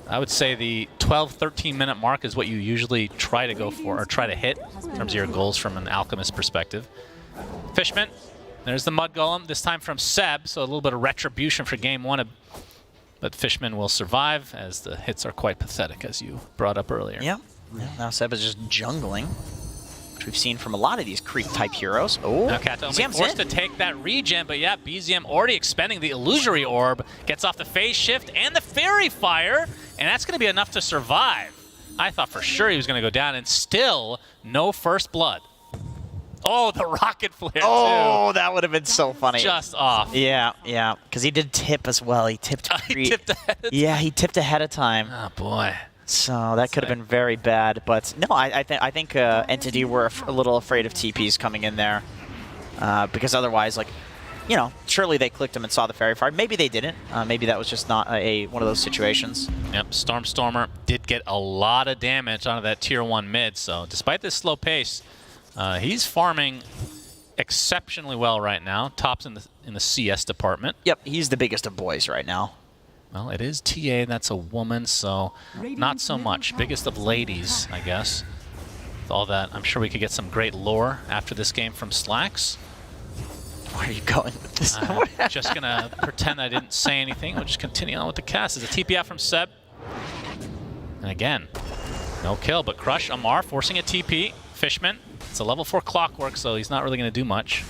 I would say the 12-13 minute mark is what you usually try to go for, or try to hit, in terms of your goals from an Alchemist perspective. Fishman. There's the Mud Golem, this time from Seb, so a little bit of retribution for Game 1. But Fishman will survive, as the hits are quite pathetic, as you brought up earlier. Yeah. Now Seb is just jungling, which we've seen from a lot of these creep-type heroes. Oh, now Kataomi forced to take that regen, but yeah, BZM already expending the Illusory Orb, gets off the phase shift and the Fairy Fire, and that's going to be enough to survive. I thought for sure he was going to go down, and still no first blood. Oh, the rocket flare, Oh, too. that would have been so funny. Just off. Yeah, yeah. Because he did tip as well. He tipped. He tipped ahead of time. Yeah, he tipped ahead of time. Oh, boy. So that could have been very bad. But no, I think Entity were a little afraid of TPs coming in there. Because otherwise, like, you know, surely they clicked him and saw the Fairy Fire. Maybe they didn't. Maybe that was just not one of those situations. Yep, Stormstormer did get a lot of damage out of that Tier 1 mid, so despite this slow pace, he's farming exceptionally well right now. Tops in the CS department. Yep, he's the biggest of boys right now. Well, it is TA, and that's a woman, so not so much. Biggest of ladies, I guess. With all that, I'm sure we could get some great lore after this game from Slacks. Where are you going with this? Just gonna pretend I didn't say anything. We'll just continue on with the cast. There's a TP out from Seb. And again, no kill, but Crush, Amar forcing a TP. Fishman, it's a level 4 Clockwork, so he's not really gonna do much.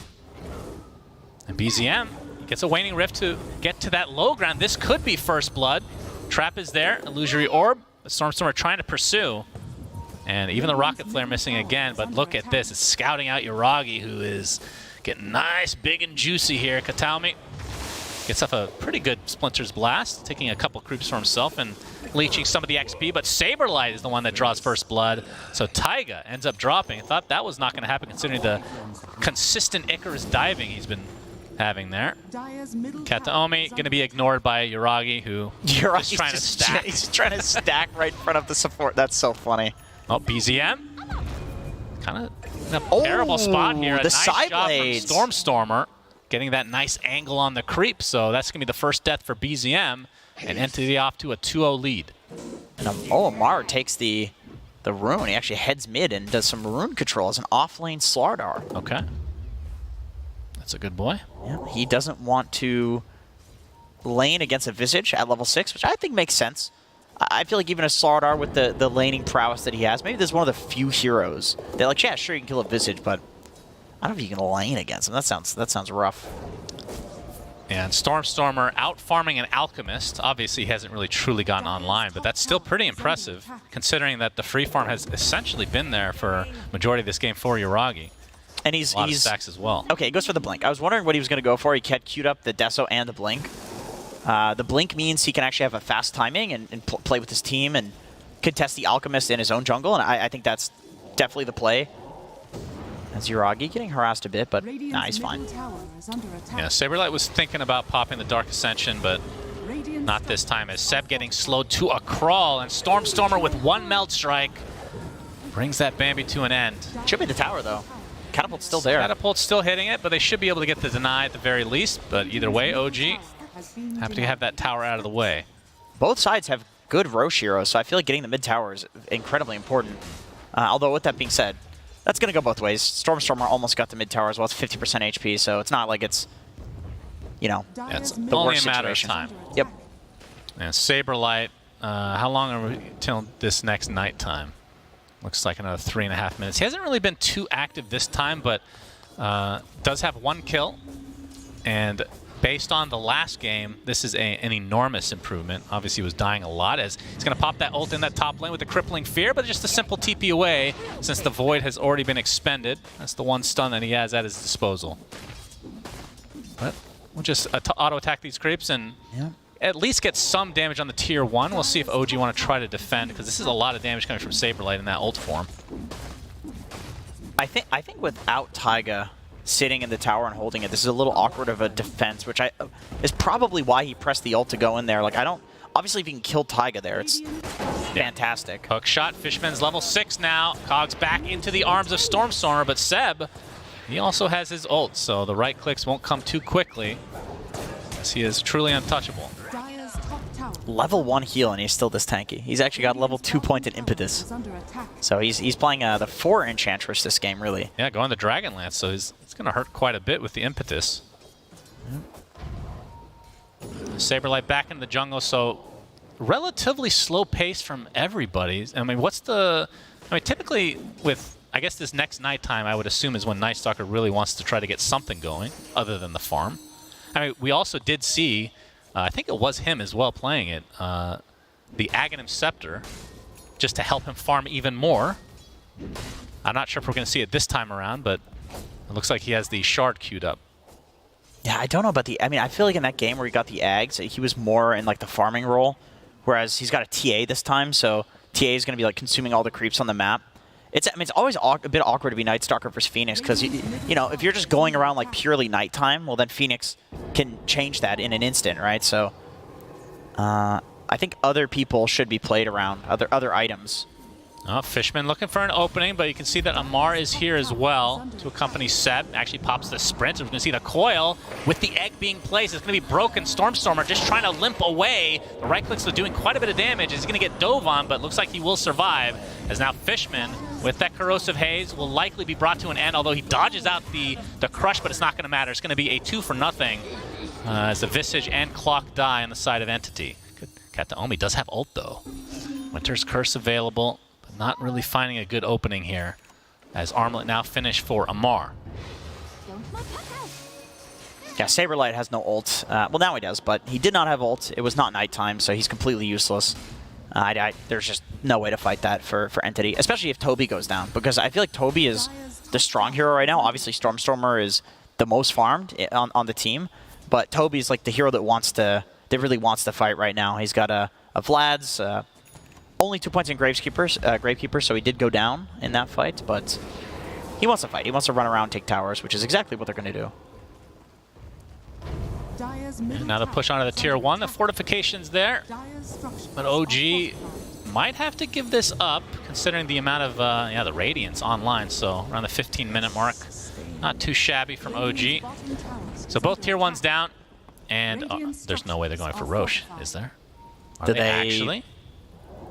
And BZM gets a Waning Rift to get to that low ground. This could be first blood. Trap is there, Illusory Orb. The Stormstormer trying to pursue. And even the Rocket Flare missing again, but look at this. It's scouting out Yuragi, who is getting nice, big, and juicy here. Kataomi gets off a pretty good Splinter's Blast, taking a couple creeps for himself and leeching some of the XP, but Saberlight is the one that draws first blood. So Taiga ends up dropping. I thought that was not going to happen considering the consistent Icarus diving he's been having there. Kataomi going to be ignored by Yuragi, who is trying to stack. He's trying to stack right in front of the support. That's so funny. Oh, BZM. Kind of in a terrible spot here. A The nice side job blades. from Stormstormer, getting that nice angle on the creep. So that's going to be the first death for BZM, and Entity off to a 2-0 lead. And Amar takes the rune. He actually heads mid and does some rune control as an off-lane Slardar. Okay. That's a good boy. Yeah, he doesn't want to lane against a Visage at level 6, which I think makes sense. I feel like even a Slardar with the laning prowess that he has, maybe this is one of the few heroes that, like, yeah, sure, you can kill a Visage, but I don't know if you can lane against him. That sounds rough. And Stormstormer out farming an Alchemist. Obviously, he hasn't really truly gotten online, but that's still pretty impressive, considering that the free farm has essentially been there for majority of this game for Yuragi. And he's a lot of stacks as well. Okay, he goes for the Blink. I was wondering what he was going to go for. He had queued up the Deso and the Blink. The Blink means he can actually have a fast timing and play with his team and contest the Alchemist in his own jungle, and I think that's definitely the play. As Yuragi getting harassed a bit, but nah, he's fine. Yeah, Saberlight was thinking about popping the Dark Ascension, but not this time, as Seb getting slowed to a crawl, and Stormstormer with one Meld Strike brings that Bambi to an end. Should be the tower, though. Catapult's still there. Catapult's still hitting it, but they should be able to get the deny at the very least, but either way, OG have to have that tower out of the way. Both sides have good Roche heroes, so I feel like getting the mid tower is incredibly important. Although, with that being said, that's going to go both ways. Stormstormer almost got the mid tower as well. It's 50% HP, so it's not like it's, you know, it's the only worst a matter situation. of time. Yep. And Saberlight, how long are we till this next night time? Looks like another 3.5 minutes. He hasn't really been too active this time, but does have one kill. And based on the last game, this is an enormous improvement. Obviously, he was dying a lot as he's going to pop that ult in that top lane with the Crippling Fear, but just a simple TP away since the Void has already been expended. That's the one stun that he has at his disposal. But we'll just auto-attack these creeps and at least get some damage on the tier 1. We'll see if OG want to try to defend, because this is a lot of damage coming from Saberlight in that ult form. I think without Taiga sitting in the tower and holding it, this is a little awkward of a defense, which is probably why he pressed the ult to go in there. Like, obviously if you can kill Taiga there, it's fantastic. Hook shot, Fishman's level 6 now. Cogs back into the arms of Stormstormer, but Seb, he also has his ult, so the right clicks won't come too quickly, as he is truly untouchable. Level 1 heal, and he's still this tanky. He's actually got level 2 pointed impetus. So he's playing the 4 Enchantress this game, really. Yeah, going the Dragonlance, so it's going to hurt quite a bit with the impetus. Saberlight back in the jungle, so relatively slow pace from everybody. I mean, typically with, I guess this next nighttime, I would assume is when Night Stalker really wants to try to get something going other than the farm. I mean, we also did see, I think it was him as well playing it, the Aghanim Scepter, just to help him farm even more. I'm not sure if we're going to see it this time around, but It looks like he has the shard queued up. Yeah, I don't know about the... I mean, I feel like in that game where he got the Ags, he was more in like the farming role, whereas he's got a TA this time, so TA is going to be like consuming all the creeps on the map. I mean, it's always a bit awkward to be Night Stalker versus Phoenix, because, you know, if you're just going around like purely nighttime, well, then Phoenix can change that in an instant, right? So I think other people should be played around, other items. Oh, Fishman looking for an opening, but you can see that Amar is here as well to accompany Seb. Actually pops the sprint. We're going to see the coil with the egg being placed. It's going to be broken. Stormstormer just trying to limp away. The right clicks are doing quite a bit of damage. He's going to get dove on, but looks like he will survive. As now Fishman, with that corrosive haze, will likely be brought to an end, although he dodges out the crush, but it's not going to matter. It's going to be a 2 for nothing as the Visage and Clock die on the side of Entity. Kataomi does have ult, though. Winter's Curse available. Not really finding a good opening here, as Armlet now finished for Amar. Yeah, Saberlight has no ult. Well, now he does, but he did not have ult. It was not nighttime, so he's completely useless. There's just no way to fight that for Entity, especially if Toby goes down, because I feel like Toby is the strong hero right now. Obviously, Stormstormer is the most farmed on the team, but Toby's like the hero that really wants to fight right now. He's got a Vlad's, only 2 points in Gravekeeper, so he did go down in that fight, but he wants to fight. He wants to run around, take towers, which is exactly what they're going to do. And now the push onto the tier 1. The fortification's there, but OG might have to give this up, considering the amount of the Radiance online, so around the 15-minute mark. Not too shabby from OG. So both tier 1s down, and there's no way they're going for Roche, is there? Are they actually?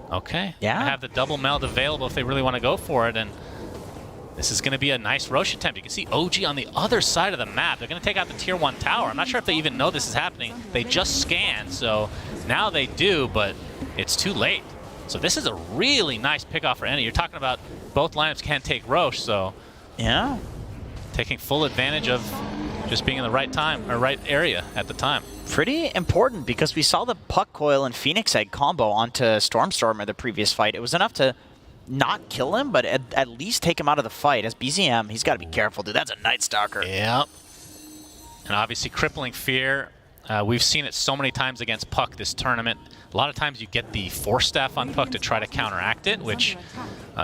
Okay. Yeah. I have the double meld available if they really want to go for it, and this is going to be a nice Roche attempt. You can see OG on the other side of the map. They're going to take out the tier 1 tower. I'm not sure if they even know this is happening. They just scanned, so now they do, but it's too late. So this is a really nice pickoff for Enty. You're talking about both lineups can take Roche, so yeah, taking full advantage of just being in the right time or right area at the time. Pretty important, because we saw the Puck Coil and Phoenix Egg combo onto Stormstormer the previous fight. It was enough to not kill him, but at least take him out of the fight. As BZM, he's got to be careful, dude. That's a Night Stalker. Yep. And obviously Crippling Fear. We've seen it so many times against Puck this tournament. A lot of times you get the Force Staff on Puck to try to counteract it, which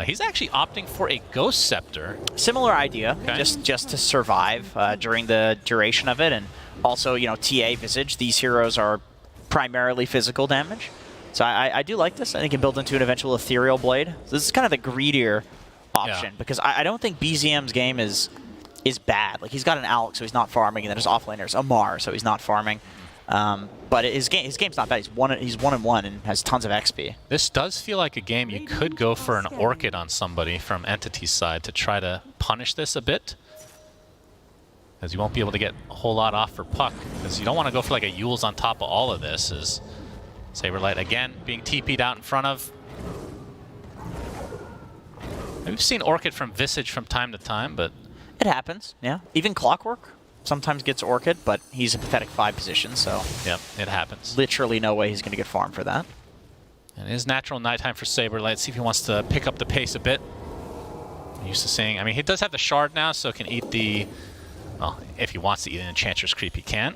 he's actually opting for a Ghost Scepter. Similar idea, okay. just to survive during the duration of it, and also, you know, TA Visage. These heroes are primarily physical damage. So I do like this. I think it can build into an eventual Ethereal Blade. So this is kind of the greedier option, because I don't think BZM's game is bad. Like, he's got an Alex, so he's not farming, and then his offlaner's Amar, so he's not farming. But his game's not bad. He's 1-1 and has tons of XP. This does feel like a game you could go for an Orchid on somebody from Entity's side to try to punish this a bit, as you won't be able to get a whole lot off for Puck, because you don't want to go for like a Yule's on top of all of this. As Saberlight again being TP'd out in front of. We've seen Orchid from Visage from time to time, but it happens, yeah. Even Clockwork sometimes gets Orchid, but he's a pathetic 5 position, so yep, it happens. Literally no way he's going to get farmed for that. And it is natural nighttime for Saberlight. See if he wants to pick up the pace a bit. I'm used to seeing, I mean, he does have the shard now, so can eat the, well, if he wants to eat an Enchantress creep, he can.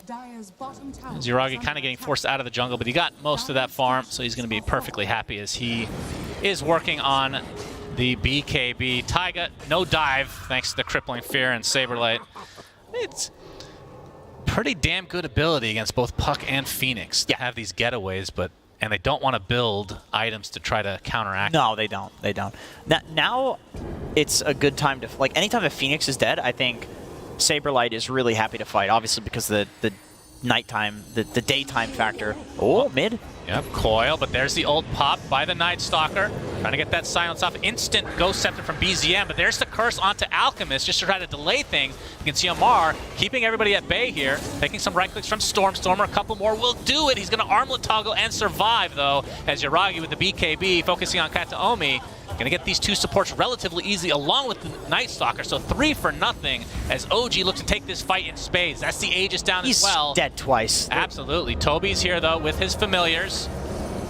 Zuragi kind of getting forced out of the jungle, but he got most of that farm, so he's going to be perfectly happy as he is working on the BKB. Taiga, no dive, thanks to the Crippling Fear and Saberlight. It's pretty damn good ability against both Puck and Phoenix to have these getaways, and they don't want to build items to try to counteract. No, they don't. They don't. Now it's a good time to, like, anytime a Phoenix is dead, I think Saberlight is really happy to fight, obviously because the nighttime, the daytime factor. Oh, mid. Yep, coil, but there's the ult pop by the Night Stalker. Trying to get that silence off. Instant Ghost Scepter from BZM, but there's the curse onto Alchemist just to try to delay things. You can see Amar keeping everybody at bay here, taking some right clicks from Stormstormer. A couple more will do it. He's going to armlet toggle and survive, though, as Yuragi with the BKB focusing on Kataomi. Going to get these 2 supports relatively easy along with the Night Stalker, so 3 for nothing as OG looks to take this fight in spades. That's the Aegis down as well. He's dead twice. Absolutely. Toby's here, though, with his familiars.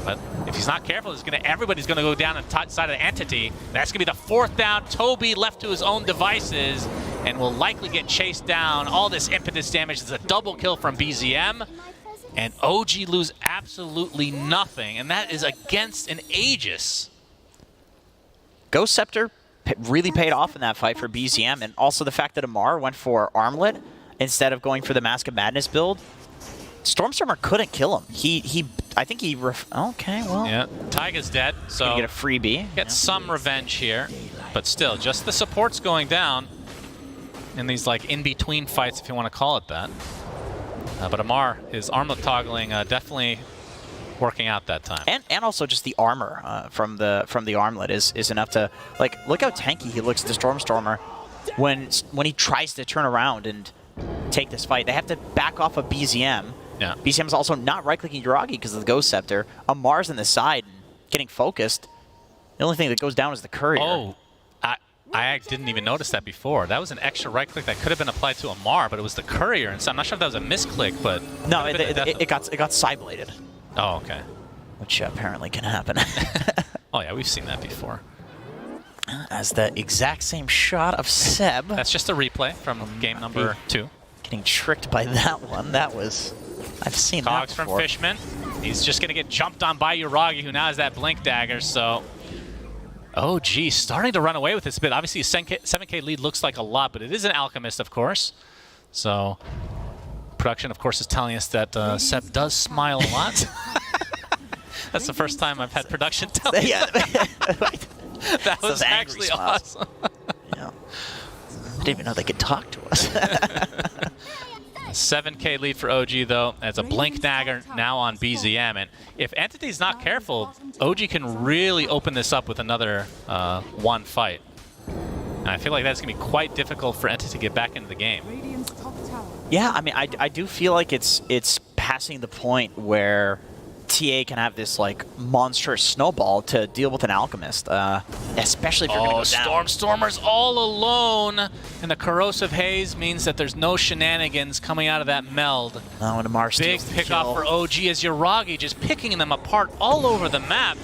But if he's not careful, everybody's going to go down on the side of the Entity. That's going to be the 4th down. Toby left to his own devices and will likely get chased down. All this impetus damage is a double kill from BZM. And OG lose absolutely nothing, and that is against an Aegis. Ghost Scepter really paid off in that fight for BZM, and also the fact that Amar went for Armlet instead of going for the Mask of Madness build. Stormstormer couldn't kill him. I think he okay, well. Yeah, Taiga's dead, so gonna get a freebie. Get some revenge here, but still, just the support's going down in these like in-between fights, if you want to call it that. But Amar, his armlet toggling definitely working out that time. And also just the armor from the armlet is enough to, like, look how tanky he looks, the Stormstormer, when he tries to turn around and take this fight. They have to back off of BZM. Yeah. BZM's also not right-clicking Yuragi because of the Ghost Scepter. Amar's in the side and getting focused. The only thing that goes down is the Courier. Oh, I didn't even notice that before. That was an extra right-click that could have been applied to Amar, but it was the Courier, and so I'm not sure if that was a misclick, but... No, it got side-bladed. Oh, okay. Which apparently can happen. Oh yeah, we've seen that before. As the exact same shot of Seb. That's just a replay from game number 2. Getting tricked by that one. That was... I've seen Cogs that from Fishman. He's just going to get jumped on by Yuragi, who now has that Blink Dagger, so... Oh, gee, starting to run away with this bit. Obviously, a 7K lead looks like a lot, but it is an Alchemist, of course. So, production, of course, is telling us that Seb does smile a lot. That's the first time I've had production tell me that was actually awesome. Yeah. I didn't even know they could talk to us. 7K lead for OG, though, as a Blink Dagger now on BZM. And if Entity's not careful, OG can really open this up with another one fight. And I feel like that's going to be quite difficult for Entity to get back into the game. Yeah, I mean, I do feel like it's passing the point where TA can have this like monstrous snowball to deal with an Alchemist, especially if you're going to go down. Stormstormer's all alone, and the corrosive haze means that there's no shenanigans coming out of that meld. Oh, and Amar big pick-off for OG as Yuragi just picking them apart all over the map.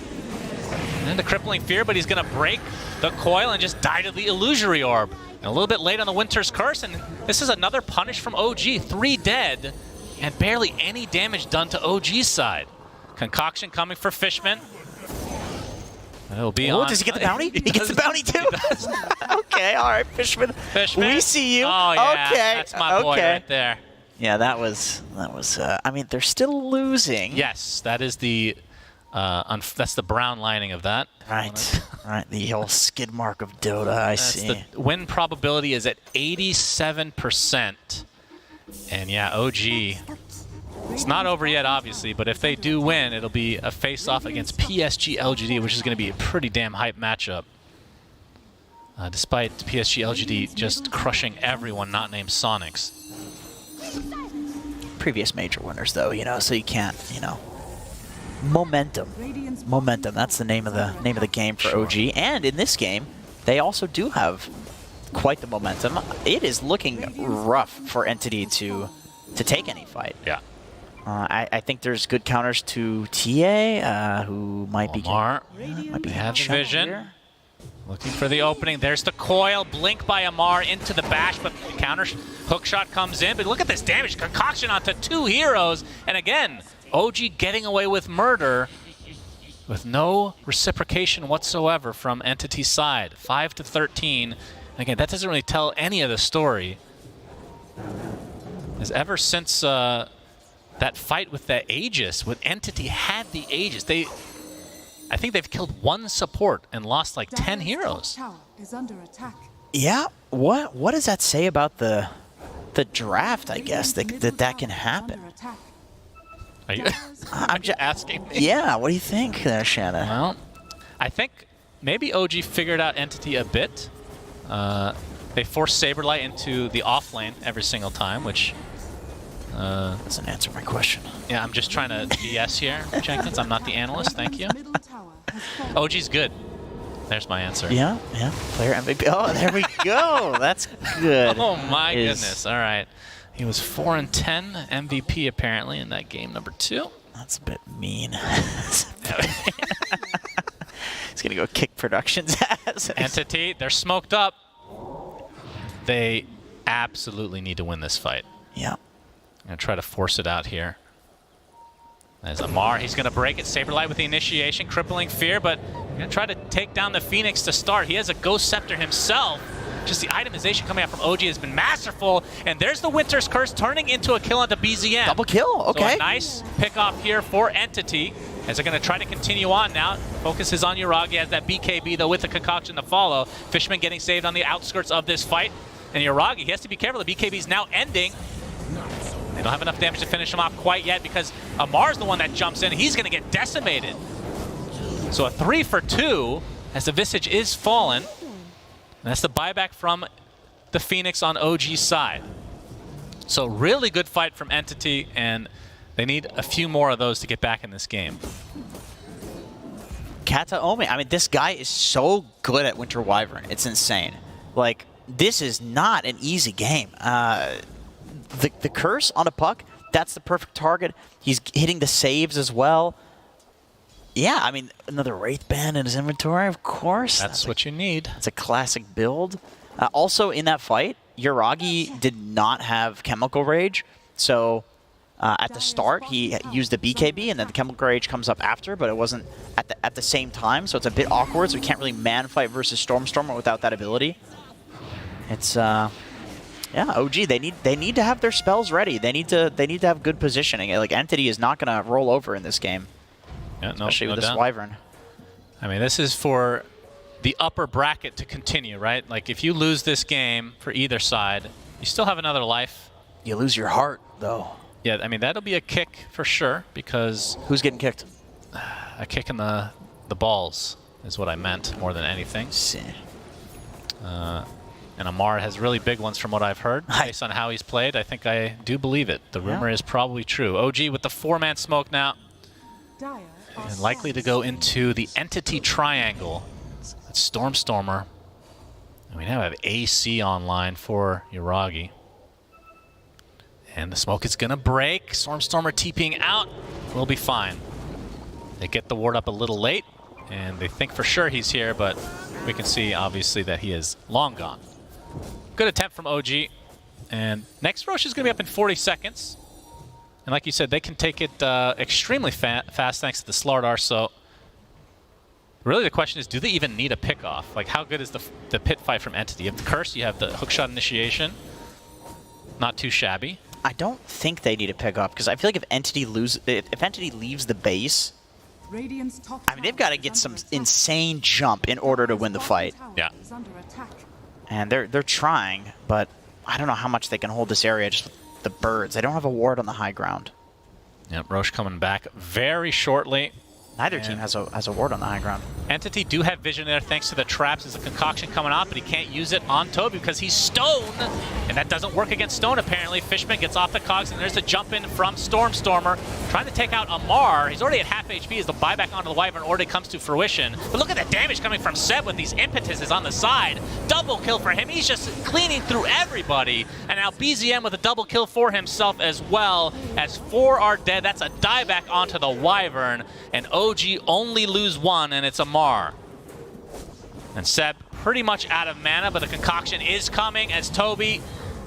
And then the crippling fear, but he's going to break the coil and just die to the illusory orb. And a little bit late on the Winter's Curse, and this is another punish from OG. 3 dead, and barely any damage done to OG's side. Concoction coming for Fishman. It'll be on. Does he get the bounty? He gets the bounty too? Okay, all right, Fishman. We see you. Oh, yeah, okay. That's my boy right there. Yeah, that was I mean, they're still losing. Yes, that is the, that's the brown lining of that. Right, right, the old skid mark of Dota, I see. The win probability is at 87%. And yeah, OG... It's not over yet, obviously, but if they do win, it'll be a face-off against PSG.LGD, which is going to be a pretty damn hype matchup. Despite PSG.LGD just crushing everyone not named Sonics. Previous major winners, though, you know, so you can't, you know. Momentum. Momentum, that's the name of the game for OG. And in this game, they also do have quite the momentum. It is looking rough for Entity to take any fight. Yeah. I think there's good counters to TA, who might be... Amar, they have vision. Here. Looking for the opening. There's the coil. Blink by Amar into the bash, but the counter hook shot comes in. But look at this damage. Concoction onto 2 heroes. And again, OG getting away with murder with no reciprocation whatsoever from Entity's side. 5-13. And again, that doesn't really tell any of the story. As ever since... that fight with the Aegis, with Entity had the Aegis. I think they've killed 1 support and lost like 10 heroes. Yeah, what does that say about the draft, I guess, that can happen? Are you I'm just asking me? Yeah, what do you think there, Shanna? Well, I think maybe OG figured out Entity a bit. They forced Saberlight into the off lane every single time, which... doesn't answer my question. Yeah, I'm just trying to BS here, Jenkins. I'm not the analyst, thank you. OG's good. There's my answer. Yeah, player MVP. Oh, there we go. That's good. Oh my goodness. All right. He was 4-10 MVP apparently in that game number 2. That's a bit mean. He's gonna go kick Production's ass. Entity, they're smoked up. They absolutely need to win this fight. Yeah. I'm gonna try to force it out here. There's Amar, he's gonna break it. Saberlight with the initiation, crippling fear, but gonna try to take down the Phoenix to start. He has a Ghost Scepter himself. Just the itemization coming out from OG has been masterful, and there's the Winter's Curse turning into a kill onto BZM. Double kill, okay. So a nice pick off here for Entity, as they're going to try to continue on now. Focus is on Yuragi, has that BKB though with the concoction to follow. Fishman getting saved on the outskirts of this fight, and Yuragi, he has to be careful. The BKB is now ending. They don't have enough damage to finish him off quite yet because Amar's the one that jumps in. He's going to get decimated. So a 3 for 2 as the Visage is fallen. And that's the buyback from the Phoenix on OG's side. So really good fight from Entity, and they need a few more of those to get back in this game. Kataomi, I mean, this guy is so good at Winter Wyvern. It's insane. Like, this is not an easy game. The curse on a puck, that's the perfect target. He's hitting the saves as well. Yeah, I mean, another Wraith Band in his inventory, of course. That's what you need. It's a classic build. Also, in that fight, Yuragi did not have Chemical Rage. So, at the start, he used the BKB, and then the Chemical Rage comes up after, but it wasn't at the same time. So it's a bit awkward, so we can't really man-fight versus Stormstormer without that ability. It's, yeah, OG, they need to have their spells ready. They need to have good positioning. Like, Entity is not going to roll over in this game. Yeah, especially no with this doubt. Wyvern. I mean, this is for the upper bracket to continue, right? Like, if you lose this game for either side, you still have another life. You lose your heart, though. Yeah, I mean, that'll be a kick for sure, because... Who's getting kicked? A kick in the balls is what I meant, more than anything. And Amar has really big ones from what I've heard. Based on how he's played, I think I do believe it. The rumor is probably true. OG with the 4-man smoke now. And likely to go into the Entity Triangle. That's Stormstormer. And we now have AC online for Yuragi. And the smoke is going to break. Stormstormer TPing out. We'll be fine. They get the ward up a little late, and they think for sure he's here, but we can see, obviously, that he is long gone. Good attempt from OG. And next rush is going to be up in 40 seconds. And like you said, they can take it extremely fast thanks to the Slardar. So really the question is, do they even need a pickoff? Like, how good is the pit fight from Entity? You have the Curse, you have the hookshot initiation. Not too shabby. I don't think they need a pickoff, because I feel like if Entity leaves the base, I mean, they've got to get some insane jump in order to win the fight. Yeah. And they're trying, but I don't know how much they can hold this area just with the birds. They don't have a ward on the high ground. Yep, Roche coming back very shortly. Neither team has a ward on the high ground. Entity do have vision there thanks to the traps. There's a concoction coming off, but he can't use it on Toby because he's Stone. And that doesn't work against Stone, apparently. Fishman gets off the cogs, and there's a jump in from Stormstormer. Trying to take out Amar. He's already at half HP as the buyback onto the Wyvern already comes to fruition. But look at the damage coming from Seb with these impetuses on the side. Double kill for him. He's just cleaning through everybody. And now BZM with a double kill for himself as well, as 4 are dead. That's a dieback onto the Wyvern. And OG only lose 1, and it's Amar. And Seb pretty much out of mana, but the concoction is coming as Toby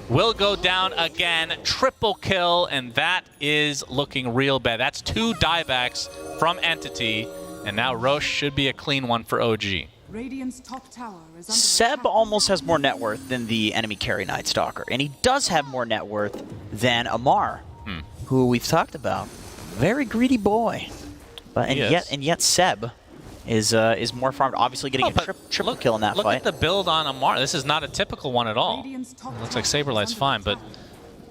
will go down again. Triple kill, and that is looking real bad. That's 2 diebacks from Entity, and now Roche should be a clean one for OG. Radiant's top tower is under Seb almost has more net worth than the enemy carry Night Stalker, and he does have more net worth than Amar, who we've talked about. Very greedy boy. But and yet Seb is more farmed, obviously getting a triple kill in that fight. Look at the build on Amar. This is not a typical one at all. It looks like Saberlight's fine, but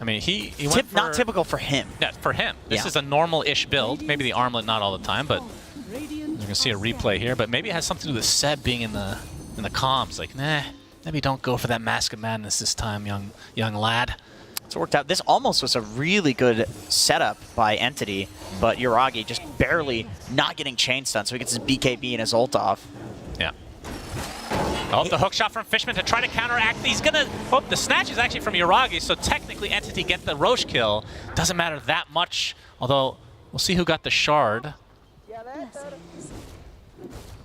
I mean he went for, not typical for him. Yeah, for him. This is a normal-ish build. Maybe the armlet not all the time, but you're gonna see a replay here. But maybe it has something to do with Seb being in the comms. Like, nah, maybe don't go for that Mask of Madness this time, young lad. It's worked out. This almost was a really good setup by Entity, but Yuragi just barely not getting chain stun, so he gets his BKB and his ult off. Yeah. Oh, the hook shot from Fishman to try to counteract. He's gonna. Oh, the snatch is actually from Yuragi, so technically Entity get the Roche kill. Doesn't matter that much, although We'll see who got the shard. Let's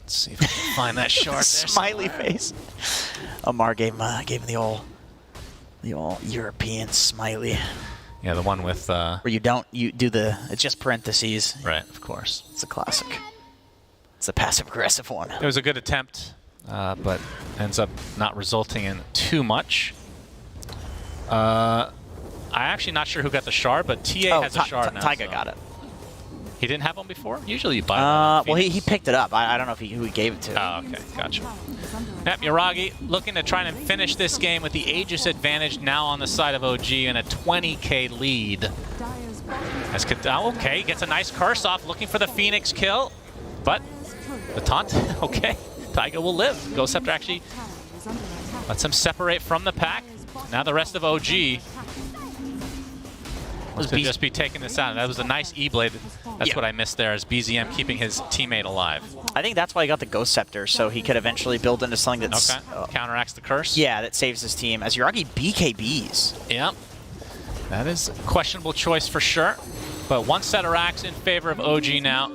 see if we can find that shard there. Smiley face. Omar gave him the old European smiley. Yeah, the one with where you do it's just parentheses. Right, of course. It's a classic. It's a passive aggressive one. It was a good attempt, but ends up not resulting in too much. I'm actually not sure who got the shard, but TA has a shard now. Taiga got it. He didn't have one before? Usually you buy one. Well, he picked it up. I don't know who he gave it to. Oh, okay. Gotcha. Yep, Yuragi looking to try and finish this game with the Aegis advantage now on the side of OG and a 20k lead. Okay, gets a nice curse off, looking for the Phoenix kill, but the taunt, okay, Taiga will live. Ghost Scepter actually lets him separate from the pack. Now the rest of OG could just be taking this out. That was a nice E-Blade. That's what I missed there, is BZM keeping his teammate alive. I think that's why he got the Ghost Scepter, so he could eventually build into something that's... counteracts the curse? Yeah, that saves his team. As Yuragi BKBs. Yep. That is a questionable choice for sure. But one set of racks in favor of OG now.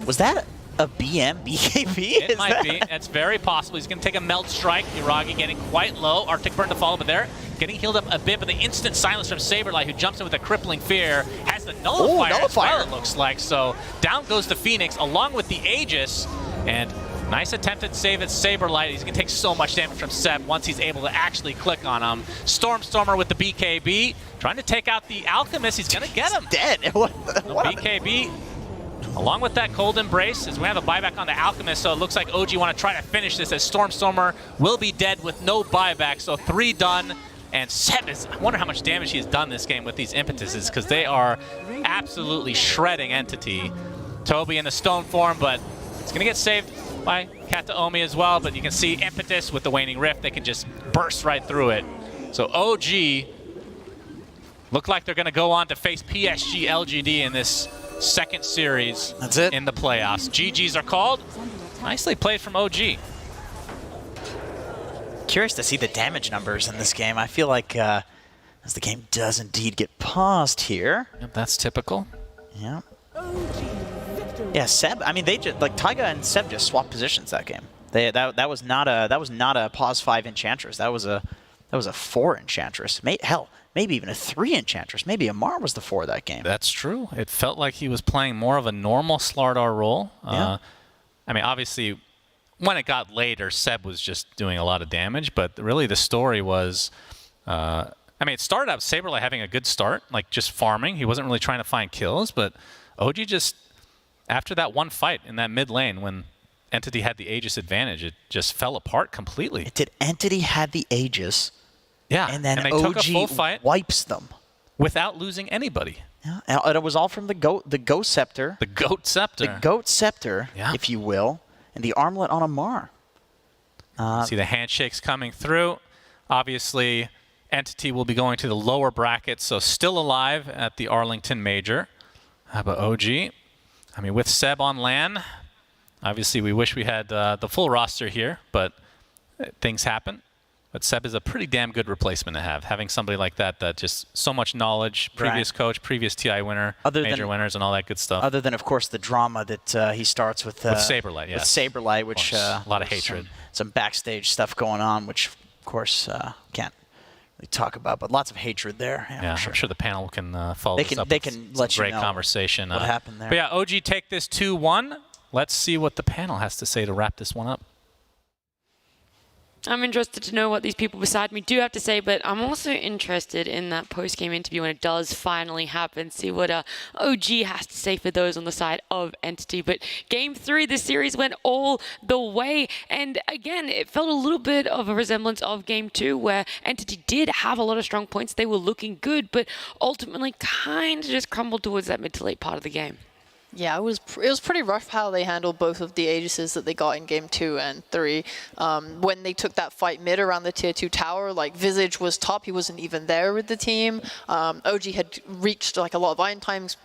Was that a BM BKB? It might be. It's very possible. He's going to take a Melt Strike. Yuragi getting quite low. Arctic Burn to follow, but there. Getting healed up a bit, but the instant silence from Saberlight, who jumps in with a crippling fear, has the Nullifier, as well, it looks like. So down goes the Phoenix, along with the Aegis. And nice attempted save at Saberlight. He's going to take so much damage from Seb once he's able to actually click on him. Stormstormer with the BKB, trying to take out the Alchemist. He's going to get him. Dead. BKB, along with that Cold Embrace, as we have a buyback on the Alchemist, so it looks like OG want to try to finish this, as Stormstormer will be dead with no buyback. So 3 done. And Seb is, I wonder how much damage he has done this game with these impetuses, because they are absolutely shredding Entity. Toby in the stone form, but it's going to get saved by Kataomi as well. But you can see Impetus with the Waning Rift, they can just burst right through it. So OG look like they're going to go on to face PSG.LGD in this second series. That's it. In the playoffs. GGs are called. Nicely played from OG. Curious to see the damage numbers in this game. I feel like as the game does indeed get paused here. Yep, that's typical. Yeah. Yeah, Seb. I mean, they just like Taiga and Seb just swapped positions that game. That was not a pause 5 Enchantress. That was a 4 Enchantress. Hell, maybe even a 3 Enchantress. Maybe Amar was the 4 that game. That's true. It felt like he was playing more of a normal Slardar role. Yeah. I mean, obviously, when it got later, Seb was just doing a lot of damage, but really the story was, I mean, it started out Saberlight having a good start, like just farming. He wasn't really trying to find kills, but OG just, after that one fight in that mid lane when Entity had the Aegis advantage, it just fell apart completely. Did Entity had the Aegis? Yeah, and then they OG took a full fight wipes them. Without losing anybody. Yeah, and it was all from the Ghost Scepter. The Goat Scepter. The Goat Scepter, if you will. And the armlet on Amar. See the handshakes coming through. Obviously, Entity will be going to the lower bracket, so still alive at the Arlington Major. How about OG? I mean, with Seb on LAN, obviously we wish we had the full roster here, but things happen. But Seb is a pretty damn good replacement to have. Having somebody like that just so much knowledge, previous coach, previous TI winner, major winners, and all that good stuff. Other than, of course, the drama that he starts with Saberlight, yes. With Saberlight, which a lot of hatred. Some backstage stuff going on, which, of course, can't really talk about, but lots of hatred there. Yeah, I'm sure the panel can follow this up. They can let you know great conversation. What happened there. But yeah, OG take this 2-1. Let's see what the panel has to say to wrap this one up. I'm interested to know what these people beside me do have to say, but I'm also interested in that post-game interview when it does finally happen, see what OG has to say for those on the side of Entity. But Game 3, this series went all the way, and again, it felt a little bit of a resemblance of Game 2, where Entity did have a lot of strong points. They were looking good, but ultimately kind of just crumbled towards that mid to late part of the game. Yeah, it was pretty rough how they handled both of the Aegises that they got in Game 2 and 3. When they took that fight mid around the Tier 2 tower, like Visage was top, he wasn't even there with the team. OG had reached like a lot of iron timings.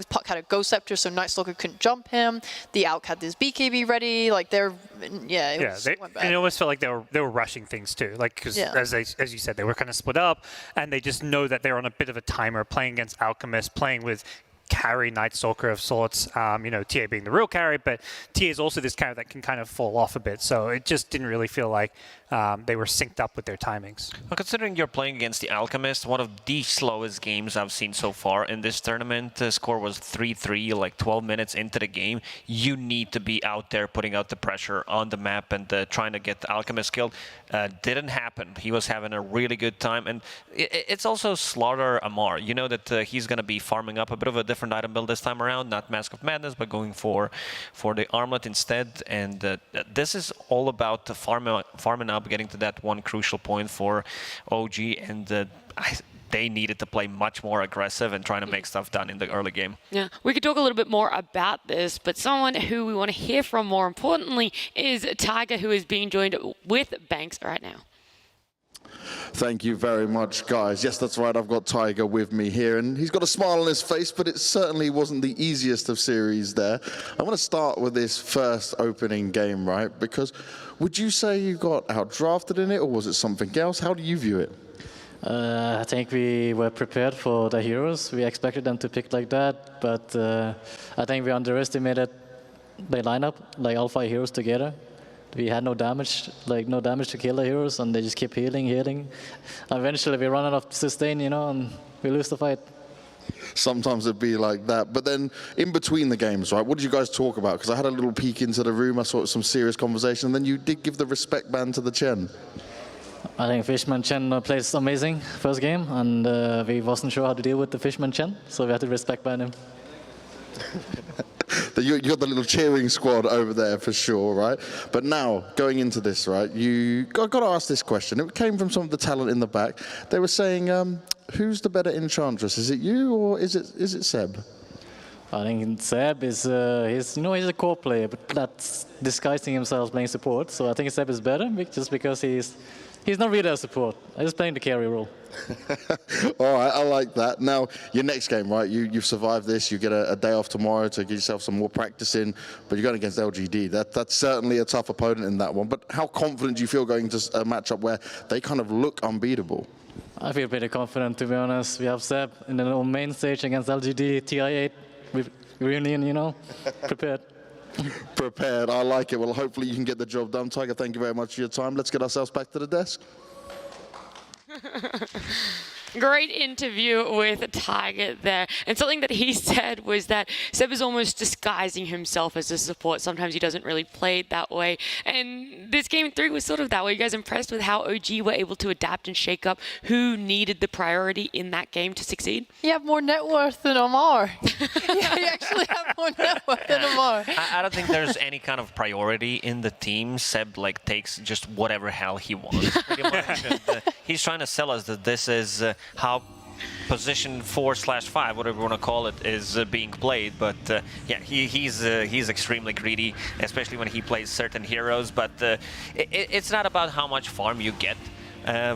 Puck had a Ghost Scepter, so Night Stalker couldn't jump him. The Alk had this BKB ready. Like they're, and it almost felt like they were rushing things too. Like because as you said, they were kind of split up, and they just know that they're on a bit of a timer, playing against Alchemist, playing with carry Night Stalker of sorts. You know, TA being the real carry, but TA is also this carry that can kind of fall off a bit. So it just didn't really feel like they were synced up with their timings. Well, considering you're playing against the Alchemist, one of the slowest games I've seen so far in this tournament, the score was 3-3, like 12 minutes into the game. You need to be out there putting out the pressure on the map and trying to get the Alchemist killed. Didn't happen. He was having a really good time. And it's also Slaughter Amar. You know that he's going to be farming up a bit of a different item build this time around, not Mask of Madness, but going for the Armlet instead. And this is all about farming up, getting to that one crucial point for OG, and they needed to play much more aggressive and trying to make stuff done in the early game. Yeah, we could talk a little bit more about this, but someone who we want to hear from more importantly is Tiger, who is being joined with Banks right now. Thank you very much, guys. Yes, that's right. I've got Tiger with me here, and he's got a smile on his face, but it certainly wasn't the easiest of series there. I want to start with this first opening game, right? Because would you say you got outdrafted in it, or was it something else? How do you view it? I think we were prepared for the heroes. We expected them to pick like that, but I think we underestimated the lineup, like all 5 heroes together. We had no damage, to kill the heroes, and they just keep healing. Eventually, we run out of sustain, you know, and we lose the fight. Sometimes it'd be like that. But then, in between the games, right, what did you guys talk about? Because I had a little peek into the room, I saw some serious conversation, and then you did give the respect ban to the Chen. I think Fishman Chen plays amazing first game, and we wasn't sure how to deal with the Fishman Chen, so we had to respect ban him. You're the little cheering squad over there for sure, right? But now, going into this, right, you got to ask this question. It came from some of the talent in the back. They were saying, who's the better Enchantress? Is it you or is it Seb? I think Seb is, he's a core player, but that's disguising himself playing support. So I think Seb is better, just because he's not really a support. He's playing the carry role. All right, I like that. Now, your next game, right? You've survived this. You get a day off tomorrow to get yourself some more practice in, but you're going against LGD. That's certainly a tough opponent in that one. But how confident do you feel going into a matchup where they kind of look unbeatable? I feel pretty confident, to be honest. We have Seb in the main stage against LGD, TI8, with reunion, you know, prepared. Prepared, I like it. Well, hopefully you can get the job done. Tiger, thank you very much for your time. Let's get ourselves back to the desk. Great interview with Tiger there. And something that he said was that Seb is almost disguising himself as a support. Sometimes he doesn't really play it that way. And this game 3 was sort of that way. You guys impressed with how OG were able to adapt and shake up who needed the priority in that game to succeed? You have more net worth than Amar. Yeah, you actually have more net worth than Amar. I don't think there's any kind of priority in the team. Seb takes just whatever hell he wants, pretty much. And, he's trying to sell us that this is how position 4/5, whatever you want to call it, is being played. But yeah, he's extremely greedy, especially when he plays certain heroes. But it's not about how much farm you get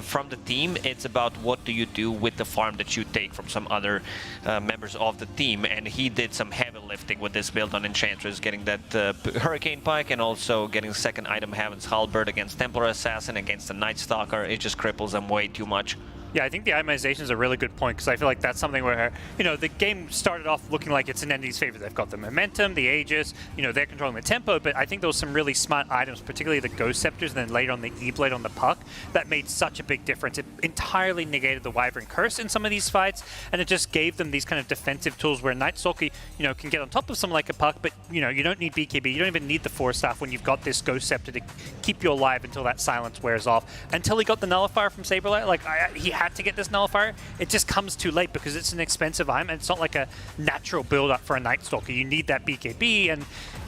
from the team. It's about what do you do with the farm that you take from some other members of the team. And he did some heavy lifting with this build on Enchantress, getting that Hurricane Pike and also getting the second item, Heaven's Halberd against Templar Assassin, against the Night Stalker. It just cripples them way too much. Yeah, I think the itemization is a really good point, because I feel like that's something where, you know, the game started off looking like it's in Entity's favor. They've got the momentum, the Aegis, you know, they're controlling the tempo, but I think there was some really smart items, particularly the Ghost Scepters and then later on the E-Blade on the Puck, that made such a big difference. It entirely negated the Wyvern Curse in some of these fights, and it just gave them these kind of defensive tools where Night Stalker, you know, can get on top of someone like a Puck, but, you know, you don't need BKB, you don't even need the Force Staff when you've got this Ghost Scepter to keep you alive until that silence wears off. Until he got the Nullifier from Saberlight, like, he had to get this Nullifier. It just comes too late because it's an expensive item and it's not like a natural build-up for a Night Stalker. You need that BKB, and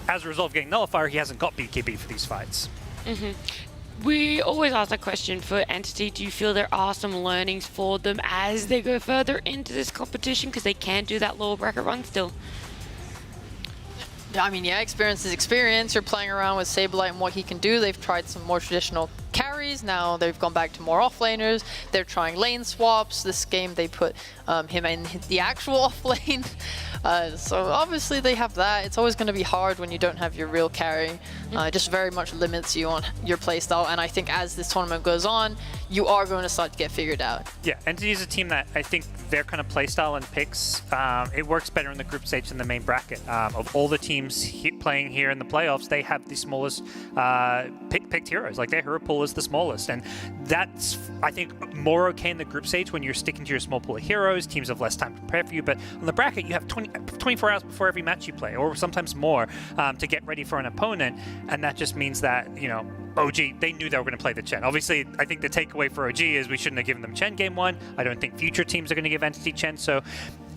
as a result of getting Nullifier, he hasn't got BKB for these fights. We always ask that question for Entity. Do you feel there are some learnings for them as they go further into this competition, because they can do that lower bracket run still? I mean, yeah, experience is experience. You're playing around with Saberlight and what he can do. They've tried some more traditional carries. Now they've gone back to more offlaners. They're trying lane swaps. This game they put him in the actual offlane. So obviously they have that. It's always going to be hard when you don't have your real carry. It just very much limits you on your playstyle. And I think as this tournament goes on, you are going to start to get figured out. Yeah, Entity is a team that I think their kind of playstyle and picks, it works better in the group stage than the main bracket. Of all the teams playing here in the playoffs, they have the smallest picked heroes. Like, their hero pool is the smallest, and that's, I think, more okay in the group stage when you're sticking to your small pool of heroes. Teams have less time to prepare for you, but on the bracket, you have 24 hours before every match you play, or sometimes more, to get ready for an opponent, and that just means that, you know, OG, they knew they were going to play the Chen. Obviously, I think the takeaway for OG is we shouldn't have given them Chen game 1. I don't think future teams are going to give Entity Chen, so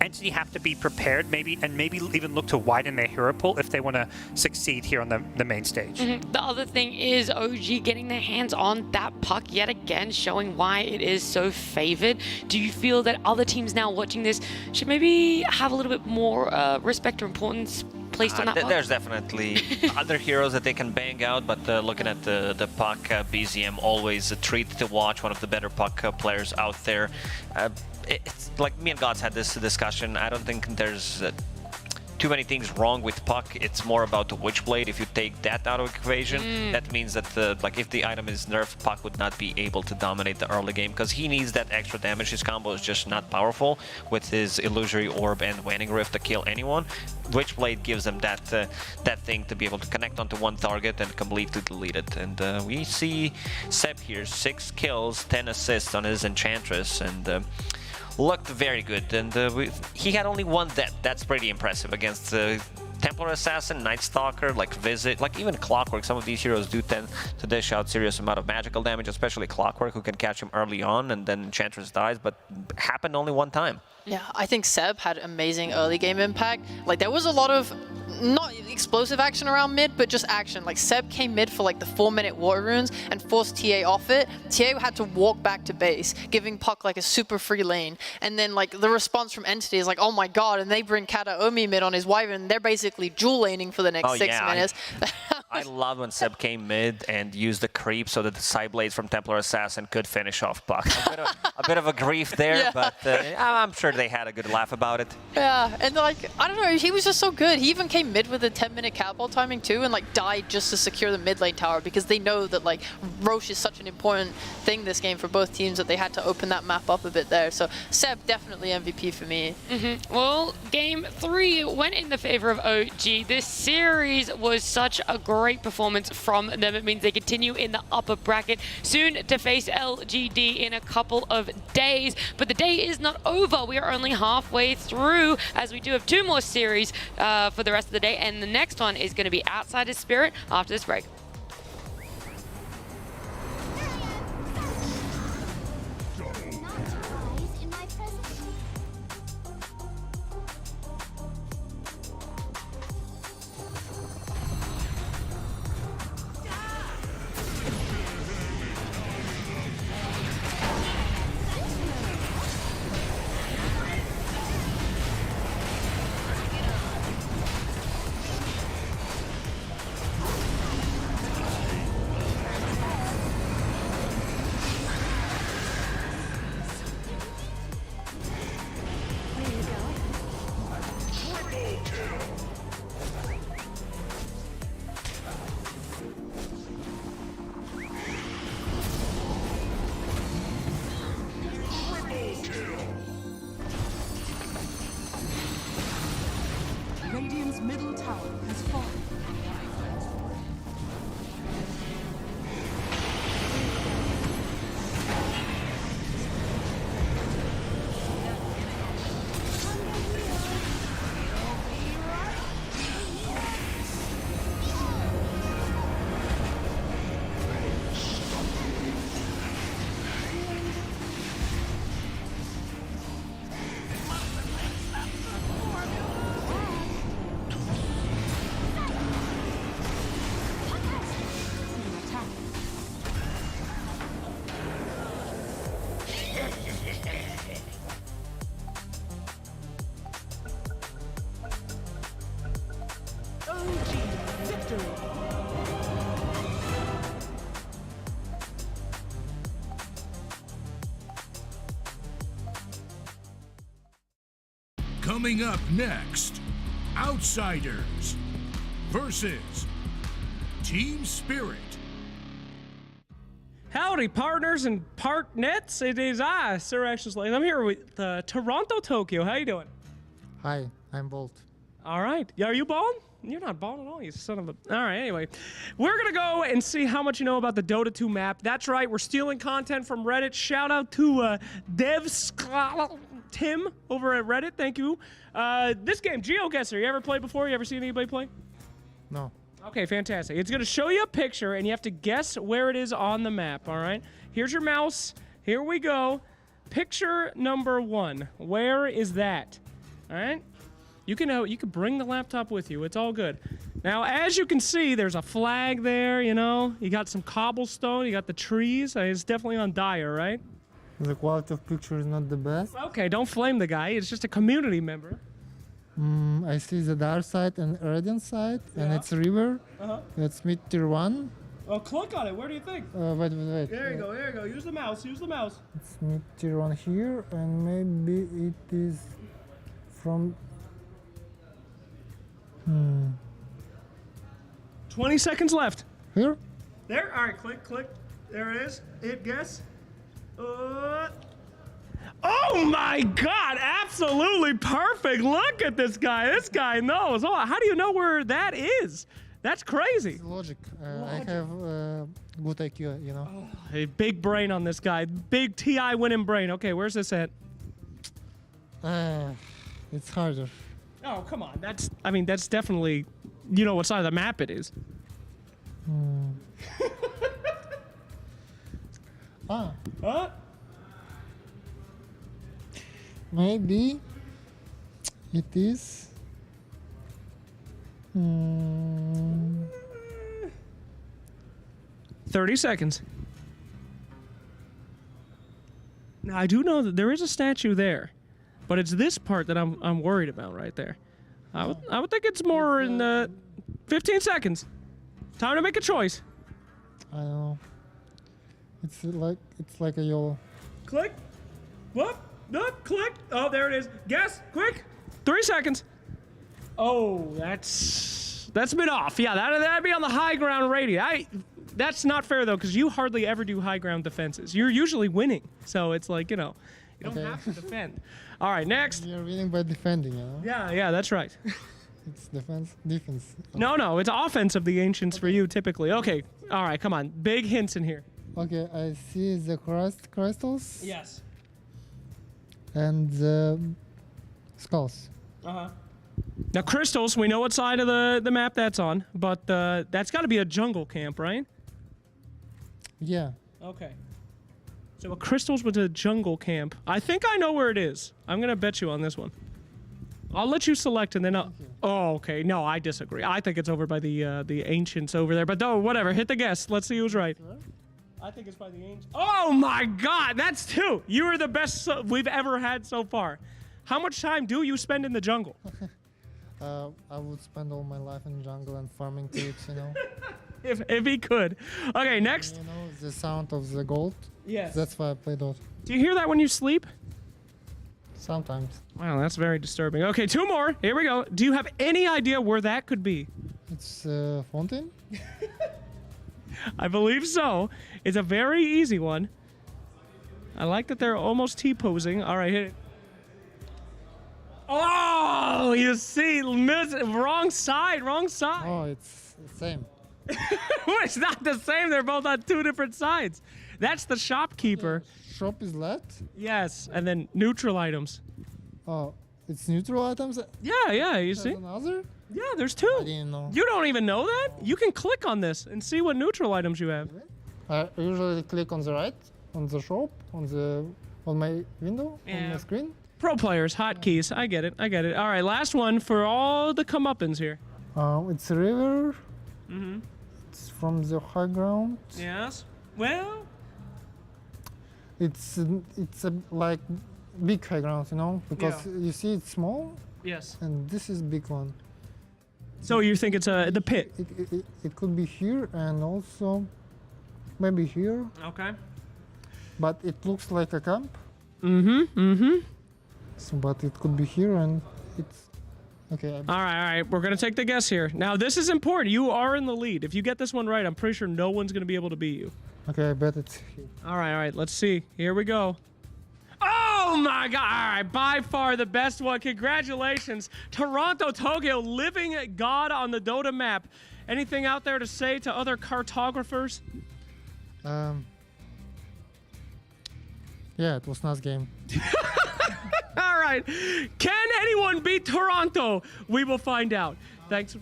Entity have to be prepared maybe even look to widen their hero pool if they want to succeed here on the main stage. The other thing is OG getting their hands on that puck yet again, showing why it is so favored. Do you feel that other teams now watching this should maybe have a little bit more respect or importance placed on that puck? There's definitely other heroes that they can bang out, but looking at the puck, BZM always a treat to watch, one of the better puck players out there. It's like me and Gods had this discussion. I don't think there's too many things wrong with puck. It's more about the Witchblade. If you take that out of the equation, that means that like if the item is nerfed, puck would not be able to dominate the early game because he needs that extra damage. His combo is just not powerful with his Illusory Orb and Waning Rift to kill anyone. Witchblade gives him that that thing to be able to connect onto one target and completely delete it. And we see Seb here, 6 kills, 10 assists on his Enchantress, and looked very good. And he had only 1 death. That's pretty impressive against Templar Assassin, Night Stalker, like Visit, like even Clockwork. Some of these heroes do tend to dish out serious amount of magical damage, especially Clockwork, who can catch him early on and then Enchantress dies, but happened only 1 time. Yeah, I think Seb had amazing early game impact. Like, there was a lot of not explosive action around mid, but just action. Like, Seb came mid for like the 4-minute water runes and forced TA off it. TA had to walk back to base, giving Puck like a super free lane. And then like the response from Entity is like, oh my god, and they bring Kataomi mid on his Wyvern. They're basically dual laning for the next 6 minutes. I love when Seb came mid and used the creep so that the Sideblades from Templar Assassin could finish off Puck. A bit of a grief there, yeah. But I'm sure they had a good laugh about it. Yeah, and like, I don't know, he was just so good. He even came mid with a 10-minute catapult timing too, and like died just to secure the mid lane tower because they know that like Roche is such an important thing this game for both teams that they had to open that map up a bit there. So Seb definitely MVP for me. Well, game 3 went in the favor of OG. This series was such a great performance from them. It means they continue in the upper bracket, soon to face LGD in a couple of days. But the day is not over. We are only halfway through, as we do have 2 more series for the rest of the day, and the next one is going to be Outsider's Spirit after this break. Radiant's middle tower has fallen. Coming up next, Outsiders versus Team Spirit. Howdy, partners and partnets. It is I, Sir Actions Lane. I'm here with Toronto, Tokyo. How you doing? Hi, I'm Bolt. All right. Yeah, are you bald? You're not bald at all, you son of a... All right, anyway. We're going to go and see how much you know about the Dota 2 map. That's right, we're stealing content from Reddit. Shout out to Tim over at Reddit. Thank you. This game, GeoGuessr, you ever played before? You ever seen anybody play? No. Okay, fantastic. It's going to show you a picture, and you have to guess where it is on the map, all right? Here's your mouse. Here we go. Picture number 1. Where is that? All right? You can bring the laptop with you. It's all good. Now, as you can see, there's a flag there, you know? You got some cobblestone. You got the trees. It's definitely on Dire, right? The quality of picture is not the best. Okay, don't flame the guy. It's just a community member. I see the dark side and Radiant side, and it's a river. It's mid tier 1. Oh, click on it. Where do you think? Wait. There you go, there you go. Use the mouse, use the mouse. It's mid tier 1 here, and maybe it is from... 20 seconds left. Here? There, all right, click. There it is. Hit guess. Oh my God, absolutely perfect. Look at this guy. This guy knows. Oh, how do you know where that is? That's crazy. It's logic. I have good IQ, you know. Oh, a big brain on this guy. Big TI winning brain. Okay, where's this at? It's harder. Oh, come on. That's definitely, you know what side of the map it is. Huh? Maybe it is 30 seconds. Now, I do know that there is a statue there, but it's this part that I'm worried about right there. I would think it's more in 15 seconds. Time to make a choice. I don't know. It's like a YOLO. Click. Whoop. Look, click. Oh, there it is. Guess, quick. 3 seconds. Oh, that's a bit off. Yeah, that'd be on the high ground rating. That's not fair though, because you hardly ever do high ground defenses. You're usually winning, so it's like, you know, you don't have to defend. All right, next. You're winning by defending, you know. Yeah, that's right. It's defense. No, it's offense of the ancients for you typically. Okay, all right, come on. Big hints in here. Okay, I see the crystals. Yes. And the skulls. Now, crystals, we know what side of the map that's on, but that's got to be a jungle camp, right? Yeah. Okay. So a crystals with a jungle camp. I think I know where it is. I'm going to bet you on this one. I'll let you select and then I'll... Oh, okay. No, I disagree. I think it's over by the ancients over there. But no, whatever. Hit the guess. Let's see who's right. I think it's by the ancients. Oh my God, that's 2. You are the best we've ever had so far. How much time do you spend in the jungle? I would spend all my life in jungle and farming creeps, you know. if he could. Okay, next. You know the sound of the gold? Yes. That's why I play Dota. Do you hear that when you sleep? Sometimes. Wow, that's very disturbing. Okay, 2 more. Here we go. Do you have any idea where that could be? It's Fountain? I believe so. It's a very easy one. I like that they're almost T-posing. All right, hit it. Oh, you see, wrong side. Oh, it's the same. It's not the same. They're both on 2 different sides. That's the shopkeeper. Yeah, shop is left? Yes, and then neutral items. Oh, it's neutral items? Yeah, you see? Another? Yeah, there's 2. I didn't know. You don't even know that? You can click on this and see what neutral items you have. I usually click on the right, on the shop, on my window, on my screen. Pro players, hotkeys. I get it. All right, last one for all the comeuppance here. It's a river. It's from the high ground. Yes. Well, it's a like big high ground, you know, because you see it's small. Yes. And this is big one. So you think it's the pit? It could be here and also maybe here. Okay. But it looks like a camp. So, but it could be here and it's okay. All right. We're gonna take the guess here. Now this is important. You are in the lead. If you get this one right, I'm pretty sure no one's gonna be able to beat you. Okay, I bet it's. All right, let's see. Here we go. Oh my God! All right, by far the best one. Congratulations, Toronto Tokyo, living God on the Dota map. Anything out there to say to other cartographers? Yeah, it was a nice game. All right, can anyone beat Toronto? We will find out. Thanks.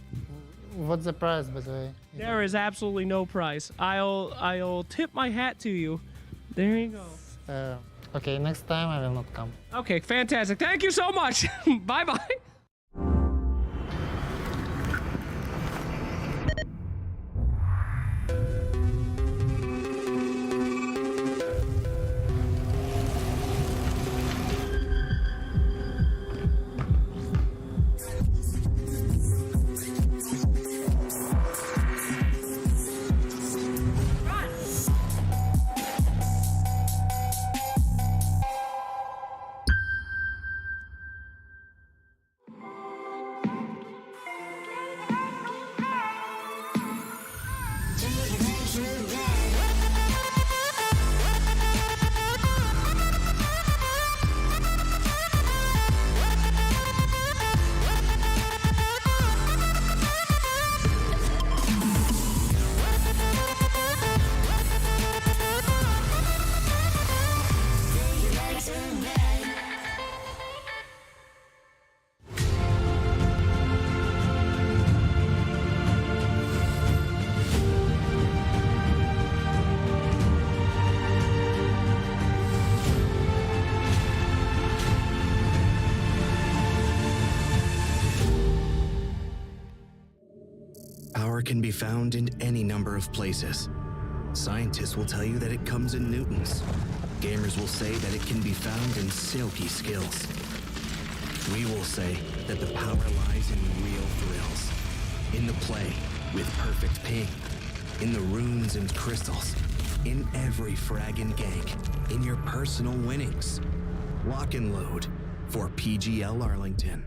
What's the prize, by the way? There is absolutely no prize. I'll tip my hat to you. There you go. Okay, next time I will not come. Okay, fantastic. Thank you so much. Bye-bye. Power can be found in any number of places. Scientists will tell you that it comes in newtons. Gamers will say that it can be found in silky skills. We will say that the power lies in real thrills. In the play with perfect ping. In the runes and crystals. In every frag and gank. In your personal winnings. Lock and load for PGL Arlington.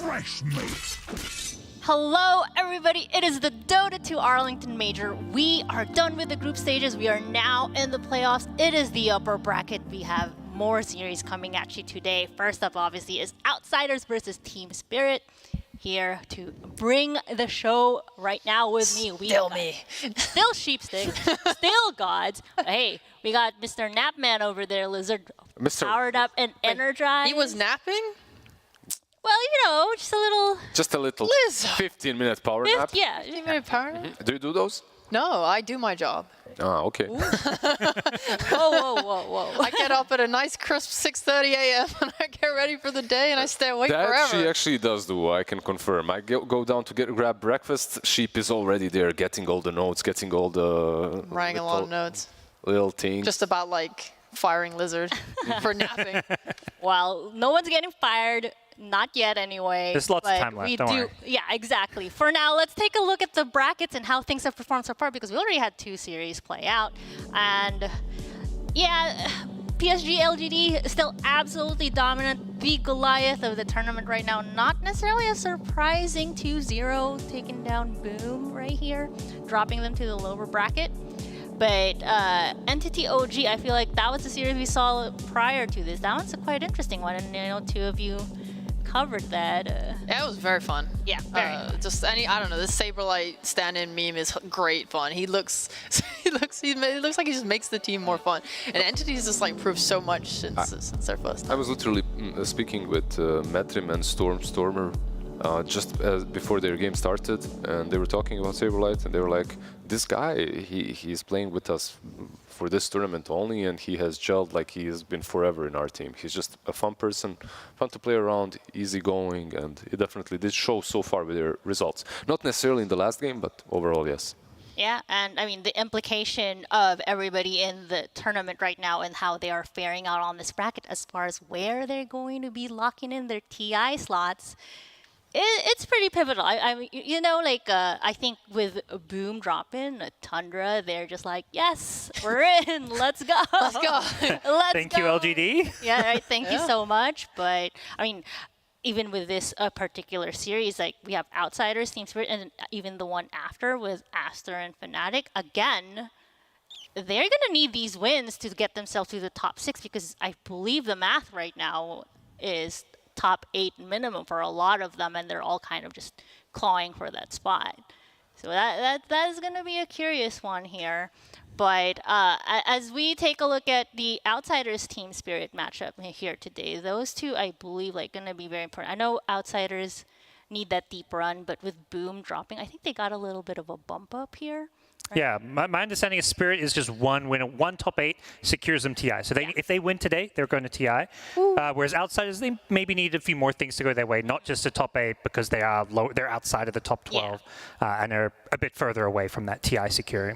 Fresh meat. Hello everybody, it is the Dota 2 Arlington Major. We are done with the group stages. We are now in the playoffs. It is the upper bracket. We have more series coming at you today. First up obviously is Outsiders versus Team Spirit. Here to bring the show right now with me. Still Sheepstick, still Gods. Hey, we got Mr. Napman over there, Lizard, powered up and energized. He was napping? Well, you know, just a little. Liz! 15-minute power nap. Yeah. 15-minute power nap? Do you do those? No, I do my job. Ah, okay. Whoa. I get up at a nice crisp 6:30 a.m. and I get ready for the day and I stay awake forever. That she actually does do, I can confirm. I go down to grab breakfast. Sheep is already there, getting all the notes, getting all the... Writing a lot of notes. Little things. Just about like firing Lizard for napping. Well, no one's getting fired. Not yet, anyway. There's lots of time left, don't worry. Yeah, exactly. For now, let's take a look at the brackets and how things have performed so far, because we already had 2 series play out. And yeah, PSG.LGD is still absolutely dominant. The Goliath of the tournament right now. Not necessarily a surprising 2-0, taking down Boom right here, dropping them to the lower bracket. But Entity OG, I feel like that was the series we saw prior to this. That one's a quite interesting one, and you know, 2 of you covered that. Yeah, it was very fun. Yeah, I don't know, this Saberlight stand-in meme is great fun. He looks like he just makes the team more fun. And Entity's just like improved so much since their first time. I was literally speaking with Metrim and Stormer just before their game started, and they were talking about Saberlight, and they were like, this guy, he's playing with us for this tournament only, and he has gelled like he has been forever in our team. He's just a fun person, fun to play around, easygoing, and it definitely did show so far with their results. Not necessarily in the last game, but overall, yes. Yeah, and I mean, the implication of everybody in the tournament right now and how they are faring out on this bracket as far as where they're going to be locking in their TI slots, it's pretty pivotal. I you know, like I think with Boom dropping Tundra, they're just like, yes, we're in. Let's go. Let's go. Let's Thank go. you, LGD. Yeah, right. Thank you so much. But I mean, even with this particular series, like we have Outsiders, Team Spirit, and even the one after with Aster and Fnatic, again, they're going to need these wins to get themselves to the top 6, because I believe the math right now is top 8 minimum for a lot of them, and they're all kind of just clawing for that spot. So that is going to be a curious one here. But as we take a look at the Outsiders Team Spirit matchup here today, those two, I believe, like going to be very important. I know Outsiders need that deep run, but with Boom dropping, I think they got a little bit of a bump up here. Right? Yeah, my understanding is Spirit is just one win. One top 8 secures them TI. So if they win today, they're going to TI. Whereas Outsiders, they maybe need a few more things to go their way, not just a top 8, because they are low. They're outside of the top 12, and are a bit further away from that TI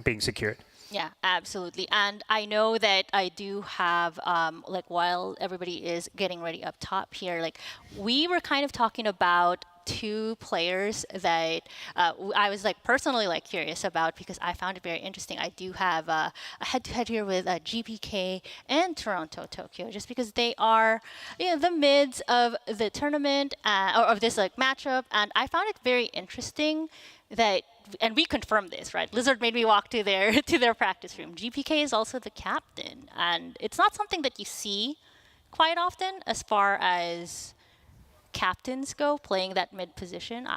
being secured. Yeah, absolutely. And I know that I do have, like, while everybody is getting ready up top here, like, we were kind of talking about 2 players that I was like personally like curious about, because I found it very interesting. I do have a head-to-head here with GPK and Toronto Tokyo, just because they are, you know, the mids of the tournament or of this like matchup, and I found it very interesting that, and we confirmed this, right? Lizard made me walk to their practice room. GPK is also the captain, and it's not something that you see quite often as far as captains go, playing that mid position.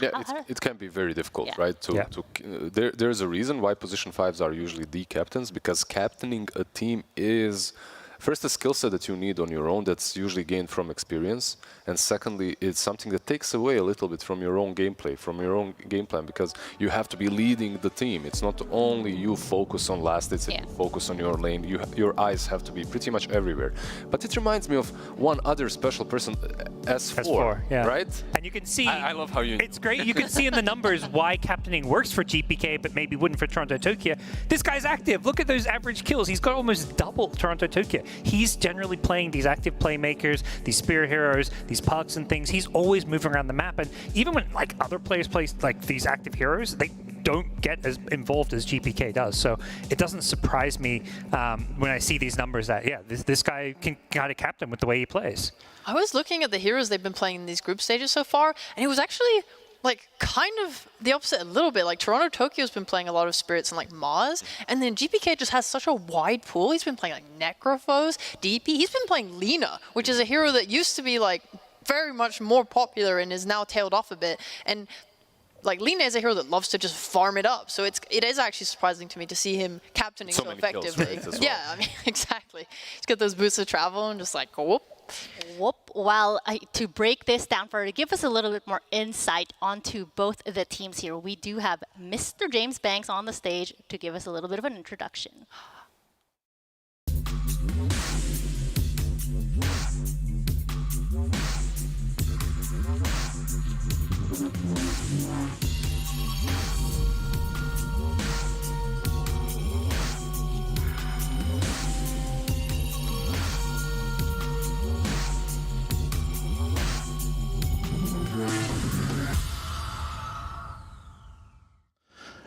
It can be very difficult, right? There's a reason why position 5s are usually the captains, because captaining a team is first a skill set that you need on your own that's usually gained from experience, and secondly, it's something that takes away a little bit from your own gameplay, from your own game plan, because you have to be leading the team. It's not only you focus on last hits and you focus on your lane, your eyes have to be pretty much everywhere. But it reminds me of one other special person, S4, right? And you can see, I love how you... It's great, you can see in the numbers why captaining works for GPK, but maybe wouldn't for Toronto Tokyo. This guy's active, look at those average kills, he's got almost double Toronto Tokyo. He's generally playing these active playmakers, these spirit heroes, these pucks and things. He's always moving around the map, and even when like other players play like these active heroes, they don't get as involved as GPK does. So it doesn't surprise me when I see these numbers that this guy can kind of captain with the way he plays. I was looking at the heroes they've been playing in these group stages so far, and it was actually like kind of the opposite a little bit. Like Toronto Tokyo's been playing a lot of spirits and like Mars, and then GPK just has such a wide pool. He's been playing like Necrophos, DP. He's been playing Lina, which is a hero that used to be like very much more popular and is now tailed off a bit. And like Lina is a hero that loves to just farm it up. So it is actually surprising to me to see him captaining so effectively. Yeah, I mean, exactly. He's got those boots of travel and just like, whoop. Well, to break this down further, to give us a little bit more insight onto both the teams here, we do have Mr. James Banks on the stage to give us a little bit of an introduction.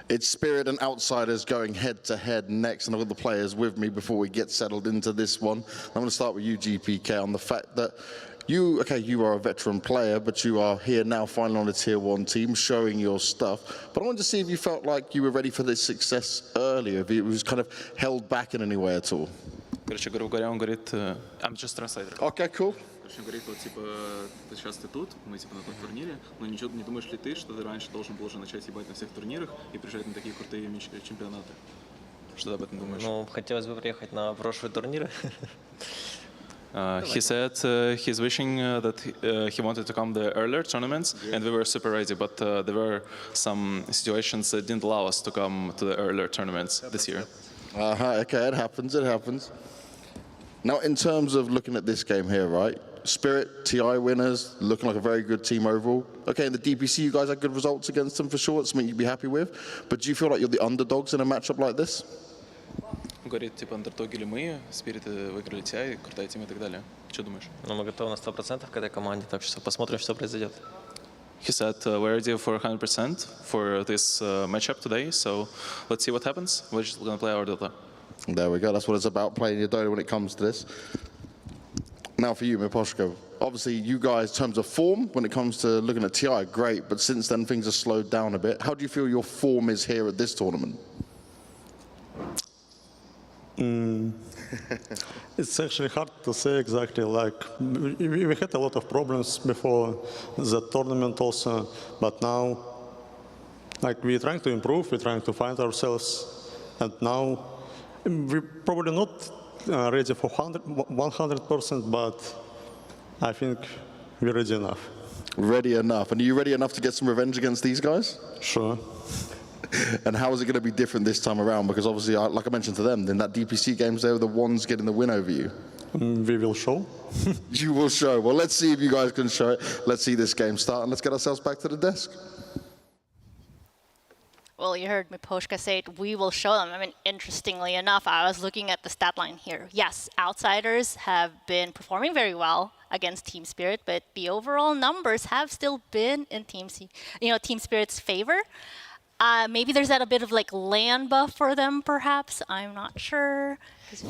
It's Spirit and Outsiders going head-to-head next, and I've got the players with me before we get settled into this one. I'm going to start with you, GPK, on the fact that you are a veteran player, but you are here now finally on a Tier 1 team, showing your stuff. But I wanted to see if you felt like you were ready for this success earlier, if it was kind of held back in any way at all. Короче, грубо говоря, он говорит, I'm just translator. Okay, cool. Он говорит, вот, типа, сейчас ты тут, мы, типа, на том турнире, но ничего не думаешь ли ты, что ты раньше должен был уже начать ебать на всех турнирах и приезжать на такие крутые чемпионаты? Что ты об этом думаешь? Ну, хотелось бы приехать на прошлые турниры. He said he's wishing that he wanted to come the earlier tournaments, and we were super ready, but there were some situations that didn't allow us to come to the earlier tournaments this year. Okay, it happens, it happens. Now, in terms of looking at this game here, right? Spirit, TI winners, looking like a very good team overall. Okay, in the DPC, you guys had good results against them for sure. It's something you'd be happy with. But do you feel like you're the underdogs in a matchup like this? Говорит, типа, андердоги ли мы, Спирит выиграли TI, крутая тема и так далее. Что думаешь? Ну, мы готовы на 100% к этой команде, так что посмотрим, что произойдет. He said we're ready for 100% for this matchup today, so let's see what happens. We're just going to play our Dota. There we go. That's what it's about, playing your Dota when it comes to this. Now for you, Miposhko. obviously you guys, in terms of form, when it comes to looking at TI, great, but since then things have slowed down a bit. How do you feel your form is here at this tournament? It's actually hard to say exactly. Like we had a lot of problems before the tournament also, but now, like we're trying to improve, we're trying to find ourselves, and now we're probably not ready for 100%, but I think we're ready enough. Ready enough. And are you ready enough to get some revenge against these guys? Sure. And how is it going to be different this time around? Because obviously, like I mentioned to them, in that DPC games, they were the ones getting the win over you. We will show. You will show. Well, let's see if you guys can show it. Let's see this game start, and let's get ourselves back to the desk. Well, you heard Miposhka say it, we will show them. I mean, interestingly enough, I was looking at the stat line here. Yes, Outsiders have been performing very well against Team Spirit, but the overall numbers have still been in Team Spirit's favor. Maybe there's that a bit of like land buff for them, perhaps. I'm not sure.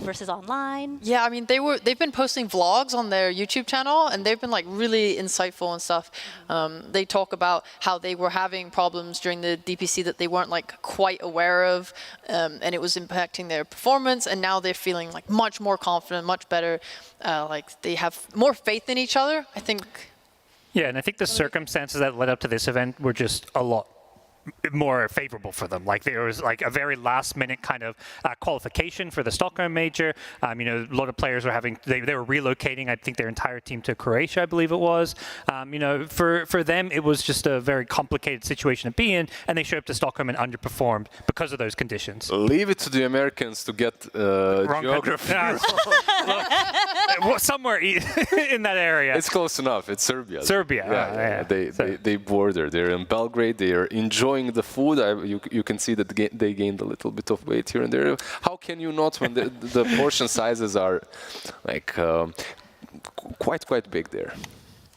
Versus online. Yeah, I mean they've been posting vlogs on their YouTube channel, and they've been like really insightful and stuff. They talk about how they were having problems during the DPC that they weren't like quite aware of, and it was impacting their performance. And now they're feeling like much more confident, much better. Like they have more faith in each other, I think. Yeah, and I think the circumstances that led up to this event were just a lot more favorable for them. Like there was like a very last minute kind of qualification for the Stockholm major. You know, a lot of players were having, they were relocating, I think their entire team to Croatia, I believe it was. You know, for them, it was just a very complicated situation to be in, and they showed up to Stockholm and underperformed because of those conditions. Leave it to the Americans to get geography. Somewhere in that area. It's close enough. It's Serbia. Serbia. Yeah. They border. They're in Belgrade. They are enjoying the food. You can see that they gained a little bit of weight here and there. How can you not when the portion sizes are like quite big there?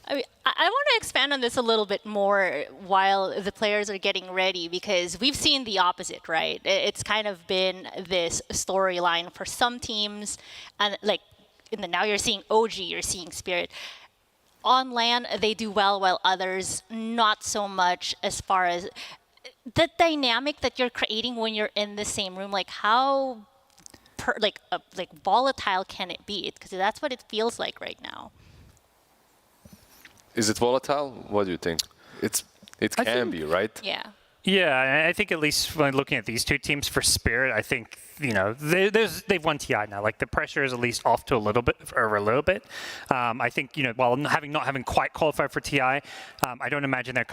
I mean, I want to expand on this a little bit more while the players are getting ready, because we've seen the opposite, right? It's kind of been this storyline for some teams, and like now you're seeing OG, you're seeing Spirit. On LAN, they do well, while others not so much, as far as the dynamic that you're creating when you're in the same room. Like how volatile can it be? Because that's what it feels like right now. Is it volatile? What do you think? It can be, right? Yeah. Yeah, I think at least when looking at these two teams for Spirit, I think, you know, they've won TI now. Like the pressure is at least off to a little bit. I think, you know, while not having quite qualified for TI, I don't imagine they're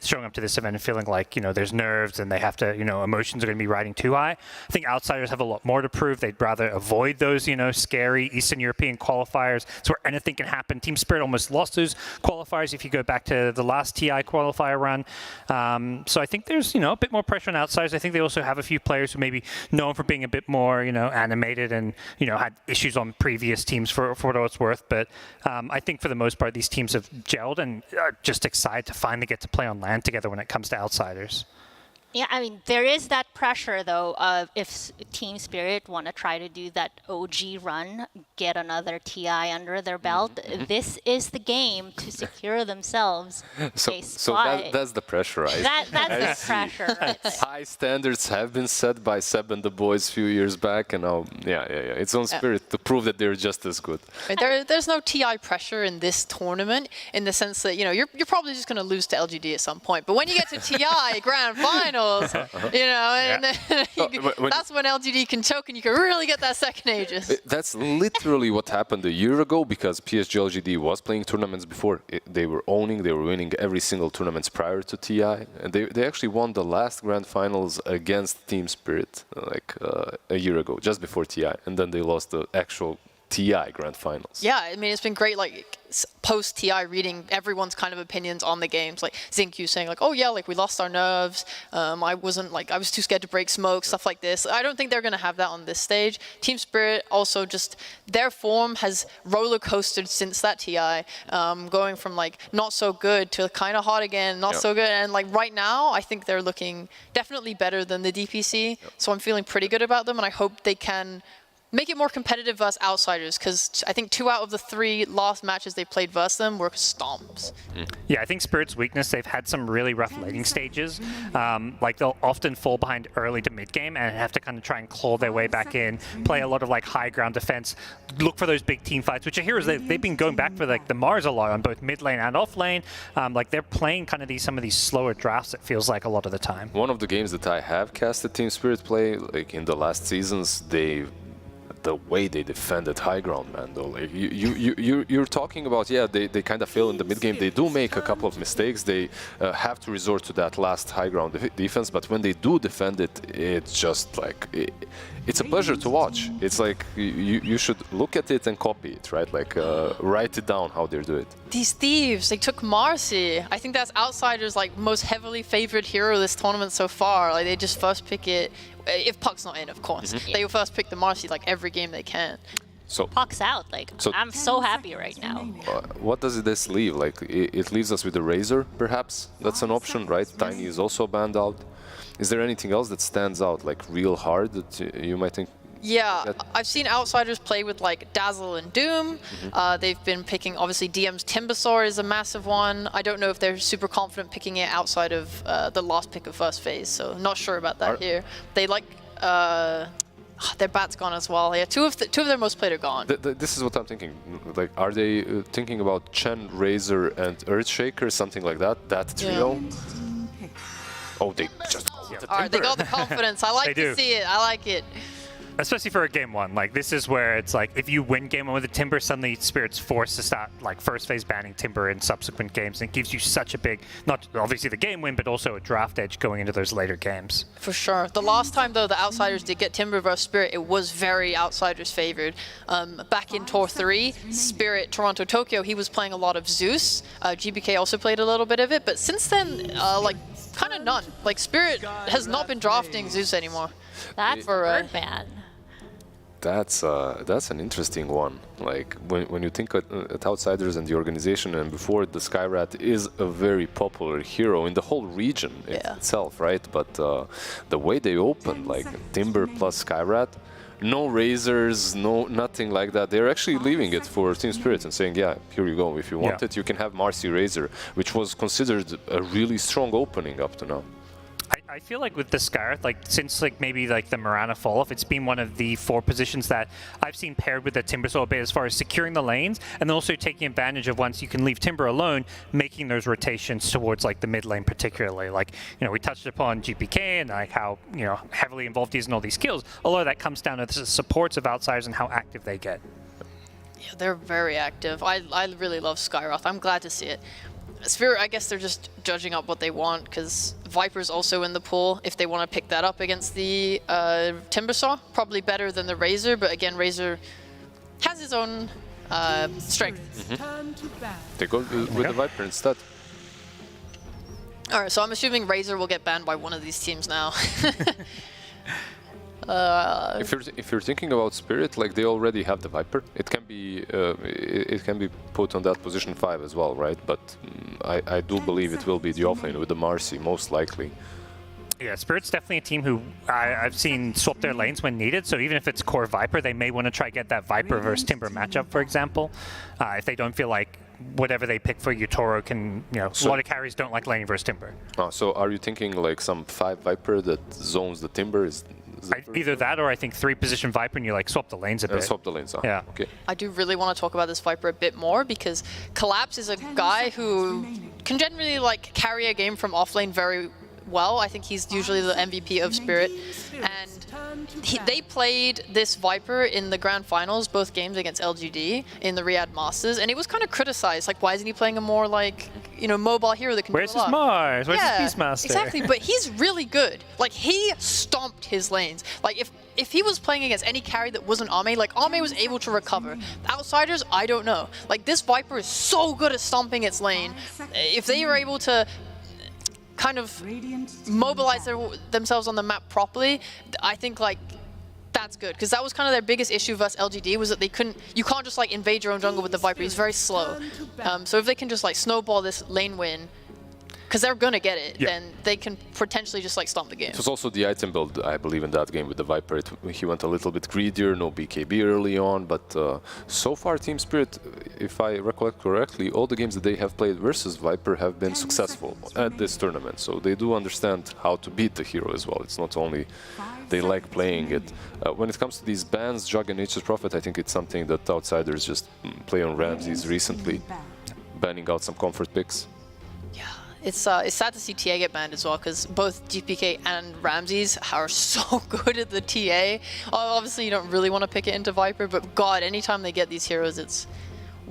showing up to this event and feeling like, you know, there's nerves and they have to, you know, emotions are going to be riding too high. I think Outsiders have a lot more to prove. They'd rather avoid those, you know, scary Eastern European qualifiers. It's where anything can happen. Team Spirit almost lost those qualifiers if you go back to the last TI qualifier run. So I think there's, you know, a bit more pressure on Outsiders. I think they also have a few players who maybe known for being a bit more, you know, animated and, you know, had issues on previous teams for what it's worth. But I think for the most part, these teams have gelled and are just excited to finally get to play on LAN together when it comes to Outsiders. Yeah, I mean, there is that pressure, though, of if Team Spirit want to try to do that OG run, get another TI under their belt, this is the game to secure themselves a spot. That's the pressure, right? That's the pressure right there. High standards have been set by Seb and the boys a few years back, and now, it's on Spirit to prove that they're just as good. There's no TI pressure in this tournament, in the sense that, you know, you're probably just going to lose to LGD at some point. But when you get to TI Grand Final, you know, and that's when LGD can choke and you can really get that second Aegis. That's literally what happened a year ago, because PSG.LGD was playing tournaments before. They were winning every single tournaments prior to TI. And they actually won the last Grand Finals against Team Spirit a year ago, just before TI. And then they lost the actual TI Grand Finals. Yeah, I mean, it's been great, like, post-TI reading everyone's kind of opinions on the games. Like, Zinq saying, like, oh, yeah, like, we lost our nerves. I was too scared to break smoke, stuff like this. I don't think they're going to have that on this stage. Team Spirit also just, their form has roller coasted since that TI, going from, like, not so good to kind of hot again, not so good. And, like, right now, I think they're looking definitely better than the DPC. So I'm feeling pretty good about them, and I hope they can make it more competitive versus Outsiders, because I think 2 out of the 3 last matches they played versus them were stomps. Yeah, I think Spirit's weakness, they've had some really rough laning stages. Like they'll often fall behind early to mid game and have to kind of try and claw their way back in, play a lot of like high ground defense, look for those big team fights, which are heroes. They've been going back for like the Mars a lot on both mid lane and off lane. Like they're playing kind of some of these slower drafts, it feels like, a lot of the time. One of the games that I have casted Team Spirit play, like in the last seasons, the way they defended high ground, man, though, like you're talking about, yeah, they kind of fail in the mid game. They do make a couple of mistakes. They have to resort to that last high ground defense, but when they do defend it, it's just like it's a pleasure to watch. It's like you should look at it and copy it, right? Like write it down how they do it. These Thieves, they took Marcy. I think that's Outsiders' like most heavily favored hero this tournament so far. Like they just first pick it. If Puck's not in, of course. They will first pick the Marcy like every game they can. So Puck's out. Like, I'm so happy right now. What does this leave? Like, it leaves us with the Razor, perhaps? That's an option, right? Tiny is also banned out. Is there anything else that stands out, like, real hard that you might think? Yeah, I've seen Outsiders play with, like, Dazzle and Doom. They've been picking, obviously, DM's Timbersaw is a massive one. I don't know if they're super confident picking it outside of the last pick of first phase, so not sure about that here. They like... their bat's gone as well. Yeah, two of their most played are gone. This is what I'm thinking. Like, are they thinking about Chen, Razor, and Earthshaker, something like that? That trio? Yeah. Oh, they just go with the Alright, they got the confidence. I like to see it. I like it. Especially for a game 1, like this is where it's like if you win game 1 with a Timber, suddenly Spirit's forced to start like first phase banning Timber in subsequent games, and it gives you such a big, not obviously the game win, but also a draft edge going into those later games. For sure. The last time though the Outsiders did get Timber versus Spirit, it was very Outsiders favored. Back in Tour 3, Spirit, Toronto, Tokyo, he was playing a lot of Zeus. GBK also played a little bit of it, but since then, like kind of none. Like Spirit has not been drafting Zeus anymore. That's bird ban. That's an interesting one. Like when you think at Outsiders and the organization, and before the Skyrat is a very popular hero in the whole region itself, right? But the way they opened, like Timber plus Skyrat, no Razors, nothing like that. They're actually leaving it for Team Spirit and saying, yeah, here you go. If you want it, you can have Marcy Razor, which was considered a really strong opening up to now. I feel like with the Skyrath, like since like maybe like the Mirana fall off, it's been one of the 4 positions that I've seen paired with the Timbersaw a bit as far as securing the lanes, and then also taking advantage of once you can leave Timber alone, making those rotations towards like the mid lane particularly. Like, you know, we touched upon GPK and like how, you know, heavily involved he is in all these skills. A lot of that comes down to the supports of Outsiders and how active they get. Yeah, they're very active. I really love Skyrath. I'm glad to see it. Spirit, I guess they're just judging up what they want, because Viper's also in the pool if they want to pick that up against the Timbersaw. Probably better than the Razor, but again, Razor has his own strength. They go with the Viper instead. Alright, so I'm assuming Razor will get banned by one of these teams now. If you're thinking about Spirit, like they already have the Viper, it can be put on that position 5 as well, right? But I do believe it will be the offlane with the Marcy, most likely. Yeah, Spirit's definitely a team who I've seen swap their lanes when needed, so even if it's core Viper, they may want to try get that Viper versus Timber matchup, for example, if they don't feel like whatever they pick for Utoro can, you know, a lot of carries don't like laning versus Timber. So are you thinking like some 5 Viper that zones the Timber? Either that, or I think 3 position Viper and you like swap the lanes a bit. Swap the lanes, yeah. Okay. I do really want to talk about this Viper a bit more, because Collapse is a guy who can generally like carry a game from offlane very well. I think he's usually the MVP of Spirit, and they played this Viper in the Grand Finals, both games against LGD in the Riyadh Masters, and it was kind of criticized, like, why isn't he playing a more like, you know, mobile hero that can Where's do a lot? his Mars? Where's his Beastmaster? Exactly, but he's really good. Like, he stomped his lanes. Like, if he was playing against any carry that wasn't Ame, like, Ame was able to recover. Outsiders, I don't know. Like, this Viper is so good at stomping its lane. If they are able to kind of mobilize themselves on the map properly, I think like that's good, because that was kind of their biggest issue versus LGD, was that you can't just like invade your own jungle with the Viper. He's very slow. So if they can just like snowball this lane win, because they're going to get it, then they can potentially just like stomp the game. It was also the item build, I believe, in that game with the Viper. He went a little bit greedier, no BKB early on, but so far Team Spirit, if I recollect correctly, all the games that they have played versus Viper have been successful at this tournament. So they do understand how to beat the hero as well. It's not only they like playing it. When it comes to these bans, Jug and Nature's Prophet, I think it's something that outsiders just play on Ramses recently, banning out some comfort picks. It's sad to see TA get banned as well, because both GPK and Ramses are so good at the TA. Obviously, you don't really want to pick it into Viper, but God, anytime they get these heroes, it's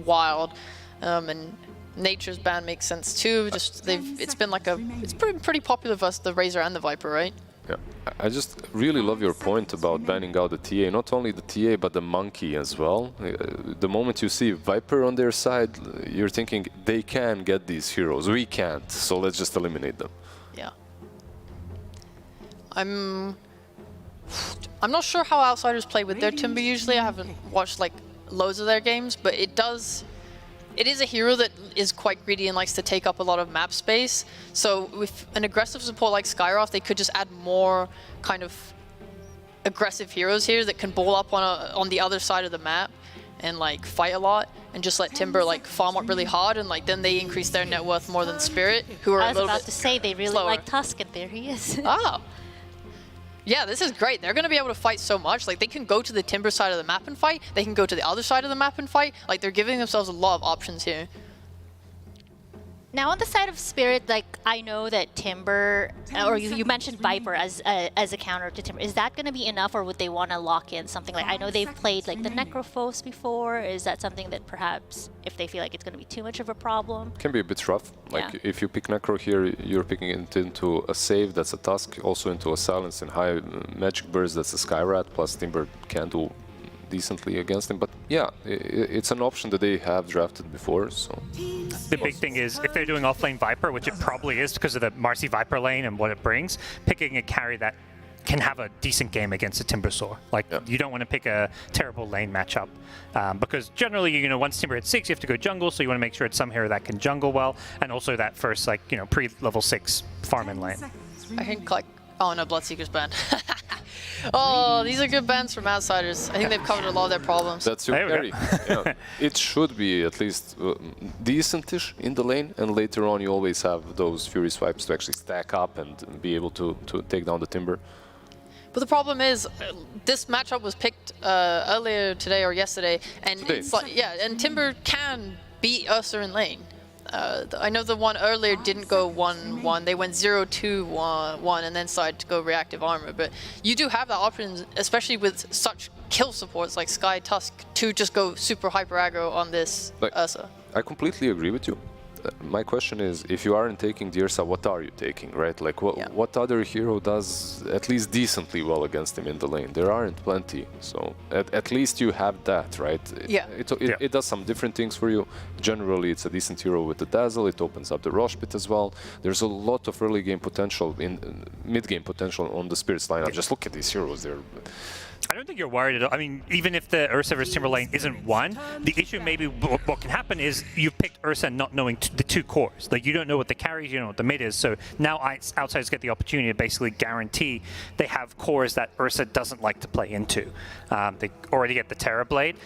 wild. And Nature's ban makes sense too. Just it's been pretty popular versus the Razor and the Viper, right? Yeah, I just really love your point about banning out the TA. Not only the TA, but the Monkey as well. The moment you see Viper on their side, you're thinking they can get these heroes. We can't, so let's just eliminate them. Yeah. I'm not sure how outsiders play with their Timber usually. I haven't watched like loads of their games, but it is a hero that is quite greedy and likes to take up a lot of map space. So with an aggressive support like Skyroth, they could just add more kind of aggressive heroes here that can ball up on the other side of the map and like fight a lot, and just let Timber like farm up really hard, and like then they increase their net worth more than Spirit, who are a little bit I was about to say they really slower. like Tusk, and there he is. Oh. Yeah, this is great. They're going to be able to fight so much. Like, they can go to the Timber side of the map and fight. They can go to the other side of the map and fight. Like, they're giving themselves a lot of options here. Now, on the side of Spirit, like, I know that Timber, or you mentioned Viper as a counter to Timber. Is that going to be enough, or would they want to lock in something like, I know they've played like the Necrophos before. Is that something that perhaps, if they feel like it's going to be too much of a problem? Can be a bit rough. Like, if you pick Necro here, you're picking it into a save, that's a Tusk, also into a Silence and high Magic Burst, that's a Skyrat, plus Timber can do decently against him. But yeah, it's an option that they have drafted before. So the big thing is, if they're doing offlane Viper, which it probably is because of the Marcy Viper lane and what it brings, picking a carry that can have a decent game against a Timbersaw. Like, you don't want to pick a terrible lane matchup because generally, you know, once Timber hits 6, you have to go jungle, so you want to make sure it's some hero that can jungle well, and also that first, like, you know, pre-level 6 farm in lane. I think like, oh no, Bloodseeker's banned. Oh, these are good bans from outsiders. I think they've covered a lot of their problems. That's your carry. Yeah. It should be at least decentish in the lane, and later on you always have those Fury swipes to actually stack up and be able to take down the Timber. But the problem is, this matchup was picked earlier today or yesterday, and it's like, yeah, and Timber can beat Ursa in lane. I know the one earlier didn't go 1-1. They went 0-2-1 and then started to go reactive armor. But you do have that option, especially with such kill supports like Sky Tusk, to just go super hyper aggro on this Ursa. I completely agree with you. My question is, if you aren't taking the Ursa, what are you taking, right? Like, what other hero does at least decently well against him in the lane? There aren't plenty, so at least you have that, right? Yeah. It does some different things for you. Generally, it's a decent hero with the Dazzle. It opens up the Rosh Pit as well. There's a lot of early game potential, mid-game potential on the Spirits lineup. Just look at these heroes. They're... I don't think you're worried at all. I mean, even if the Ursa versus Timber lane isn't won, the issue maybe what can happen is you've picked Ursa not knowing the 2 cores. Like, you don't know what the carries, you don't know what the mid is. So now outsiders get the opportunity to basically guarantee they have cores that Ursa doesn't like to play into. They already get the Terrorblade.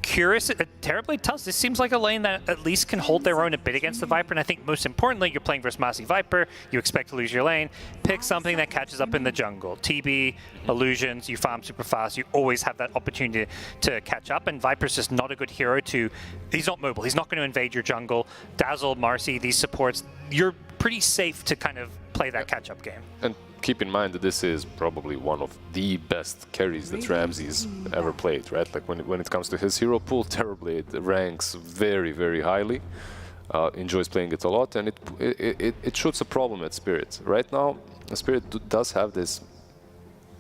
Curious, Terrorblade Tusk, this seems like a lane that at least can hold their own a bit against the Viper, and I think most importantly, you're playing versus Marcy Viper, you expect to lose your lane, pick something that catches up in the jungle. TB, illusions, you farm super fast, you always have that opportunity to catch up, and Viper's just not a good hero to, he's not mobile, he's not going to invade your jungle. Dazzle, Marcy, these supports, you're pretty safe to kind of play that catch-up game. And keep in mind that this is probably one of the best carries that Ramses ever played, right? Like, when it comes to his hero pool, Terrorblade ranks very, very highly. Enjoys playing it a lot, and it shoots a problem at Spirit. Right now, Spirit does have this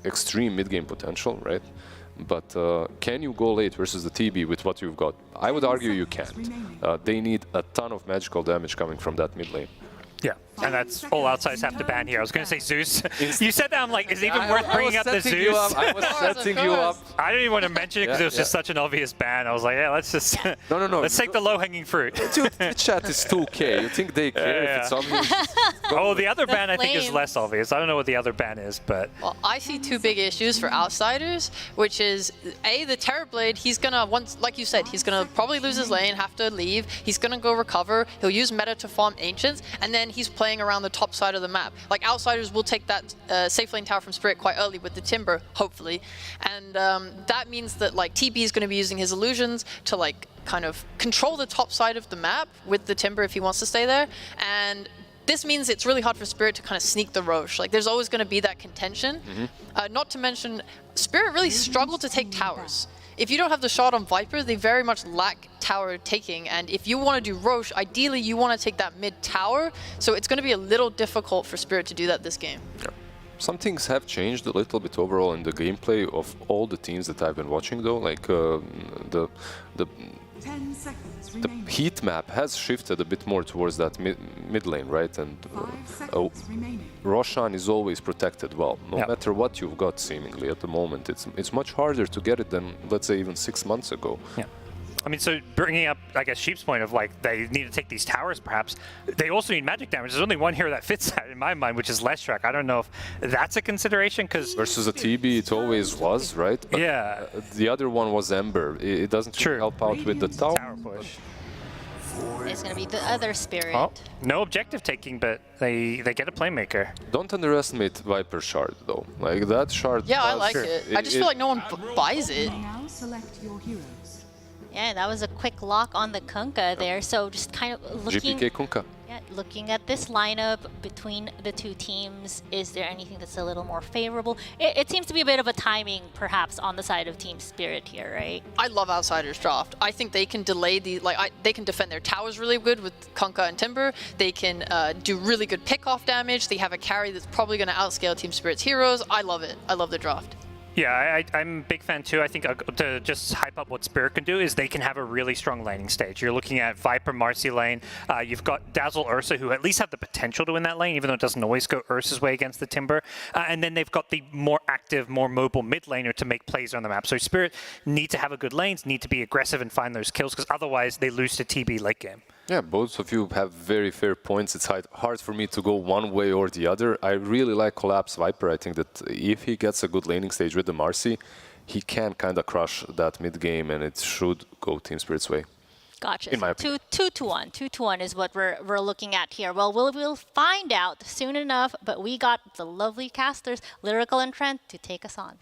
extreme mid-game potential, right? But can you go late versus the TB with what you've got? I would argue you can't. They need a ton of magical damage coming from that mid lane. Yeah, And that's all outsiders have to ban here. I was going to say Zeus. You said that, I'm like, is it even worth bringing up the Zeus? I was setting you up. I didn't even want to mention it because it was just such an obvious ban. I was like, yeah, let's just No. let's take the low-hanging fruit. Dude, the chat is 2K. You think they care if it's obvious? Oh, the other ban I think is less obvious. I don't know what the other ban is, but... Well, I see two big issues for outsiders, which is, A, the Terrorblade, he's going to, once, like you said, he's going to probably lose his lane, have to leave. He's going to go recover. He'll use meta to farm Ancients, and then he's playing around the top side of the map. Like, outsiders will take that safe lane tower from Spirit quite early with the Timber, hopefully. And that means that, like, TB is going to be using his illusions to, like, kind of control the top side of the map with the Timber if he wants to stay there. And this means it's really hard for Spirit to kind of sneak the Roche. Like, there's always going to be that contention. Not to mention, Spirit really struggle to take towers. If you don't have the shot on Viper, they very much lack tower taking. And if you want to do Roche, ideally you want to take that mid tower. So it's going to be a little difficult for Spirit to do that this game. Yeah. Some things have changed a little bit overall in the gameplay of all the teams that I've been watching, though. Like the 10 seconds the heat map has shifted a bit more towards that mid lane, right? And Roshan is always protected well, no matter what you've got seemingly at the moment. It's much harder to get it than, let's say, even 6 months ago. Yeah. I mean, so bringing up, I guess, Sheep's point of, like, they need to take these towers, perhaps. They also need magic damage. There's only one hero that fits that, in my mind, which is Leshrac. I don't know if that's a consideration, because... Versus a TB, it always was, right? But yeah. The other one was Ember. It doesn't really help out with the tower push. It's going to be the other Spirit. Oh, no objective taking, but they get a playmaker. Don't underestimate Viper Shard, though. Like, that Shard... Yeah, I like it. I just feel like no one buys it. Now select your heroes. Yeah, that was a quick lock on the Kunkka there. So just kind of looking... GPK Kunkka. Yeah, looking at this lineup between the two teams, is there anything that's a little more favorable? It seems to be a bit of a timing, perhaps, on the side of Team Spirit here, right? I love Outsiders draft. I think they can delay the they can defend their towers really good with Kunkka and Timber. They can do really good pick-off damage. They have a carry that's probably going to outscale Team Spirit's heroes. I love it. I love the draft. Yeah, I'm a big fan too. I think to just hype up what Spirit can do is they can have a really strong laning stage. You're looking at Viper, Marcy lane. You've got Dazzle, Ursa, who at least have the potential to win that lane, even though it doesn't always go Ursa's way against the Timber. And then they've got the more active, more mobile mid laner to make plays on the map. So Spirit need to have a good lanes, need to be aggressive and find those kills, because otherwise they lose to TB late game. Yeah, both of you have very fair points. It's hard for me to go one way or the other. I really like Collapse Viper. I think that if he gets a good laning stage with the Marcy, he can kind of crush that mid game, and it should go Team Spirit's way. Gotcha. In my opinion. 2-1. 2-1 is what we're looking at here. Well, we'll find out soon enough, but we got the lovely casters, Lyrical and Trent, to take us on.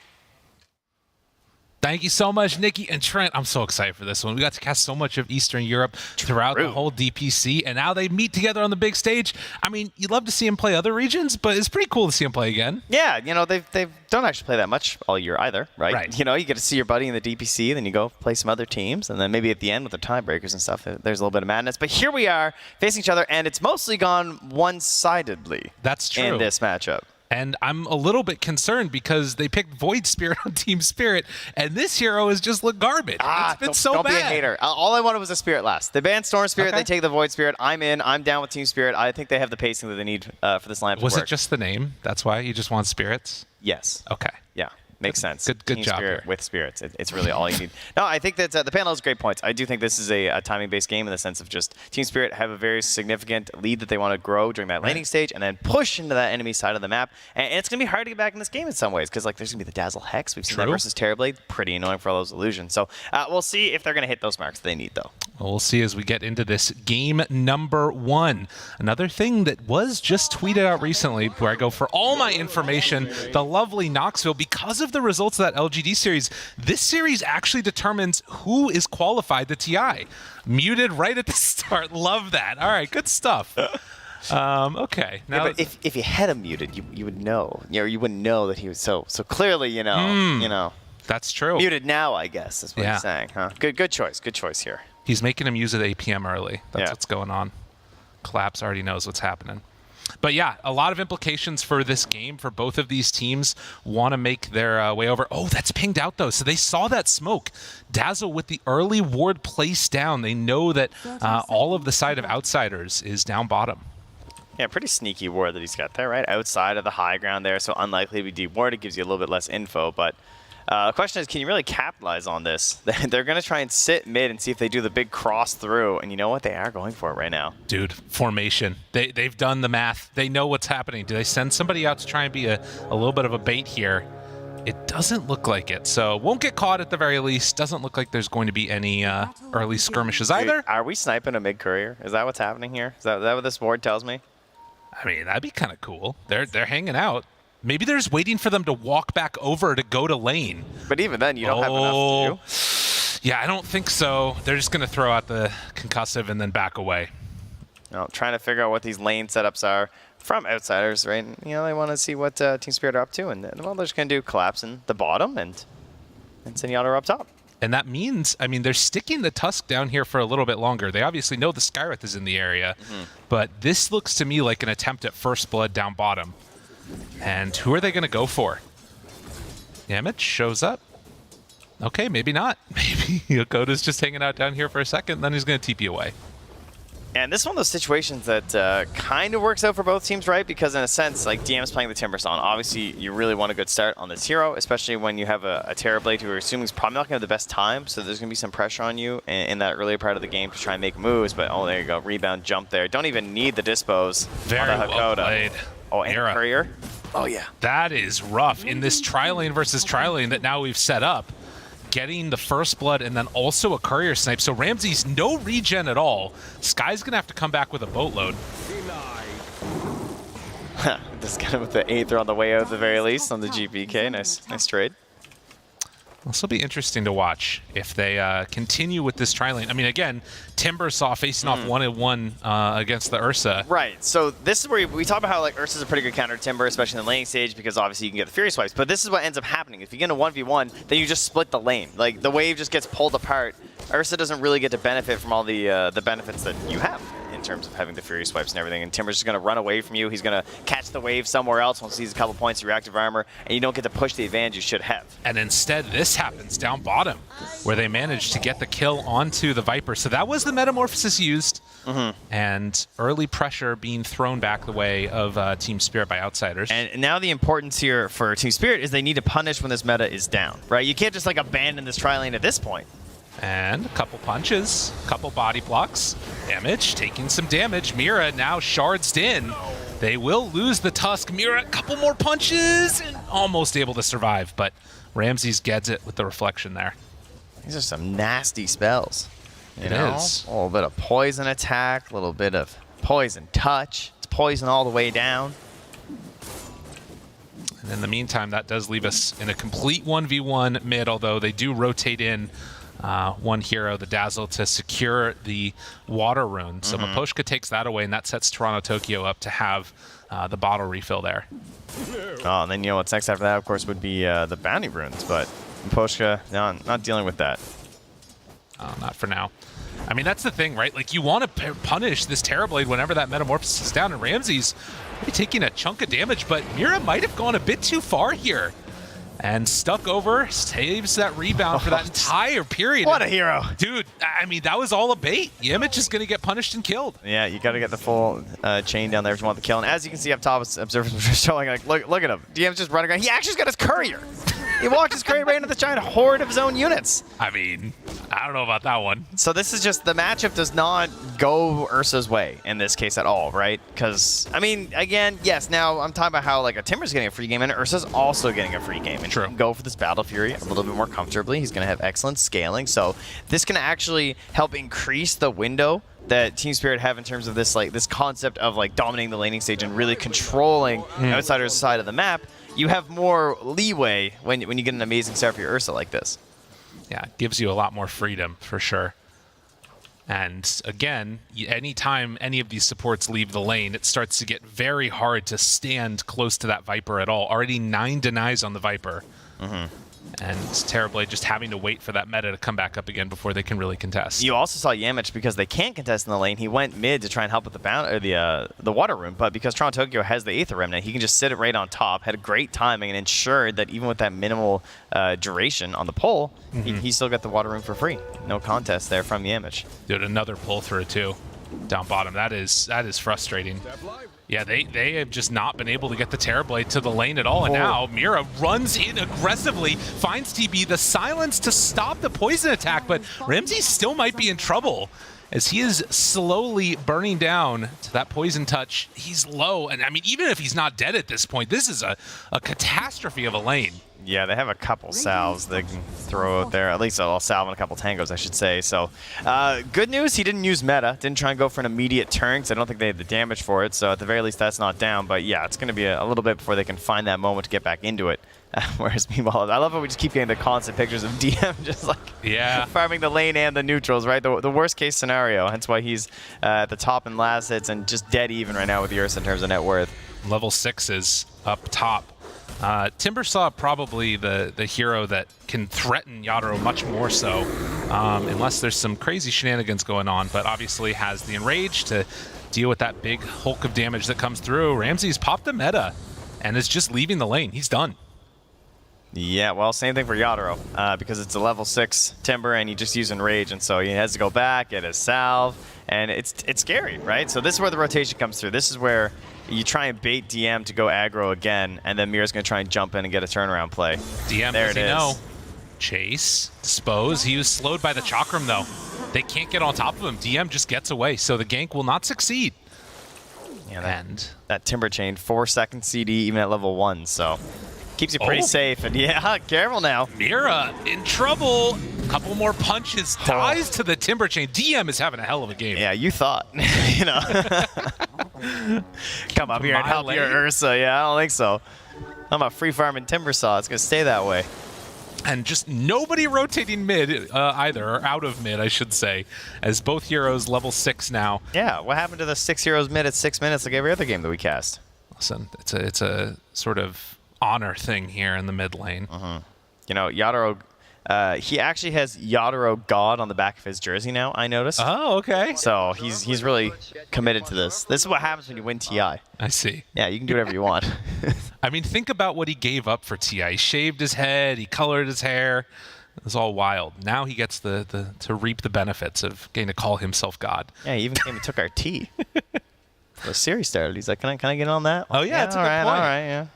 Thank you so much, Nikki and Trent. I'm so excited for this one. We got to cast so much of Eastern Europe throughout the whole DPC, and now they meet together on the big stage. I mean, you'd love to see him play other regions, but it's pretty cool to see him play again. Yeah, you know, they don't actually play that much all year either, right? You know, you get to see your buddy in the DPC, then you go play some other teams, and then maybe at the end with the tiebreakers and stuff, there's a little bit of madness. But here we are facing each other, and it's mostly gone one-sidedly. That's true. In this matchup. And I'm a little bit concerned because they picked Void Spirit on Team Spirit, and this hero has just looked garbage. It's been so bad. Don't be a hater. All I wanted was a Spirit last. They banned Storm Spirit, they take the Void Spirit. I'm in. I'm down with Team Spirit. I think they have the pacing that they need for this lineup to work. Was it just the name? That's why you just want Spirits? Yes. Okay. Yeah. Makes sense. Good Team job Spirit here. with Spirits. It's really all you need. No, I think that the panel has great points. I do think this is a timing-based game in the sense of just Team Spirit have a very significant lead that they want to grow during that laning stage and then push into that enemy side of the map. And it's going to be hard to get back in this game in some ways because like there's going to be the Dazzle Hex. We've seen that versus Terrorblade. Pretty annoying for all those illusions. So we'll see if they're going to hit those marks they need, though. Well, we'll see as we get into this game number 1. Another thing that was just tweeted out recently, where I go for all my information, the lovely Knoxville, because of the results of that LGD series, this series actually determines who is qualified to TI. Muted right at the start. Love that. All right, good stuff. Okay. Now, yeah, but if you had him muted, you would know. You know, you wouldn't know that he was so clearly, you know. That's true. Muted now, I guess, is what he's saying. Huh? Good choice. Good choice here. He's making him use it 8 p.m. early. That's what's going on. Collapse already knows what's happening. But yeah, a lot of implications for this game for both of these teams. Want to make their way over. Oh, that's pinged out though. So they saw that smoke. Dazzle with the early ward placed down. They know that all of the side of Outsiders is down bottom. Yeah, pretty sneaky ward that he's got there, right? Outside of the high ground there, so unlikely to be dewarded. Gives you a little bit less info, but the question is, can you really capitalize on this? They're going to try and sit mid and see if they do the big cross through, and you know what? They are going for it right now. Dude, formation. They've done the math. They know what's happening. Do they send somebody out to try and be a little bit of a bait here? It doesn't look like it, so won't get caught at the very least. Doesn't look like there's going to be any early skirmishes either. Dude, are we sniping a mid-courier? Is that what's happening here? Is that what this board tells me? I mean, that'd be kind of cool. They're hanging out. Maybe they're just waiting for them to walk back over to go to lane. But even then, you don't have enough to do. Yeah, I don't think so. They're just going to throw out the concussive and then back away. No, trying to figure out what these lane setups are from outsiders, right? And, you know, they want to see what Team Spirit are up to, and well, they're just going to do collapsing the bottom and Zenyatta up top. And that means, I mean, they're sticking the Tusk down here for a little bit longer. They obviously know the Skyreth is in the area, but this looks to me like an attempt at first blood down bottom. And who are they going to go for? Yamich shows up. Okay, maybe not. Maybe Yokota's just hanging out down here for a second, then he's going to TP away. And this is one of those situations that kind of works out for both teams, right? Because in a sense, like DM's playing the Timbersaw. Obviously, you really want a good start on this hero, especially when you have a Terrorblade who are assuming is probably not going to have the best time. So there's going to be some pressure on you in that earlier part of the game to try and make moves. But oh, there you go, rebound jump there. Don't even need the dispos. Very on the well played. Oh, and Courier. Oh yeah. That is rough in this tri-lane versus tri-lane that now we've set up. Getting the first blood and then also a courier snipe. So Ramsey's no regen at all. Sky's gonna have to come back with a boatload. This guy with the 8th on the way out at the very least on the GPK. Nice trade. This will be interesting to watch if they continue with this tri-lane. I mean, again, Timbersaw facing off 1-1 against the Ursa. Right, so this is where we talk about how like Ursa's a pretty good counter to Timber, especially in the laning stage, because obviously you can get the Fury Swipes. But this is what ends up happening. If you get a 1v1, then you just split the lane. Like, the wave just gets pulled apart. Ursa doesn't really get to benefit from all the benefits that you have in terms of having the Fury Swipes and everything. And Timber's just going to run away from you. He's going to catch the wave somewhere else once he sees a couple points of reactive armor, and you don't get to push the advantage you should have. And instead, this happens down bottom, where they managed to get the kill onto the Viper. So that was the Metamorphosis used, and early pressure being thrown back the way of Team Spirit by outsiders. And now the importance here for Team Spirit is they need to punish when this meta is down, right? You can't just like abandon this tri-lane at this point. And a couple punches, couple body blocks. Damage, taking some damage. Mira now shards in. They will lose the Tusk. Mira, a couple more punches, and almost able to survive, but Ramses gets it with the reflection there. These are some nasty spells. It is. A little bit of poison attack, a little bit of poison touch. It's poison all the way down. And in the meantime, that does leave us in a complete 1v1 mid, although they do rotate in one hero, the Dazzle, to secure the water rune. So Miposhka takes that away, and that sets Toronto Tokyo up to have the bottle refill there. Oh, and then you know what's next after that, of course, would be the bounty runes, but Miposhka, not dealing with that. Not for now. I mean, that's the thing, right? Like, you want to punish this Terrorblade whenever that Metamorphosis is down, and Ramsey's really taking a chunk of damage, but Mira might have gone a bit too far here. And stuck over, saves that rebound for that entire period. What a hero. Dude, I mean, that was all a bait. Yimich is going to get punished and killed. Yeah, you got to get the full chain down there if you want the kill. And as you can see up top, observers are showing, like, look at him. DM's just running around. He actually's got his courier. He walked his courier right into the giant horde of his own units. I mean, I don't know about that one. So this is just, the matchup does not go Ursa's way in this case at all, right? Because, I mean, again, yes, now I'm talking about how, like, a Timber's getting a free game and Ursa's also getting a free game. And True. He can go for this Battle Fury a little bit more comfortably. He's going to have excellent scaling. So this can actually help increase the window that Team Spirit have in terms of this, like, this concept of, like, dominating the laning stage and really controlling outsiders' side of the map. You have more leeway when you get an amazing start for your Ursa like this. Yeah, it gives you a lot more freedom, for sure. And again, anytime any of these supports leave the lane, it starts to get very hard to stand close to that Viper at all. Already 9 denies on the Viper. And Terrorblade just having to wait for that meta to come back up again before they can really contest. You also saw Yamich, because they can't contest in the lane, he went mid to try and help with the water room, but because Toronto Tokyo has the Aether Remnant, he can just sit it right on top, had a great timing, and ensured that even with that minimal duration on the pull, he still got the water room for free. No contest there from Yamich. Dude, another pull through too, down bottom. That is frustrating. Yeah, they have just not been able to get the Terrorblade to the lane at all. And now Mira runs in aggressively, finds TB, the silence to stop the poison attack, but Ramsey still might be in trouble as he is slowly burning down to that poison touch. He's low, and I mean, even if he's not dead at this point, this is a catastrophe of a lane. Yeah, they have a couple salves they can throw out there. At least a salve and a couple tangos, I should say. So, good news, he didn't use meta. Didn't try and go for an immediate turn, because I don't think they had the damage for it. So, at the very least, that's not down. But, yeah, it's going to be a little bit before they can find that moment to get back into it. Whereas, meanwhile, I love how we just keep getting the constant pictures of DM just, like, farming the lane and the neutrals, right? The worst-case scenario. Hence why he's at the top in last hits and just dead even right now with Ursa in terms of net worth. Level 6 is up top. Timbersaw probably the hero that can threaten Yadro much more so, unless there's some crazy shenanigans going on, but obviously has the Enrage to deal with that big hulk of damage that comes through. Ramsey's popped the meta and is just leaving the lane. He's done. Yeah, well, same thing for Yadro, because it's a level 6 Timber and he just used Enrage, and so he has to go back, get his salve, and it's scary, right? So this is where the rotation comes through. This is where you try and bait DM to go aggro again, and then Mira's going to try and jump in and get a turnaround play. DM, there does he know? Chase, dispose. He was slowed by the Chakram, though. They can't get on top of him. DM just gets away, so the gank will not succeed. Yeah, that Timber Chain, 4-second CD even at level 1, so keeps you pretty safe. And yeah, careful now. Mira in trouble. Couple more punches, dies to the Timber Chain. DM is having a hell of a game. Yeah, you thought. You know. Come up here and help your Ursa. Yeah, I don't think so. I'm a free farming Timbersaw. It's going to stay that way. And just nobody rotating mid either, or out of mid, I should say, as both heroes level 6 now. Yeah, what happened to the 6 heroes mid at 6 minutes like every other game that we cast? Listen, it's a sort of honor thing here in the mid lane. You know, Yadro, he actually has Yadro God on the back of his jersey now, I noticed. Oh, okay. So he's really committed to this. This is what happens when you win TI. I see. Yeah, you can do whatever you want. I mean, think about what he gave up for TI. He shaved his head, he colored his hair. It was all wild. Now he gets to reap the benefits of getting to call himself God. Yeah, he even came and took our tea. The series started. He's like, can I get on that? Oh, yeah, that's a good point. All right, yeah.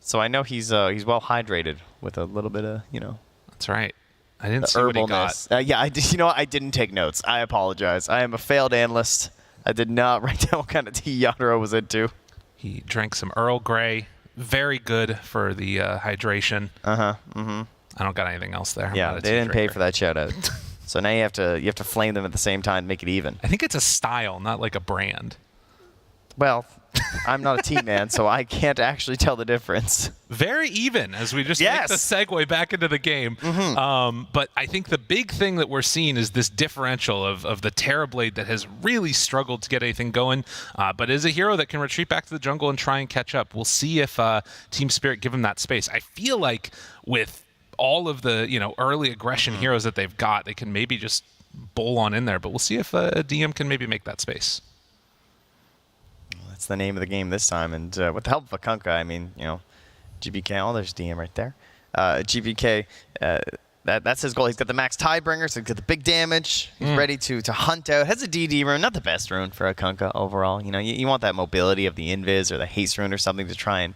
So I know he's well hydrated with a little bit of, you know. That's right. I didn't see what he got. Yeah, you know what? I didn't take notes. I apologize. I am a failed analyst. I did not write down what kind of tea Yadro was into. He drank some Earl Grey. Very good for the hydration. I don't got anything else there. Yeah, they didn't pay for that shout out. So now you have to flame them at the same time, make it even. I think it's a style, not like a brand. Well, I'm not a tea man, so I can't actually tell the difference. Very even, as we just make the segue back into the game. But I think the big thing that we're seeing is this differential of the Terrorblade that has really struggled to get anything going, but is a hero that can retreat back to the jungle and try and catch up. We'll see if Team Spirit give him that space. I feel like with all of the early aggression heroes that they've got, they can maybe just bowl on in there, but we'll see if a DM can maybe make that space. That's the name of the game this time, and with the help of a Kunkka, I mean, GBK, oh, there's DM right there. GBK, that's his goal. He's got the max Tidebringer, so he's got the big damage. He's ready to hunt out. Has a DD rune, not the best rune for a Kunkka overall. You want that mobility of the Invis or the haste rune or something to try and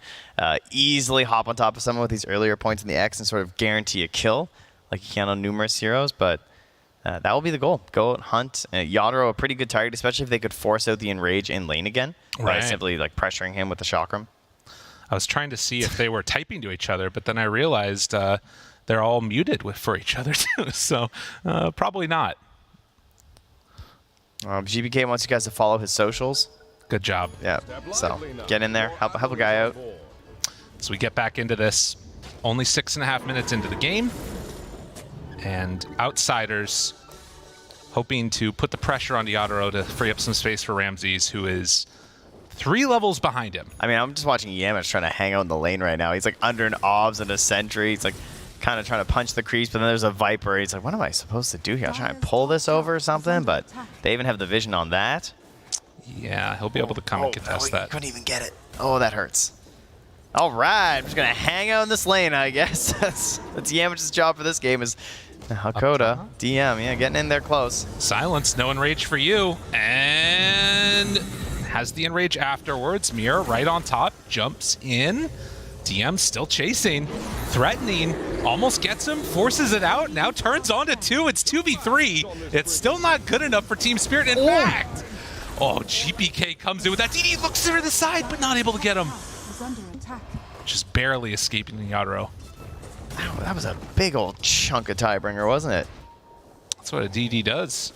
easily hop on top of someone with these earlier points in the X and sort of guarantee a kill, like you can on numerous heroes, but that will be the goal. Go out and hunt. Yadro, a pretty good target, especially if they could force out the Enrage in lane again by simply like pressuring him with the Chakram. I was trying to see if they were typing to each other, but then I realized they're all muted for each other too, so probably not. GBK wants you guys to follow his socials. Good job. Yeah, so get in there, help a guy out. So we get back into this. Only 6.5 minutes into the game. And Outsiders hoping to put the pressure on Yadro to free up some space for Ramses, who is 3 levels behind him. I mean, I'm just watching Yamich trying to hang out in the lane right now. He's like under an Obs and a Sentry. He's like kind of trying to punch the creeps, but then there's a Viper. He's like, what am I supposed to do here? I'm trying to pull this over or something, but they even have the vision on that. Yeah, he'll be able to come and contest that. Couldn't even get it. Oh, that hurts. All right, I'm just going to hang out in this lane, I guess. That's Yamich's job for this game is Hakoda, DM, yeah, getting in there close. Silence, no enrage for you. And has the enrage afterwards. Mira right on top, jumps in. DM still chasing, threatening, almost gets him, forces it out, now turns on to 2. It's 2v3. It's still not good enough for Team Spirit. In fact, GPK comes in with that DD, looks to the side, but not able to get him. Just barely escaping the Yadro. Wow, that was a big old chunk of Tidebringer, wasn't it? That's what a DD does.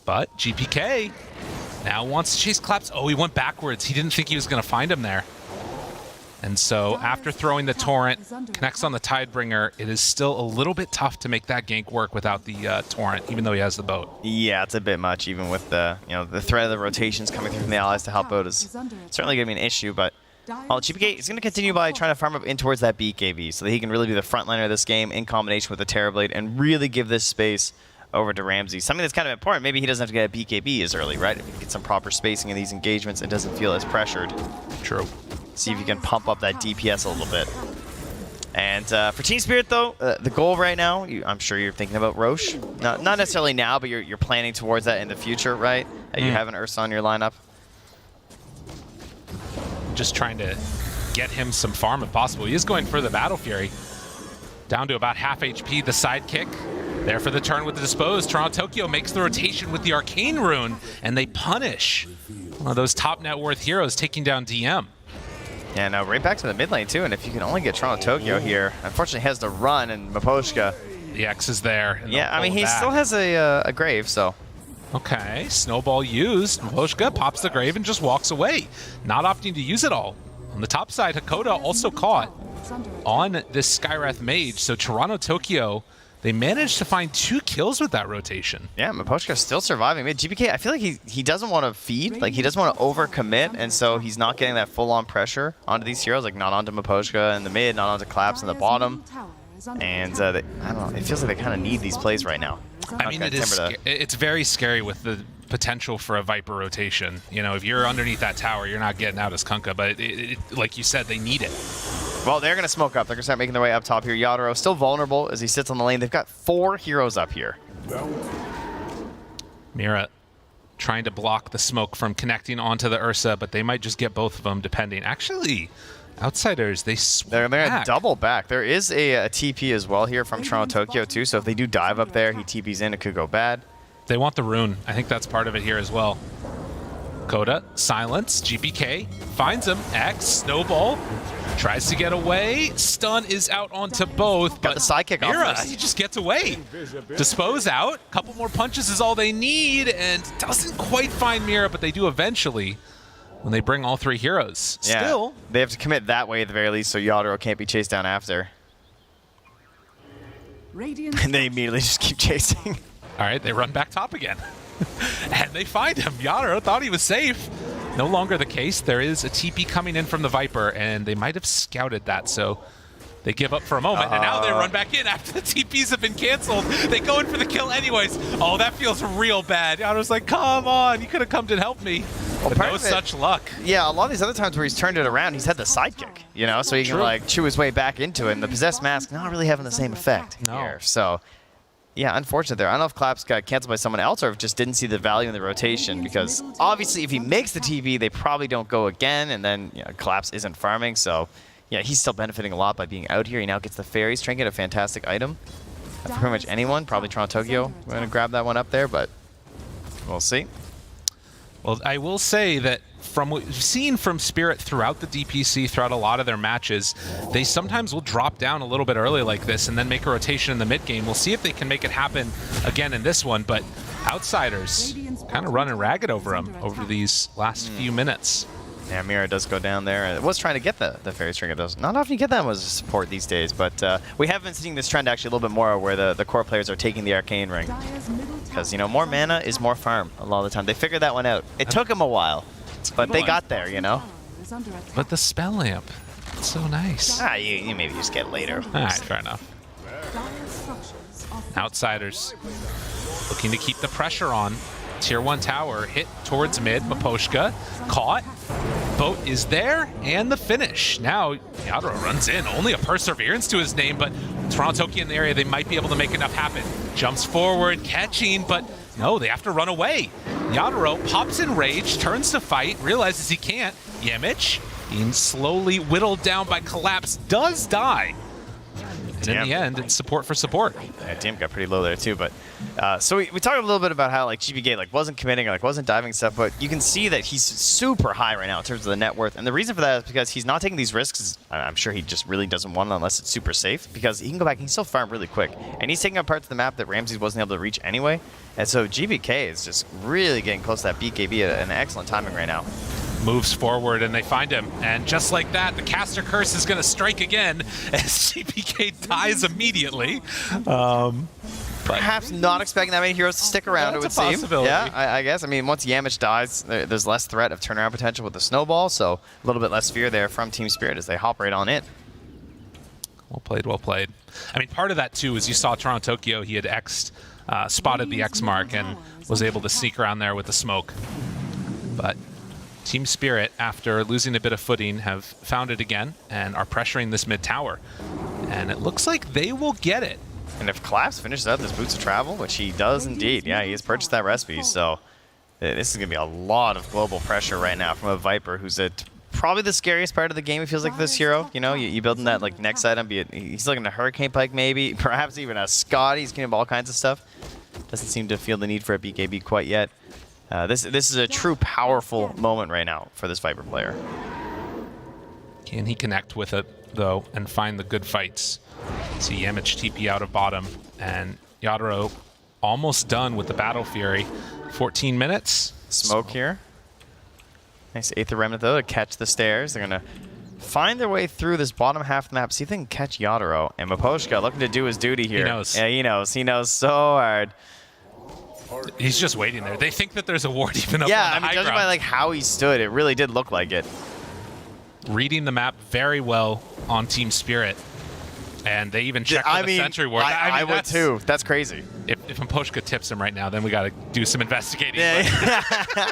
But GPK now wants to chase Claps. Oh, he went backwards. He didn't think he was going to find him there. And so after throwing the Torrent, connects on the Tidebringer, it is still a little bit tough to make that gank work without the Torrent, even though he has the boat. Yeah, it's a bit much, even with the the threat of the rotations coming through from the allies to help out is certainly going to be an issue. But GPK is going to continue by trying to farm up in towards that BKB so that he can really be the frontliner of this game in combination with the Terrorblade and really give this space over to Ramsey. Something that's kind of important. Maybe he doesn't have to get a BKB as early, right? If he can get some proper spacing in these engagements, it doesn't feel as pressured. True. See if you can pump up that DPS a little bit. And for Team Spirit, though, the goal right now, I'm sure you're thinking about Roche. Not necessarily now, but you're planning towards that in the future, right? You have an Ursa on your lineup. Just trying to get him some farm if possible. He is going for the Battle Fury. Down to about half HP, the sidekick. There for the turn with the Dispose. Toronto Tokyo makes the rotation with the Arcane Rune, and they punish one of those top net worth heroes, taking down DM. Yeah, now right back to the mid lane, too, and if you can only get Toronto Tokyo here, unfortunately has to run, and Miposhka. The X is there. Yeah, I mean, he still has a Grave, so. Okay, Snowball used. Miposhka pops the Grave and just walks away, not opting to use it all. On the top side, Hakoda also caught on this Skywrath Mage, so Toronto Tokyo, they managed to find 2 kills with that rotation. Yeah, Miposhka's still surviving. GPK, I feel like he doesn't want to feed, like he doesn't want to overcommit, and so he's not getting that full-on pressure onto these heroes, like not onto Miposhka in the mid, not onto Claps in the bottom. And I don't know, it feels like they kind of need these plays right now. I mean, it's very scary with the potential for a Viper rotation. You know, if you're underneath that tower, you're not getting out as Kunkka, but like you said, they need it. Well, they're going to smoke up. They're going to start making their way up top here. Yadro still vulnerable as he sits on the lane. They've got 4 heroes up here. Mira trying to block the smoke from connecting onto the Ursa, but they might just get both of them depending. Actually, Outsiders, they're going to double back. There is a TP as well here from Toronto Tokyo too, so if they do dive up there, he TPs in, it could go bad. They want the rune. I think that's part of it here as well. Coda, silence, GPK, finds him, X, Snowball, tries to get away, stun is out onto both, got the sidekick off Mira, first. he just gets away. Dispose out, couple more punches is all they need, and doesn't quite find Mira, but they do eventually when they bring all 3 heroes. Yeah, Still, they have to commit that way at the very least, so Yadro can't be chased down after. And they immediately just keep chasing. All right, they run back top again. And they find him. Yadro thought he was safe. No longer the case. There is a TP coming in from the Viper, and they might have scouted that, so they give up for a moment, and now they run back in after the TPs have been canceled. They go in for the kill anyways. Oh, that feels real bad. Yadro's like, come on, you could have come to help me. Well, no such luck. Yeah, a lot of these other times where he's turned it around, he's had the sidekick, you know, so he can like chew his way back into it, and the Possessed Mask not really having the same effect here. So, yeah, unfortunate there. I don't know if Claps got canceled by someone else or if just didn't see the value in the rotation, because obviously if he makes the TP, they probably don't go again, and then Claps isn't farming, so yeah, he's still benefiting a lot by being out here. He now gets the Fairies Trinket, a fantastic item. For pretty much anyone, probably Toronto Tokyo. We're going to grab that one up there, but we'll see. Well, I will say that from what we've seen from Spirit throughout the DPC, throughout a lot of their matches, they sometimes will drop down a little bit early like this and then make a rotation in the mid game. We'll see if they can make it happen again in this one, but Outsiders kind of running ragged over them over these last few minutes. Yeah, Mira does go down there. It was trying to get the Fairy Trinket. Not often you get that as a support these days, but we have been seeing this trend actually a little bit more where the core players are taking the Arcane Ring. Because, more mana is more farm a lot of the time. They figured that one out. It took them a while, but they got there, But the Spell Lamp, it's so nice. You maybe just get later. All right, fair enough. Outsiders looking to keep the pressure on. Tier 1 tower hit towards mid. Miposhka caught. Boat is there, and the finish. Now Yadro runs in. Only a Perseverance to his name, but Toronto Tokyo in the area, they might be able to make enough happen. Jumps forward, catching, but no, they have to run away. Yadaro pops in rage, turns to fight, realizes he can't. Yamich, being slowly whittled down by Collapse, does die. And in the end, it's support for support. Yeah, TM got pretty low there too, but so we talked a little bit about how like GBK like wasn't committing or like wasn't diving stuff, but you can see that he's super high right now in terms of the net worth, and the reason for that is because he's not taking these risks. I'm sure he just really doesn't want it unless it's super safe, because he can go back and he can still farm really quick, and he's taking up parts of the map that Ramses wasn't able to reach anyway, and so GBK is just really getting close to that BKB at an excellent timing right now. Moves forward and they find him, and just like that, the caster curse is going to strike again as GBK dies immediately. Perhaps not expecting that many heroes to stick around, it would seem. Yeah, I guess. I mean, once Yamich dies, there's less threat of turnaround potential with the snowball, so a little bit less fear there from Team Spirit as they hop right on in. Well played, well played. I mean, part of that too is you saw Toronto Tokyo, he had spotted the X mark and was able to sneak around there with the smoke. But Team Spirit, after losing a bit of footing, have found it again and are pressuring this mid tower. And it looks like they will get it. And if Collapse finishes out this Boots of Travel, which he does indeed, yeah, he has purchased that recipe, so this is going to be a lot of global pressure right now from a Viper, who's probably the scariest part of the game, it feels like, this hero. You know, you build in that like next item, be it he's looking at a Hurricane Pike maybe, perhaps even a Scotty, he's getting all kinds of stuff. Doesn't seem to feel the need for a BKB quite yet. This is a true powerful moment right now for this Viper player. Can he connect with it, though, and find the good fights? See Yamich TP out of bottom, and Yadaro almost done with the Battle Fury. 14 minutes. Smoke here. Nice Aether Remnant, though, to catch the stairs. They're going to find their way through this bottom half of the map, see if they can catch Yadaro. And Miposhka looking to do his duty here. He knows. Yeah, he knows. He knows so hard. He's just waiting there. They think that there's a ward even up on the high high judging ground. by like how he stood, it really did look like it. Reading the map very well on Team Spirit. And they even checked for the Sentry Ward. I would too. That's crazy. If Miposhka tips him right now, then we got to do some investigating. Yeah.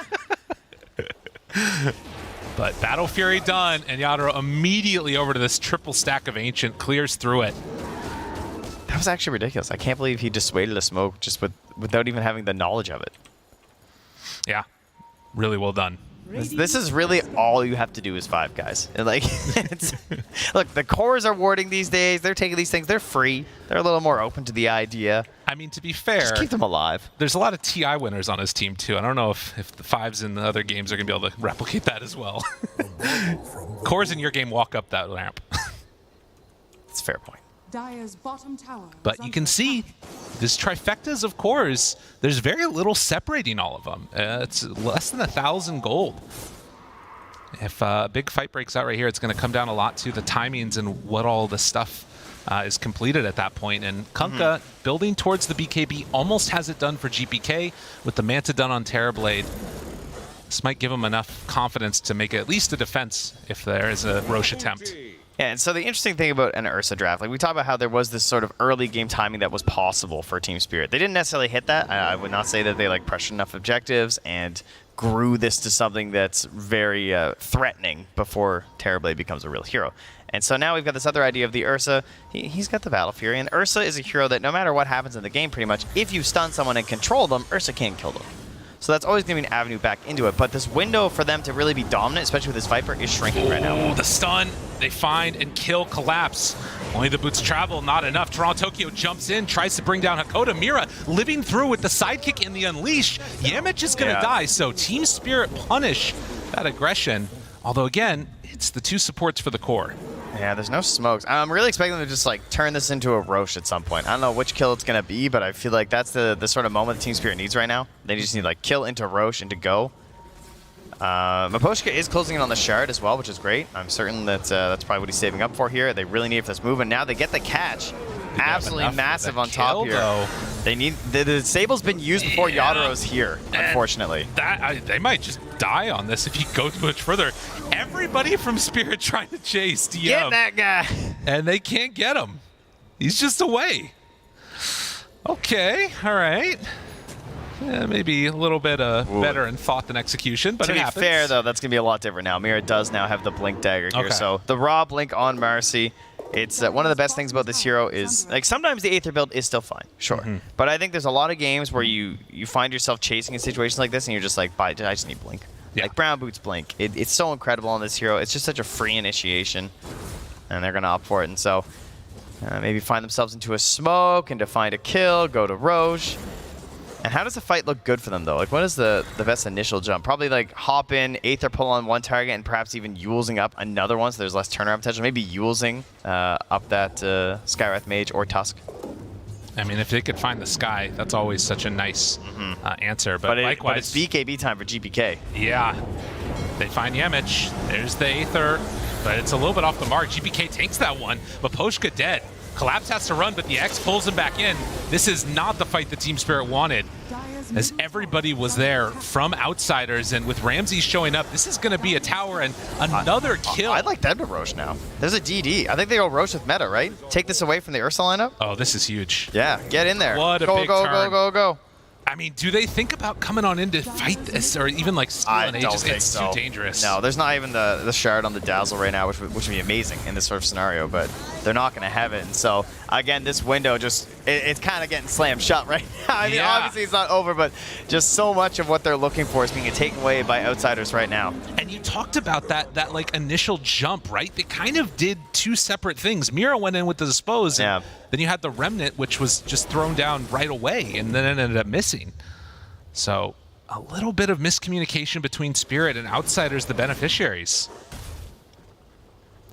But Battle Fury done, and Yadaro immediately over to this triple stack of Ancient, clears through it. That was actually ridiculous. I can't believe he dissuaded a smoke just without even having the knowledge of it. Yeah, really well done. This is really all you have to do is 5 guys. Like, look, the cores are warding these days. They're taking these things. They're free. They're a little more open to the idea. I mean, to be fair, just keep them alive. There's a lot of TI winners on his team too. I don't know if the 5s in the other games are going to be able to replicate that as well. Cores in your game walk up that ramp. That's a fair point. Dire's bottom tower. But you can see this trifectas of cores, there's very little separating all of them. It's less than 1,000 gold. If a big fight breaks out right here, it's going to come down a lot to the timings and what all the stuff is completed at that point. And Kunkka building towards the BKB almost has it done for GPK with the Manta done on Terrorblade. This might give him enough confidence to make at least a defense if there is a Roche attempt. Yeah, and so the interesting thing about an Ursa draft, like we talked about how there was this sort of early game timing that was possible for Team Spirit. They didn't necessarily hit that. I would not say that they like pressured enough objectives and grew this to something that's very threatening before Terrorblade becomes a real hero. And so now we've got this other idea of the Ursa. He's got the Battle Fury, and Ursa is a hero that no matter what happens in the game pretty much, if you stun someone and control them, Ursa can't kill them. So that's always going to be an avenue back into it. But this window for them to really be dominant, especially with this Viper, is shrinking right now. Oh, the stun. They find and kill Collapse. Only the Boots Travel, not enough. Toronto Tokyo jumps in, tries to bring down Hakoda. Mira living through with the sidekick in the Unleash. Yamich is going to die, so Team Spirit punish that aggression. Although, again, it's the 2 supports for the core. Yeah, there's no smokes. I'm really expecting them to just like turn this into a Roche at some point. I don't know which kill it's going to be, but I feel like that's the sort of moment Team Spirit needs right now. They just need like kill into Roche and to go. Miposhka is closing in on the Shard as well, which is great. I'm certain that that's probably what he's saving up for here. They really need it for this move, and now they get the catch. Absolutely massive on top here. Though. They need the Sable's been used before Yadaro's here, unfortunately. They might just die on this if you go much further. Everybody from Spirit trying to chase DM. Get that guy. And they can't get him. He's just away. Okay, all right. Yeah, maybe a little bit better in thought than execution, but to be fair, though, that's going to be a lot different now. Mira does now have the Blink Dagger here, so the raw Blink on Marcy it's one of the best things about this hero is, like, sometimes the Aether build is still fine, sure. But I think there's a lot of games where you find yourself chasing in situations like this and you're just like, I just need Blink. Like Brown Boots Blink. It's so incredible on this hero. It's just such a free initiation. And they're going to opt for it. And so maybe find themselves into a smoke and to find a kill, go to Roche. And how does the fight look good for them, though? Like, what is the best initial jump? Probably, like, hop in, Aether pull on one target, and perhaps even Yulesing up another one, so there's less turnaround potential. Maybe Yulesing up that Skywrath Mage or Tusk. I mean, if they could find the Sky, that's always such a nice answer. But likewise, it's BKB time for GPK. Yeah. They find Yemich. There's the Aether, but it's a little bit off the mark. GPK takes that one, but Poshka dead. Collapse has to run, but the X pulls him back in. This is not the fight that Team Spirit wanted, as everybody was there from outsiders, and with Ramsey showing up, this is going to be a tower and another kill. I'd like them to Roche now. There's a DD. I think they go Roche with meta, right? Take this away from the Ursa lineup. Oh, this is huge. Yeah, get in there. What a go, big go, turn. go, go, go. I mean, do they think about coming on in to fight this, or even like steal an Aegis? It's too dangerous. No, there's not even the shard on the Dazzle right now, which would be amazing in this sort of scenario, but they're not going to have it. And so, again, this window it's kind of getting slammed shut right now. I mean, obviously it's not over, but just so much of what they're looking for is being taken away by outsiders right now. And you talked about that like initial jump, right? They kind of did two separate things. Mira went in with the Dispose, and then you had the Remnant, which was just thrown down right away, and then it ended up missing. So a little bit of miscommunication between Spirit and outsiders, the beneficiaries.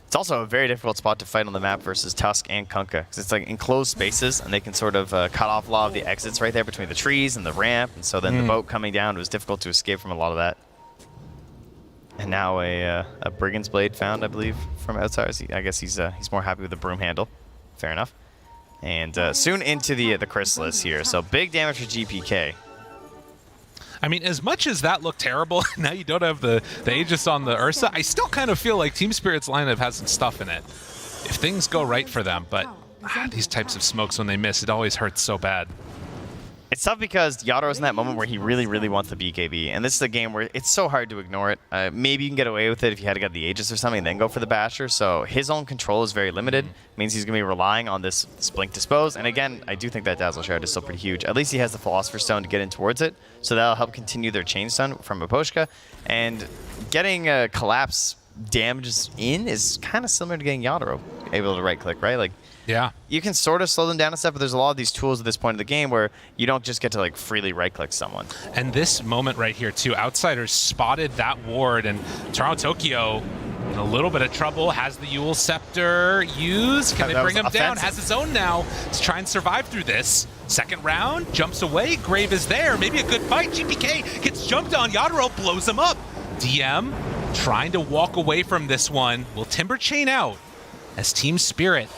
It's also a very difficult spot to fight on the map versus Tusk and Kunkka, because it's like enclosed spaces, and they can sort of cut off a lot of the exits right there between the trees and the ramp, and so then the boat coming down, it was difficult to escape from a lot of that. And now a Brigand's Blade found, I believe, from outsiders. I guess he's more happy with the broom handle. Fair enough. And soon into the Chrysalis here, so big damage for GPK. I mean, as much as that looked terrible, now you don't have the Aegis on the Ursa, I still kind of feel like Team Spirit's lineup has some stuff in it. If things go right for them, but these types of smokes, when they miss, it always hurts so bad. It's tough because Yadaro's in that moment where he really, really wants the BKB, and this is a game where it's so hard to ignore it. Maybe you can get away with it if you had to get the Aegis or something and then go for the Basher, so his own control is very limited. Means he's going to be relying on this Blink Dispose, and again, I do think that Dazzle Shard is still pretty huge. At least he has the Philosopher's Stone to get in towards it, so that'll help continue their Chain Stun from Aposhka, and getting Collapse damages in is kind of similar to getting Yadaro able to right-click, right? Like, yeah, you can sort of slow them down and stuff, but there's a lot of these tools at this point of the game where you don't just get to like freely right-click someone. And this moment right here too, outsiders spotted that ward, and Toronto Tokyo in a little bit of trouble, has the Yule Scepter used. Can they bring him down? Has his own now to try and survive through this. Second round, jumps away, Grave is there, maybe a good fight. GPK gets jumped on, Yadaro blows him up. DM trying to walk away from this one. Will Timber chain out as Team Spirit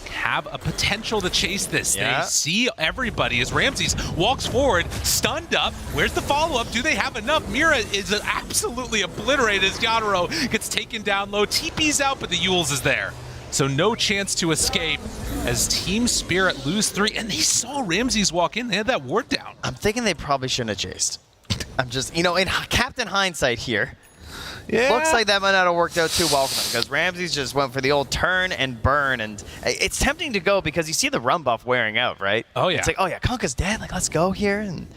have a potential to chase this. They see everybody as Ramses walks forward, stunned up. Where's the follow-up? Do they have enough? Mira is absolutely obliterated as Yadaro gets taken down low. TP's out, but the Yules is there. So no chance to escape as Team Spirit lose 3. And they saw Ramses walk in. They had that ward down. I'm thinking they probably shouldn't have chased. I'm just, you know, in Captain Hindsight here, looks like that might not have worked out too well for them because Ramses just went for the old turn and burn, and it's tempting to go because you see the run buff wearing out, right? Oh, yeah. It's like, oh, yeah, Kunkka's dead. Like, let's go here, and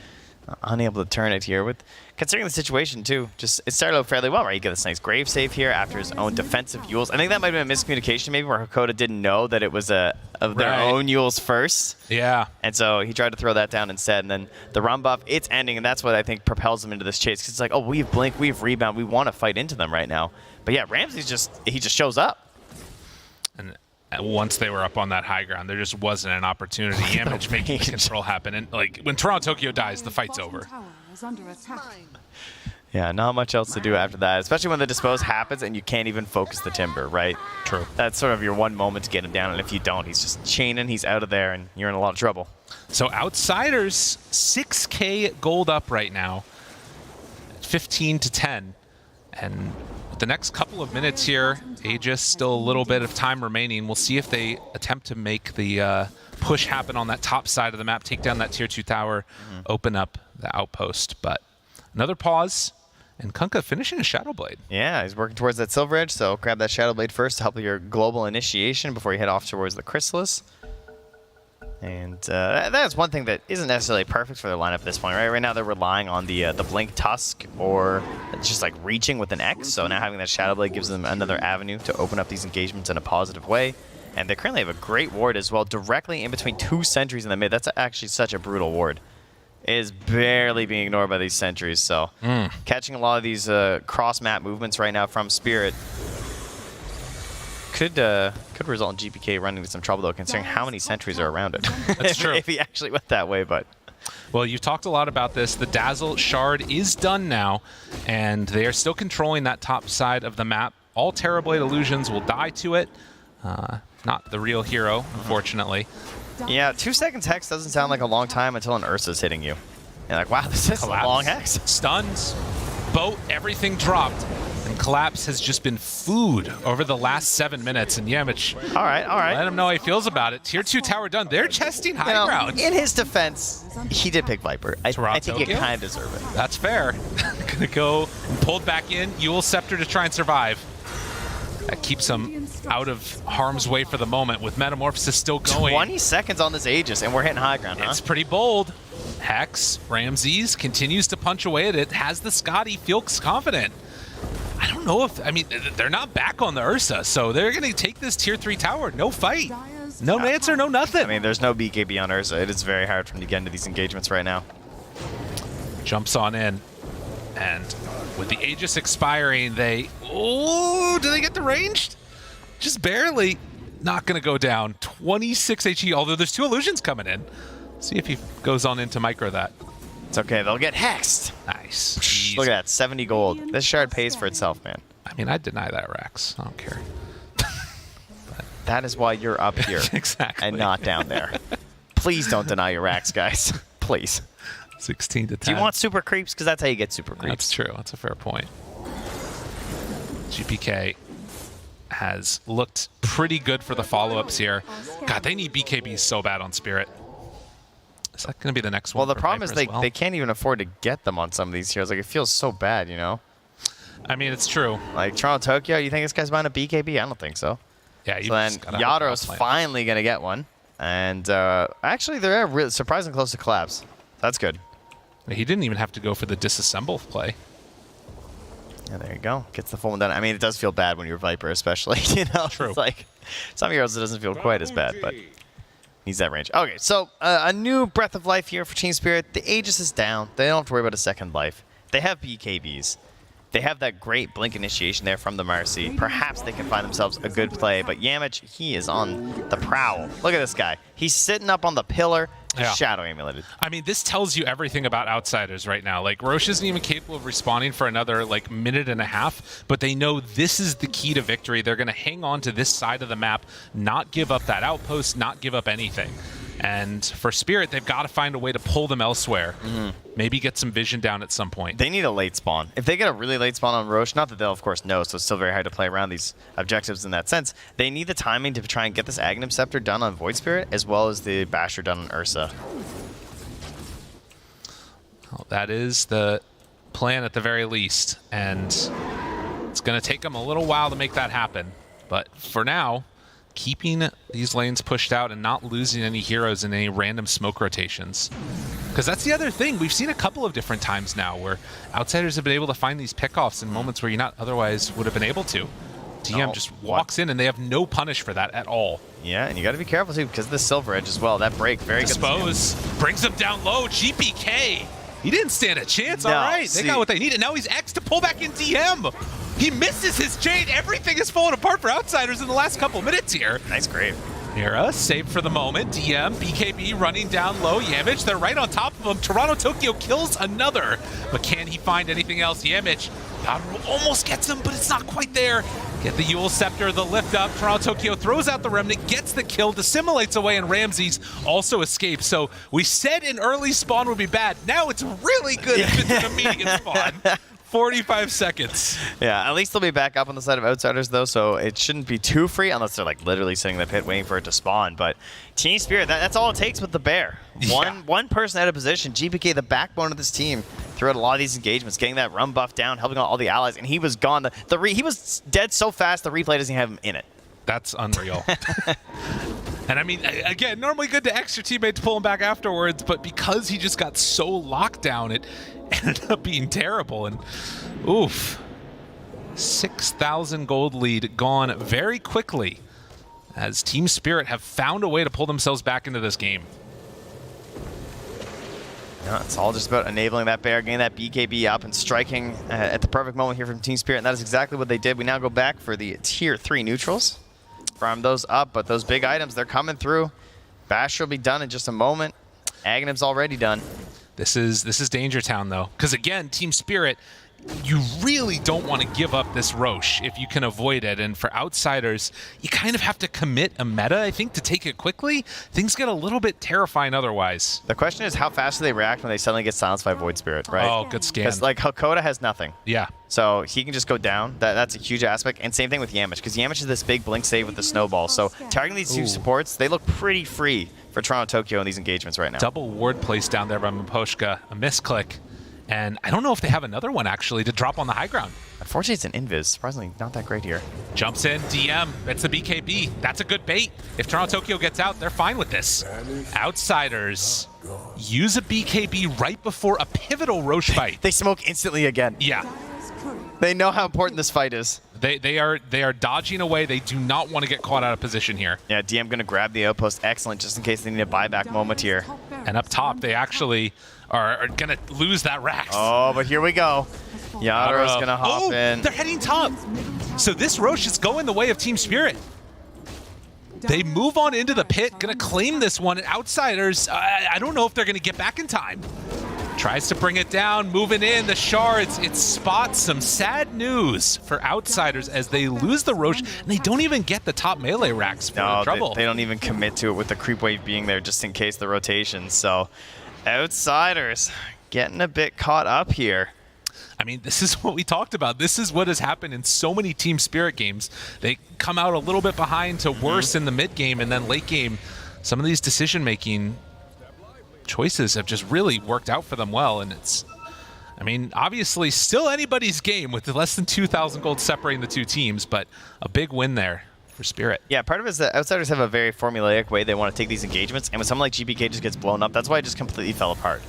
unable to turn it here. With considering the situation, too, just it started out fairly well, right? You get this nice grave save here after his own defensive Yules. I think that might have been a miscommunication maybe where Hakoda didn't know that it was of their own Yules first. Yeah. And so he tried to throw that down instead, and then the run buff, it's ending, and that's what I think propels them into this chase. Because it's like, oh, we have Blink, we have Rebound, we want to fight into them right now. But yeah, Ramses just shows up. And once they were up on that high ground, there just wasn't an opportunity. Image making the control happen. And like when Toronto Tokyo dies, the fight's over. Yeah, not much else to do after that, especially when the dispose happens and you can't even focus the Timber, right? True. That's sort of your one moment to get him down, and if you don't, he's just chaining, he's out of there, and you're in a lot of trouble. So Outsiders, 6K gold up right now, 15-10. And with the next couple of minutes here, Aegis, still a little bit of time remaining. We'll see if they attempt to make the push happen on that top side of the map, take down that tier 2 tower, open up the outpost. But another pause, And Kunkka finishing a Shadow Blade. Yeah, he's working towards that Silver Edge, so grab that Shadow Blade first to help with your global initiation before you head off towards the Chrysalis. And that's one thing that isn't necessarily perfect for their lineup at this point, right? Right now they're relying on the Blink Tusk or just like reaching with an X, so now having that Shadow Blade gives them another avenue to open up these engagements in a positive way. And they currently have a great ward as well, directly in between 2 sentries in the mid. That's actually such a brutal ward. It is barely being ignored by these sentries, so catching a lot of these cross-map movements right now from Spirit could result in GPK running into some trouble, though, considering how many sentries are around it. That's true. If he actually went that way, but... Well, you've talked a lot about this. The Dazzle Shard is done now, and they are still controlling that top side of the map. All Terrorblade illusions will die to it. Not the real hero, unfortunately. Yeah, 2 seconds Hex doesn't sound like a long time until an Ursa's hitting you. You're like, wow, this is a long Hex. Stuns, boat, everything dropped. And Collapse has just been food over the last 7 minutes. And Yamich, all right. Let him know how he feels about it. Tier 2 tower done. They're chesting high ground. In his defense, he did pick Viper. I think you kind of deserve it. That's fair. Gonna go and pulled back in. Eul Scepter to try and survive. That keeps him out of harm's way for the moment, with Metamorphosis still going. 20 seconds on this Aegis, and we're hitting high ground, huh? It's pretty bold. Hex, Ramses continues to punch away at it. Has the Scotty, feels confident. I don't know if, I mean, they're not back on the Ursa, so they're going to take this tier 3 tower. No fight. No answer, no nothing. I mean, there's no BKB on Ursa. It is very hard for him to get into these engagements right now. Jumps on in. And with the Aegis expiring, they... Oh, do they get the ranged? Just barely. Not going to go down. 26 HE, although there's 2 illusions coming in. See if he goes on into micro that. It's okay. They'll get hexed. Nice. Jeez. Look at that. 70 gold. This shard pays for itself, man. I mean, I'd deny that, Rax. I don't care. That is why you're up here. Exactly. And not down there. Please don't deny your Rax, guys. Please. 16 to 10. Do you want super creeps? Because that's how you get super creeps. That's true. That's a fair point. GPK has looked pretty good for the follow-ups here. God, they need BKBs so bad on Spirit. Is that going to be the next one? Well, the problem is they can't even afford to get them on some of these heroes. Like, it feels so bad, you know? I mean, it's true. Like, Toronto Tokyo, you think this guy's buying a BKB? I don't think so. Yeah, so then Yado's finally going to get one. And actually, they're really surprisingly close to collapse. That's good. He didn't even have to go for the disassemble play. Yeah, there you go. Gets the full one done. I mean, it does feel bad when you're Viper, especially. You know, true. It's like some heroes it doesn't feel quite as bad, but needs that range. Okay, so a new breath of life here for Team Spirit. The Aegis is down. They don't have to worry about a second life. They have BKBs. They have that great blink initiation there from the Marcy. Perhaps they can find themselves a good play, but Yamich, he is on the prowl. Look at this guy. He's sitting up on the pillar, shadow amuleted. I mean, this tells you everything about Outsiders right now. Like, Roche isn't even capable of responding for another, like, minute and a half, but they know this is the key to victory. They're going to hang on to this side of the map, not give up that outpost, not give up anything. And for Spirit, they've got to find a way to pull them elsewhere. Maybe get some vision down at some point. They need a late spawn. If they get a really late spawn on Roche, not that they'll, of course, know, so it's still very hard to play around these objectives in that sense. They need the timing to try and get this Aghanim Scepter done on Void Spirit, as well as the Basher done on Ursa. Well, that is the plan at the very least. And it's going to take them a little while to make that happen. But for now, keeping these lanes pushed out and not losing any heroes in any random smoke rotations. Because that's the other thing. We've seen a couple of different times now where Outsiders have been able to find these pickoffs in moments where you not otherwise would have been able to. DM just walks in and they have no punish for that at all. Yeah, and you got to be careful too because of the Silver Edge as well. That break, very good. Dispose brings him down low. GPK. He didn't stand a chance. No, all right, they got what they needed. Now he's X to pull back in DM. He misses his chain. Everything is falling apart for Outsiders in the last couple minutes here. Nice grave. Nira saved for the moment. DM, BKB running down low. Yamich, they're right on top of him. Toronto Tokyo kills another. But can he find anything else? Yamich almost gets him, but it's not quite there. Get the Eul Scepter, the lift up. Toronto Tokyo throws out the Remnant, gets the kill, dissimulates away, and Ramses also escapes. So we said an early spawn would be bad. Now it's really good if it's an immediate spawn. 45 seconds. Yeah, at least they'll be back up on the side of Outsiders, though, so it shouldn't be too free unless they're like literally sitting in the pit waiting for it to spawn. But Team Spirit, that's all it takes with the bear. One person out of position. GPK, the backbone of this team, throughout a lot of these engagements, getting that run buff down, helping out all the allies, and he was gone. He was dead so fast, the replay doesn't have him in it. That's unreal. And I mean, again, normally good to X your teammate to pull him back afterwards, but because he just got so locked down, it ended up being terrible. And oof, 6,000 gold lead gone very quickly as Team Spirit have found a way to pull themselves back into this game. Yeah, it's all just about enabling that bear, getting that BKB up and striking at the perfect moment here from Team Spirit, and that is exactly what they did. We now go back for the Tier 3 neutrals. Farm those up, but those big items, they're coming through. Bash will be done in just a moment. Aghanim's already done. This is Danger Town, though, because again, Team Spirit, you really don't want to give up this Roche if you can avoid it. And for Outsiders, you kind of have to commit a meta, I think, to take it quickly. Things get a little bit terrifying otherwise. The question is, how fast do they react when they suddenly get silenced by Void Spirit, right? Oh, good scan. Because, like, Hakoda has nothing. Yeah. So he can just go down. That's a huge aspect. And same thing with Yamich, because Yamich is this big blink save with the snowball. So targeting these two supports, they look pretty free for Toronto Tokyo in these engagements right now. Double ward placed down there by Miposhka. A misclick. And I don't know if they have another one, actually, to drop on the high ground. Unfortunately, it's an invis. Surprisingly, not that great here. Jumps in, DM. It's the BKB. That's a good bait. If Toronto Tokyo gets out, they're fine with this. Outsiders use a BKB right before a pivotal Roche fight. They smoke instantly again. Yeah. They know how important this fight is. They are dodging away. They do not want to get caught out of position here. Yeah, DM going to grab the outpost. Excellent, just in case they need a buyback moment here. And up top, they actually are going to lose that Rax. Oh, but here we go. Yadaro's going to hop in. They're heading top. So this Roche is going the way of Team Spirit. They move on into the pit, going to claim this one. And Outsiders, I don't know if they're going to get back in time. Tries to bring it down, moving in, the shards. It spots some sad news for Outsiders as they lose the Roche, and they don't even get the top melee racks for the trouble. They don't even commit to it with the creep wave being there just in case the rotation. So Outsiders getting a bit caught up here. I mean, this is what we talked about. This is what has happened in so many Team Spirit games. They come out a little bit behind to worse in the mid game, and then late game, some of these decision-making choices have just really worked out for them well. And it's, I mean, obviously still anybody's game with less than 2,000 gold separating the two teams, but a big win there for Spirit. Yeah, part of it is that Outsiders have a very formulaic way they want to take these engagements, and when someone like GPK just gets blown up, that's why it just completely fell apart.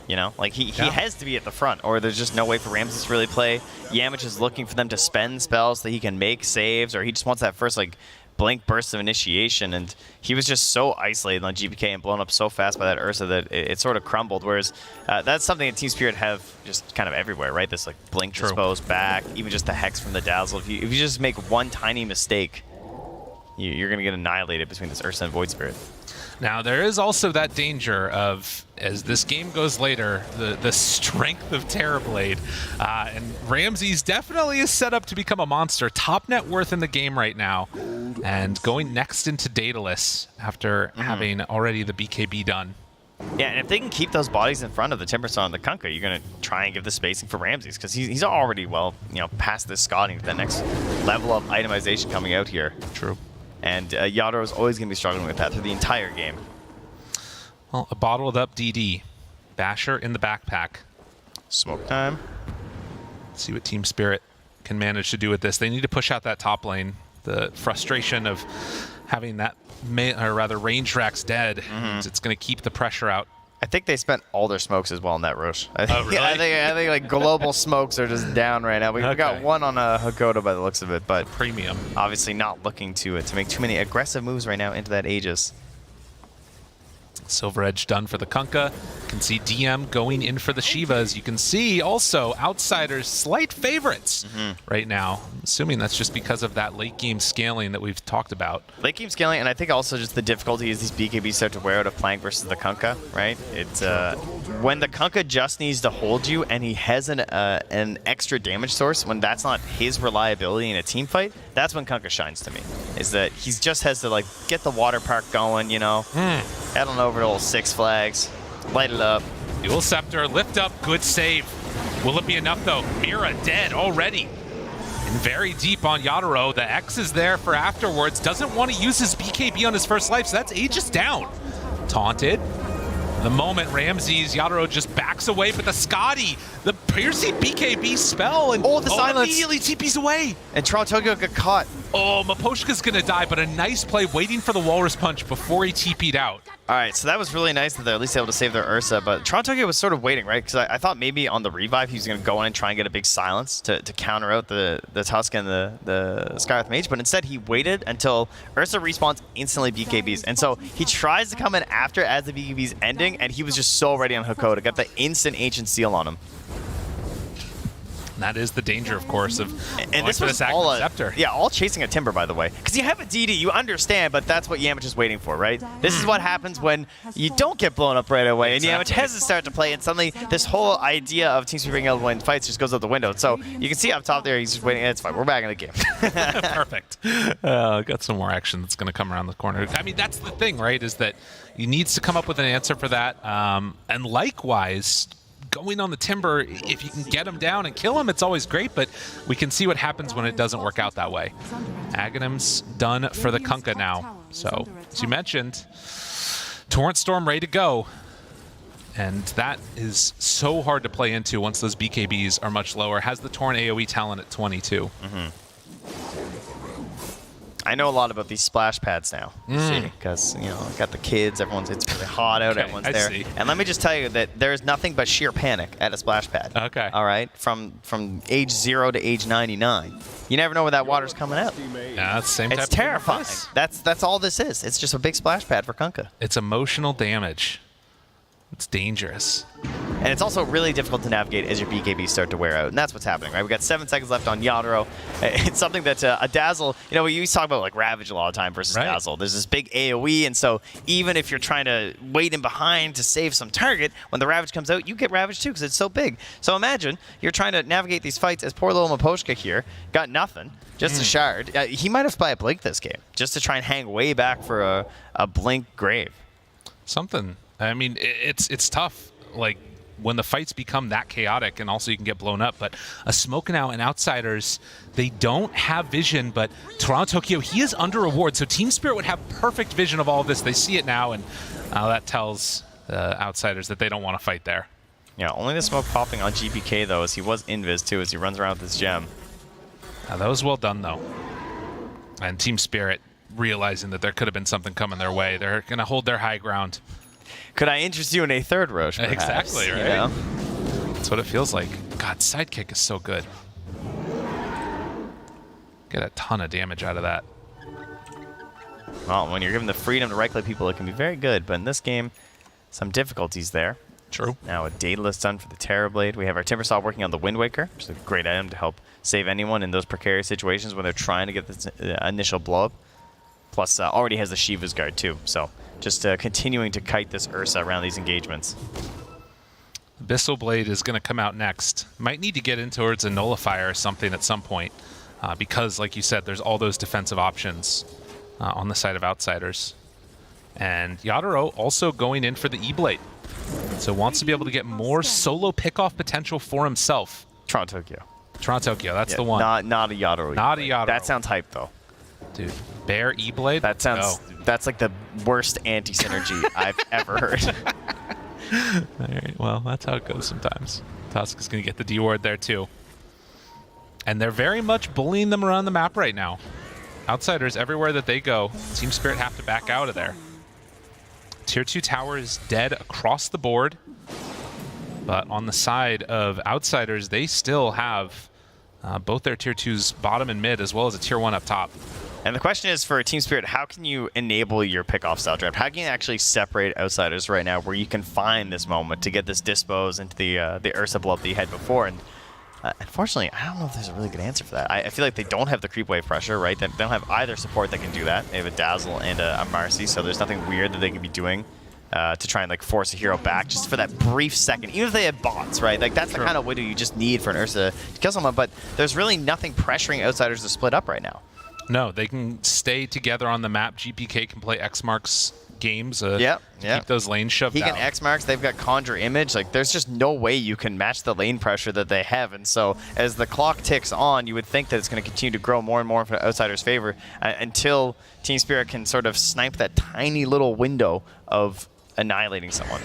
You know, like he has to be at the front, or there's just no way for Ramses to really play. Yamich is looking for them to spend spells so that he can make saves, or he just wants that first like blink burst of initiation, and he was just so isolated on GPK and blown up so fast by that Ursa that it sort of crumbled. Whereas that's something that Team Spirit have just kind of everywhere, right? This like blink disposed back, even just the Hex from the Dazzle. If you just make one tiny mistake, you're going to get annihilated between this Ursa and Void Spirit. Now, there is also that danger of, as this game goes later, the strength of Terrorblade. And Ramses definitely is set up to become a monster. Top net worth in the game right now. And going next into Daedalus after having already the BKB done. Yeah, and if they can keep those bodies in front of the Timbersaw and the Kunkka, you're going to try and give the spacing for Ramses, because he's already, well, past this scouting to the next level of itemization coming out here. True. And Yadro is always going to be struggling with that through the entire game. Well, a bottled up DD. Basher in the backpack. Smoke time. Let's see what Team Spirit can manage to do with this. They need to push out that top lane. The frustration of having that, or rather, range racks dead, it's going to keep the pressure out. I think they spent all their smokes as well in that Roche. Really? I think like global smokes are just down right now. We've got one on Hakoda by the looks of it, but premium. Obviously not looking to make too many aggressive moves right now into that Aegis. Silver Edge done for the Kunkka. You can see DM going in for the Shiva. As you can see, also Outsiders slight favorites right now. I'm assuming that's just because of that late game scaling that we've talked about. Late game scaling, and I think also just the difficulty is these BKBs start to wear out of playing versus the Kunkka, right? It's when the Kunkka just needs to hold you and he has an extra damage source, when that's not his reliability in a team fight, that's when Kunkka shines to me. Is that he just has to like get the water park going, head on over to old Six Flags, light it up. Dual Scepter, lift up, good save. Will it be enough though? Mira dead already. And very deep on Yadaro. The X is there for afterwards. Doesn't want to use his BKB on his first life, so that's Aegis down. Taunted. The moment Ramses, Yadro just backs away, but the Scotty, the piercing BKB spell, and the silence immediately TP's away. And Toronto got caught. Oh, Maposhka's gonna die, but a nice play waiting for the Walrus Punch before he TP'd out. All right, so that was really nice that they're at least able to save their Ursa, but Toronto was sort of waiting, right? Because I thought maybe on the revive he was going to go in and try and get a big silence to counter out the Tusk and the Skywrath Mage, but instead he waited until Ursa respawns, instantly BKBs. And so he tries to come in after as the BKB's ending, and he was just so ready on Hakoda, got the instant Ancient Seal on him. That is the danger, of course, of and this was all all chasing a Timber, by the way. Because you have a DD, you understand, but that's what Yamich is waiting for, right? This is what happens when you don't get blown up right away, and Yamich has to start to play, and suddenly this whole idea of Team Spear being able to win fights just goes out the window. So you can see up top there, he's just waiting. It's fine, we're back in the game. Perfect. Got some more action that's going to come around the corner. I mean, that's the thing, right, is that he needs to come up with an answer for that. And likewise, going on the Timber, if you can get him down and kill him, it's always great, but we can see what happens when it doesn't work out that way. Aghanim's done for the Kunkka now. So, as you mentioned, Torrent Storm ready to go. And that is so hard to play into once those BKBs are much lower. Has the Torrent AoE talent at 22. I know a lot about these splash pads now, because you know, I got the kids. It's really hot out. Everyone's there, and let me just tell you that there is nothing but sheer panic at a splash pad. Okay. All right, from age 0 to age 99, you never know where that water's coming out. Yeah, that's the same type. It's terrifying. That's all this is. It's just a big splash pad for Kunkka. It's emotional damage. It's dangerous. And it's also really difficult to navigate as your BKBs start to wear out. And that's what's happening, right? We got 7 seconds left on Yadro. It's something that a Dazzle, you know, we used to talk about like Ravage a lot of time versus Dazzle. There's this big AoE, and so even if you're trying to wait in behind to save some target, when the Ravage comes out, you get Ravage too because it's so big. So imagine you're trying to navigate these fights as poor little Maposhka here got nothing, just a shard. He might have spy a Blink this game just to try and hang way back for a Blink Grave. Something. I mean, it's tough. Like, when the fights become that chaotic, and also you can get blown up. But a Smoking Out and Outsiders, they don't have vision, but Toronto Tokyo, he is under reward. So Team Spirit would have perfect vision of all of this. They see it now, and that tells Outsiders that they don't want to fight there. Yeah, only the smoke popping on GPK, though, as he was invis, too, as he runs around with his gem. That was well done, though. And Team Spirit, realizing that there could have been something coming their way, they're going to hold their high ground. Could I interest you in a third Roche, perhaps? Exactly, right? You know? That's what it feels like. God, Sidekick is so good. Get a ton of damage out of that. Well, when you're given the freedom to right-click people, it can be very good. But in this game, some difficulties there. True. Now a Daedalus done for the Terrorblade. We have our Timbersaw working on the Wind Waker, which is a great item to help save anyone in those precarious situations when they're trying to get this initial blow-up. Plus, already has the Shiva's Guard, too. So just continuing to kite this Ursa around these engagements. Abyssal Blade is going to come out next. Might need to get in towards a Nullifier or something at some point, because, like you said, there's all those defensive options on the side of Outsiders. And Yadro also going in for the E-Blade. So wants to be able to get more solo pick-off potential for himself. Toronto Tokyo. Toronto Tokyo, that's the one. Not a Yadro. Not a Yadro. That sounds hype, though. Dude, Bear E-Blade? That sounds... That's like the worst anti-synergy I've ever heard. All right, well, that's how it goes sometimes. Tusk is going to get the D-Ward there, too. And they're very much bullying them around the map right now. Outsiders, everywhere that they go, Team Spirit have to back out of there. Tier 2 tower is dead across the board. But on the side of Outsiders, they still have both their Tier 2s bottom and mid, as well as a Tier 1 up top. And the question is for Team Spirit, how can you enable your pick-off style draft? How can you actually separate Outsiders right now where you can find this moment to get this dispose into the Ursa blow-up that you had before? And unfortunately, I don't know if there's a really good answer for that. I feel like they don't have the creep wave pressure, right? They don't have either support that can do that. They have a Dazzle and a Marcy, so there's nothing weird that they can be doing to try and like force a hero back just for that brief second. Even if they have bots, right? Like that's the kind of window you just need for an Ursa to kill someone, but there's really nothing pressuring Outsiders to split up right now. No, they can stay together on the map. GPK can play X marks games to keep those lanes shoved out. He can X marks. They've got Conjure Image. Like, there's just no way you can match the lane pressure that they have. And so, as the clock ticks on, you would think that it's going to continue to grow more and more in Outsiders' favor until Team Spirit can sort of snipe that tiny little window of annihilating someone.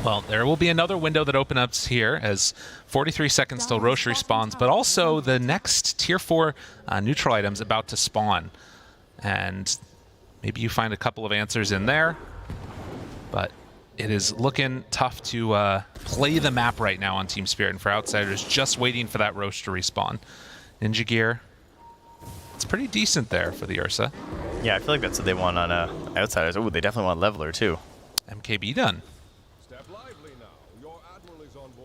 Well, there will be another window that opens up here as 43 seconds till Roche respawns, but also the next Tier 4 neutral items about to spawn. And maybe you find a couple of answers in there, but it is looking tough to play the map right now on Team Spirit, and for Outsiders, just waiting for that Roche to respawn. Ninja Gear, it's pretty decent there for the Ursa. Yeah, I feel like that's what they want on Outsiders. Oh, they definitely want Leveler, too. MKB done.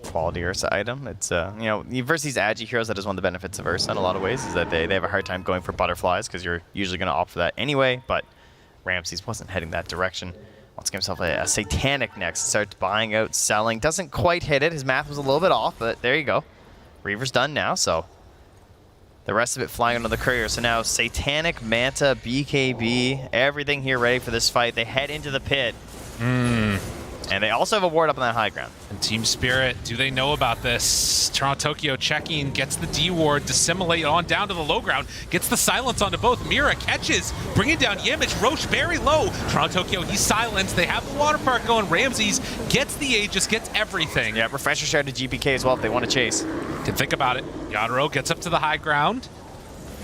Quality Ursa item. It's, you know, versus these Agi heroes, that is one of the benefits of Ursa in a lot of ways, is that they have a hard time going for butterflies, because you're usually going to opt for that anyway, but Ramses wasn't heading that direction. Wants to get himself a Satanic next. Starts buying out, selling. Doesn't quite hit it. His math was a little bit off, but there you go. Reaver's done now, so the rest of it flying under the courier. So now Satanic, Manta, BKB, everything here ready for this fight. They head into the pit. And they also have a ward up on that high ground. And Team Spirit, do they know about this? Toronto Tokyo checking, gets the D ward, dissimulate on down to the low ground, gets the silence onto both. Mira catches, bringing down Yimage. Roche very low. Toronto Tokyo, he's silenced. They have the water park going. Ramses gets the Aegis, gets everything. Yeah, Refresher share to GPK as well if they want to chase. Can think about it. Yadro gets up to the high ground,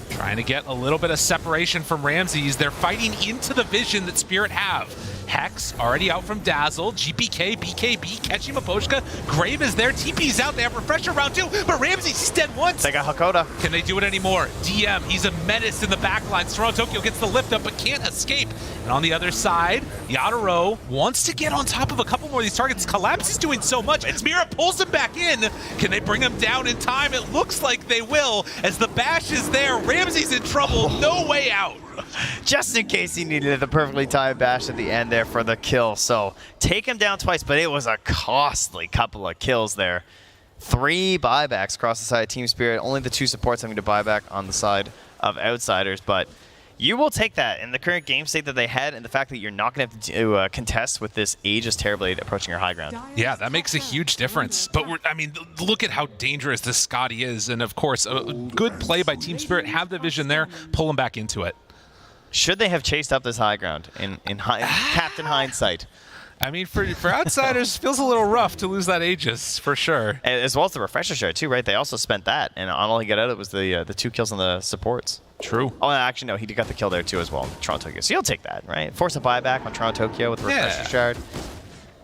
trying to get a little bit of separation from Ramses. They're fighting into the vision that Spirit have. Hex already out from Dazzle. GPK, BKB, catching Maposhka. Grave is there. TP's out. They have Refresher round 2, but Ramses, he's dead once. They got Hakoda. Can they do it anymore? DM, he's a menace in the backline. Toronto Tokyo gets the lift up, but can't escape. And on the other side, Yadaro wants to get on top of a couple more of these targets. Collapse is doing so much. Mira pulls him back in. Can they bring him down in time? It looks like they will, as the bash is there. Ramses in trouble. No way out. Just in case he needed the perfectly timed bash at the end there for the kill. So take him down twice, but it was a costly couple of kills there. 3 buybacks across the side of Team Spirit. Only the 2 supports having to buy back on the side of Outsiders, but you will take that in the current game state that they had, and the fact that you're not going to have to contest with this Aegis Terrorblade approaching your high ground. Yeah, that makes a huge difference. But I mean, look at how dangerous this Scotty is, and of course, a good play by Team Spirit. Have the vision there, pull him back into it. Should they have chased up this high ground in Captain Hindsight? I mean, for Outsiders, feels a little rough to lose that Aegis, for sure. As well as the Refresher share, too, right? They also spent that, and all he got out of it was the 2 kills on the supports. True. Oh, actually, no, he got the kill there, too, as well, Toronto Tokyo. So you'll take that, right? Force a buyback on Toronto Tokyo with the Refresher shard.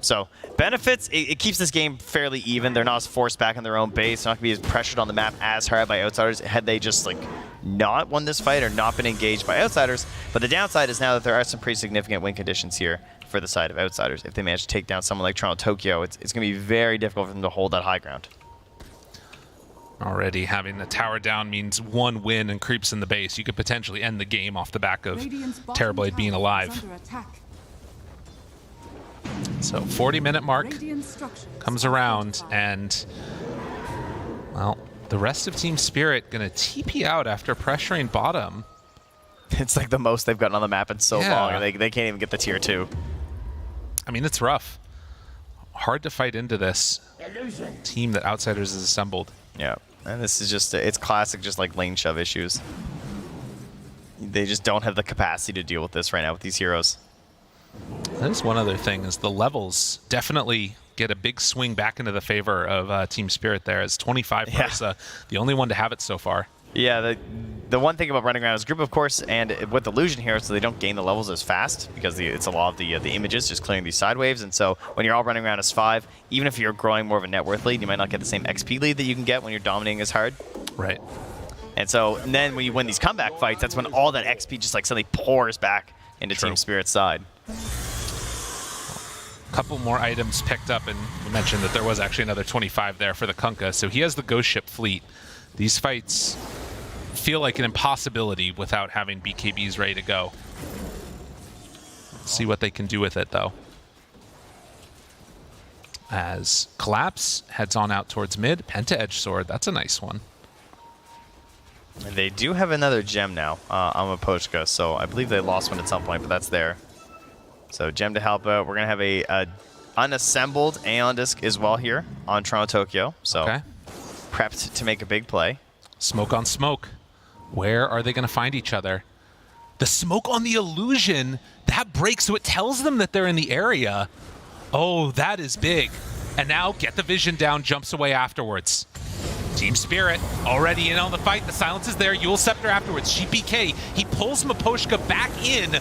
So, benefits, it keeps this game fairly even. They're not as forced back in their own base. They're not going to be as pressured on the map as hard by Outsiders had they just, like, not won this fight or not been engaged by Outsiders. But the downside is now that there are some pretty significant win conditions here for the side of Outsiders. If they manage to take down someone like Toronto Tokyo, it's going to be very difficult for them to hold that high ground. Already having the tower down means 1 win and creeps in the base. You could potentially end the game off the back of Terrorblade being alive. So 40-minute mark comes around, and, well, the rest of Team Spirit going to TP out after pressuring bottom. It's like the most they've gotten on the map in so long. They can't even get the tier 2. I mean, it's rough. Hard to fight into this team that Outsiders has assembled. Yeah, and this is just, it's classic just like lane shove issues. They just don't have the capacity to deal with this right now with these heroes. There's one other thing, is the levels definitely get a big swing back into the favor of Team Spirit there, as 25 Ursa, the only one to have it so far. Yeah, the one thing about running around as a group, of course, and with Illusion here, so they don't gain the levels as fast, because it's a lot of the images just clearing these side waves, and so when you're all running around as 5, even if you're growing more of a net worth lead, you might not get the same XP lead that you can get when you're dominating as hard. Right. And then when you win these comeback fights, that's when all that XP just like suddenly pours back into Team Spirit's side. A couple more items picked up, and we mentioned that there was actually another 25 there for the Kunkka, so he has the Ghost Ship fleet. These fights feel like an impossibility without having BKBs ready to go. Let's see what they can do with it, though. As Collapse heads on out towards mid, Penta Edge Sword, that's a nice one. And they do have another gem now on Mapochka, so I believe they lost one at some point, but that's there. So gem to help out. We're going to have a unassembled Aeon Disc as well here on Toronto Tokyo, so prepped to make a big play. Smoke on smoke. Where are they going to find each other? The smoke on the Illusion, that breaks, so it tells them that they're in the area. Oh, that is big. And now get the vision down, jumps away afterwards. Team Spirit already in on the fight. The silence is there. Yule Scepter afterwards. GPK, he pulls Miposhka back in.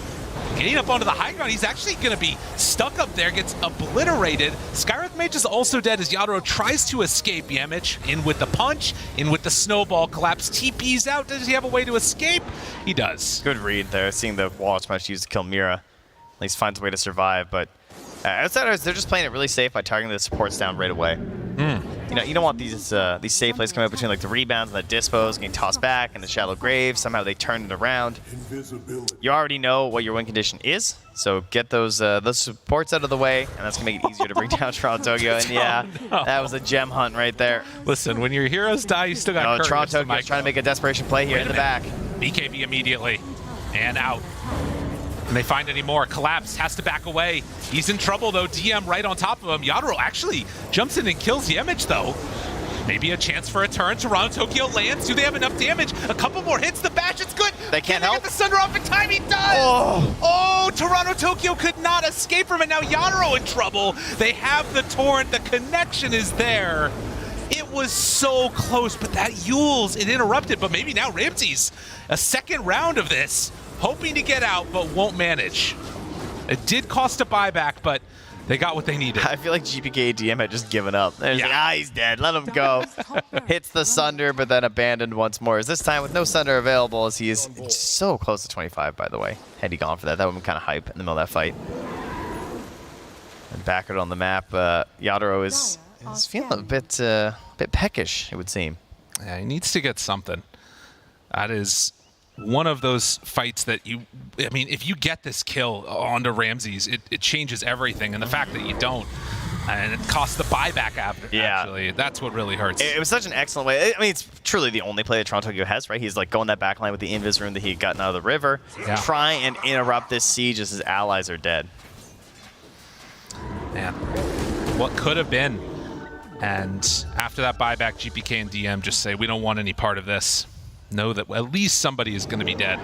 Getting up onto the high ground, he's actually going to be stuck up there, gets obliterated. Skywrath Mage is also dead as Yadro tries to escape. Yamich in with the punch, in with the snowball collapse. TP's out. Does he have a way to escape? He does. Good read there, seeing the wall smash used to kill Mira. At least finds a way to survive, but Outsiders, they're just playing it really safe by targeting the supports down right away. You know, you don't want these safe plays coming up between like the rebounds and the dispos, getting tossed back, and the shallow grave. Somehow they turn it around. You already know what your win condition is, so get those supports out of the way, and that's gonna make it easier to bring down Toronto Tokyo. And yeah, that was a gem hunt right there. Listen, when your heroes die, you still got Toronto Tokyo's trying to make a desperation play here in the back. BKB immediately, and out. And they find any more. Collapse has to back away. He's in trouble though. DM right on top of him. Yadro actually jumps in and kills Yemich though. Maybe a chance for a turn. Toronto Tokyo lands. Do they have enough damage? A couple more hits. The bash, it's good. They can't help. Get the Sunder off in time. He does. Oh, Toronto Tokyo could not escape from it. Now Yadro in trouble. They have the torrent. The connection is there. It was so close, but that Yules, it interrupted. But maybe now Ramses, a second round of this. Hoping to get out, but won't manage. It did cost a buyback, but they got what they needed. I feel like GPK DM had just given up. They're like, he's dead, let him go. Hits the Sunder, but then abandoned once more. As this time with no Sunder available, as he is so close to 25, by the way. Had he gone for that, that would have been kind of hype in the middle of that fight. And back out on the map, Yadro is feeling a bit peckish, it would seem. Yeah, he needs to get something. That is one of those fights that I mean, if you get this kill onto Ramses, it changes everything. And the fact that you don't, and it costs the buyback after, actually, that's what really hurts. It was such an excellent way. I mean, it's truly the only play that Toronto Tokyo has, right? He's like going that back line with the invis rune that he had gotten out of the river, try and interrupt this siege as his allies are dead. Man, what could have been. And after that buyback, GPK and DM just say, we don't want any part of this. Know that at least somebody is going to be dead.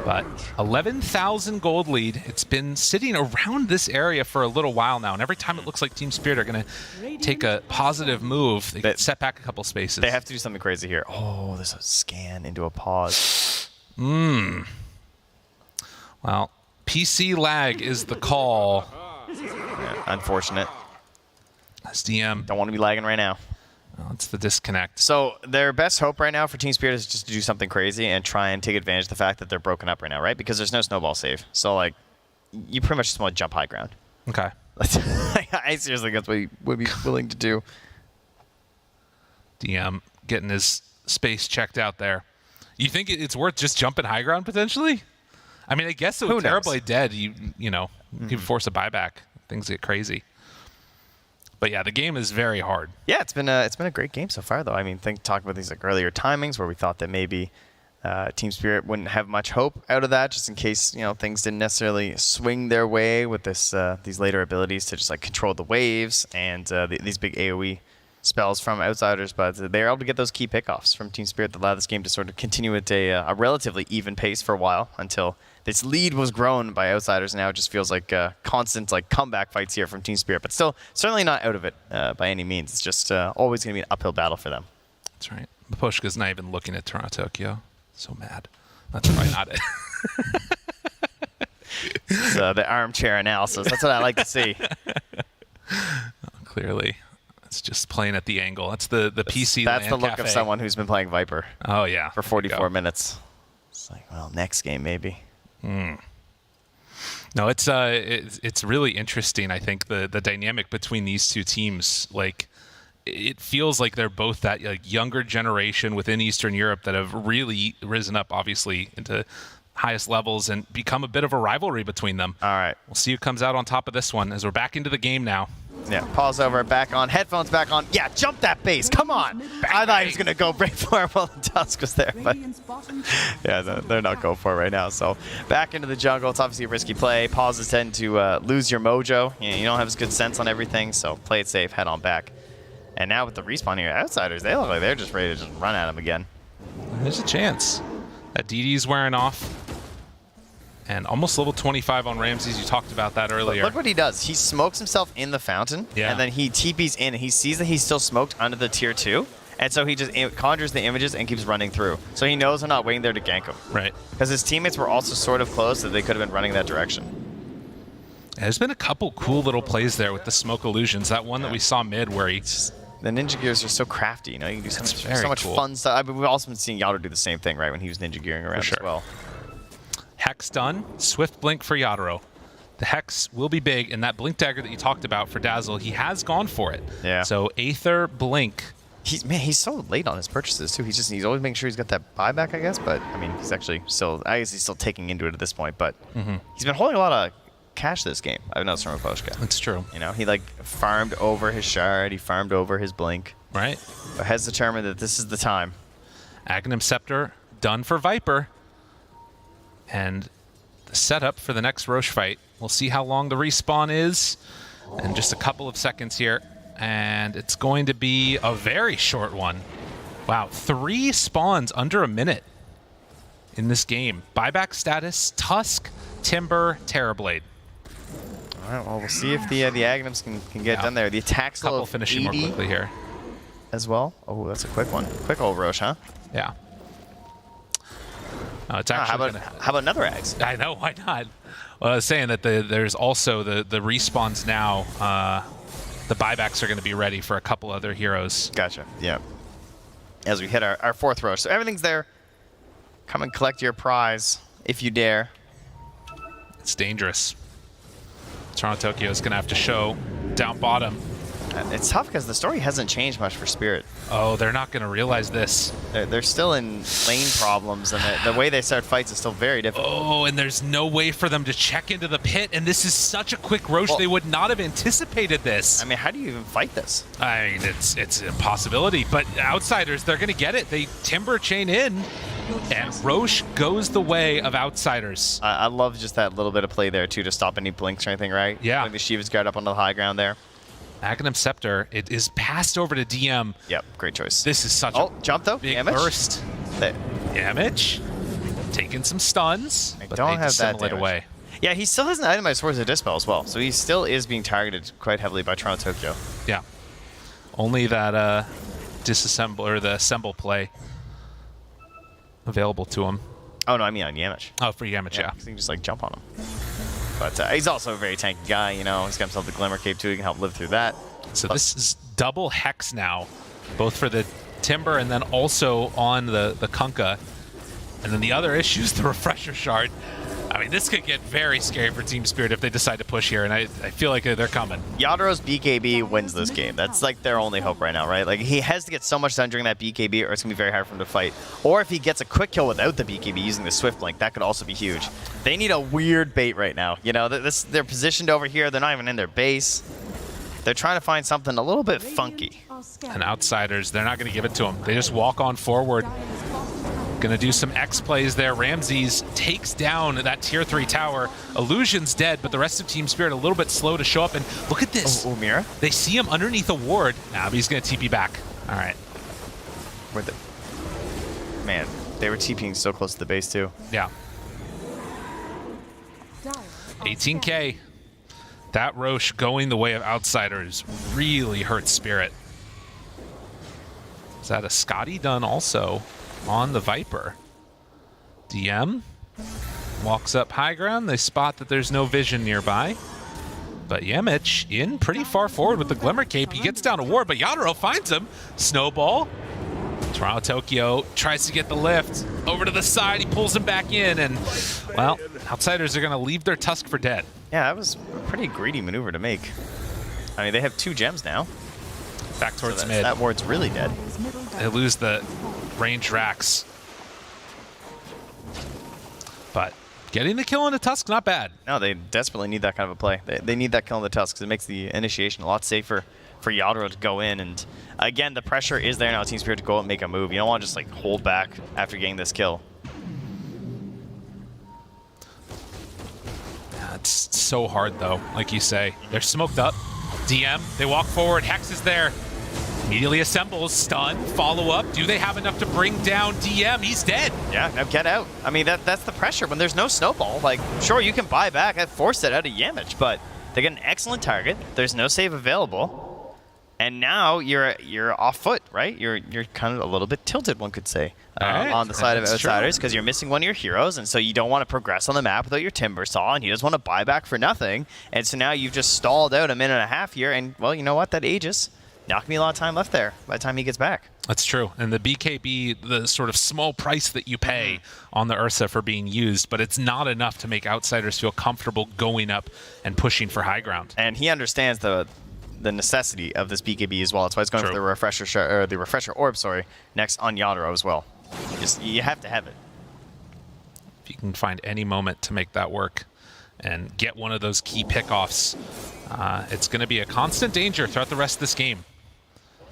But 11,000 gold lead. It's been sitting around this area for a little while now, and every time it looks like Team Spirit are going to take a positive move, they get set back a couple spaces. They have to do something crazy here. Oh, there's a scan into a pause. Well, PC lag is the call. Yeah, unfortunate. SDM. Don't want to be lagging right now. Well, it's the disconnect. So their best hope right now for Team Spirit is just to do something crazy and try and take advantage of the fact that they're broken up right now, right? Because there's no snowball save. So, like, you pretty much just want to jump high ground. Okay. I seriously think that's what he would be willing to do. DM getting his space checked out there. You think it's worth just jumping high ground, potentially? I mean, I guess with Terrorblade dead, you know, you can force a buyback. Things get crazy. But yeah, the game is very hard. Yeah, it's been a great game so far, though. I mean, talk about these like earlier timings where we thought that maybe Team Spirit wouldn't have much hope out of that, just in case things didn't necessarily swing their way with this these later abilities to just like control the waves and these big AOE spells from Outsiders. But they were able to get those key pickoffs from Team Spirit that allowed this game to sort of continue at a relatively even pace for a while until this lead was grown by Outsiders. Now it just feels like constant like comeback fights here from Team Spirit, but still certainly not out of it by any means. It's just always going to be an uphill battle for them. That's right. Miposhka's not even looking at Toronto Tokyo. So mad. That's probably not it. It's the armchair analysis. That's what I like to see. Clearly. It's just playing at the angle. That's the PC That's the look cafe. of someone who's been playing Viper. Oh, yeah. For 44 minutes. It's like, well, next game maybe. No, it's really interesting. I think the dynamic between these two teams, like, it feels like they're both that like younger generation within Eastern Europe that have really risen up, obviously, into highest levels and become a bit of a rivalry between them. All right. We'll see who comes out on top of this one as we're back into the game now. Yeah, pause over, back on, headphones back on. Yeah, jump that base, come on. I thought he was going to go break for it while the Tusk was there, but yeah, they're not going for it right now. So back into the jungle. It's obviously a risky play. Pauses tend to lose your mojo. You don't have as good sense on everything, so play it safe, head on back. And now with the respawn here, Outsiders, they look like they're just ready to just run at him again. There's a chance. That DD's wearing off. And almost level 25 on Ramses. You talked about that earlier. Look what he does. He smokes himself in the fountain, and then he TPs in. He sees that he's still smoked under the tier 2, and so he just conjures the images and keeps running through. So he knows they're not waiting there to gank him. Right. Because his teammates were also sort of close that they could have been running that direction. There's been a couple cool little plays there with the smoke illusions. That one that we saw mid where he... The ninja gears are so crafty, you know, you can do so much cool. fun stuff. I mean, we've also been seeing Yadro do the same thing, right, when he was ninja gearing around as well. Hex done. Swift blink for Yadro. The Hex will be big, and that blink dagger that you talked about for Dazzle, he has gone for it. Yeah. So Aether, blink. He's so late on his purchases too. He's always making sure he's got that buyback, I guess. But I mean, he's actually still, I guess he's still taking into it at this point. But he's been holding a lot of cash this game. I've noticed from Raposhka. That's true. You know, he like farmed over his shard. He farmed over his blink. Right. But has determined that this is the time. Aghanim Scepter done for Viper. And the setup for the next Roche fight. We'll see how long the respawn is in just a couple of seconds here. And it's going to be a very short one. Wow, 3 spawns under a minute in this game. Buyback status, Tusk, Timber, Terrorblade. All right, well, we'll see if the Aghanims can get done there. The attack's couple finishing more quickly here as well. Oh, that's a quick one. Quick old Roche, huh? Yeah. It's actually how about another Ags? I know, why not? Well, I was saying that there's also the respawns now. The buybacks are going to be ready for a couple other heroes. Gotcha. Yeah. As we hit our 4th Roche. So everything's there. Come and collect your prize if you dare. It's dangerous. Toronto Tokyo is going to have to show down bottom. It's tough because the story hasn't changed much for Spirit. Oh, they're not going to realize this. They're still in lane problems, and the way they start fights is still very difficult. Oh, and there's no way for them to check into the pit, and this is such a quick Roche. They would not have anticipated this. I mean, how do you even fight this? I mean, it's an impossibility, but Outsiders, they're going to get it. They Timber chain in, and Roche goes the way of Outsiders. I love just that little bit of play there, too, to stop any blinks or anything, right? Yeah. Putting the Shiva's guard up on the high ground there. Aghanim Scepter, it is passed over to DM. Yep, great choice. This is such a jump though. big damage. burst. Damage. Taking some stuns, but don't they have that dissimulate damage. away. Yeah, he still hasn't itemized Swords of Dispel as well, so he still is being targeted quite heavily by Toronto Tokyo. Yeah. Only that disassemble or the assemble play available to him. Oh no, I mean on Yamich. Oh, for Yamich, yeah. Because he can just like jump on him. But he's also a very tanky guy, you know. He's got himself the Glimmer Cape too. He can help live through that. So this is double Hex now, both for the Timber and then also on the Kunkka. And then the other issue is the Refresher Shard. I mean, this could get very scary for Team Spirit if they decide to push here, and I feel like they're coming. Yadro's BKB wins this game. That's like their only hope right now, right? Like he has to get so much done during that BKB, or it's gonna be very hard for him to fight. Or if he gets a quick kill without the BKB using the Swift Blink, that could also be huge. They need a weird bait right now. You know, they're positioned over here. They're not even in their base. They're trying to find something a little bit funky. And Outsiders, they're not going to give it to him. They just walk on forward. Going to do some X plays there. Ramses takes down that tier 3 tower. Illusion's dead, but the rest of Team Spirit a little bit slow to show up. And look at this. Oh, Mira. They see him underneath a ward. Nah, but he's going to TP back. All right. Where'd Man, they were TPing so close to the base too. Yeah. 18K. That Roche going the way of Outsiders really hurts Spirit. Is that a Scotty done also on the Viper? DM walks up high ground. They spot that there's no vision nearby. But Yamich in pretty far forward with the Glimmer Cape. He gets down a ward, but Yadro finds him. Snowball. Toronto Tokyo tries to get the lift. Over to the side, he pulls him back in, and, well, Outsiders are going to leave their Tusk for dead. Yeah, that was a pretty greedy maneuver to make. I mean, they have 2 gems now. Back towards so mid. That ward's really dead. They lose the range racks. But getting the kill on the Tusk, not bad. No, they desperately need that kind of a play. They need that kill on the Tusk because it makes the initiation a lot safer for Yadro to go in. And again, the pressure is there now, Team Spirit, to go out and make a move. You don't want to just like hold back after getting this kill. Yeah, it's so hard though, like you say. They're smoked up. DM, they walk forward. Hex is there. Immediately assembles, stun, follow up. Do they have enough to bring down DM? He's dead. Yeah, now get out. I mean, that's the pressure. When there's no snowball, like, sure, you can buy back. I forced it out of Yamich, but they get an excellent target. There's no save available. And now you're off foot, right? You're kind of a little bit tilted, one could say, on the side of Outsiders, because you're missing one of your heroes, and so you don't want to progress on the map without your Timber Saw, and he doesn't want to buy back for nothing. And so now you've just stalled out a minute and a half here, and, well, you know what? That Aegis, not going to be a lot of time left there by the time he gets back. That's true. And the BKB, the sort of small price that you pay on the Ursa for being used, but it's not enough to make Outsiders feel comfortable going up and pushing for high ground. And he understands the necessity of this BKB as well. That's why he's going for the refresher orb, next on Yadro as well. You have to have it. If you can find any moment to make that work and get one of those key pickoffs, it's going to be a constant danger throughout the rest of this game.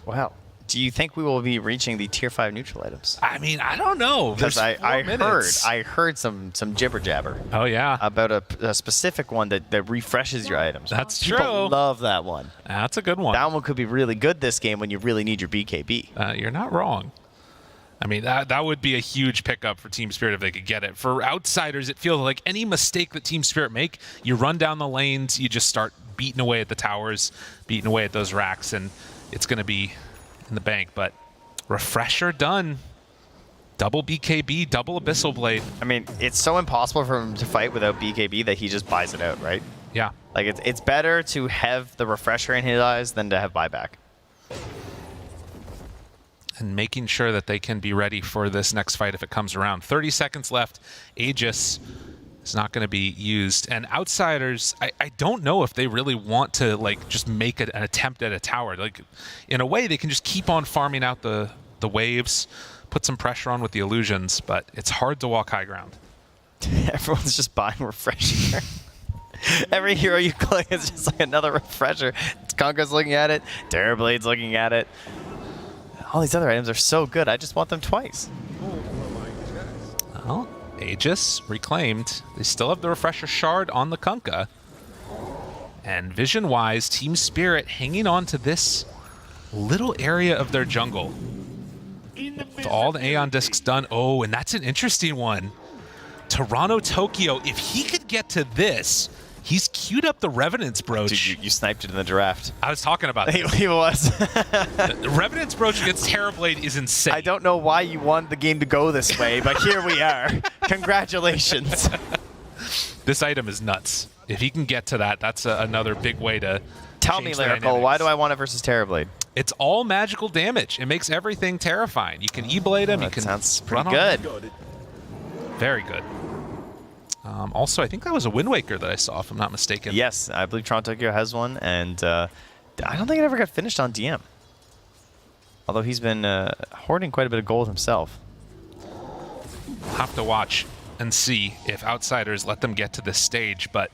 Wow. Do you think we will be reaching the tier 5 neutral items? I mean, I don't know. Because I heard some jibber jabber. Oh yeah. About a specific one that refreshes your items. That's true. People love that one. That's a good one. That one could be really good this game when you really need your BKB. You're not wrong. I mean, that would be a huge pickup for Team Spirit if they could get it. For Outsiders, it feels like any mistake that Team Spirit make, you run down the lanes, you just start beating away at the towers, beating away at those racks, and it's going to be in the bank. But refresher done. Double BKB, double Abyssal Blade. I mean, it's so impossible for him to fight without BKB that he just buys it out, right? Yeah. Like, it's better to have the refresher in his eyes than to have buyback. And making sure that they can be ready for this next fight if it comes around. 30 seconds left. Aegis is not going to be used. And Outsiders, I don't know if they really want to, like, just make an attempt at a tower. Like, in a way, they can just keep on farming out the waves, put some pressure on with the illusions, but it's hard to walk high ground. Everyone's just buying refresher. Every hero you click is just like another refresher. Conker's looking at it. Terrorblade's looking at it. All these other items are so good, I just want them twice. Well, Aegis reclaimed. They still have the refresher shard on the Kunkka. And vision-wise, Team Spirit hanging on to this little area of their jungle. With all the Aeon Discs done. Oh, and that's an interesting one. Toronto, Tokyo, if he could get to this, he's queued up the Revenant's Brooch. Dude, you sniped it in the draft. I was talking about that. He was. The Revenant's Brooch against Terrorblade is insane. I don't know why you want the game to go this way, but here we are. Congratulations. This item is nuts. If he can get to that, that's another big way to Tell me, Lyrical, why do I want it versus Terrorblade? It's all magical damage. It makes everything terrifying. You can E-Blade him. You can sounds pretty good. Very good. Also, I think that was a Wind Waker that I saw, if I'm not mistaken. Yes, I believe Toronto Tokyo has one, and I don't think it ever got finished on DM. Although he's been hoarding quite a bit of gold himself. We'll have to watch and see if Outsiders let them get to this stage, but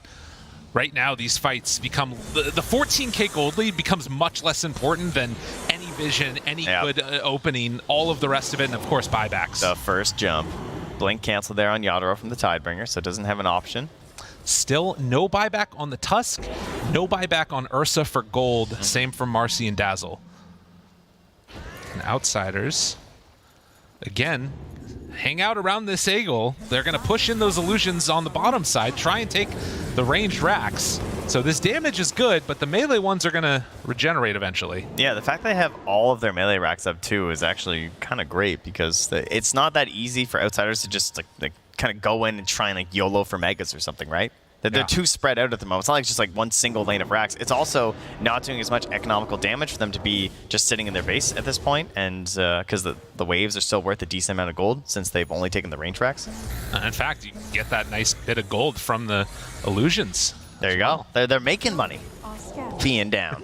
right now these fights become... The 14k gold lead becomes much less important than any vision, any good opening, all of the rest of it, and of course buybacks. The first jump. Blink cancel there on Yadro from the Tidebringer, so it doesn't have an option. Still no buyback on the Tusk, no buyback on Ursa for gold. Same for Marcy and Dazzle. And Outsiders, again, hang out around this Eagle. They're going to push in those illusions on the bottom side, try and take the ranged racks. So this damage is good, but the melee ones are going to regenerate eventually. Yeah, the fact they have all of their melee racks up too is actually kind of great, because it's not that easy for Outsiders to just like kind of go in and try and like YOLO for megas or something, right? They're too spread out at the moment. It's not like just like one single lane of racks. It's also not doing as much economical damage for them to be just sitting in their base at this point, and because the waves are still worth a decent amount of gold since they've only taken the range racks. In fact, you get that nice bit of gold from the illusions. There you go. They're making money. Peeing down.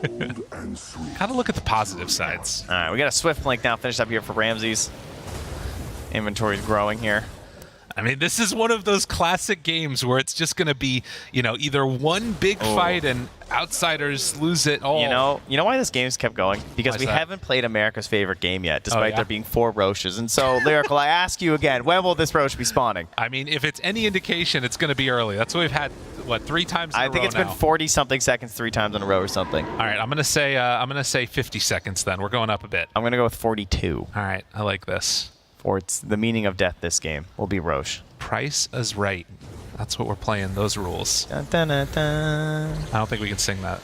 Gotta look at the positive sides. All right, we got a Swift Blink now finished up here for Ramses. Inventory's growing here. I mean, this is one of those classic games where it's just going to be, you know, either one big fight and Outsiders lose it all. You know why this game's kept going? Because we haven't played America's favorite game yet, despite there being 4 Roches. And so, Lyrical, I ask you again, when will this Roche be spawning? I mean, if it's any indication, it's going to be early. That's what we've had what, 3 times in a row I think it's been now. 40-something seconds 3 times in a row or something. All right, I'm gonna say 50 seconds then. We're going up a bit. I'm gonna go with 42. All right, I like this. For it's the meaning of death this game will be Roche. Price is right. That's what we're playing, those rules. Dun, dun, dun, dun. I don't think we can sing that.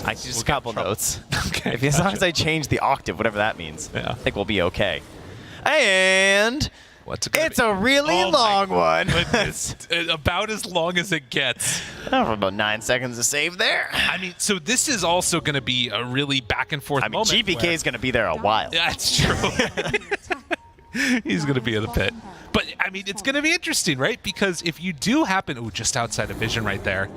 I just a couple notes. Okay. As long as I change the octave, whatever that means, yeah. I think we'll be okay. And it's a really long one. It's about as long as it gets. About 9 seconds to save there. I mean, so this is also going to be a really back and forth moment. GPK is going to be there a while. That's true. He's going to be in the pit. But, I mean, it's going to be interesting, right? Because if you do happen... Ooh, just outside of vision right there.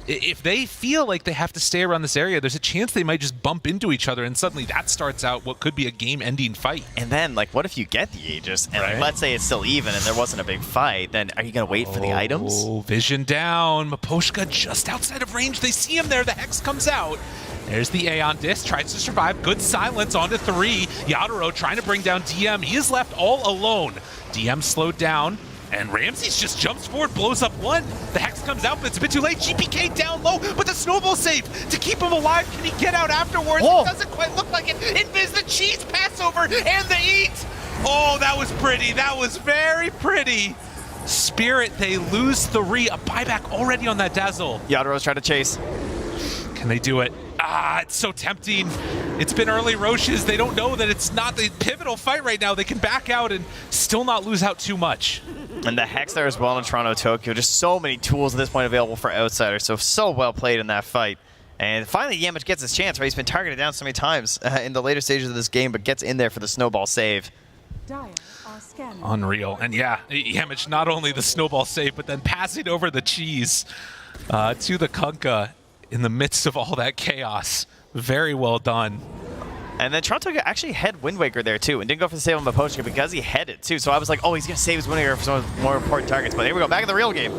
If they feel like they have to stay around this area, there's a chance they might just bump into each other, and suddenly that starts out what could be a game-ending fight. And then, like, what if you get the Aegis, and like, let's say it's still even and there wasn't a big fight, then are you going to wait for the items? Oh, vision down. Miposhka just outside of range. They see him there. The Hex comes out. There's the Aeon Disc, tries to survive. Good silence onto 3. Yadaro trying to bring down DM. He is left all alone. DM slowed down, and Ramses just jumps forward, blows up 1. The Hex comes out, but it's a bit too late. GPK down low, but the snowball save to keep him alive. Can he get out afterwards? It doesn't quite look like it. Invis the cheese passover and the eat. Oh, that was pretty. That was very pretty. Spirit, they lose 3. A buyback already on that Dazzle. Yadaro's trying to chase. Can they do it? Ah, it's so tempting. It's been early Roches. They don't know that it's not the pivotal fight right now. They can back out and still not lose out too much. And the Hex there as well in Toronto, Tokyo. Just so many tools at this point available for Outsiders. So well played in that fight. And finally, Yamich gets his chance, right? He's been targeted down so many times in the later stages of this game, but gets in there for the snowball save. Unreal. And yeah, Yamich not only the snowball save, but then passing over the cheese to the Kunkka in the midst of all that chaos. Very well done. And then Toronto actually had Wind Waker there too, and didn't go for the save on Miposhka because he had it too. So I was like, oh, he's going to save his Wind Waker for some of the more important targets. But here we go, back in the real game.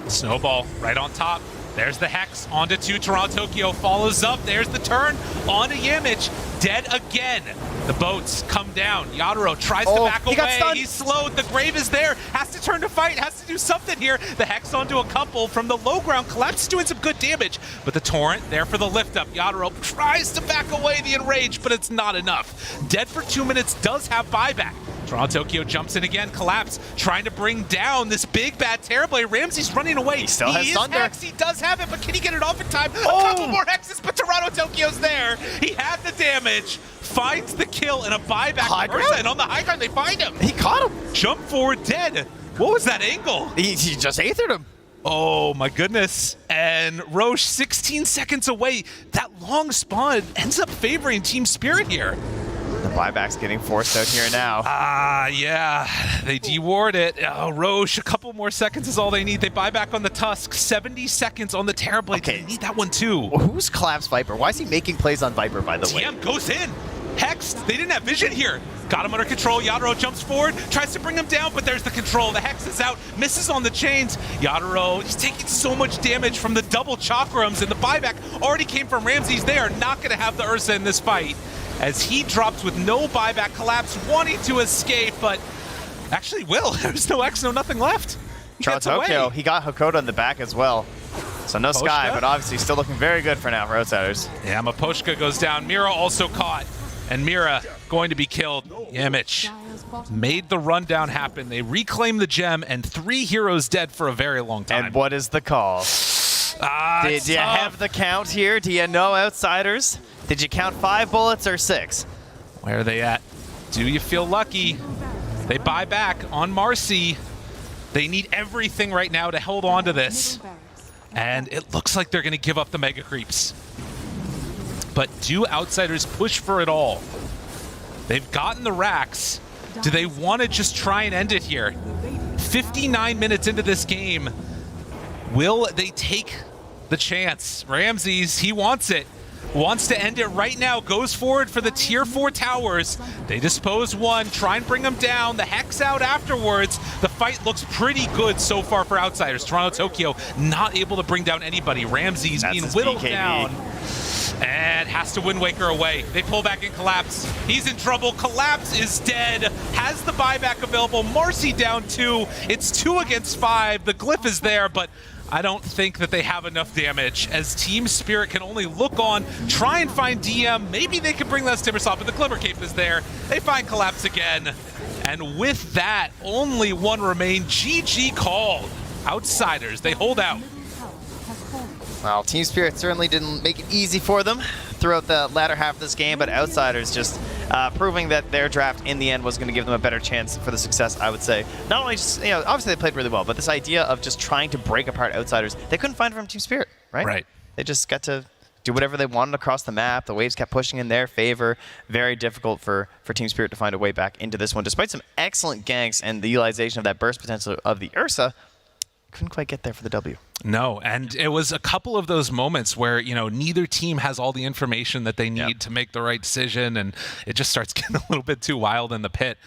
Snowball right on top. There's the Hex onto 2. Toronto Tokyo follows up. There's the turn onto Yamich. Dead again. The boats come down. Yadaro tries to back away. He's slowed. The Grave is there. Has to turn to fight. Has to do something here. The Hex onto a couple from the low ground. Collapse doing some good damage. But the Torrent there for the lift up. Yadaro tries to back away the Enrage, but it's not enough. Dead for 2 minutes. Does have buyback. Toronto Tokyo jumps in again, Collapse, trying to bring down this big bad Terrorblade. Ramsey's running away. He still has Thunder. Hex, he does have it, but can he get it off in time? A couple more Hexes, but Toronto Tokyo's there. He had the damage, finds the kill, and a buyback. And on the high ground, they find him. He caught him. Jump forward dead. What was that angle? He just aethered him. Oh my goodness. And Roche 16 seconds away. That long spawn ends up favoring Team Spirit here. The buyback's getting forced out here now. Yeah, they deward it. Oh, Roche, a couple more seconds is all they need. They buy back on the Tusk, 70 seconds on the Terrorblade. Okay. They need that one too. Who's Collapse Viper? Why is he making plays on Viper, by the way? TM goes in. Hex, they didn't have vision here. Got him under control. Yadaro jumps forward, tries to bring him down, but there's the control. The Hex is out, misses on the chains. Yadaro, he's taking so much damage from the double chakrams, and the buyback already came from Ramses. They are not going to have the Ursa in this fight, as he drops with no buyback. Collapse wanting to escape, but actually will. There's no X, no nothing left. Tokyo, he got Hakoda in the back as well. So no Sky, but obviously still looking very good for now for Outsiders. Yeah, Miposhka goes down. Mira also caught, and Mira going to be killed. Yamich made the rundown happen. They reclaim the gem, and 3 heroes dead for a very long time. And what is the call? Did you have the count here? Do you know, Outsiders? Did you count 5 bullets or 6? Where are they at? Do you feel lucky? They buy back on Marcy. They need everything right now to hold on to this. And it looks like they're going to give up the Mega Creeps. But do Outsiders push for it all? They've gotten the racks. Do they want to just try and end it here? 59 minutes into this game. Will they take the chance? Ramses, he wants it. Wants to end it right now, goes forward for the tier 4 towers. They dispose one, try and bring them down. The Hex out afterwards. The fight looks pretty good so far for Outsiders. Toronto Tokyo not able to bring down anybody. Ramses being whittled down. And has to Wind Waker away. They pull back in Collapse. He's in trouble. Collapse is dead. Has the buyback available. Marcy down 2. It's 2 against 5. The glyph is there, but I don't think that they have enough damage, as Team Spirit can only look on, try and find DM. Maybe they can bring that Timbersaw, but the Glimmer Cape is there. They find Collapse again. And with that, only one remain. GG called. Outsiders, they hold out. Well, Team Spirit certainly didn't make it easy for them throughout the latter half of this game, but Outsiders just proving that their draft in the end was going to give them a better chance for the success, I would say. Not only just, you know, obviously they played really well, but this idea of just trying to break apart Outsiders, they couldn't find it from Team Spirit, right? Right. They just got to do whatever they wanted across the map. The waves kept pushing in their favor. Very difficult for Team Spirit to find a way back into this one. Despite some excellent ganks and the utilization of that burst potential of the Ursa, couldn't quite get there for the W. No, and it was a couple of those moments where, you know, neither team has all the information that they need to make the right decision, and it just starts getting a little bit too wild in the pit.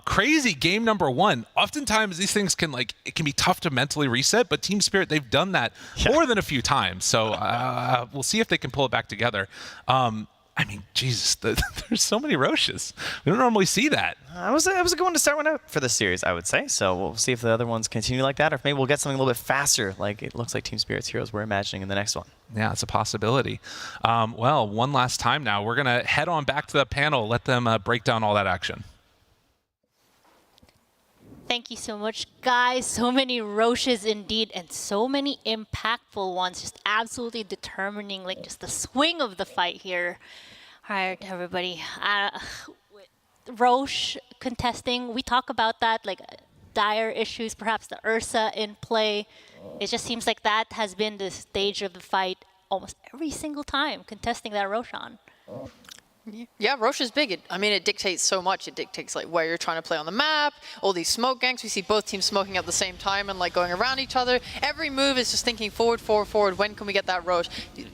Crazy game number one. Oftentimes these things can, like, it can be tough to mentally reset, but Team Spirit, they've done that more than a few times. So we'll see if they can pull it back together. I mean, Jesus, there's so many Roches. We don't normally see that. It was a good one to start one out for this series, I would say. So we'll see if the other ones continue like that, or if maybe we'll get something a little bit faster, like it looks like Team Spirit's Heroes we're imagining in the next one. Yeah, it's a possibility. Well, one last time now. We're going to head on back to the panel, let them break down all that action. Thank you so much, guys. So many Roches indeed, and so many impactful ones, just absolutely determining like just the swing of the fight here. All right, everybody. Roche contesting, we talk about that, like dire issues, perhaps the Ursa in play. It just seems like that has been the stage of the fight almost every single time, contesting that Roshan. Yeah, Roche is big. I mean, it dictates so much. It dictates like where you're trying to play on the map, all these smoke ganks. We see both teams smoking at the same time and like going around each other. Every move is just thinking forward, forward, forward. When can we get that Roche?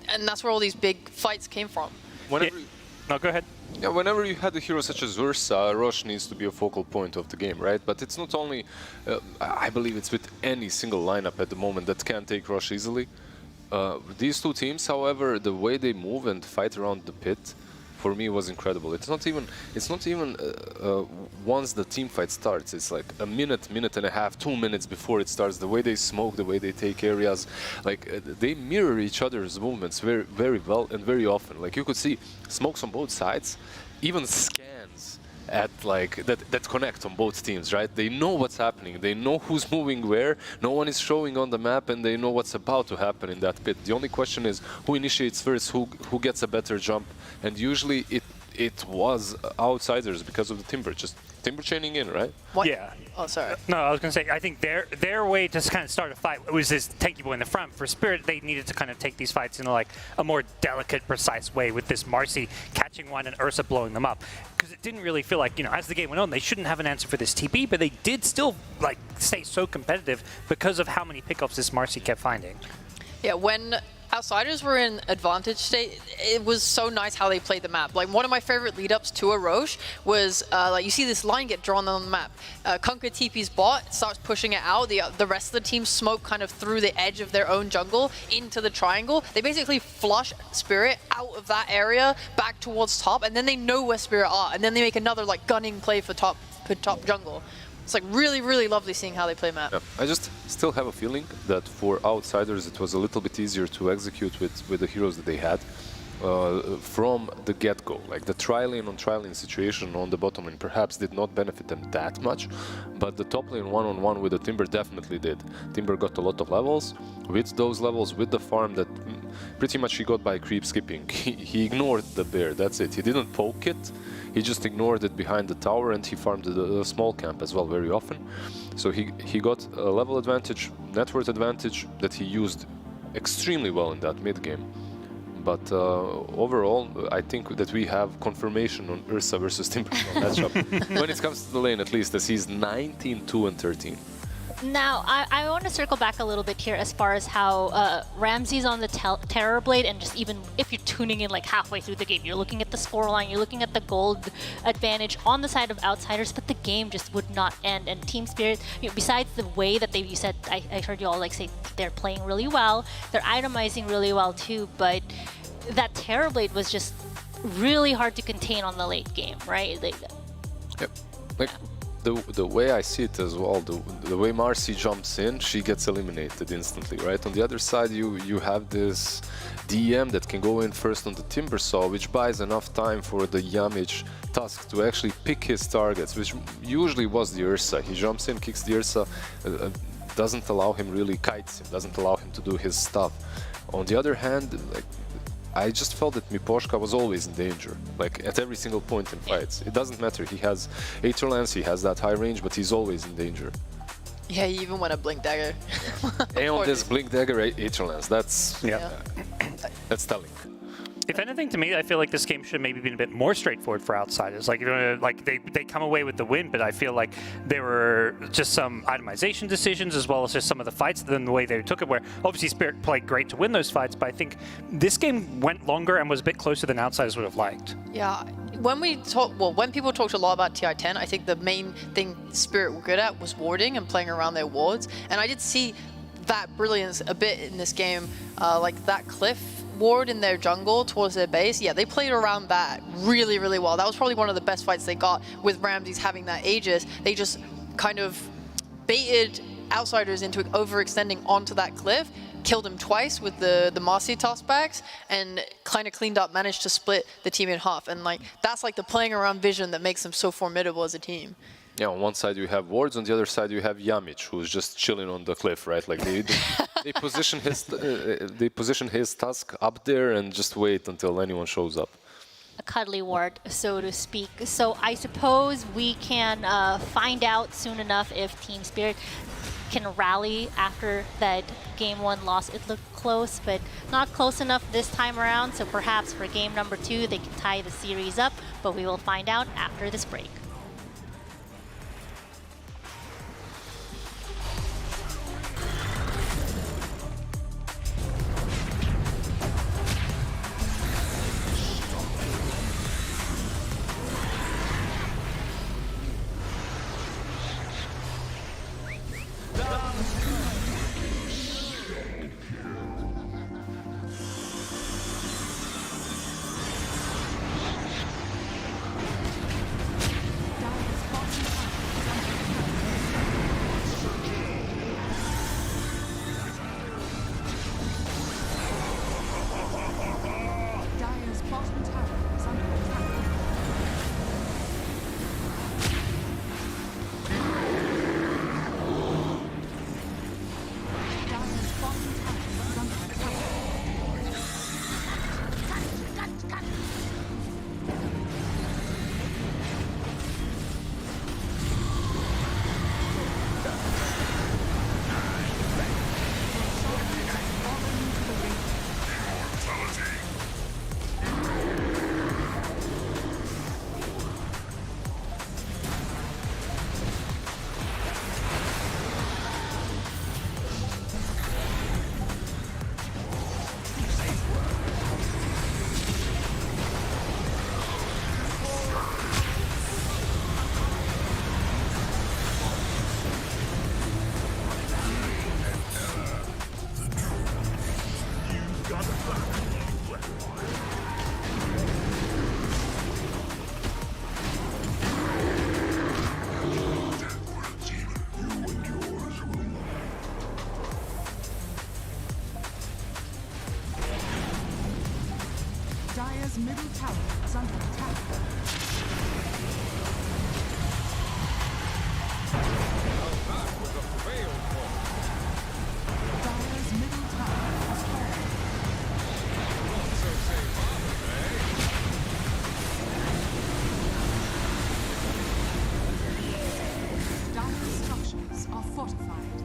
And that's where all these big fights came from. No, go ahead. Yeah, whenever you had a hero such as Ursa, Roche needs to be a focal point of the game, right? But it's not only, I believe it's with any single lineup at the moment that can take Roche easily. These two teams, however, the way they move and fight around the pit, for me was incredible. It's not even once the team fight starts. It's like a minute and a half, 2 minutes before it starts. The way they smoke, the way they take areas, like they mirror each other's movements very, very well and very often. Like you could see smokes on both sides, even scans at like that connect on both teams, right? They know what's happening. They know who's moving where. No one is showing on the map, and they know what's about to happen in that pit. The only question is who initiates first, who gets a better jump. And usually it was Outsiders because of the Timber, just Timber chaining in, right? What? Yeah. Oh, sorry. No, I was going to say, I think their way to kind of start a fight was this tanky boy in the front. For Spirit, they needed to kind of take these fights in like a more delicate, precise way with this Marcy catching one and Ursa blowing them up. Because it didn't really feel like, you know, as the game went on, they shouldn't have an answer for this TP, but they did still like stay so competitive because of how many pickups this Marcy kept finding. Yeah, when Outsiders were in advantage state, it was so nice how they played the map. Like one of my favorite lead-ups to a Roche was like you see this line get drawn on the map. Kunkka TP's bot starts pushing it out. The rest of the team smoke kind of through the edge of their own jungle into the triangle. They basically flush Spirit out of that area back towards top, and then they know where Spirit are, and then they make another like gunning play for top jungle. It's like really, really lovely seeing how they play map. Yeah. I just still have a feeling that for Outsiders it was a little bit easier to execute with the heroes that they had from the get-go. Like the tri-lane on tri-lane situation on the bottom lane perhaps did not benefit them that much, but the top lane one-on-one with the Timber definitely did. Timber got a lot of levels. With those levels, with the farm that pretty much he got by creep skipping. He ignored the bear, that's it. He didn't poke it. He just ignored it behind the tower, and he farmed the small camp as well very often. So he got a level advantage, net worth advantage that he used extremely well in that mid game. But overall, I think that we have confirmation on Ursa versus Timber matchup when it comes to the lane, at least, as he's 19-2-13. Now, I want to circle back a little bit here as far as how Ramsey's on the Terror Blade, and just even if you're tuning in like halfway through the game, you're looking at the scoreline, you're looking at the gold advantage on the side of Outsiders, but the game just would not end. And Team Spirit, you know, besides the way that you said, I heard you all like say they're playing really well, they're itemizing really well too, but that Terror Blade was just really hard to contain on the late game, right? Yep. Like, the way I see it as well, the way Marcy jumps in, she gets eliminated instantly, right? On the other side, you have this DM that can go in first on the Timbersaw, which buys enough time for the Yamich Tusk to actually pick his targets, which usually was the Ursa. He jumps in, kicks the Ursa, doesn't allow him really, kites him, doesn't allow him to do his stuff. On the other hand, like, I just felt that Miposhka was always in danger, like at every single point in fights. It doesn't matter, he has Aether Lance, he has that high range, but he's always in danger. Yeah, he even went a Blink Dagger. And on this Blink Dagger Aether Lance, that's telling. If anything, to me, I feel like this game should have maybe been a bit more straightforward for outsiders. Like, you know, like they come away with the win, but I feel like there were just some itemization decisions as well as just some of the fights than the way they took it, where obviously Spirit played great to win those fights, but I think this game went longer and was a bit closer than outsiders would have liked. Yeah, when people talked a lot about TI10, I think the main thing Spirit were good at was warding and playing around their wards, and I did see that brilliance a bit in this game, like that cliff ward in their jungle towards their base. Yeah, they played around that really, really well. That was probably one of the best fights they got with Ramses having that Aegis. They just kind of baited outsiders into overextending onto that cliff, killed him twice with the Marcy tossbacks, and kind of cleaned up, managed to split the team in half. And like that's like the playing around vision that makes them so formidable as a team. Yeah, on one side you have wards, on the other side you have Yamich, who's just chilling on the cliff, right? Like they position his Tusk up there and just wait until anyone shows up. A cuddly ward, so to speak. So I suppose we can find out soon enough if Team Spirit can rally after that Game 1 loss. It looked close, but not close enough this time around. So perhaps for Game number 2, they can tie the series up, but we will find out after this break. Dire's middle tower is under attack. Dire's middle tower has fallen. Dire's structures are fortified.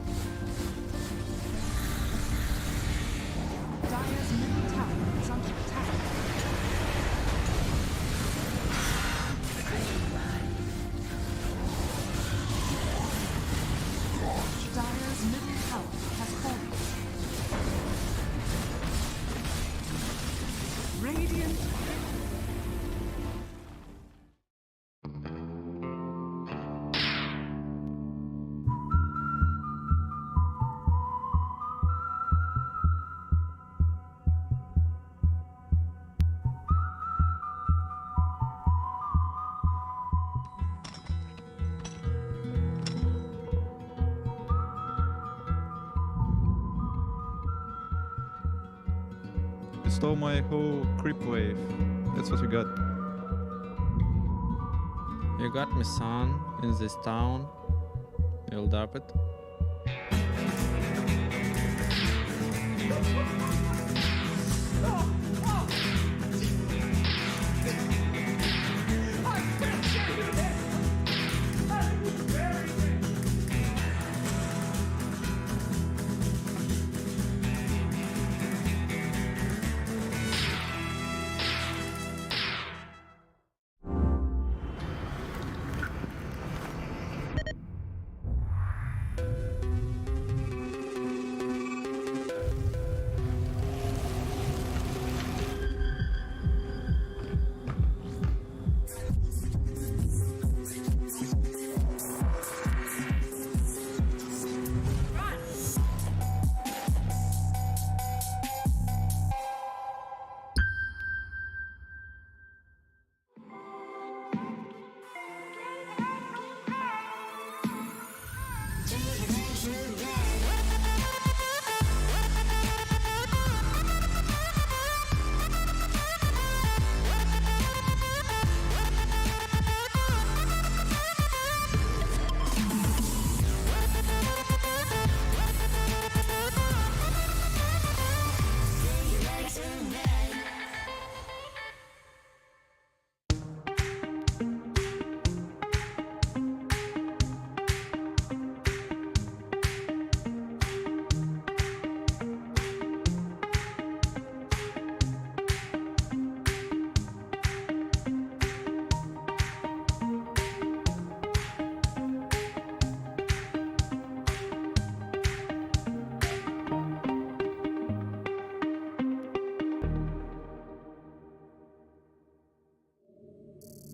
Dire's middle tower is under attack. You stole my whole creep wave. That's what you got. You got me, son, in this town. You'll drop it.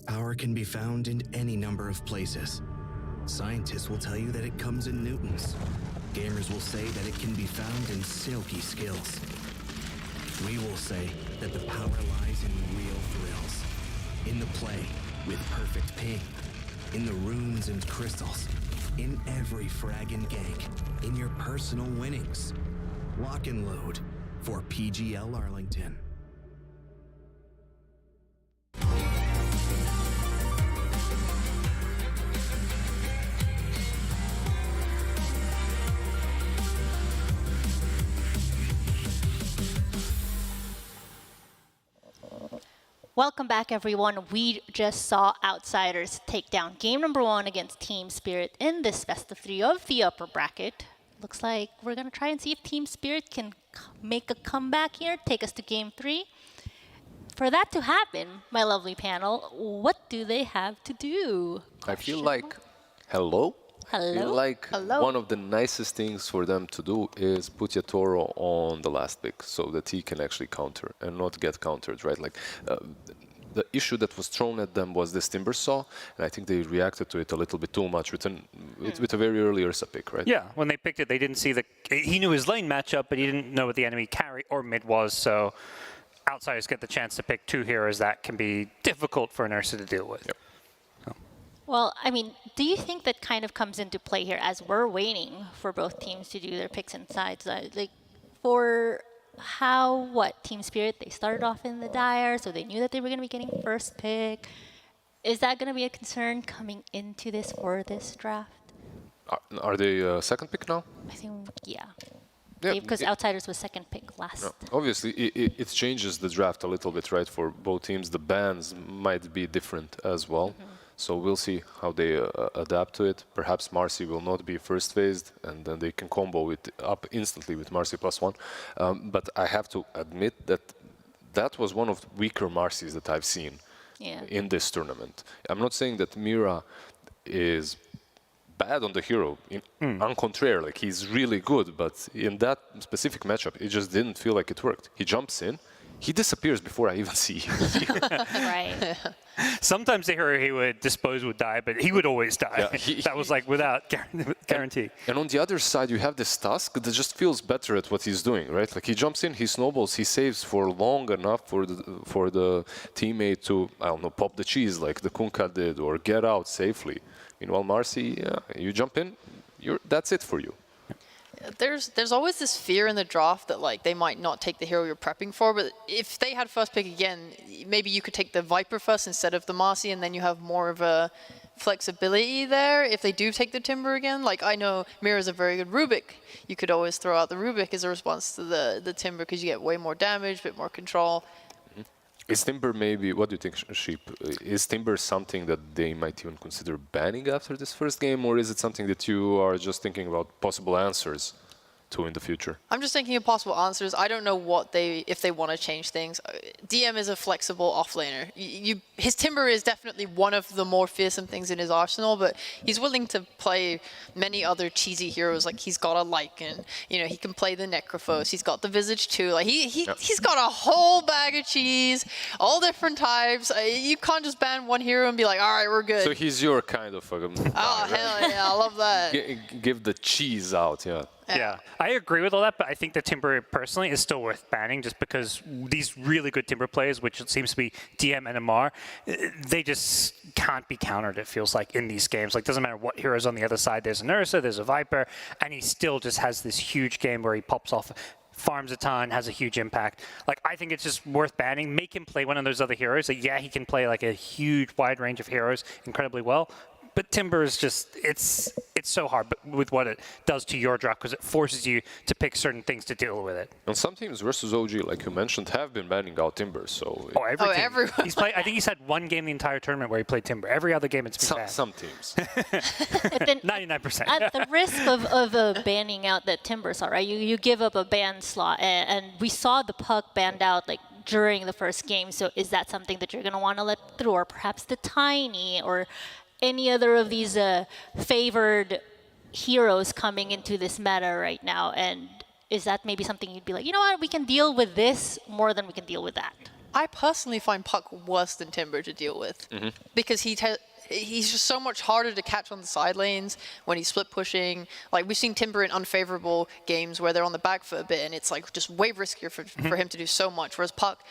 Power can be found in any number of places. Scientists will tell you that it comes in newtons. Gamers will say that it can be found in silky skills. We will say that the power lies in real thrills. In the play with perfect ping. In the runes and crystals. In every frag and gank. In your personal winnings. Lock and load for PGL Arlington. Welcome back, everyone. We just saw Outsiders take down game number 1 against Team Spirit in this best of 3 of the upper bracket. Looks like we're going to try and see if Team Spirit can make a comeback here, take us to game 3. For that to happen, my lovely panel, what do they have to do? I feel like, hello? Hello? I feel like one of the nicest things for them to do is put Yatoro on the last pick so that he can actually counter and not get countered, right? Like the issue that was thrown at them was this Timber Saw, and I think they reacted to it a little bit too much with a very early Ursa pick, right? Yeah, when they picked it, they didn't see he knew his lane matchup, but he didn't know what the enemy carry or mid was, so Outsiders get the chance to pick 2 heroes that can be difficult for an Ursa to deal with. Yep. Well, I mean, do you think that kind of comes into play here as we're waiting for both teams to do their picks and sides? Like, for Team Spirit, they started off in the Dire, so they knew that they were going to be getting first pick. Is that going to be a concern coming into this for this draft? Are they second pick now? I think, yeah. Yeah, because Outsiders was second pick last. No, obviously, it changes the draft a little bit, right? For both teams, the bans might be different as well. So we'll see how they adapt to it. Perhaps Marcy will not be first phased, and then they can combo it up instantly with Marcy +1. But I have to admit that that was one of the weaker Marcys that I've seen in this tournament. I'm not saying that Mira is bad on the hero. On contrary, like he's really good, but in that specific matchup, it just didn't feel like it worked. He jumps in, he disappears before I even see him. Right. Sometimes the hero he would dispose would die, but he would always die. Yeah, that was like without guarantee. And on the other side, you have this Tusk that just feels better at what he's doing, right? Like he jumps in, he snowballs, he saves for long enough for the teammate to, I don't know, pop the cheese like the Kunkka did, or get out safely. Meanwhile, Marcy, you jump in, that's it for you. There's always this fear in the draft that like they might not take the hero you're prepping for, but if they had first pick again, maybe you could take the Viper first instead of the Marcy, and then you have more of a flexibility there if they do take the Timber again. Like I know Mira's a very good Rubik. You could always throw out the Rubik as a response to the Timber because you get way more damage, a bit more control. Is Timber maybe, what do you think, Sheep? Is Timber something that they might even consider banning after this first game, or is it something that you are just thinking about possible answers to in the future? I'm just thinking of possible answers. I don't know what if they want to change things. DM is a flexible offlaner. His Timber is definitely one of the more fearsome things in his arsenal, but he's willing to play many other cheesy heroes. Like he's got a Lycan, you know, he can play the Necrophos, he's got the Visage too. Like he's got a whole bag of cheese, all different types. You can't just ban one hero and be like, all right, we're good. So he's your kind of... oh, hell yeah, I love that. Give the cheese out, yeah. Yeah, I agree with all that, but I think the Timber personally is still worth banning just because these really good Timber players, which it seems to be DM and MR, they just can't be countered, it feels like, in these games. Like, doesn't matter what hero's on the other side. There's an Ursa, there's a Viper, and he still just has this huge game where he pops off, farms a ton, has a huge impact. Like, I think it's just worth banning. Make him play one of those other heroes. Like, yeah, he can play like a huge wide range of heroes incredibly well, but Timber is just, it's so hard with what it does to your draft because it forces you to pick certain things to deal with it. And some teams versus OG, like you mentioned, have been banning out Timber, so... Everyone. He's played, I think he's had one game the entire tournament where he played Timber. Every other game it's been banned. Some teams. 99%. At the risk of banning out that Timber slot, right? You give up a ban slot, and we saw the Puck banned out like during the first game, so is that something that you're going to want to let through? Or perhaps the Tiny, or any other of these favored heroes coming into this meta right now? And is that maybe something you'd be like, you know what, we can deal with this more than we can deal with that? I personally find Puck worse than Timber to deal with because he's just so much harder to catch on the side lanes when he's split pushing. Like we've seen Timber in unfavorable games where they're on the back foot a bit and it's like just way riskier for him to do so much, whereas Puck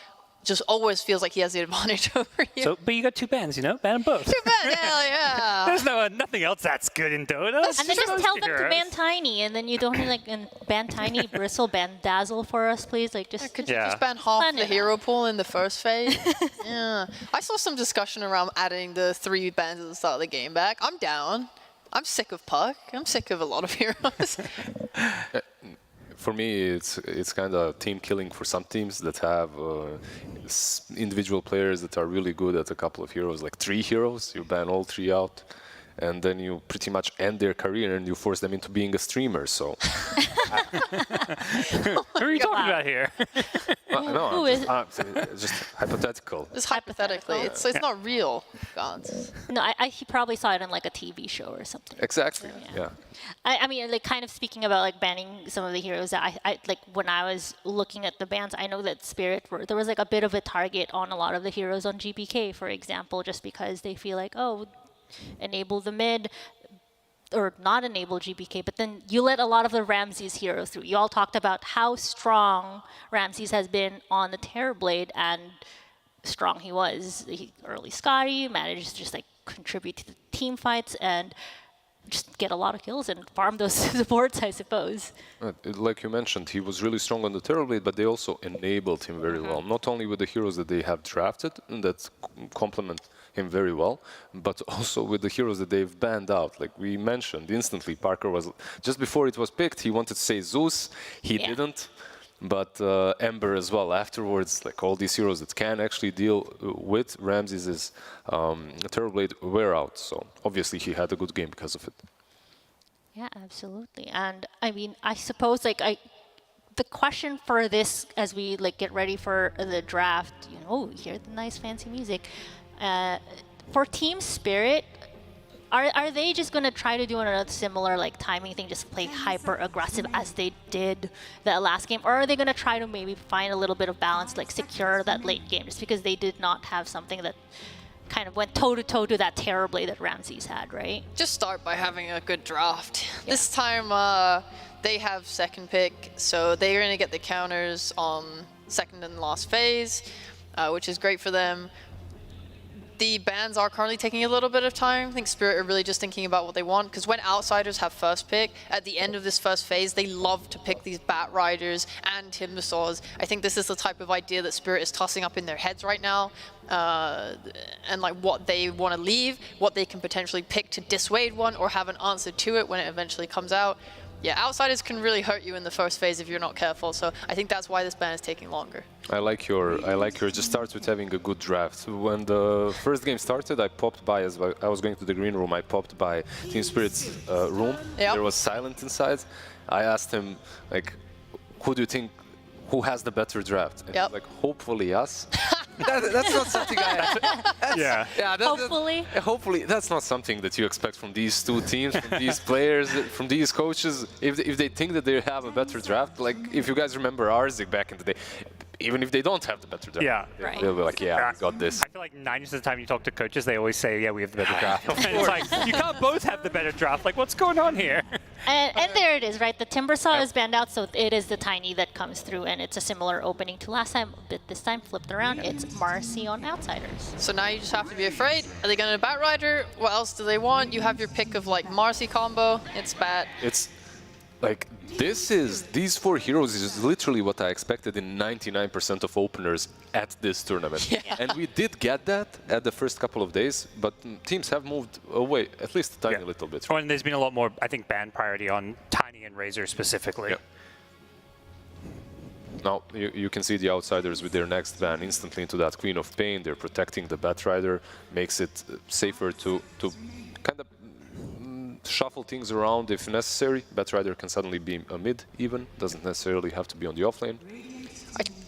just always feels like he has the advantage over you. So, but you got two bans, you know? Ban them both. Two bans, hell yeah. There's nothing else that's good in Dota. And then just tell them to ban Tiny, and then you don't like ban Tiny, Bristle, ban Dazzle for us, please. Like just could you just ban half the hero pool in the first phase? Yeah. I saw some discussion around adding the 3 bans at the start of the game back. I'm down. I'm sick of Puck. I'm sick of a lot of heroes. For me, it's kind of team killing for some teams that have individual players that are really good at a couple of heroes, like 3 heroes. You ban all 3 out, and then you pretty much end their career and you force them into being a streamer. So, who are you talking about here? No, just hypothetical. It's hypothetically. It's not real. Gods. No, he probably saw it in like a TV show or something. Exactly. Yeah. I mean, like, kind of speaking about like banning some of the heroes. I like when I was looking at the bans, I know that Spirit there was like a bit of a target on a lot of the heroes on GPK, for example, just because they feel like, oh, enable the mid or not enable GPK, but then you let a lot of the Ramses heroes through. You all talked about how strong Ramses has been on the Terrorblade, and strong he was. Early Scotty managed to just like contribute to the team fights and just get a lot of kills and farm those supports, I suppose. Like you mentioned, he was really strong on the Terrorblade, but they also enabled him very well. Not only with the heroes that they have drafted that complement him very well, but also with the heroes that they've banned out. Like we mentioned, instantly Parker was, just before it was picked, he wanted to say Zeus, he didn't. But Ember as well afterwards, like all these heroes that can actually deal with Ramses' Terrorblade were out. So obviously he had a good game because of it. Yeah, absolutely. And I mean, I suppose like the question for this as we like get ready for the draft, you know, hear the nice fancy music. For Team Spirit, are they just going to try to do another similar like timing thing, just play hyper aggressive as they did the last game? Or are they going to try to maybe find a little bit of balance, like secure that late game, just because they did not have something that kind of went toe-to-toe to that Terrorblade that Ramses had, right? Just start by having a good draft. Yeah. This time they have second pick, so they're going to get the counters on second and last phase, which is great for them. the bans are currently taking a little bit of time. I think Spirit are really just thinking about what they want, because when Outsiders have first pick, at the end of this first phase, they love to pick these Bat Riders and Timbersaws. I think this is the type of idea that Spirit is tossing up in their heads right now, and like what they want to leave, what they can potentially pick to dissuade one or have an answer to it when it eventually comes out. Yeah, Outsiders can really hurt you in the first phase if you're not careful, so I think that's why this ban is taking longer. I like your just starts with having a good draft. When the first game started, I popped by as well. I was going to the green room. I popped by Team Spirit's room. Yep. There was silent inside. I asked him, like, who do you think, who has the better draft? And Yep. he's like, hopefully us. That's not something Yeah. Hopefully. Hopefully, that's not something that you expect from these two teams, from these players, from these coaches. If they think that they have a better draft, like if you guys remember ours back in the day, even if they don't have the better draft, Yeah. they'll be like, yeah, we got this. I feel like 90% of the time you talk to coaches, they always say, yeah, we have the better draft. And it's like, you can't both have the better draft. Like, what's going on here? And there it is, right? The Timbersaw is banned out, so it is the Tiny that comes through, and it's a similar opening to last time, but this time flipped around. It's Marcy on Outsiders. So now you just have to be afraid. Are they going to Bat Rider? What else do they want? You have your pick of like Marcy combo. It's Bat. It's like these four heroes is literally what I expected in 99% of openers at this tournament. Yeah. And we did get that at the first couple of days, but teams have moved away at least a tiny little bit. Oh, and there's been a lot more, I think, ban priority on Tiny and Razor specifically. Yep. Now, you can see the Outsiders with their next ban instantly into that Queen of Pain. They're protecting the Bat Rider, makes it safer to kind of shuffle things around if necessary. Bat Rider can suddenly be a mid even, doesn't necessarily have to be on the offlane.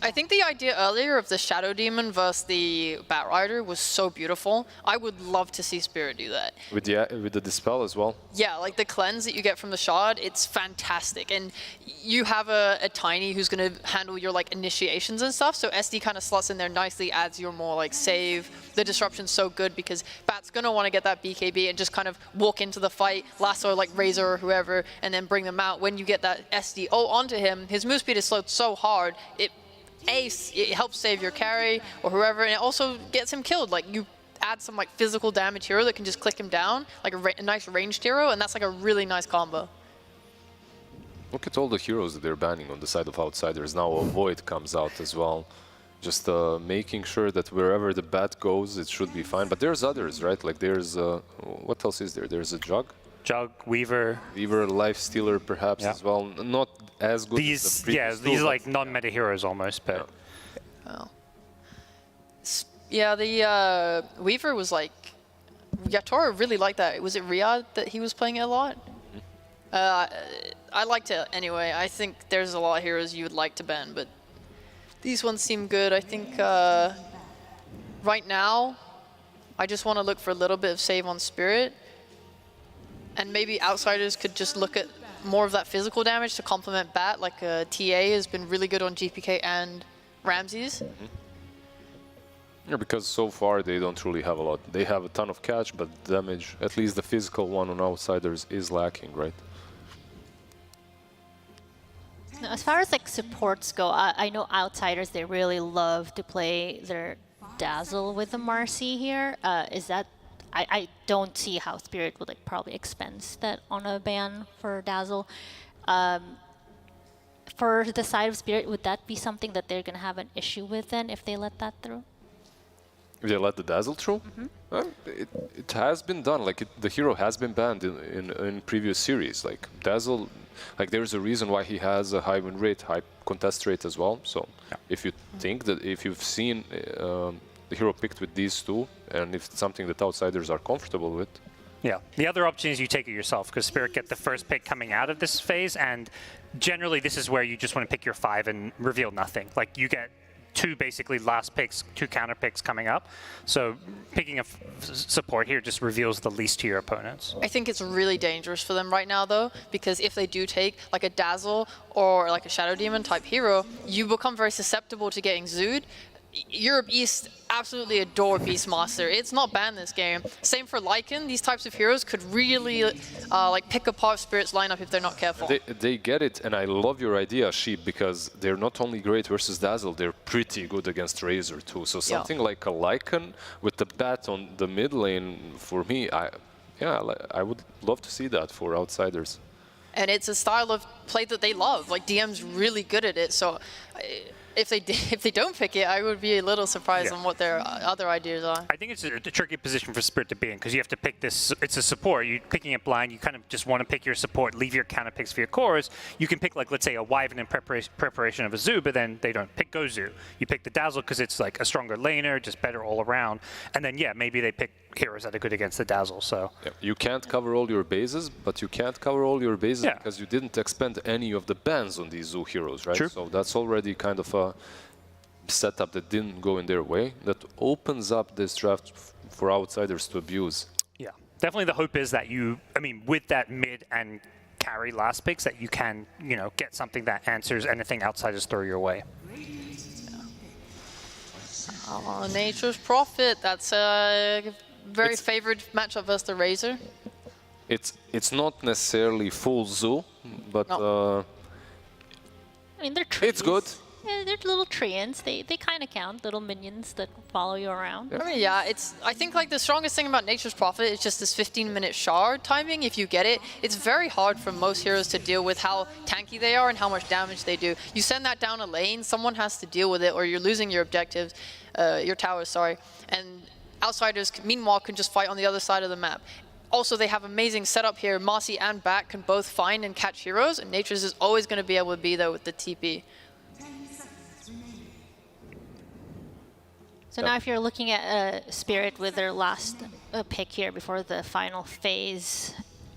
I think the idea earlier of the Shadow Demon versus the Bat Rider was so beautiful. I would love to see Spirit do that. With the Dispel as well. Yeah, like the cleanse that you get from the shard, it's fantastic. And you have a Tiny who's going to handle your like initiations and stuff, so SD kind of slots in there nicely, adds your more like save. The disruption's so good because Bat's going to want to get that BKB and just kind of walk into the fight, lasso like Razor or whoever, and then bring them out. When you get that SD onto him, his move speed is slowed so hard, it helps save your carry or whoever, and it also gets him killed. Like you add some like physical damage hero that can just click him down, like a nice ranged hero, and that's like a really nice combo. Look at all the heroes that they're banning on the side of Outsiders. Now a Void comes out as well. Just making sure that wherever the bat goes, it should be fine. But there's others, right? Like there's, what else is there? There's a Jug. Jug, Weaver. Weaver, Life Stealer perhaps as well. Not as good as the previous these two, like non-meta heroes almost, but... Oh. Yeah, the Weaver was like... Yatora really liked that. Was it Riyadh that he was playing it a lot? I liked it anyway. I think there's a lot of heroes you would like to ban, but these ones seem good. I think right now, I just want to look for a little bit of save on Spirit. And maybe Outsiders could just look at more of that physical damage to complement Bat, like TA has been really good on GPK and Ramses. Yeah, because so far they don't really have a lot. They have a ton of catch, but damage, at least the physical one on Outsiders, is lacking, right? Now, as far as like supports go, I know Outsiders, they really love to play their Dazzle with the Marcy here. Is that... I don't see how Spirit would like probably expense that on a ban for Dazzle. For the side of Spirit, would that be something that they're going to have an issue with then if they let that through? If they let the Dazzle through? It has been done. Like the hero has been banned in previous series. Like Dazzle, like there's a reason why he has a high win rate, high contest rate as well. So if you think that if you've seen the hero picked with these two, and if it's something that Outsiders are comfortable with. Yeah, the other option is you take it yourself, because Spirit get the first pick coming out of this phase, and generally this is where you just want to pick your 5 and reveal nothing. Like you get 2 basically last picks, 2 counter picks coming up, so picking a support here just reveals the least to your opponents. I think it's really dangerous for them right now though, because if they do take like a Dazzle or like a Shadow Demon type hero, you become very susceptible to getting Zoo'd. Europe East absolutely adore Beastmaster. It's not banned this game. Same for Lycan. These types of heroes could really like pick apart Spirit's lineup if they're not careful. They get it, and I love your idea, Sheep, because they're not only great versus Dazzle, they're pretty good against Razor too. So something like a Lycan with the bat on the mid lane, for me, I would love to see that for outsiders. And it's a style of play that they love. Like DM's really good at it. So if they don't pick it, I would be a little surprised on what their other ideas are. I think it's a tricky position for Spirit to be in because you have to pick this. It's a support. You're picking it blind. You kind of just want to pick your support, leave your counter picks for your cores. You can pick, like, let's say, a Wyvern in preparation of a Zoo, but then they don't pick Gozu. You pick the Dazzle because it's like a stronger laner, just better all around. And then, yeah, maybe they pick heroes that are good against the Dazzle. So you can't cover all your bases, but you can't cover all your bases because you didn't expend any of the bans on these Zoo heroes, right? True. So that's already kind of a setup that didn't go in their way. That opens up this draft for outsiders to abuse. Yeah, definitely the hope is that with that mid and carry last picks, that you can, get something that answers anything outsiders throw your way. Nature's Prophet, that's a very favored matchup versus the Razor. It's not necessarily full Zoo, but I mean, they're trees. It's good. Yeah, they're little treants. They kind of count, little minions that follow you around. I mean, I think like the strongest thing about Nature's Prophet is just this 15-minute shard timing. If you get it, it's very hard for most heroes to deal with how tanky they are and how much damage they do. You send that down a lane, someone has to deal with it, or you're losing your objectives, your towers, sorry. And outsiders, meanwhile, can just fight on the other side of the map. Also, they have amazing setup here. Marcy and Bat can both find and catch heroes, and Nature's is always going to be able to be there with the TP. So now if you're looking at Spirit with their last pick here before the final phase,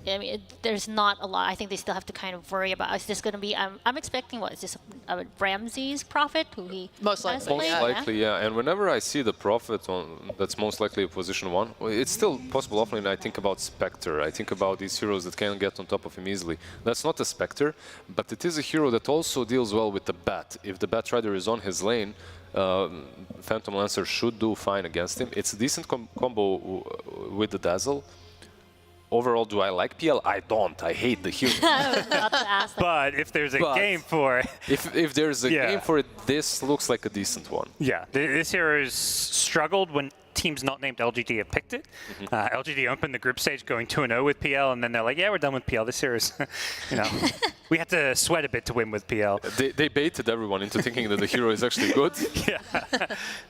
I mean, there's not a lot. I think they still have to kind of worry about, is this going to be, I'm expecting, what, is this a Ramsey's Prophet? Who he most likely, yeah. And whenever I see the Prophet that's most likely position 1, it's still possible offlane. I think about Spectre. I think about these heroes that can get on top of him easily. That's not a Spectre, but it is a hero that also deals well with the Bat. If the Bat Rider is on his lane, Phantom Lancer should do fine against him. It's a decent combo with the Dazzle. Overall, do I like PL? I don't. I hate the hero. But if there's a game for it... If there's a game for it, this looks like a decent one. Yeah, this hero has struggled when teams not named LGD have picked it. LGD opened the group stage going 2-0 with PL, and then they're like, yeah, we're done with PL. This hero is, we had to sweat a bit to win with PL. They baited everyone into thinking that the hero is actually good.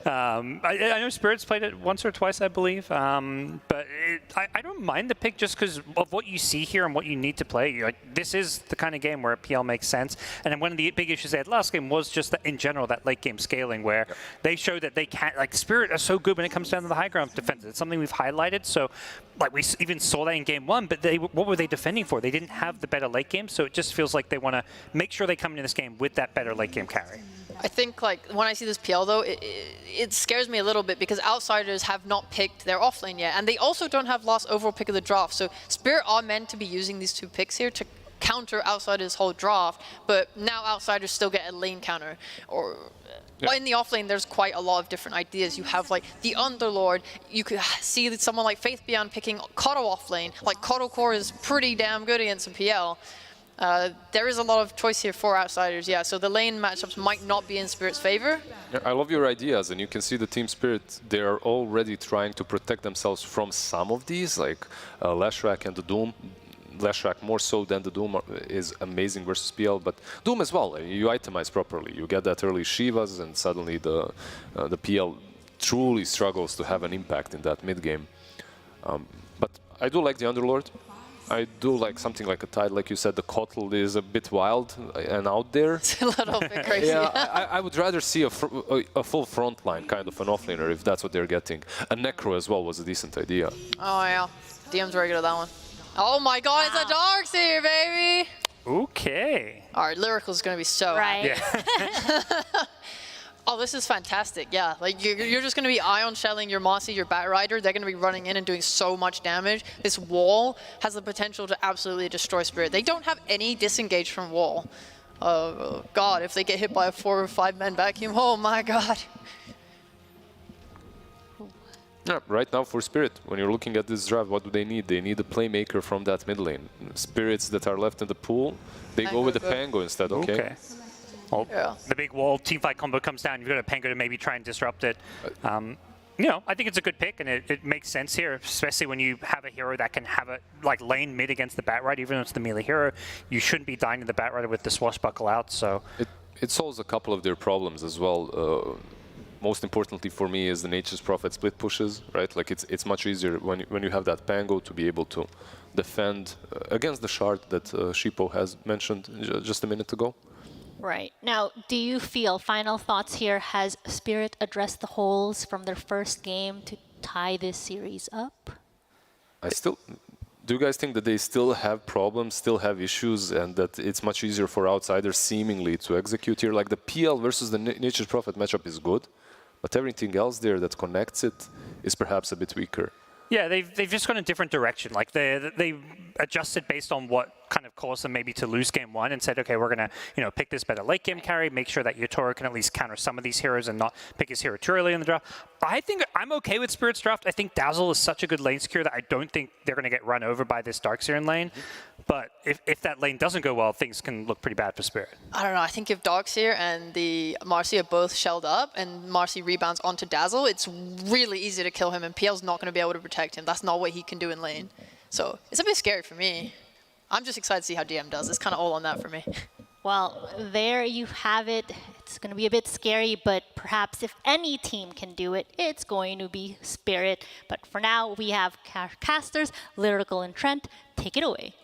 I know Spirit's played it once or twice, I believe, but I don't mind the pick just because of what you see here and what you need to play. Like, this is the kind of game where PL makes sense. And then one of the big issues they had last game was just that in general, that late game scaling where they showed that they can't, like, Spirit are so good when it comes down to the high ground defense. It's something we've highlighted. So, like, we even saw that in game 1, but what were they defending for? They didn't have the better late game, so it just feels like they want to make sure they come into this game with that better late game carry. I think, like, when I see this PL, though, it scares me a little bit because outsiders have not picked their offlane yet, and they also don't have last overall pick of the draft. So Spirit are meant to be using these 2 picks here to counter outsiders' whole draft, but now outsiders still get a lane counter. Or in the offlane, there's quite a lot of different ideas. You have, like, the Underlord. You could see someone like Faith Beyond picking Koto offlane. Like, Koto core is pretty damn good against a PL. There is a lot of choice here for outsiders, so the lane matchups might not be in Spirit's favor. I love your ideas, and you can see the Team Spirit, they are already trying to protect themselves from some of these, like Lashrak and the Doom. Lashrak more so than the Doom is amazing versus PL, but Doom as well. You itemize properly. You get that early Shivas, and suddenly the PL truly struggles to have an impact in that mid game. But I do like the Underlord. I do like something like a Tide, like you said. The Kotl is a bit wild and out there. It's a little bit crazy. Yeah, I would rather see a full front line, kind of an offlaner, if that's what they're getting. A Necro as well was a decent idea. Oh yeah, DM's very good at that one. Oh my God, it's a Darkseer, baby! Okay. All right, Lyrical's gonna be so happy. Oh, this is fantastic, yeah. Like, you're just going to be ion shelling your Mossy, your Bat Rider. They're going to be running in and doing so much damage. This wall has the potential to absolutely destroy Spirit. They don't have any disengage from wall. God, if they get hit by a 4 or 5 man vacuum, oh my God. Yeah, right now for Spirit, when you're looking at this draft, what do they need? They need a playmaker from that mid lane. Spirits that are left in the pool, they go with the Pango instead, okay? Well, the big wall teamfight combo comes down. You've got a Pango to maybe try and disrupt it. You know, I think it's a good pick, and it makes sense here, especially when you have a hero that can have a lane mid against the Batrider, even though it's the melee hero. You shouldn't be dying to the Batrider with the swashbuckle out. So it solves a couple of their problems as well. Most importantly for me is the Nature's Prophet split pushes, right? Like it's much easier when you have that Pango to be able to defend against the shard that Shippo has mentioned just a minute ago. Right. Now, do you feel, final thoughts here, has Spirit addressed the holes from their first game to tie this series up? Do you guys think that they still have problems, still have issues, and that it's much easier for outsiders seemingly to execute here? Like the PL versus the Nature's Prophet matchup is good, but everything else there that connects it is perhaps a bit weaker. Yeah, they've just gone a different direction. Like they adjusted based on what kind of caused them maybe to lose game one and said, okay, we're gonna pick this better late game carry, make sure that your Toro can at least counter some of these heroes and not pick his hero too early in the draft. I think I'm okay with Spirit's draft. I think Dazzle is such a good lane secure that I don't think they're gonna get run over by this Darkseer in lane. But if that lane doesn't go well, things can look pretty bad for Spirit. I don't know. I think if Darkseer and the Marcy are both shelled up and Marcy rebounds onto Dazzle, it's really easy to kill him, and PL's not going to be able to protect him. That's not what he can do in lane. So it's a bit scary for me. I'm just excited to see how DM does. It's kind of all on that for me. Well, there you have it. It's going to be a bit scary, but perhaps if any team can do it, it's going to be Spirit. But for now, we have casters, Lyrical and Trent. Take it away.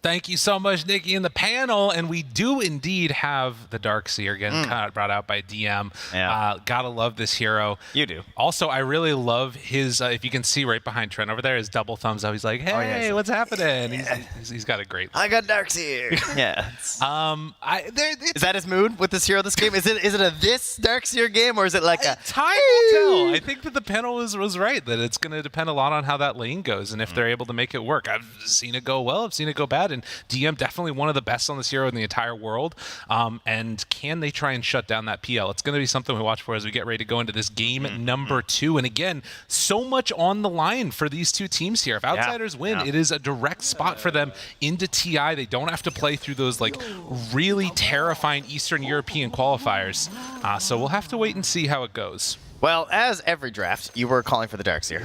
Thank you so much, Nikki, and the panel. And we do indeed have the Darkseer again, kind of brought out by DM. Yeah. Gotta love this hero. You do. Also, I really love his, if you can see right behind Trent over there, his double thumbs up. He's like, hey, what's happening? He's got a great I got Darkseer. Yeah. Is that his mood with this hero this game? Is it a this Darkseer game, or is it like a time will tell? I think that the panel was right, that it's going to depend a lot on how that lane goes and if they're able to make it work. I've seen it go well, I've seen it go bad, and DM definitely one of the best on this hero in the entire world. And can they try and shut down that PL? It's going to be something we watch for as we get ready to go into this game number 2. And again, so much on the line for these two teams here. If outsiders win, it is a direct spot for them into TI. They don't have to play through those really terrifying Eastern European qualifiers. So we'll have to wait and see how it goes. Well, as every draft, you were calling for the Darkseer.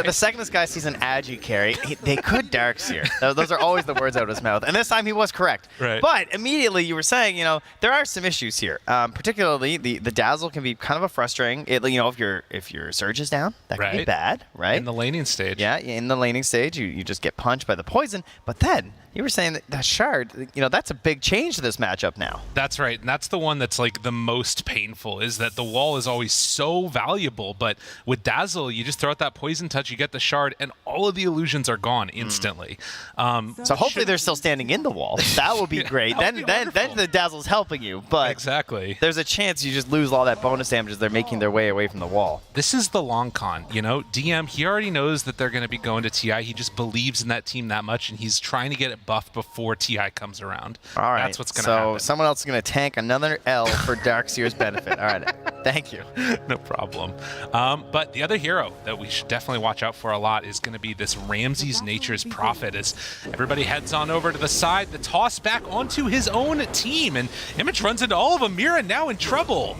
The second this guy sees an Agi carry, they could Darkseer. Those are always the words out of his mouth. And this time he was correct. Right. But immediately you were saying, there are some issues here. Particularly the Dazzle can be kind of a frustrating. If your Surge is down, that can be bad, right? In the laning stage. Yeah, in the laning stage, you just get punched by the poison. But then you were saying that Shard, that's a big change to this matchup now. That's right, and that's the one that's the most painful, is that the wall is always so valuable, but with Dazzle, you just throw out that poison touch, you get the Shard, and all of the illusions are gone instantly. So hopefully they're still standing in the wall. That would be great. Then the Dazzle's helping you, but exactly, there's a chance you just lose all that bonus damage as they're making their way away from the wall. This is the long con, DM, he already knows that they're going to be going to TI. He just believes in that team that much, and he's trying to get it buffed before TI comes around. All right. That's what's going to happen. So someone else is going to tank another L for Darkseer's benefit. All right. Thank you. No problem. But the other hero that we should definitely watch out for a lot is going to be this Ramsey's Nature's Prophet, as everybody heads on over to the side. The toss back onto his own team, and Image runs into all of them. Mira now in trouble.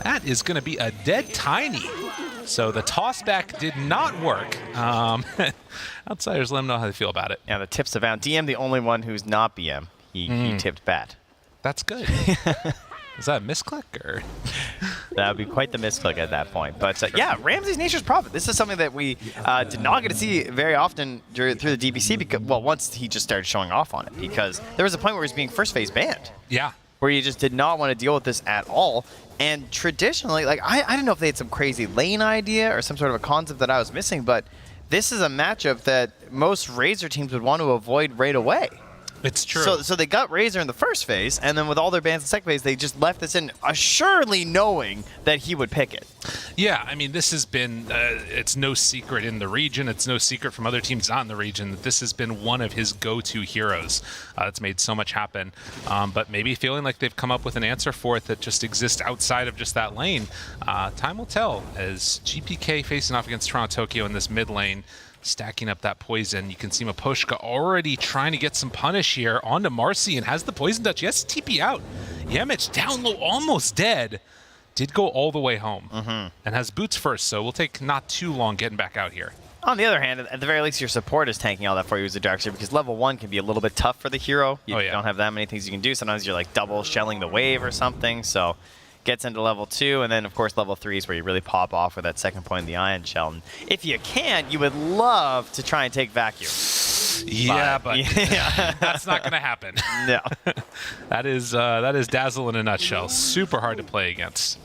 That is going to be a dead Tiny. So the toss back did not work. Outsiders, let them know how they feel about it. Yeah, the tips have found. DM, the only one who's not BM. He tipped bad. That's good. Is that a misclick or? That would be quite the misclick at that point. But yeah, Ramsey's Nature's Prophet. This is something that we did not get to see very often through the DBC. Because, once he just started showing off on it, because there was a point where he was being first phase banned. Yeah. Where you just did not want to deal with this at all. And traditionally, I don't know if they had some crazy lane idea or some sort of a concept that I was missing, but this is a matchup that most Razor teams would want to avoid right away. It's true. So they got Razor in the first phase, and then with all their bans in the second phase, they just left this in, assuredly knowing that he would pick it. Yeah, I mean, this has been, it's no secret in the region, it's no secret from other teams not in the region, that this has been one of his go-to heroes. It's made so much happen, but maybe feeling like they've come up with an answer for it that just exists outside of just that lane. Time will tell, as GPK facing off against Toronto Tokyo in this mid lane, stacking up that poison. You can see Miposhka already trying to get some punish here onto Marcy and has the poison touch. He has to TP out. Yemich down low, almost dead. Did go all the way home and has boots first, so we'll take not too long getting back out here. On the other hand, at the very least, your support is tanking all that for you as a Darkseer, because level 1 can be a little bit tough for the hero. You don't have that many things you can do. Sometimes you're like double shelling the wave or something, so gets into level 2, and then of course level 3 is where you really pop off with that second point in the Ion Shell. And if you can, you would love to try and take Vacuum. Yeah, but that's not going to happen. No. That is Dazzle in a nutshell. Super hard to play against.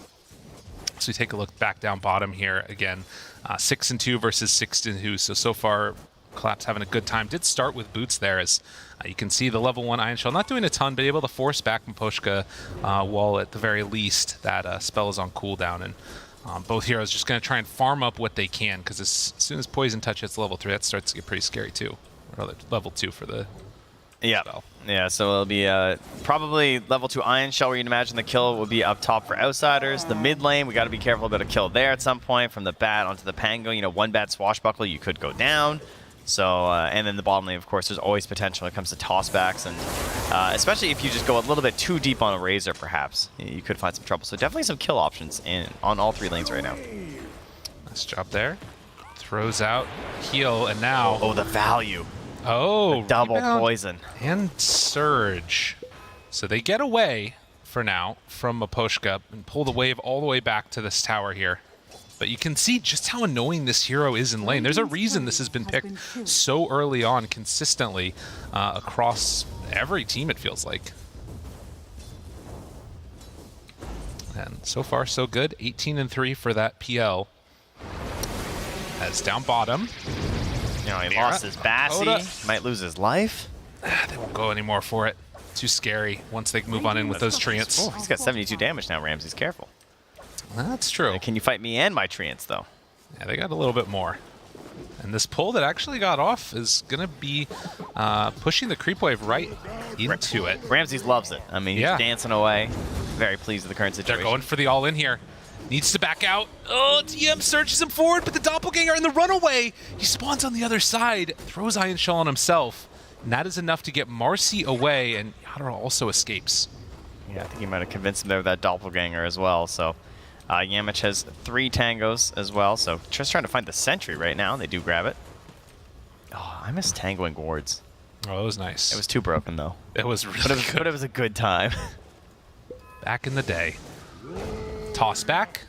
So we take a look back down bottom here again. 6-2 versus 6-2. So far, Collapse having a good time. Did start with boots there, as you can see the level 1 Ion Shell not doing a ton, but able to force back Miposhka while at the very least that spell is on cooldown. And both heroes just going to try and farm up what they can, because as soon as Poison Touch hits level 3, that starts to get pretty scary too. Or level 2 for the spell. Yeah, so it'll be probably level 2 Ion Shell, where you'd imagine the kill will be up top for Outsiders. The mid lane, we got to be careful about a kill there at some point. From the bat onto the Pango, you know, one bad swashbuckle, you could go down. So, and then the bottom lane, of course, there's always potential when it comes to tossbacks, and especially if you just go a little bit too deep on a Razor, perhaps, you could find some trouble. So definitely some kill options on all 3 lanes right now. Nice job there. Throws out heal, and now... Oh, the value. Oh, the double rebound poison. And Surge. So they get away, for now, from Miposhka and pull the wave all the way back to this tower here. But you can see just how annoying this hero is in lane. There's a reason this has been picked so early on consistently across every team, it feels like. And so far, so good. 18-3 for that PL. As down bottom. You know, he lost his Bassi. Might lose his life. They won't go anymore for it. Too scary once they move on in with those treants. Oh, he's got 72 damage now, Ramsey's careful. That's true. Can you fight me and my treants, though? Yeah, they got a little bit more. And this pull that actually got off is going to be pushing the creep wave right into it. Ramsey loves it. I mean, he's dancing away. Very pleased with the current situation. They're going for the all-in here. Needs to back out. Oh, TM surges him forward, but the Doppelganger in the runaway. He spawns on the other side, throws Ion Shell on himself. And that is enough to get Marcy away, and Yadra also escapes. Yeah, I think he might have convinced him there with that Doppelganger as well, so... Yamich has 3 tangos as well, so just trying to find the sentry right now. They do grab it. Oh, I miss tangoing wards. Oh, it was nice. It was too broken, though. It was really good. But it was a good time. Back in the day. Toss back.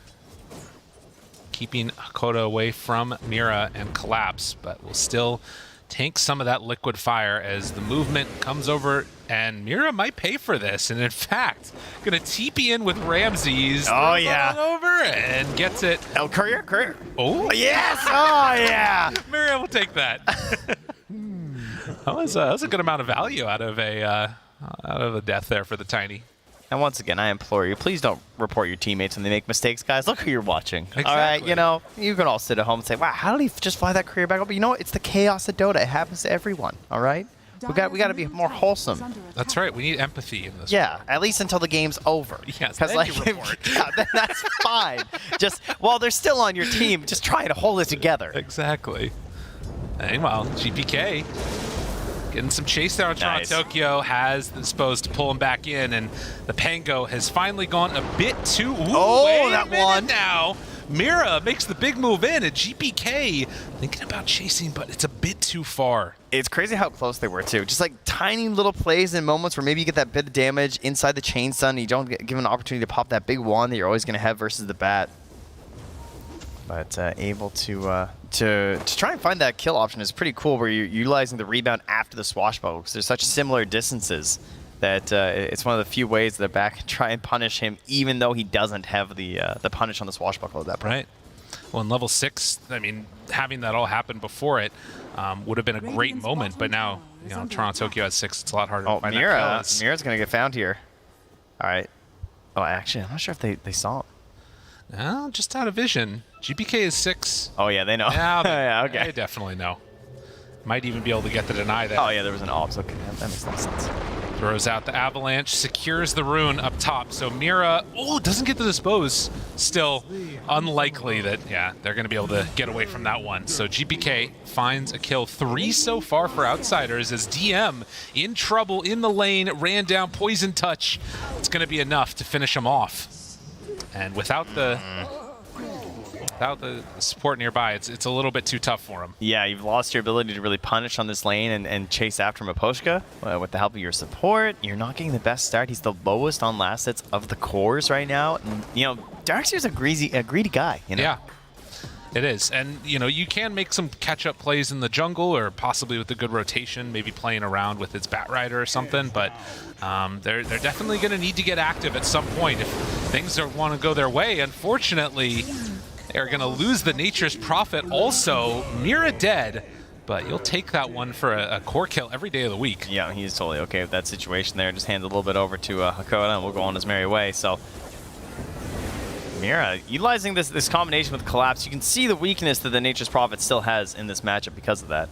Keeping Hakoda away from Mira and Collapse, but will still tank some of that liquid fire as the movement comes over, and Mira might pay for this. And in fact, gonna TP in with Ramses. Oh yeah, over and gets it. Oh, courier. Oh yes. Oh yeah. Mira will take that. that was a good amount of value out of a death there for the Tiny. And once again, I implore you, please don't report your teammates when they make mistakes, guys. Look who you're watching. Exactly. All right, you know, you can all sit at home and say, wow, how did he just fly that career back up? But you know what? It's the chaos of Dota. It happens to everyone, all right? We got to be more wholesome. That's right. We need empathy in this. Yeah, at least until the game's over. Yes, then like, you report. Yeah, then that's fine. Just while they're still on your team, just try to hold it together. Exactly. Meanwhile, GPK getting some chase there on Toronto Tokyo, has disposed to pull him back in, and the Pango has finally gone a bit too... Ooh, wait that one now. Mira makes the big move in, and GPK thinking about chasing, but it's a bit too far. It's crazy how close they were, too. Just like tiny little plays in moments where maybe you get that bit of damage inside the chain stun, and you don't get given an opportunity to pop that big wand that you're always going to have versus the bat. But able to try and find that kill option is pretty cool, where you're utilizing the rebound after the swashbuckle, because there's such similar distances that it's one of the few ways that back can try and punish him, even though he doesn't have the punish on the swashbuckle at that point. Right. Well, in level 6, I mean, having that all happen before it would have been a great moment, but now you know, Toronto Tokyo has 6. It's a lot harder to find Mira. Mira's going to get found here. All right. Oh, actually, I'm not sure if they saw him. No, just out of vision. GPK is 6. Oh, yeah, they know. Yeah, yeah, okay. They definitely know. Might even be able to get the deny there. Oh, yeah, there was an ops. Okay, that makes a lot of sense. Throws out the Avalanche, secures the rune up top. So Mira, doesn't get the dispose. Still unlikely that, yeah, they're going to be able to get away from that one. So GPK finds a kill. 3 so far for Outsiders as DM in trouble in the lane, ran down Poison Touch. It's going to be enough to finish him off. And without the support nearby, it's a little bit too tough for him. Yeah, you've lost your ability to really punish on this lane and chase after Miposhka with the help of your support. You're not getting the best start. He's the lowest on last hits of the cores right now. And, you know, Darkseer's a greedy guy. You know? Yeah, it is. And, you know, you can make some catch-up plays in the jungle or possibly with a good rotation, maybe playing around with its Batrider or something, but they're definitely going to need to get active at some point if things want to go their way. Unfortunately, they're going to lose the Nature's Prophet also. Mira dead, but you'll take that one for a core kill every day of the week. Yeah, he's totally okay with that situation there. Just hands a little bit over to Hakoda, and we'll go on his merry way. So Mira, utilizing this combination with Collapse, you can see the weakness that the Nature's Prophet still has in this matchup because of that.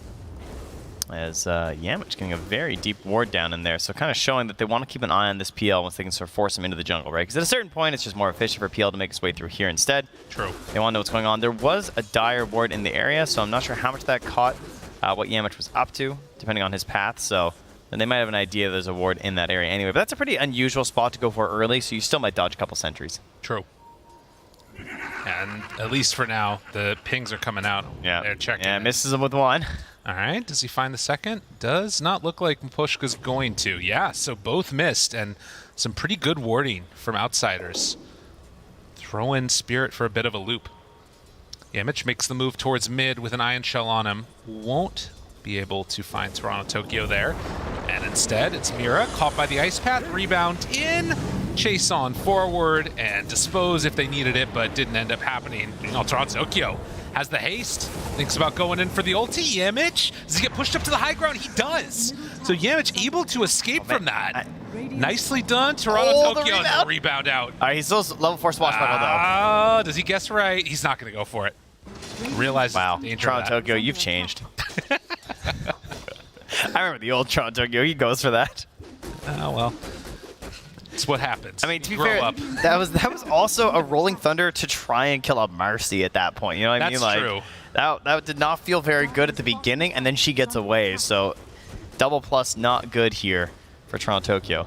As Yamich getting a very deep ward down in there, so kind of showing that they want to keep an eye on this PL once they can sort of force him into the jungle, right? Because at a certain point, it's just more efficient for PL to make his way through here instead. True. They want to know what's going on. There was a dire ward in the area, so I'm not sure how much that caught what Yamich was up to, depending on his path, so and they might have an idea there's a ward in that area anyway. But that's a pretty unusual spot to go for early, so you still might dodge a couple sentries. True. And at least for now, the pings are coming out. Yeah. They're checking. Yeah, misses him with one. All right, does he find the second? Does not look like Miposhka's going to. Yeah, so both missed, and some pretty good warding from Outsiders. Throw in Spirit for a bit of a loop. Yamich makes the move towards mid with an Ion Shell on him. Won't be able to find Toronto Tokyo there. And instead, it's Mira, caught by the Ice Path, rebound in, chase on forward, and dispose if they needed it, but didn't end up happening. Toronto Tokyo has the haste, thinks about going in for the ulti. Yamich, does he get pushed up to the high ground? He does. So Yamich able to escape from that. Nicely done. Toronto Tokyo the rebound out. All right, he's still level 4 swashbuckle though. Does he guess right? He's not going to go for it. Realize wow, Toronto Tokyo, you've changed. I remember the old Toronto Tokyo. He goes for that. Oh well. It's what happens. I mean, to be fair, that was also a Rolling Thunder to try and kill a Mercy at that point. You know what I mean? That's true. That did not feel very good at the beginning, and then she gets away. So double plus not good here for Toronto Tokyo.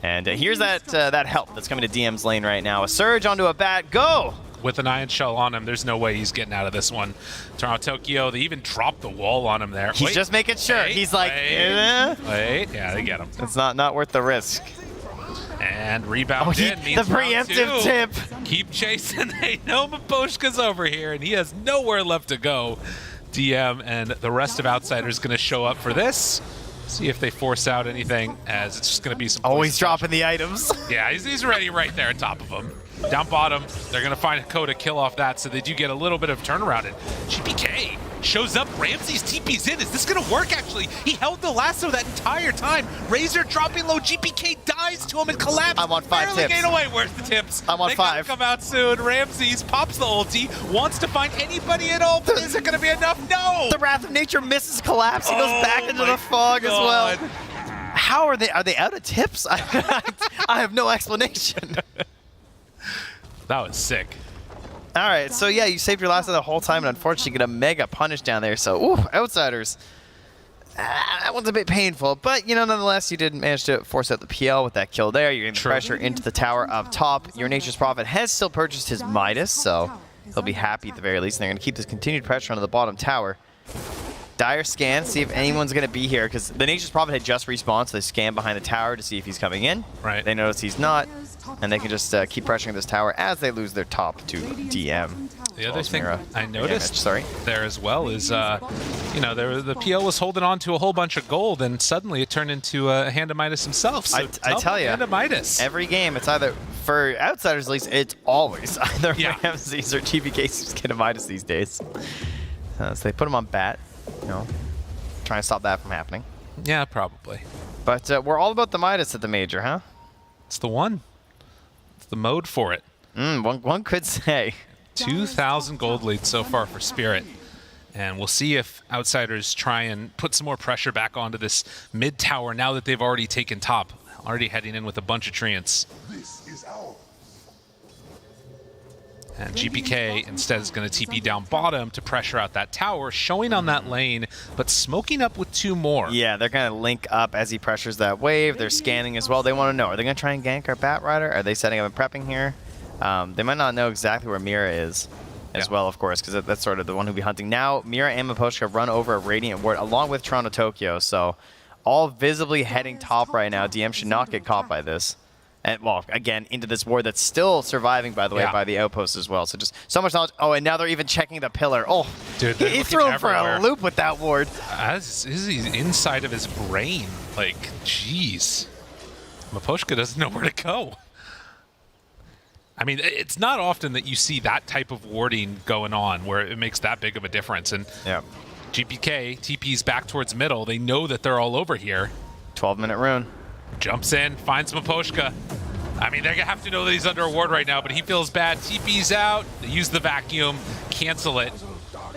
And here's that help that's coming to DM's lane right now. A surge onto a bat. Go! With an Ion Shell on him, there's no way he's getting out of this one. Toronto Tokyo, they even dropped the wall on him there. He's just making sure. He's like, wait. Yeah, they get him. It's not worth the risk. And rebound in means the preemptive tip. Keep chasing. They know Miposhka's over here, and he has nowhere left to go. DM and the rest of Outsiders going to show up for this. See if they force out anything, as it's just going to be some... Oh, he's dropping the items. Yeah, he's ready right there on top of him. Down bottom, they're going to find a Koda kill off that, so they do get a little bit of turnaround. And GPK shows up. Ramsey's TP's in. Is this going to work, actually? He held the lasso that entire time. Razor dropping low. GPK dies to him and collapses. I want 5 tips. tips. Getting away. Where's the tips? I want 5. They gotta come out soon. Ramsey's pops the ulti. Wants to find anybody at all. Is it going to be enough? No! The Wrath of Nature misses Collapse. He goes back into the fog as well. How are they? Are they out of tips? I have no explanation. That was sick. All right, so yeah, you saved your lasso the whole time, and unfortunately get a mega punish down there. So, Outsiders. That one's a bit painful, but, you know, nonetheless, you did manage to force out the PL with that kill there. You're getting the pressure into the tower up top. Your Nature's Prophet has still purchased his Midas, so he'll be happy at the very least. And they're going to keep this continued pressure onto the bottom tower. Dire scan, see if anyone's going to be here, because the Nature's Prophet had just respawned, so they scan behind the tower to see if he's coming in. Right. They notice he's not, and they can just keep pressuring this tower as they lose their top to DM. The other thing I noticed there as well is, you know, the PL was holding on to a whole bunch of gold, and suddenly it turned into Hand of Midas himself. So I tell you, Hand of Midas. Every game, it's either, for Outsiders at least, it's always either Ramses or GPK's Hand of Midas these days. So they put him on bat, you know, trying to stop that from happening. Yeah, probably. But we're all about the Midas at the Major, huh? It's the one. It's the mode for it. One could say. 2,000 gold lead so far for Spirit. And we'll see if Outsiders try and put some more pressure back onto this mid tower now that they've already taken top. Already heading in with a bunch of treants. And GPK instead is going to TP down bottom to pressure out that tower, showing on that lane, but smoking up with 2 more. Yeah, they're going to link up as he pressures that wave. They're scanning as well. They want to know, are they going to try and gank our Bat Rider? Are they setting up and prepping here? They might not know exactly where Mira is as well, of course, because that's sort of the one who'll be hunting. Now, Mira and Miposhka run over a Radiant Ward along with Toronto Tokyo, so all visibly heading top right now. DM should not get caught by this. And, well, again, into this ward that's still surviving, by the way, by the outpost as well. So just so much knowledge. Oh, and now they're even checking the pillar. Oh, dude, he threw him for a loop with that ward. This is inside of his brain. Like, jeez. Miposhka doesn't know where to go. I mean, it's not often that you see that type of warding going on where it makes that big of a difference. And GPK, TP's back towards middle. They know that they're all over here. 12-minute rune. Jumps in, finds Miposhka. I mean, they have to know that he's under a ward right now, but he feels bad. TP's out. They use the vacuum, cancel it.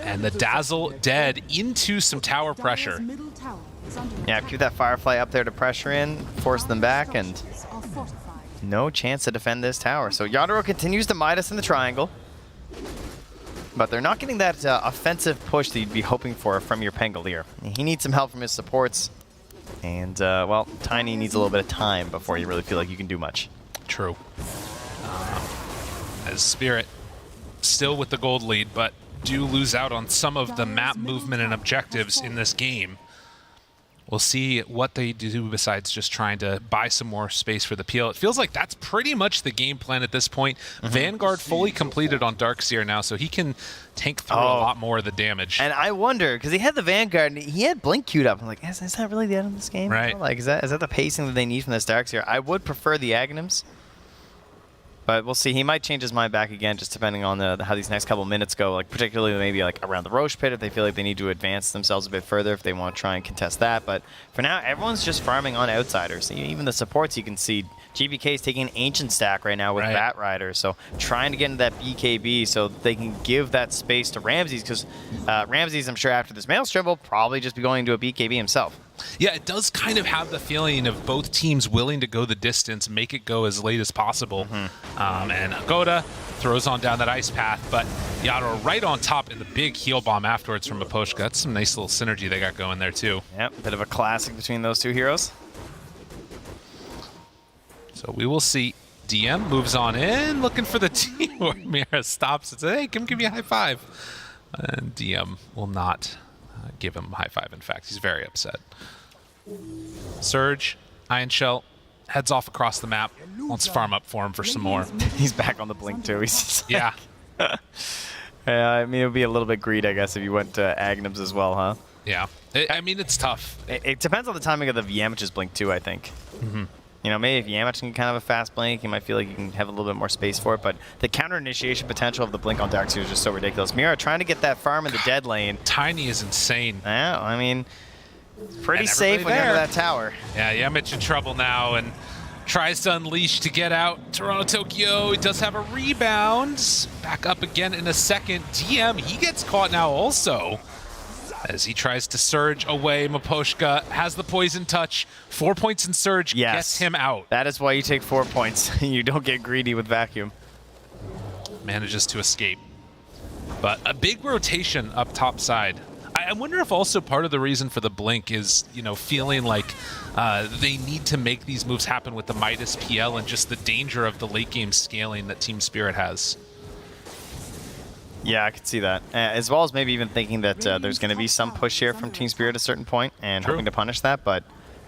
And the Dazzle dead into some tower pressure. Yeah, keep that Firefly up there to pressure in, force them back, and no chance to defend this tower. So Yadro continues to Midas in the triangle, but they're not getting that offensive push that you'd be hoping for from your Pangolier. He needs some help from his supports, and, well, Tiny needs a little bit of time before you really feel like you can do much. True. As Spirit still with the gold lead, but do lose out on some of the map movement and objectives in this game. We'll see what they do besides just trying to buy some more space for the PL. It feels like that's pretty much the game plan at this point. Vanguard fully completed on Darkseer now, so he can tank through a lot more of the damage. And I wonder, because he had the Vanguard, and he had Blink queued up. I'm like, is that really the end of this game? Right. Like, is that the pacing that they need from this Darkseer? I would prefer the Aghanims, but we'll see. He might change his mind back again, just depending on how these next couple minutes go. Like particularly maybe like around the Roche pit, if they feel like they need to advance themselves a bit further, if they want to try and contest that. But for now, everyone's just farming on Outsiders. Even the supports, you can see GBK is taking an Ancient stack right now with Bat Rider, so trying to get into that BKB so they can give that space to Ramses, because Ramses, I'm sure after this Maelstrom, will probably just be going to a BKB himself. Yeah, it does kind of have the feeling of both teams willing to go the distance, make it go as late as possible. And Agoda throws on down that ice path, but Yadro right on top in the big heal bomb afterwards from Miposhka. That's some nice little synergy they got going there too. Yep, bit of a classic between those two heroes. So we will see. DM moves on in, looking for the team where Mira stops and says, hey, come give me a high five. And DM will not give him a high five. In fact, he's very upset. Surge, Iron Shell, heads off across the map. Wants to farm up for him for some more. He's back on the Blink too. He's just yeah. I mean, it would be a little bit greed, I guess, if you went to Aghanims as well, huh? Yeah. I mean, it's tough. It depends on the timing of the Yamach's Blink too, I think. You know, maybe if Yamach can kind of a fast blink, you might feel like you can have a little bit more space for it, but the counter initiation potential of the blink on Darkseer is just so ridiculous. Mira trying to get that farm in the dead lane. Tiny is insane. Yeah, I mean, pretty safe when you're under that tower. Yeah, Yamach in trouble now and tries to unleash to get out. Toronto Tokyo, he does have a rebound. Back up again in a second. DM, he gets caught now also, as he tries to surge away. Miposhka has the poison touch. 4 points in surge gets him out. That is why you take 4 points. You don't get greedy with vacuum. Manages to escape. But a big rotation up top side. I wonder if also part of the reason for the blink is, you know, feeling like they need to make these moves happen with the Midas PL and just the danger of the late game scaling that Team Spirit has. Yeah, I could see that. As well as maybe even thinking that there's going to be some push here from Team Spirit at a certain point and hoping to punish that, but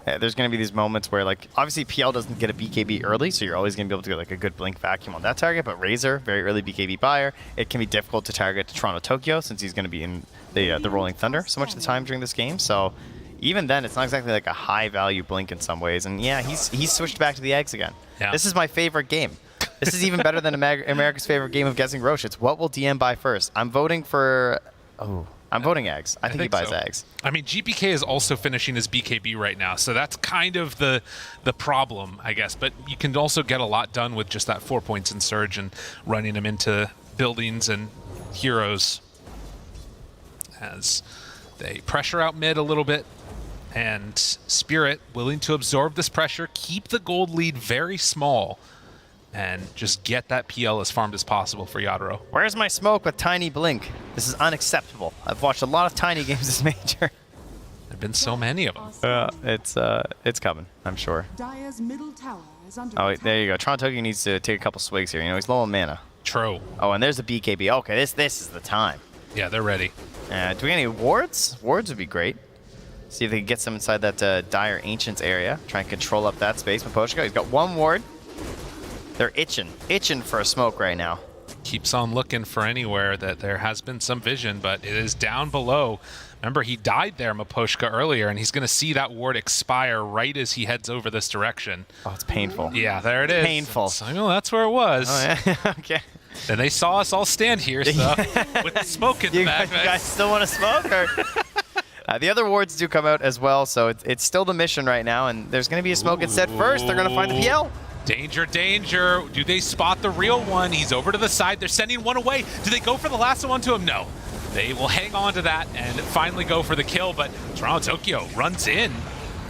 there's going to be these moments where, like, obviously PL doesn't get a BKB early, so you're always going to be able to get, like, a good blink vacuum on that target, but Razor, very early BKB buyer, it can be difficult to target to Toronto Tokyo since he's going to be in the Rolling Thunder so much of the time during this game, so even then, it's not exactly like a high-value blink in some ways, and yeah, he's switched back to the eggs again. Yeah. This is my favorite game. This is even better than America's favorite game of guessing Roche. It's what will DM buy first. I'm voting for... Oh, I'm voting Ags. I think he buys so. Ags. I mean, GPK is also finishing his BKB right now, so that's kind of the problem, I guess. But you can also get a lot done with just that 4 points in Surge and running them into buildings and heroes as they pressure out mid a little bit. And Spirit willing to absorb this pressure, keep the gold lead very small, and just get that PL as farmed as possible for Yadro. Where's my smoke with Tiny Blink? This is unacceptable. I've watched a lot of Tiny games this major. There have been so many of them. It's coming, I'm sure. Dire's middle tower is under Oh, attack. there you go. Toronto needs to take a couple swigs here. You know, he's low on mana. True. Oh, and there's a BKB. Okay, this is the time. Yeah, they're ready. Do we get any wards? Wards would be great. See if they can get some inside that Dire Ancients area. Try and control up that space. Maposhka, he's got one ward. They're itching for a smoke right now. Keeps on looking for anywhere that there has been some vision, but it is down below. Remember, he died there, Maposhka, earlier, and he's going to see that ward expire right as he heads over this direction. Oh, it's painful. Yeah, there it is. Painful. So, well, that's where it was. Oh, yeah. Okay. And they saw us all stand here, so with the smoke in the back. You guys still want to smoke? Or? The other wards do come out as well, so it's still the mission right now, and there's going to be a smoke get set first. They're going to find the PL. Danger, danger. Do they spot the real one? He's over to the side. They're sending one away. Do they go for the last one to him? No. They will hang on to that and finally go for the kill, but Toronto Tokyo runs in.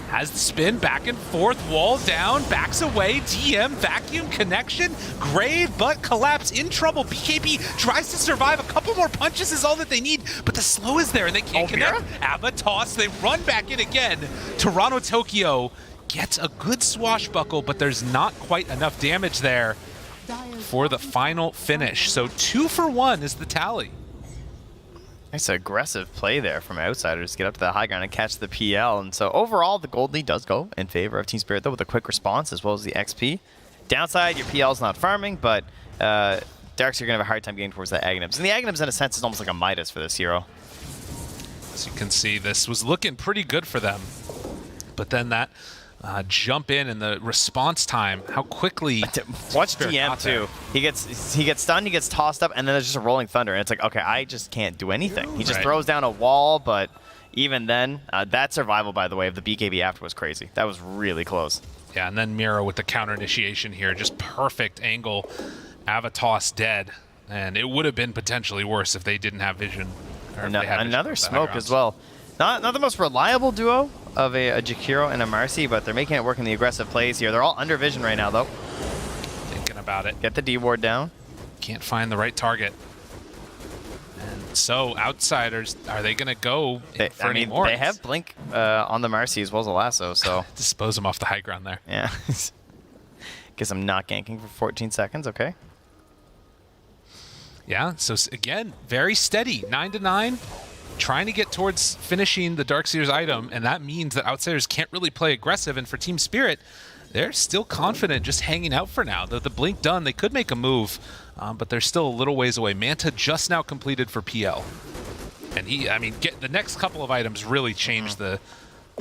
Has the spin, back and forth, wall down, backs away, DM, vacuum connection, grave, but collapse, in trouble. BKB tries to survive. A couple more punches is all that they need, but the slow is there and they can't connect. Abba toss, they run back in again. Toronto Tokyo gets a good swashbuckle, but there's not quite enough damage there for the final finish. So 2 for 1 is the tally. Nice aggressive play there from Outsiders to get up to the high ground and catch the PL. And so overall, the gold lead does go in favor of Team Spirit, though, with a quick response as well as the XP. Downside, your PL's not farming, but Darks, you're going to have a hard time getting towards that Aghanims. And the Aghanims, in a sense, is almost like a Midas for this hero. As you can see, this was looking pretty good for them. But then that jump in and the response time, how quickly... Watch DM, too. He gets stunned, he gets tossed up, and then there's just a rolling thunder. And it's like, okay, I just can't do anything. He just throws down a wall, but even then, that survival, by the way, of the BKB after was crazy. That was really close. Yeah, and then Miro with the counter initiation here. Just perfect angle. Avatos dead. And it would have been potentially worse if they didn't have vision. Or if they had another smoke as well. Not the most reliable duo of a Jakiro and a Marcy, but they're making it work in the aggressive plays here. They're all under vision right now, though. Thinking about it. Get the D ward down. Can't find the right target. And so, Outsiders, are they going to go for any more? They have Blink on the Marcy as well as a Lasso, so... Dispose them off the high ground there. Yeah. Guess I'm not ganking for 14 seconds, okay. Yeah, so again, very steady. 9-9. Trying to get towards finishing the Darkseer's item, and that means that Outsiders can't really play aggressive, and for Team Spirit, they're still confident just hanging out for now. The blink done, they could make a move, but they're still a little ways away. Manta just now completed for PL. And the next couple of items really changed the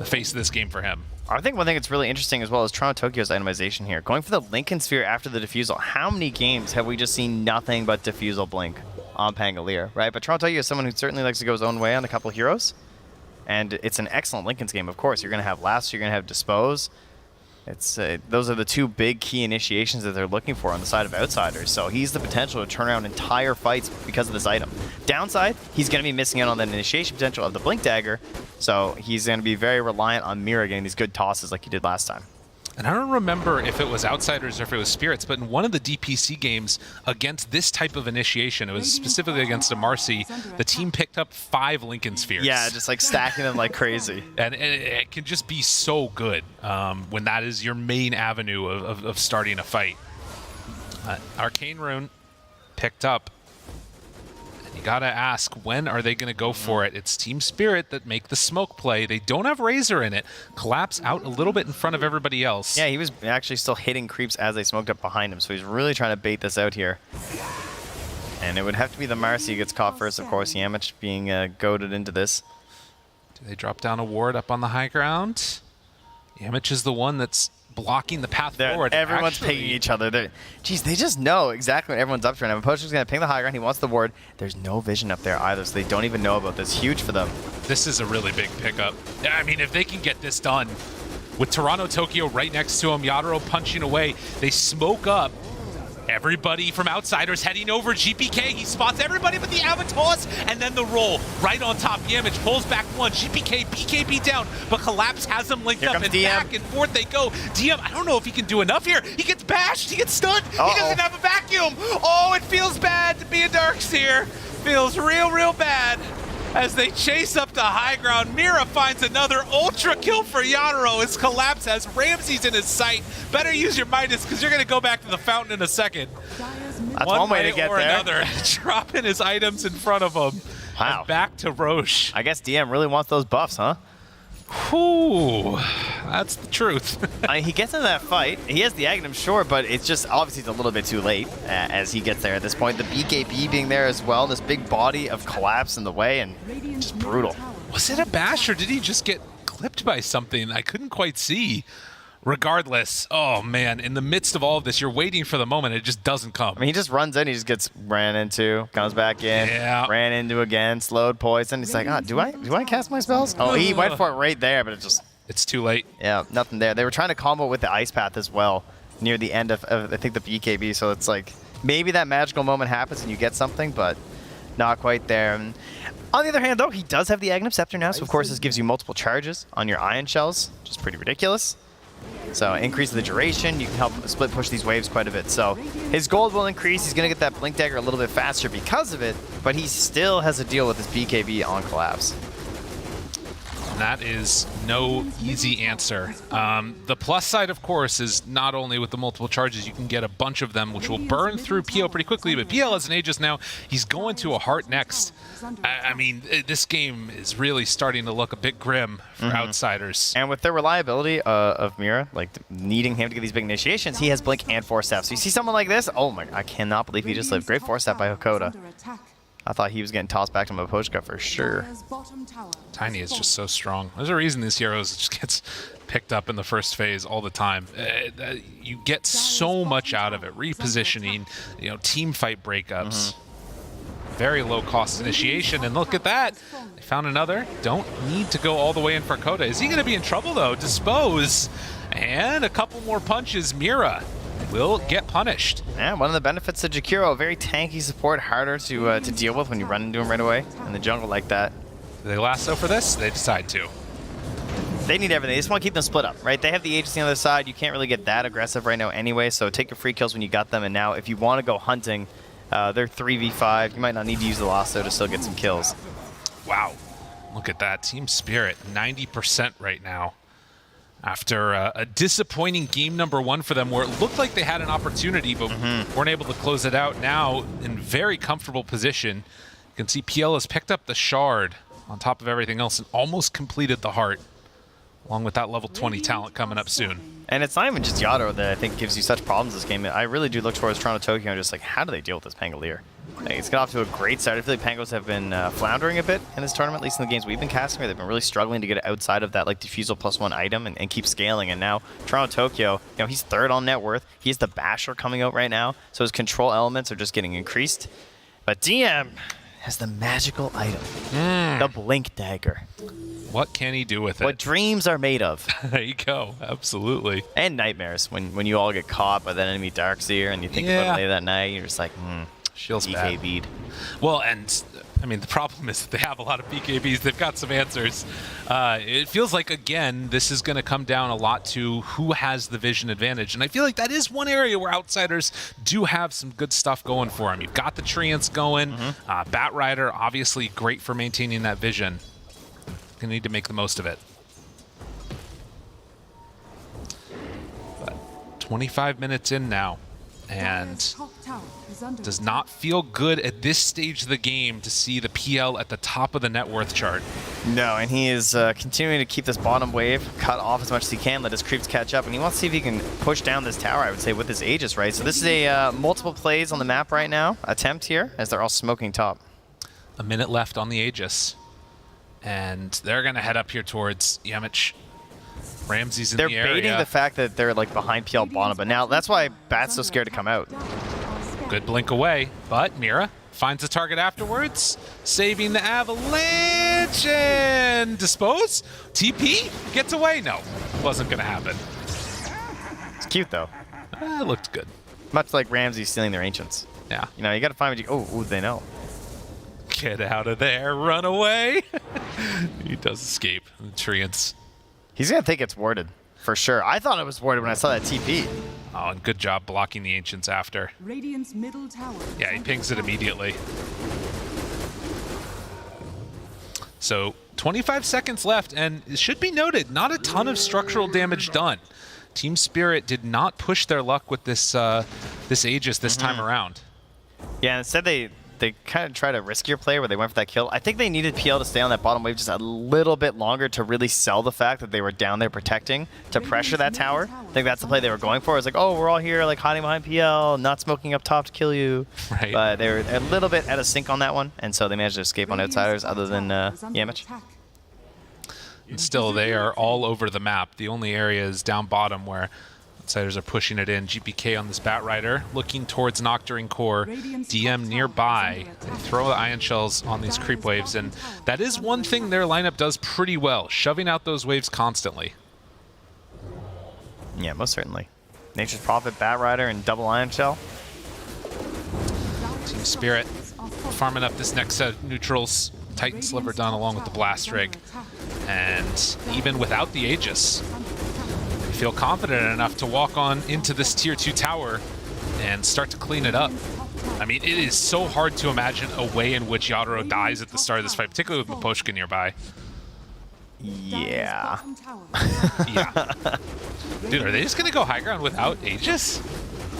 face of this game for him. I think one thing that's really interesting as well is Toronto Tokyo's itemization here. Going for the Lincoln Sphere after the Diffusal. How many games have we just seen nothing but Diffusal Blink on Pangolier, right? But Toronto Tokyo is someone who certainly likes to go his own way on a couple heroes. And it's an excellent Lincoln's game, of course. You're going to have Lasso, you're going to have Dispose. Those are the two big key initiations that they're looking for on the side of Outsiders. So he's the potential to turn around entire fights because of this item. Downside, he's going to be missing out on that initiation potential of the Blink Dagger. So he's going to be very reliant on Mira getting these good tosses like he did last time. And I don't remember if it was Outsiders or if it was Spirits, but in one of the DPC games against this type of initiation, it was specifically against a Marcy, the team picked up 5 Lincoln Spheres. Yeah, just like stacking them like crazy. And it can just be so good when that is your main avenue of starting a fight. Arcane Rune picked up. You gotta ask, when are they gonna go for it? It's Team Spirit that make the smoke play. They don't have Razor in it. Collapse out a little bit in front of everybody else. Yeah, he was actually still hitting creeps as they smoked up behind him, so he's really trying to bait this out here. And it would have to be the Marcy who gets caught first, of course. Yamich being goaded into this. Do they drop down a ward up on the high ground? Yamich is the one that's blocking the path forward. Everyone's pinging each other. Jeez, they just know exactly what everyone's up to right now. Potion's going to ping the high ground. He wants the ward. There's no vision up there either, so they don't even know about this. Huge for them. This is a really big pickup. I mean, if they can get this done, with Toronto Tokyo right next to him, Yadro punching away, they smoke up. Everybody from Outsiders heading over. GPK, he spots everybody but the Avatars, and then the roll right on top. Yamich pulls back one. GPK, BKB down, but Collapse has them linked up, and DM. back and forth they go. DM, I don't know if he can do enough here. He gets bashed, he gets stunned, he doesn't have a vacuum. Oh, it feels bad to be a Darkseer. Feels real bad. As they chase up to high ground, Mira finds another ultra kill for Yadro as Collapse has Ramses in his sight. Better use your Midas because you're going to go back to the fountain in a second. That's one way to get there. Another, dropping his items in front of him. Wow. And back to Roche. I guess DM really wants those buffs, huh? Whew, that's the truth. He gets into that fight. He has the Aghanim, sure, but it's just obviously it's a little bit too late as he gets there at this point. The BKB being there as well, this big body of Collapse in the way, and just brutal. Was it a bash or did he just get clipped by something? I couldn't quite see. Regardless, oh man, in the midst of all of this, you're waiting for the moment. It just doesn't come. I mean, he just runs in, he just gets ran into, comes back in, ran into again, slowed poison. He's like, do I cast my spells? Oh, he went for it right there, but it's too late. Yeah, nothing there. They were trying to combo with the Ice Path as well near the end of I think, the BKB, so it's like maybe that magical moment happens and you get something, but not quite there. And on the other hand, though, he does have the Aghanim Scepter now, so of course this gives you multiple charges on your Ion Shells, which is pretty ridiculous. So increase the duration, you can help split push these waves quite a bit. So his gold will increase, he's going to get that Blink Dagger a little bit faster because of it, but he still has to deal with his BKB on Collapse. And that is no easy answer. The plus side, of course, is not only with the multiple charges, you can get a bunch of them, which will burn through PL pretty quickly, but PL has an Aegis now. He's going to a Heart next. I mean, this game is really starting to look a bit grim for Outsiders. And with the reliability of Mira, like needing him to get these big initiations, he has Blink and Force Staff. So you see someone like this, oh my, I cannot believe he just lived. Great Force Staff by Hakoda. I thought he was getting tossed back to Mapochka for sure. Tiny is just so strong. There's a reason this Heroes just gets picked up in the first phase all the time. You get so much out of it. Repositioning, team fight breakups. Very low cost initiation, and look at that. They found another. Don't need to go all the way in for Hakoda. Is he going to be in trouble though? Dispose. And a couple more punches. Mira will get punished. Yeah, one of the benefits of Jakiro, very tanky support, harder to deal with when you run into him right away in the jungle like that. Do they lasso for this? They decide to. They need everything. They just want to keep them split up, right? They have the agency on the other side. You can't really get that aggressive right now anyway, so take your free kills when you got them, and now if you want to go hunting, they're 3v5. You might not need to use the lasso to still get some kills. Wow. Look at that. Team Spirit, 90% right now. After a disappointing game number one for them where it looked like they had an opportunity but weren't able to close it out. Now in very comfortable position. You can see PL has picked up the Shard on top of everything else and almost completed the Heart, along with that level 20 talent coming up soon. And it's not even just Yadro that I think gives you such problems this game. I really do look towards Toronto Tokyo and just like, how do they deal with this Pangolier? Like, it's got off to a great start. I feel like Pangos have been floundering a bit in this tournament, at least in the games we've been casting, where they've been really struggling to get outside of that like Diffusal +1 item and keep scaling. And now Toronto Tokyo, he's third on net worth. He's the Basher coming out right now, so his control elements are just getting increased. But DM has the magical item, the Blink Dagger. What can he do with it? What dreams are made of. There you go, absolutely. And nightmares, when you all get caught by that enemy Darkseer and you think about it late that night, you're just like, Feels bad. Well, and I mean, the problem is that they have a lot of BKBs. They've got some answers. It feels like, again, this is going to come down a lot to who has the vision advantage. And I feel like that is one area where Outsiders do have some good stuff going for them. You've got the Treants going. Bat Rider, obviously great for maintaining that vision. Going to need to make the most of it. But 25 minutes in now. And does not feel good at this stage of the game to see the PL at the top of the net worth chart. No, and he is continuing to keep this bottom wave cut off as much as he can, let his creeps catch up, and he wants to see if he can push down this tower, I would say, with his Aegis, right? So this is a multiple plays on the map right now, attempt here, as they're all smoking top. A minute left on the Aegis. And they're going to head up here towards Yamich. Ramsey's in They're the area. baiting the fact that they're like behind PL bottom, but now that's why Bat's so scared to come out. Good blink away, but Mira finds the target afterwards, saving the avalanche and dispose. TP gets away. No, wasn't gonna happen. It's cute though. It looked good. Much like Ramsey stealing their ancients. Yeah. You know, you gotta find what you. Oh, they know. Get out of there, run away. He does escape. Treants. He's gonna think it's warded for sure. I thought it was warded when I saw that TP. Oh, and good job blocking the ancients after. Radiant's middle tower. Yeah, he pings it immediately. So 25 seconds left, and it should be noted, not a ton of structural damage done. Team Spirit did not push their luck with this this Aegis this time around. Yeah, instead they kind of tried a riskier play where they went for that kill. I think they needed PL to stay on that bottom wave just a little bit longer to really sell the fact that they were down there protecting to pressure that tower. I think that's the play they were going for. It's like, oh, we're all here like hiding behind PL, not smoking up top to kill you. Right. But they were a little bit out of sync on that one, and so they managed to escape on outsiders other than Yamich. And still, they are all over the map. The only area is down bottom where outsiders are pushing it in. GPK on this Batrider, looking towards Nocturne Core. DM nearby. They throw the Ion Shells on these creep waves, and that is one thing their lineup does pretty well, shoving out those waves constantly. Yeah, most certainly. Nature's Prophet, Batrider, and double Ion Shell. Team Spirit farming up this next set of neutrals. Titan Sliver done along with the Blast Rig. And even without the Aegis, they feel confident enough to walk on into this tier 2 tower and start to clean it up. I mean, it is so hard to imagine a way in which Yadro dies at the start of this fight, particularly with Miposhka nearby. Yeah. Yeah. Dude, are they just gonna go high ground without Aegis?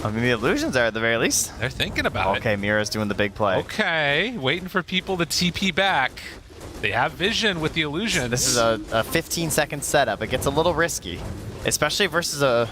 I mean, the illusions are at the very least. They're thinking about it. Okay, Mira's doing the big play. Okay, waiting for people to TP back. They have vision with the illusions. This is a 15-second setup. It gets a little risky, especially versus a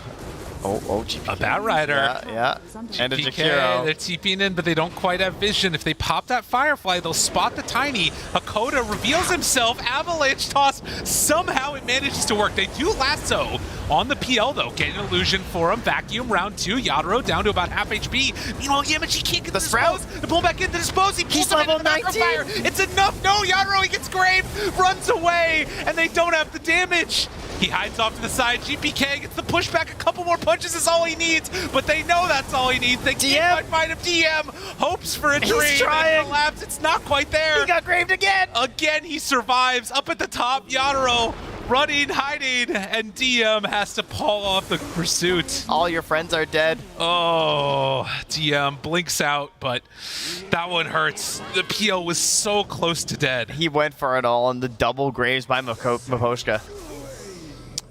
GPK. A Batrider. Yeah. And a GPK, Jakiro. they're TPing in, but they don't quite have vision. If they pop that Firefly, they'll spot the Tiny. Hakoda reveals himself. Avalanche toss. Somehow it manages to work. They do lasso on the PL, though. Get an illusion for him. Vacuum round 2. Yadro down to about half HP. Meanwhile, Yamachi can't get the dispose. To pull back in the dispose. He pulls him into the macro-fire. It's enough. No, Yadro, he gets graved. Runs away, and they don't have the damage. He hides off to the side. GPK gets the pushback. A couple more punches is all he needs, but they know that's all he needs. They can't find him. DM hopes for a dream. He's trying. Collapse. It's not quite there. He got graved again. Again, he survives. Up at the top, Yadro running, hiding, and DM has to pull off the pursuit. All your friends are dead. Oh, DM blinks out, but that one hurts. The PL was so close to dead. He went for it all, and the double graves by Miposhka.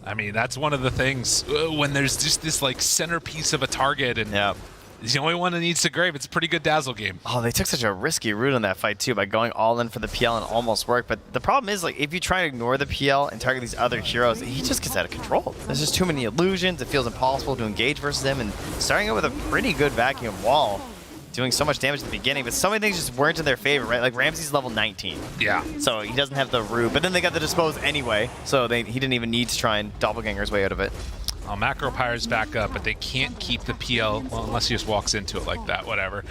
I mean, that's one of the things when there's just this like centerpiece of a target, and he's the only one that needs to grave. It's a pretty good Dazzle game. Oh, they took such a risky route on that fight too by going all in for the PL and almost worked. But the problem is, like, if you try to ignore the PL and target these other heroes, he just gets out of control. There's just too many illusions. It feels impossible to engage versus him. And starting out with a pretty good vacuum wall, doing so much damage at the beginning, but so many things just weren't in their favor, right? Like Ramsey's level 19. Yeah. So he doesn't have the root, but then they got the dispose anyway, so he didn't even need to try and doppelganger his way out of it. Well, Macro Pyre's back up, but they can't keep the PL, well, unless he just walks into it like that, whatever.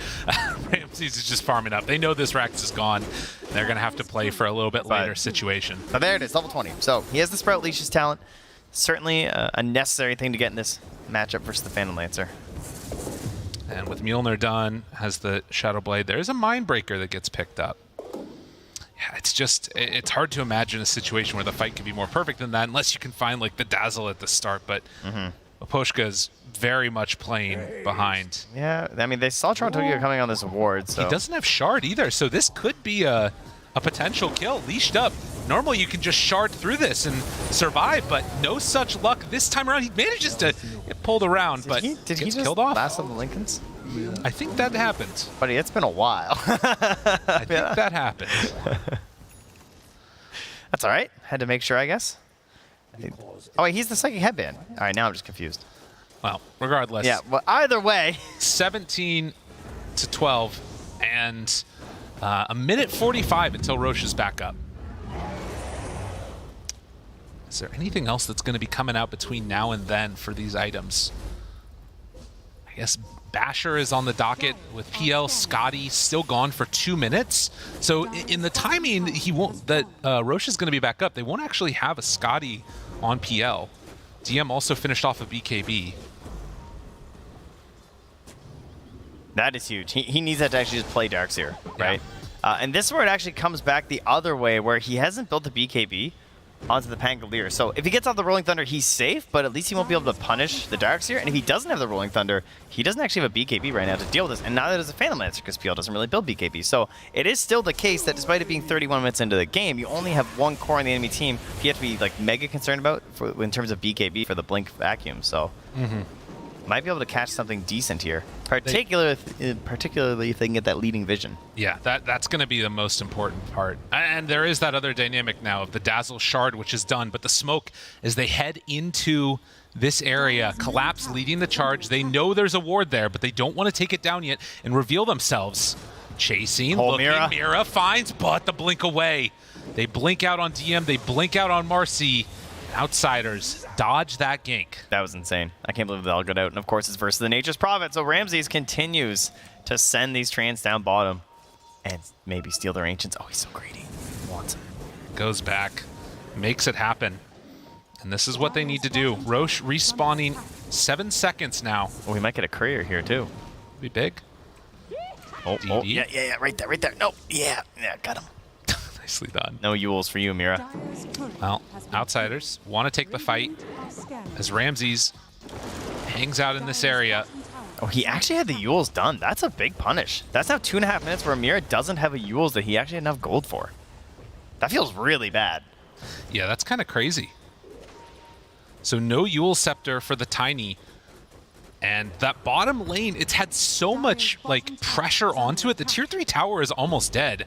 Ramsey's is just farming up. They know this Rax is gone. They're going to have to play for a little bit later situation. But there it is, level 20. So he has the Sprout Leash's talent. Certainly a necessary thing to get in this matchup versus the Phantom Lancer. And with Mjolnir done, has the Shadow Blade, there's a Mindbreaker that gets picked up. Yeah, it's just, it's hard to imagine a situation where the fight could be more perfect than that, unless you can find like the Dazzle at the start, but Miposhka is very much playing behind. Yeah, I mean, they saw Trontogia coming on this ward, so. He doesn't have Shard either, so this could be a potential kill, leashed up. Normally you can just shard through this and survive, but no such luck this time around. He manages to get pulled around, but did he gets just killed off. last on the Lincolns? I think that happened. Buddy, it's been a while. I think that happened. That's all right. Had to make sure, I guess. Oh, wait, he's the Psychic Headband. All right, now I'm just confused. Well, regardless. Yeah, well, either way. 17 to 12, and a minute 45 until Roche is back up. Is there anything else that's going to be coming out between now and then for these items? I guess Basher is on the docket with PL. Scotty still gone for 2 minutes. So in the timing, he won't. That Roche is going to be back up. They won't actually have a Scotty on PL. DM also finished off a BKB. That is huge. He needs that to actually just play Darkseer, right? And this is where it actually comes back the other way, where he hasn't built the BKB onto the Pangolier. So if he gets off the Rolling Thunder, he's safe, but at least he won't be able to punish the Darkseer. And if he doesn't have the Rolling Thunder, he doesn't actually have a BKB right now to deal with this. And neither does the Phantom Lancer, because PL doesn't really build BKB. So it is still the case that despite it being 31 minutes into the game, you only have one core on the enemy team you have to be like mega concerned about in terms of BKB for the Blink Vacuum. So might be able to catch something decent here, particularly if they can get that leading vision. Yeah, that's going to be the most important part. And there is that other dynamic now of the Dazzle Shard, which is done, but the smoke, as they head into this area, Collapse leading the charge. They know there's a ward there, but they don't want to take it down yet and reveal themselves. Chasing, looking, Mira finds, but the blink away. They blink out on DM, they blink out on Marcy. Outsiders dodge that gank. That was insane. I can't believe they all got out. And of course, it's versus the Nature's Prophet. So Ramses continues to send these Trants down bottom and maybe steal their Ancients. Oh, he's so greedy. He wants him. Goes back, makes it happen. And this is what they need to do. Roche respawning 7 seconds now. Oh, we might get a courier here too. Be big. Oh, yeah, right there. No, yeah, got him. Nicely done. No Yules for you, Mira. Well, Outsiders want to take the fight as Ramses hangs out in this area. Oh, he actually had the Yules done. That's a big punish. That's now 2.5 minutes where Mira doesn't have a Yules that he actually had enough gold for. That feels really bad. Yeah, that's kind of crazy. So no Yule Scepter for the Tiny. And that bottom lane, it's had so much like pressure onto it. The tier 3 tower is almost dead.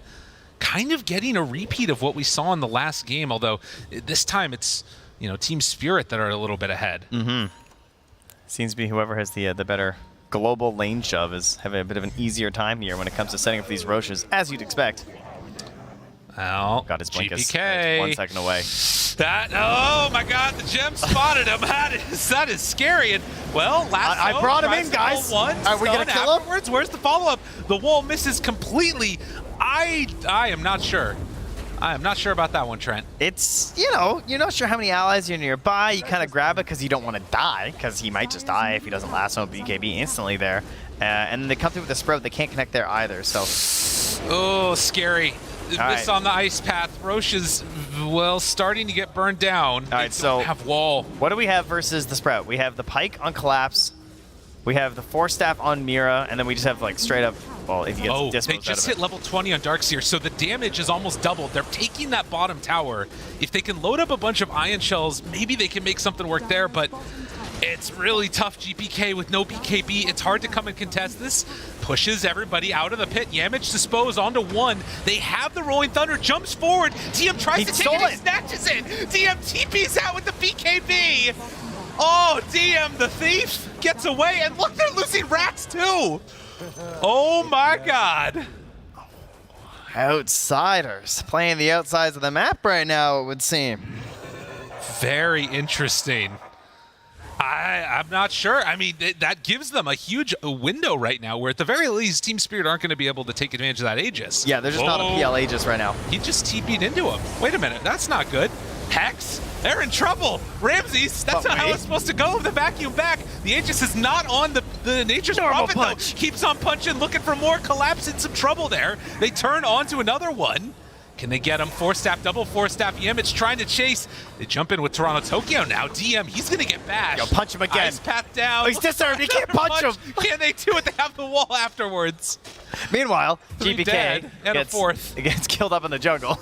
Kind of getting a repeat of what we saw in the last game, although this time it's, you know, Team Spirit that are a little bit ahead. Seems to be whoever has the better global lane shove is having a bit of an easier time here when it comes to setting up these Roches, as you'd expect. Well, got his Blinkus. GPK. 1 second away. That, oh my god, the gem spotted him. That is scary. And, well, last I brought him in, guys. Are we going to kill him? Where's the follow-up? The wall misses completely. I am not sure. I am not sure about that one, Trent. It's, you know, you're not sure how many allies are nearby. You kind of grab it because you don't want to die, because he might just die if he doesn't last on BKB instantly there. And then they come through with the Sprout. They can't connect there either, so. Oh, scary. Right. On the ice path. Roche is, well, starting to get burned down. All right, so have wall. What do we have versus the Sprout? We have the Pike on Collapse. We have the Force Staff on Mira, and then we just have like straight up, well, if he gets they dispos just hit level 20 on Darkseer, so the damage is almost doubled. They're taking that bottom tower. If they can load up a bunch of Ion Shells, maybe they can make something work there, but it's really tough GPK with no BKB. It's hard to come and contest this. Pushes everybody out of the pit. Yamage dispose onto one. They have the Rolling Thunder, jumps forward. DM tries to take it, he snatches it. DM TP's out with the BKB. Oh, DM, the thief, gets away. And look, they're losing rats too. Oh my god. Outsiders playing the outsides of the map right now, it would seem. Very interesting. I'm not sure. I mean, that gives them a huge window right now where at the very least Team Spirit aren't going to be able to take advantage of that Aegis. Yeah, they're just not a PL Aegis right now. He just TP'd into him. Wait a minute, that's not good. Hex, they're in trouble. Ramses, that's not how it's supposed to go. The vacuum back. The Aegis is not on the Nature's Prophet though. Keeps on punching, looking for more. Collapse in some trouble there. They turn on to another one. Can they get him? Force Staff, double Force Staff. Yemich trying to chase. They jump in with Toronto Tokyo now. DM, he's going to get bashed. Yo, punch him again. Ice path down. Oh, he's disarmed. He can't punch him. Can they do it? They have the wall afterwards. Meanwhile, GPK and a fourth. Gets killed up in the jungle.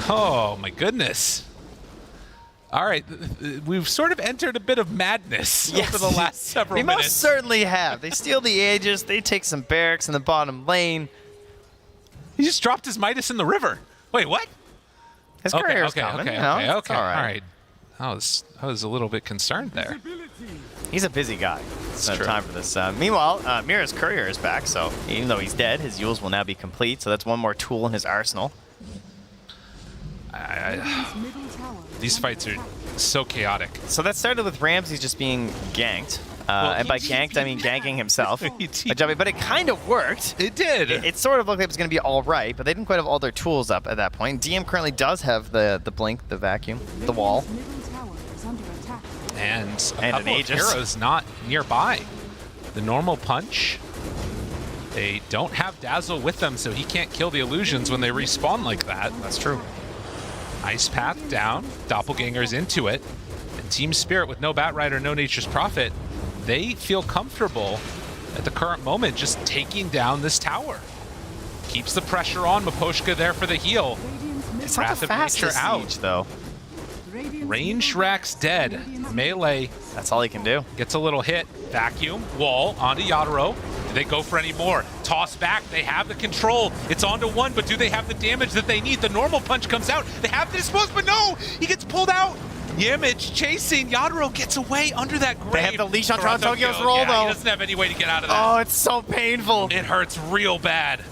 Oh, my goodness. All right, we've sort of entered a bit of madness over the last several minutes. We most certainly have. They steal the Aegis. They take some barracks in the bottom lane. He just dropped his Midas in the river. Wait, what? His courier's coming. Okay. All right. I was a little bit concerned there. He's a busy guy. It's no time for this. Meanwhile, Mira's courier is back, so even though he's dead, his Yules will now be complete. So that's one more tool in his arsenal. These fights are so chaotic. So that started with Ramsey just being ganked. And by ganked, I mean ganking himself. But it kind of worked. It did. It sort of looked like it was going to be all right, but they didn't quite have all their tools up at that point. DM currently does have the blink, the vacuum, the wall. And a couple of heroes not nearby. The normal punch. They don't have Dazzle with them, so he can't kill the illusions when they respawn like that. That's true. Ice Path down, Doppelganger's into it, and Team Spirit with no Batrider, no Nature's Prophet, they feel comfortable at the current moment just taking down this tower. Keeps the pressure on, Miposhka there for the heal. It's not the fastest siege, though. Range Rack's dead. Melee. That's all he can do. Gets a little hit. Vacuum, wall, onto Yatoro. Do they go for any more? Toss back, they have the control. It's onto one, but do they have the damage that they need? The normal punch comes out. They have the dispose, but no! He gets pulled out. Yimage chasing. Yatoro gets away under that grave. They have the leash on Tokyo's roll, though. He doesn't have any way to get out of that. Oh, it's so painful. It hurts real bad.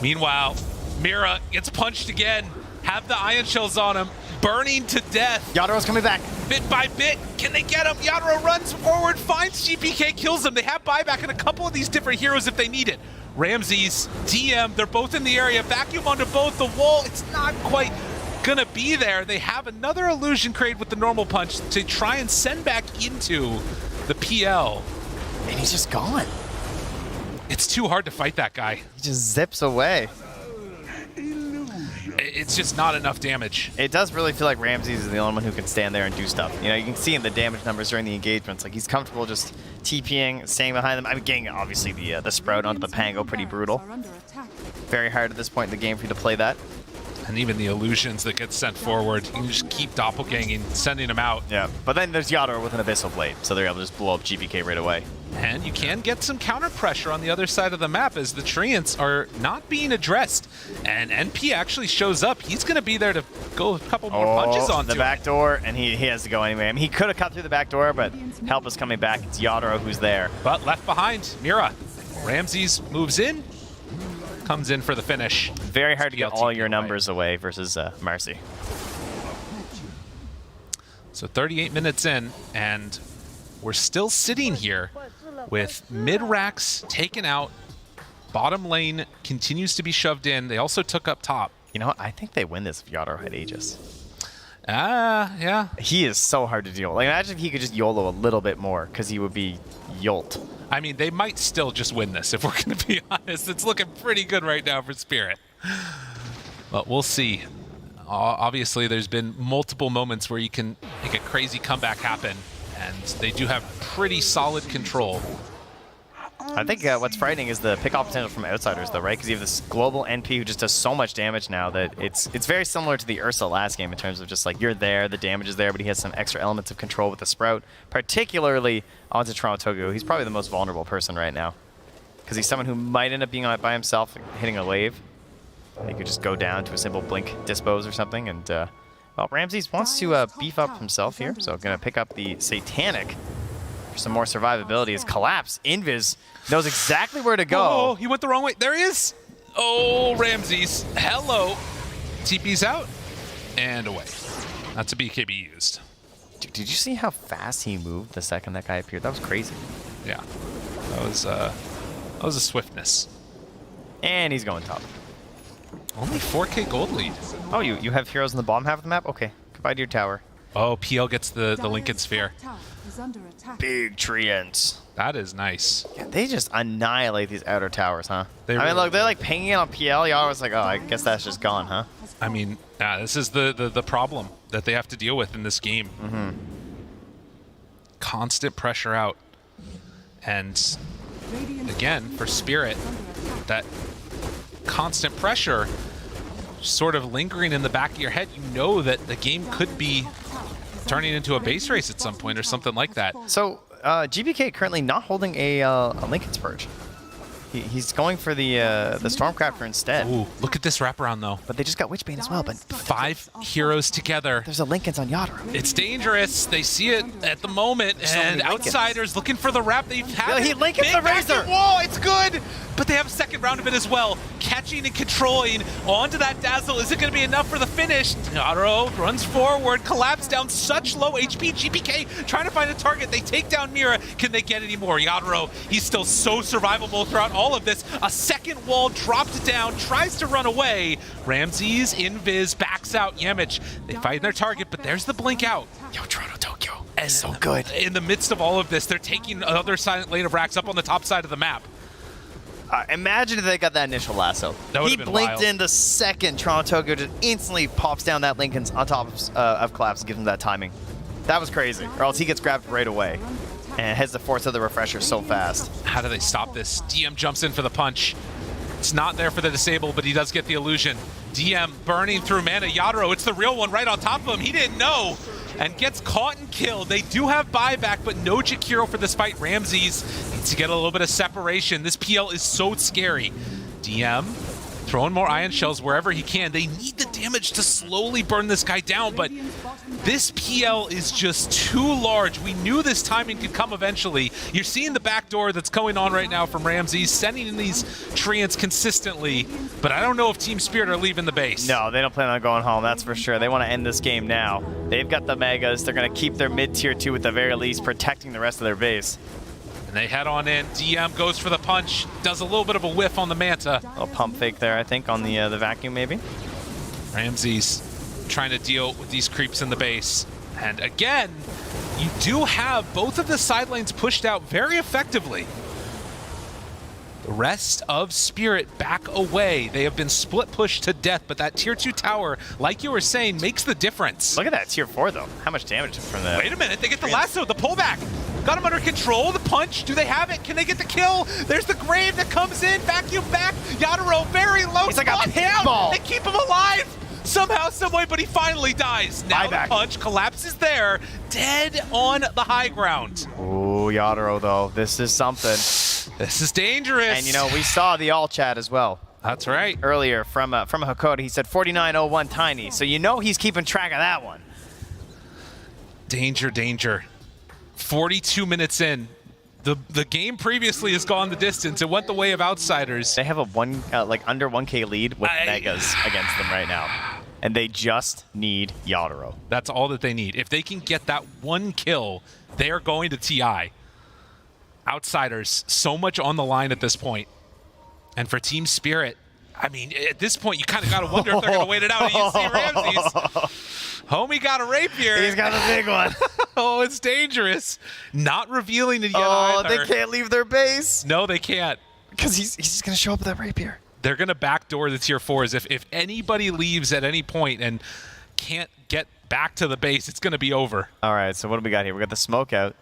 Meanwhile, Mira gets punched again. Have the ion shells on him. Burning to death. Yataro's coming back. Bit by bit. Can they get him? Yatoro runs forward, finds GPK, kills him. They have buyback in a couple of these different heroes if they need it. Ramses, DM, they're both in the area. Vacuum onto both. The wall, it's not quite gonna be there. They have another illusion created with the normal punch to try and send back into the PL. And he's just gone. It's too hard to fight that guy. He just zips away. It's just not enough damage. It does really feel like Ramses is the only one who can stand there and do stuff. You know, you can see in the damage numbers during the engagements, like he's comfortable just TPing, staying behind them. I mean, getting obviously the Sprout onto the Pango, pretty brutal. Very hard at this point in the game for you to play that. And even the illusions that get sent forward, you can just keep doppelganging, sending them out. Yeah, but then there's Yatoro with an Abyssal Blade, so they're able to just blow up GPK right away. And you can get some counter pressure on the other side of the map as the Treants are not being addressed. And NP actually shows up. He's going to be there to go a couple more punches onto the back door, and he has to go anyway. I mean, he could have cut through the back door, but help is coming back. It's Yatoro who's there. But left behind, Mira. Ramses moves in, comes in for the finish. Very hard to get all your numbers away versus Marcy. So 38 minutes in, and we're still sitting here with mid-racks taken out. Bottom lane continues to be shoved in. They also took up top. You know what? I think they win this if Yatoro had Aegis. Yeah. He is so hard to deal with. Like, imagine if he could just YOLO a little bit more, because he would be Yolt. I mean, they might still just win this, if we're going to be honest. It's looking pretty good right now for Spirit. But we'll see. Obviously, there's been multiple moments where you can make a crazy comeback happen, and they do have pretty solid control. I think what's frightening is the pick-off potential from outsiders, though, right? Because you have this global NP who just does so much damage now that it's very similar to the Ursa last game in terms of just like you're there, the damage is there, but he has some extra elements of control with the Sprout, particularly onto Toronto Tokyo. He's probably the most vulnerable person right now because he's someone who might end up being on it by himself, hitting a wave. He could just go down to a simple blink dispose or something, and well, Ramses wants to beef up himself here, so gonna pick up the Satanic for some more survivability. His collapse, Invis knows exactly where to go. Oh, he went the wrong way. There he is. Oh, Ramses. Hello. TP's out and away. That's a BKB used. Dude, did you see how fast he moved the second that guy appeared? That was crazy. Yeah, that was a swiftness. And he's going top. Only 4K gold lead. Oh, you have heroes in the bottom half of the map? Okay, goodbye to your tower. Oh, PL gets the Lincoln Sphere. Big treants. That is nice. Yeah, they just annihilate these outer towers, huh? I mean, look, they're like pinging it on PL. Y'all was like, oh, I guess that's just gone, huh? I mean, this is the problem that they have to deal with in this game. Mm-hmm. Constant pressure out. And again, for Spirit, that constant pressure sort of lingering in the back of your head, you know that the game could be turning into a base race at some point or something like that. So GBK currently not holding a Lincoln Spurge. He's going for the Stormcrafter instead. Ooh, look at this wraparound though. But they just got Witchbane as well. But 5 heroes together. There's a Lincoln's on Yatoro. It's dangerous. They see it at the moment, and outsiders looking for the wrap. They've had he Lincoln's the Razor. Wall. It's good. but they have a second round of it as well. Catching and controlling onto that Dazzle. Is it going to be enough for the finish? Yadro runs forward, collapse down such low HP. GPK trying to find a target. They take down Mira. Can they get any more? Yadro, he's still so survivable throughout all of this. A second wall dropped down, tries to run away. Ramses, Invis, backs out. Yamich, they find their target, but there's the blink out. Yo, Toronto Tokyo. And so good. In the midst of all of this, they're taking another silent lane of racks up on the top side of the map. Imagine if they got that initial lasso. He blinked in the second. Toronto Tokyo just instantly pops down that Lincoln's on top of Collapse and gives him that timing. That was crazy. Or else he gets grabbed right away and has the force of the refresher so fast. How do they stop this? DM jumps in for the punch. It's not there for the disable, but he does get the illusion. DM burning through mana. Yadro, it's the real one right on top of him. He didn't know. And gets caught and killed. They do have buyback, but no Jakiro for this fight. Ramses needs to get a little bit of separation. This PL is so scary. DM throwing more ion shells wherever he can. They need the damage to slowly burn this guy down, but this PL is just too large. We knew this timing could come eventually. You're seeing the backdoor that's going on right now from Ramses, sending in these treants consistently, but I don't know if Team Spirit are leaving the base. No, they don't plan on going home, that's for sure. They want to end this game now. They've got the Megas. They're going to keep their mid-tier 2 at the very least, protecting the rest of their base. And they head on in. DM goes for the punch, does a little bit of a whiff on the Manta. A pump fake there, I think, on the vacuum maybe. Ramses trying to deal with these creeps in the base. And again, you do have both of the side lanes pushed out very effectively. The rest of Spirit back away. They have been split pushed to death, but that tier 2 tower, like you were saying, makes the difference. Look at that tier 4 though. How much damage from that? Wait a minute, they get the lasso, the pullback. Got him under control, the punch. Do they have it? Can they get the kill? There's the grave that comes in, vacuum back. Yadro very low. He's like a pinball. They keep him alive somehow, someway, but he finally dies. Now the punch collapses there, dead on the high ground. Ooh, Yadro though, this is something. This is dangerous. And you know, we saw the all chat as well. That's right. Earlier from Hakoda, he said 4901 Tiny, so you know he's keeping track of that one. Danger, danger. 42 minutes in. The game previously has gone the distance. It went the way of outsiders. They have a under 1K lead with Megas against them right now. And they just need Yadro. That's all that they need. If they can get that one kill, they are going to TI. Outsiders, so much on the line at this point. And for Team Spirit, I mean, at this point, you kind of got to wonder if they're going to wait it out. And you see Ramses. Homie got a rapier. He's got a big one. Oh, it's dangerous. Not revealing it yet either. They can't leave their base. No, they can't. Because he's just going to show up with that rapier. They're going to backdoor the tier 4s. If anybody leaves at any point and can't get back to the base, it's going to be over. All right, so what do we got here? We got the smoke out.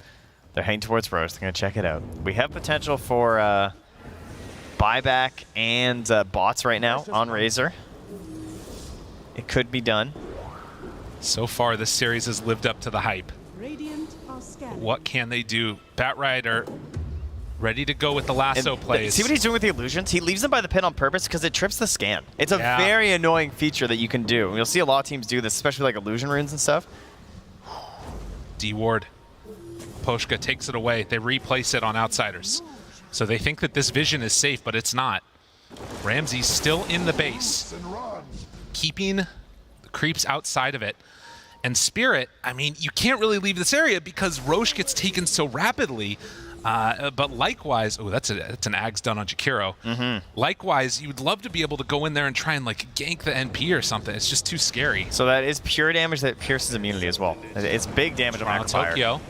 They're heading towards Roche. They're going to check it out. We have potential for buyback and bots right now on Razor. It could be done. So far, this series has lived up to the hype. What can they do? Batrider ready to go with the lasso plays. See what he's doing with the illusions? He leaves them by the pin on purpose because it trips the scan. It's a very annoying feature that you can do. You'll see a lot of teams do this, especially like illusion runes and stuff. D-Ward. Poshka takes it away. They replace it on outsiders. So they think that this vision is safe, but it's not. Ramsey's still in the base, keeping the creeps outside of it. And Spirit, I mean, you can't really leave this area because Roche gets taken so rapidly. But likewise, oh, that's an Ags done on Jakiro. Likewise, you'd love to be able to go in there and try and like gank the NP or something. It's just too scary. So that is pure damage that pierces immunity as well. It's big damage on Macrofire. Tokyo.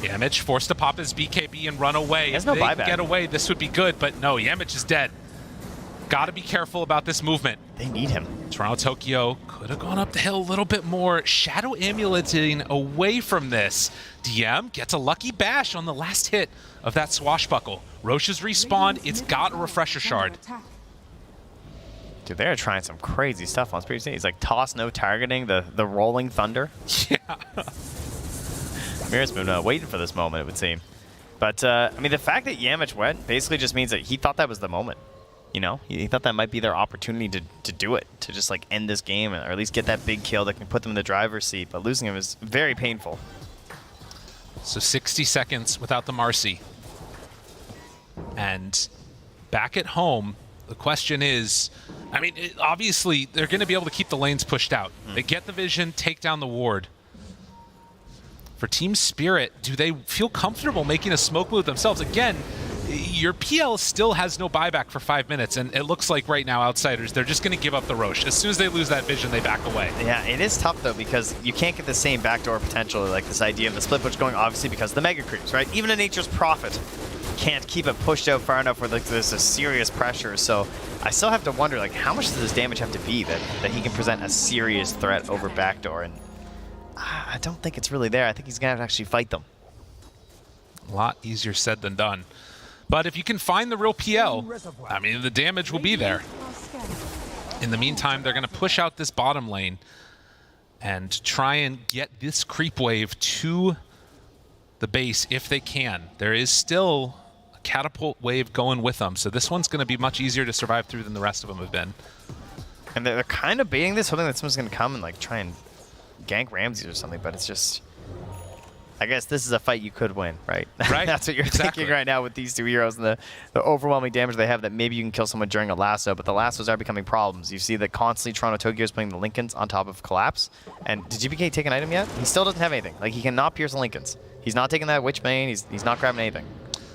Yamich forced to pop his BKB and run away. There's If no they buyback. get away, this would be good, but no, Yamich is dead. Gotta be careful about this movement. They need him. Toronto Tokyo could have gone up the hill a little bit more. Shadow amuleting away from this. DM gets a lucky bash on the last hit of that swashbuckle. Roche's respawned. It's got a refresher shard. Dude, they're trying some crazy stuff on Spirit. He's like toss, no targeting, the rolling thunder. Yeah. Mira's been waiting for this moment, it would seem. But, I mean, the fact that Yamich went basically just means that he thought that was the moment. You know, he thought that might be their opportunity to do it, to just like end this game, or at least get that big kill that can put them in the driver's seat. But losing him is very painful. So 60 seconds without the Marcy. And back at home, the question is, I mean, obviously, they're going to be able to keep the lanes pushed out. They get the vision, take down the ward. For Team Spirit, do they feel comfortable making a smoke move themselves? Again, your PL still has no buyback for 5 minutes, and it looks like right now, Outsiders, they're just going to give up the Roche. As soon as they lose that vision, they back away. Yeah, it is tough, though, because you can't get the same backdoor potential, like this idea of the split push going, obviously, because of the Mega Creeps, right? Even a Nature's Prophet can't keep it pushed out far enough where like, there's a serious pressure. So I still have to wonder, like, how much does this damage have to be that he can present a serious threat over backdoor? And I don't think it's really there. I think he's going to have to actually fight them. A lot easier said than done. But if you can find the real PL, I mean, the damage will be there. In the meantime, they're going to push out this bottom lane and try and get this creep wave to the base if they can. There is still a catapult wave going with them, so this one's going to be much easier to survive through than the rest of them have been. And they're kind of baiting this, hoping that someone's going to come and like try and gank Ramses or something, but it's just... I guess this is a fight you could win, right? Right. That's what you're thinking right now with these two heroes and the overwhelming damage they have, that maybe you can kill someone during a lasso, but the lassos are becoming problems. You see that constantly Toronto Tokyo is putting the Lincolns on top of Collapse. And did GPK take an item yet? He still doesn't have anything. Like, he cannot pierce the Lincolns. He's not taking that Witch Bane. He's not grabbing anything.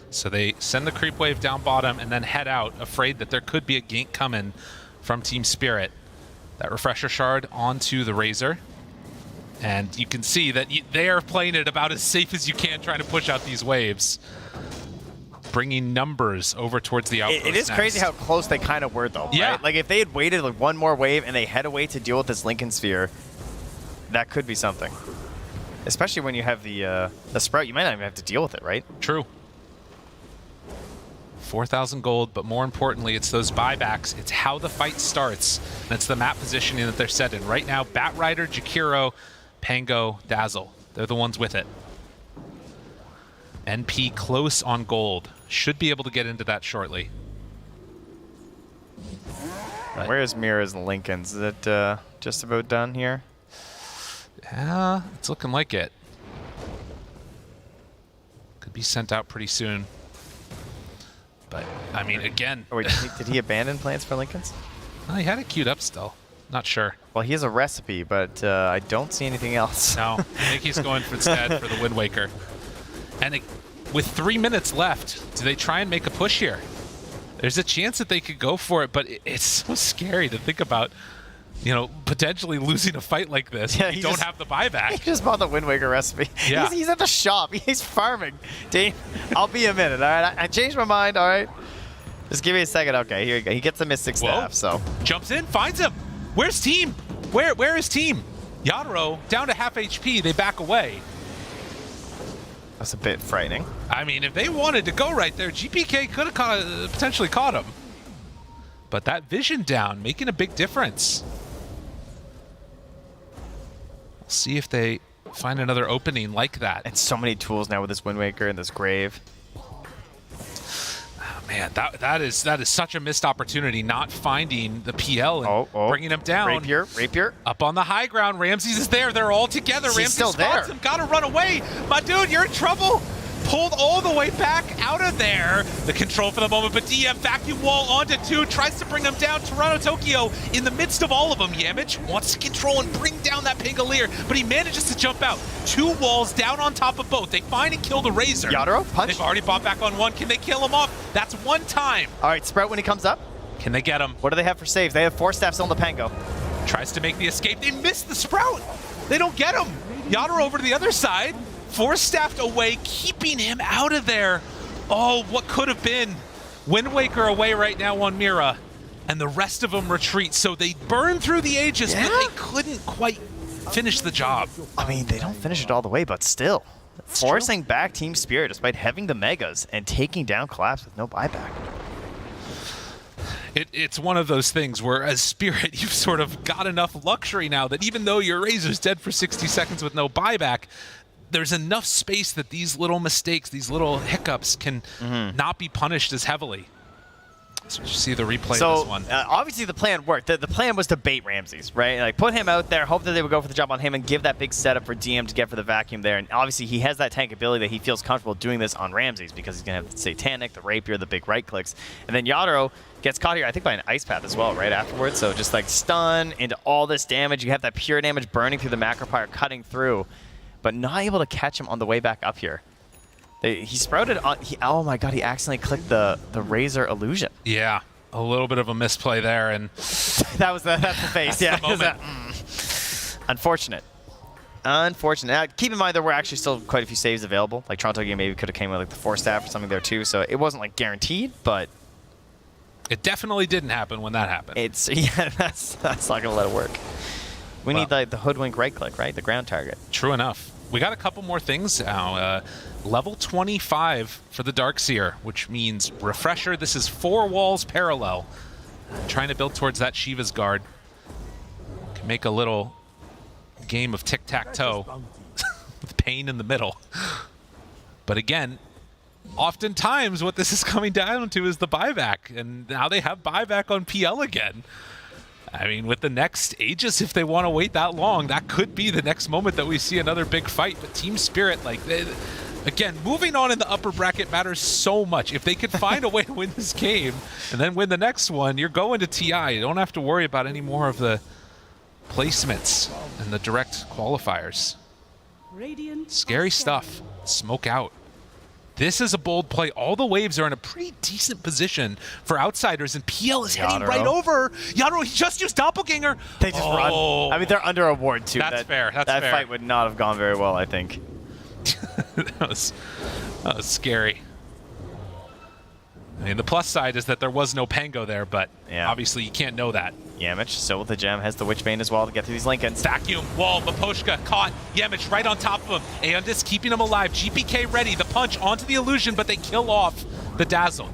So they send the creep wave down bottom and then head out, afraid that there could be a gank coming from Team Spirit. That Refresher Shard onto the Razor. And you can see that they are playing it about as safe as you can, trying to push out these waves. Bringing numbers over towards the outpost. It is next. crazy how close they kind of were, though. Yeah. Right? Like, if they had waited like one more wave and they head away to deal with this Lincoln Sphere, that could be something. Especially when you have the Sprout, you might not even have to deal with it, right? True. 4,000 gold, but more importantly, it's those buybacks. It's how the fight starts. And it's the map positioning that they're set in. Right now, Batrider, Jakiro, Pango, Dazzle. They're the ones with it. NP close on gold. Should be able to get into that shortly. But where's Mira's and Lincoln's? Is it just about done here? Yeah, it's looking like it. Could be sent out pretty soon. But, I mean, again... Oh, wait, did he abandon plans for Lincoln's? Oh, he had it queued up still. Not sure. Well, he has a recipe, but I don't see anything else. No, I think he's going instead for the Wind Waker. And with 3 minutes left, do they try and make a push here? There's a chance that they could go for it, but it's so scary to think about, you know, potentially losing a fight like this. Yeah, you don't have the buyback. He just bought the Wind Waker recipe. Yeah. He's at the shop. He's farming. Dave, I'll be a minute, all right? I changed my mind, all right? Just give me a second. Okay, here you go. He gets the Mystic Staff, so. Jumps in, finds him. Where's team? Where is team? Yadro down to half HP. They back away. That's a bit frightening. I mean, if they wanted to go right there, GPK could have potentially caught him. But that vision down, making a big difference. We'll see if they find another opening like that. And so many tools now with this Wind Waker and this Grave. Man, that is such a missed opportunity, not finding the PL and bringing him down. Rapier. Up on the high ground, Ramses is there. They're all together. Ramses still spots him. Gotta run away. My dude, you're in trouble. Pulled all the way back out of there. The control for the moment, but DM vacuum wall onto 2, tries to bring him down. Toronto Tokyo in the midst of all of them. Yamich wants to control and bring down that Pangolier, but he manages to jump out. 2 walls down on top of both. They find and kill the Razor. Yadro, punch. They've already bought back on 1. Can they kill him off? That's 1 time. All right, Sprout when he comes up. Can they get him? What do they have for saves? They have 4 staffs on the Pango. Tries to make the escape. They miss the Sprout. They don't get him. Yadro over to the other side. 4 staffed away, keeping him out of there. Oh, what could have been. Wind Waker away right now on Mira, and the rest of them retreat. So they burn through the Aegis, but they couldn't quite finish the job. I mean, they don't finish it all the way, but still. Forcing back Team Spirit despite having the Megas and taking down Collapse with no buyback. It's one of those things where as Spirit, you've sort of got enough luxury now that even though your Razor's dead for 60 seconds with no buyback, there's enough space that these little mistakes, these little hiccups can not be punished as heavily. So did you see the replay so, of this one? Obviously the plan worked. The plan was to bait Ramses, right? Like put him out there, hope that they would go for the jump on him and give that big setup for DM to get for the vacuum there. And obviously he has that tank ability that he feels comfortable doing this on Ramses because he's going to have the Satanic, the Rapier, the big right clicks. And then Yadro gets caught here, I think, by an Ice Path as well, right afterwards. So just like stun into all this damage. You have that pure damage burning through the Macropyre, cutting through, but not able to catch him on the way back up here. He sprouted on, oh my god, he accidentally clicked the Razor Illusion. Yeah. A little bit of a misplay there, and that's the face. Yeah, the moment. Unfortunate. Unfortunate. Now, keep in mind there were actually still quite a few saves available. Like Toronto game maybe could have came with like the 4-staff or something there too. So it wasn't like guaranteed, but it definitely didn't happen when that happened. It's that's not gonna let it work. We need like the hoodwink right click, right? The ground target. True enough. We got a couple more things now. Level 25 for the Darkseer, which means refresher. This is 4 walls parallel. Trying to build towards that Shiva's guard. Can make a little game of tic-tac-toe with Pain in the middle. But again, oftentimes what this is coming down to is the buyback. And now they have buyback on PL again. I mean, with the next Aegis, if they want to wait that long, that could be the next moment that we see another big fight. But Team Spirit, like, again, moving on in the upper bracket matters so much. If they could find a way to win this game and then win the next one, you're going to TI. You don't have to worry about any more of the placements and the direct qualifiers. Scary stuff. Smoke out. This is a bold play. All the waves are in a pretty decent position for outsiders, and PL is heading right over. Yadro, he just used Doppelganger. They just run. I mean, they're under a ward, too. That's fair. That's fair. That fair. fight would not have gone very well, I think. that was scary. I mean, the plus side is that there was no Pango there, but obviously you can't know that. Yamich, still with the gem, has the Witchbane as well to get through these Lincolns. Vacuum, wall, Maposhka caught. Yamich right on top of him. Aeondis keeping him alive. GPK ready. The punch onto the illusion, but they kill off the Dazzle.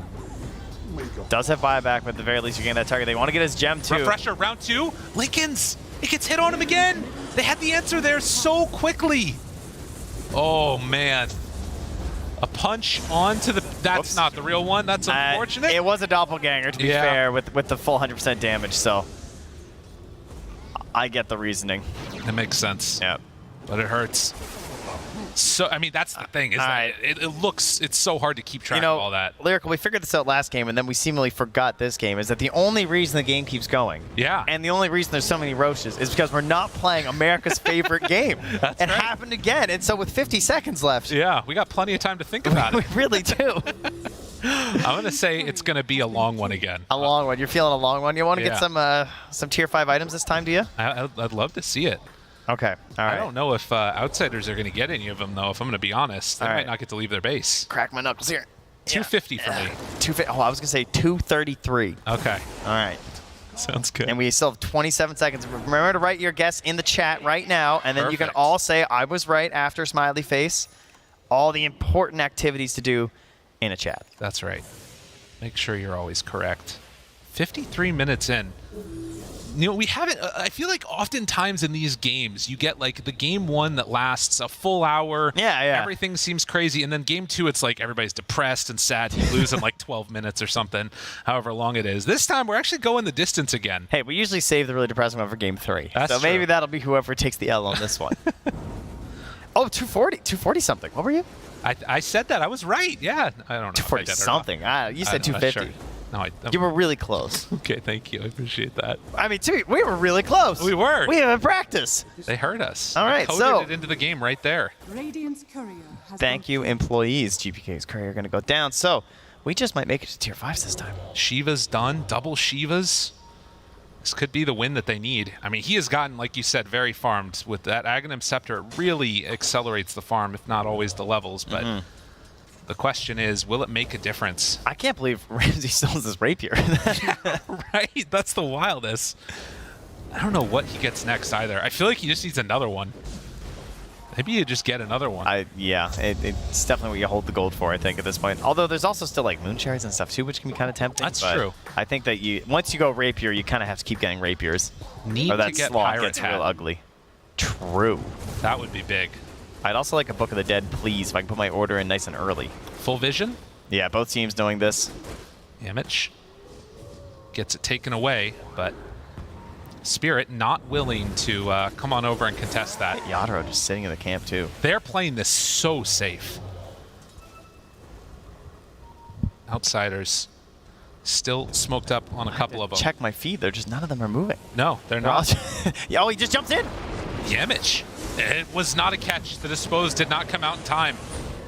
Does have buyback, but at the very least you gain that target. They want to get his gem too. Refresher, round 2. Lincolns, it gets hit on him again. They had the answer there so quickly. Oh, man. A punch onto the... That's not the real one. That's unfortunate. It was a doppelganger, to be fair, with the full 100% damage, so... I get the reasoning. It makes sense. Yeah. But it hurts. So, I mean, that's the thing. Is that it looks... It's so hard to keep track of all that. Lyrical, we figured this out last game, and then we seemingly forgot this game, is that the only reason the game keeps going... Yeah. And the only reason there's so many roaches is because we're not playing America's favorite game. That's it happened again, and so with 50 seconds left... Yeah, we got plenty of time to think about it. We really do. I'm going to say it's going to be a long one again. A long one. You're feeling a long one? You want to get some tier 5 items this time, do you? I'd love to see it. Okay. All right. I don't know if outsiders are going to get any of them, though, if I'm going to be honest. They might not get to leave their base. Crack my knuckles here. 250 for me. 250. Oh, I was going to say 233. Okay. All right. Sounds good. And we still have 27 seconds. Remember to write your guess in the chat right now, and then you can all say, I was right after smiley face. All the important activities to do in a chat. That's right. Make sure you're always correct. 53 minutes in. You know, we haven't... I feel like oftentimes in these games, you get like the game 1 that lasts a full hour. Yeah. Everything seems crazy. And then game 2, it's like everybody's depressed and sad. You lose in like 12 minutes or something, however long it is. This time, we're actually going the distance again. Hey, we usually save the really depressing one for game 3. That's so maybe that'll be whoever takes the L on this one. Oh, 240 something. What were you? I said that. I was right. Yeah. I don't know. 240 something. You said 250. Sure. No, you were really close. Okay, thank you. I appreciate that. I mean, we were really close. We were. We haven't practiced. They heard us. All right, coded it into the game right there. Radiant's courier has Thank you, employees. GPK's courier are going to go down. So we just might make it to tier 5s this time. Shiva's done. Double Shivas. This could be the win that they need. I mean, he has gotten, like you said, very farmed. With that Aghanim Scepter, it really accelerates the farm, if not always the levels. But the question is, will it make a difference? I can't believe Ramsey still has his rapier. Yeah, right? That's the wildest. I don't know what he gets next either. I feel like he just needs another one. Maybe you just get another one. Yeah, it's definitely what you hold the gold for, I think, at this point. Although there's also still like moon cherries and stuff too, which can be kind of tempting. That's true. I think that once you go rapier, you kind of have to keep getting rapiers. Need or that to get slot Pirate gets Hat. real ugly. True. That would be big. I'd also like a Book of the Dead, please, if I can put my order in nice and early. Full vision? Yeah, both teams knowing this. Yamich. gets it taken away, but Spirit not willing to come on over and contest that. Yadro just sitting in the camp too. They're playing this so safe. Outsiders still smoked up on a couple of them. Check my feed, they're just, none of them are moving. No, they're not. Oh, he just jumps in. The image. It was not a catch. The dispose did not come out in time.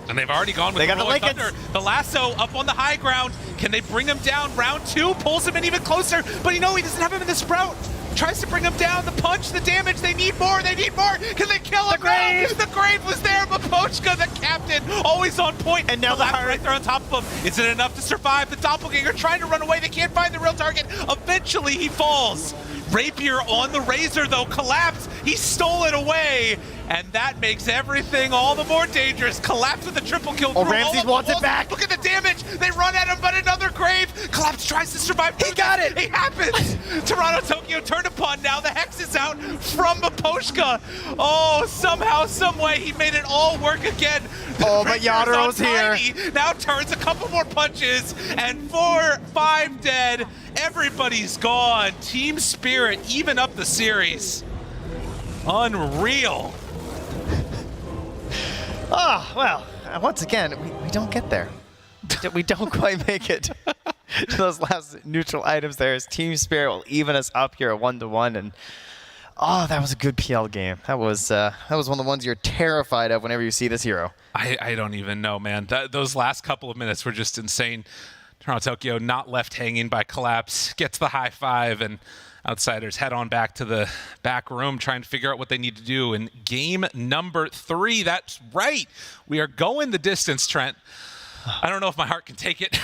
And they've already gone with They got the Rolling Lincolns. Thunder. The lasso up on the high ground. Can they bring him down? Round 2 pulls him in even closer, but he doesn't have him in the sprout. Tries to bring him down. The punch, the damage. They need more. They need more. Can they kill him? No! The grave was there, but Pochka, the captain, always on point. And now the last right there on top of him. Is it enough to survive? The doppelganger trying to run away. They can't find the real target. Eventually, he falls. Rapier on the Razor, though, collapsed. He stole it away. And that makes everything all the more dangerous. Collapse with a triple kill. Oh, Ramses wants it back. Look at the damage. They run at him, but another grave. Collapse tries to survive. He got it. It happens. Toronto Tokyo turned upon now. The Hex is out from Pochka. Oh, somehow, some way, he made it all work again. Oh, but Yadro's here. Now turns a couple more punches, and 4, 5 dead. Everybody's gone. Team Spirit even up the series. Unreal. Oh, well, once again, we don't get there. We don't quite make it to those last neutral items there. As Team Spirit will even us up here at 1-1, and oh, that was a good PL game. That was one of the ones you're terrified of whenever you see this hero. I don't even know, man. Those last couple of minutes were just insane. Toronto Tokyo not left hanging by Collapse, gets the high five, and Outsiders head on back to the back room trying to figure out what they need to do in game number 3. That's right. We are going the distance, Trent. I don't know if my heart can take it.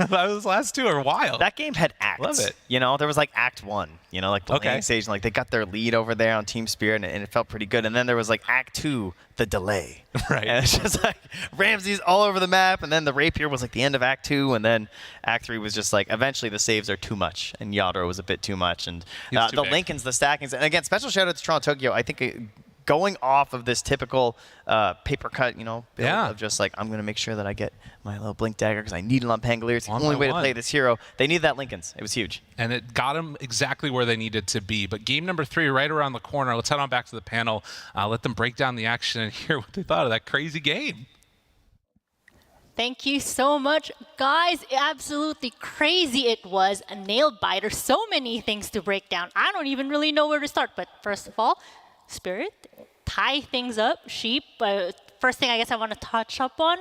Those last 2 are wild. That game had acts. Love it. You know, there was like Act 1, you know, like the landing stage, and like they got their lead over there on Team Spirit, and it felt pretty good. And then there was like Act 2, the delay. Right. And it's just like Ramses all over the map, and then the Rapier was like the end of Act 2, and then Act 3 was just like eventually the saves are too much, and Yadro was a bit too much, and the Lincolns, the stackings, and again, special shout out to Toronto Tokyo. I think going off of this typical paper cut, you know, build of just like, I'm going to make sure that I get my little Blink Dagger because I need it on Pangolier. It's the only way to play this hero. They need that Lincolns. It was huge. And it got them exactly where they needed to be. But game number 3 right around the corner. Let's head on back to the panel. Let them break down the action and hear what they thought of that crazy game. Thank you so much, guys. Absolutely crazy it was. A nail biter. So many things to break down. I don't even really know where to start. But first of all, Spirit, tie things up. Sheep, first thing I guess I want to touch up on,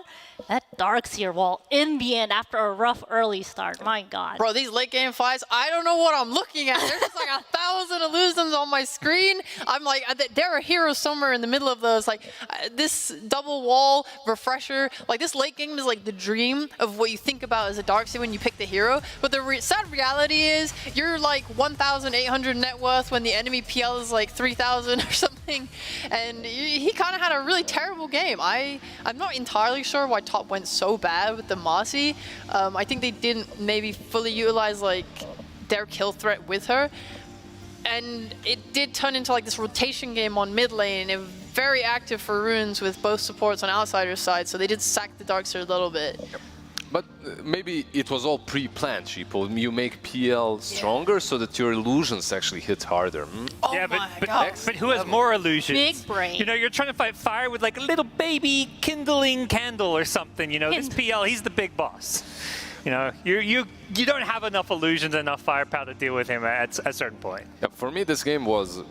that Darkseer wall in the end after a rough early start. My God. Bro, these late game fights, I don't know what I'm looking at. There's just like 1,000 illusions on my screen. I'm like, there are heroes somewhere in the middle of those. Like this double wall refresher, like this late game is like the dream of what you think about as a Darkseer when you pick the hero. But the sad reality is you're like 1,800 net worth when the enemy PL is like 3,000 or something. And he kind of had a really terrible game. I'm not entirely sure why top went so bad with the Marcy. I think they didn't maybe fully utilize like their kill threat with her. And it did turn into like this rotation game on mid lane. It was very active for Runes with both supports on Outsider's side, so they did sack the Darkseer a little bit. But maybe it was all pre-planned, Sheeple. You make PL stronger so that your illusions actually hit harder. Oh yeah, my but God. who has more illusions? Big brain. You know, you're trying to fight fire with like a little baby kindling candle or something. You know, this PL, he's the big boss. You know, you don't have enough illusions, enough firepower to deal with him at a certain point. Yeah, for me, this game was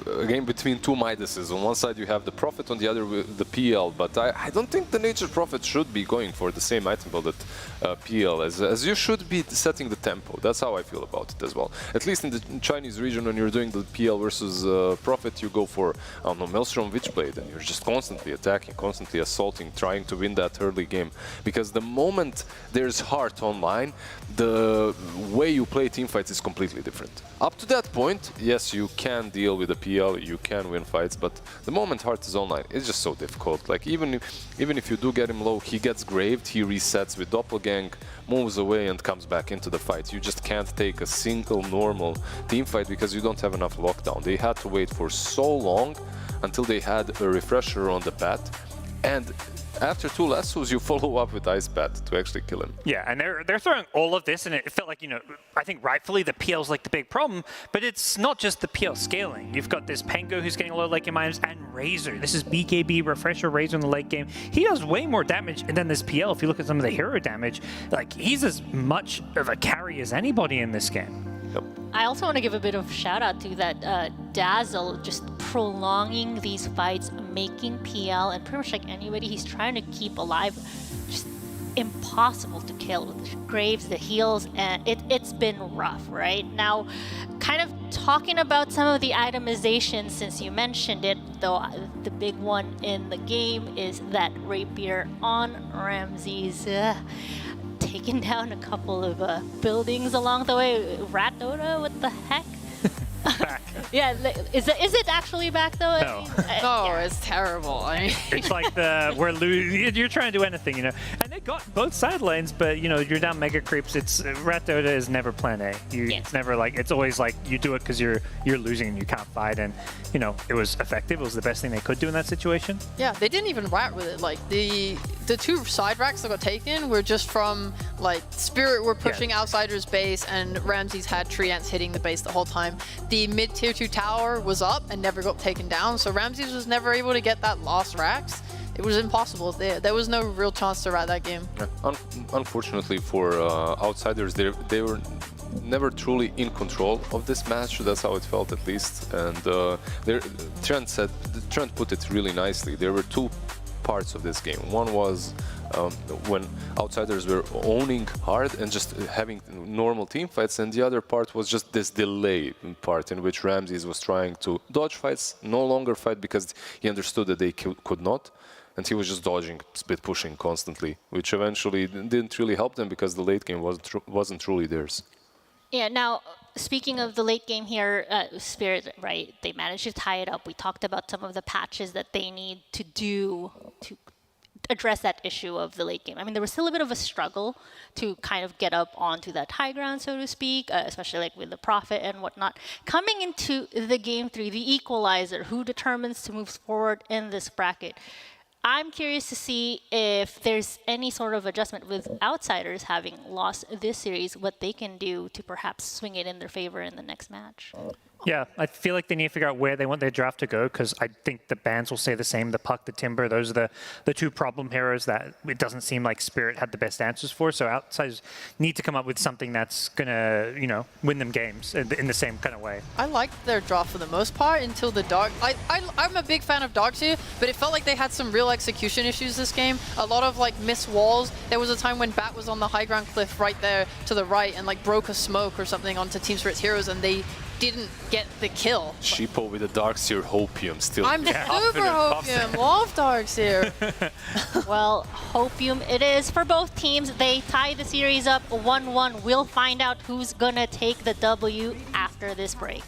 a game between two Midases. On one side, you have the Prophet, on the other, the PL. But I don't think the Nature Prophet should be going for the same item build that PL, as you should be setting the tempo. That's how I feel about it as well. At least in the Chinese region, when you're doing the PL versus Prophet, you go for, I don't know, Maelstrom Witchblade, and you're just constantly attacking, constantly assaulting, trying to win that early game. Because the moment there's heart online, the way you play teamfights is completely different. Up to that point, yes, you can deal with the PL, you can win fights, but the moment Heart is online, it's just so difficult. Like even if you do get him low, he gets graved, he resets with Doppelgang, moves away and comes back into the fight. You just can't take a single normal teamfight because you don't have enough lockdown. They had to wait for so long until they had a refresher on the bat, and after 2 lassos, you follow up with Ice Bat to actually kill him. Yeah, and they're throwing all of this, and it felt like, you know, I think rightfully the PL's like the big problem, but it's not just the PL scaling. You've got this Pengo who's getting a lot of late game items, and Razor. This is BKB, Refresher, Razor in the late game. He does way more damage than this PL. If you look at some of the hero damage, like, he's as much of a carry as anybody in this game. Yep. I also want to give a bit of shout out to that Dazzle just prolonging these fights, making PL and pretty much like anybody he's trying to keep alive just impossible to kill with the Graves, the heals, and it's been rough, right? Now, kind of talking about some of the itemization, since you mentioned it, though the big one in the game is that Rapier on Ramses. Taking down a couple of buildings along the way. Rat Dota, what the heck? Yeah, is it actually back though? No. It's terrible. I mean, It's like you're trying to do anything, you know. And they got both side lanes, but you know, you're down mega creeps. It's Rat Dota is never plan A. It's never like, it's always like you do it because you're losing and you can't fight. And you know, it was effective. It was the best thing they could do in that situation. yeah, they didn't even rat with it. Like the 2 side racks that got taken were just from like Spirit were pushing Outsider's base, and Ramses had Tree Ants hitting the base the whole time. The mid tier 2 tower was up and never got taken down, so Ramses was never able to get that last racks. It was impossible. There was no real chance to rat that game. Yeah. Unfortunately for Outsiders, they were never truly in control of this match. That's how it felt, at least. And Trent put it really nicely. There were 2 parts of this game. One was when Outsiders were owning hard and just having normal team fights, and the other part was just this delay part in which Ramses was trying to dodge fights, no longer fight because he understood that they could not, and he was just dodging, split pushing constantly, which eventually didn't really help them because the late game wasn't truly theirs. Yeah, now, speaking of the late game here, Spirit, right, they managed to tie it up. We talked about some of the patches that they need to do to address that issue of the late game. I mean, there was still a bit of a struggle to kind of get up onto that high ground, so to speak, especially like with the Prophet and whatnot. Coming into the game 3, the equalizer, who determines to move forward in this bracket? I'm curious to see if there's any sort of adjustment with Outsiders having lost this series, what they can do to perhaps swing it in their favor in the next match. Yeah, I feel like they need to figure out where they want their draft to go, because I think the bans will say the same. The Puck, the Timber, those are the 2 problem heroes that it doesn't seem like Spirit had the best answers for. So Outsiders need to come up with something that's going to, you know, win them games in the same kind of way. I liked their draft for the most part until the Dark. I'm a big fan of Darks here, but it felt like they had some real execution issues this game. A lot of like missed walls. There was a time when Bat was on the high ground cliff right there to the right and like broke a smoke or something onto Team Spirit's heroes, and they didn't get the kill. Sheepo with the Darkseer Hopium still. I'm super Hopium. Love Darkseer. Well, Hopium it is for both teams. They tie the series up 1-1. We'll find out who's gonna take the W after this break.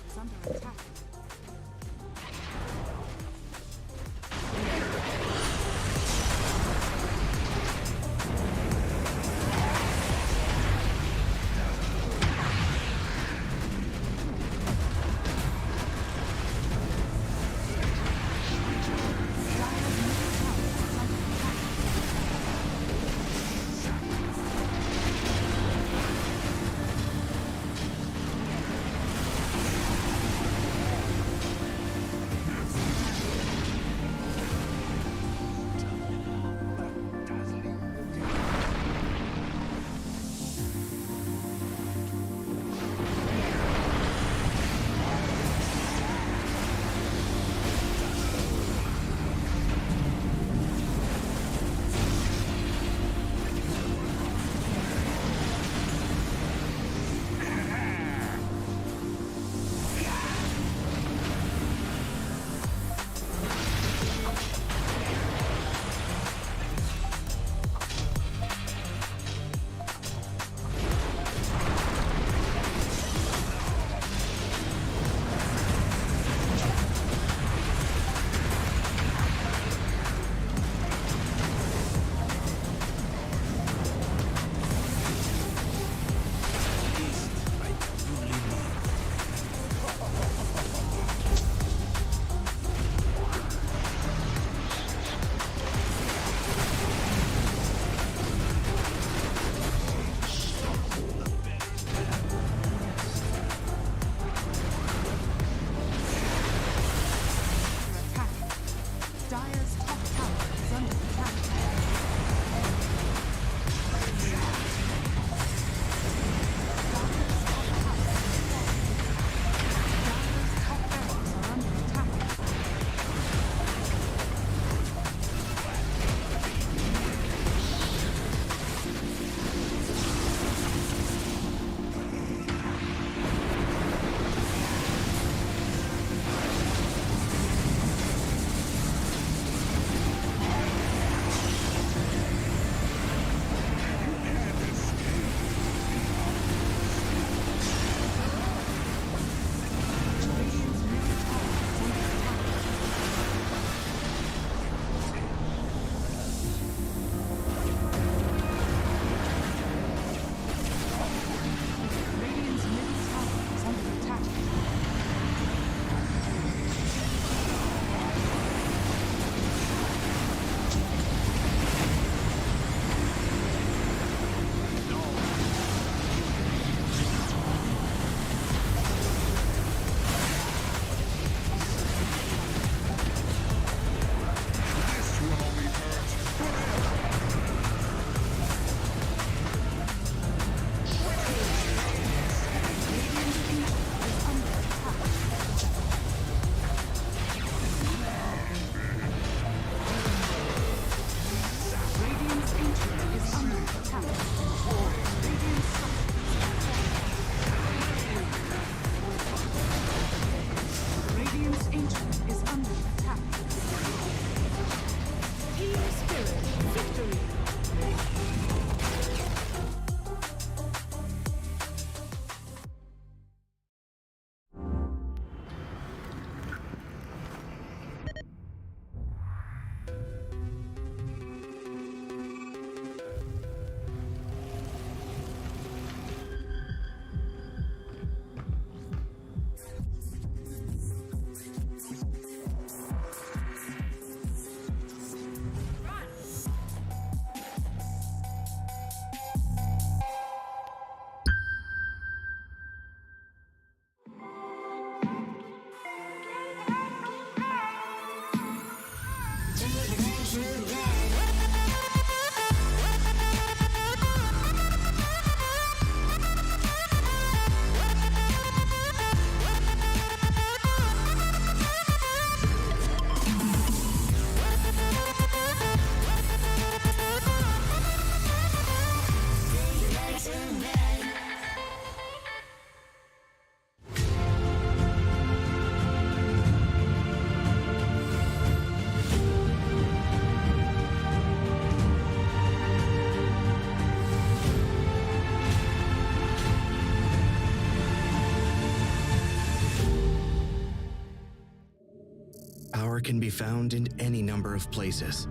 Power can be found in any number of places.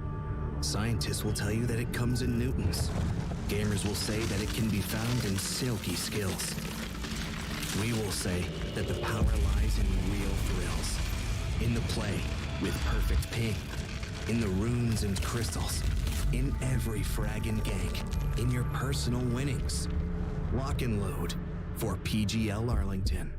Scientists will tell you that it comes in newtons. Gamers will say that it can be found in silky skills. We will say that the power lies in real thrills. In the play with perfect ping. In the runes and crystals. In every frag and gank. In your personal winnings. Lock and load for PGL Arlington.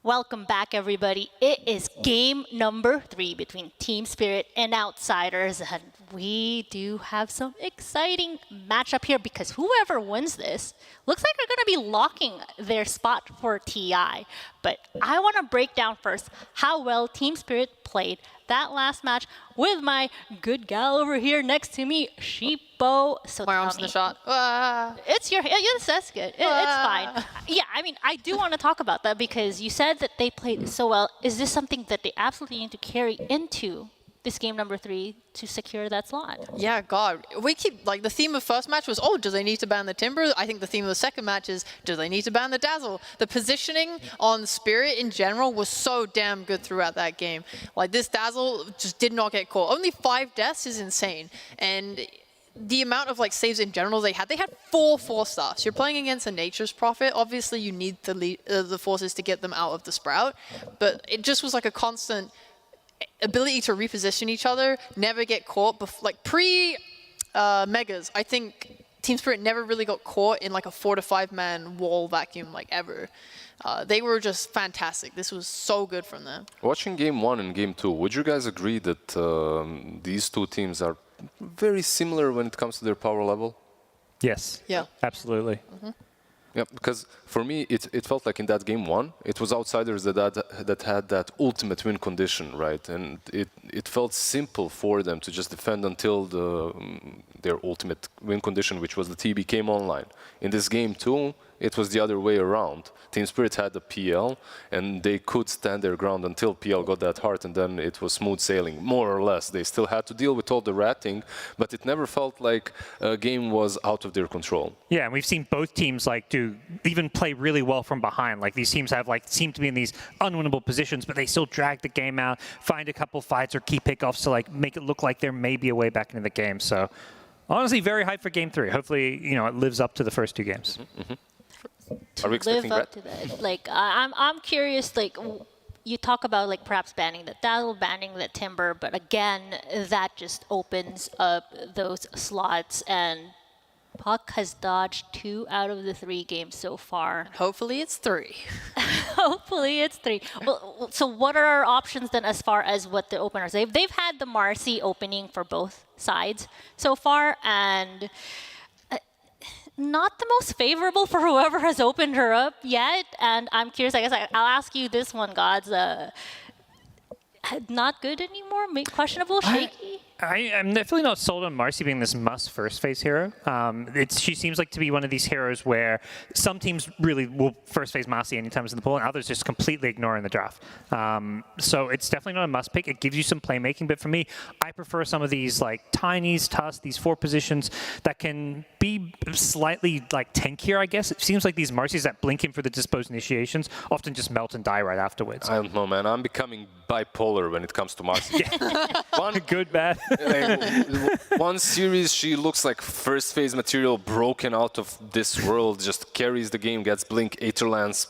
Welcome back, everybody. It is game number 3 between Team Spirit and Outsiders, and we do have some exciting matchup here because whoever wins this looks like they're going to be locking their spot for TI. But I want to break down first how well Team Spirit played that last match with my good gal over here next to me, Sheepo. So my arms in the shot. It's your, yes, that's good. It's fine. Yeah, I mean, I do want to talk about that because you said that they played so well. Is this something that they absolutely need to carry into this game number 3 to secure that slot? Yeah, God. We keep, like, the theme of first match was, oh, do they need to ban the Timber? I think the theme of the second match is, do they need to ban the Dazzle? The positioning on Spirit in general was so damn good throughout that game. Like, this Dazzle just did not get caught. Only 5 deaths is insane. And the amount of, like, saves in general they had 4 4-stars. You're playing against a Nature's Prophet. Obviously, you need the forces to get them out of the Sprout. But it just was like a constant ability to reposition each other, never get caught. Like pre-Megas, I think Team Spirit never really got caught in like a 4 to 5 man wall vacuum like ever. They were just fantastic. This was so good from them. Watching game 1 and game 2, would you guys agree that these two teams are very similar when it comes to their power level? Yes. Yeah. Absolutely. Mm-hmm. Yeah, because for me, it felt like in that game 1, it was Outsiders that had that ultimate win condition, right? And it felt simple for them to just defend until their ultimate win condition, which was the TB, came online. In this game 2, it was the other way around. Team Spirit had the PL, and they could stand their ground until PL got that heart, and then it was smooth sailing, more or less. They still had to deal with all the ratting, but it never felt like a game was out of their control. Yeah, and we've seen both teams even play really well from behind. Like these teams have seem to be in these unwinnable positions, but they still drag the game out, find a couple fights or key pickoffs to make it look like there may be a way back into the game. So honestly, very hyped for game 3. Hopefully, it lives up to the first 2 games. Mm-hmm. Are we expecting live up to that? I'm curious. You talk about perhaps banning the Dazzle, banning the Timber, but again, that just opens up those slots. And Puck has dodged 2 out of the 3 games so far. Hopefully, it's 3. Hopefully, it's 3. Well, so what are our options then as far as what the openers? They've had the Marcy opening for both sides so far, and not the most favorable for whoever has opened her up yet. And I'm curious, I guess I'll ask you this one, Gods. Not good anymore? Questionable? Shaky? I'm definitely not sold on Marcy being this must first phase hero. She seems like to be one of these heroes where some teams really will first phase Marcy anytime it's in the pool, and others just completely ignoring the draft. So it's definitely not a must pick. It gives you some playmaking, but for me, I prefer some of these Tinies, Tusk, these 4 positions that can be slightly tankier, I guess. It seems like these Marcys that blink in for the disposed initiations often just melt and die right afterwards. I don't know, man. I'm becoming bipolar when it comes to Marcy. Good, bad. One series, she looks like first phase material broken out of this world, just carries the game, gets blink, Aetherlance,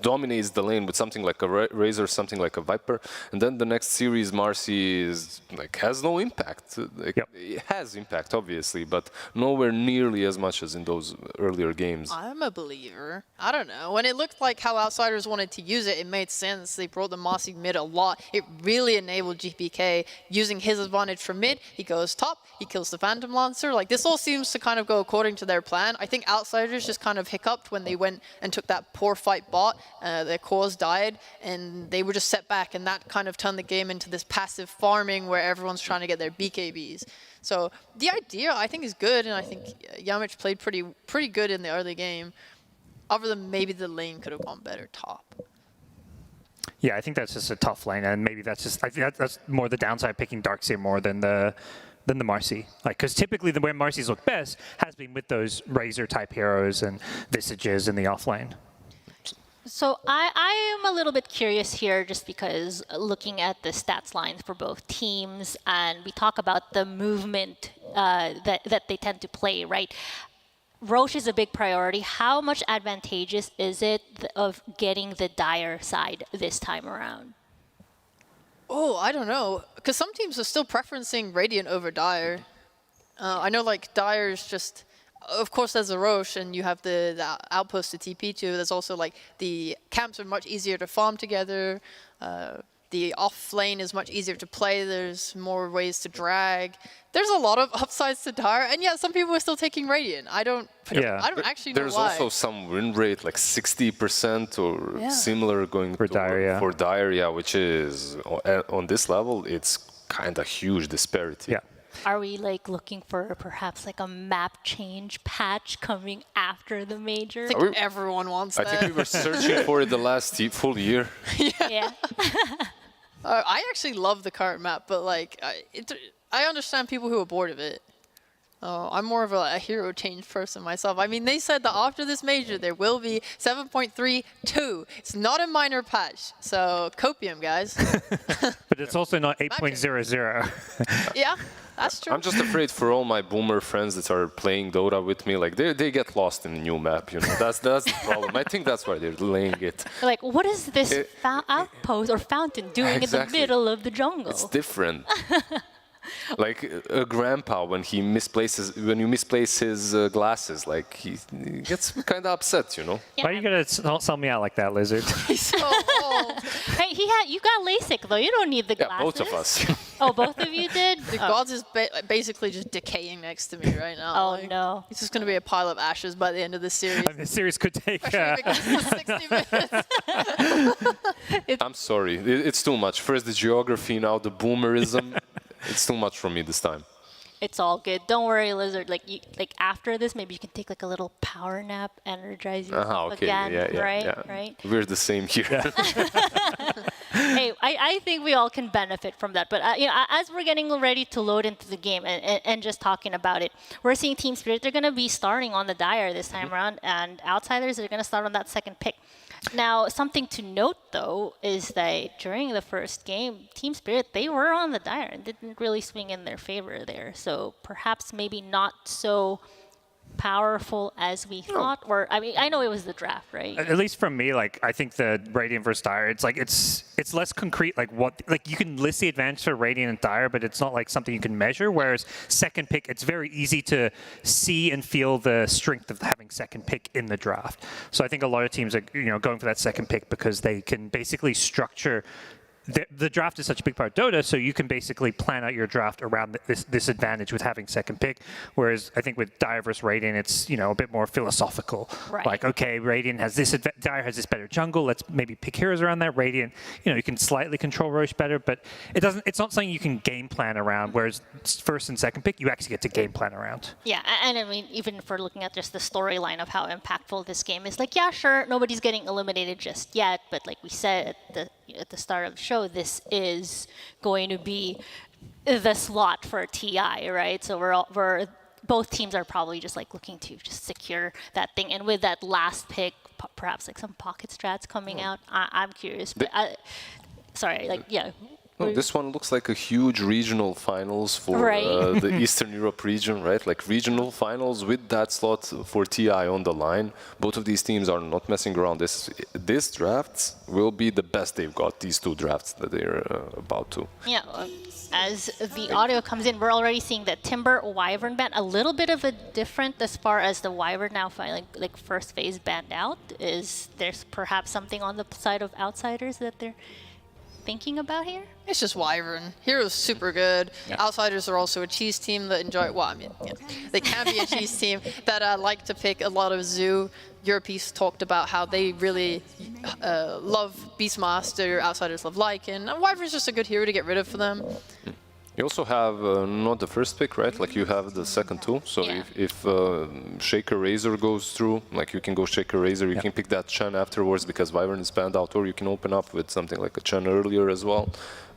dominates the lane with something like a Razor, something like a Viper. And then the next series, Marcy is has no impact. It has impact, obviously, but nowhere nearly as much as in those earlier games. I'm a believer. I don't know. When it looked like how Outsiders wanted to use it, it made sense. They brought the Marcy mid a lot. It really enabled GPK using his advantage from mid. He goes top, he kills the Phantom Lancer. This all seems to kind of go according to their plan. I think Outsiders just kind of hiccuped when they went and took that poor fight bot. Their cores died, and they were just set back, and that kind of turned the game into this passive farming where everyone's trying to get their BKBs. So the idea, I think, is good, and I think Yamich played pretty good in the early game. Other than maybe the lane could have gone better top. Yeah, I think that's just a tough lane, and maybe that's just, I think that's more the downside picking Darkseer more than the than the Marcy. Like, because typically where Marcy's look best has been with those Razor type heroes and Visages in the offlane. So I am a little bit curious here just because looking at the stats lines for both teams, and we talk about the movement that they tend to play, right? Roche is a big priority. How much advantageous is it of getting the Dire side this time around? Oh, I don't know. Because some teams are still preferencing Radiant over Dire. I know like Dire's just... Of course, there's a Roche, and you have the outpost to TP to. There's also like the camps are much easier to farm together. The off lane is much easier to play. There's more ways to drag. There's a lot of upsides to Dire, and yeah, some people are still taking Radiant. I don't actually know There's why. also some win rate, like 60% or similar going for Dire, yeah, which is on this level, it's kind of huge disparity. Yeah. Are we like looking for perhaps like a map change patch coming after the major? I think everyone wants that. I think we were searching for it the last full year. Yeah. I actually love the current map, but like I understand people who are bored of it. I'm more of a hero change person myself. I mean, they said that after this major, there will be 7.32. It's not a minor patch, so copium, guys. But it's also not 8.00. Yeah, that's true. I'm just afraid for all my boomer friends that are playing Dota with me, like they get lost in the new map, you know. That's the problem. I think that's why they're delaying it. Like, what is this outpost or fountain doing in the middle of the jungle? It's different. Like a grandpa when you misplace his glasses, like he gets kind of upset, you know. Yeah. Why are you gonna sell me out like that, Lizard? He's so old. Hey, you got LASIK though. You don't need the glasses. Both of us. Oh, both of you did? The gods is basically just decaying next to me right now. Oh, like, no. It's just going to be a pile of ashes by the end of this series. This series could take... 60 minutes. I'm sorry. It's too much. First the geography, now the boomerism. It's too much for me this time. It's all good. Don't worry, Lizard. Like after this, maybe you can take like a little power nap, energize yourself again. Right? We're the same here. Hey, I think we all can benefit from that. But as we're getting ready to load into the game and just talking about it, we're seeing Team Spirit. They're going to be starting on the Dire this time around, and Outsiders are going to start on that second pick. Now, something to note, though, is that during the first game, Team Spirit, they were on the Dire and didn't really swing in their favor there. So perhaps maybe not so powerful as we thought. Or, I mean, I know it was the draft, right? At least from me, like, I think the Radiant versus Dire, it's like, it's less concrete, like you can list the advantage for Radiant and Dire, but it's not like something you can measure, whereas second pick, it's very easy to see and feel the strength of having second pick in the draft. So I think a lot of teams are, going for that second pick because they can basically structure the draft is such a big part of Dota, so you can basically plan out your draft around this advantage with having second pick. Whereas I think with Dire versus Radiant, it's a bit more philosophical. Right. Like, okay, Radiant has this, Dire has this better jungle. Let's maybe pick heroes around that. Radiant, you can slightly control Roche better, but it's not something you can game plan around. Whereas first and second pick, you actually get to game plan around. Yeah, and I mean, even for looking at just the storyline of how impactful this game is, like, yeah, sure, nobody's getting eliminated just yet, but like we said at the start of the show, this is going to be the slot for TI, right? So we're both teams are probably just like looking to just secure that thing, and with that last pick, perhaps like some pocket strats coming out. I'm curious, but No, this one looks like a huge regional finals for the Eastern Europe region, right? Like regional finals with that slot for TI on the line. Both of these teams are not messing around. This draft will be the best they've got, these two drafts that they're about to. Yeah, as the audio comes in, we're already seeing that Timber Wyvern ban, a little bit of a different as far as the Wyvern now finally like first phase banned out. Is there's perhaps something on the side of Outsiders that they're thinking about here? It's just Wyvern. Hero's super good. Yeah. Outsiders are also a cheese team that enjoy, they can be a cheese team that like to pick a lot of Zoo. Europees talked about how they really love Beastmaster, Outsiders love Lycan. Wyvern's just a good hero to get rid of for them. You also have not the first pick, right? Like you have the second two. So if Shaker Razor goes through, like you can go Shaker Razor, you can pick that Chen afterwards because Wyvern is banned out, or you can open up with something like a Chen earlier as well.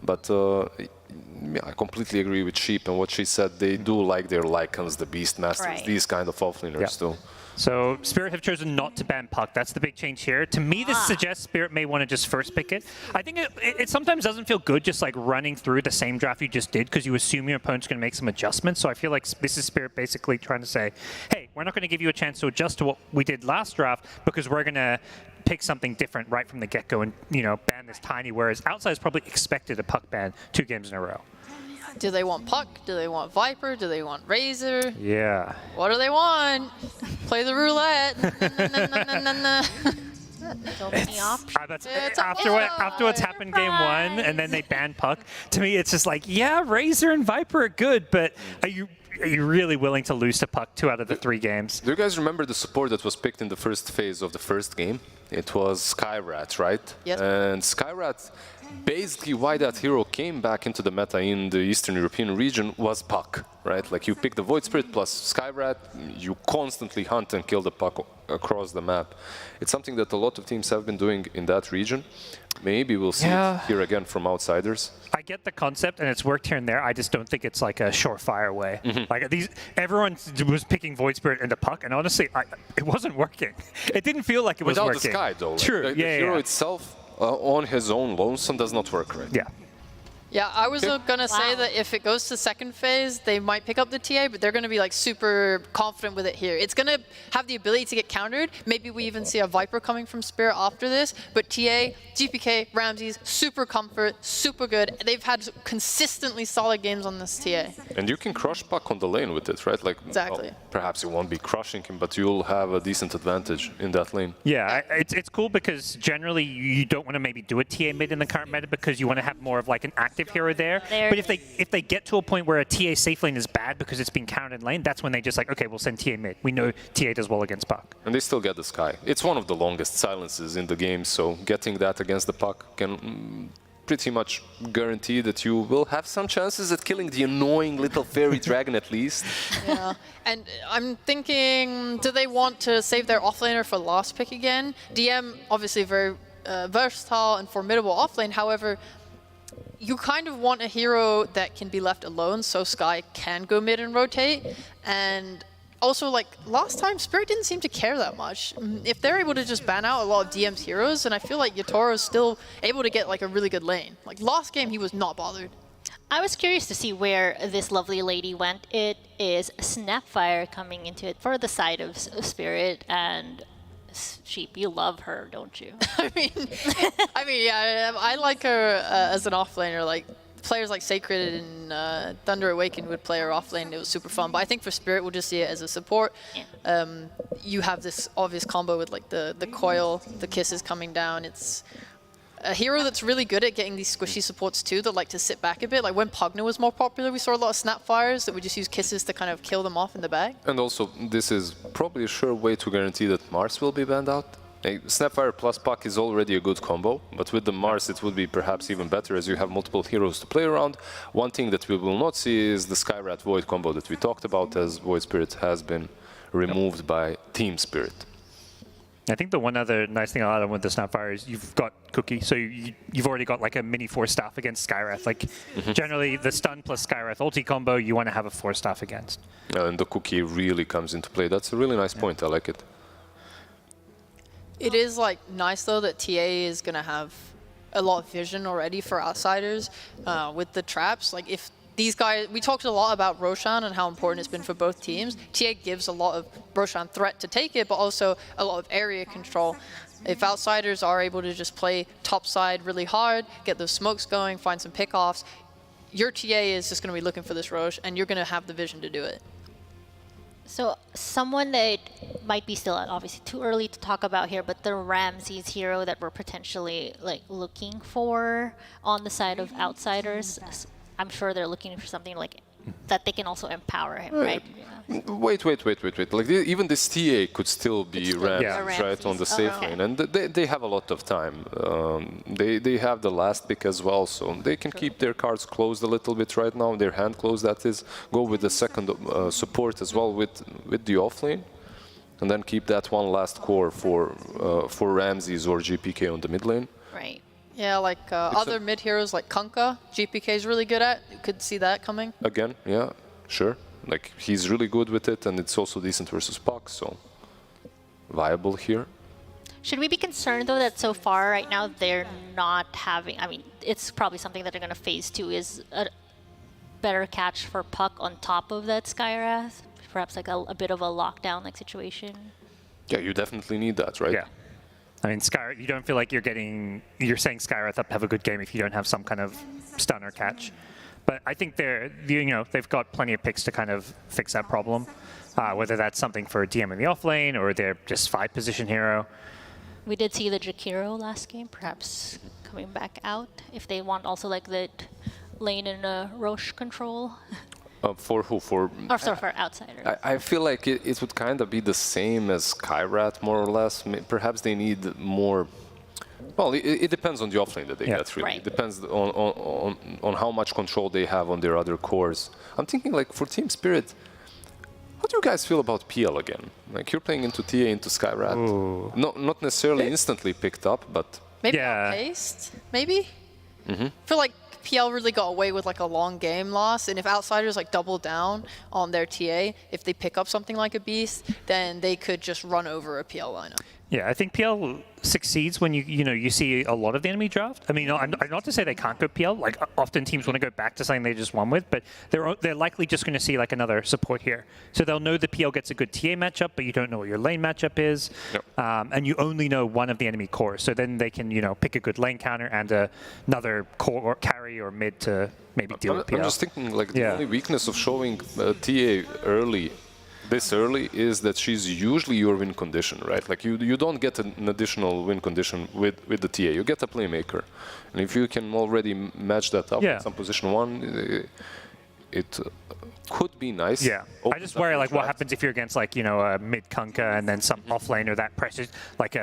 But yeah, I completely agree with Sheep and what she said. They do like their Lycans, the Beastmasters, these kind of offlaners too. So Spirit have chosen not to ban Puck. That's the big change here. To me, this suggests Spirit may want to just first pick it. I think it sometimes doesn't feel good just like running through the same draft you just did because you assume your opponent's going to make some adjustments. So I feel like this is Spirit basically trying to say, hey, we're not going to give you a chance to adjust to what we did last draft because we're going to pick something different right from the get-go and, you know, ban this tiny, whereas Outsiders probably expected a Puck ban 2 games in a row. Do they want Puck? Do they want Viper? Do they want Razor? Yeah. What do they want? Play the roulette. After what's happened game 1 and then they ban Puck, to me it's just like, yeah, Razor and Viper are good, but are you really willing to lose to Puck 2 out of the 3 games? Do you guys remember the support that was picked in the first phase of the first game? It was Skyrat, right? Yes. And Skyrat, basically why that hero came back into the meta in the Eastern European region was Puck, right? Like you pick the Void Spirit plus Skyrat, you constantly hunt and kill the Puck across the map. It's something that a lot of teams have been doing in that region. Maybe we'll see it here again from Outsiders. I get the concept, and it's worked here and there. I just don't think it's like a surefire way. Like everyone was picking Void Spirit into Puck, and honestly, it wasn't working. It didn't feel like it was Without working. the Sky, though. Like True. the hero itself on his own lonesome does not work, right? Yeah. Yeah, I was going to say that if it goes to second phase, they might pick up the TA, but they're going to be like super confident with it here. It's going to have the ability to get countered. Maybe we even see a Viper coming from Spirit after this, but TA, GPK, Ramses, super comfort, super good. They've had consistently solid games on this TA. And you can crush Puck on the lane with it, right? Like, exactly. Well, perhaps you won't be crushing him, but you'll have a decent advantage in that lane. Yeah, it's cool because generally you don't want to maybe do a TA mid in the current meta because you want to have more of like an active hero there. But if they get to a point where a TA safe lane is bad because it's been countered in lane, that's when they just like, okay, we'll send TA mid. We know TA does well against Puck. And they still get the Sky. It's one of the longest silences in the game, so getting that against the Puck can pretty much guarantee that you will have some chances at killing the annoying little fairy dragon at least. Yeah, and I'm thinking, do they want to save their offlaner for last pick again? DM, obviously very versatile and formidable offlane, however, you kind of want a hero that can be left alone so Sky can go mid and rotate. And also, like, last time, Spirit didn't seem to care that much. If they're able to just ban out a lot of DM's heroes, and I feel like Yatoro is still able to get, like, a really good lane. Like, last game, he was not bothered. I was curious to see where this lovely lady went. It is Snapfire coming into it for the side of Spirit, and Sheep, you love her, don't you? I mean, yeah, I like her as an offlaner. Like, players like Sacred and Tundra Awaken would play her offlane. It was super fun. But I think for Spirit, we'll just see it as a support. Yeah. You have this obvious combo with like the coil, the kisses coming down. It's a hero that's really good at getting these squishy supports too that like to sit back a bit. Like when Pugna was more popular, we saw a lot of Snapfires that would just use kisses to kind of kill them off in the bag. And also, this is probably a sure way to guarantee that Mars will be banned out. Snapfire plus Puck is already a good combo, but with the Mars it would be perhaps even better as you have multiple heroes to play around. One thing that we will not see is the Skyrat Void combo that we talked about, as Void Spirit has been removed by Team Spirit. I think the one other nice thing I'll add on with the Snapfire is you've got Cookie, so you've already got like a mini 4-staff against Skywrath. Like generally the stun plus Skywrath ulti combo, you want to have a 4-staff against. And the Cookie really comes into play. That's a really nice point. I like it. It is like nice though that TA is gonna have a lot of vision already for Outsiders with the traps. Like if these guys, we talked a lot about Roshan and how important it's been for both teams. TA gives a lot of Roshan threat to take it, but also a lot of area control. If Outsiders are able to just play topside really hard, get those smokes going, find some pickoffs, your TA is just going to be looking for this Rosh, and you're going to have the vision to do it. So someone that might be still obviously too early to talk about here, but the Ramses hero that we're potentially like looking for on the side of Outsiders. I'm sure they're looking for something like that they can also empower him, right? Wait. Like even this TA could still be Ramses, right, on the safe lane, and they have a lot of time. They have the last pick as well, so they can keep their cards closed a little bit right now, their hand closed, that is. Go with the second support as well with the offlane, and then keep that one last core for Ramses or GPK on the mid lane. Right. Yeah, like other mid heroes like Kunkka, GPK is really good at. You could see that coming. Again, yeah, sure. Like, he's really good with it, and it's also decent versus Puck, so viable here. Should we be concerned, though, that so far right now they're not having... I mean, it's probably something that they're going to phase two, is a better catch for Puck on top of that Skywrath? Perhaps like a bit of a lockdown-like situation? Yeah, you definitely need that, right? Yeah. I mean, Skywrath, you don't feel like you're saying Skywrath up to have a good game if you don't have some kind of stun or catch. But I think they've got plenty of picks to kind of fix that problem, whether that's something for DM in the offlane or they're just 5-position hero. We did see the Jakiro last game, perhaps coming back out if they want also like the lane and Roche control. For who? For outsiders. I feel like it would kind of be the same as Skywrath, more or less. Perhaps they need more. Well, it depends on the offlane that they get, really. Right. It depends on how much control they have on their other cores. I'm thinking, like, for Team Spirit, how do you guys feel about PL again? Like, you're playing into TA, into Skywrath. Not necessarily instantly picked up, but... Maybe outpaced, maybe? I feel like PL really got away with, like, a long game loss, and if outsiders, like, double down on their TA, if they pick up something like a Beast, then they could just run over a PL lineup. Yeah, I think PL succeeds when you see a lot of the enemy draft. I mean, I'm not to say they can't go PL. Like, often teams want to go back to something they just won with, but they're likely just going to see like another support here. So they'll know the PL gets a good TA matchup, but you don't know what your lane matchup is, and you only know one of the enemy cores. So then they can pick a good lane counter and another core or carry or mid to maybe deal with PL. I'm just thinking like the only weakness of showing TA this early is that she's usually your win condition, right? Like you don't get an additional win condition with the TA. You get a playmaker, and if you can already match that up with some position one, it could be nice. Yeah, I just worry like what happens if you're against like a mid Kunkka and then some offlaner that presses like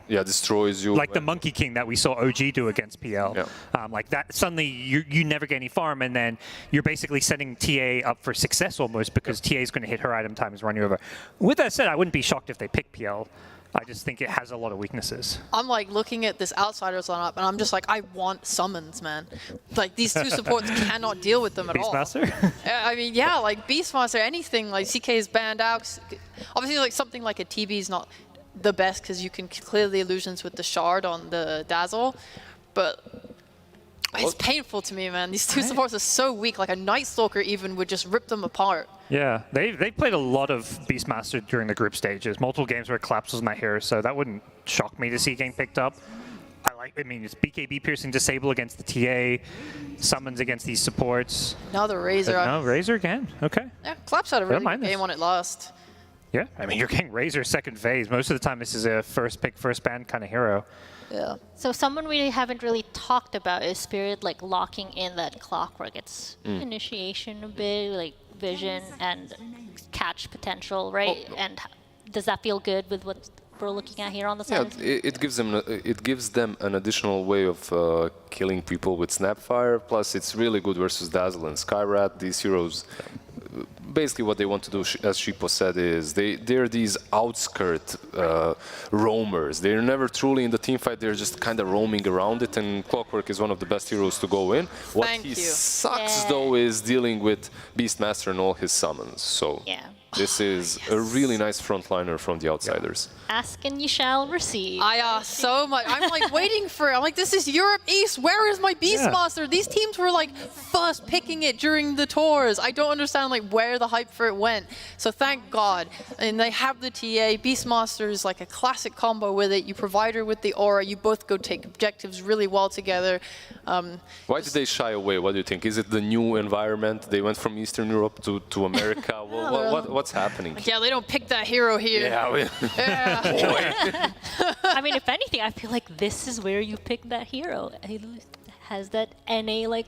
destroys you. Like the Monkey King that we saw OG do against PL. Like that suddenly you never get any farm and then you're basically setting TA up for success almost because TA is going to hit her item times, run you over. With that said, I wouldn't be shocked if they pick PL. I just think it has a lot of weaknesses. I'm like looking at this Outsiders lineup and I'm just like, I want summons, man. Like these two supports cannot deal with them at all. Beastmaster? I mean, yeah, like Beastmaster, anything, like CK is banned out. Obviously, like something like a TB is not the best because you can clear the illusions with the shard on the Dazzle, but it's painful to me, man. These two supports are so weak. Like a Night Stalker even would just rip them apart. Yeah, they played a lot of Beastmaster during the group stages. Multiple games where Collapse was my hero, so that wouldn't shock me to see getting picked up. I mean, it's BKB piercing disable against the TA, summons against these supports. Another Razor. No, Razor again. Okay. Yeah, Collapse had a really good game on it last. Yeah, I mean, you're getting Razor second phase. Most of the time, this is a first pick, first ban kind of hero. Yeah. So someone we haven't really talked about is Spirit, like locking in that clockwork. It's initiation a bit, like vision and catch potential, right? And does that feel good with what we're looking at here on the side? Yeah, it gives them an additional way of killing people with Snapfire. Plus, it's really good versus Dazzle and Skywrath. These heroes. Basically what they want to do, as Shippo said, is they're these outskirt roamers. They're never truly in the team fight, they're just kind of roaming around it, and Clockwork is one of the best heroes to go in. What he sucks though is dealing with Beastmaster and all his summons. So this is a really nice frontliner from the Outsiders. Ask and you shall receive. I asked so much. I'm like waiting for it. I'm like, this is Europe East. Where is my Beastmaster? These teams were like first picking it during the tours. I don't understand like where the hype for it went. So thank God. And they have the TA. Beastmaster is like a classic combo with it. You provide her with the aura. You both go take objectives really well together. Why did they shy away? What do you think? Is it the new environment? They went from Eastern Europe to America. What's happening? Yeah, they don't pick that hero here. Yeah. I mean, if anything, I feel like this is where you pick that hero. He has that NA like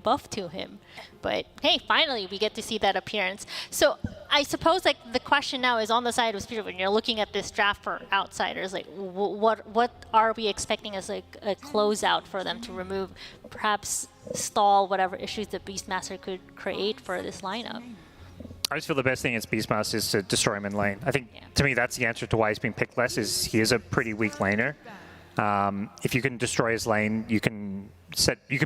buff to him. But hey, finally we get to see that appearance. So I suppose like the question now is on the side of Spirit when you're looking at this draft for outsiders, like what are we expecting as like a closeout for them to remove, perhaps stall whatever issues the Beastmaster could create for this lineup? I just feel the best thing against Beastmaster is to destroy him in lane. I think, to me, that's the answer to why he's being picked less, is he is a pretty weak laner. If you can destroy his lane, you can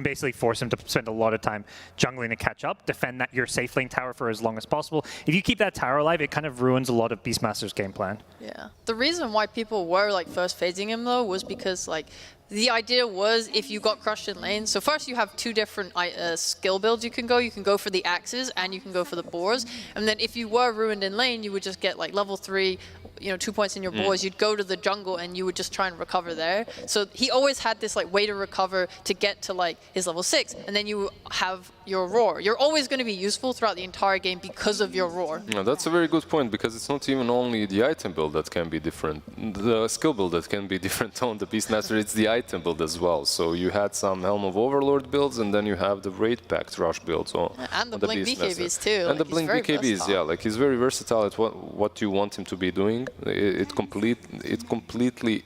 basically force him to spend a lot of time jungling to catch up, defend your safe lane tower for as long as possible. If you keep that tower alive, it kind of ruins a lot of Beastmaster's game plan. Yeah. The reason why people were like first phasing him though was because like the idea was if you got crushed in lane, so first you have two different skill builds you can go. You can go for the axes and you can go for the boars. And then if you were ruined in lane, you would just get like level 3, 2 points in your boars. You'd go to the jungle and you would just try and recover there. So he always had this like way to recover to get to like his level 6. And then you have your roar. You're always going to be useful throughout the entire game because of your roar. Yeah, that's a very good point, because it's not even only the item build that can be different. The skill build that can be different on the Beastmaster, it's the item build as well. So you had some Helm of Overlord builds, and then you have the Raid Pact Rush builds on, and the on the Blink Beastmaster. BKBs too. And the Blink BKBs, yeah, like he's very versatile at what you want him to be doing. It completely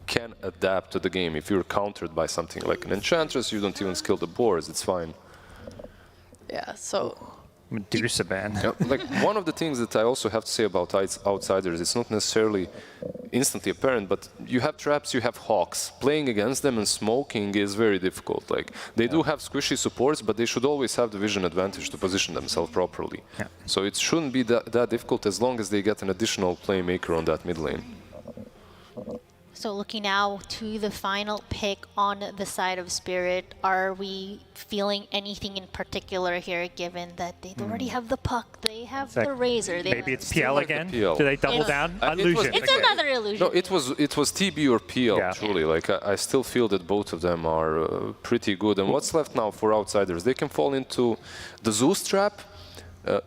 can adapt to the game. If you're countered by something like an Enchantress, you don't even skill the boars, it's fine. Yeah, so... Medusa ban. Yeah, like one of the things that I also have to say about outsiders, it's not necessarily instantly apparent, but you have traps, you have hawks. Playing against them and smoking is very difficult. Like they do have squishy supports, but they should always have the vision advantage to position themselves properly. Yeah. So it shouldn't be that difficult as long as they get an additional playmaker on that mid lane. So looking now to the final pick on the side of Spirit, are we feeling anything in particular here, given that they already have the puck, they have the Razor? Maybe it's PL again? Do they double down? Illusion. It's another illusion. No, it was TB or PL, truly. Like I still feel that both of them are pretty good. And what's left now for outsiders? They can fall into the Zeus trap.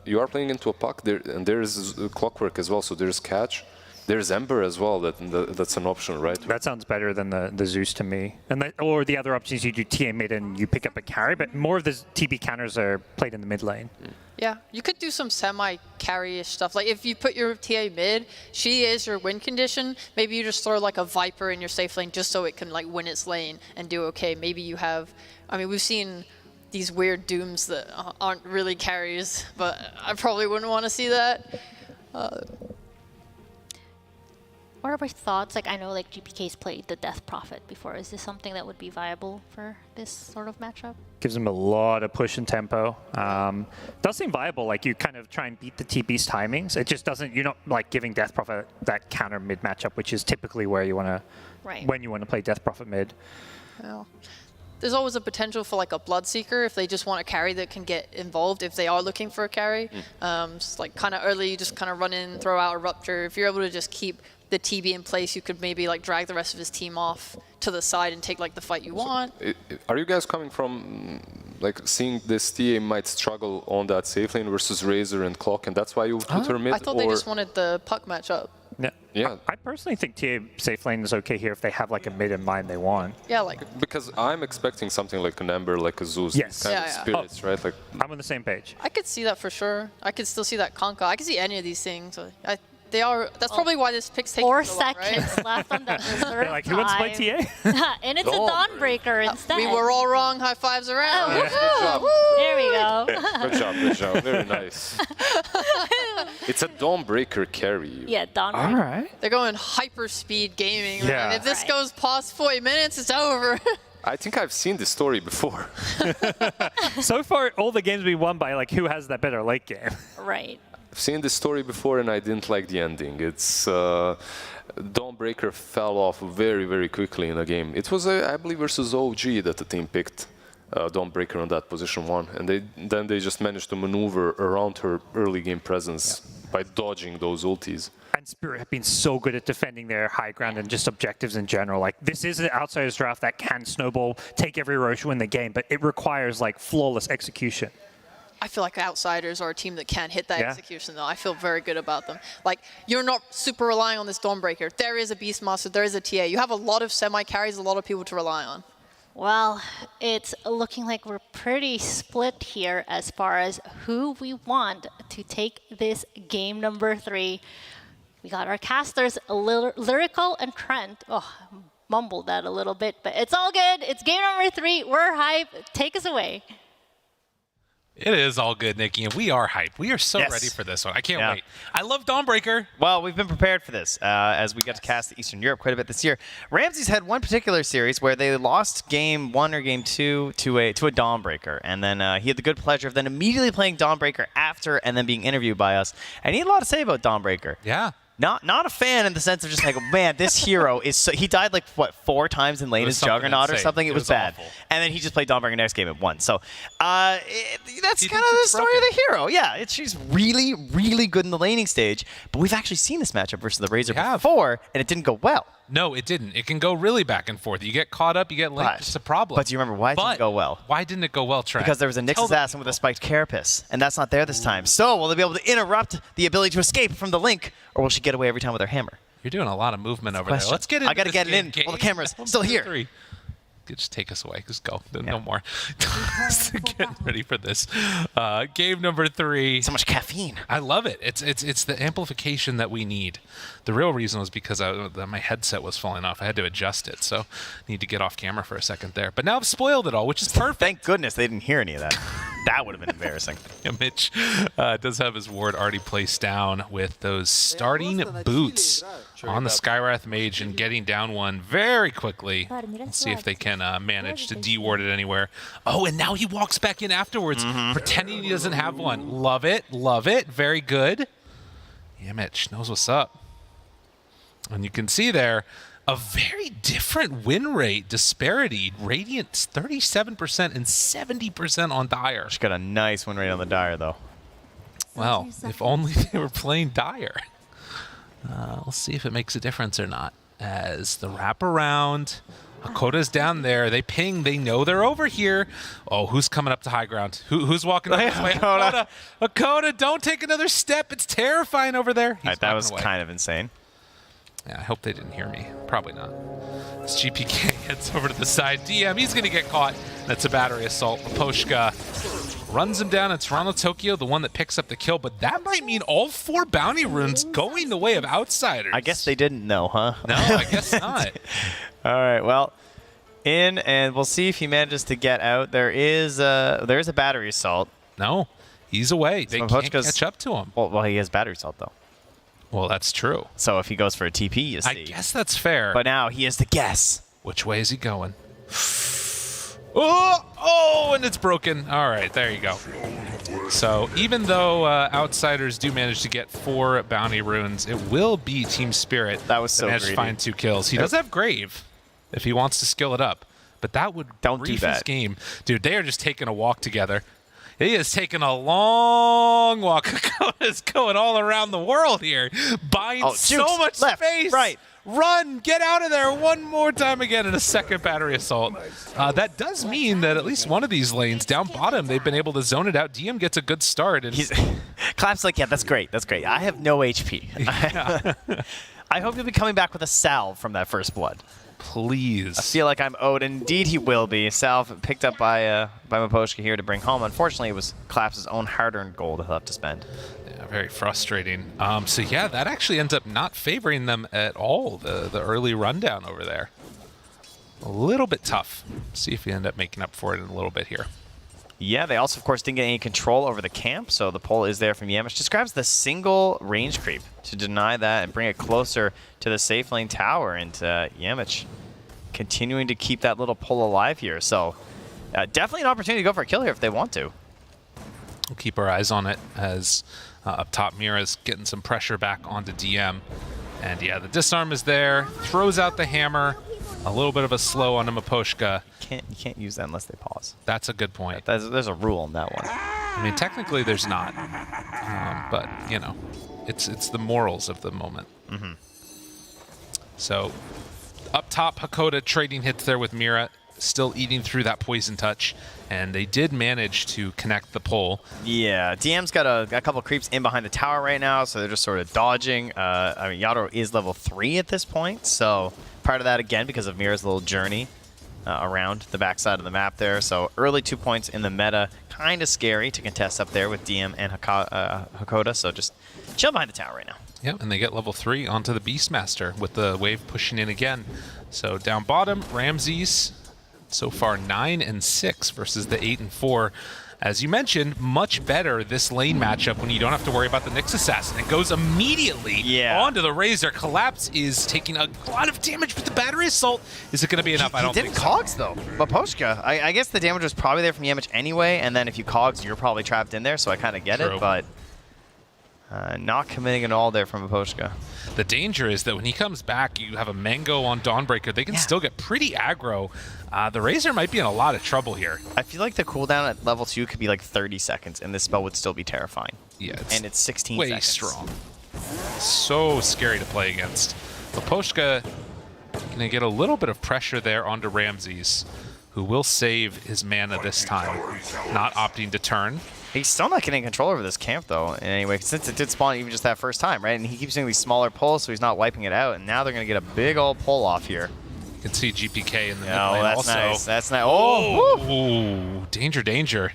You are playing into a puck, and there's Clockwork as well, so there's catch. There's Ember as well, that's an option, right? That sounds better than the Zeus to me. And or the other options, you do TA mid and you pick up a carry, but more of the TB counters are played in the mid lane. Yeah, you could do some semi-carry-ish stuff. Like if you put your TA mid, she is your win condition, maybe you just throw like a Viper in your safe lane just so it can like win its lane and do okay. Maybe you have, I mean, we've seen these weird Dooms that aren't really carries, but I probably wouldn't want to see that. What are our thoughts? Like I know like GPK's played the Death Prophet before. Is this something that would be viable for this sort of matchup? Gives them a lot of push and tempo. Does seem viable. Like you kind of try and beat the TB's timings. It just doesn't. You're not like giving Death Prophet that counter mid matchup, which is typically where you want to, when you want to play Death Prophet mid. Well, there's always a potential for like a Bloodseeker if they just want a carry that can get involved if they are looking for a carry. Just like kind of early, you just kind of run in, throw out a Rupture. If you're able to just keep the TB in place, you could maybe like drag the rest of his team off to the side and take like the fight you want. Are you guys coming from like seeing this TA might struggle on that safe lane versus Razor and Clock, and that's why you put her mid? I thought they just wanted the puck matchup. Yeah. I personally think TA safe lane is okay here if they have like a mid in mind they want. Yeah, like because I'm expecting something like an Ember, like a Zeus, yes, kind of spirits, right? Like I'm on the same page. I could see that for sure. I could still see that Conka. I could see any of these things. They are. That's probably why this pick's taking 4 so long, seconds left on that reserve. Like who wants to play TA? And it's a Dawnbreaker instead. We were all wrong. High fives around. Good job. There we go. Good job. Very nice. It's a Dawnbreaker carry. Yeah, Dawnbreaker. All right. They're going hyper speed gaming. Yeah. Man. If this goes past 40 minutes, it's over. I think I've seen this story before. So far, all the games we won by like who has that better late game. Right. I've seen this story before and I didn't like the ending. It's Dawnbreaker fell off very, very quickly in the game. It was, I believe, versus OG that the team picked Dawnbreaker on that position 1, and then they just managed to maneuver around her early game presence by dodging those ultis. And Spirit have been so good at defending their high ground and just objectives in general. Like this is an outsiders draft that can snowball, take every Roche, win the game, but it requires like flawless execution. I feel like outsiders are a team that can hit that execution, though. I feel very good about them. Like, you're not super relying on this Dawnbreaker. There is a Beastmaster, there is a TA. You have a lot of semi-carries, a lot of people to rely on. Well, it's looking like we're pretty split here as far as who we want to take this game number 3. We got our casters, Lyrical and Trent. Oh, mumbled that a little bit, but it's all good. It's game number 3. We're hype. Take us away. It is all good, Nikki, and we are hyped. We are so ready for this one. I can't wait. I love Dawnbreaker. Well, we've been prepared for this as we got to cast Eastern Europe quite a bit this year. Ramsey's had one particular series where they lost game 1 or game 2 to a Dawnbreaker, and then he had the good pleasure of then immediately playing Dawnbreaker after and then being interviewed by us. And he had a lot to say about Dawnbreaker. Yeah. Not a fan in the sense of just like, man, this hero is so, he died like, what, 4 times in lane as Juggernaut or something? It was bad. Awful. And then he just played Dawnbreaker next game and won. So that's kind of the story of the hero. Yeah, she's really, really good in the laning stage. But we've actually seen this matchup versus the Razor before, and it didn't go well. No, it didn't. It can go really back and forth. You get caught up, you get linked. It's a problem. But do you remember why it didn't go well? Why didn't it go well, Trent? Because there was a Nyx assassin with a spiked Carapace, and that's not there this time. So will they be able to interrupt the ability to escape from the link, or will she get away every time with her hammer? You're doing a lot of movement over there. Let's get into I got to get it in while the camera's still here. Just take us away. Just go. No more. Get ready for this. Game number 3. So much caffeine. I love it. It's the amplification that we need. The real reason was because my headset was falling off. I had to adjust it, so I need to get off camera for a second there. But now I've spoiled it all, which is perfect. Thank goodness they didn't hear any of that. That would have been embarrassing. Yeah, Mitch does have his ward already placed down with those starting boots on the Skywrath Mage and getting down one very quickly. Let's see if they can manage to de-ward it anywhere. Oh, and now he walks back in afterwards, pretending he doesn't have one. Love it. Love it. Very good. Yeah, Mitch knows what's up. And you can see there a very different win rate disparity. Radiant's 37% and 70% on Dire. She's got a nice win rate on the Dire, though. Well, if only they were playing Dire. We'll see if it makes a difference or not. As the wraparound, Hakoda's down there. They ping. They know they're over here. Oh, who's coming up to high ground? Who's walking up this way? Hakoda. Hakoda, don't take another step. It's terrifying over there. That was kind of insane. Yeah, I hope they didn't hear me. Probably not. As GPK heads over to the side. DM, he's going to get caught. That's a battery assault. Poshka runs him down. It's Toronto Tokyo, the one that picks up the kill. But that might mean all 4 bounty runes going the way of Outsiders. I guess they didn't know, huh? No, I guess not. All right, well, in, and we'll see if he manages to get out. There is a battery assault. No, he's away. They can't catch up to him. Well, he has battery assault, though. Well, that's true. So if he goes for a TP, you see. I guess that's fair. But now he has to guess. Which way is he going? Oh, and it's broken. All right, there you go. So even though Outsiders do manage to get 4 bounty runes, it will be Team Spirit that was so managed to find 2 kills. He does have Grave if he wants to skill it up, but that would brief his game. Dude, they are just taking a walk together. He is taking a long walk. Hakoda's going all around the world here, buying so much space. Right. Run, get out of there one more time again in a second battery assault. That does mean that at least one of these lanes down bottom, they've been able to zone it out. DM gets a good start. And Clap's like, yeah, that's great. That's great. I have no HP. Yeah. I hope you'll be coming back with a salve from that first blood. Please. I feel like I'm owed. Indeed, he will be. Salve picked up by Maposhka here to bring home. Unfortunately, it was Claps' own hard-earned gold he'll have to spend. Yeah, very frustrating. So yeah, that actually ends up not favoring them at all, the early rundown over there. A little bit tough. See if we end up making up for it in a little bit here. Yeah, they also, of course, didn't get any control over the camp, so the pull is there from Yamish. Just grabs the single range creep to deny that and bring it closer to the safe lane tower, and Yamish continuing to keep that little pull alive here. So definitely an opportunity to go for a kill here if they want to. We'll keep our eyes on it as up top Mira's getting some pressure back onto DM. And yeah, the disarm is there, throws out the hammer. A little bit of a slow on Maposhka. You can't use that unless they pause. That's a good point. There's a rule on that one. I mean, technically there's not. But, you know, it's the morals of the moment. Mm-hmm. So, up top, Hakoda trading hits there with Mira, still eating through that poison touch. And they did manage to connect the pull. Yeah, DM's got a couple creeps in behind the tower right now, so they're just sort of dodging. I mean, Yadro is level 3 at this point, so part of that, again, because of Mira's little journey. around the backside of the map there. So early 2 points in the meta, kind of scary to contest up there with DM and Hakoda. So just chill behind the tower right now. Yep, and they get level 3 onto the Beastmaster with the wave pushing in again. So down bottom, Ramses so far 9 and 6 versus the 8 and 4. As you mentioned, much better this lane matchup when you don't have to worry about the Nyx Assassin. It goes immediately onto the Razor. Collapse is taking a lot of damage with the battery assault. Is it going to be enough? I don't think so. He didn't cogs though. Maposhka, I guess the damage was probably there from Yemich anyway, and then if you cogs, you're probably trapped in there, so I kind of get it, but not committing at all there from Maposhka. The danger is that when he comes back, you have a Mango on Dawnbreaker. They can still get pretty aggro. The Razor might be in a lot of trouble here. I feel like the cooldown at level 2 could be like 30 seconds, and this spell would still be terrifying. Yeah, and it's 16 way seconds. strong. So scary to play against. Maposhka gonna get a little bit of pressure there onto Ramses, who will save his mana this time, not opting to turn. He's still not getting control over this camp, though, in any way, since it did spawn even just that first time, right? And he keeps doing these smaller pulls, so he's not wiping it out, and now they're going to get a big old pull off here. You can see GPK in the mid Oh, lane that's also. nice. That's nice. Oh! Ooh, danger, danger.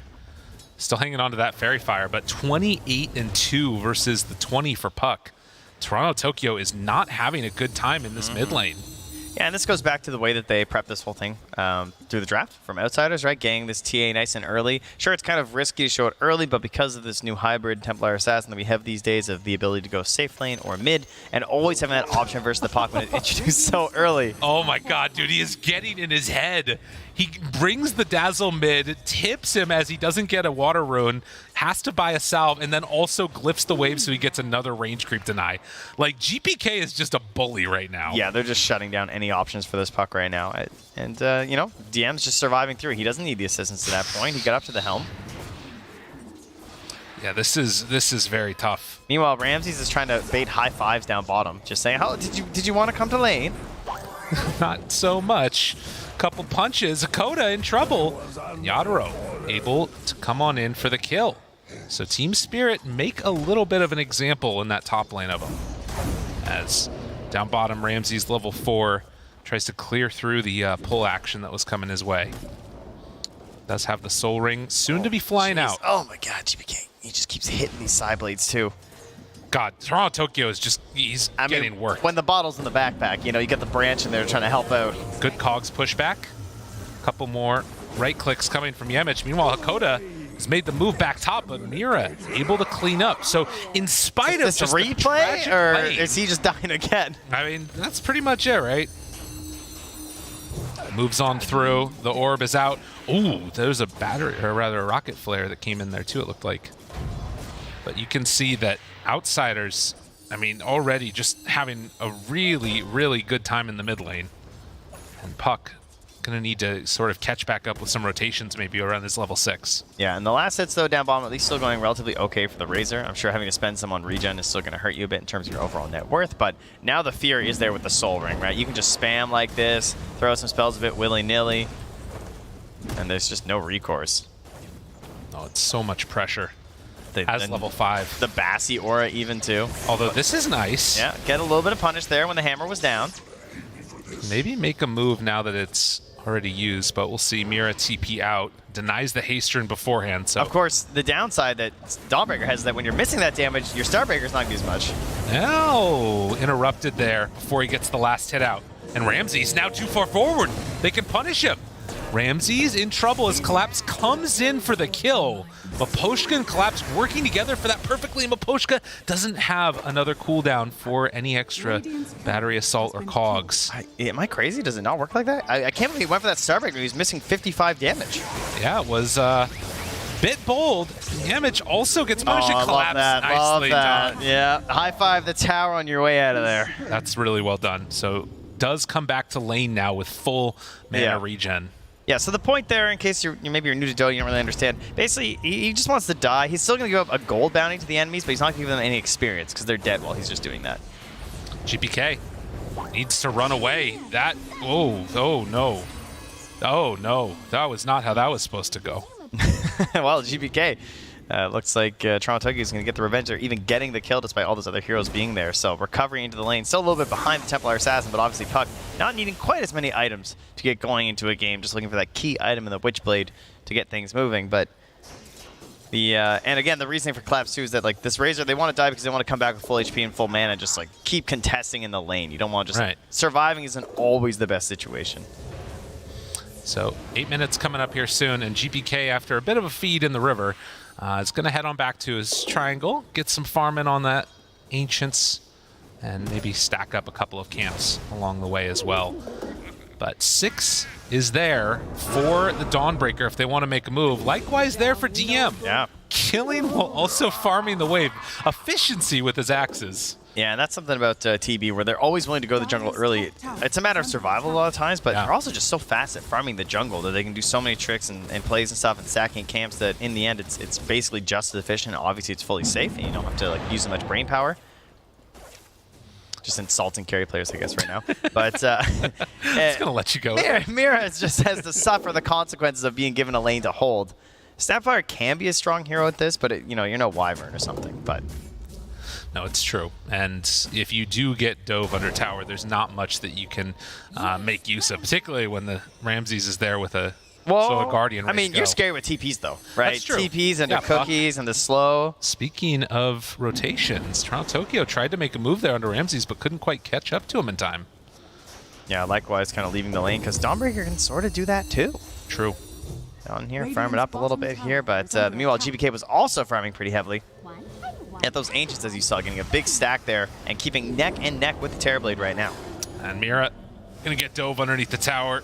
Still hanging on to that Fairy Fire, but 28 and 2 versus the 20 for Puck. Toronto Tokyo is not having a good time in this mid lane. Yeah, and this goes back to the way that they prep this whole thing through the draft from outsiders, right? Getting this TA nice and early. Sure, it's kind of risky to show it early, but because of this new hybrid Templar Assassin that we have these days of the ability to go safe lane or mid, and always having that option versus the Puck when it's introduced so early. Oh my god, dude, he is getting in his head. He brings the Dazzle mid, tips him as he doesn't get a Water Rune, has to buy a salve, and then also glyphs the wave so he gets another range creep deny. Like, GPK is just a bully right now. Yeah, they're just shutting down any options for this Puck right now. And, you know, DM's just surviving through. He doesn't need the assistance to that point. He got up to the helm. Yeah, this is very tough. Meanwhile, Ramses is trying to bait high fives down bottom. Just saying, "How did you want to come to lane?" Not so much. Couple punches, Hakoda in trouble. Yadaro able to come on in for the kill. So Team Spirit make a little bit of an example in that top lane of him. As down bottom, Ramses level 4 tries to clear through the pull action that was coming his way. Does have the Soul Ring, soon to be flying out. Oh my god, GPK. He just keeps hitting these side blades too. God, Toronto Tokyo is just, he's getting worked. When the bottle's in the backpack, you know, you got the branch in there trying to help out. Good cogs pushback. Couple more right clicks coming from Yemich. Meanwhile, Hakoda has made the move back top, but Mira able to clean up. So in spite of just replay, or play, is he just dying again? I mean, that's pretty much it, right? Moves on through. The orb is out. Ooh, there's a battery, or rather a rocket flare that came in there too, it looked like. But you can see that outsiders, I mean, already just having a really, really good time in the mid lane. And Puck gonna need to sort of catch back up with some rotations maybe around this level 6. Yeah, and the last hits though down bottom at least still going relatively okay for the Razor. I'm sure having to spend some on regen is still gonna hurt you a bit in terms of your overall net worth, but now the fear is there with the Soul Ring, right? You can just spam like this, throw some spells a bit willy-nilly, and there's just no recourse. Oh, it's so much pressure. As level 5. The Bassi aura even too. Although this is nice. Yeah, get a little bit of punish there when the hammer was down. Maybe make a move now that it's already used, but we'll see. Mira TP out, denies the haste rune beforehand. So of course, the downside that Dawnbreaker has is that when you're missing that damage, your Starbreaker's not going to do as much. No, interrupted there before he gets the last hit out. And Ramses now too far forward. They can punish him. Ramses in trouble as Collapse comes in for the kill. Maposhka and Collapse working together for that perfectly. Maposhka doesn't have another cooldown for any extra battery assault or cogs. Am I crazy? Does it not work like that? I can't believe he went for that Starbreaker. He was missing 55 damage. Yeah, it was bit bold. Damage also gets punished. Oh, Collapse. Nicely done. Yeah, high five the tower on your way out of there. That's really well done. So does come back to lane now with full mana regen. Yeah, so the point there, in case you're maybe you're new to Dota, you don't really understand, basically, he just wants to die. He's still going to give up a gold bounty to the enemies, but he's not going to give them any experience because they're dead while he's just doing that. GPK needs to run away. That, oh no. Oh no, that was not how that was supposed to go. Well, GPK Looks like Toronto Tokyo is going to get the revenge or even getting the kill despite all those other heroes being there. So recovery into the lane, still a little bit behind the Templar Assassin, but obviously Puck not needing quite as many items to get going into a game, just looking for that key item in the Witchblade to get things moving. But the and again, the reasoning for Collapse too is that like this Razor, they want to die because they want to come back with full HP and full mana, just like keep contesting in the lane. You don't want to just surviving isn't always the best situation. So 8 minutes coming up here soon, and GPK, after a bit of a feed in the river, is going to head on back to his triangle, get some farming on that Ancients, and maybe stack up a couple of camps along the way as well. But 6 is there for the Dawnbreaker if they want to make a move. Likewise there for DM. Yeah. Killing while also farming the wave. Efficiency with his axes. Yeah, and that's something about TB where they're always willing to go to the jungle early. It's a matter of survival a lot of times, but they're also just so fast at farming the jungle that they can do so many tricks and plays and stuff and stacking camps that in the end it's basically just as efficient. Obviously it's fully safe and you don't have to like use as much brain power. Just insulting carry players, I guess, right now. But it's gonna let you go. Mira just has to suffer the consequences of being given a lane to hold. Snapfire can be a strong hero at this, but you know, you're no Wyvern or something. But no, it's true. And if you do get dove under tower, there's not much that you can make use of, particularly when the Ramses is there with a Solar Guardian. I mean, you're scary with TPs though, right? That's true. TPs and the cookies and the slow. Speaking of rotations, Toronto Tokyo tried to make a move there under Ramses, but couldn't quite catch up to him in time. Yeah, likewise, kind of leaving the lane, because Dawnbreaker can sort of do that too. True. Down here, farming up a little bit here, but meanwhile, GBK was also farming pretty heavily. At those Ancients, as you saw, getting a big stack there and keeping neck and neck with the Terrorblade right now. And Mira gonna get dove underneath the tower.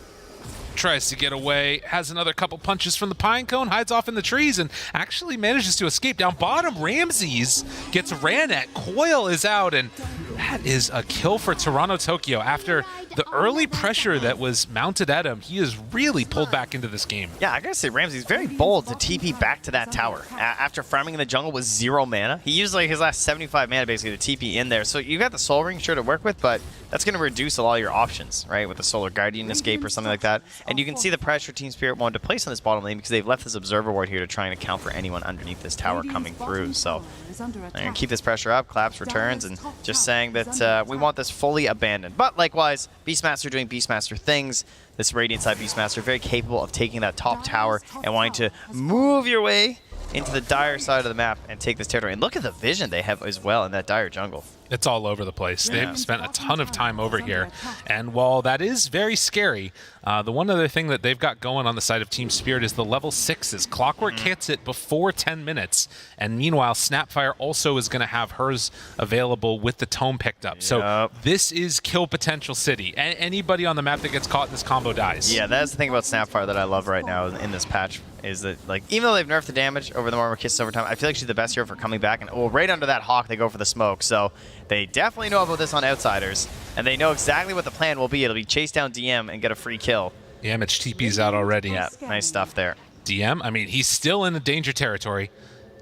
Tries to get away, has another couple punches from the pine cone, hides off in the trees, and actually manages to escape. Down bottom, Ramses gets ran at. Coil is out, and that is a kill for Toronto Tokyo. After the early pressure that was mounted at him, he is really pulled back into this game. Yeah, I gotta say, Ramses very bold to TP back to that tower. After farming in the jungle with 0 mana, he used like his last 75 mana basically to TP in there. So you got the Soul Ring sure to work with, but that's gonna reduce a lot of your options, right? With the Solar Guardian escape or something like that. And you can see the pressure Team Spirit wanted to place on this bottom lane because they've left this Observer Ward here to try and account for anyone underneath this tower coming through. So they're going to keep this pressure up. Collapse returns and just saying that we want this fully abandoned. But likewise, Beastmaster doing Beastmaster things. This Radiant side Beastmaster very capable of taking that top tower and wanting to move your way into the dire side of the map and take this territory. And look at the vision they have as well in that dire jungle. It's all over the place. They've spent a ton of time over here. And while that is very scary, the one other thing that they've got going on the side of Team Spirit is the level 6s. Clockwork hits it before 10 minutes. And meanwhile, Snapfire also is going to have hers available with the tome picked up. So this is kill potential city. Anybody on the map that gets caught in this combo dies. Yeah, that's the thing about Snapfire that I love right now in this patch. Is that, like, even though they've nerfed the damage over the Murmur Kisses over time, I feel like she's the best hero for coming back. And well, right under that Hawk, they go for the smoke. So they definitely know about this on Outsiders. And they know exactly what the plan will be. It'll be chase down DM and get a free kill. Damage TP's out already. Yeah, nice stuff there. DM, I mean, he's still in the danger territory.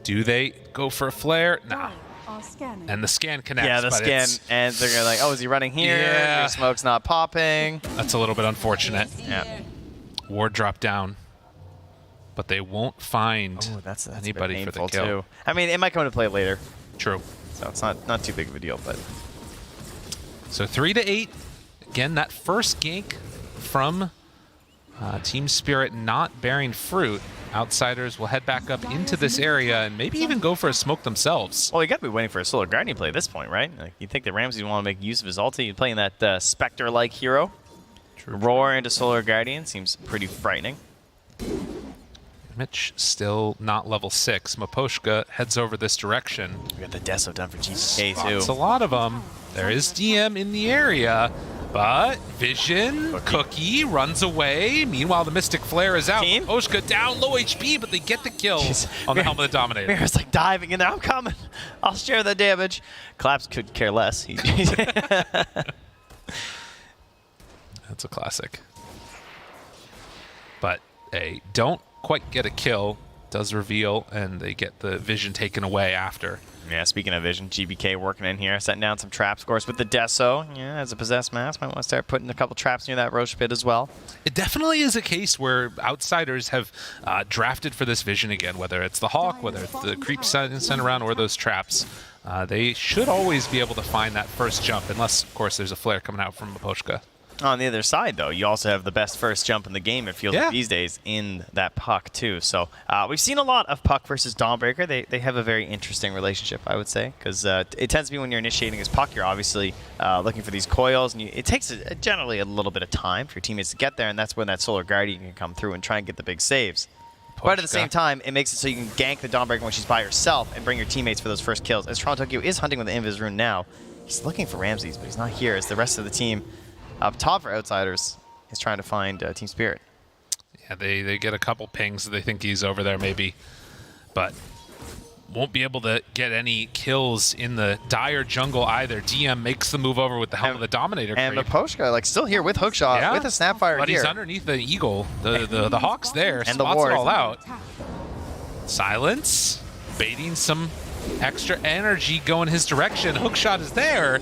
Do they go for a flare? Nah. And the scan connects. Yeah, the scan, and they're gonna like, oh, is he running here? Yeah. Your smoke's not popping. That's a little bit unfortunate. Yeah. Ward dropped down. But they won't find that's anybody for the kill. Too. I mean, it might come into play later. True. So it's not too big of a deal, but. So 3-8. Again, that first gank from Team Spirit not bearing fruit. Outsiders will head back up into this area and maybe even go for a smoke themselves. Well, you got to be waiting for a Solar Guardian play at this point, right? Like, you think that Ramsey want to make use of his ulti. You're playing that Spectre-like hero. True. Roar into Solar Guardian seems pretty frightening. Mitch still not level 6. Maposhka heads over this direction. We got the Deso done for GTK too. It's a lot of them. There is DM in the area, but Vision, Cookie runs away. Meanwhile, the Mystic Flare is out. Maposhka down low HP, but they get the kill on the Helm of the Dominator. Mira's like diving in there. I'm coming. I'll share the damage. Collapse could care less. That's a classic. But they don't quite get a kill. does reveal, and they get the vision taken away after. Yeah, speaking of vision, GBK working in here, setting down some traps, of course, with the Deso. Yeah, as a possessed mass, might want to start putting a couple traps near that Roche pit as well. It definitely is a case where outsiders have drafted for this vision again, whether it's the Hawk, whether it's the creep sent around, or those traps. They should always be able to find that first jump, unless, of course, there's a flare coming out from Maposhka. On the other side, though, you also have the best first jump in the game, it feels like these days, in that Puck, too. So we've seen a lot of Puck versus Dawnbreaker. They have a very interesting relationship, I would say, because it tends to be when you're initiating as Puck, you're obviously looking for these coils, and it takes generally a little bit of time for your teammates to get there, and that's when that Solar Guardian can come through and try and get the big saves. But at the same time, it makes it so you can gank the Dawnbreaker when she's by herself and bring your teammates for those first kills. As Toronto Tokyo is hunting with the Invis Rune now, he's looking for Ramses, but he's not here, as the rest of the team up top for Outsiders is trying to find Team Spirit. Yeah, they get a couple pings. They think he's over there maybe, but won't be able to get any kills in the dire jungle either. DM makes the move over with the help of the Dominator. And Maposhka, like, still here with Hookshot, with a Snapfire but here. He's underneath the Eagle. The Hawk's there, and the spots ward. it all out. Silence, baiting some extra energy going his direction. Hookshot is there.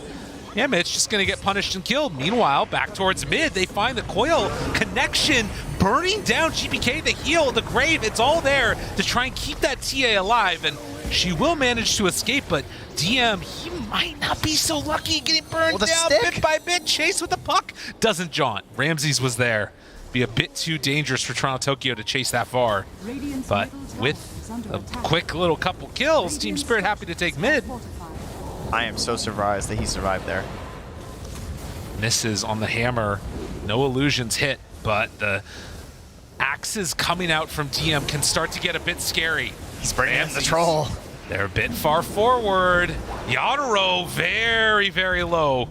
Yeah, Mitch just going to get punished and killed. Meanwhile, back towards mid, they find the coil connection, burning down GPK, the heal, the grave. It's all there to try and keep that TA alive, and she will manage to escape, but DM, he might not be so lucky getting burned down bit by bit. Chase with the puck doesn't jaunt. Ramses was there. Be a bit too dangerous for Toronto Tokyo to chase that far, but with a quick little couple kills, Team Spirit happy to take mid. I am so surprised that he survived there. Misses on the hammer. No illusions hit, but the axes coming out from DM can start to get a bit scary. He's bringing in the troll. They're a bit far forward. Yadaro very, very low,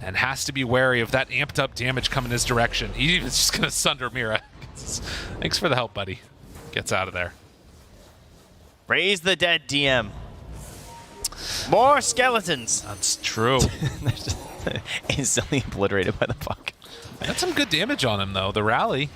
and has to be wary of that amped up damage coming his direction. He's just going to sunder Mira. Thanks for the help, buddy. Gets out of there. Raise the dead, DM. More skeletons. That's true. They're just instantly obliterated by the puck. That's some good damage on him, though, the rally.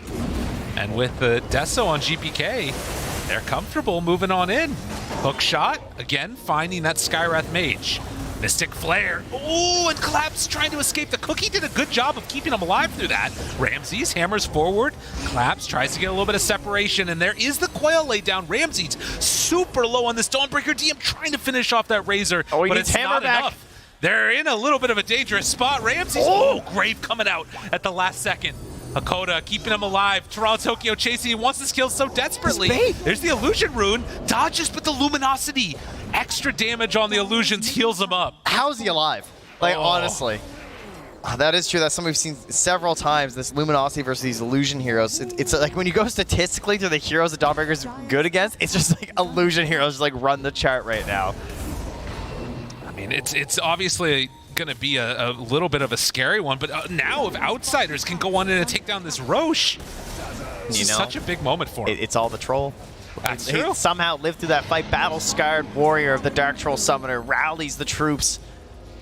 And with the Deso on GPK, they're comfortable moving on in. Hook shot, again, finding that Skywrath Mage. Mystic Flare. Oh, and Claps trying to escape. The Cookie did a good job of keeping him alive through that. Ramses hammers forward. Claps tries to get a little bit of separation, and there is the coil laid down. Ramses super low on this Dawnbreaker. DM trying to finish off that Razor, but it's not enough. They're in a little bit of a dangerous spot. Ramses, Grave coming out at the last second. Hakoda keeping him alive. Toronto Tokyo chasing. He wants this kill so desperately. There's the illusion rune. Dodges, but the luminosity. Extra damage on the illusions heals him up. How's he alive? Like, honestly. That is true. That's something we've seen several times, this luminosity versus these illusion heroes. It's like when you go statistically to the heroes that Dawnbreaker's good against, it's just like illusion heroes like run the chart right now. I mean, it's obviously going to be a little bit of a scary one, but now if Outsiders can go on in and take down this Roche, this is such a big moment for him. It's all the troll. That's he true. Somehow lived through that fight. Battle-scarred warrior of the Dark Troll Summoner rallies the troops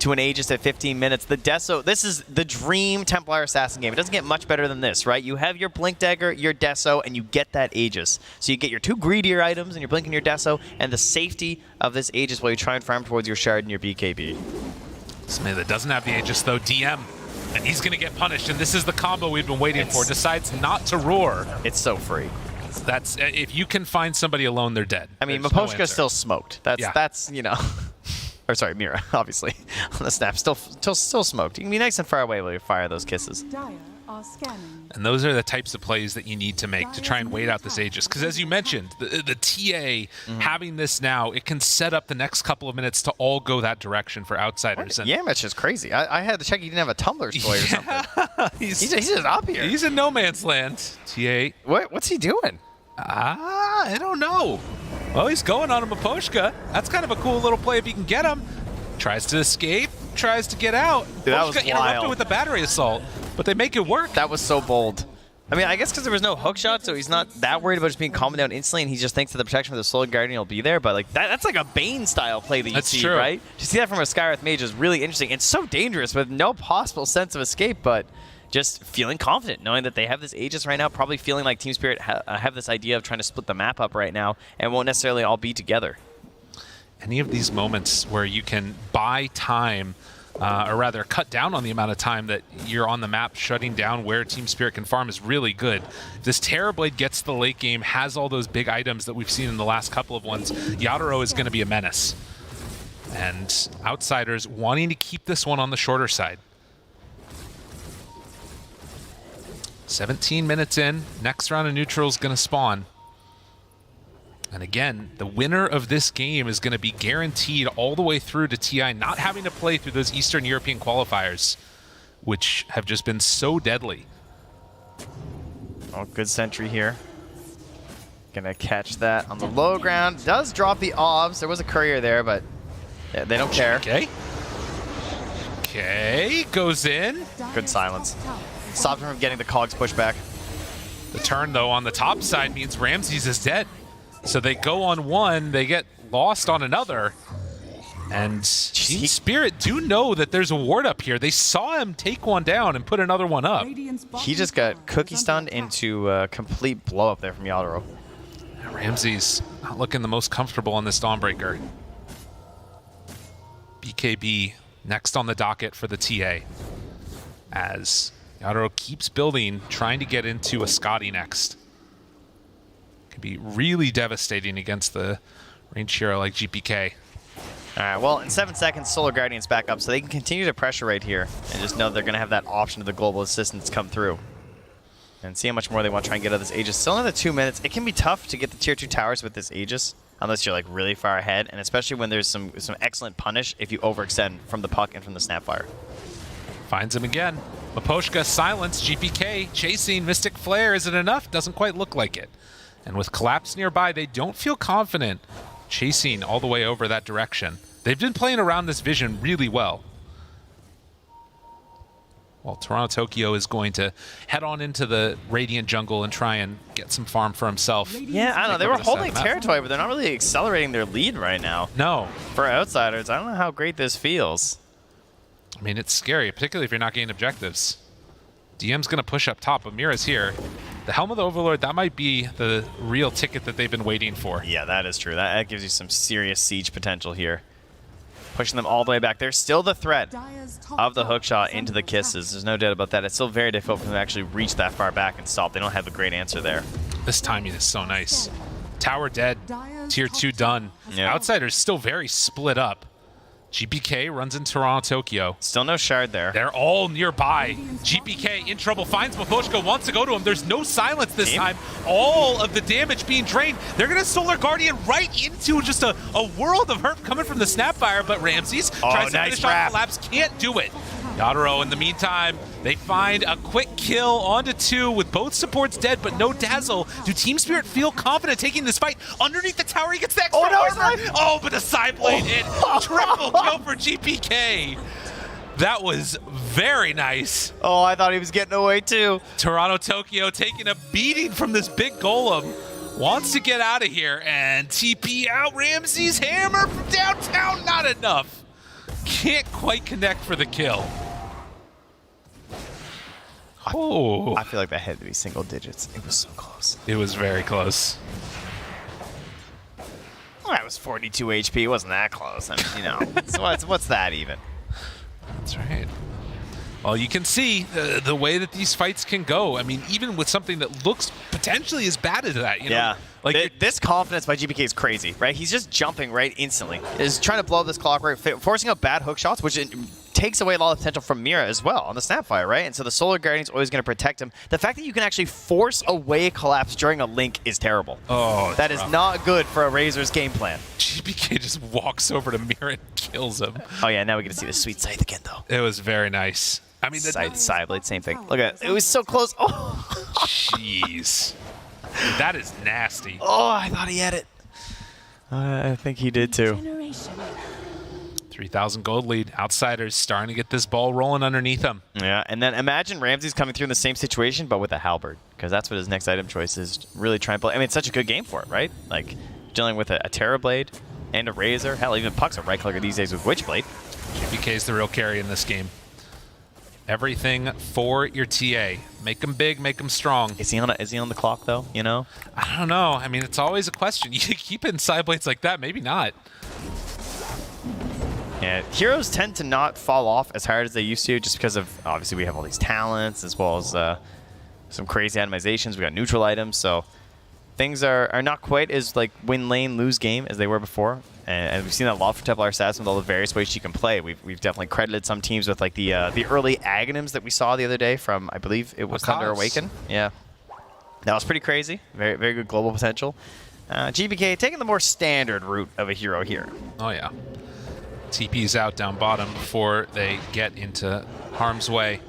to an Aegis at 15 minutes. The Deso, this is the dream Templar Assassin game. It doesn't get much better than this, right? You have your Blink Dagger, your Deso, and you get that Aegis. So you get your two greedier items, and your Blink and your Deso, and the safety of this Aegis while you try and farm towards your Shard and your BKB. Somebody that doesn't have the Aegis, though, DM, and he's going to get punished, and this is the combo we've been waiting for. Decides not to roar. It's so free. That's if you can find somebody alone, they're dead. I mean, There's Maposhka's still smoked. That's you know, or sorry, Mira, obviously on the snap, still smoked. You can be nice and far away while you fire those kisses. And those are the types of plays that you need to make to try and wait out this Aegis. Because as you mentioned, the TA having this now, it can set up the next couple of minutes to all go that direction for Outsiders. And Yamich is crazy. I had to check he didn't have a Tumblr toy or something. He's just up here. He's in no man's land. TA. What's he doing? I don't know. Well, he's going on a Maposhka. That's kind of a cool little play if you can get him. Tries to escape, tries to get out. Dude, that was interrupted wild. with the battery assault, but they make it work. That was so bold. I mean, I guess because there was no hook shot, so he's not that worried about just being calmed down instantly, and he just thinks that the protection of the Soul Guardian will be there. But like that's like a Bane-style play that you see, right? To see that from a Skywrath Mage is really interesting. It's so dangerous with no possible sense of escape, but just feeling confident, knowing that they have this Aegis right now, probably feeling like Team Spirit have this idea of trying to split the map up right now and won't necessarily all be together. Any of these moments where you can buy time, or rather cut down on the amount of time that you're on the map, shutting down where Team Spirit can farm is really good. If this Terrorblade gets to the late game, has all those big items that we've seen in the last couple of ones, Yadaro is going to be a menace. And Outsiders wanting to keep this one on the shorter side. 17 minutes in, next round of neutral is going to spawn. And again, the winner of this game is going to be guaranteed all the way through to TI, not having to play through those Eastern European qualifiers, which have just been so deadly. Oh, good sentry here. Gonna catch that on the low ground. Does drop the obs. There was a courier there, but yeah, they don't care. Okay. Okay, goes in. Good silence. Stopped him from getting the cogs pushed back. The turn, though, on the top side means Ramses is dead. So they go on one, they get lost on another. And Team Spirit do know that there's a ward up here. They saw him take one down and put another one up. He just got cookie stunned into complete blow up there from Yadaro. Ramses not looking the most comfortable on this Dawnbreaker. BKB next on the docket for the TA. As Yadaro keeps building, trying to get into a Scotty next. Could be really devastating against the range hero like GPK. All right, well, in 7 seconds, Solar Guardian's back up, so they can continue to pressure right here and just know they're going to have that option of the global assistance come through. And see how much more they want to try and get out of this Aegis. Still another 2 minutes. It can be tough to get the tier 2 towers with this Aegis, unless you're like really far ahead, and especially when there's some excellent punish if you overextend from the puck and from the Snapfire. Finds him again. Maposhka silenced, GPK chasing Mystic Flare. Is it enough? Doesn't quite look like it. And with Collapse nearby, they don't feel confident chasing all the way over that direction. They've been playing around this vision really well. Well, Toronto Tokyo is going to head on into the Radiant jungle and try and get some farm for himself. Yeah, I don't know. They were holding territory, but they're not really accelerating their lead right now. No. For Outsiders, I don't know how great this feels. I mean, it's scary, particularly if you're not getting objectives. DM's going to push up top, but Mira's here. The Helm of the Overlord, that might be the real ticket that they've been waiting for. Yeah, that is true. That gives you some serious siege potential here. Pushing them all the way back. There's still the threat of the hookshot into the kisses. There's no doubt about that. It's still very difficult for them to actually reach that far back and stop. They don't have a great answer there. This timing is so nice. Tower dead. Tier 2 done. Yeah. Outsiders still very split up. GPK runs in Toronto, Tokyo. Still no shard there. They're all nearby. GPK in trouble, finds Maposhka, wants to go to him. There's no silence this time. All of the damage being drained. They're going to Solar Guardian right into just a world of hurt coming from the Snapfire, but Ramses tries to finish off Collapse, can't do it. Yadaro, in the meantime, they find a quick kill onto 2 with both supports dead, but no Dazzle. Do Team Spirit feel confident taking this fight? Underneath the tower, he gets the extra armor. Oh, but the side blade hit. Triple kill for GPK. That was very nice. Oh, I thought he was getting away too. Toronto Tokyo taking a beating from this big golem. Wants to get out of here, and TP out. Ramses hammer from downtown, not enough. Can't quite connect for the kill. Oh. I feel like that had to be single digits. It was so close. It was very close. Well, that was 42 HP. It wasn't that close. I mean, you know, what's that even? That's right. Well, you can see the way that these fights can go. I mean, even with something that looks potentially as bad as that, you know? Yeah. Like this confidence by GPK is crazy, right? He's just jumping right instantly. He's trying to blow up this clockwork, forcing out bad hook shots, which takes away a lot of potential from Mira as well on the Snapfire, right? And so the Solar Guardian's always going to protect him. The fact that you can actually force away a Collapse during a link is terrible. Oh, that is not good for a Razor's game plan. GPK just walks over to Mira and kills him. Oh yeah, now we get to see the sweet scythe again, though. It was very nice. I mean, side blade, same thing. Look at it. It was so close. Oh, jeez. That is nasty. Oh, I thought he had it. I think he did too. 3,000 gold lead. Outsiders starting to get this ball rolling underneath them. Yeah, and then imagine Ramses coming through in the same situation, but with a halberd, because that's what his next item choice is. Really trying to play. I mean, it's such a good game for it, right? Like dealing with a Terrorblade and a Razor. Hell, even Puck's a right clicker these days with Witchblade. GPK is the real carry in this game. Everything for your TA. Make them big, make them strong. Is he on the clock though? You know? I don't know. I mean, it's always a question. You keep it in side blades like that, maybe not. Yeah, heroes tend to not fall off as hard as they used to, just because of obviously we have all these talents as well as some crazy itemizations. We got neutral items, so things are not quite as like win lane, lose game as they were before. And we've seen that a lot for Templar Assassin with all the various ways she can play. We've definitely credited some teams with like the early Aghanims that we saw the other day from, I believe it was Tundra Awaken. Yeah, that was pretty crazy. Very, very good global potential. GBK taking the more standard route of a hero here. Oh yeah. TP's out down bottom before they get into harm's way.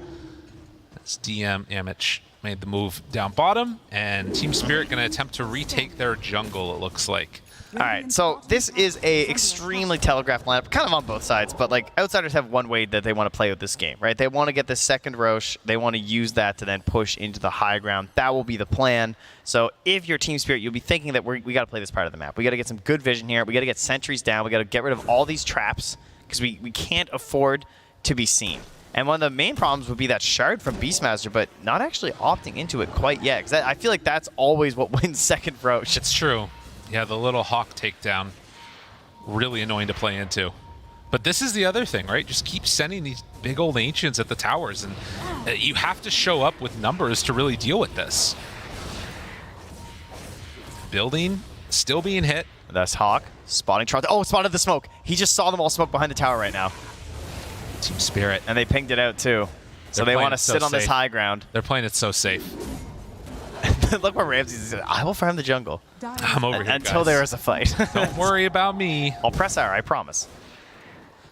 That's DM Amich made the move down bottom, and Team Spirit going to attempt to retake their jungle, it looks like. All right, so this is a extremely telegraphed lineup, kind of on both sides, but like Outsiders have one way that they want to play with this game, right? They want to get the second Roche, they want to use that to then push into the high ground. That will be the plan. So if you're Team Spirit, you'll be thinking that we got to play this part of the map. We got to get some good vision here. We got to get sentries down. We got to get rid of all these traps because we can't afford to be seen. And one of the main problems would be that shard from Beastmaster, but not actually opting into it quite yet, because I feel like that's always what wins second Roche. It's true. Yeah, the little Hawk takedown, really annoying to play into. But this is the other thing, right? Just keep sending these big old Ancients at the towers, and you have to show up with numbers to really deal with this. Building, still being hit. That's Hawk, spotting Tron. Oh, spotted the smoke. He just saw them all smoke behind the tower right now. Team Spirit. And they pinged it out too. So they want to sit on this high ground. They're playing it so safe. Look where Ramsey said, I will farm the jungle. I'm over here, Until guys. there is a fight. Don't worry about me. I'll press R, I promise.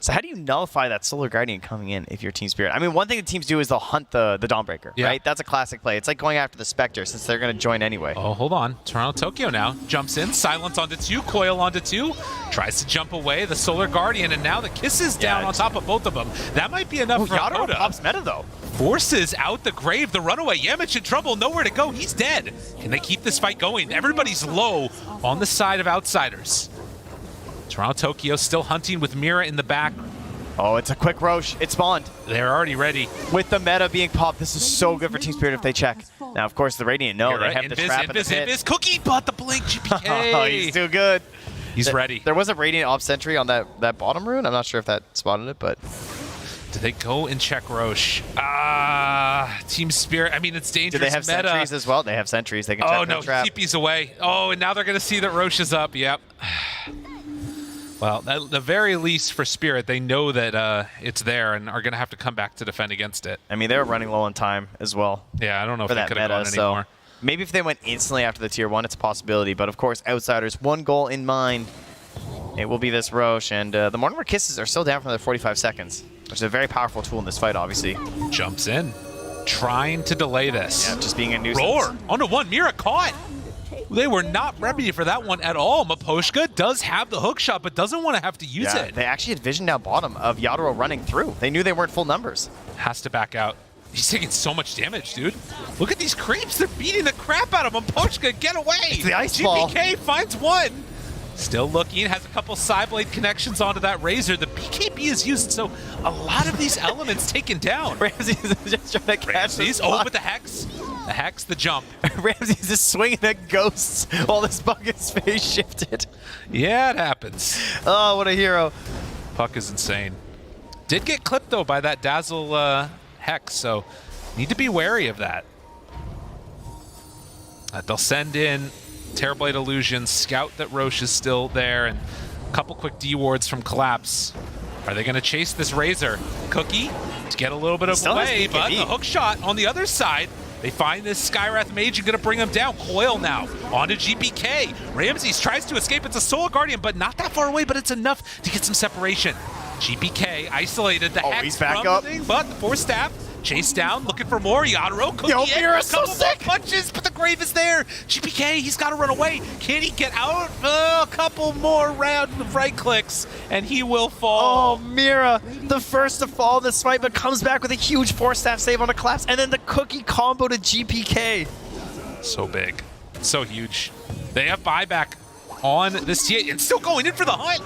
So how do you nullify that Solar Guardian coming in if you're Team Spirit? I mean, one thing that teams do is they'll hunt the Dawnbreaker, right? That's a classic play. It's like going after the Spectre since they're going to join anyway. Oh, hold on. Toronto Tokyo now jumps in. Silence onto 2. Coil onto 2. Tries to jump away. The Solar Guardian, and now the Kiss is down on top of both of them. That might be enough for Yadro pops meta, though. Forces out the grave. The runaway. Yamich in trouble. Nowhere to go. He's dead. Can they keep this fight going? Everybody's low on the side of Outsiders. Toronto Tokyo still hunting with Mira in the back. Oh, it's a quick Roche. It spawned. They're already ready. With the meta being popped, this is so good for Team Spirit if they check. Now, of course, the Radiant they have the trap in the pit. Cookie bought the blink. GPK. Oh, he's too good. He's ready. There was a Radiant Op Sentry on that bottom rune. I'm not sure if that spotted it, but... Do they go and check Roche? Team Spirit. I mean, it's dangerous. Do they have meta. sentries as well? They have sentries. They can check no, the trap. TP's away. Oh, and now they're going to see that Roche is up. Yep. Well, at the very least for Spirit, they know that it's there and are going to have to come back to defend against it. I mean, they were running low on time as well. Yeah, I don't know if they could have gone anymore. Maybe if they went instantly after the tier 1, it's a possibility. But of course, Outsiders, one goal in mind. It will be this Roche. And the Morning Kisses are still down for another 45 seconds, which is a very powerful tool in this fight, obviously. Jumps in, trying to delay this. Yeah, just being a nuisance. Roar onto 1. Mira caught. They were not ready for that one at all. Maposhka does have the hook shot, but doesn't want to have to use it. They actually had vision down bottom of Yadro running through. They knew they weren't full numbers. Has to back out. He's taking so much damage, dude. Look at these creeps. They're beating the crap out of him. Maposhka, get away. It's the ice ball. GPK finds 1. Still looking, has a couple Psyblade connections onto that Razor. The BKB is used, so a lot of these elements taken down. Ramsey's just trying to catch this. Oh, with the Hex. The Hex, the jump. Ramsey's just swinging at ghosts while this bucket's face shifted. Yeah, it happens. Oh, what a hero. Puck is insane. Did get clipped, though, by that Dazzle Hex, so need to be wary of that. They'll send in Terrorblade Illusion, scout that Roche is still there, and a couple quick D-wards from Collapse. Are they going to chase this Razor? Cookie to get a little bit of away, but the hook shot on the other side. They find this Skywrath Mage and going to bring him down. Coil now onto GPK. Ramses tries to escape. It's a Soul Guardian, but not that far away, but it's enough to get some separation. GPK isolated the Hex he's back from up. the thing, but the Force Staff chase down, looking for more. Yadro, Cookie, Yo, Mira's a couple so sick. more punches, but the grave is there. GPK, he's got to run away. Can he get out? A couple more round of right clicks, and he will fall. Oh, Mira, the first to fall in this fight, but comes back with a huge Force Staff save on a Collapse, and then the Cookie combo to GPK. So big, so huge. They have buyback on this TA, and still going in for the hunt.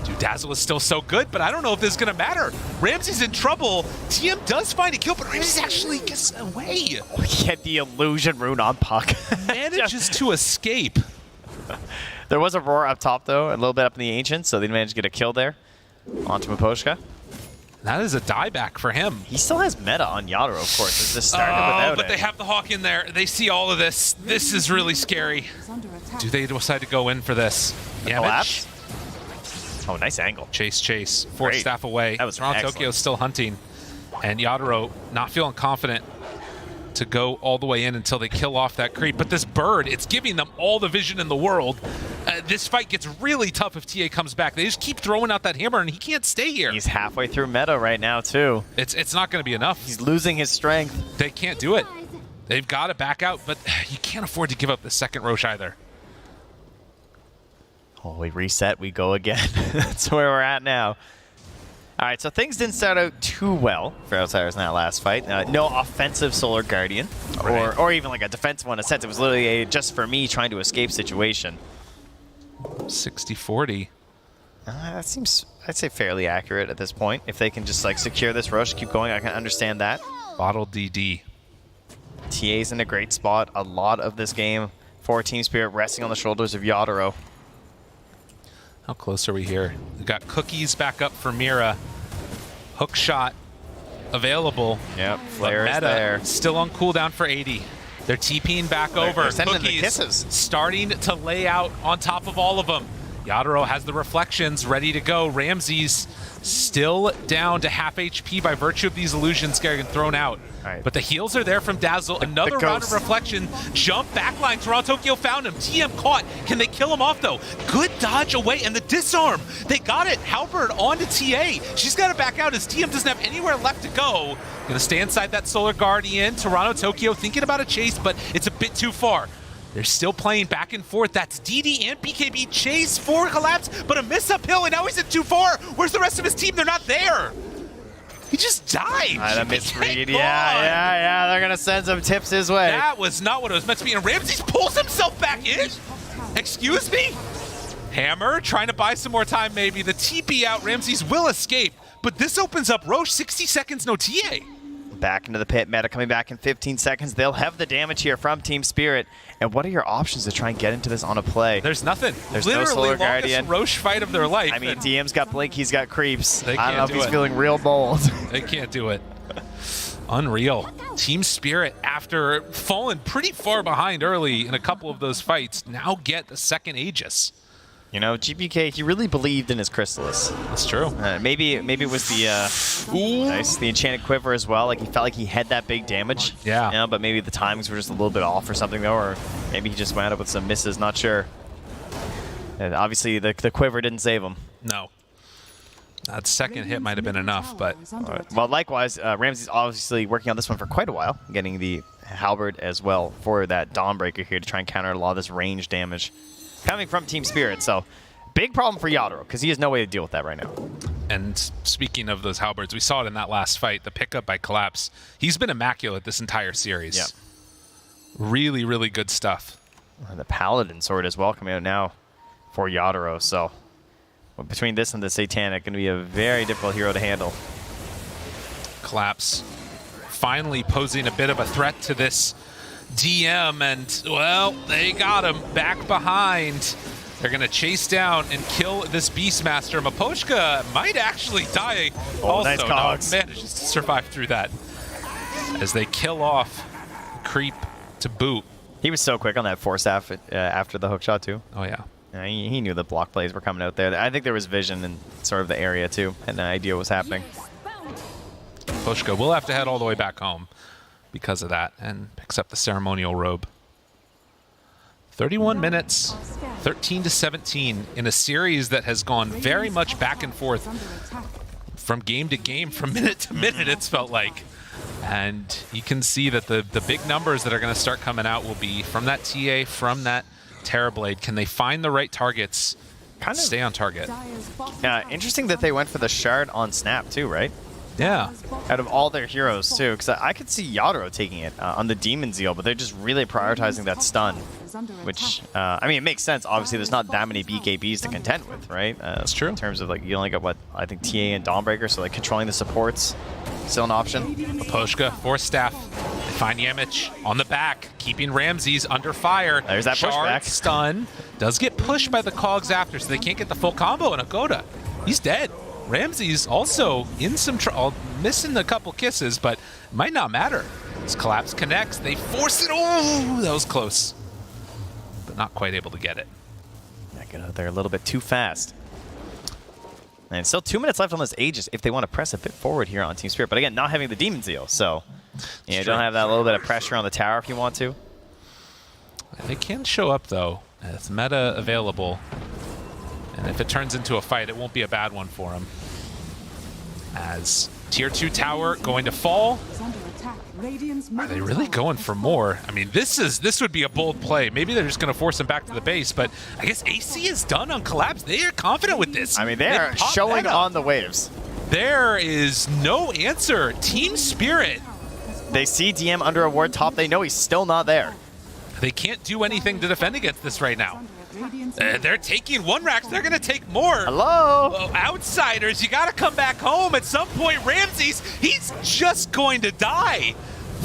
Dude, Dazzle is still so good, but I don't know if this is going to matter. Ramsey's in trouble. TM does find a kill, but Ramsey actually gets away. Get the illusion rune on Puck. Manages to escape. There was a roar up top, though, a little bit up in the Ancient, so they managed to get a kill there onto Miposhka. That is a dieback for him. He still has meta on Yadro, of course. It's just started without but it. they have the Hawk in there. They see all of this. This is really scary. Do they decide to go in for this? Collapse? Oh, nice angle. Chase. Fourth staff away. That was Toronto Tokyo still hunting. And Yadro not feeling confident to go all the way in until they kill off that creep. But this bird, it's giving them all the vision in the world. This fight gets really tough if TA comes back. They just keep throwing out that hammer, and he can't stay here. He's halfway through meta right now, too. It's not going to be enough. He's losing his strength. They can't do it. They've got to back out, but you can't afford to give up the second Roche either. Oh, we reset, we go again. That's where we're at now. All right, so things didn't start out too well for Outsiders in that last fight. No offensive Solar Guardian, or even like a defensive one in a sense. It was literally a just for me trying to escape situation. 60-40. That seems, I'd say, fairly accurate at this point. If they can just like secure this rush, keep going, I can understand that. Bottle DD. TA's in a great spot a lot of this game for Team Spirit, resting on the shoulders of Yadro. How close are we here? We've got cookies back up for Mira. Hook shot available. Yep, flare is there. Still on cooldown for 80. They're TPing back over. They're sending Cookies the kisses. starting to lay out on top of all of them. Yadro has the reflections ready to go. Ramsey's still down to half HP by virtue of these illusions getting thrown out. Right. But the heals are there from Dazzle. Another round of reflection. Jump backline. Toronto Tokyo found him. TM caught. Can they kill him off though? Good dodge away and the disarm. They got it. Halberd onto TA. She's got to back out as TM doesn't have anywhere left to go. Gonna stay inside that Solar Guardian. Toronto Tokyo thinking about a chase, but it's a bit too far. They're still playing back and forth. That's DD and BKB. Chase for collapse, but a miss uphill, and now he's at too far. Where's the rest of his team? They're not there. He just died. A misread. Yeah. They're going to send some tips his way. That was not what it was meant to be. And Ramsey pulls himself back in. Excuse me? Hammer trying to buy some more time, maybe. The TP out. Ramsey's will escape. But this opens up Roche. 60 seconds, no TA. Back into the pit. Meta coming back in 15 seconds. They'll have the damage here from Team Spirit. And what are your options to try and get into this on a play? There's nothing. There's literally no Solar Guardian. Roche fight of their life. I mean, DM's got Blink, he's got Creeps. They I don't know if can't do he's it. feeling real bold. They can't do it. Unreal. Team Spirit, after falling pretty far behind early in a couple of those fights, now get the second Aegis. You know, GPK, he really believed in his Chrysalis. That's true. Maybe it was the Enchanted Quiver as well. Like, he felt like he had that big damage. Yeah. You know, but maybe the timings were just a little bit off or something, though, or maybe he just wound up with some misses, not sure. And obviously, the Quiver didn't save him. No. That second hit might have been enough, but... Well, likewise, Ramsey's obviously working on this one for quite a while, getting the Halberd as well for that Dawnbreaker here to try and counter a lot of this range damage coming from Team Spirit. So, big problem for Yadro, because he has no way to deal with that right now. And speaking of those Halberds, we saw it in that last fight, the pickup by Collapse. He's been immaculate this entire series. Yeah. Really, really good stuff. The Paladin sword as well coming out now for Yadro. So, between this and the Satanic, going to be a very difficult hero to handle. Collapse finally posing a bit of a threat to this DM, and, well, they got him back behind. They're going to chase down and kill this Beastmaster. Miposhka might actually die. Also, nice cogs. Manages to survive through that as they kill off Creep to boot. He was so quick on that Force after the hookshot, too. Oh, yeah. He knew the block plays were coming out there. I think there was vision in sort of the area, too, and an idea what was happening. Miposhka will have to head all the way back home because of that, and picks up the ceremonial robe. 31 minutes, 13-17 in a series that has gone very much back and forth from game to game, from minute to minute, it's felt like. And you can see that the big numbers that are going to start coming out will be from that TA, from that Terrorblade. Can they find the right targets? Stay on target. Interesting that they went for the shard on Snap too, right? Yeah. Out of all their heroes, too. Because I could see Yadro taking it on the Demon Zeal, but they're just really prioritizing that stun. Which, I mean, it makes sense. Obviously, there's not that many BKBs to contend with, right? That's true. In terms of, like, you only got, what, I think TA and Dawnbreaker, so, like, controlling the supports, still an option. Poshka, Force Staff. They find Yamich on the back, keeping Ramses under fire. There's that pushback. Stun. Does get pushed by the Cogs after, so they can't get the full combo, and Agoda, he's dead. Ramses also in some trouble, missing a couple kisses, but might not matter. This Collapse connects, they force it. Oh, that was close. But not quite able to get it. Yeah, get out there a little bit too fast. And still 2 minutes left on this Aegis if they want to press a bit forward here on Team Spirit. But again, not having the Demon Zeal, so you don't have that little bit of pressure on the tower if you want to. They can show up, though. It's meta available. And if it turns into a fight, it won't be a bad one for him. As Tier 2 tower going to fall. Are they really going for more? I mean, this would be a bold play. Maybe they're just going to force him back to the base, but I guess AC is done on Collapse. They are confident with this. I mean, they are showing on the waves. There is no answer. Team Spirit. They see DM under a ward top. They know he's still not there. They can't do anything to defend against this right now. They're taking one racks. They're going to take more. Hello? Oh, Outsiders, you got to come back home. At some point, Ramses, he's just going to die.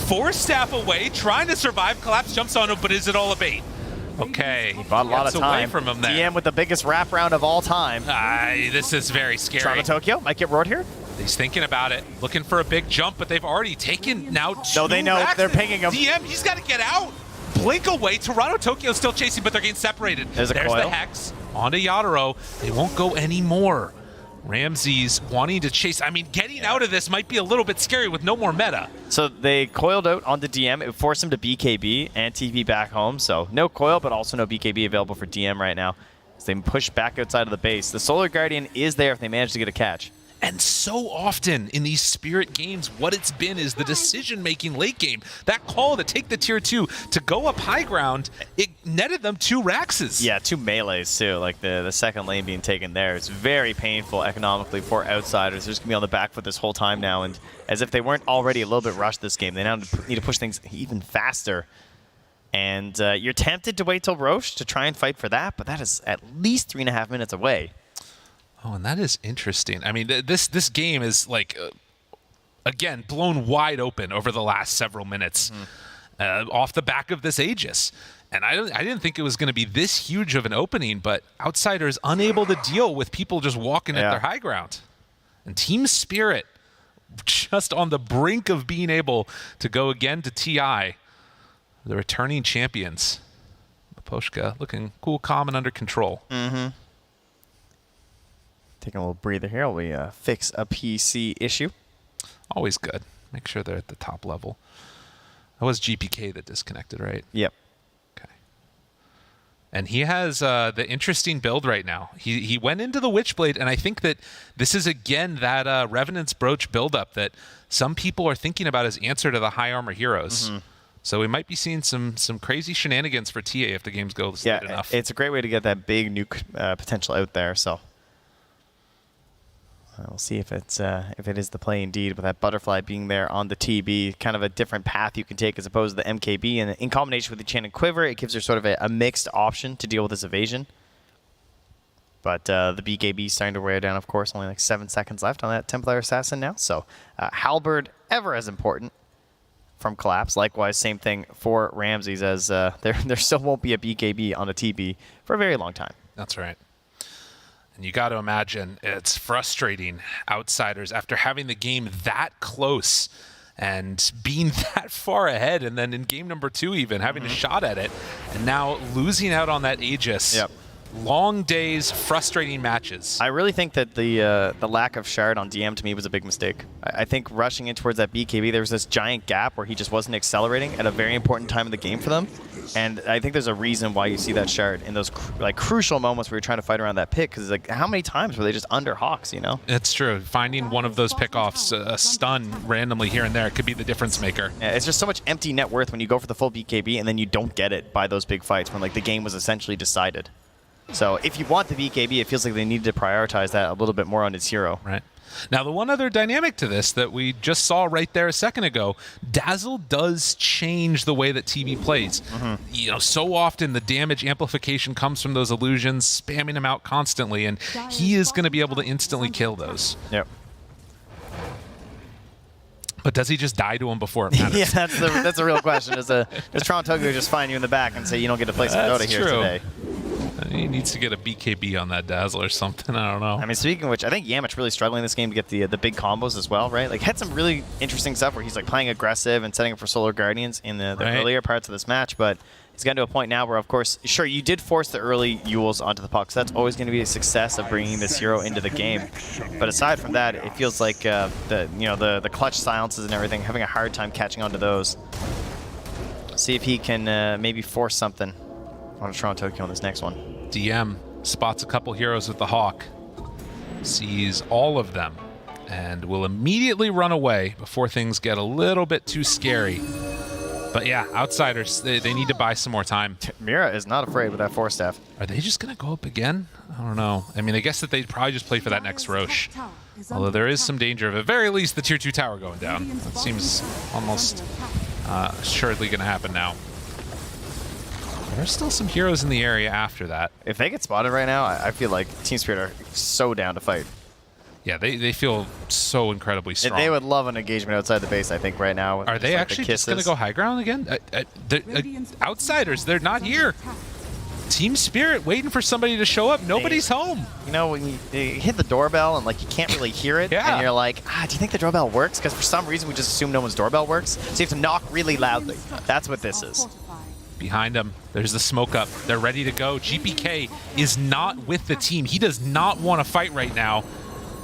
Force Staff away, trying to survive. Collapse jumps on him, but is it all a bait? Okay. He bought a lot of time. Away from him there. DM with the biggest wraparound of all time. This is very scary. Toronto Tokyo might get roared here. He's thinking about it, looking for a big jump, but they've already taken now 2 No, they know. racks. They're pinging him. DM, he's got to get out. Blink away. Toronto Tokyo still chasing, but they're getting separated. There's the Hex onto Yadro. They won't go anymore. Ramses wanting to chase. I mean, getting out of this might be a little bit scary with no more meta. So they coiled out onto DM. It forced him to BKB and TP back home. So no coil, but also no BKB available for DM right now. As they push back outside of the base. The Solar Guardian is there if they manage to get a catch. And so often in these Spirit games, what it's been is the decision-making late game. That call to take the Tier 2 to go up high ground, it netted them 2 Raxes. Yeah, 2 melees too, like the second lane being taken there. It's very painful economically for Outsiders. They're just going to be on the back foot this whole time now, and as if they weren't already a little bit rushed this game, they now need to push things even faster. And you're tempted to wait till Roche to try and fight for that, but that is at least 3.5 minutes away. Oh, and that is interesting. I mean, this game is like, again, blown wide open over the last several minutes off the back of this Aegis. And I didn't think it was going to be this huge of an opening, but Outsiders unable to deal with people just walking at their high ground. And Team Spirit just on the brink of being able to go again to TI, the returning champions. Poshka looking cool, calm, and under control. Taking a little breather here while we fix a PC issue. Always good. Make sure they're at the top level. That was GPK that disconnected, right? Yep. Okay. And he has the interesting build right now. He went into the Witchblade, and I think that this is, again, that Revenant's Brooch buildup that some people are thinking about as answer to the high armor heroes. So we might be seeing some crazy shenanigans for TA if the games go late enough. It's a great way to get that big nuke potential out there, so... we'll see if it is the play indeed, with that butterfly being there on the TB. Kind of a different path you can take as opposed to the MKB. And in combination with the Enchanted Quiver, it gives her sort of a mixed option to deal with this evasion. But the BKB is starting to wear down, of course. Only like 7 seconds left on that Templar Assassin now. So Halberd, ever as important from Collapse. Likewise, same thing for Ramses, as there still won't be a BKB on a TB for a very long time. That's right. And you got to imagine it's frustrating, Outsiders, after having the game that close and being that far ahead, and then in game number 2 even, having a shot at it, and now losing out on that Aegis. Yep. Long days, frustrating matches. I really think that the lack of Shard on DM to me was a big mistake. I think rushing in towards that BKB, there was this giant gap where he just wasn't accelerating at a very important time in the game for them. And I think there's a reason why you see that Shard in those crucial moments where you're trying to fight around that pick, because like, how many times were they just under Hawks, you know? It's true. Finding one of those pickoffs, a stun randomly here and there, could be the difference maker. Yeah, it's just so much empty net worth when you go for the full BKB and then you don't get it by those big fights when like the game was essentially decided. So if you want the BKB, it feels like they needed to prioritize that a little bit more on its hero. Right. Now, the one other dynamic to this that we just saw right there a second ago, Dazzle does change the way that TV plays. You know, so often the damage amplification comes from those illusions, spamming them out constantly, and he is going to be able to instantly kill those. Yep. But does he just die to him before it matters? Yeah, that's a real question. Does Toronto just find you in the back and say you don't get to play some Dota here today? He needs to get a BKB on that Dazzle or something. I don't know. I mean, speaking of which, I think Yamich really struggling this game to get the big combos as well, right? Like, had some really interesting stuff where he's like playing aggressive and setting up for Solar Guardians in the earlier parts of this match, but he's gotten to a point now where, of course, sure, you did force the early Yules onto the puck, so that's always going to be a success of bringing this hero into the game. But aside from that, it feels like the clutch silences and everything, having a hard time catching onto those. See if he can maybe force something on Toronto on this next one. DM spots a couple heroes with the Hawk, sees all of them, and will immediately run away before things get a little bit too scary. But yeah, Outsiders, they need to buy some more time. Mira is not afraid with that Force Staff. Are they just going to go up again? I don't know. I mean, I guess that they'd probably just play for that next Roche. Although there is some danger of, at very least, the Tier 2 tower going down. That seems almost assuredly going to happen now. There's still some heroes in the area after that. If they get spotted right now, I feel like Team Spirit are so down to fight. Yeah, they feel so incredibly strong. They would love an engagement outside the base, I think, right now. Are they actually just going to go high ground again? Outsiders, they're not here. Team Spirit waiting for somebody to show up. Nobody's home. You know, when you hit the doorbell and like you can't really hear it, and you're like, do you think the doorbell works? Because for some reason we just assume no one's doorbell works. So you have to knock really loudly. That's what this is. Behind them, there's the smoke up. They're ready to go. GPK is not with the team. He does not want to fight right now,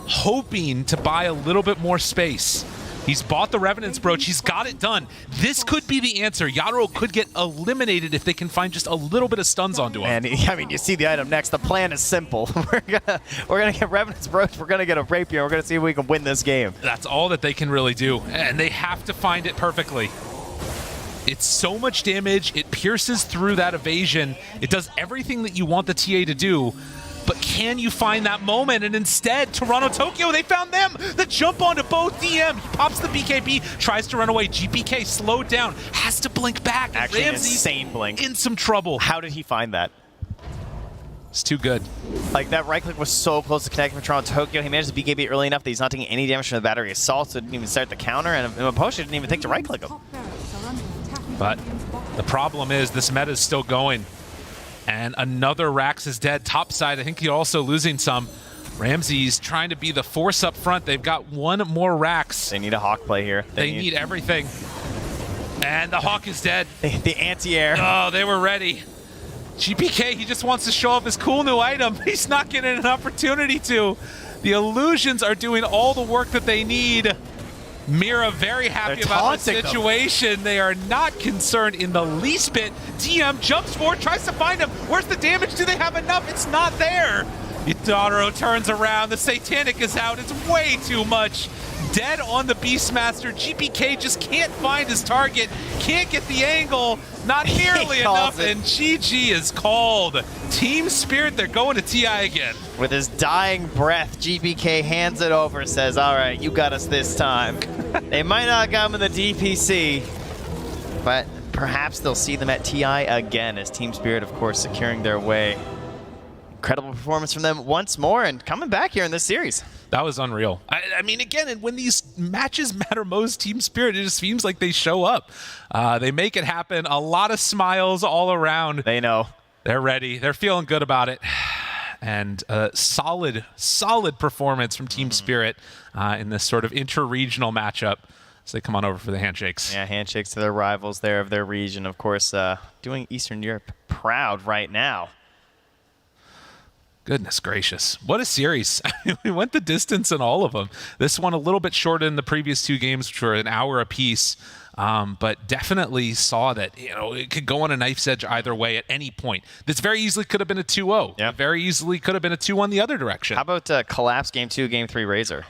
hoping to buy a little bit more space. He's bought the Revenant's Brooch. He's got it done. This could be the answer. Yaro could get eliminated if they can find just a little bit of stuns onto him. And I mean, you see the item next. The plan is simple. We're gonna get Revenant's Brooch. We're gonna get a Rapier. We're gonna see if we can win this game. That's all that they can really do, and they have to find it perfectly. It's so much damage. It pierces through that evasion. It does everything that you want the TA to do. But can you find that moment? And instead, Toronto Tokyo, they found them. The jump onto both DM. He pops the BKB, tries to run away. GPK slowed down, has to blink back. Actually, Ramsey's an insane blink. In some trouble. How did he find that? It's too good. Like, that right click was so close to connecting with Toronto Tokyo. He managed to BKB early enough that he's not taking any damage from the battery assault, so didn't even start the counter, and Maposha didn't even think to right click him. But the problem is this meta is still going. And another Rax is dead. Top side, I think you're also losing some. Ramsey's trying to be the force up front. They've got one more Rax. They need a Hawk play here. They need everything. And the Hawk is dead. The anti-air. Oh, they were ready. GPK, he just wants to show off his cool new item. He's not getting an opportunity to. The illusions are doing all the work that they need. Mira very happy about the situation. They are not concerned in the least bit. DM jumps forward, tries to find him. Where's the damage? Do they have enough? It's not there. Itaro turns around. The Satanic is out. It's way too much. Dead on the Beastmaster. GPK just can't find his target. Can't get the angle. Not nearly enough. And GG is called. Team Spirit, they're going to TI again. With his dying breath, GPK hands it over, says, all right, you got us this time. They might not got him in the DPC, but perhaps they'll see them at TI again as Team Spirit, of course, securing their way. Incredible performance from them once more and coming back here in this series. That was unreal. I mean, again, and when these matches matter most, Team Spirit, it just seems like they show up. They make it happen. A lot of smiles all around. They know. They're ready. They're feeling good about it. And solid performance from Team Spirit in this sort of inter-regional matchup as they come on over for the handshakes. Yeah, handshakes to their rivals there of their region. Of course, doing Eastern Europe proud right now. Goodness gracious. What a series. We went the distance in all of them. This one a little bit shorter than the previous two games, which were an hour apiece. But definitely saw that, you know, it could go on a knife's edge either way at any point. This very easily could have been a 2-0. Yeah. Very easily could have been a 2-1 the other direction. How about Collapse Game 2, Game 3 Razor?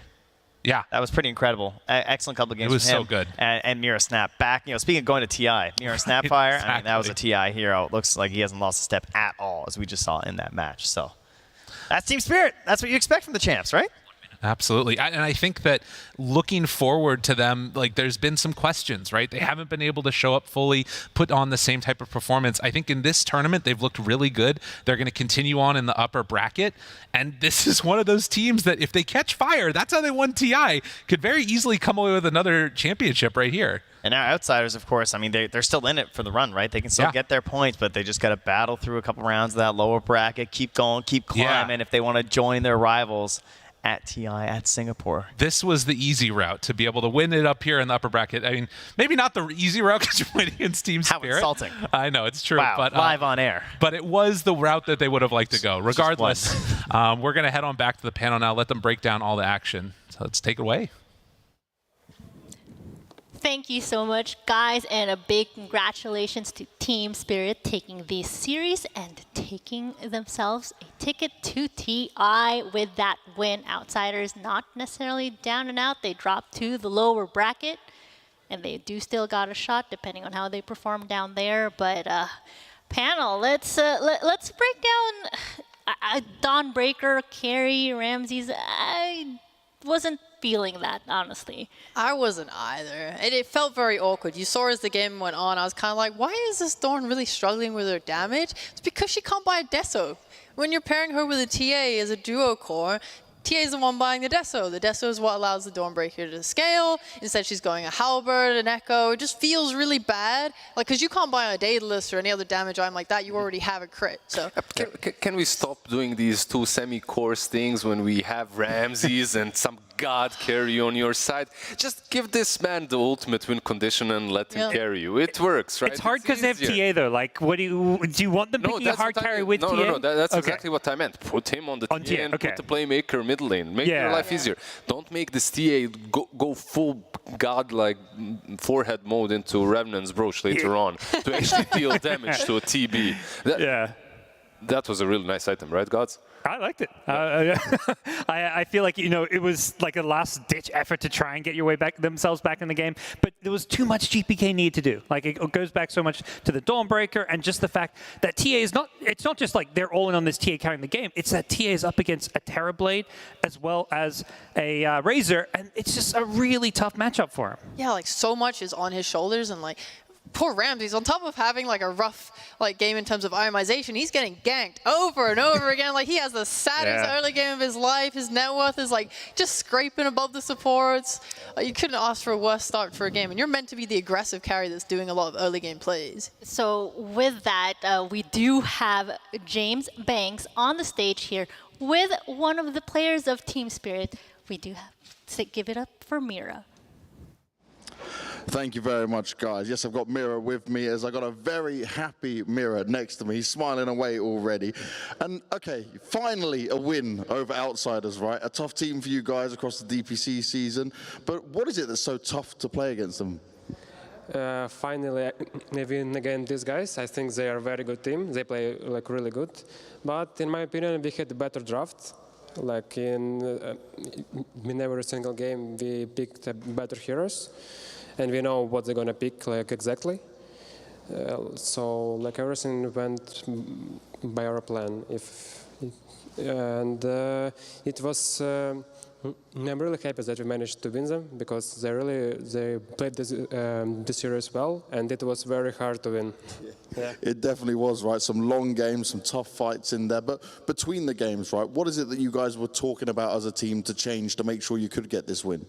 Yeah. That was pretty incredible. Excellent couple of games. It was from him. so good. And Mira Snap back. You know, speaking of going to TI, Mira Snapfire, Exactly. I mean, that was a TI hero. It looks like he hasn't lost a step at all, as we just saw in that match. So that's Team Spirit. That's what you expect from the champs, right? Absolutely. And I think that looking forward to them, like there's been some questions, right? They haven't been able to show up fully, put on the same type of performance. I think in this tournament, they've looked really good. They're going to continue on in the upper bracket. And this is one of those teams that if they catch fire, that's how they won TI, could very easily come away with another championship right here. And now Outsiders, of course, I mean, they're still in it for the run, right? They can still get their points, but they just got to battle through a couple rounds of that lower bracket, keep going, keep climbing if they want to join their rivals at TI, at Singapore. This was the easy route to be able to win it up here in the upper bracket. I mean, maybe not the easy route because you're playing against Team Spirit. How insulting. I know, it's true. Wow, but, live on air. But it was the route that they would have liked to go. Regardless, we're going to head on back to the panel now, let them break down all the action. So let's take it away. Thank you so much, guys, and a big congratulations to Team Spirit taking this series and taking themselves a ticket to TI with that win. Outsiders not necessarily down and out. They dropped to the lower bracket, and they do still got a shot depending on how they perform down there. But panel, let's break down Dawnbreaker, Carry, Ramses. I wasn't feeling that, honestly. I wasn't either. And it felt very awkward. You saw as the game went on, I was kind of like, why is this Dawn really struggling with her damage? It's because she can't buy a Deso. When you're pairing her with a TA as a duo core, TA is the one buying the Deso. The Deso is what allows the Dawnbreaker to scale. Instead, she's going a Halberd, an Echo. It just feels really bad. Like, because you can't buy a Daedalus or any other damage item like that. You already have a crit. So Can we stop doing these two semi-course things when we have Ramses and some god carry on your side? Just give this man the ultimate win condition and let him carry you. It works, right? It's hard because they have TA though. Like, what do you want them picking a hard carry with TA? No, that's exactly what I meant. Put him on the TA and put the playmaker mid lane. Make your life easier. Don't make this TA go full god-like forehead mode into Revenant's Broach later on to actually deal damage to a TB. That was a really nice item, right, Gods? I liked it. I feel like, it was like a last-ditch effort to try and get your way themselves back in the game, but there was too much GPK need to do. Like, it goes back so much to the Dawnbreaker and just the fact that TA is it's not just like they're all in on this TA carrying the game, it's that TA is up against a Terrorblade as well as a Razor, and it's just a really tough matchup for him. yeah, like so much is on his shoulders, and like poor Ramses, on top of having like a rough game in terms of itemization, he's getting ganked over and over again. Like, he has the saddest early game of his life. His net worth is like just scraping above the supports. You couldn't ask for a worse start for a game, and you're meant to be the aggressive carry that's doing a lot of early game plays. So with that, we do have James Banks on the stage here with one of the players of Team Spirit. We do have to give it up for Mira. Thank you very much, guys. Yes, I've got Mira with me, as I got a very happy Mira next to me. He's smiling away already. And okay, finally a win over Outsiders, right? A tough team for you guys across the DPC season. But what is it that's so tough to play against them? Finally, we win against these guys. I think they are a very good team. They play like really good. But in my opinion, we had a better draft. Like in every single game, we picked better heroes. And we know what they're gonna pick, like exactly. So like everything went by our plan. It was. I'm really happy that we managed to win them because they played this series well, and it was very hard to win. Yeah. It definitely was, right? Some long games, some tough fights in there. But between the games, right, what is it that you guys were talking about as a team to change to make sure you could get this win?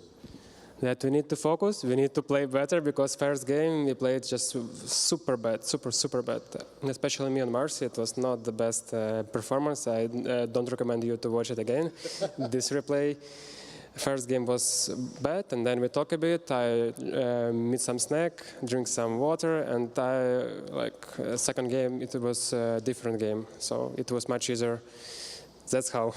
That we need to focus, we need to play better, because first game we played just super bad, super bad. Especially me on Mars, it was not the best performance. I don't recommend you to watch it again. This replay, first game was bad, and then we talk a bit, I meet some snack, drink some water, and second game it was a different game, so it was much easier. That's how.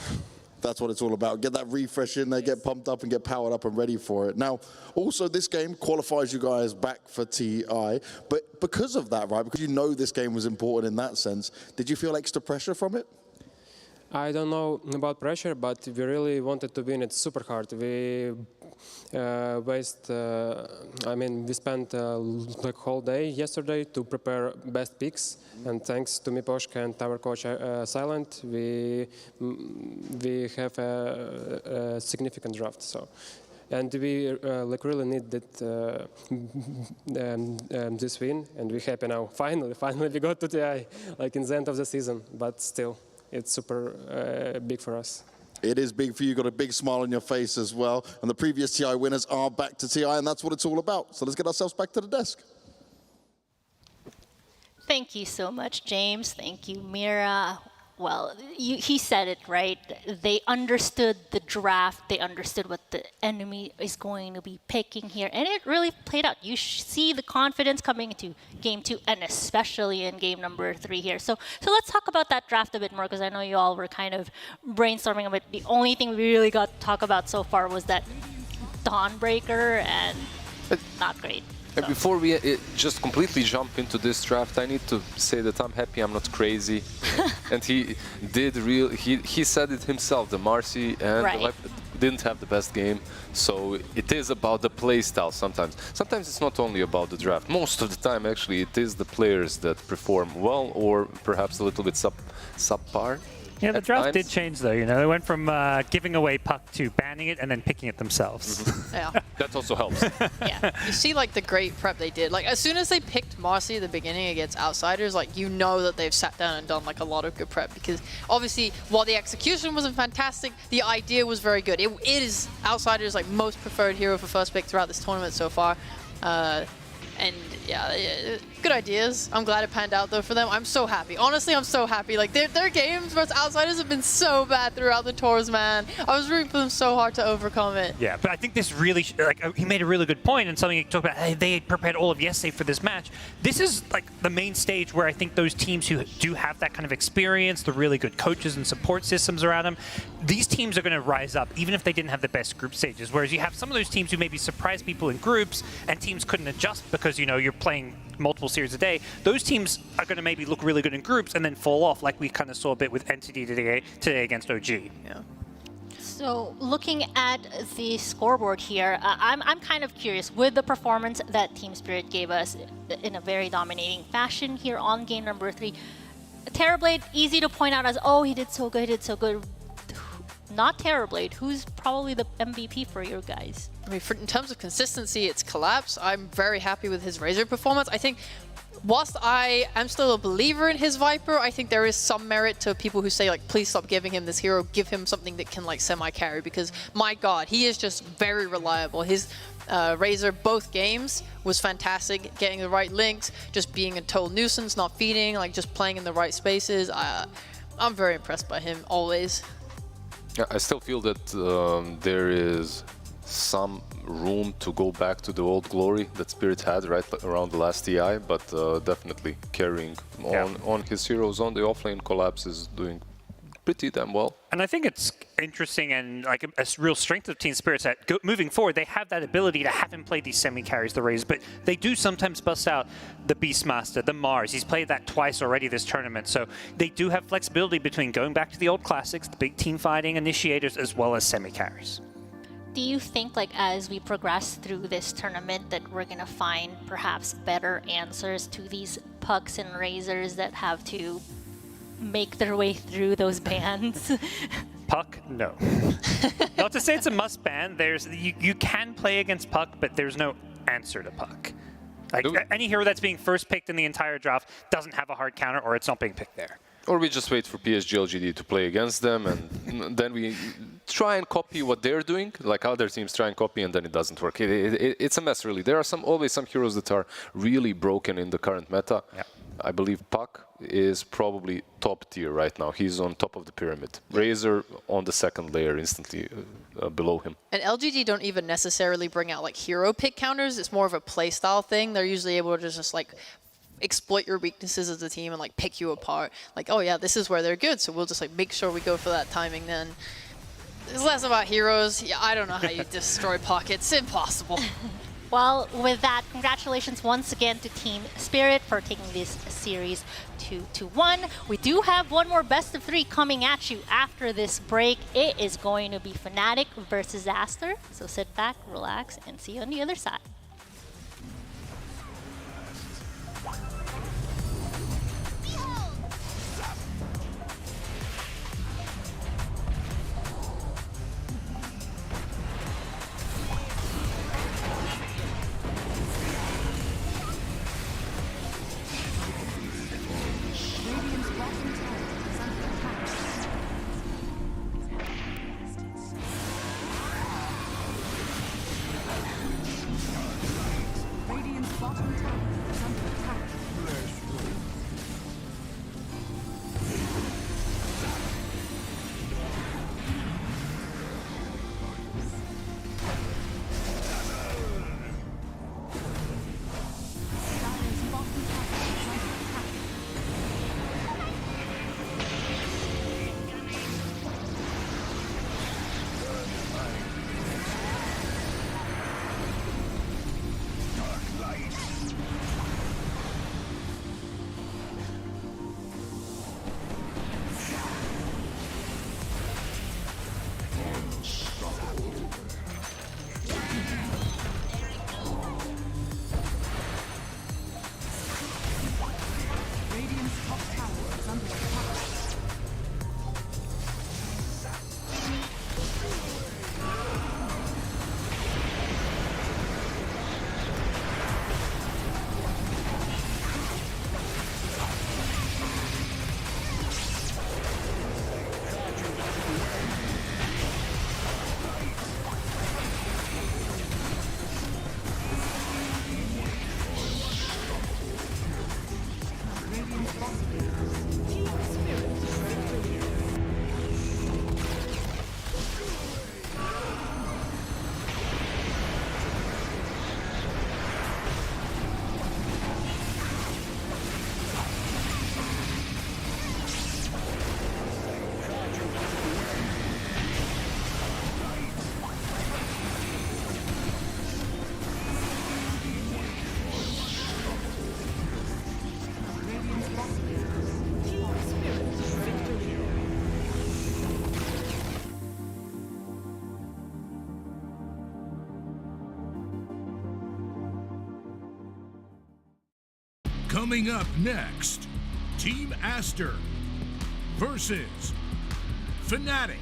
That's what it's all about. Get that refresh in there, get pumped up and get powered up and ready for it. Now, also this game qualifies you guys back for TI, but because of that, right, because you know this game was important in that sense, did you feel extra pressure from it? I don't know about pressure, but we really wanted to win it super hard. We we spent the whole day yesterday to prepare best picks, and thanks to Miposhka and our coach Silent, we have a significant draft. So. And we really needed this win, and we're happy now. Finally, we got to TI, like in the end of the season. But still, it's super big for us. It is big for you. Got a big smile on your face as well. And the previous TI winners are back to TI, and that's what it's all about. So let's get ourselves back to the desk. Thank you so much, James. Thank you, Mira. Well, he said it right. They understood the draft. They understood what the enemy is going to be picking here. And it really played out. You see the confidence coming into Game 2 and especially in Game number 3 here. So let's talk about that draft a bit more because I know you all were kind of brainstorming a bit. The only thing we really got to talk about so far was that Dawnbreaker and not great. And before we just completely jump into this draft, I need to say that I'm happy I'm not crazy. And he said it himself, the Marcy and the Viper didn't have the best game. So it is about the play style sometimes. Sometimes it's not only about the draft. Most of the time, actually, it is the players that perform well or perhaps a little bit subpar. Yeah, the draft did change, though. You know, they went from giving away puck to banning it and then picking it themselves. Yeah. That also helps. Yeah. You see, like, the great prep they did. Like, as soon as they picked Marcy at the beginning against Outsiders, like, you know that they've sat down and done, like, a lot of good prep. Because, obviously, while the execution wasn't fantastic, the idea was very good. It is Outsiders' like, most preferred hero for first pick throughout this tournament so far. And yeah, good ideas. I'm glad it panned out though for them. I'm so happy. Honestly, I'm so happy. Like their games versus Outsiders have been so bad throughout the tours, man. I was rooting for them so hard to overcome it. Yeah, but I think this really, he made a really good point and something he talked about. Hey, they prepared all of yesterday for this match. This is like the main stage where I think those teams who do have that kind of experience, the really good coaches and support systems around them, these teams are going to rise up even if they didn't have the best group stages. Whereas you have some of those teams who maybe surprise people in groups and teams couldn't adjust because, you know, you're playing multiple series a day. Those teams are going to maybe look really good in groups and then fall off like we kind of saw a bit with Entity today against OG. Yeah. So looking at the scoreboard here, I'm kind of curious with the performance that Team Spirit gave us in a very dominating fashion here on game number 3. Terrorblade, easy to point out as, oh, he did so good, he did so good. Not Terrorblade, who's probably the MVP for your guys? I mean, in terms of consistency, it's Collapse. I'm very happy with his Razor performance. I think whilst I am still a believer in his Viper, I think there is some merit to people who say, like, please stop giving him this hero, give him something that can, like, semi-carry, because, my god, he is just very reliable. His Razor, both games, was fantastic, getting the right links, just being a total nuisance, not feeding, like, just playing in the right spaces. I'm very impressed by him, always. Yeah, I still feel that there is some room to go back to the old glory that Spirit had right around the last TI, but definitely carrying on his heroes on the offlane. Collapse is doing pretty damn well. And I think it's interesting and like a real strength of Team Spirit's that moving forward, they have that ability to have him play these semi-carries, the Razors, but they do sometimes bust out the Beastmaster, the Mars. He's played that twice already this tournament, so they do have flexibility between going back to the old classics, the big team fighting initiators, as well as semi-carries. Do you think, like, as we progress through this tournament that we're gonna find perhaps better answers to these pucks and Razors that have to make their way through those bans? Puck, no. Not to say it's a must ban. You can play against Puck, but there's no answer to Puck. Like any hero that's being first picked in the entire draft doesn't have a hard counter, or it's not being picked there. Or we just wait for PSG.LGD to play against them, and then we try and copy what they're doing, like other teams try and copy, and then it doesn't work. It's a mess, really. There are always some heroes that are really broken in the current meta. Yeah. I believe Puck is probably top tier right now. He's on top of the pyramid. Razor on the second layer, instantly below him. And LGD don't even necessarily bring out like hero pick counters. It's more of a playstyle thing. They're usually able to just like exploit your weaknesses as a team and like pick you apart. Like, oh yeah, this is where they're good, so we'll just like make sure we go for that timing then. It's less about heroes. Yeah, I don't know how you destroy Puck. It's impossible. Well, with that, congratulations once again to Team Spirit for taking this series 2-1. We do have one more best of 3 coming at you after this break. It is going to be Fnatic versus Aster. So sit back, relax, and see you on the other side. Coming up next, Team Aster versus Fnatic.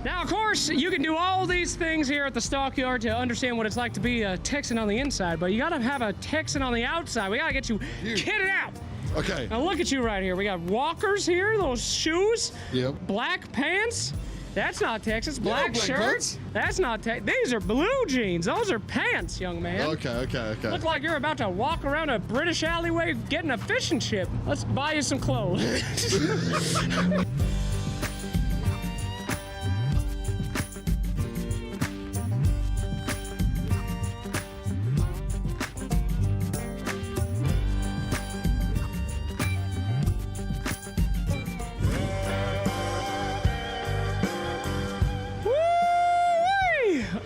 Now, of course, you can do all these things here at the Stockyard to understand what it's like to be a Texan on the inside, but you gotta have a Texan on the outside. We gotta get you kitted out. Okay. Now look at you right here. We got walkers here, those shoes. Yep. Black pants. That's not Texas. Black black shirt. pants. That's not Texas. These are blue jeans. Those are pants, young man. Okay. Look like you're about to walk around a British alleyway getting a fishing chip. Let's buy you some clothes.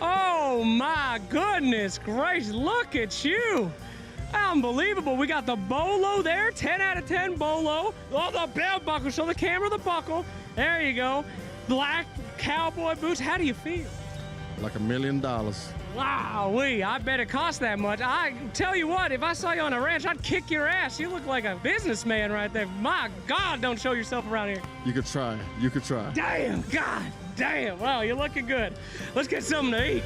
Oh my goodness gracious, look at you. Unbelievable. We got the bolo there, 10 out of 10 bolo. Oh, the belt buckle, show the camera the buckle. There you go. Black cowboy boots. How do you feel? Like $1 million. Wow-wee, I bet it cost that much. I tell you what, if I saw you on a ranch, I'd kick your ass. You look like a businessman right there. My God, don't show yourself around here. You could try. You could try. Damn, God damn. Wow, you're looking good. Let's get something to eat.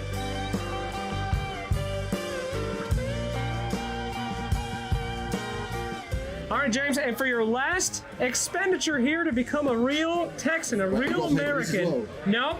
All right, James, and for your last expenditure here to become a real Texan, a real American. No,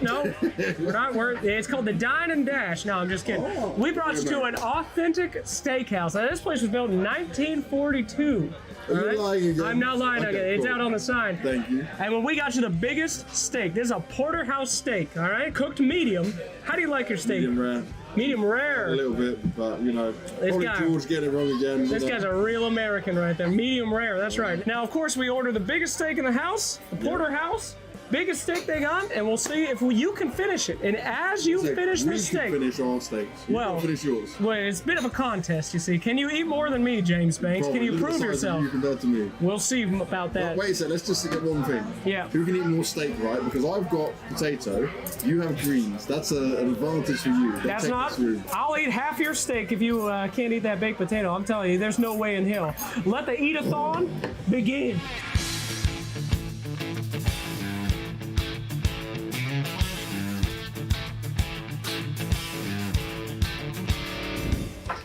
we're not. It's called the Dine and Dash. No, I'm just kidding. We brought you to an authentic steakhouse. Now, this place was built in 1942. Are you lying again? I'm not lying again. It's cool. out on the sign. Thank you. And when we got you the biggest steak, this is a porterhouse steak, all right? Cooked medium. How do you like your steak? Medium rare. Medium rare. A little bit, but you know, This probably guy- George getting it wrong again. This guy's a real American right there. Medium rare, that's right. Now, of course, we order the biggest steak in the house, the porterhouse. Biggest steak they got, and we'll see if you can finish it. And as you finish we this can steak, finish our steaks. You well, can't finish yours. well, it's a bit of a contest, you see. Can you eat more than me, James Banks? Probably. Can you Look at prove the size of yourself? you compared to me. We'll see about that. Wait a second, let's just get one thing. Yeah. Who can eat more steak, right? Because I've got potato, you have greens. That's an advantage for you. That's Take not. this room. I'll eat half your steak if you can't eat that baked potato. I'm telling you, there's no way in hell. Let the eat-a-thon begin.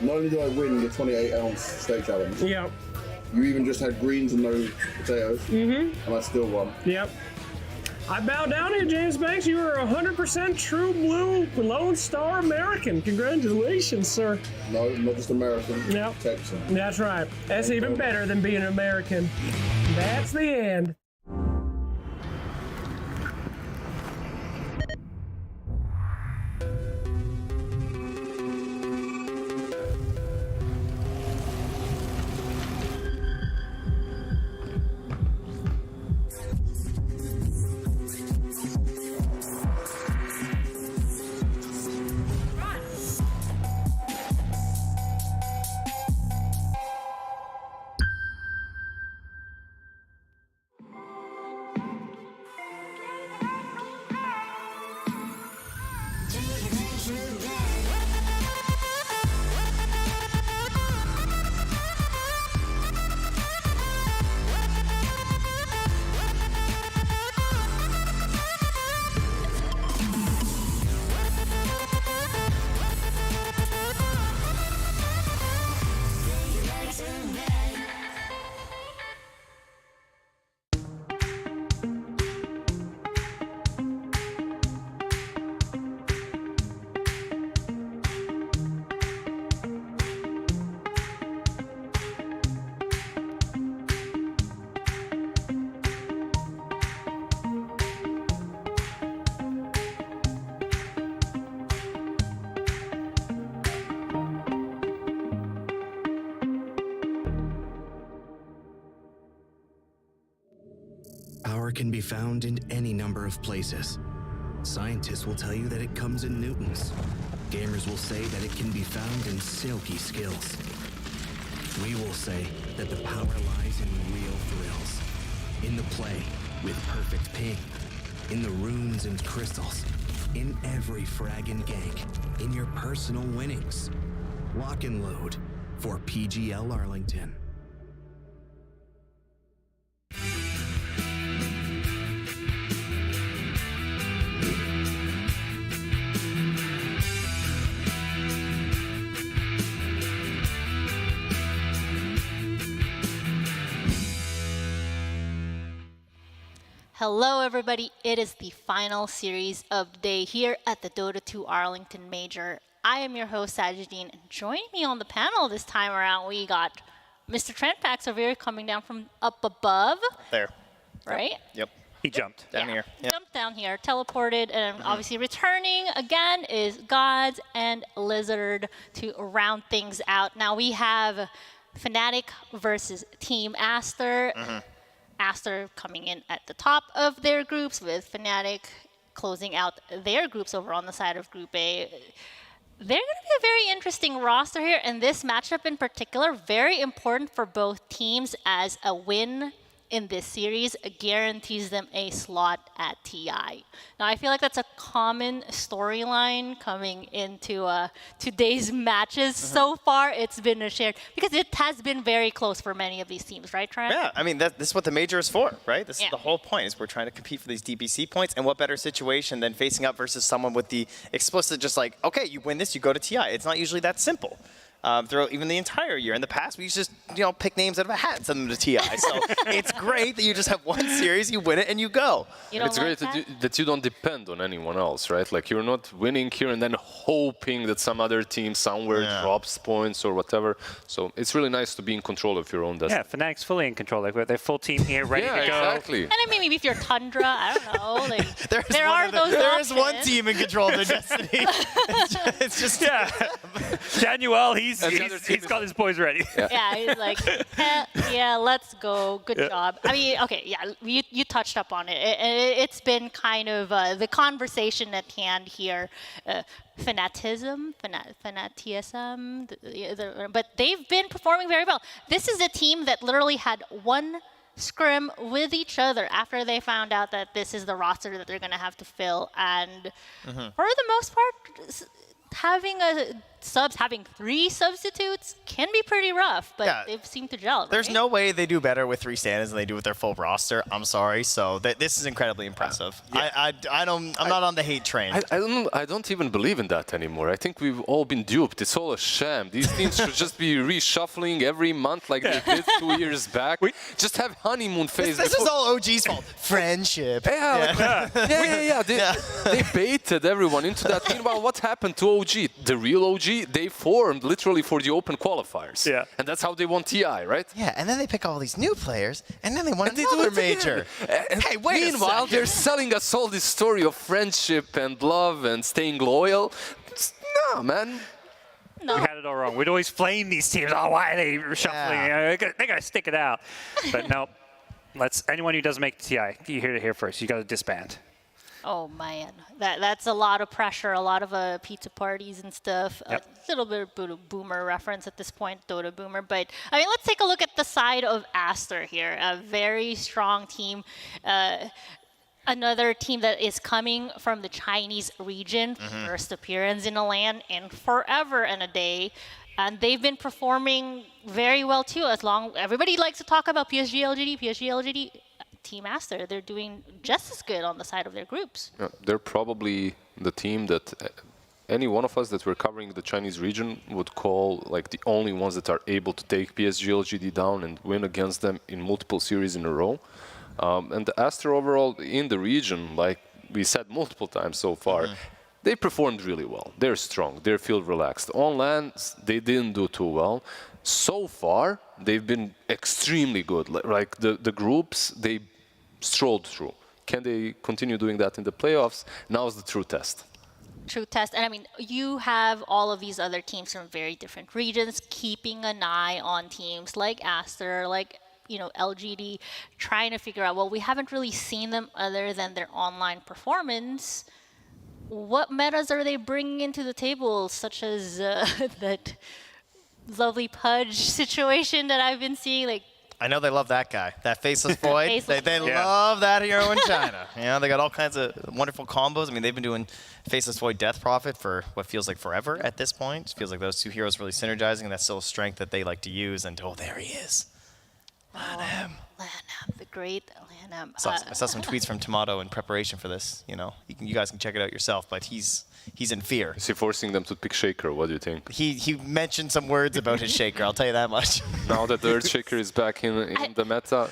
Not only do I win the 28-ounce steak challenge, Yep. you even just had greens and no potatoes, and I still won. Yep. I bow down to you, James Banks. You are 100% true blue Lone Star American. Congratulations, sir. No, not just American. Yep. Texan. That's right. That's even better than being an American. That's the end. Power can be found in any number of places. Scientists will tell you that it comes in newtons. Gamers will say that it can be found in silky skills. We will say that the power lies in real thrills. In the play with perfect ping. In the runes and crystals. In every frag and gank. In your personal winnings. Lock and load for PGL Arlington. Hello everybody, it is the final series of the day here at the Dota 2 Arlington Major. I am your host, Sajidine, and joining me on the panel this time around, we got Mr. Trent Paxovere coming down from up above. There. Right? Yep. He jumped. Down here. Yep. Jumped down here, teleported, and obviously returning again is Gods and Lizard to round things out. Now we have Fnatic versus Team Aster. Aster coming in at the top of their groups with Fnatic closing out their groups over on the side of Group A. They're going to be a very interesting roster here, and this matchup in particular, very important for both teams, as a win in this series guarantees them a slot at TI. Now, I feel like that's a common storyline coming into today's matches. So far, it's been shared, because it has been very close for many of these teams, right, Trent? Yeah, I mean, this is what the major is for, right? This is the whole point, is we're trying to compete for these DPC points, and what better situation than facing up versus someone with the explicit, just like, okay, you win this, you go to TI. It's not usually that simple, throughout even the entire year. In the past, we used to just pick names out of a hat and send them to TI. So it's great that you just have one series, you win it, and you go. It's great that you don't depend on anyone else, right? Like you're not winning here and then hoping that some other team somewhere drops points or whatever. So it's really nice to be in control of your own destiny. Yeah, Fnatic's fully in control. Like, their full team here, ready to go. Exactly. And I mean, maybe if you're Tundra, I don't know. Like, there are those There's options. one team in control of their destiny. it's just Januel, he's got his boys ready. Yeah, he's like, yeah, let's go. Good job. I mean, okay, yeah, you touched up on it. It's been kind of the conversation at hand here. Fanatism, but they've been performing very well. This is a team that literally had one scrim with each other after they found out that this is the roster that they're going to have to fill. And for the most part, having having 3 substitutes can be pretty rough, but they've seemed to gel. There's no way they do better with 3 stand-ins than they do with their full roster. I'm sorry. So this is incredibly impressive. I'm not on the hate train. I don't even believe in that anymore. I think we've all been duped. It's all a sham. These teams should just be reshuffling every month like they did 2 years back. Just have honeymoon phase. This is all OG's fault. Friendship. They baited everyone into that. Meanwhile, what happened to OG? The real OG? They formed literally for the open qualifiers. Yeah. And that's how they won TI, right? Yeah, and then they pick all these new players, and then they won another major. Hey, wait Meanwhile, they're selling us all this story of friendship and love and staying loyal. No, man. No. We had it all wrong. We'd always flame these teams. Oh, why are they shuffling? They got to stick it out. But no, anyone who doesn't make the TI, you hear it here first. You got to disband. Oh man, that's a lot of pressure, a lot of pizza parties and stuff. A little bit of boomer reference at this point, Dota boomer. But I mean, let's take a look at the side of Aster here. A very strong team. Another team that is coming from the Chinese region. First appearance in a LAN in forever and a day. And they've been performing very well too. Everybody likes to talk about PSG.LGD. Team Aster, they're doing just as good on the side of their groups. They're probably the team that any one of us that were covering the Chinese region would call like the only ones that are able to take PSG.LGD down and win against them in multiple series in a row. And the Aster overall in the region, like we said multiple times so far, they performed really well. They're strong. They feel relaxed. On LAN, they didn't do too well. So far, they've been extremely good. Like the groups, they strolled through. Can they continue doing that in the playoffs? Now's the true test. True test. And I mean, you have all of these other teams from very different regions keeping an eye on teams like Aster, like LGD, trying to figure out, well, we haven't really seen them other than their online performance. What metas are they bringing into the table, such as that lovely Pudge situation that I've been seeing? Like, I know they love that guy, that Faceless Void. They love that hero in China. They got all kinds of wonderful combos. I mean, they've been doing Faceless Void Death Prophet for what feels like forever at this point. It feels like those 2 heroes really synergizing, and that's still a strength that they like to use. And there he is. Lanham. Lanham, the great Lanham. I saw some tweets from Tomato in preparation for this. You guys can check it out yourself, but he's in fear. Is he forcing them to pick Shaker? What do you think? He mentioned some words about his Shaker, I'll tell you that much. Now that the Earth Shaker is back in the meta,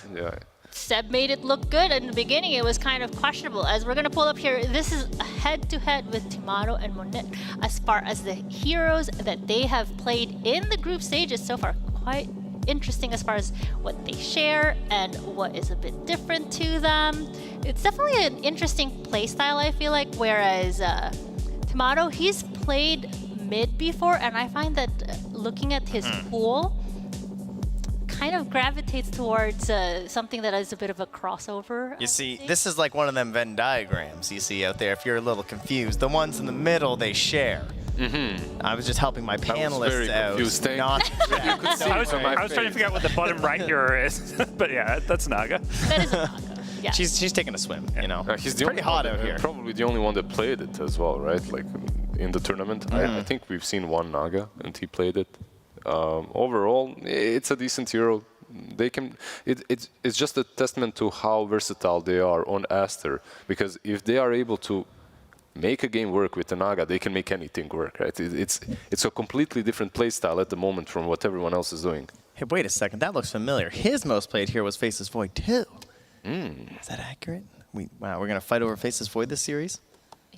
Seb made it look good. In the beginning, it was kind of questionable. As we're going to pull up here, this is a head-to-head with Tomato and Monet as far as the heroes that they have played in the group stages so far. Quite interesting as far as what they share and what is a bit different to them. It's definitely an interesting playstyle, I feel like, whereas Tomato, he's played mid before, and I find that looking at his pool kind of gravitates towards something that is a bit of a crossover. You see, this is like one of them Venn diagrams you see out there if you're a little confused. The ones in the middle, they share. I was just helping my panelists out. I was trying to figure out what the bottom right here is, but yeah, that's Naga. That is Naga. Yeah. She's taking a swim. He's pretty hot out here. Probably the only one that played it as well, right? Like in the tournament, I think we've seen one Naga, and he played it. Overall, it's a decent hero. They can. It's just a testament to how versatile they are on Aster, because if they are able to make a game work with the Naga, they can make anything work, right? It's a completely different playstyle at the moment from what everyone else is doing. Hey, wait a second. That looks familiar. His most played hero was Faceless Void too. Is that accurate? Wow, we're going to fight over Faceless Void this series?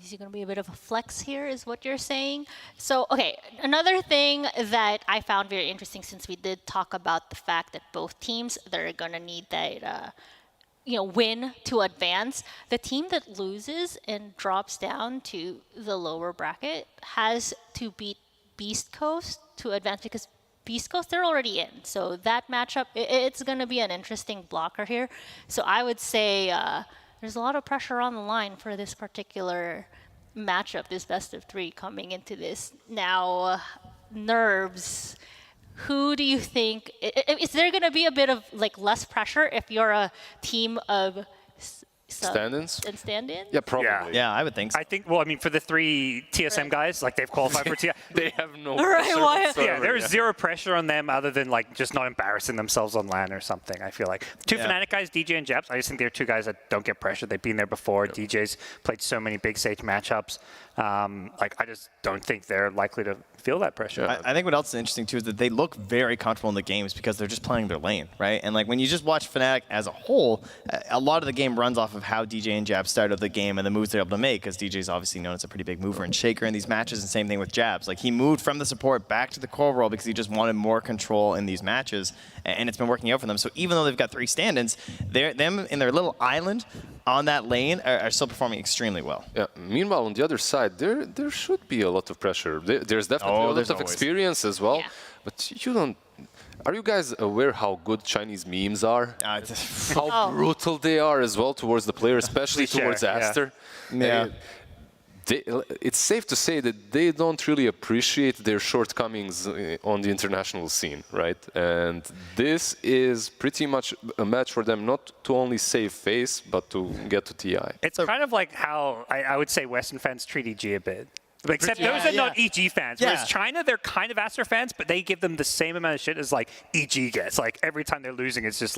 Is he going to be a bit of a flex here, is what you're saying? So, okay, another thing that I found very interesting, since we did talk about the fact that both teams, they're going to need that win to advance. The team that loses and drops down to the lower bracket has to beat Beast Coast to advance, because Beast Coast, they're already in. So that matchup, it's going to be an interesting blocker here. So I would say there's a lot of pressure on the line for this particular matchup, this best of 3 coming into this. Now, Nerves, who do you think, is there going to be a bit of less pressure if you're a team of stand-ins? And stand-ins? Yeah, probably. Yeah, I would think so. I think, well, I mean, for the 3 TSM guys, they've qualified for TI. They have no pressure. Yeah, there's zero pressure on them other than, just not embarrassing themselves on LAN or something, I feel like. 2 Fnatic guys, DJ and Japs, I just think they're 2 guys that don't get pressure. They've been there before. Yep. DJ's played so many big stage matchups. I just don't think they're likely to feel that pressure. I think what else is interesting too is that they look very comfortable in the games because they're just playing their lane, right? And when you just watch Fnatic as a whole, a lot of the game runs off of how DJ and Jab started the game and the moves they're able to make, because DJ's obviously known as a pretty big mover and shaker in these matches, and same thing with Jabs. He moved from the support back to the core role because he just wanted more control in these matches, and it's been working out for them. So even though they've got 3 stand-ins, them in their little island on that lane are still performing extremely well. Yeah. Meanwhile, on the other side, there should be a lot of pressure. There's definitely a lot of experience as well. Yeah. But you don't. Are you guys aware how good Chinese memes are? How brutal they are as well towards the player, especially towards Aster. Yeah. It's safe to say that they don't really appreciate their shortcomings on the international scene, right? And this is pretty much a match for them, not to only save face, but to get to TI. It's kind of like how I would say Western fans treat EG a bit. Except those are not EG fans. Whereas China, they're kind of Aster fans, but they give them the same amount of shit as EG gets. Every time they're losing, it's just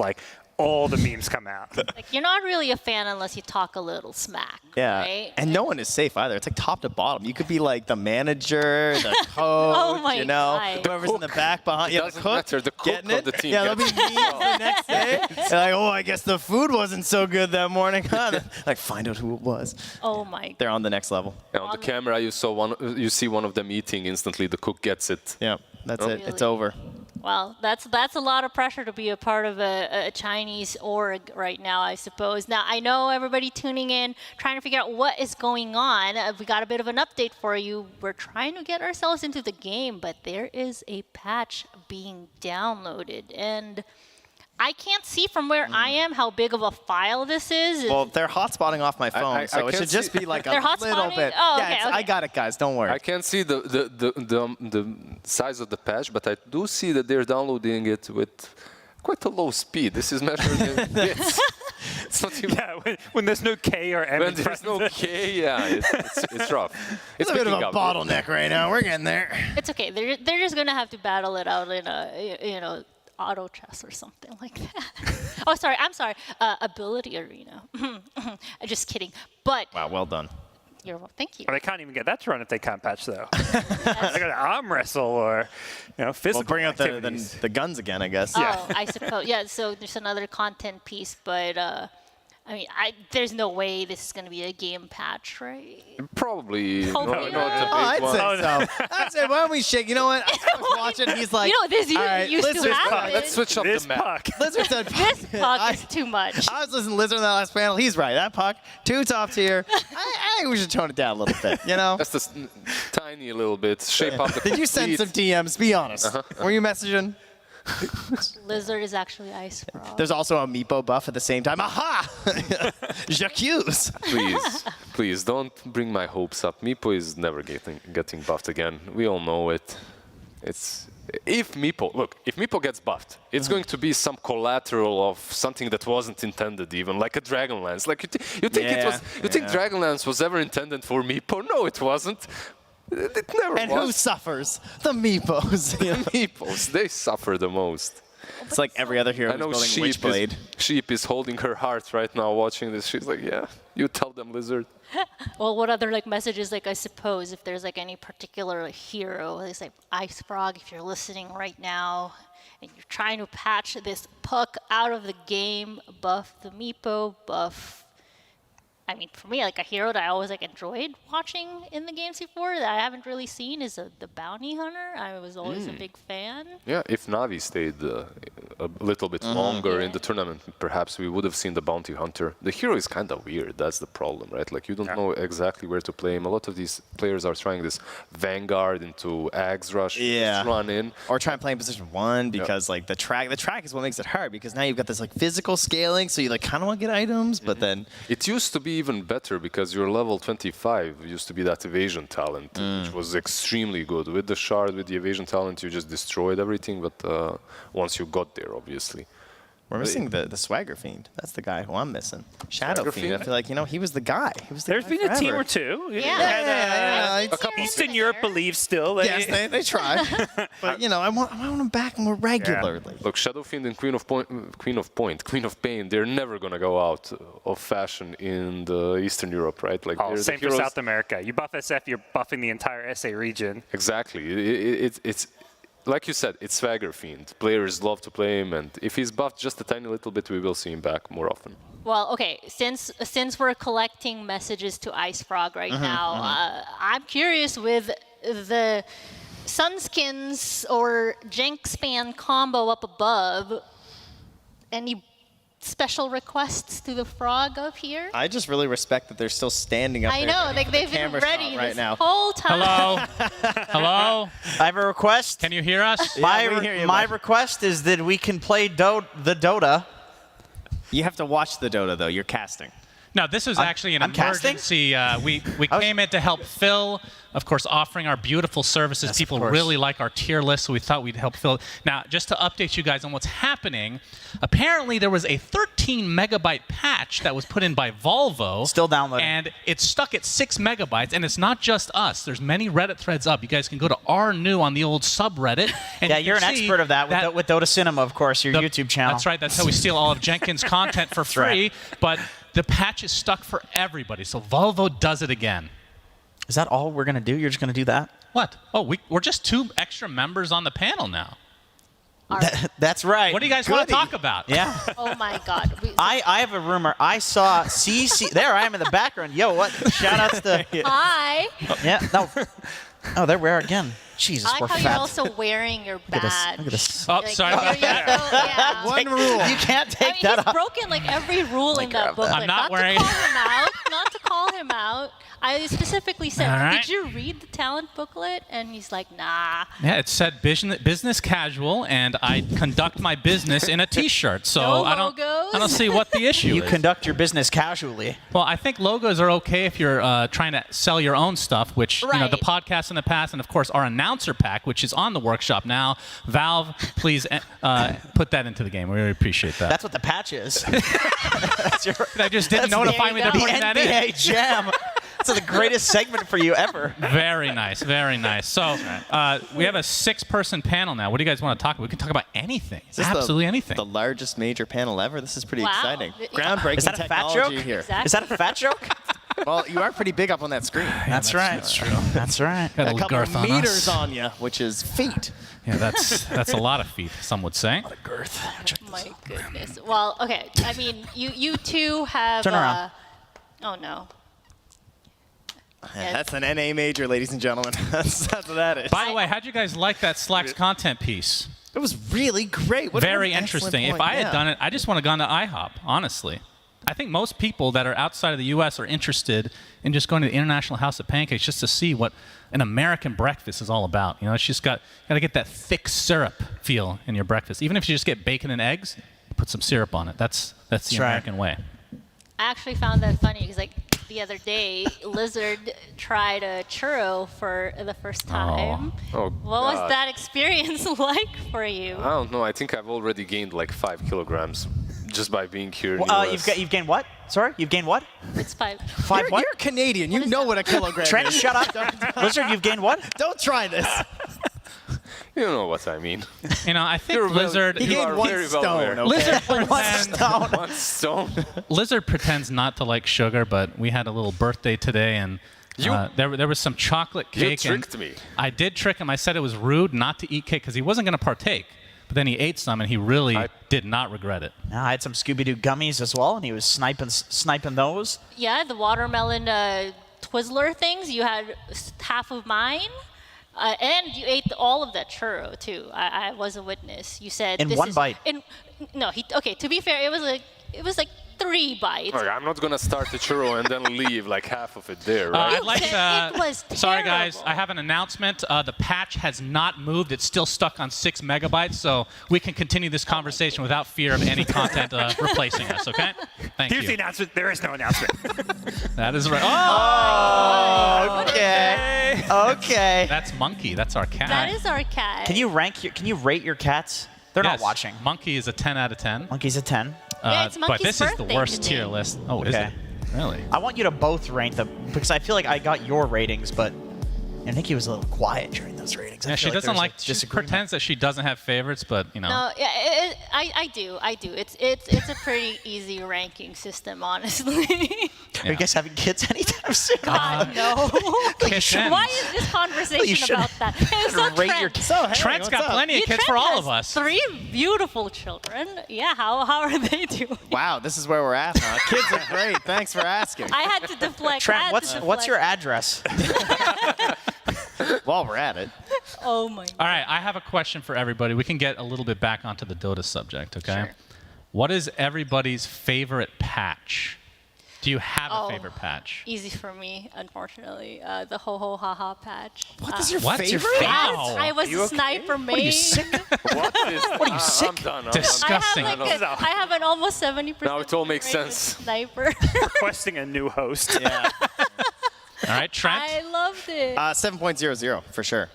all the memes come out. You're not really a fan unless you talk a little smack. Yeah, right? And no one is safe either. It's top to bottom. You could be the manager, the coach, God. whoever's in the back behind. Yeah, the cook. The cook of the team. Yeah, they'll be memes the next day. They're I guess the food wasn't so good that morning. Find out who it was. Oh my. They're on the next level. Yeah, on the camera, you see one of them eating instantly. The cook gets it. Yeah, that's it. It's over. Well, that's a lot of pressure to be a part of a Chinese org right now, I suppose. Now, I know everybody tuning in, trying to figure out what is going on. We got a bit of an update for you. We're trying to get ourselves into the game, but there is a patch being downloaded. And I can't see from where I am how big of a file this is. Well, they're hotspotting off my phone, so it should just be a little bit. Oh, yeah, okay. I got it, guys. Don't worry. I can't see the size of the patch, but I do see that they're downloading it with quite a low speed. This is measured in bits. It's not even when there's no K or M. When there's no K, it's rough. It's a bit of a bottleneck right now. We're getting there. It's okay. They're just gonna have to battle it out in a auto chess or something like that. Oh, sorry. I'm sorry. Ability arena. Just kidding. But wow, well done. Thank you. Well, they can't even get that to run if they can't patch, though. They're going to arm wrestle or, physical. We'll bring out the guns again, I guess. Oh, I suppose. Yeah. So there's another content piece, but. There's no way this is going to be a game patch, right? Probably. I'd say so. I'd say, why don't we shake? You know what? I was watching, he's like, this used to happen. Let's switch up the map. Lizard said, this puck is too much. I was listening to Lizard in that last panel. He's right. That puck, too top tier. I think we should tone it down a little bit, Just a tiny little bit. Shape up the Did you send some DMs? Be honest. Were you messaging? Lizard is actually Ice Frog. There's also a Meepo buff at the same time. Aha! J'accuse! Please don't bring my hopes up. Meepo is never getting buffed again. We all know it. If Meepo gets buffed, it's going to be some collateral of something that wasn't intended, even like a Dragonlance. You think Dragonlance was ever intended for Meepo? No, it wasn't. It never was. And who suffers? The Meepos. The Meepos, they suffer the most. It's like every other hero I know building Witchblade. Sheep is holding her heart right now watching this. She's like, yeah, you tell them, Lizard. Well, what other like messages, like I suppose, if there's like any particular hero, they say, Ice Frog, if you're listening right now, and you're trying to patch this puck out of the game, buff the Meepo, buff. I mean, for me, like a hero that I always like enjoyed watching in the games before that I haven't really seen is the Bounty Hunter. I was always a big fan. Yeah, if Navi stayed a little bit longer in the tournament, perhaps we would have seen the Bounty Hunter. The hero is kind of weird. That's the problem, right? Like you don't know exactly where to play him. A lot of these players are trying this Vanguard into Ags Rush, just run in, or try and play in position 1 because like the track is what makes it hard because now you've got this like physical scaling, so you like kind of want to get items, but then it used to be even better because your level 25 used to be that evasion talent, which was extremely good. With the shard, with the evasion talent, you just destroyed everything, but once you got there, obviously. We're missing the Swagger Fiend. That's the guy who I'm missing. Shadow Fiend. I feel like, he was the guy. There's been a team or two. Yeah. Eastern Europe believes still. Yes, they try. But, I want them back more regularly. Look, Shadow Fiend and Queen of Pain, they're never going to go out of fashion in the Eastern Europe, right? Like, same for South America. You buff SF, you're buffing the entire SA region. Exactly. It's like you said, it's Swagger Fiend. Players love to play him, and if he's buffed just a tiny little bit, we will see him back more often. Well, okay, since we're collecting messages to Ice Frog right now, I'm curious with the Sunskins or Jenkspan combo up above, any special requests to the Frog up here? I just really respect that they're still standing up I there. know, like they've been ready this whole time. Hello? Hello? I have a request. Can you hear us? My request is that we can play the Dota. You have to watch the Dota, though. You're casting. No, this was actually an emergency. We came in to help Phil, of course, offering our beautiful services. Yes, People really like our tier list, so we thought we'd help Phil. Now, just to update you guys on what's happening, apparently there was a 13 megabyte patch that was put in by Volvo. Still downloading. And it's stuck at 6 megabytes, and it's not just us. There's many Reddit threads up. You guys can go to R-New on the old subreddit. And yeah, you're an expert of that with Dota Cinema, of course, your YouTube channel. That's right. That's how we steal all of Jenkins' content for free. Right. But the patch is stuck for everybody, so Volvo does it again. Is that all we're going to do? You're just going to do that? What? Oh, we're just 2 extra members on the panel now. That's right. What do you guys want to talk about? Yeah. Oh my God. I have a rumor. I saw CC. There I am in the background. Yo, what? Shout outs to. Hi. Yeah. No. Oh, there we are again. Jesus, I like we're how fat. you're also wearing your badge. Look at this. Oh, sorry about that. One rule. You can't take that he's off. broken like every rule in that booklet. I'm not wearing. Not to call him out. I specifically said, did you read the talent booklet? And he's like, nah. Yeah, it said business casual, and I conduct my business in a T-shirt. So no I don't see what the issue is. You conduct your business casually. Well, I think logos are okay if you're trying to sell your own stuff, which the podcast in the past, and of course our announcer pack, which is on the workshop now. Valve, please put that into the game. We really appreciate that. That's what the patch is. They just didn't notify me they're putting that in. The NBA Jam. That's the greatest segment for you ever. Very nice, very nice. So we have a 6-person panel now. What do you guys want to talk about? We can talk about anything. Absolutely anything. The largest major panel ever. This is pretty exciting. Groundbreaking Is that a fat joke? here. Exactly. Is that a fat joke? Well, you are pretty big up on that screen. That's right. That's true. That's right. Got a couple girth of on meters us. on you, which is feet. Yeah, that's a lot of feet, some would say. A lot of girth. Oh my goodness. Well, okay. I mean, you two have. Turn around. Oh no. Yeah, that's an NA major, ladies and gentlemen. that's what that is. By the way, how'd you guys like that Slacks content piece? It was really great. Very interesting. If I had done it, I just want to gone to IHOP, honestly. I think most people that are outside of the U.S. are interested in just going to the International House of Pancakes just to see what an American breakfast is all about. You know, it's just got to get that thick syrup feel in your breakfast. Even if you just get bacon and eggs, put some syrup on it. That's the American way. I actually found that funny because, like, the other day, Lizard tried a churro for the first time. Oh, what was that experience like for you? I don't know. I think I've already gained like 5 kilograms just by being here. You've gained what? Sorry, you've gained what? It's 5. You're Canadian. You know what a kilogram Trent, is. shut up. Lizard, you've gained what? Don't try this. You know what I mean. You know, I think Blizzard. He gained one stone. Okay? Blizzard pretends. One stone. Blizzard pretends not to like sugar, but we had a little birthday today, and there was some chocolate cake. You tricked me. I did trick him. I said it was rude not to eat cake because he wasn't going to partake. But then he ate some, and he really did not regret it. I had some Scooby-Doo gummies as well, and he was sniping those. Yeah, the watermelon Twizzler things. You had half of mine. And you ate all of that churro too. I was a witness. You said in this one is, bite. Okay. To be fair, it was like 3 bites. Okay, I'm not gonna start the churro and then leave like half of it there, right? I'd like it was sorry guys, I have an announcement. The patch has not moved. It's still stuck on 6 megabytes, so we can continue this conversation without fear of any content replacing us. Okay? Thank Here's you. the announcement. There is no announcement. That is right. Oh, okay. Okay. That's Monkey. That's our cat. That is our cat. Can you rate your cats? They're not watching. Monkey is a 10 out of 10. Monkey's a 10. Yeah, it's but Monkey's this is the birthday worst today. tier list. Oh, is it? Really? I want you to both rank them because I feel like I got your ratings, but Nikki was a little quiet during those ratings. Yeah, she doesn't like. She pretends that she doesn't have favorites, but you know. No, yeah, I do. It's a pretty easy ranking system, honestly. Are you guys having kids anytime soon? God, no. Why is this conversation about that? So rate your Trent, Trent's got plenty of kids for all of us. 3 beautiful children. Yeah, how are they doing? Wow, this is where we're at, huh? Kids are great. Thanks for asking. I had to deflect. Trent, what's your address? While we're at it. Oh my. All right, I have a question for everybody. We can get a little bit back onto the Dota subject, okay? Sure. What is everybody's favorite patch? Do you have a favorite patch? Easy for me, unfortunately. The ho ho ha ha patch. What is your What's favorite? your favorite? Yes, I was a sniper main. What are you sick? What are you sick? Disgusting. I have an almost 70%. Now it all makes rate with sense. Sniper. Requesting a new host. Yeah. All right, Trent. I loved it. 7.00 for sure.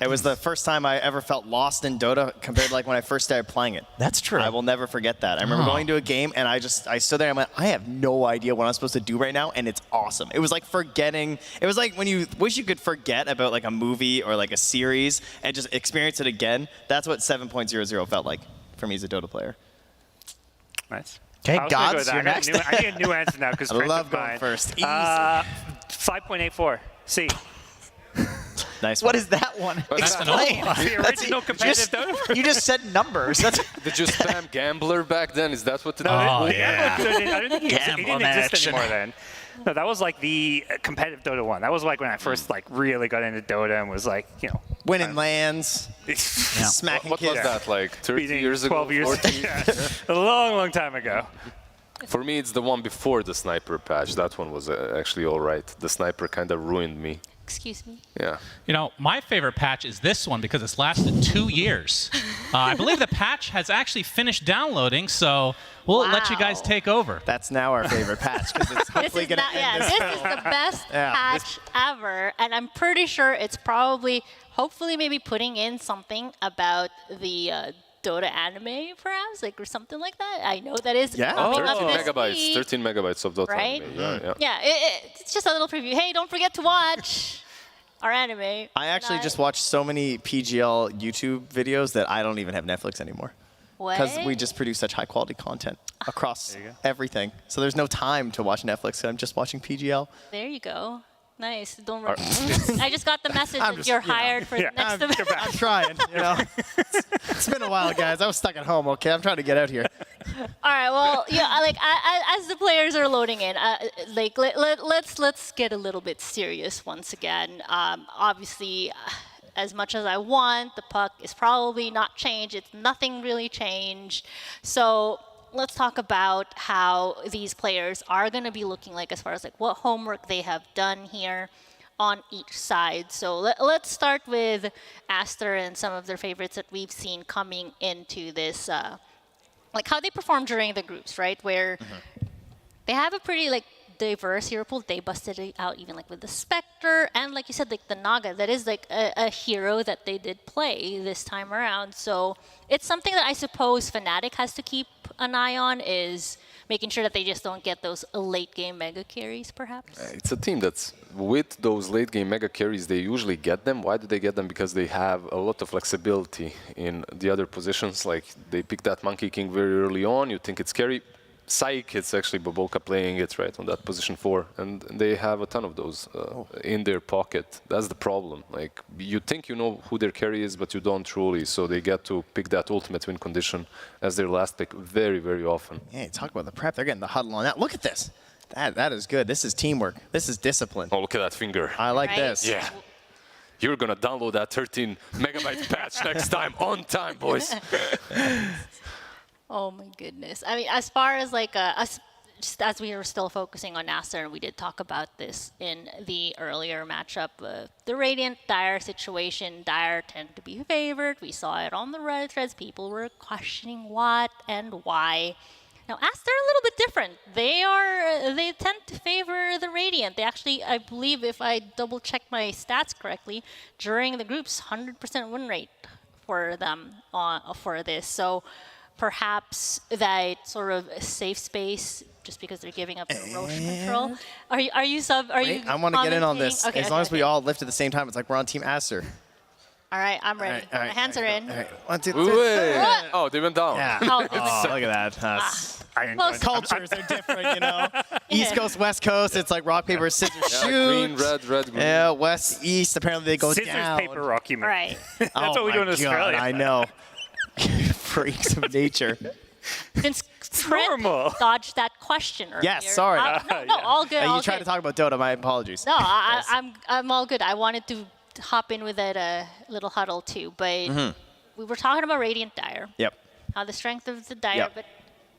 It was the first time I ever felt lost in Dota compared to like when I first started playing it. That's true. I will never forget that. I remember going to a game and I stood there and I went, I have no idea what I'm supposed to do right now, and it's awesome. It was like forgetting. It was like when you wish you could forget about like a movie or like a series and just experience it again. That's what 7.00 felt like for me as a Dota player. Nice. Okay, I was gonna go Gods, with that. you're next. I need a new answer now because I love going first. Easy. 5.84. C. Nice. What is that one? Explain. The original competitive Dota. You just said numbers. That's Did you spam Gambler back then? Is that what the Oh, yeah. I don't think he didn't exist anymore then. No, that was like the competitive Dota 1. That was like when I first like really got into Dota and was like, you know, winning lands, smacking What kids. was that, like 30 years ago? 12 years 14? yeah, a long time ago. For me, it's the one before the sniper patch. That one was actually all right. The sniper kind of ruined me. Excuse me. Yeah. You know, my favorite patch is this one because it's lasted 2 years. I believe the patch has actually finished downloading, so we'll let you guys take over. That's now our favorite patch because it's hopefully going to end This is the best patch ever, and I'm pretty sure it's probably, hopefully, maybe putting in something about the Dota anime, perhaps, like or something like that. I know that is coming up 13 this megabytes. week. 13 megabytes of Dota Right? anime. Yeah. It's just a little preview. Hey, don't forget to watch our anime. I actually just watched so many PGL YouTube videos that I don't even have Netflix anymore. Because we just produce such high quality content across everything. So there's no time to watch Netflix. I'm just watching PGL. There you go. Nice. Don't. I just got the message that you're hired for the next event. I'm trying. You know, it's been a while, guys. I was stuck at home. Okay, I'm trying to get out here. All right. Well, yeah. Like as the players are loading in, like let's get a little bit serious once again. Obviously, as much as I want, the puck is probably not changed. It's nothing really changed. So let's talk about how these players are going to be looking like as far as like what homework they have done here on each side. So let's start with Aster and some of their favorites that we've seen coming into this, like how they perform during the groups, right? Where they have a pretty like diverse hero pool. They busted it out even like with the Spectre and like you said, like the Naga. That is like a hero that they did play this time around. So it's something that I suppose Fnatic has to keep an eye on is making sure that they just don't get those late game mega carries, perhaps? It's a team that's, with those late game mega carries, they usually get them. Why do they get them? Because they have a lot of flexibility in the other positions. Like, they pick that Monkey King very early on, you think it's scary. Psych, it's actually Boboka playing it right on that position 4, and they have a ton of those in their pocket. That's the problem. Like, you think you know who their carry is, but you don't truly. So they get to pick that ultimate win condition as their last pick very, very often. Yeah, talk about the prep. They're getting the huddle on that. Look at this. That is good. This is teamwork. This is discipline. Oh, look at that finger. I like this. Yeah. You're gonna download that 13 megabyte patch next time on time, boys. Oh my goodness. I mean, as far as like just as we were still focusing on Aster, and we did talk about this in the earlier matchup, the Radiant Dire situation. Dire tend to be favored. We saw it on the Reddit threads. People were questioning what and why. Now, Aster are a little bit different. They tend to favor the Radiant. They actually, I believe, if I double check my stats correctly, during the groups, 100% win rate for them for this. So perhaps that sort of safe space, just because they're giving up the Roche control. Are you I want to get in on this. Okay, as long as we all lift at the same time, it's like we're on Team Aster. All right, I'm ready. All right, My hands are in. All right. 1, 2, 3. Oh, they went down. Yeah. Oh, look at that. That's cultures are different, you know. East Coast, West Coast, it's like rock, paper, scissors, shoot. Green, red, green. Yeah, West, East, apparently they go Scissors, down. paper, rock, you mean. Right. That's what we do in Australia. I know. Freaks of nature. Since Trent dodged that question earlier. Yes, sorry. No, all good. You tried to talk about Dota, my apologies. No, I'm all good. I wanted to hop in with that little huddle too, but we were talking about Radiant Dire. Yep. The strength of the Dire, Yep. but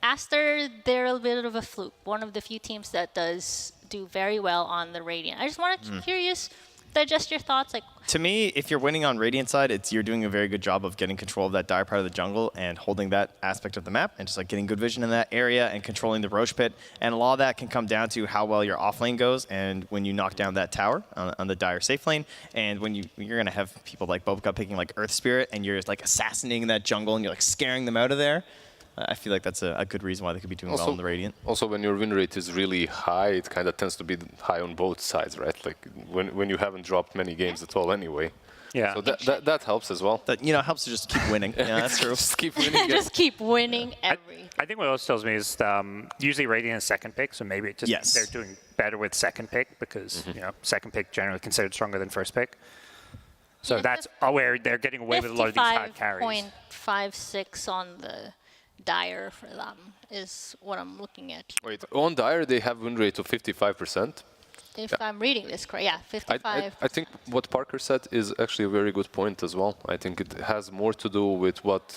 Aster, they're a bit of a fluke. One of the few teams that does do very well on the Radiant. I just wanted to curious, digest your thoughts. Like, to me, if you're winning on Radiant side, you're doing a very good job of getting control of that Dire part of the jungle and holding that aspect of the map and just like getting good vision in that area and controlling the Roche pit. And a lot of that can come down to how well your off lane goes and when you knock down that tower on the Dire safe lane. And when you're gonna have people like Boboka picking like Earth Spirit and you're like assassinating that jungle and you're like scaring them out of there. I feel like that's a good reason why they could be doing well in the Radiant. Also, when your win rate is really high, it kind of tends to be high on both sides, right? Like when you haven't dropped many games at all anyway. Yeah. So that helps as well. That helps to just keep winning. Yeah, that's true. Just keep winning. just keep winning every. I think what else tells me is usually Radiant is second pick, so maybe it just they're doing better with second pick because second pick generally considered stronger than first pick. So that's where they're getting away with a lot of these hard carries. 55.56 on the Dire for them is what I'm looking at. Wait, on Dire they have win rate of 55%. If I'm reading this correct, yeah, 55. I think what Parker said is actually a very good point as well. I think it has more to do with what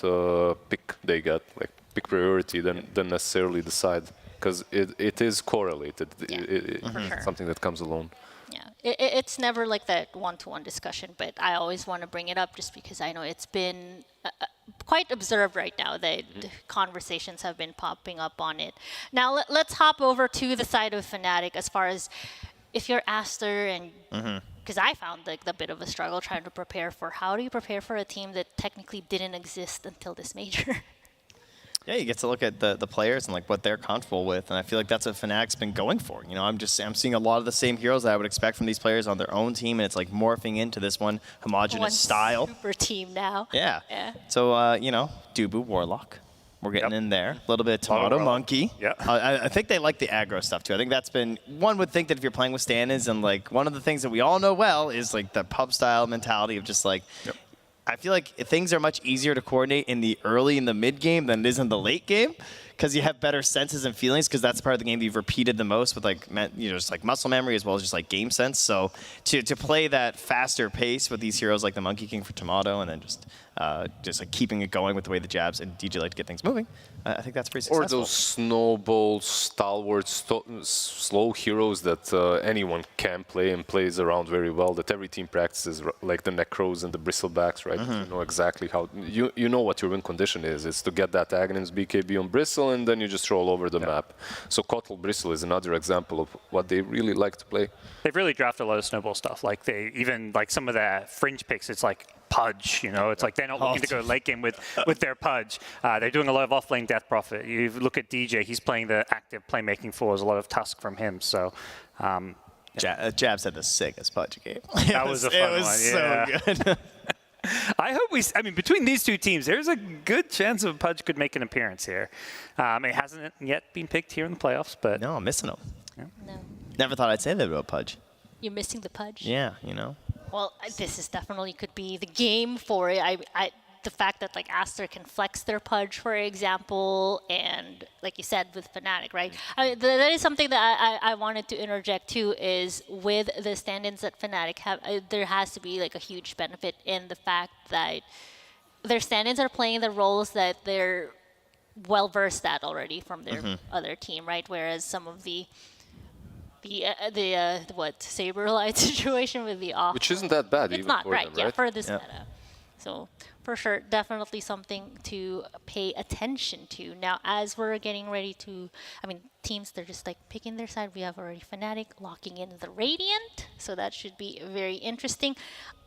pick they get, like pick priority, than necessarily the side, because it is correlated. It's something that comes alone. Yeah, it's never like that one-to-one discussion, but I always want to bring it up just because I know it's been quite observed right now that conversations have been popping up on it. Now let's hop over to the side of Fnatic as far as if you're Aster and because I found like the bit of a struggle trying to prepare for how do you prepare for a team that technically didn't exist until this major. Yeah, you get to look at the players and like what they're comfortable with, and I feel like that's what Fnatic's been going for. You know, I'm seeing a lot of the same heroes that I would expect from these players on their own team, and it's like morphing into this one homogenous style. Super team now. Yeah. So Dubu Warlock, we're getting in there. A little bit of Tomato Monkey. Yeah. I think they like the aggro stuff too. I think that's been one would think that if you're playing with stand-ins and like one of the things that we all know well is like the pub style mentality of just like. I feel like things are much easier to coordinate in the early and the mid game than it is in the late game because you have better senses and feelings because that's the part of the game that you've repeated the most with like just like muscle memory as well as just like game sense. So to play that faster pace with these heroes like the Monkey King for Tomato and then just like keeping it going with the way the jabs and DJ like to get things moving, I think that's pretty successful. Or those snowball, stalwart, slow heroes that anyone can play and plays around very well, that every team practices, like the Necros and the Bristlebacks, right? You know exactly how, you know what your win condition is. It's to get that Aghanim's BKB on Bristle and then you just roll over the map. So Kotl Bristle is another example of what they really like to play. They've really drafted a lot of snowball stuff. Like even like some of the fringe picks, it's like Pudge, you know, it's like they're not looking to go late game with their Pudge. They're doing a lot of off-lane Death Prophet. You look at DJ, he's playing the active playmaking fours, a lot of Tusk from him, so... Jabs had the sickest Pudge game. That was a fun one, yeah. It was so good. I hope I mean, between these two teams, there's a good chance of Pudge could make an appearance here. It hasn't yet been picked here in the playoffs, but... No, I'm missing him. Yeah. No. Never thought I'd say that about Pudge. You're missing the Pudge? Yeah, you know. Well, this is definitely could be the game for it. The fact that like Aster can flex their Pudge, for example, and like you said with Fnatic, right? That is something that I wanted to interject too. Is with the stand-ins that Fnatic have, there has to be like a huge benefit in the fact that their stand-ins are playing the roles that they're well versed at already from their other team, right? Whereas some of the Saberlight situation with the off, which isn't that bad, it's even not for right, them, yeah, right? for this meta. So for sure, definitely something to pay attention to. Now, as we're getting ready to, I mean, teams, they're just like picking their side. We have already Fnatic locking in the Radiant, so that should be very interesting.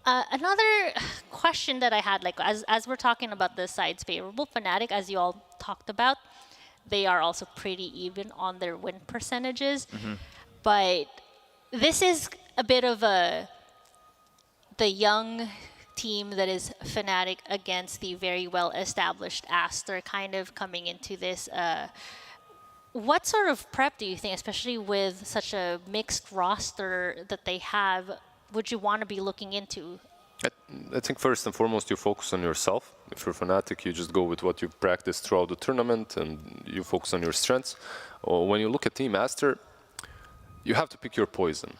Another question that I had, like as we're talking about the sides favorable, Fnatic, as you all talked about, they are also pretty even on their win percentages. But this is a bit of the young team that is Fnatic against the very well-established Aster kind of coming into this. What sort of prep do you think, especially with such a mixed roster that they have, would you want to be looking into? I think first and foremost you focus on yourself. If you're Fnatic, you just go with what you've practiced throughout the tournament and you focus on your strengths. When you look at Team Aster, you have to pick your poison.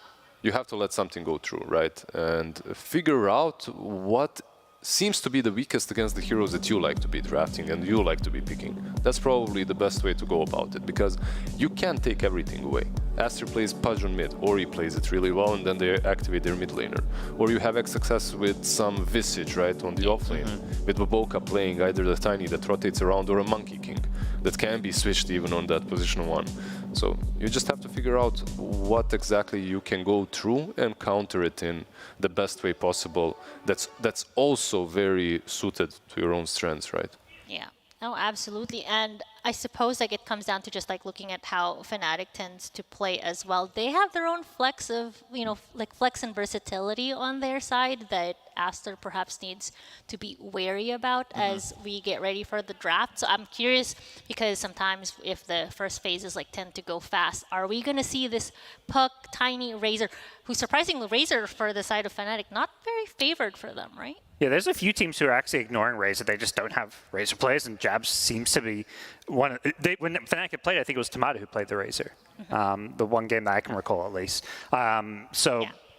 You have to let something go through, right? And figure out what seems to be the weakest against the heroes that you like to be drafting and you like to be picking. That's probably the best way to go about it, because you can't take everything away. Aster plays Pudge on mid, or he plays it really well and then they activate their mid laner. Or you have success with some Visage, right, on the offlane, with Baboka playing either the Tiny that rotates around or a Monkey King that can be switched even on that position 1. So you just have to figure out what exactly you can go through and counter it in the best way possible. That's also very suited to your own strengths, right? Yeah. Oh, absolutely. And I suppose like it comes down to just like looking at how Fnatic tends to play as well. They have their own flex of, you know, like flex and versatility on their side that Aster perhaps needs to be wary about as we get ready for the draft. So I'm curious, because sometimes if the first phases like tend to go fast, are we going to see this Puck, Tiny, Razor, who surprisingly Razor for the side of Fnatic, not very favored for them, right? Yeah, there's a few teams who are actually ignoring Razor. They just don't have Razor players, and Jabs seems to be one. When Fnatic had played, I think it was Tomato who played the Razor. The one game that I can recall, at least.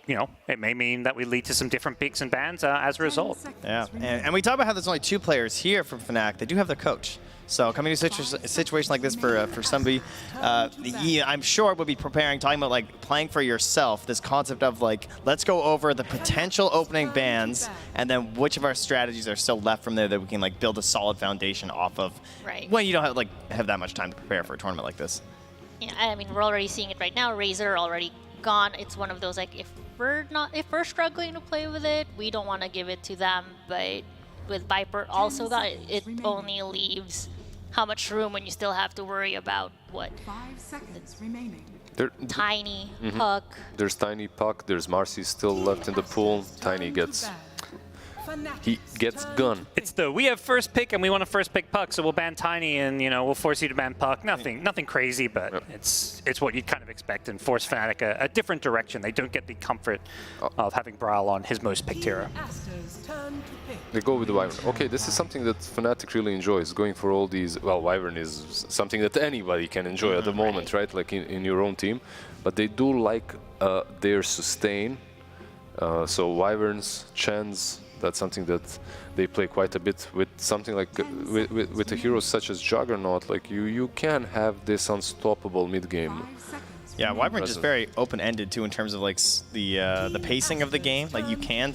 You know, it may mean that we lead to some different picks and bans as a result. Yeah, and we talk about how there's only 2 players here from Fnatic. They do have their coach. So coming to a situation like this for somebody, I'm sure would be preparing, talking about like playing for yourself, this concept of like, let's go over the potential opening bans and then which of our strategies are still left from there that we can like build a solid foundation off of when you don't have that much time to prepare for a tournament like this. Yeah, I mean, we're already seeing it right now. Razor already gone. It's one of those like, if we're struggling to play with it, we don't want to give it to them. But with Viper also, it only leaves how much room when you still have to worry about what 5 seconds remaining. Tiny, Puck. There's Tiny, Puck. There's Marcy still left in the pool. Tiny gets gun. It's we have first pick and we want to first pick Puck, so we'll ban Tiny and we'll force you to ban Puck. Nothing crazy, but it's what you'd kind of expect and force Fnatic a different direction. They don't get the comfort of having Brawl on his most picked hero. They go with the Wyvern. Okay, this is something that Fnatic really enjoys, going for all these. Well, Wyvern is something that anybody can enjoy at the moment, right? Like in your own team, but they do like their sustain. So Wyverns, Chens. That's something that they play quite a bit with. Something like with a hero such as Juggernaut, like you can have this unstoppable mid game. Yeah, Wyvern is very open-ended too in terms of like the pacing of the game. Like you can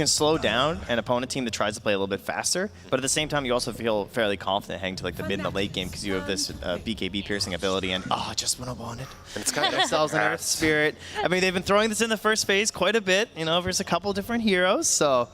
slow down an opponent team that tries to play a little bit faster, but at the same time you also feel fairly confident heading to like the mid and the late game because you have this BKB piercing ability and just when I wanted. And it's kind of themselves in Earth Spirit. I mean, they've been throwing this in the first phase quite a bit, versus a couple different heroes. So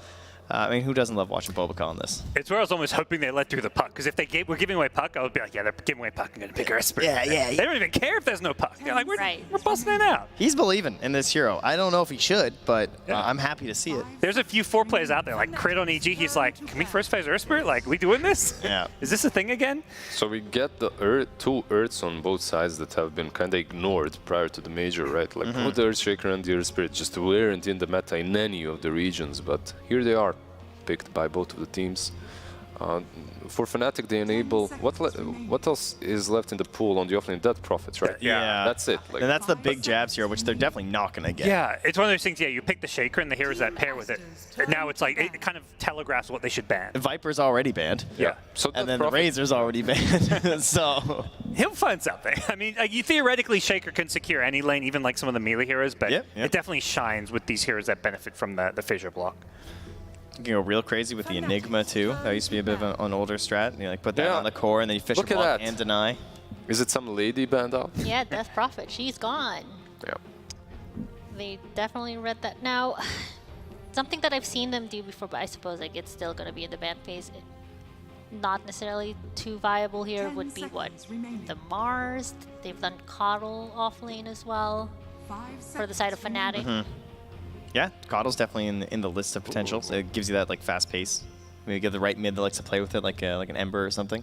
I mean, who doesn't love watching Bobica on this? It's where I was almost hoping they let through the puck, because if they were giving away puck, I would be like, yeah, they're giving away puck, I'm going to pick Earth Spirit. Yeah. They don't even care if there's no puck. They're like, we're busting it out. He's believing in this hero. I don't know if he should, but I'm happy to see it. There's a few 4 players out there, like Crit on EG, he's like, can we first phase Earth Spirit? Like, we doing this? Yeah. Is this a thing again? So we get the 2 Earths on both sides that have been kind of ignored prior to the major, right? Like both the Earthshaker and the Earth Spirit just weren't in the meta in any of the regions, but here they are, picked by both of the teams. For Fnatic, they enable what else is left in the pool on the offlane? Dead Profits, right? Yeah. That's it. And that's the big jabs here, which they're definitely not going to get. Yeah, it's one of those things, yeah, you pick the Shaker and the heroes that pair with it. And now it's like, it kind of telegraphs what they should ban. Viper's already banned. Yeah. So and then the Razor's already banned. So he'll find something. I mean, you theoretically, Shaker can secure any lane, even like some of the melee heroes, but it definitely shines with these heroes that benefit from the fissure block. You can go real crazy with the Enigma too. That used to be a bit of an older strat. You like put that on the core and then you fissure block and deny. Is it some lady banned out? Yeah, Death Prophet. She's gone. Yeah. They definitely read that. Now, something that I've seen them do before, but I suppose like it's still going to be in the ban phase. Not necessarily too viable here would be what? The Mars. They've done Coddle off lane as well for the side of Fnatic. Yeah, Coddle's definitely in the list of potentials. It gives you that like fast pace. Maybe give the right mid that likes to play with it, like an Ember or something.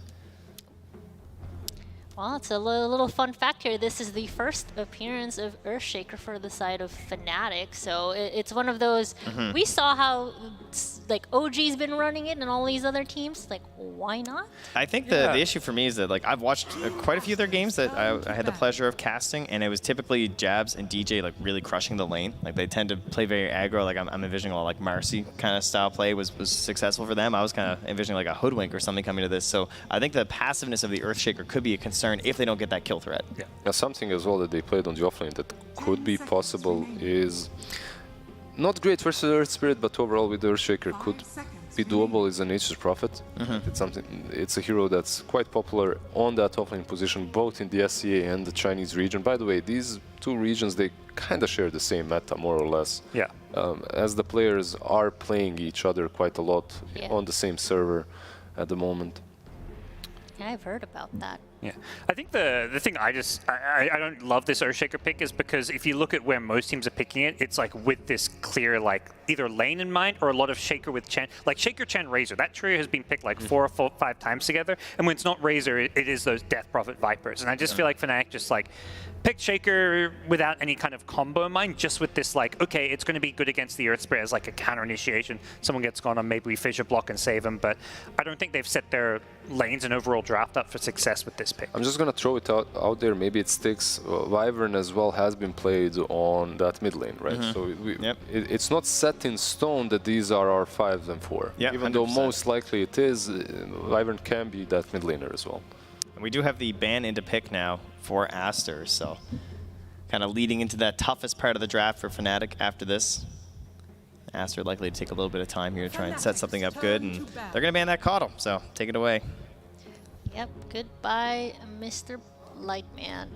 Well, it's a little fun fact here. This is the first appearance of Earthshaker for the side of Fnatic, so it's one of those. We saw how like OG's been running it and all these other teams. Like, why not? I think the issue for me is that like I've watched quite a few of their games that I had the pleasure of casting, and it was typically Jabs and DJ like really crushing the lane. Like they tend to play very aggro. Like I'm envisioning a lot like Marcy kind of style play was successful for them. I was kind of envisioning like a Hoodwink or something coming to this. So I think the passiveness of the Earthshaker could be a concern if they don't get that kill threat. Now, something as well that they played on the offlane that could be possible is not great versus Earth Spirit, but overall with the Earthshaker could be doable is a Nature's Prophet. It's a hero that's quite popular on that offlane position, both in the SCA and the Chinese region. By the way, these 2 regions, they kind of share the same meta, more or less. Yeah. As the players are playing each other quite a lot on the same server at the moment. Yeah, I've heard about that. Yeah, I think the thing I don't love this Earthshaker pick is because if you look at where most teams are picking it, it's like with this clear like either lane in mind or a lot of Shaker with Chen. Like Shaker, Chen, Razor. That trio has been picked like 4 or 5 times together, and when it's not Razor, it is those Death Prophet Vipers. And I just feel like Fnatic just like picked Shaker without any kind of combo in mind, just with this like, okay, it's going to be good against the Earth Spirit as like a counter initiation. Someone gets gone on, maybe we fissure block and save him, but I don't think they've set their lanes and overall draft up for success with this pick. I'm just going to throw it out there. Maybe it sticks. Wyvern as well has been played on that mid lane, right? So it's not set in stone that these are our 5 and 4. Even 100%. Though most likely it is, Wyvern can be that mid laner as well. And we do have the ban into pick now for Aster, so kind of leading into that toughest part of the draft for Fnatic after this. Aster likely to take a little bit of time here to try and set something up good, and they're going to ban that Coddle, so take it away. Yep, goodbye, Mr. Lightman.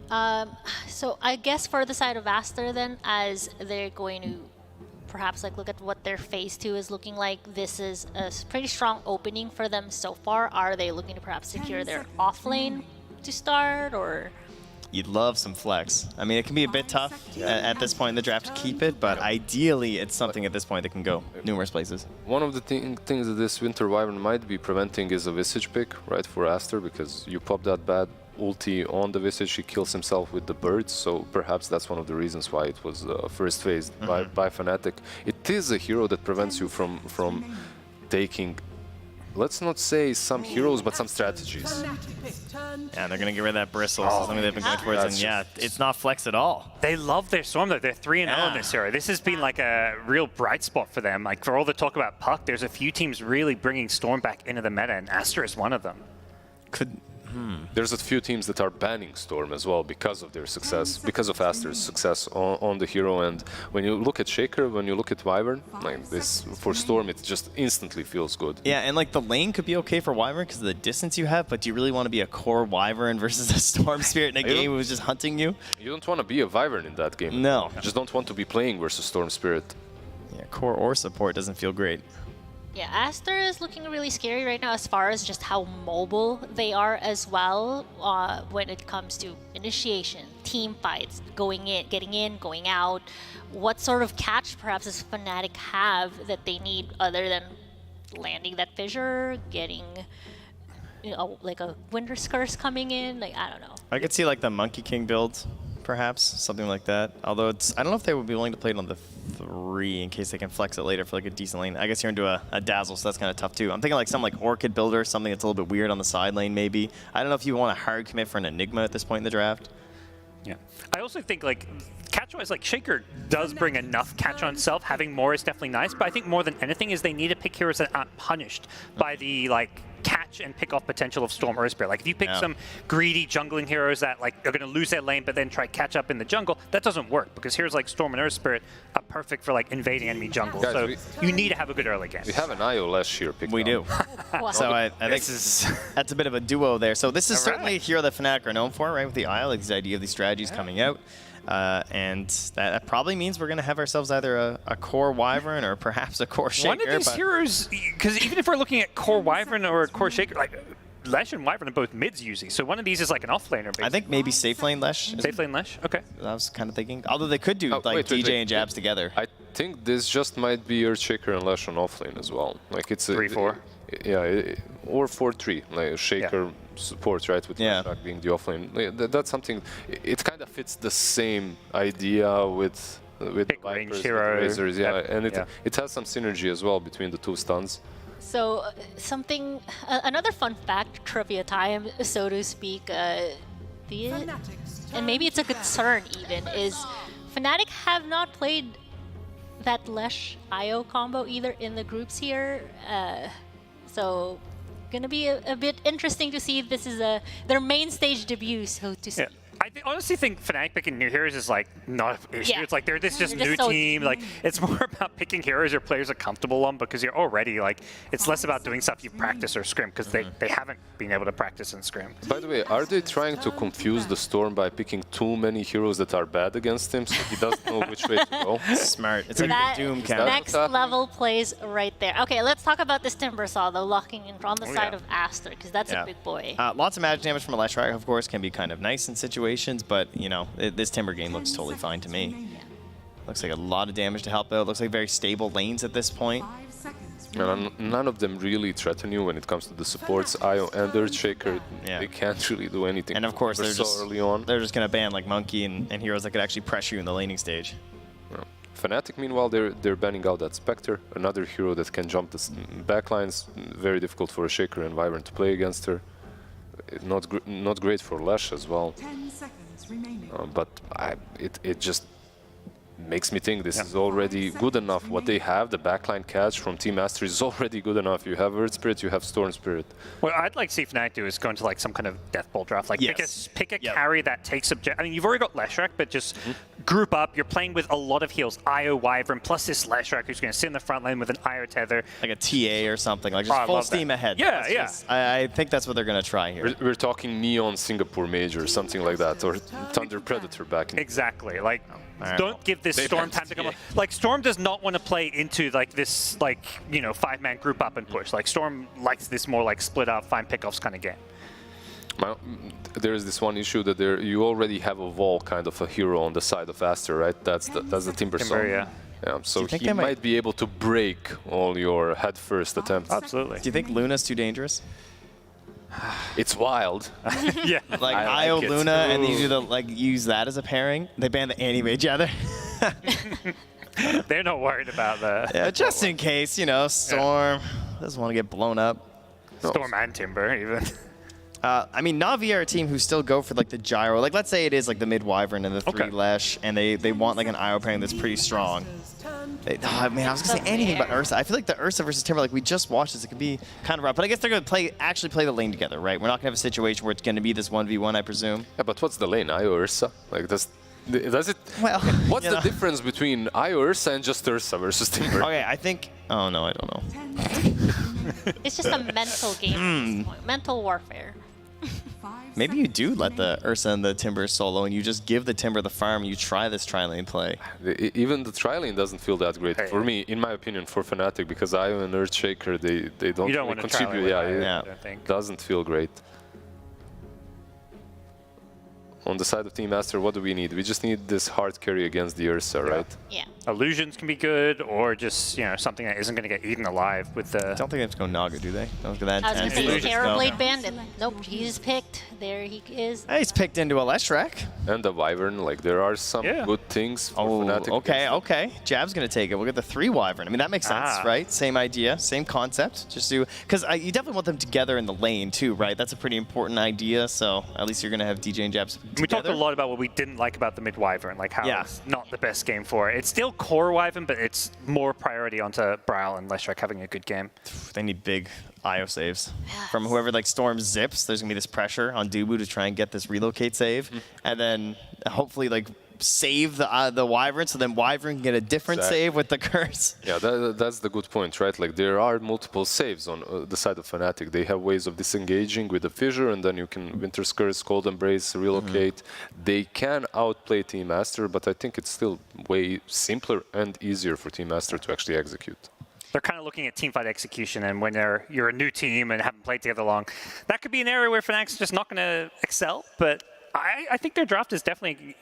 So I guess for the side of Aster then, as they're going to perhaps like look at what their phase 2 is looking like, this is a pretty strong opening for them so far. Are they looking to perhaps secure their off lane to start, or? You'd love some flex. I mean, it can be a bit tough at this point in the draft to keep it, but ideally it's something at this point that can go numerous places. One of the things that this Winter Wyvern might be preventing is a Visage pick, right, for Aster, because you pop that bad ulti on the Visage, he kills himself with the birds, so perhaps that's one of the reasons why it was first phased by Fnatic. It is a hero that prevents you from taking, let's not say some heroes, but some strategies. Yeah, they're going to get rid of that Bristle, so something they've been going towards, and yeah, it's not flex at all. They love their Storm, though. They're 3-0 in this hero. This has been like a real bright spot for them. Like, for all the talk about Puck, there's a few teams really bringing Storm back into the meta, and Aster is one of them. There's a few teams that are banning Storm as well because of their success, because of Aster's success on the hero. And when you look at Shaker, when you look at Wyvern, like this for Storm, it just instantly feels good. Yeah, and like the lane could be okay for Wyvern because of the distance you have, but do you really want to be a core Wyvern versus a Storm Spirit in a game who was just hunting you? You don't want to be a Wyvern in that game. No. You just don't want to be playing versus Storm Spirit. Yeah, core or support doesn't feel great. Yeah, Aster is looking really scary right now as far as just how mobile they are as well when it comes to initiation, team fights, going in, going out. What sort of catch perhaps does Fnatic have that they need other than landing that fissure, getting like a Winter's Curse coming in? Like, I don't know. I could see like the Monkey King build, perhaps, something like that. Although I don't know if they would be willing to play it on the 3 in case they can flex it later for like a decent lane. I guess you're into a Dazzle, so that's kind of tough too. I'm thinking like some like Orchid builder, something that's a little bit weird on the side lane maybe. I don't know if you want a hard commit for an Enigma at this point in the draft. Yeah. I also think like catch-wise, like Shaker does bring enough catch on itself. Having more is definitely nice, but I think more than anything is they need to pick heroes that aren't punished by the like catch and pick off potential of Storm or Spirit. Like if you pick some greedy jungling heroes that like are going to lose their lane but then try catch up in the jungle, that doesn't work because heroes like Storm and Earth Spirit are perfect for like invading enemy jungle. Guys, so you need to have a good early game. We have an IO Lash here picked We do. So I think that's a bit of a duo there. So this is certainly a hero that Fnatic are known for, right? With the IO, like this idea of these strategies coming out. And that probably means we're going to have ourselves either a core Wyvern or perhaps a core Shaker. One of these heroes, because even if we're looking at core Wyvern or core Shaker, like Lesh and Wyvern are both mids usually, so one of these is like an offlaner. Basically. I think maybe safe lane Lesh. Safe lane Lesh, okay. I was kind of thinking, although they could do like DJ and Jabs together. I think this just might be Earthshaker and Lesh on offlane as well. Like it's a 3-4. Yeah, or 4-3, like Shaker support, right? With Leshrac being the offlane. That's something. It kind of fits the same idea with Vipers, with Razors, and it has some synergy as well between the two stuns. So another fun fact, trivia time, so to speak, and maybe it's a concern even, is Fnatic have not played that Lesh IO combo either in the groups here. So gonna be a bit interesting to see if this is their main stage debut, so to speak. I honestly think Fnatic picking new heroes is like not an issue. Yeah. It's like they're this just They're new just so team. Like it's more about picking heroes your players are comfortable on because you're already like it's less about doing stuff you practice or scrim because they haven't been able to practice in scrim. By the way, are they trying to confuse the Storm by picking too many heroes that are bad against him so he doesn't know which way to go? Smart. It's like That the Doom count. next level plays right there. Okay, let's talk about this Timbersaw though, locking in on the side of Aster, because that's a big boy. Lots of magic damage from a Leshrac, of course, can be kind of nice in situations, but you know, this Timber game looks totally fine to me. Looks like a lot of damage to help out. Looks like very stable lanes at this point. None of them really threaten you when it comes to the supports. IO and Earthshaker, they can't really do anything. And of course, they're so just early on. They're just gonna ban like Monkey and heroes that could actually pressure you in the laning stage. Fnatic, meanwhile, they're banning out that Spectre, another hero that can jump the backlines. Very difficult for a Shaker and Wyvern to play against her. Not great for Lash as well. 10 seconds remaining. But it just makes me think this is already good enough. What they have, the backline catch from Team Aster is already good enough. You have Earth Spirit, you have Storm Spirit. What I'd like to see Fnatic do is go into like some kind of Death Bolt draft. Like pick a carry that takes I mean, you've already got Leshrac, but just group up. You're playing with a lot of heals. IO Wyvern plus this Leshrac who's going to sit in the front lane with an IO tether. Like a TA or something, like just full steam ahead. Yeah, I think that's what they're going to try here. We're talking Neon Singapore Major, something like that, or Thunder Predator back in. Exactly. Like, don't give this Storm time to come up. Like, Storm does not want to play into like this, like, you know, 5-man group up and push. Like, Storm likes this more like split up, find pickoffs kind of game. There is this one issue that you already have a Vol kind of a hero on the side of Aster, right? That's the Timbersaw. So he might be able to break all your head-first attempts. Absolutely. Do you think Luna's too dangerous? It's wild. Yeah. Like IO Luna, and you do use that as a pairing. They ban the anti-mage other. They're not worried about that. Yeah, just in case, you know, Storm doesn't want to get blown up. Storm and Timber, even. I mean, Na'Vi are a team who still go for like the gyro. Like, let's say it is like the mid Wyvern and the 3 Lesh, and they want like an IO pairing that's pretty strong. I mean, I was gonna say anything but Ursa. I feel like the Ursa versus Timber, like we just watched this, it could be kind of rough. But I guess they're gonna actually play the lane together, right? We're not gonna have a situation where it's gonna be this 1v1, I presume. Yeah, but what's the lane? IO Ursa? Like, does it? Well, what's the difference between IO Ursa and just Ursa versus Timber? Okay, I think. Oh no, I don't know. It's just a mental game at this point. Mental warfare. 5 Maybe you do let the Ursa and the Timber solo, and you just give the Timber the farm, and you try this tri-lane play. Even the tri-lane doesn't feel that great for me, in my opinion, for Fnatic, because Io and Earthshaker, they don't really contribute. It doesn't feel great. On the side of Team Aster, what do we need? We just need this hard carry against the Ursa, right? Yeah. Illusions can be good, or just something that isn't going to get eaten alive with the. I don't think they have to go Naga, do they? Don't go that I was intense. going to say Terrorblade Bandit. Nope, he's picked. There he is. Hey, he's picked into a Leshrac. And the Wyvern, like there are some good things for Fnatic. Okay. Jab's going to take it. We'll get the 3 Wyvern. I mean, that makes sense, right? Same idea, same concept. Just do, because you definitely want them together in the lane too, right? That's a pretty important idea. So at least you're going to have DJ and Jabs together. We talked a lot about what we didn't like about the mid Wyvern, like how it's not the best game for it. It's still core Wyvern, but it's more priority onto Brawl and Leshrac having a good game. They need big IO saves. From whoever like Storm zips, there's going to be this pressure on Dubu to try and get this relocate save. And then hopefully like save the Wyvern, so then Wyvern can get a different save with the curse. Yeah, that's the good point, right? Like there are multiple saves on the side of Fnatic. They have ways of disengaging with the Fissure, and then you can Winter's Curse, Cold Embrace, relocate. They can outplay Team Aster, but I think it's still way simpler and easier for Team Aster to actually execute. They're kind of looking at teamfight execution, and when you're a new team and haven't played together long, that could be an area where Fnatic's just not going to excel, but I think their draft is definitely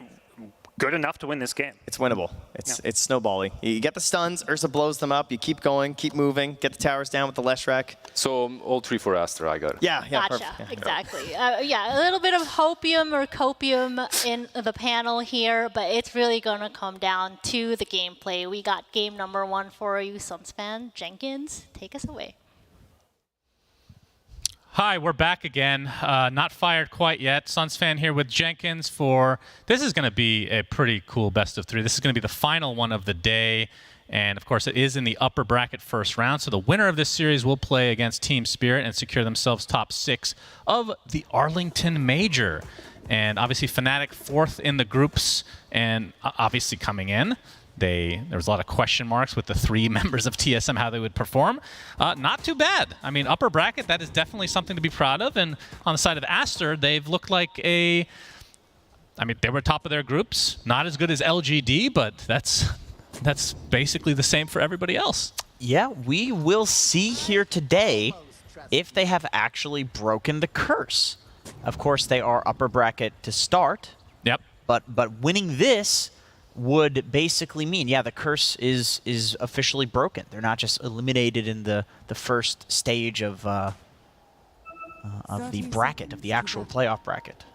good enough to win this game. It's winnable. It's snowballing. You get the stuns, Ursa blows them up, you keep going, keep moving, get the towers down with the Leshrac. So all 3 for Aster, I got it. Yeah, Gotcha, perfect. exactly. Yeah, a little bit of hopium or copium in the panel here, but it's really going to come down to the gameplay. We got game number 1 for you, Sunsfan. Jenkins, take us away. Hi, we're back again. Not fired quite yet. Sunsfan here with Jenkins for... This is going to be a pretty cool best of 3. This is going to be the final one of the day. And, of course, it is in the upper bracket first round. So the winner of this series will play against Team Spirit and secure themselves top 6 of the Arlington Major. And, obviously, Fnatic 4th in the groups and obviously coming in. There was a lot of question marks with the 3 members of TSM, how they would perform. Not too bad. I mean, upper bracket, that is definitely something to be proud of. And on the side of Aster, they've looked like I mean, they were top of their groups. Not as good as LGD, but that's basically the same for everybody else. Yeah, we will see here today if they have actually broken the curse. Of course, they are upper bracket to start. Yep. But winning this would basically mean, yeah, the curse is officially broken. They're not just eliminated in the first stage of the bracket, of the actual playoff bracket.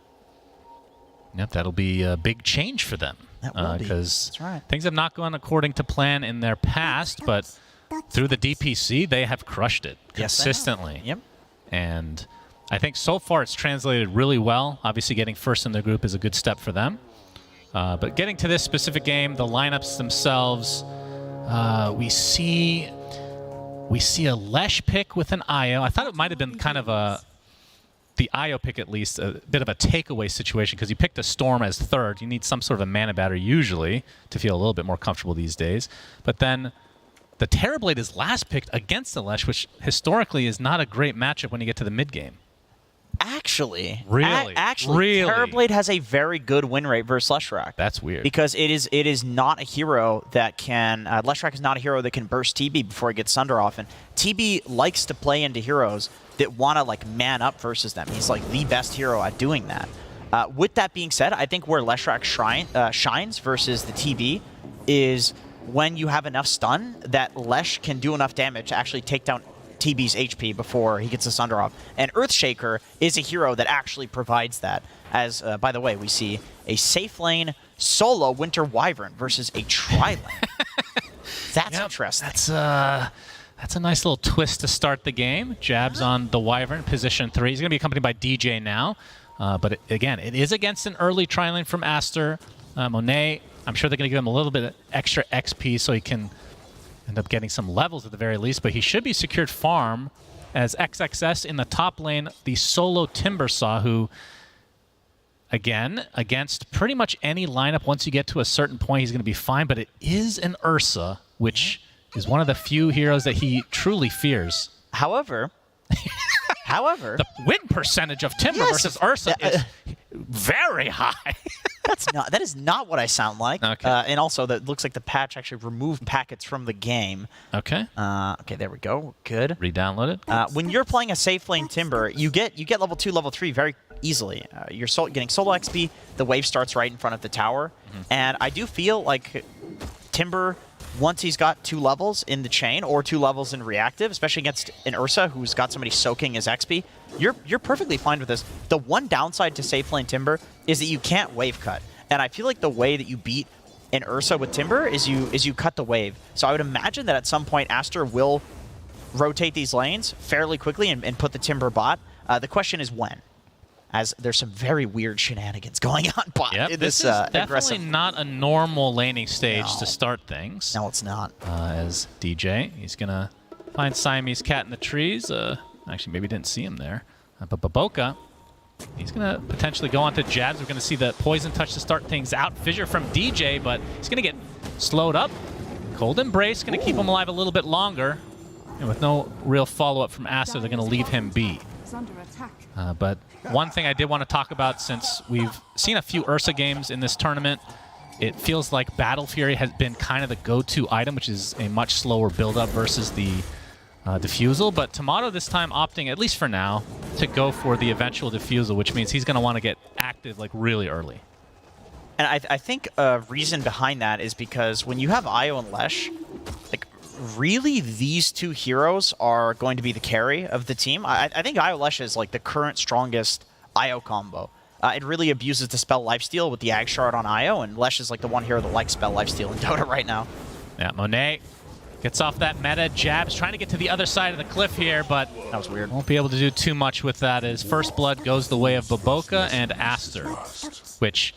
Yep, that'll be a big change for them. That will be. Because That's right. things have not gone according to plan in their past, but through the DPC, they have crushed it consistently. Yep. And I think so far it's translated really well. Obviously, getting first in their group is a good step for them. But getting to this specific game, the lineups themselves, we see a Lesh pick with an IO. I thought it might have been kind of the IO pick at least, a bit of a takeaway situation because you picked a Storm as 3rd. You need some sort of a mana battery usually to feel a little bit more comfortable these days. But then the Terrorblade is last picked against the Lesh, which historically is not a great matchup when you get to the mid game. Actually, really, Terrorblade has a very good win rate versus Leshrac. That's weird. Because it is not a hero that can... Leshrac is not a hero that can burst TB before it gets Sunder off. And TB likes to play into heroes that want to like man up versus them. He's like the best hero at doing that. With that being said, I think where Leshrac shines versus the TB is when you have enough stun that Lesh can do enough damage to actually take down TB's HP before he gets the Sunder off. And Earthshaker is a hero that actually provides that. As, by the way, we see a safe lane solo Winter Wyvern versus a tri-lane. That's interesting. That's a nice little twist to start the game. Jabs on the Wyvern, position 3. He's going to be accompanied by DJ now. But again, it is against an early tri-lane from Aster. Monet, I'm sure they're going to give him a little bit of extra XP so he can end up getting some levels at the very least, but he should be secured farm as XXS in the top lane, the solo Timbersaw, who, again, against pretty much any lineup, once you get to a certain point, he's going to be fine, but it is an Ursa, which is one of the few heroes that he truly fears. However, However, the win percentage of Timber versus Ursa is very high. That is not what I sound like. Okay. And also, that looks like the patch actually removed packets from the game. Okay. Okay, there we go. Good. Re-download it. When you're playing a safe lane Timber, you get level 2, level 3 very easily. You're getting solo XP. The wave starts right in front of the tower, and I do feel like Timber, once he's got 2 levels in the chain or 2 levels in reactive, especially against an Ursa who's got somebody soaking his XP, you're perfectly fine with this. The one downside to safe lane Timber is that you can't wave cut, and I feel like the way that you beat an Ursa with Timber is you cut the wave. So I would imagine that at some point Aster will rotate these lanes fairly quickly and put the Timber bot. The question is when, as there's some very weird shenanigans going on bot. Yep, this is definitely not a normal laning stage to start things. No, it's not. As DJ, he's going to find Siamese Cat in the trees. Actually, maybe didn't see him there. But Baboka, he's going to potentially go on to Jabs. We're going to see the Poison Touch to start things out. Fissure from DJ, but he's going to get slowed up. Cold Embrace going to keep him alive a little bit longer. And with no real follow-up from Aster, they're going to leave him be. But one thing I did want to talk about, since we've seen a few Ursa games in this tournament, it feels like Battle Fury has been kind of the go-to item, which is a much slower build-up versus the Diffusal. But Tomato this time opting, at least for now, to go for the eventual Diffusal, which means he's going to want to get active like really early. And I think a reason behind that is because when you have Io and Lesh, like, really these 2 heroes are going to be the carry of the team. I think Io Lesh is like the current strongest Io combo. It really abuses the spell lifesteal with the Ag Shard on Io, and Lesh is like the one hero that likes spell lifesteal in Dota right now. Yeah, Monet gets off that meta. Jabs trying to get to the other side of the cliff here, but that was weird. Won't be able to do too much with that, as First Blood goes the way of Baboka and Aster, which,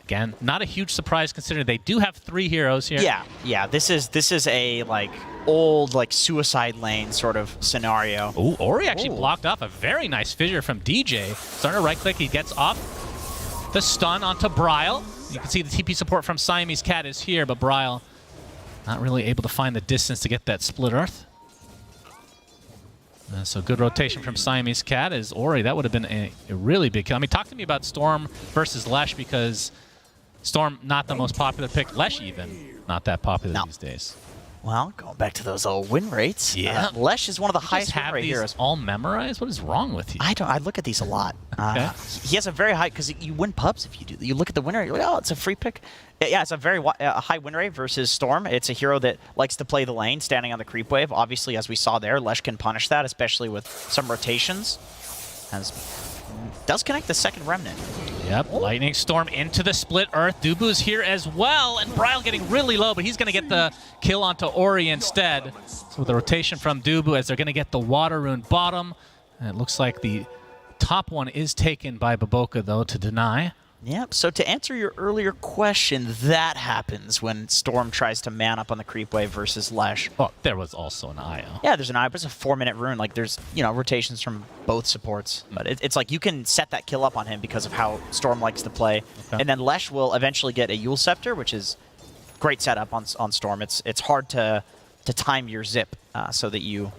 again, not a huge surprise considering they do have 3 heroes here. Yeah. This is a like old like suicide lane sort of scenario. Ooh, Ori actually blocked off a very nice fissure from DJ. Starting to right click, he gets off the stun onto Bryle. You can see the TP support from Siamese Cat is here, but Bryle not really able to find the distance to get that split earth. So good rotation from Siamese Cat as Ori. That would have been a really big kill. I mean, talk to me about Storm versus Lesh, because Storm, not the most popular pick. Lesh, even, not that popular these days. Well, going back to those old win rates. Yeah. Lesh is one of the highest win rate heroes. All memorized? What is wrong with you? I look at these a lot. Okay. He has a very high, because you win pubs if you do. You look at the win rate, you're like, oh, it's a free pick. Yeah, it's a very high win rate versus Storm. It's a hero that likes to play the lane, standing on the creep wave. Obviously, as we saw there, Lesh can punish that, especially with some rotations. Does connect the second Remnant. Yep, Lightning Storm into the split earth. Dubu's here as well, and Bryle getting really low, but he's going to get the kill onto Ori instead. So with the rotation from Dubu, as they're going to get the Water Rune bottom. And it looks like the top one is taken by Baboka, though, to deny. Yep, so to answer your earlier question, that happens when Storm tries to man up on the creep wave versus Lesh. Oh, there was also an IO. Yeah, there's an IO, but it's a 4-minute rune. Like, there's, rotations from both supports. But it's like you can set that kill up on him because of how Storm likes to play. Okay. And then Lesh will eventually get a Yule Scepter, which is great setup on Storm. It's hard to time your zip so that you...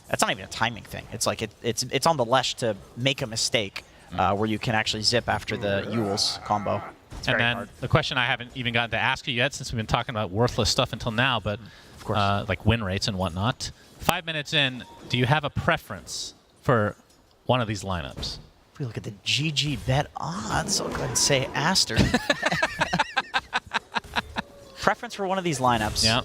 That's not even a timing thing. It's like it's on the Lesh to make a mistake. Where you can actually zip after the Yule's combo. And then the question I haven't even gotten to ask you yet, since we've been talking about worthless stuff until now, but of course, like win rates and whatnot. 5 minutes in, do you have a preference for one of these lineups? If we look at the GG bet odds, I'll go ahead and say Aster. Preference for one of these lineups. Yeah.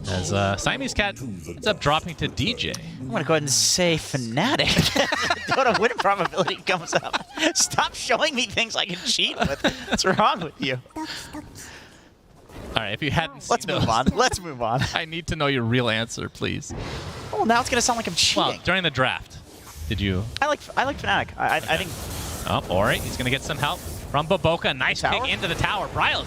As Siamese Cat ends up dropping to DJ. I'm going to go ahead and say Fnatic. Dota win probability comes up. Stop showing me things I can cheat with. What's wrong with you? All right, if you hadn't seen Let's move on. Let's move on. I need to know your real answer, please. Oh, now it's going to sound like I'm cheating. Well, during the draft, did you? I like Fnatic. I think... Oh, Ori, he's going to get some help from Baboka. Nice pick into the tower. Bryle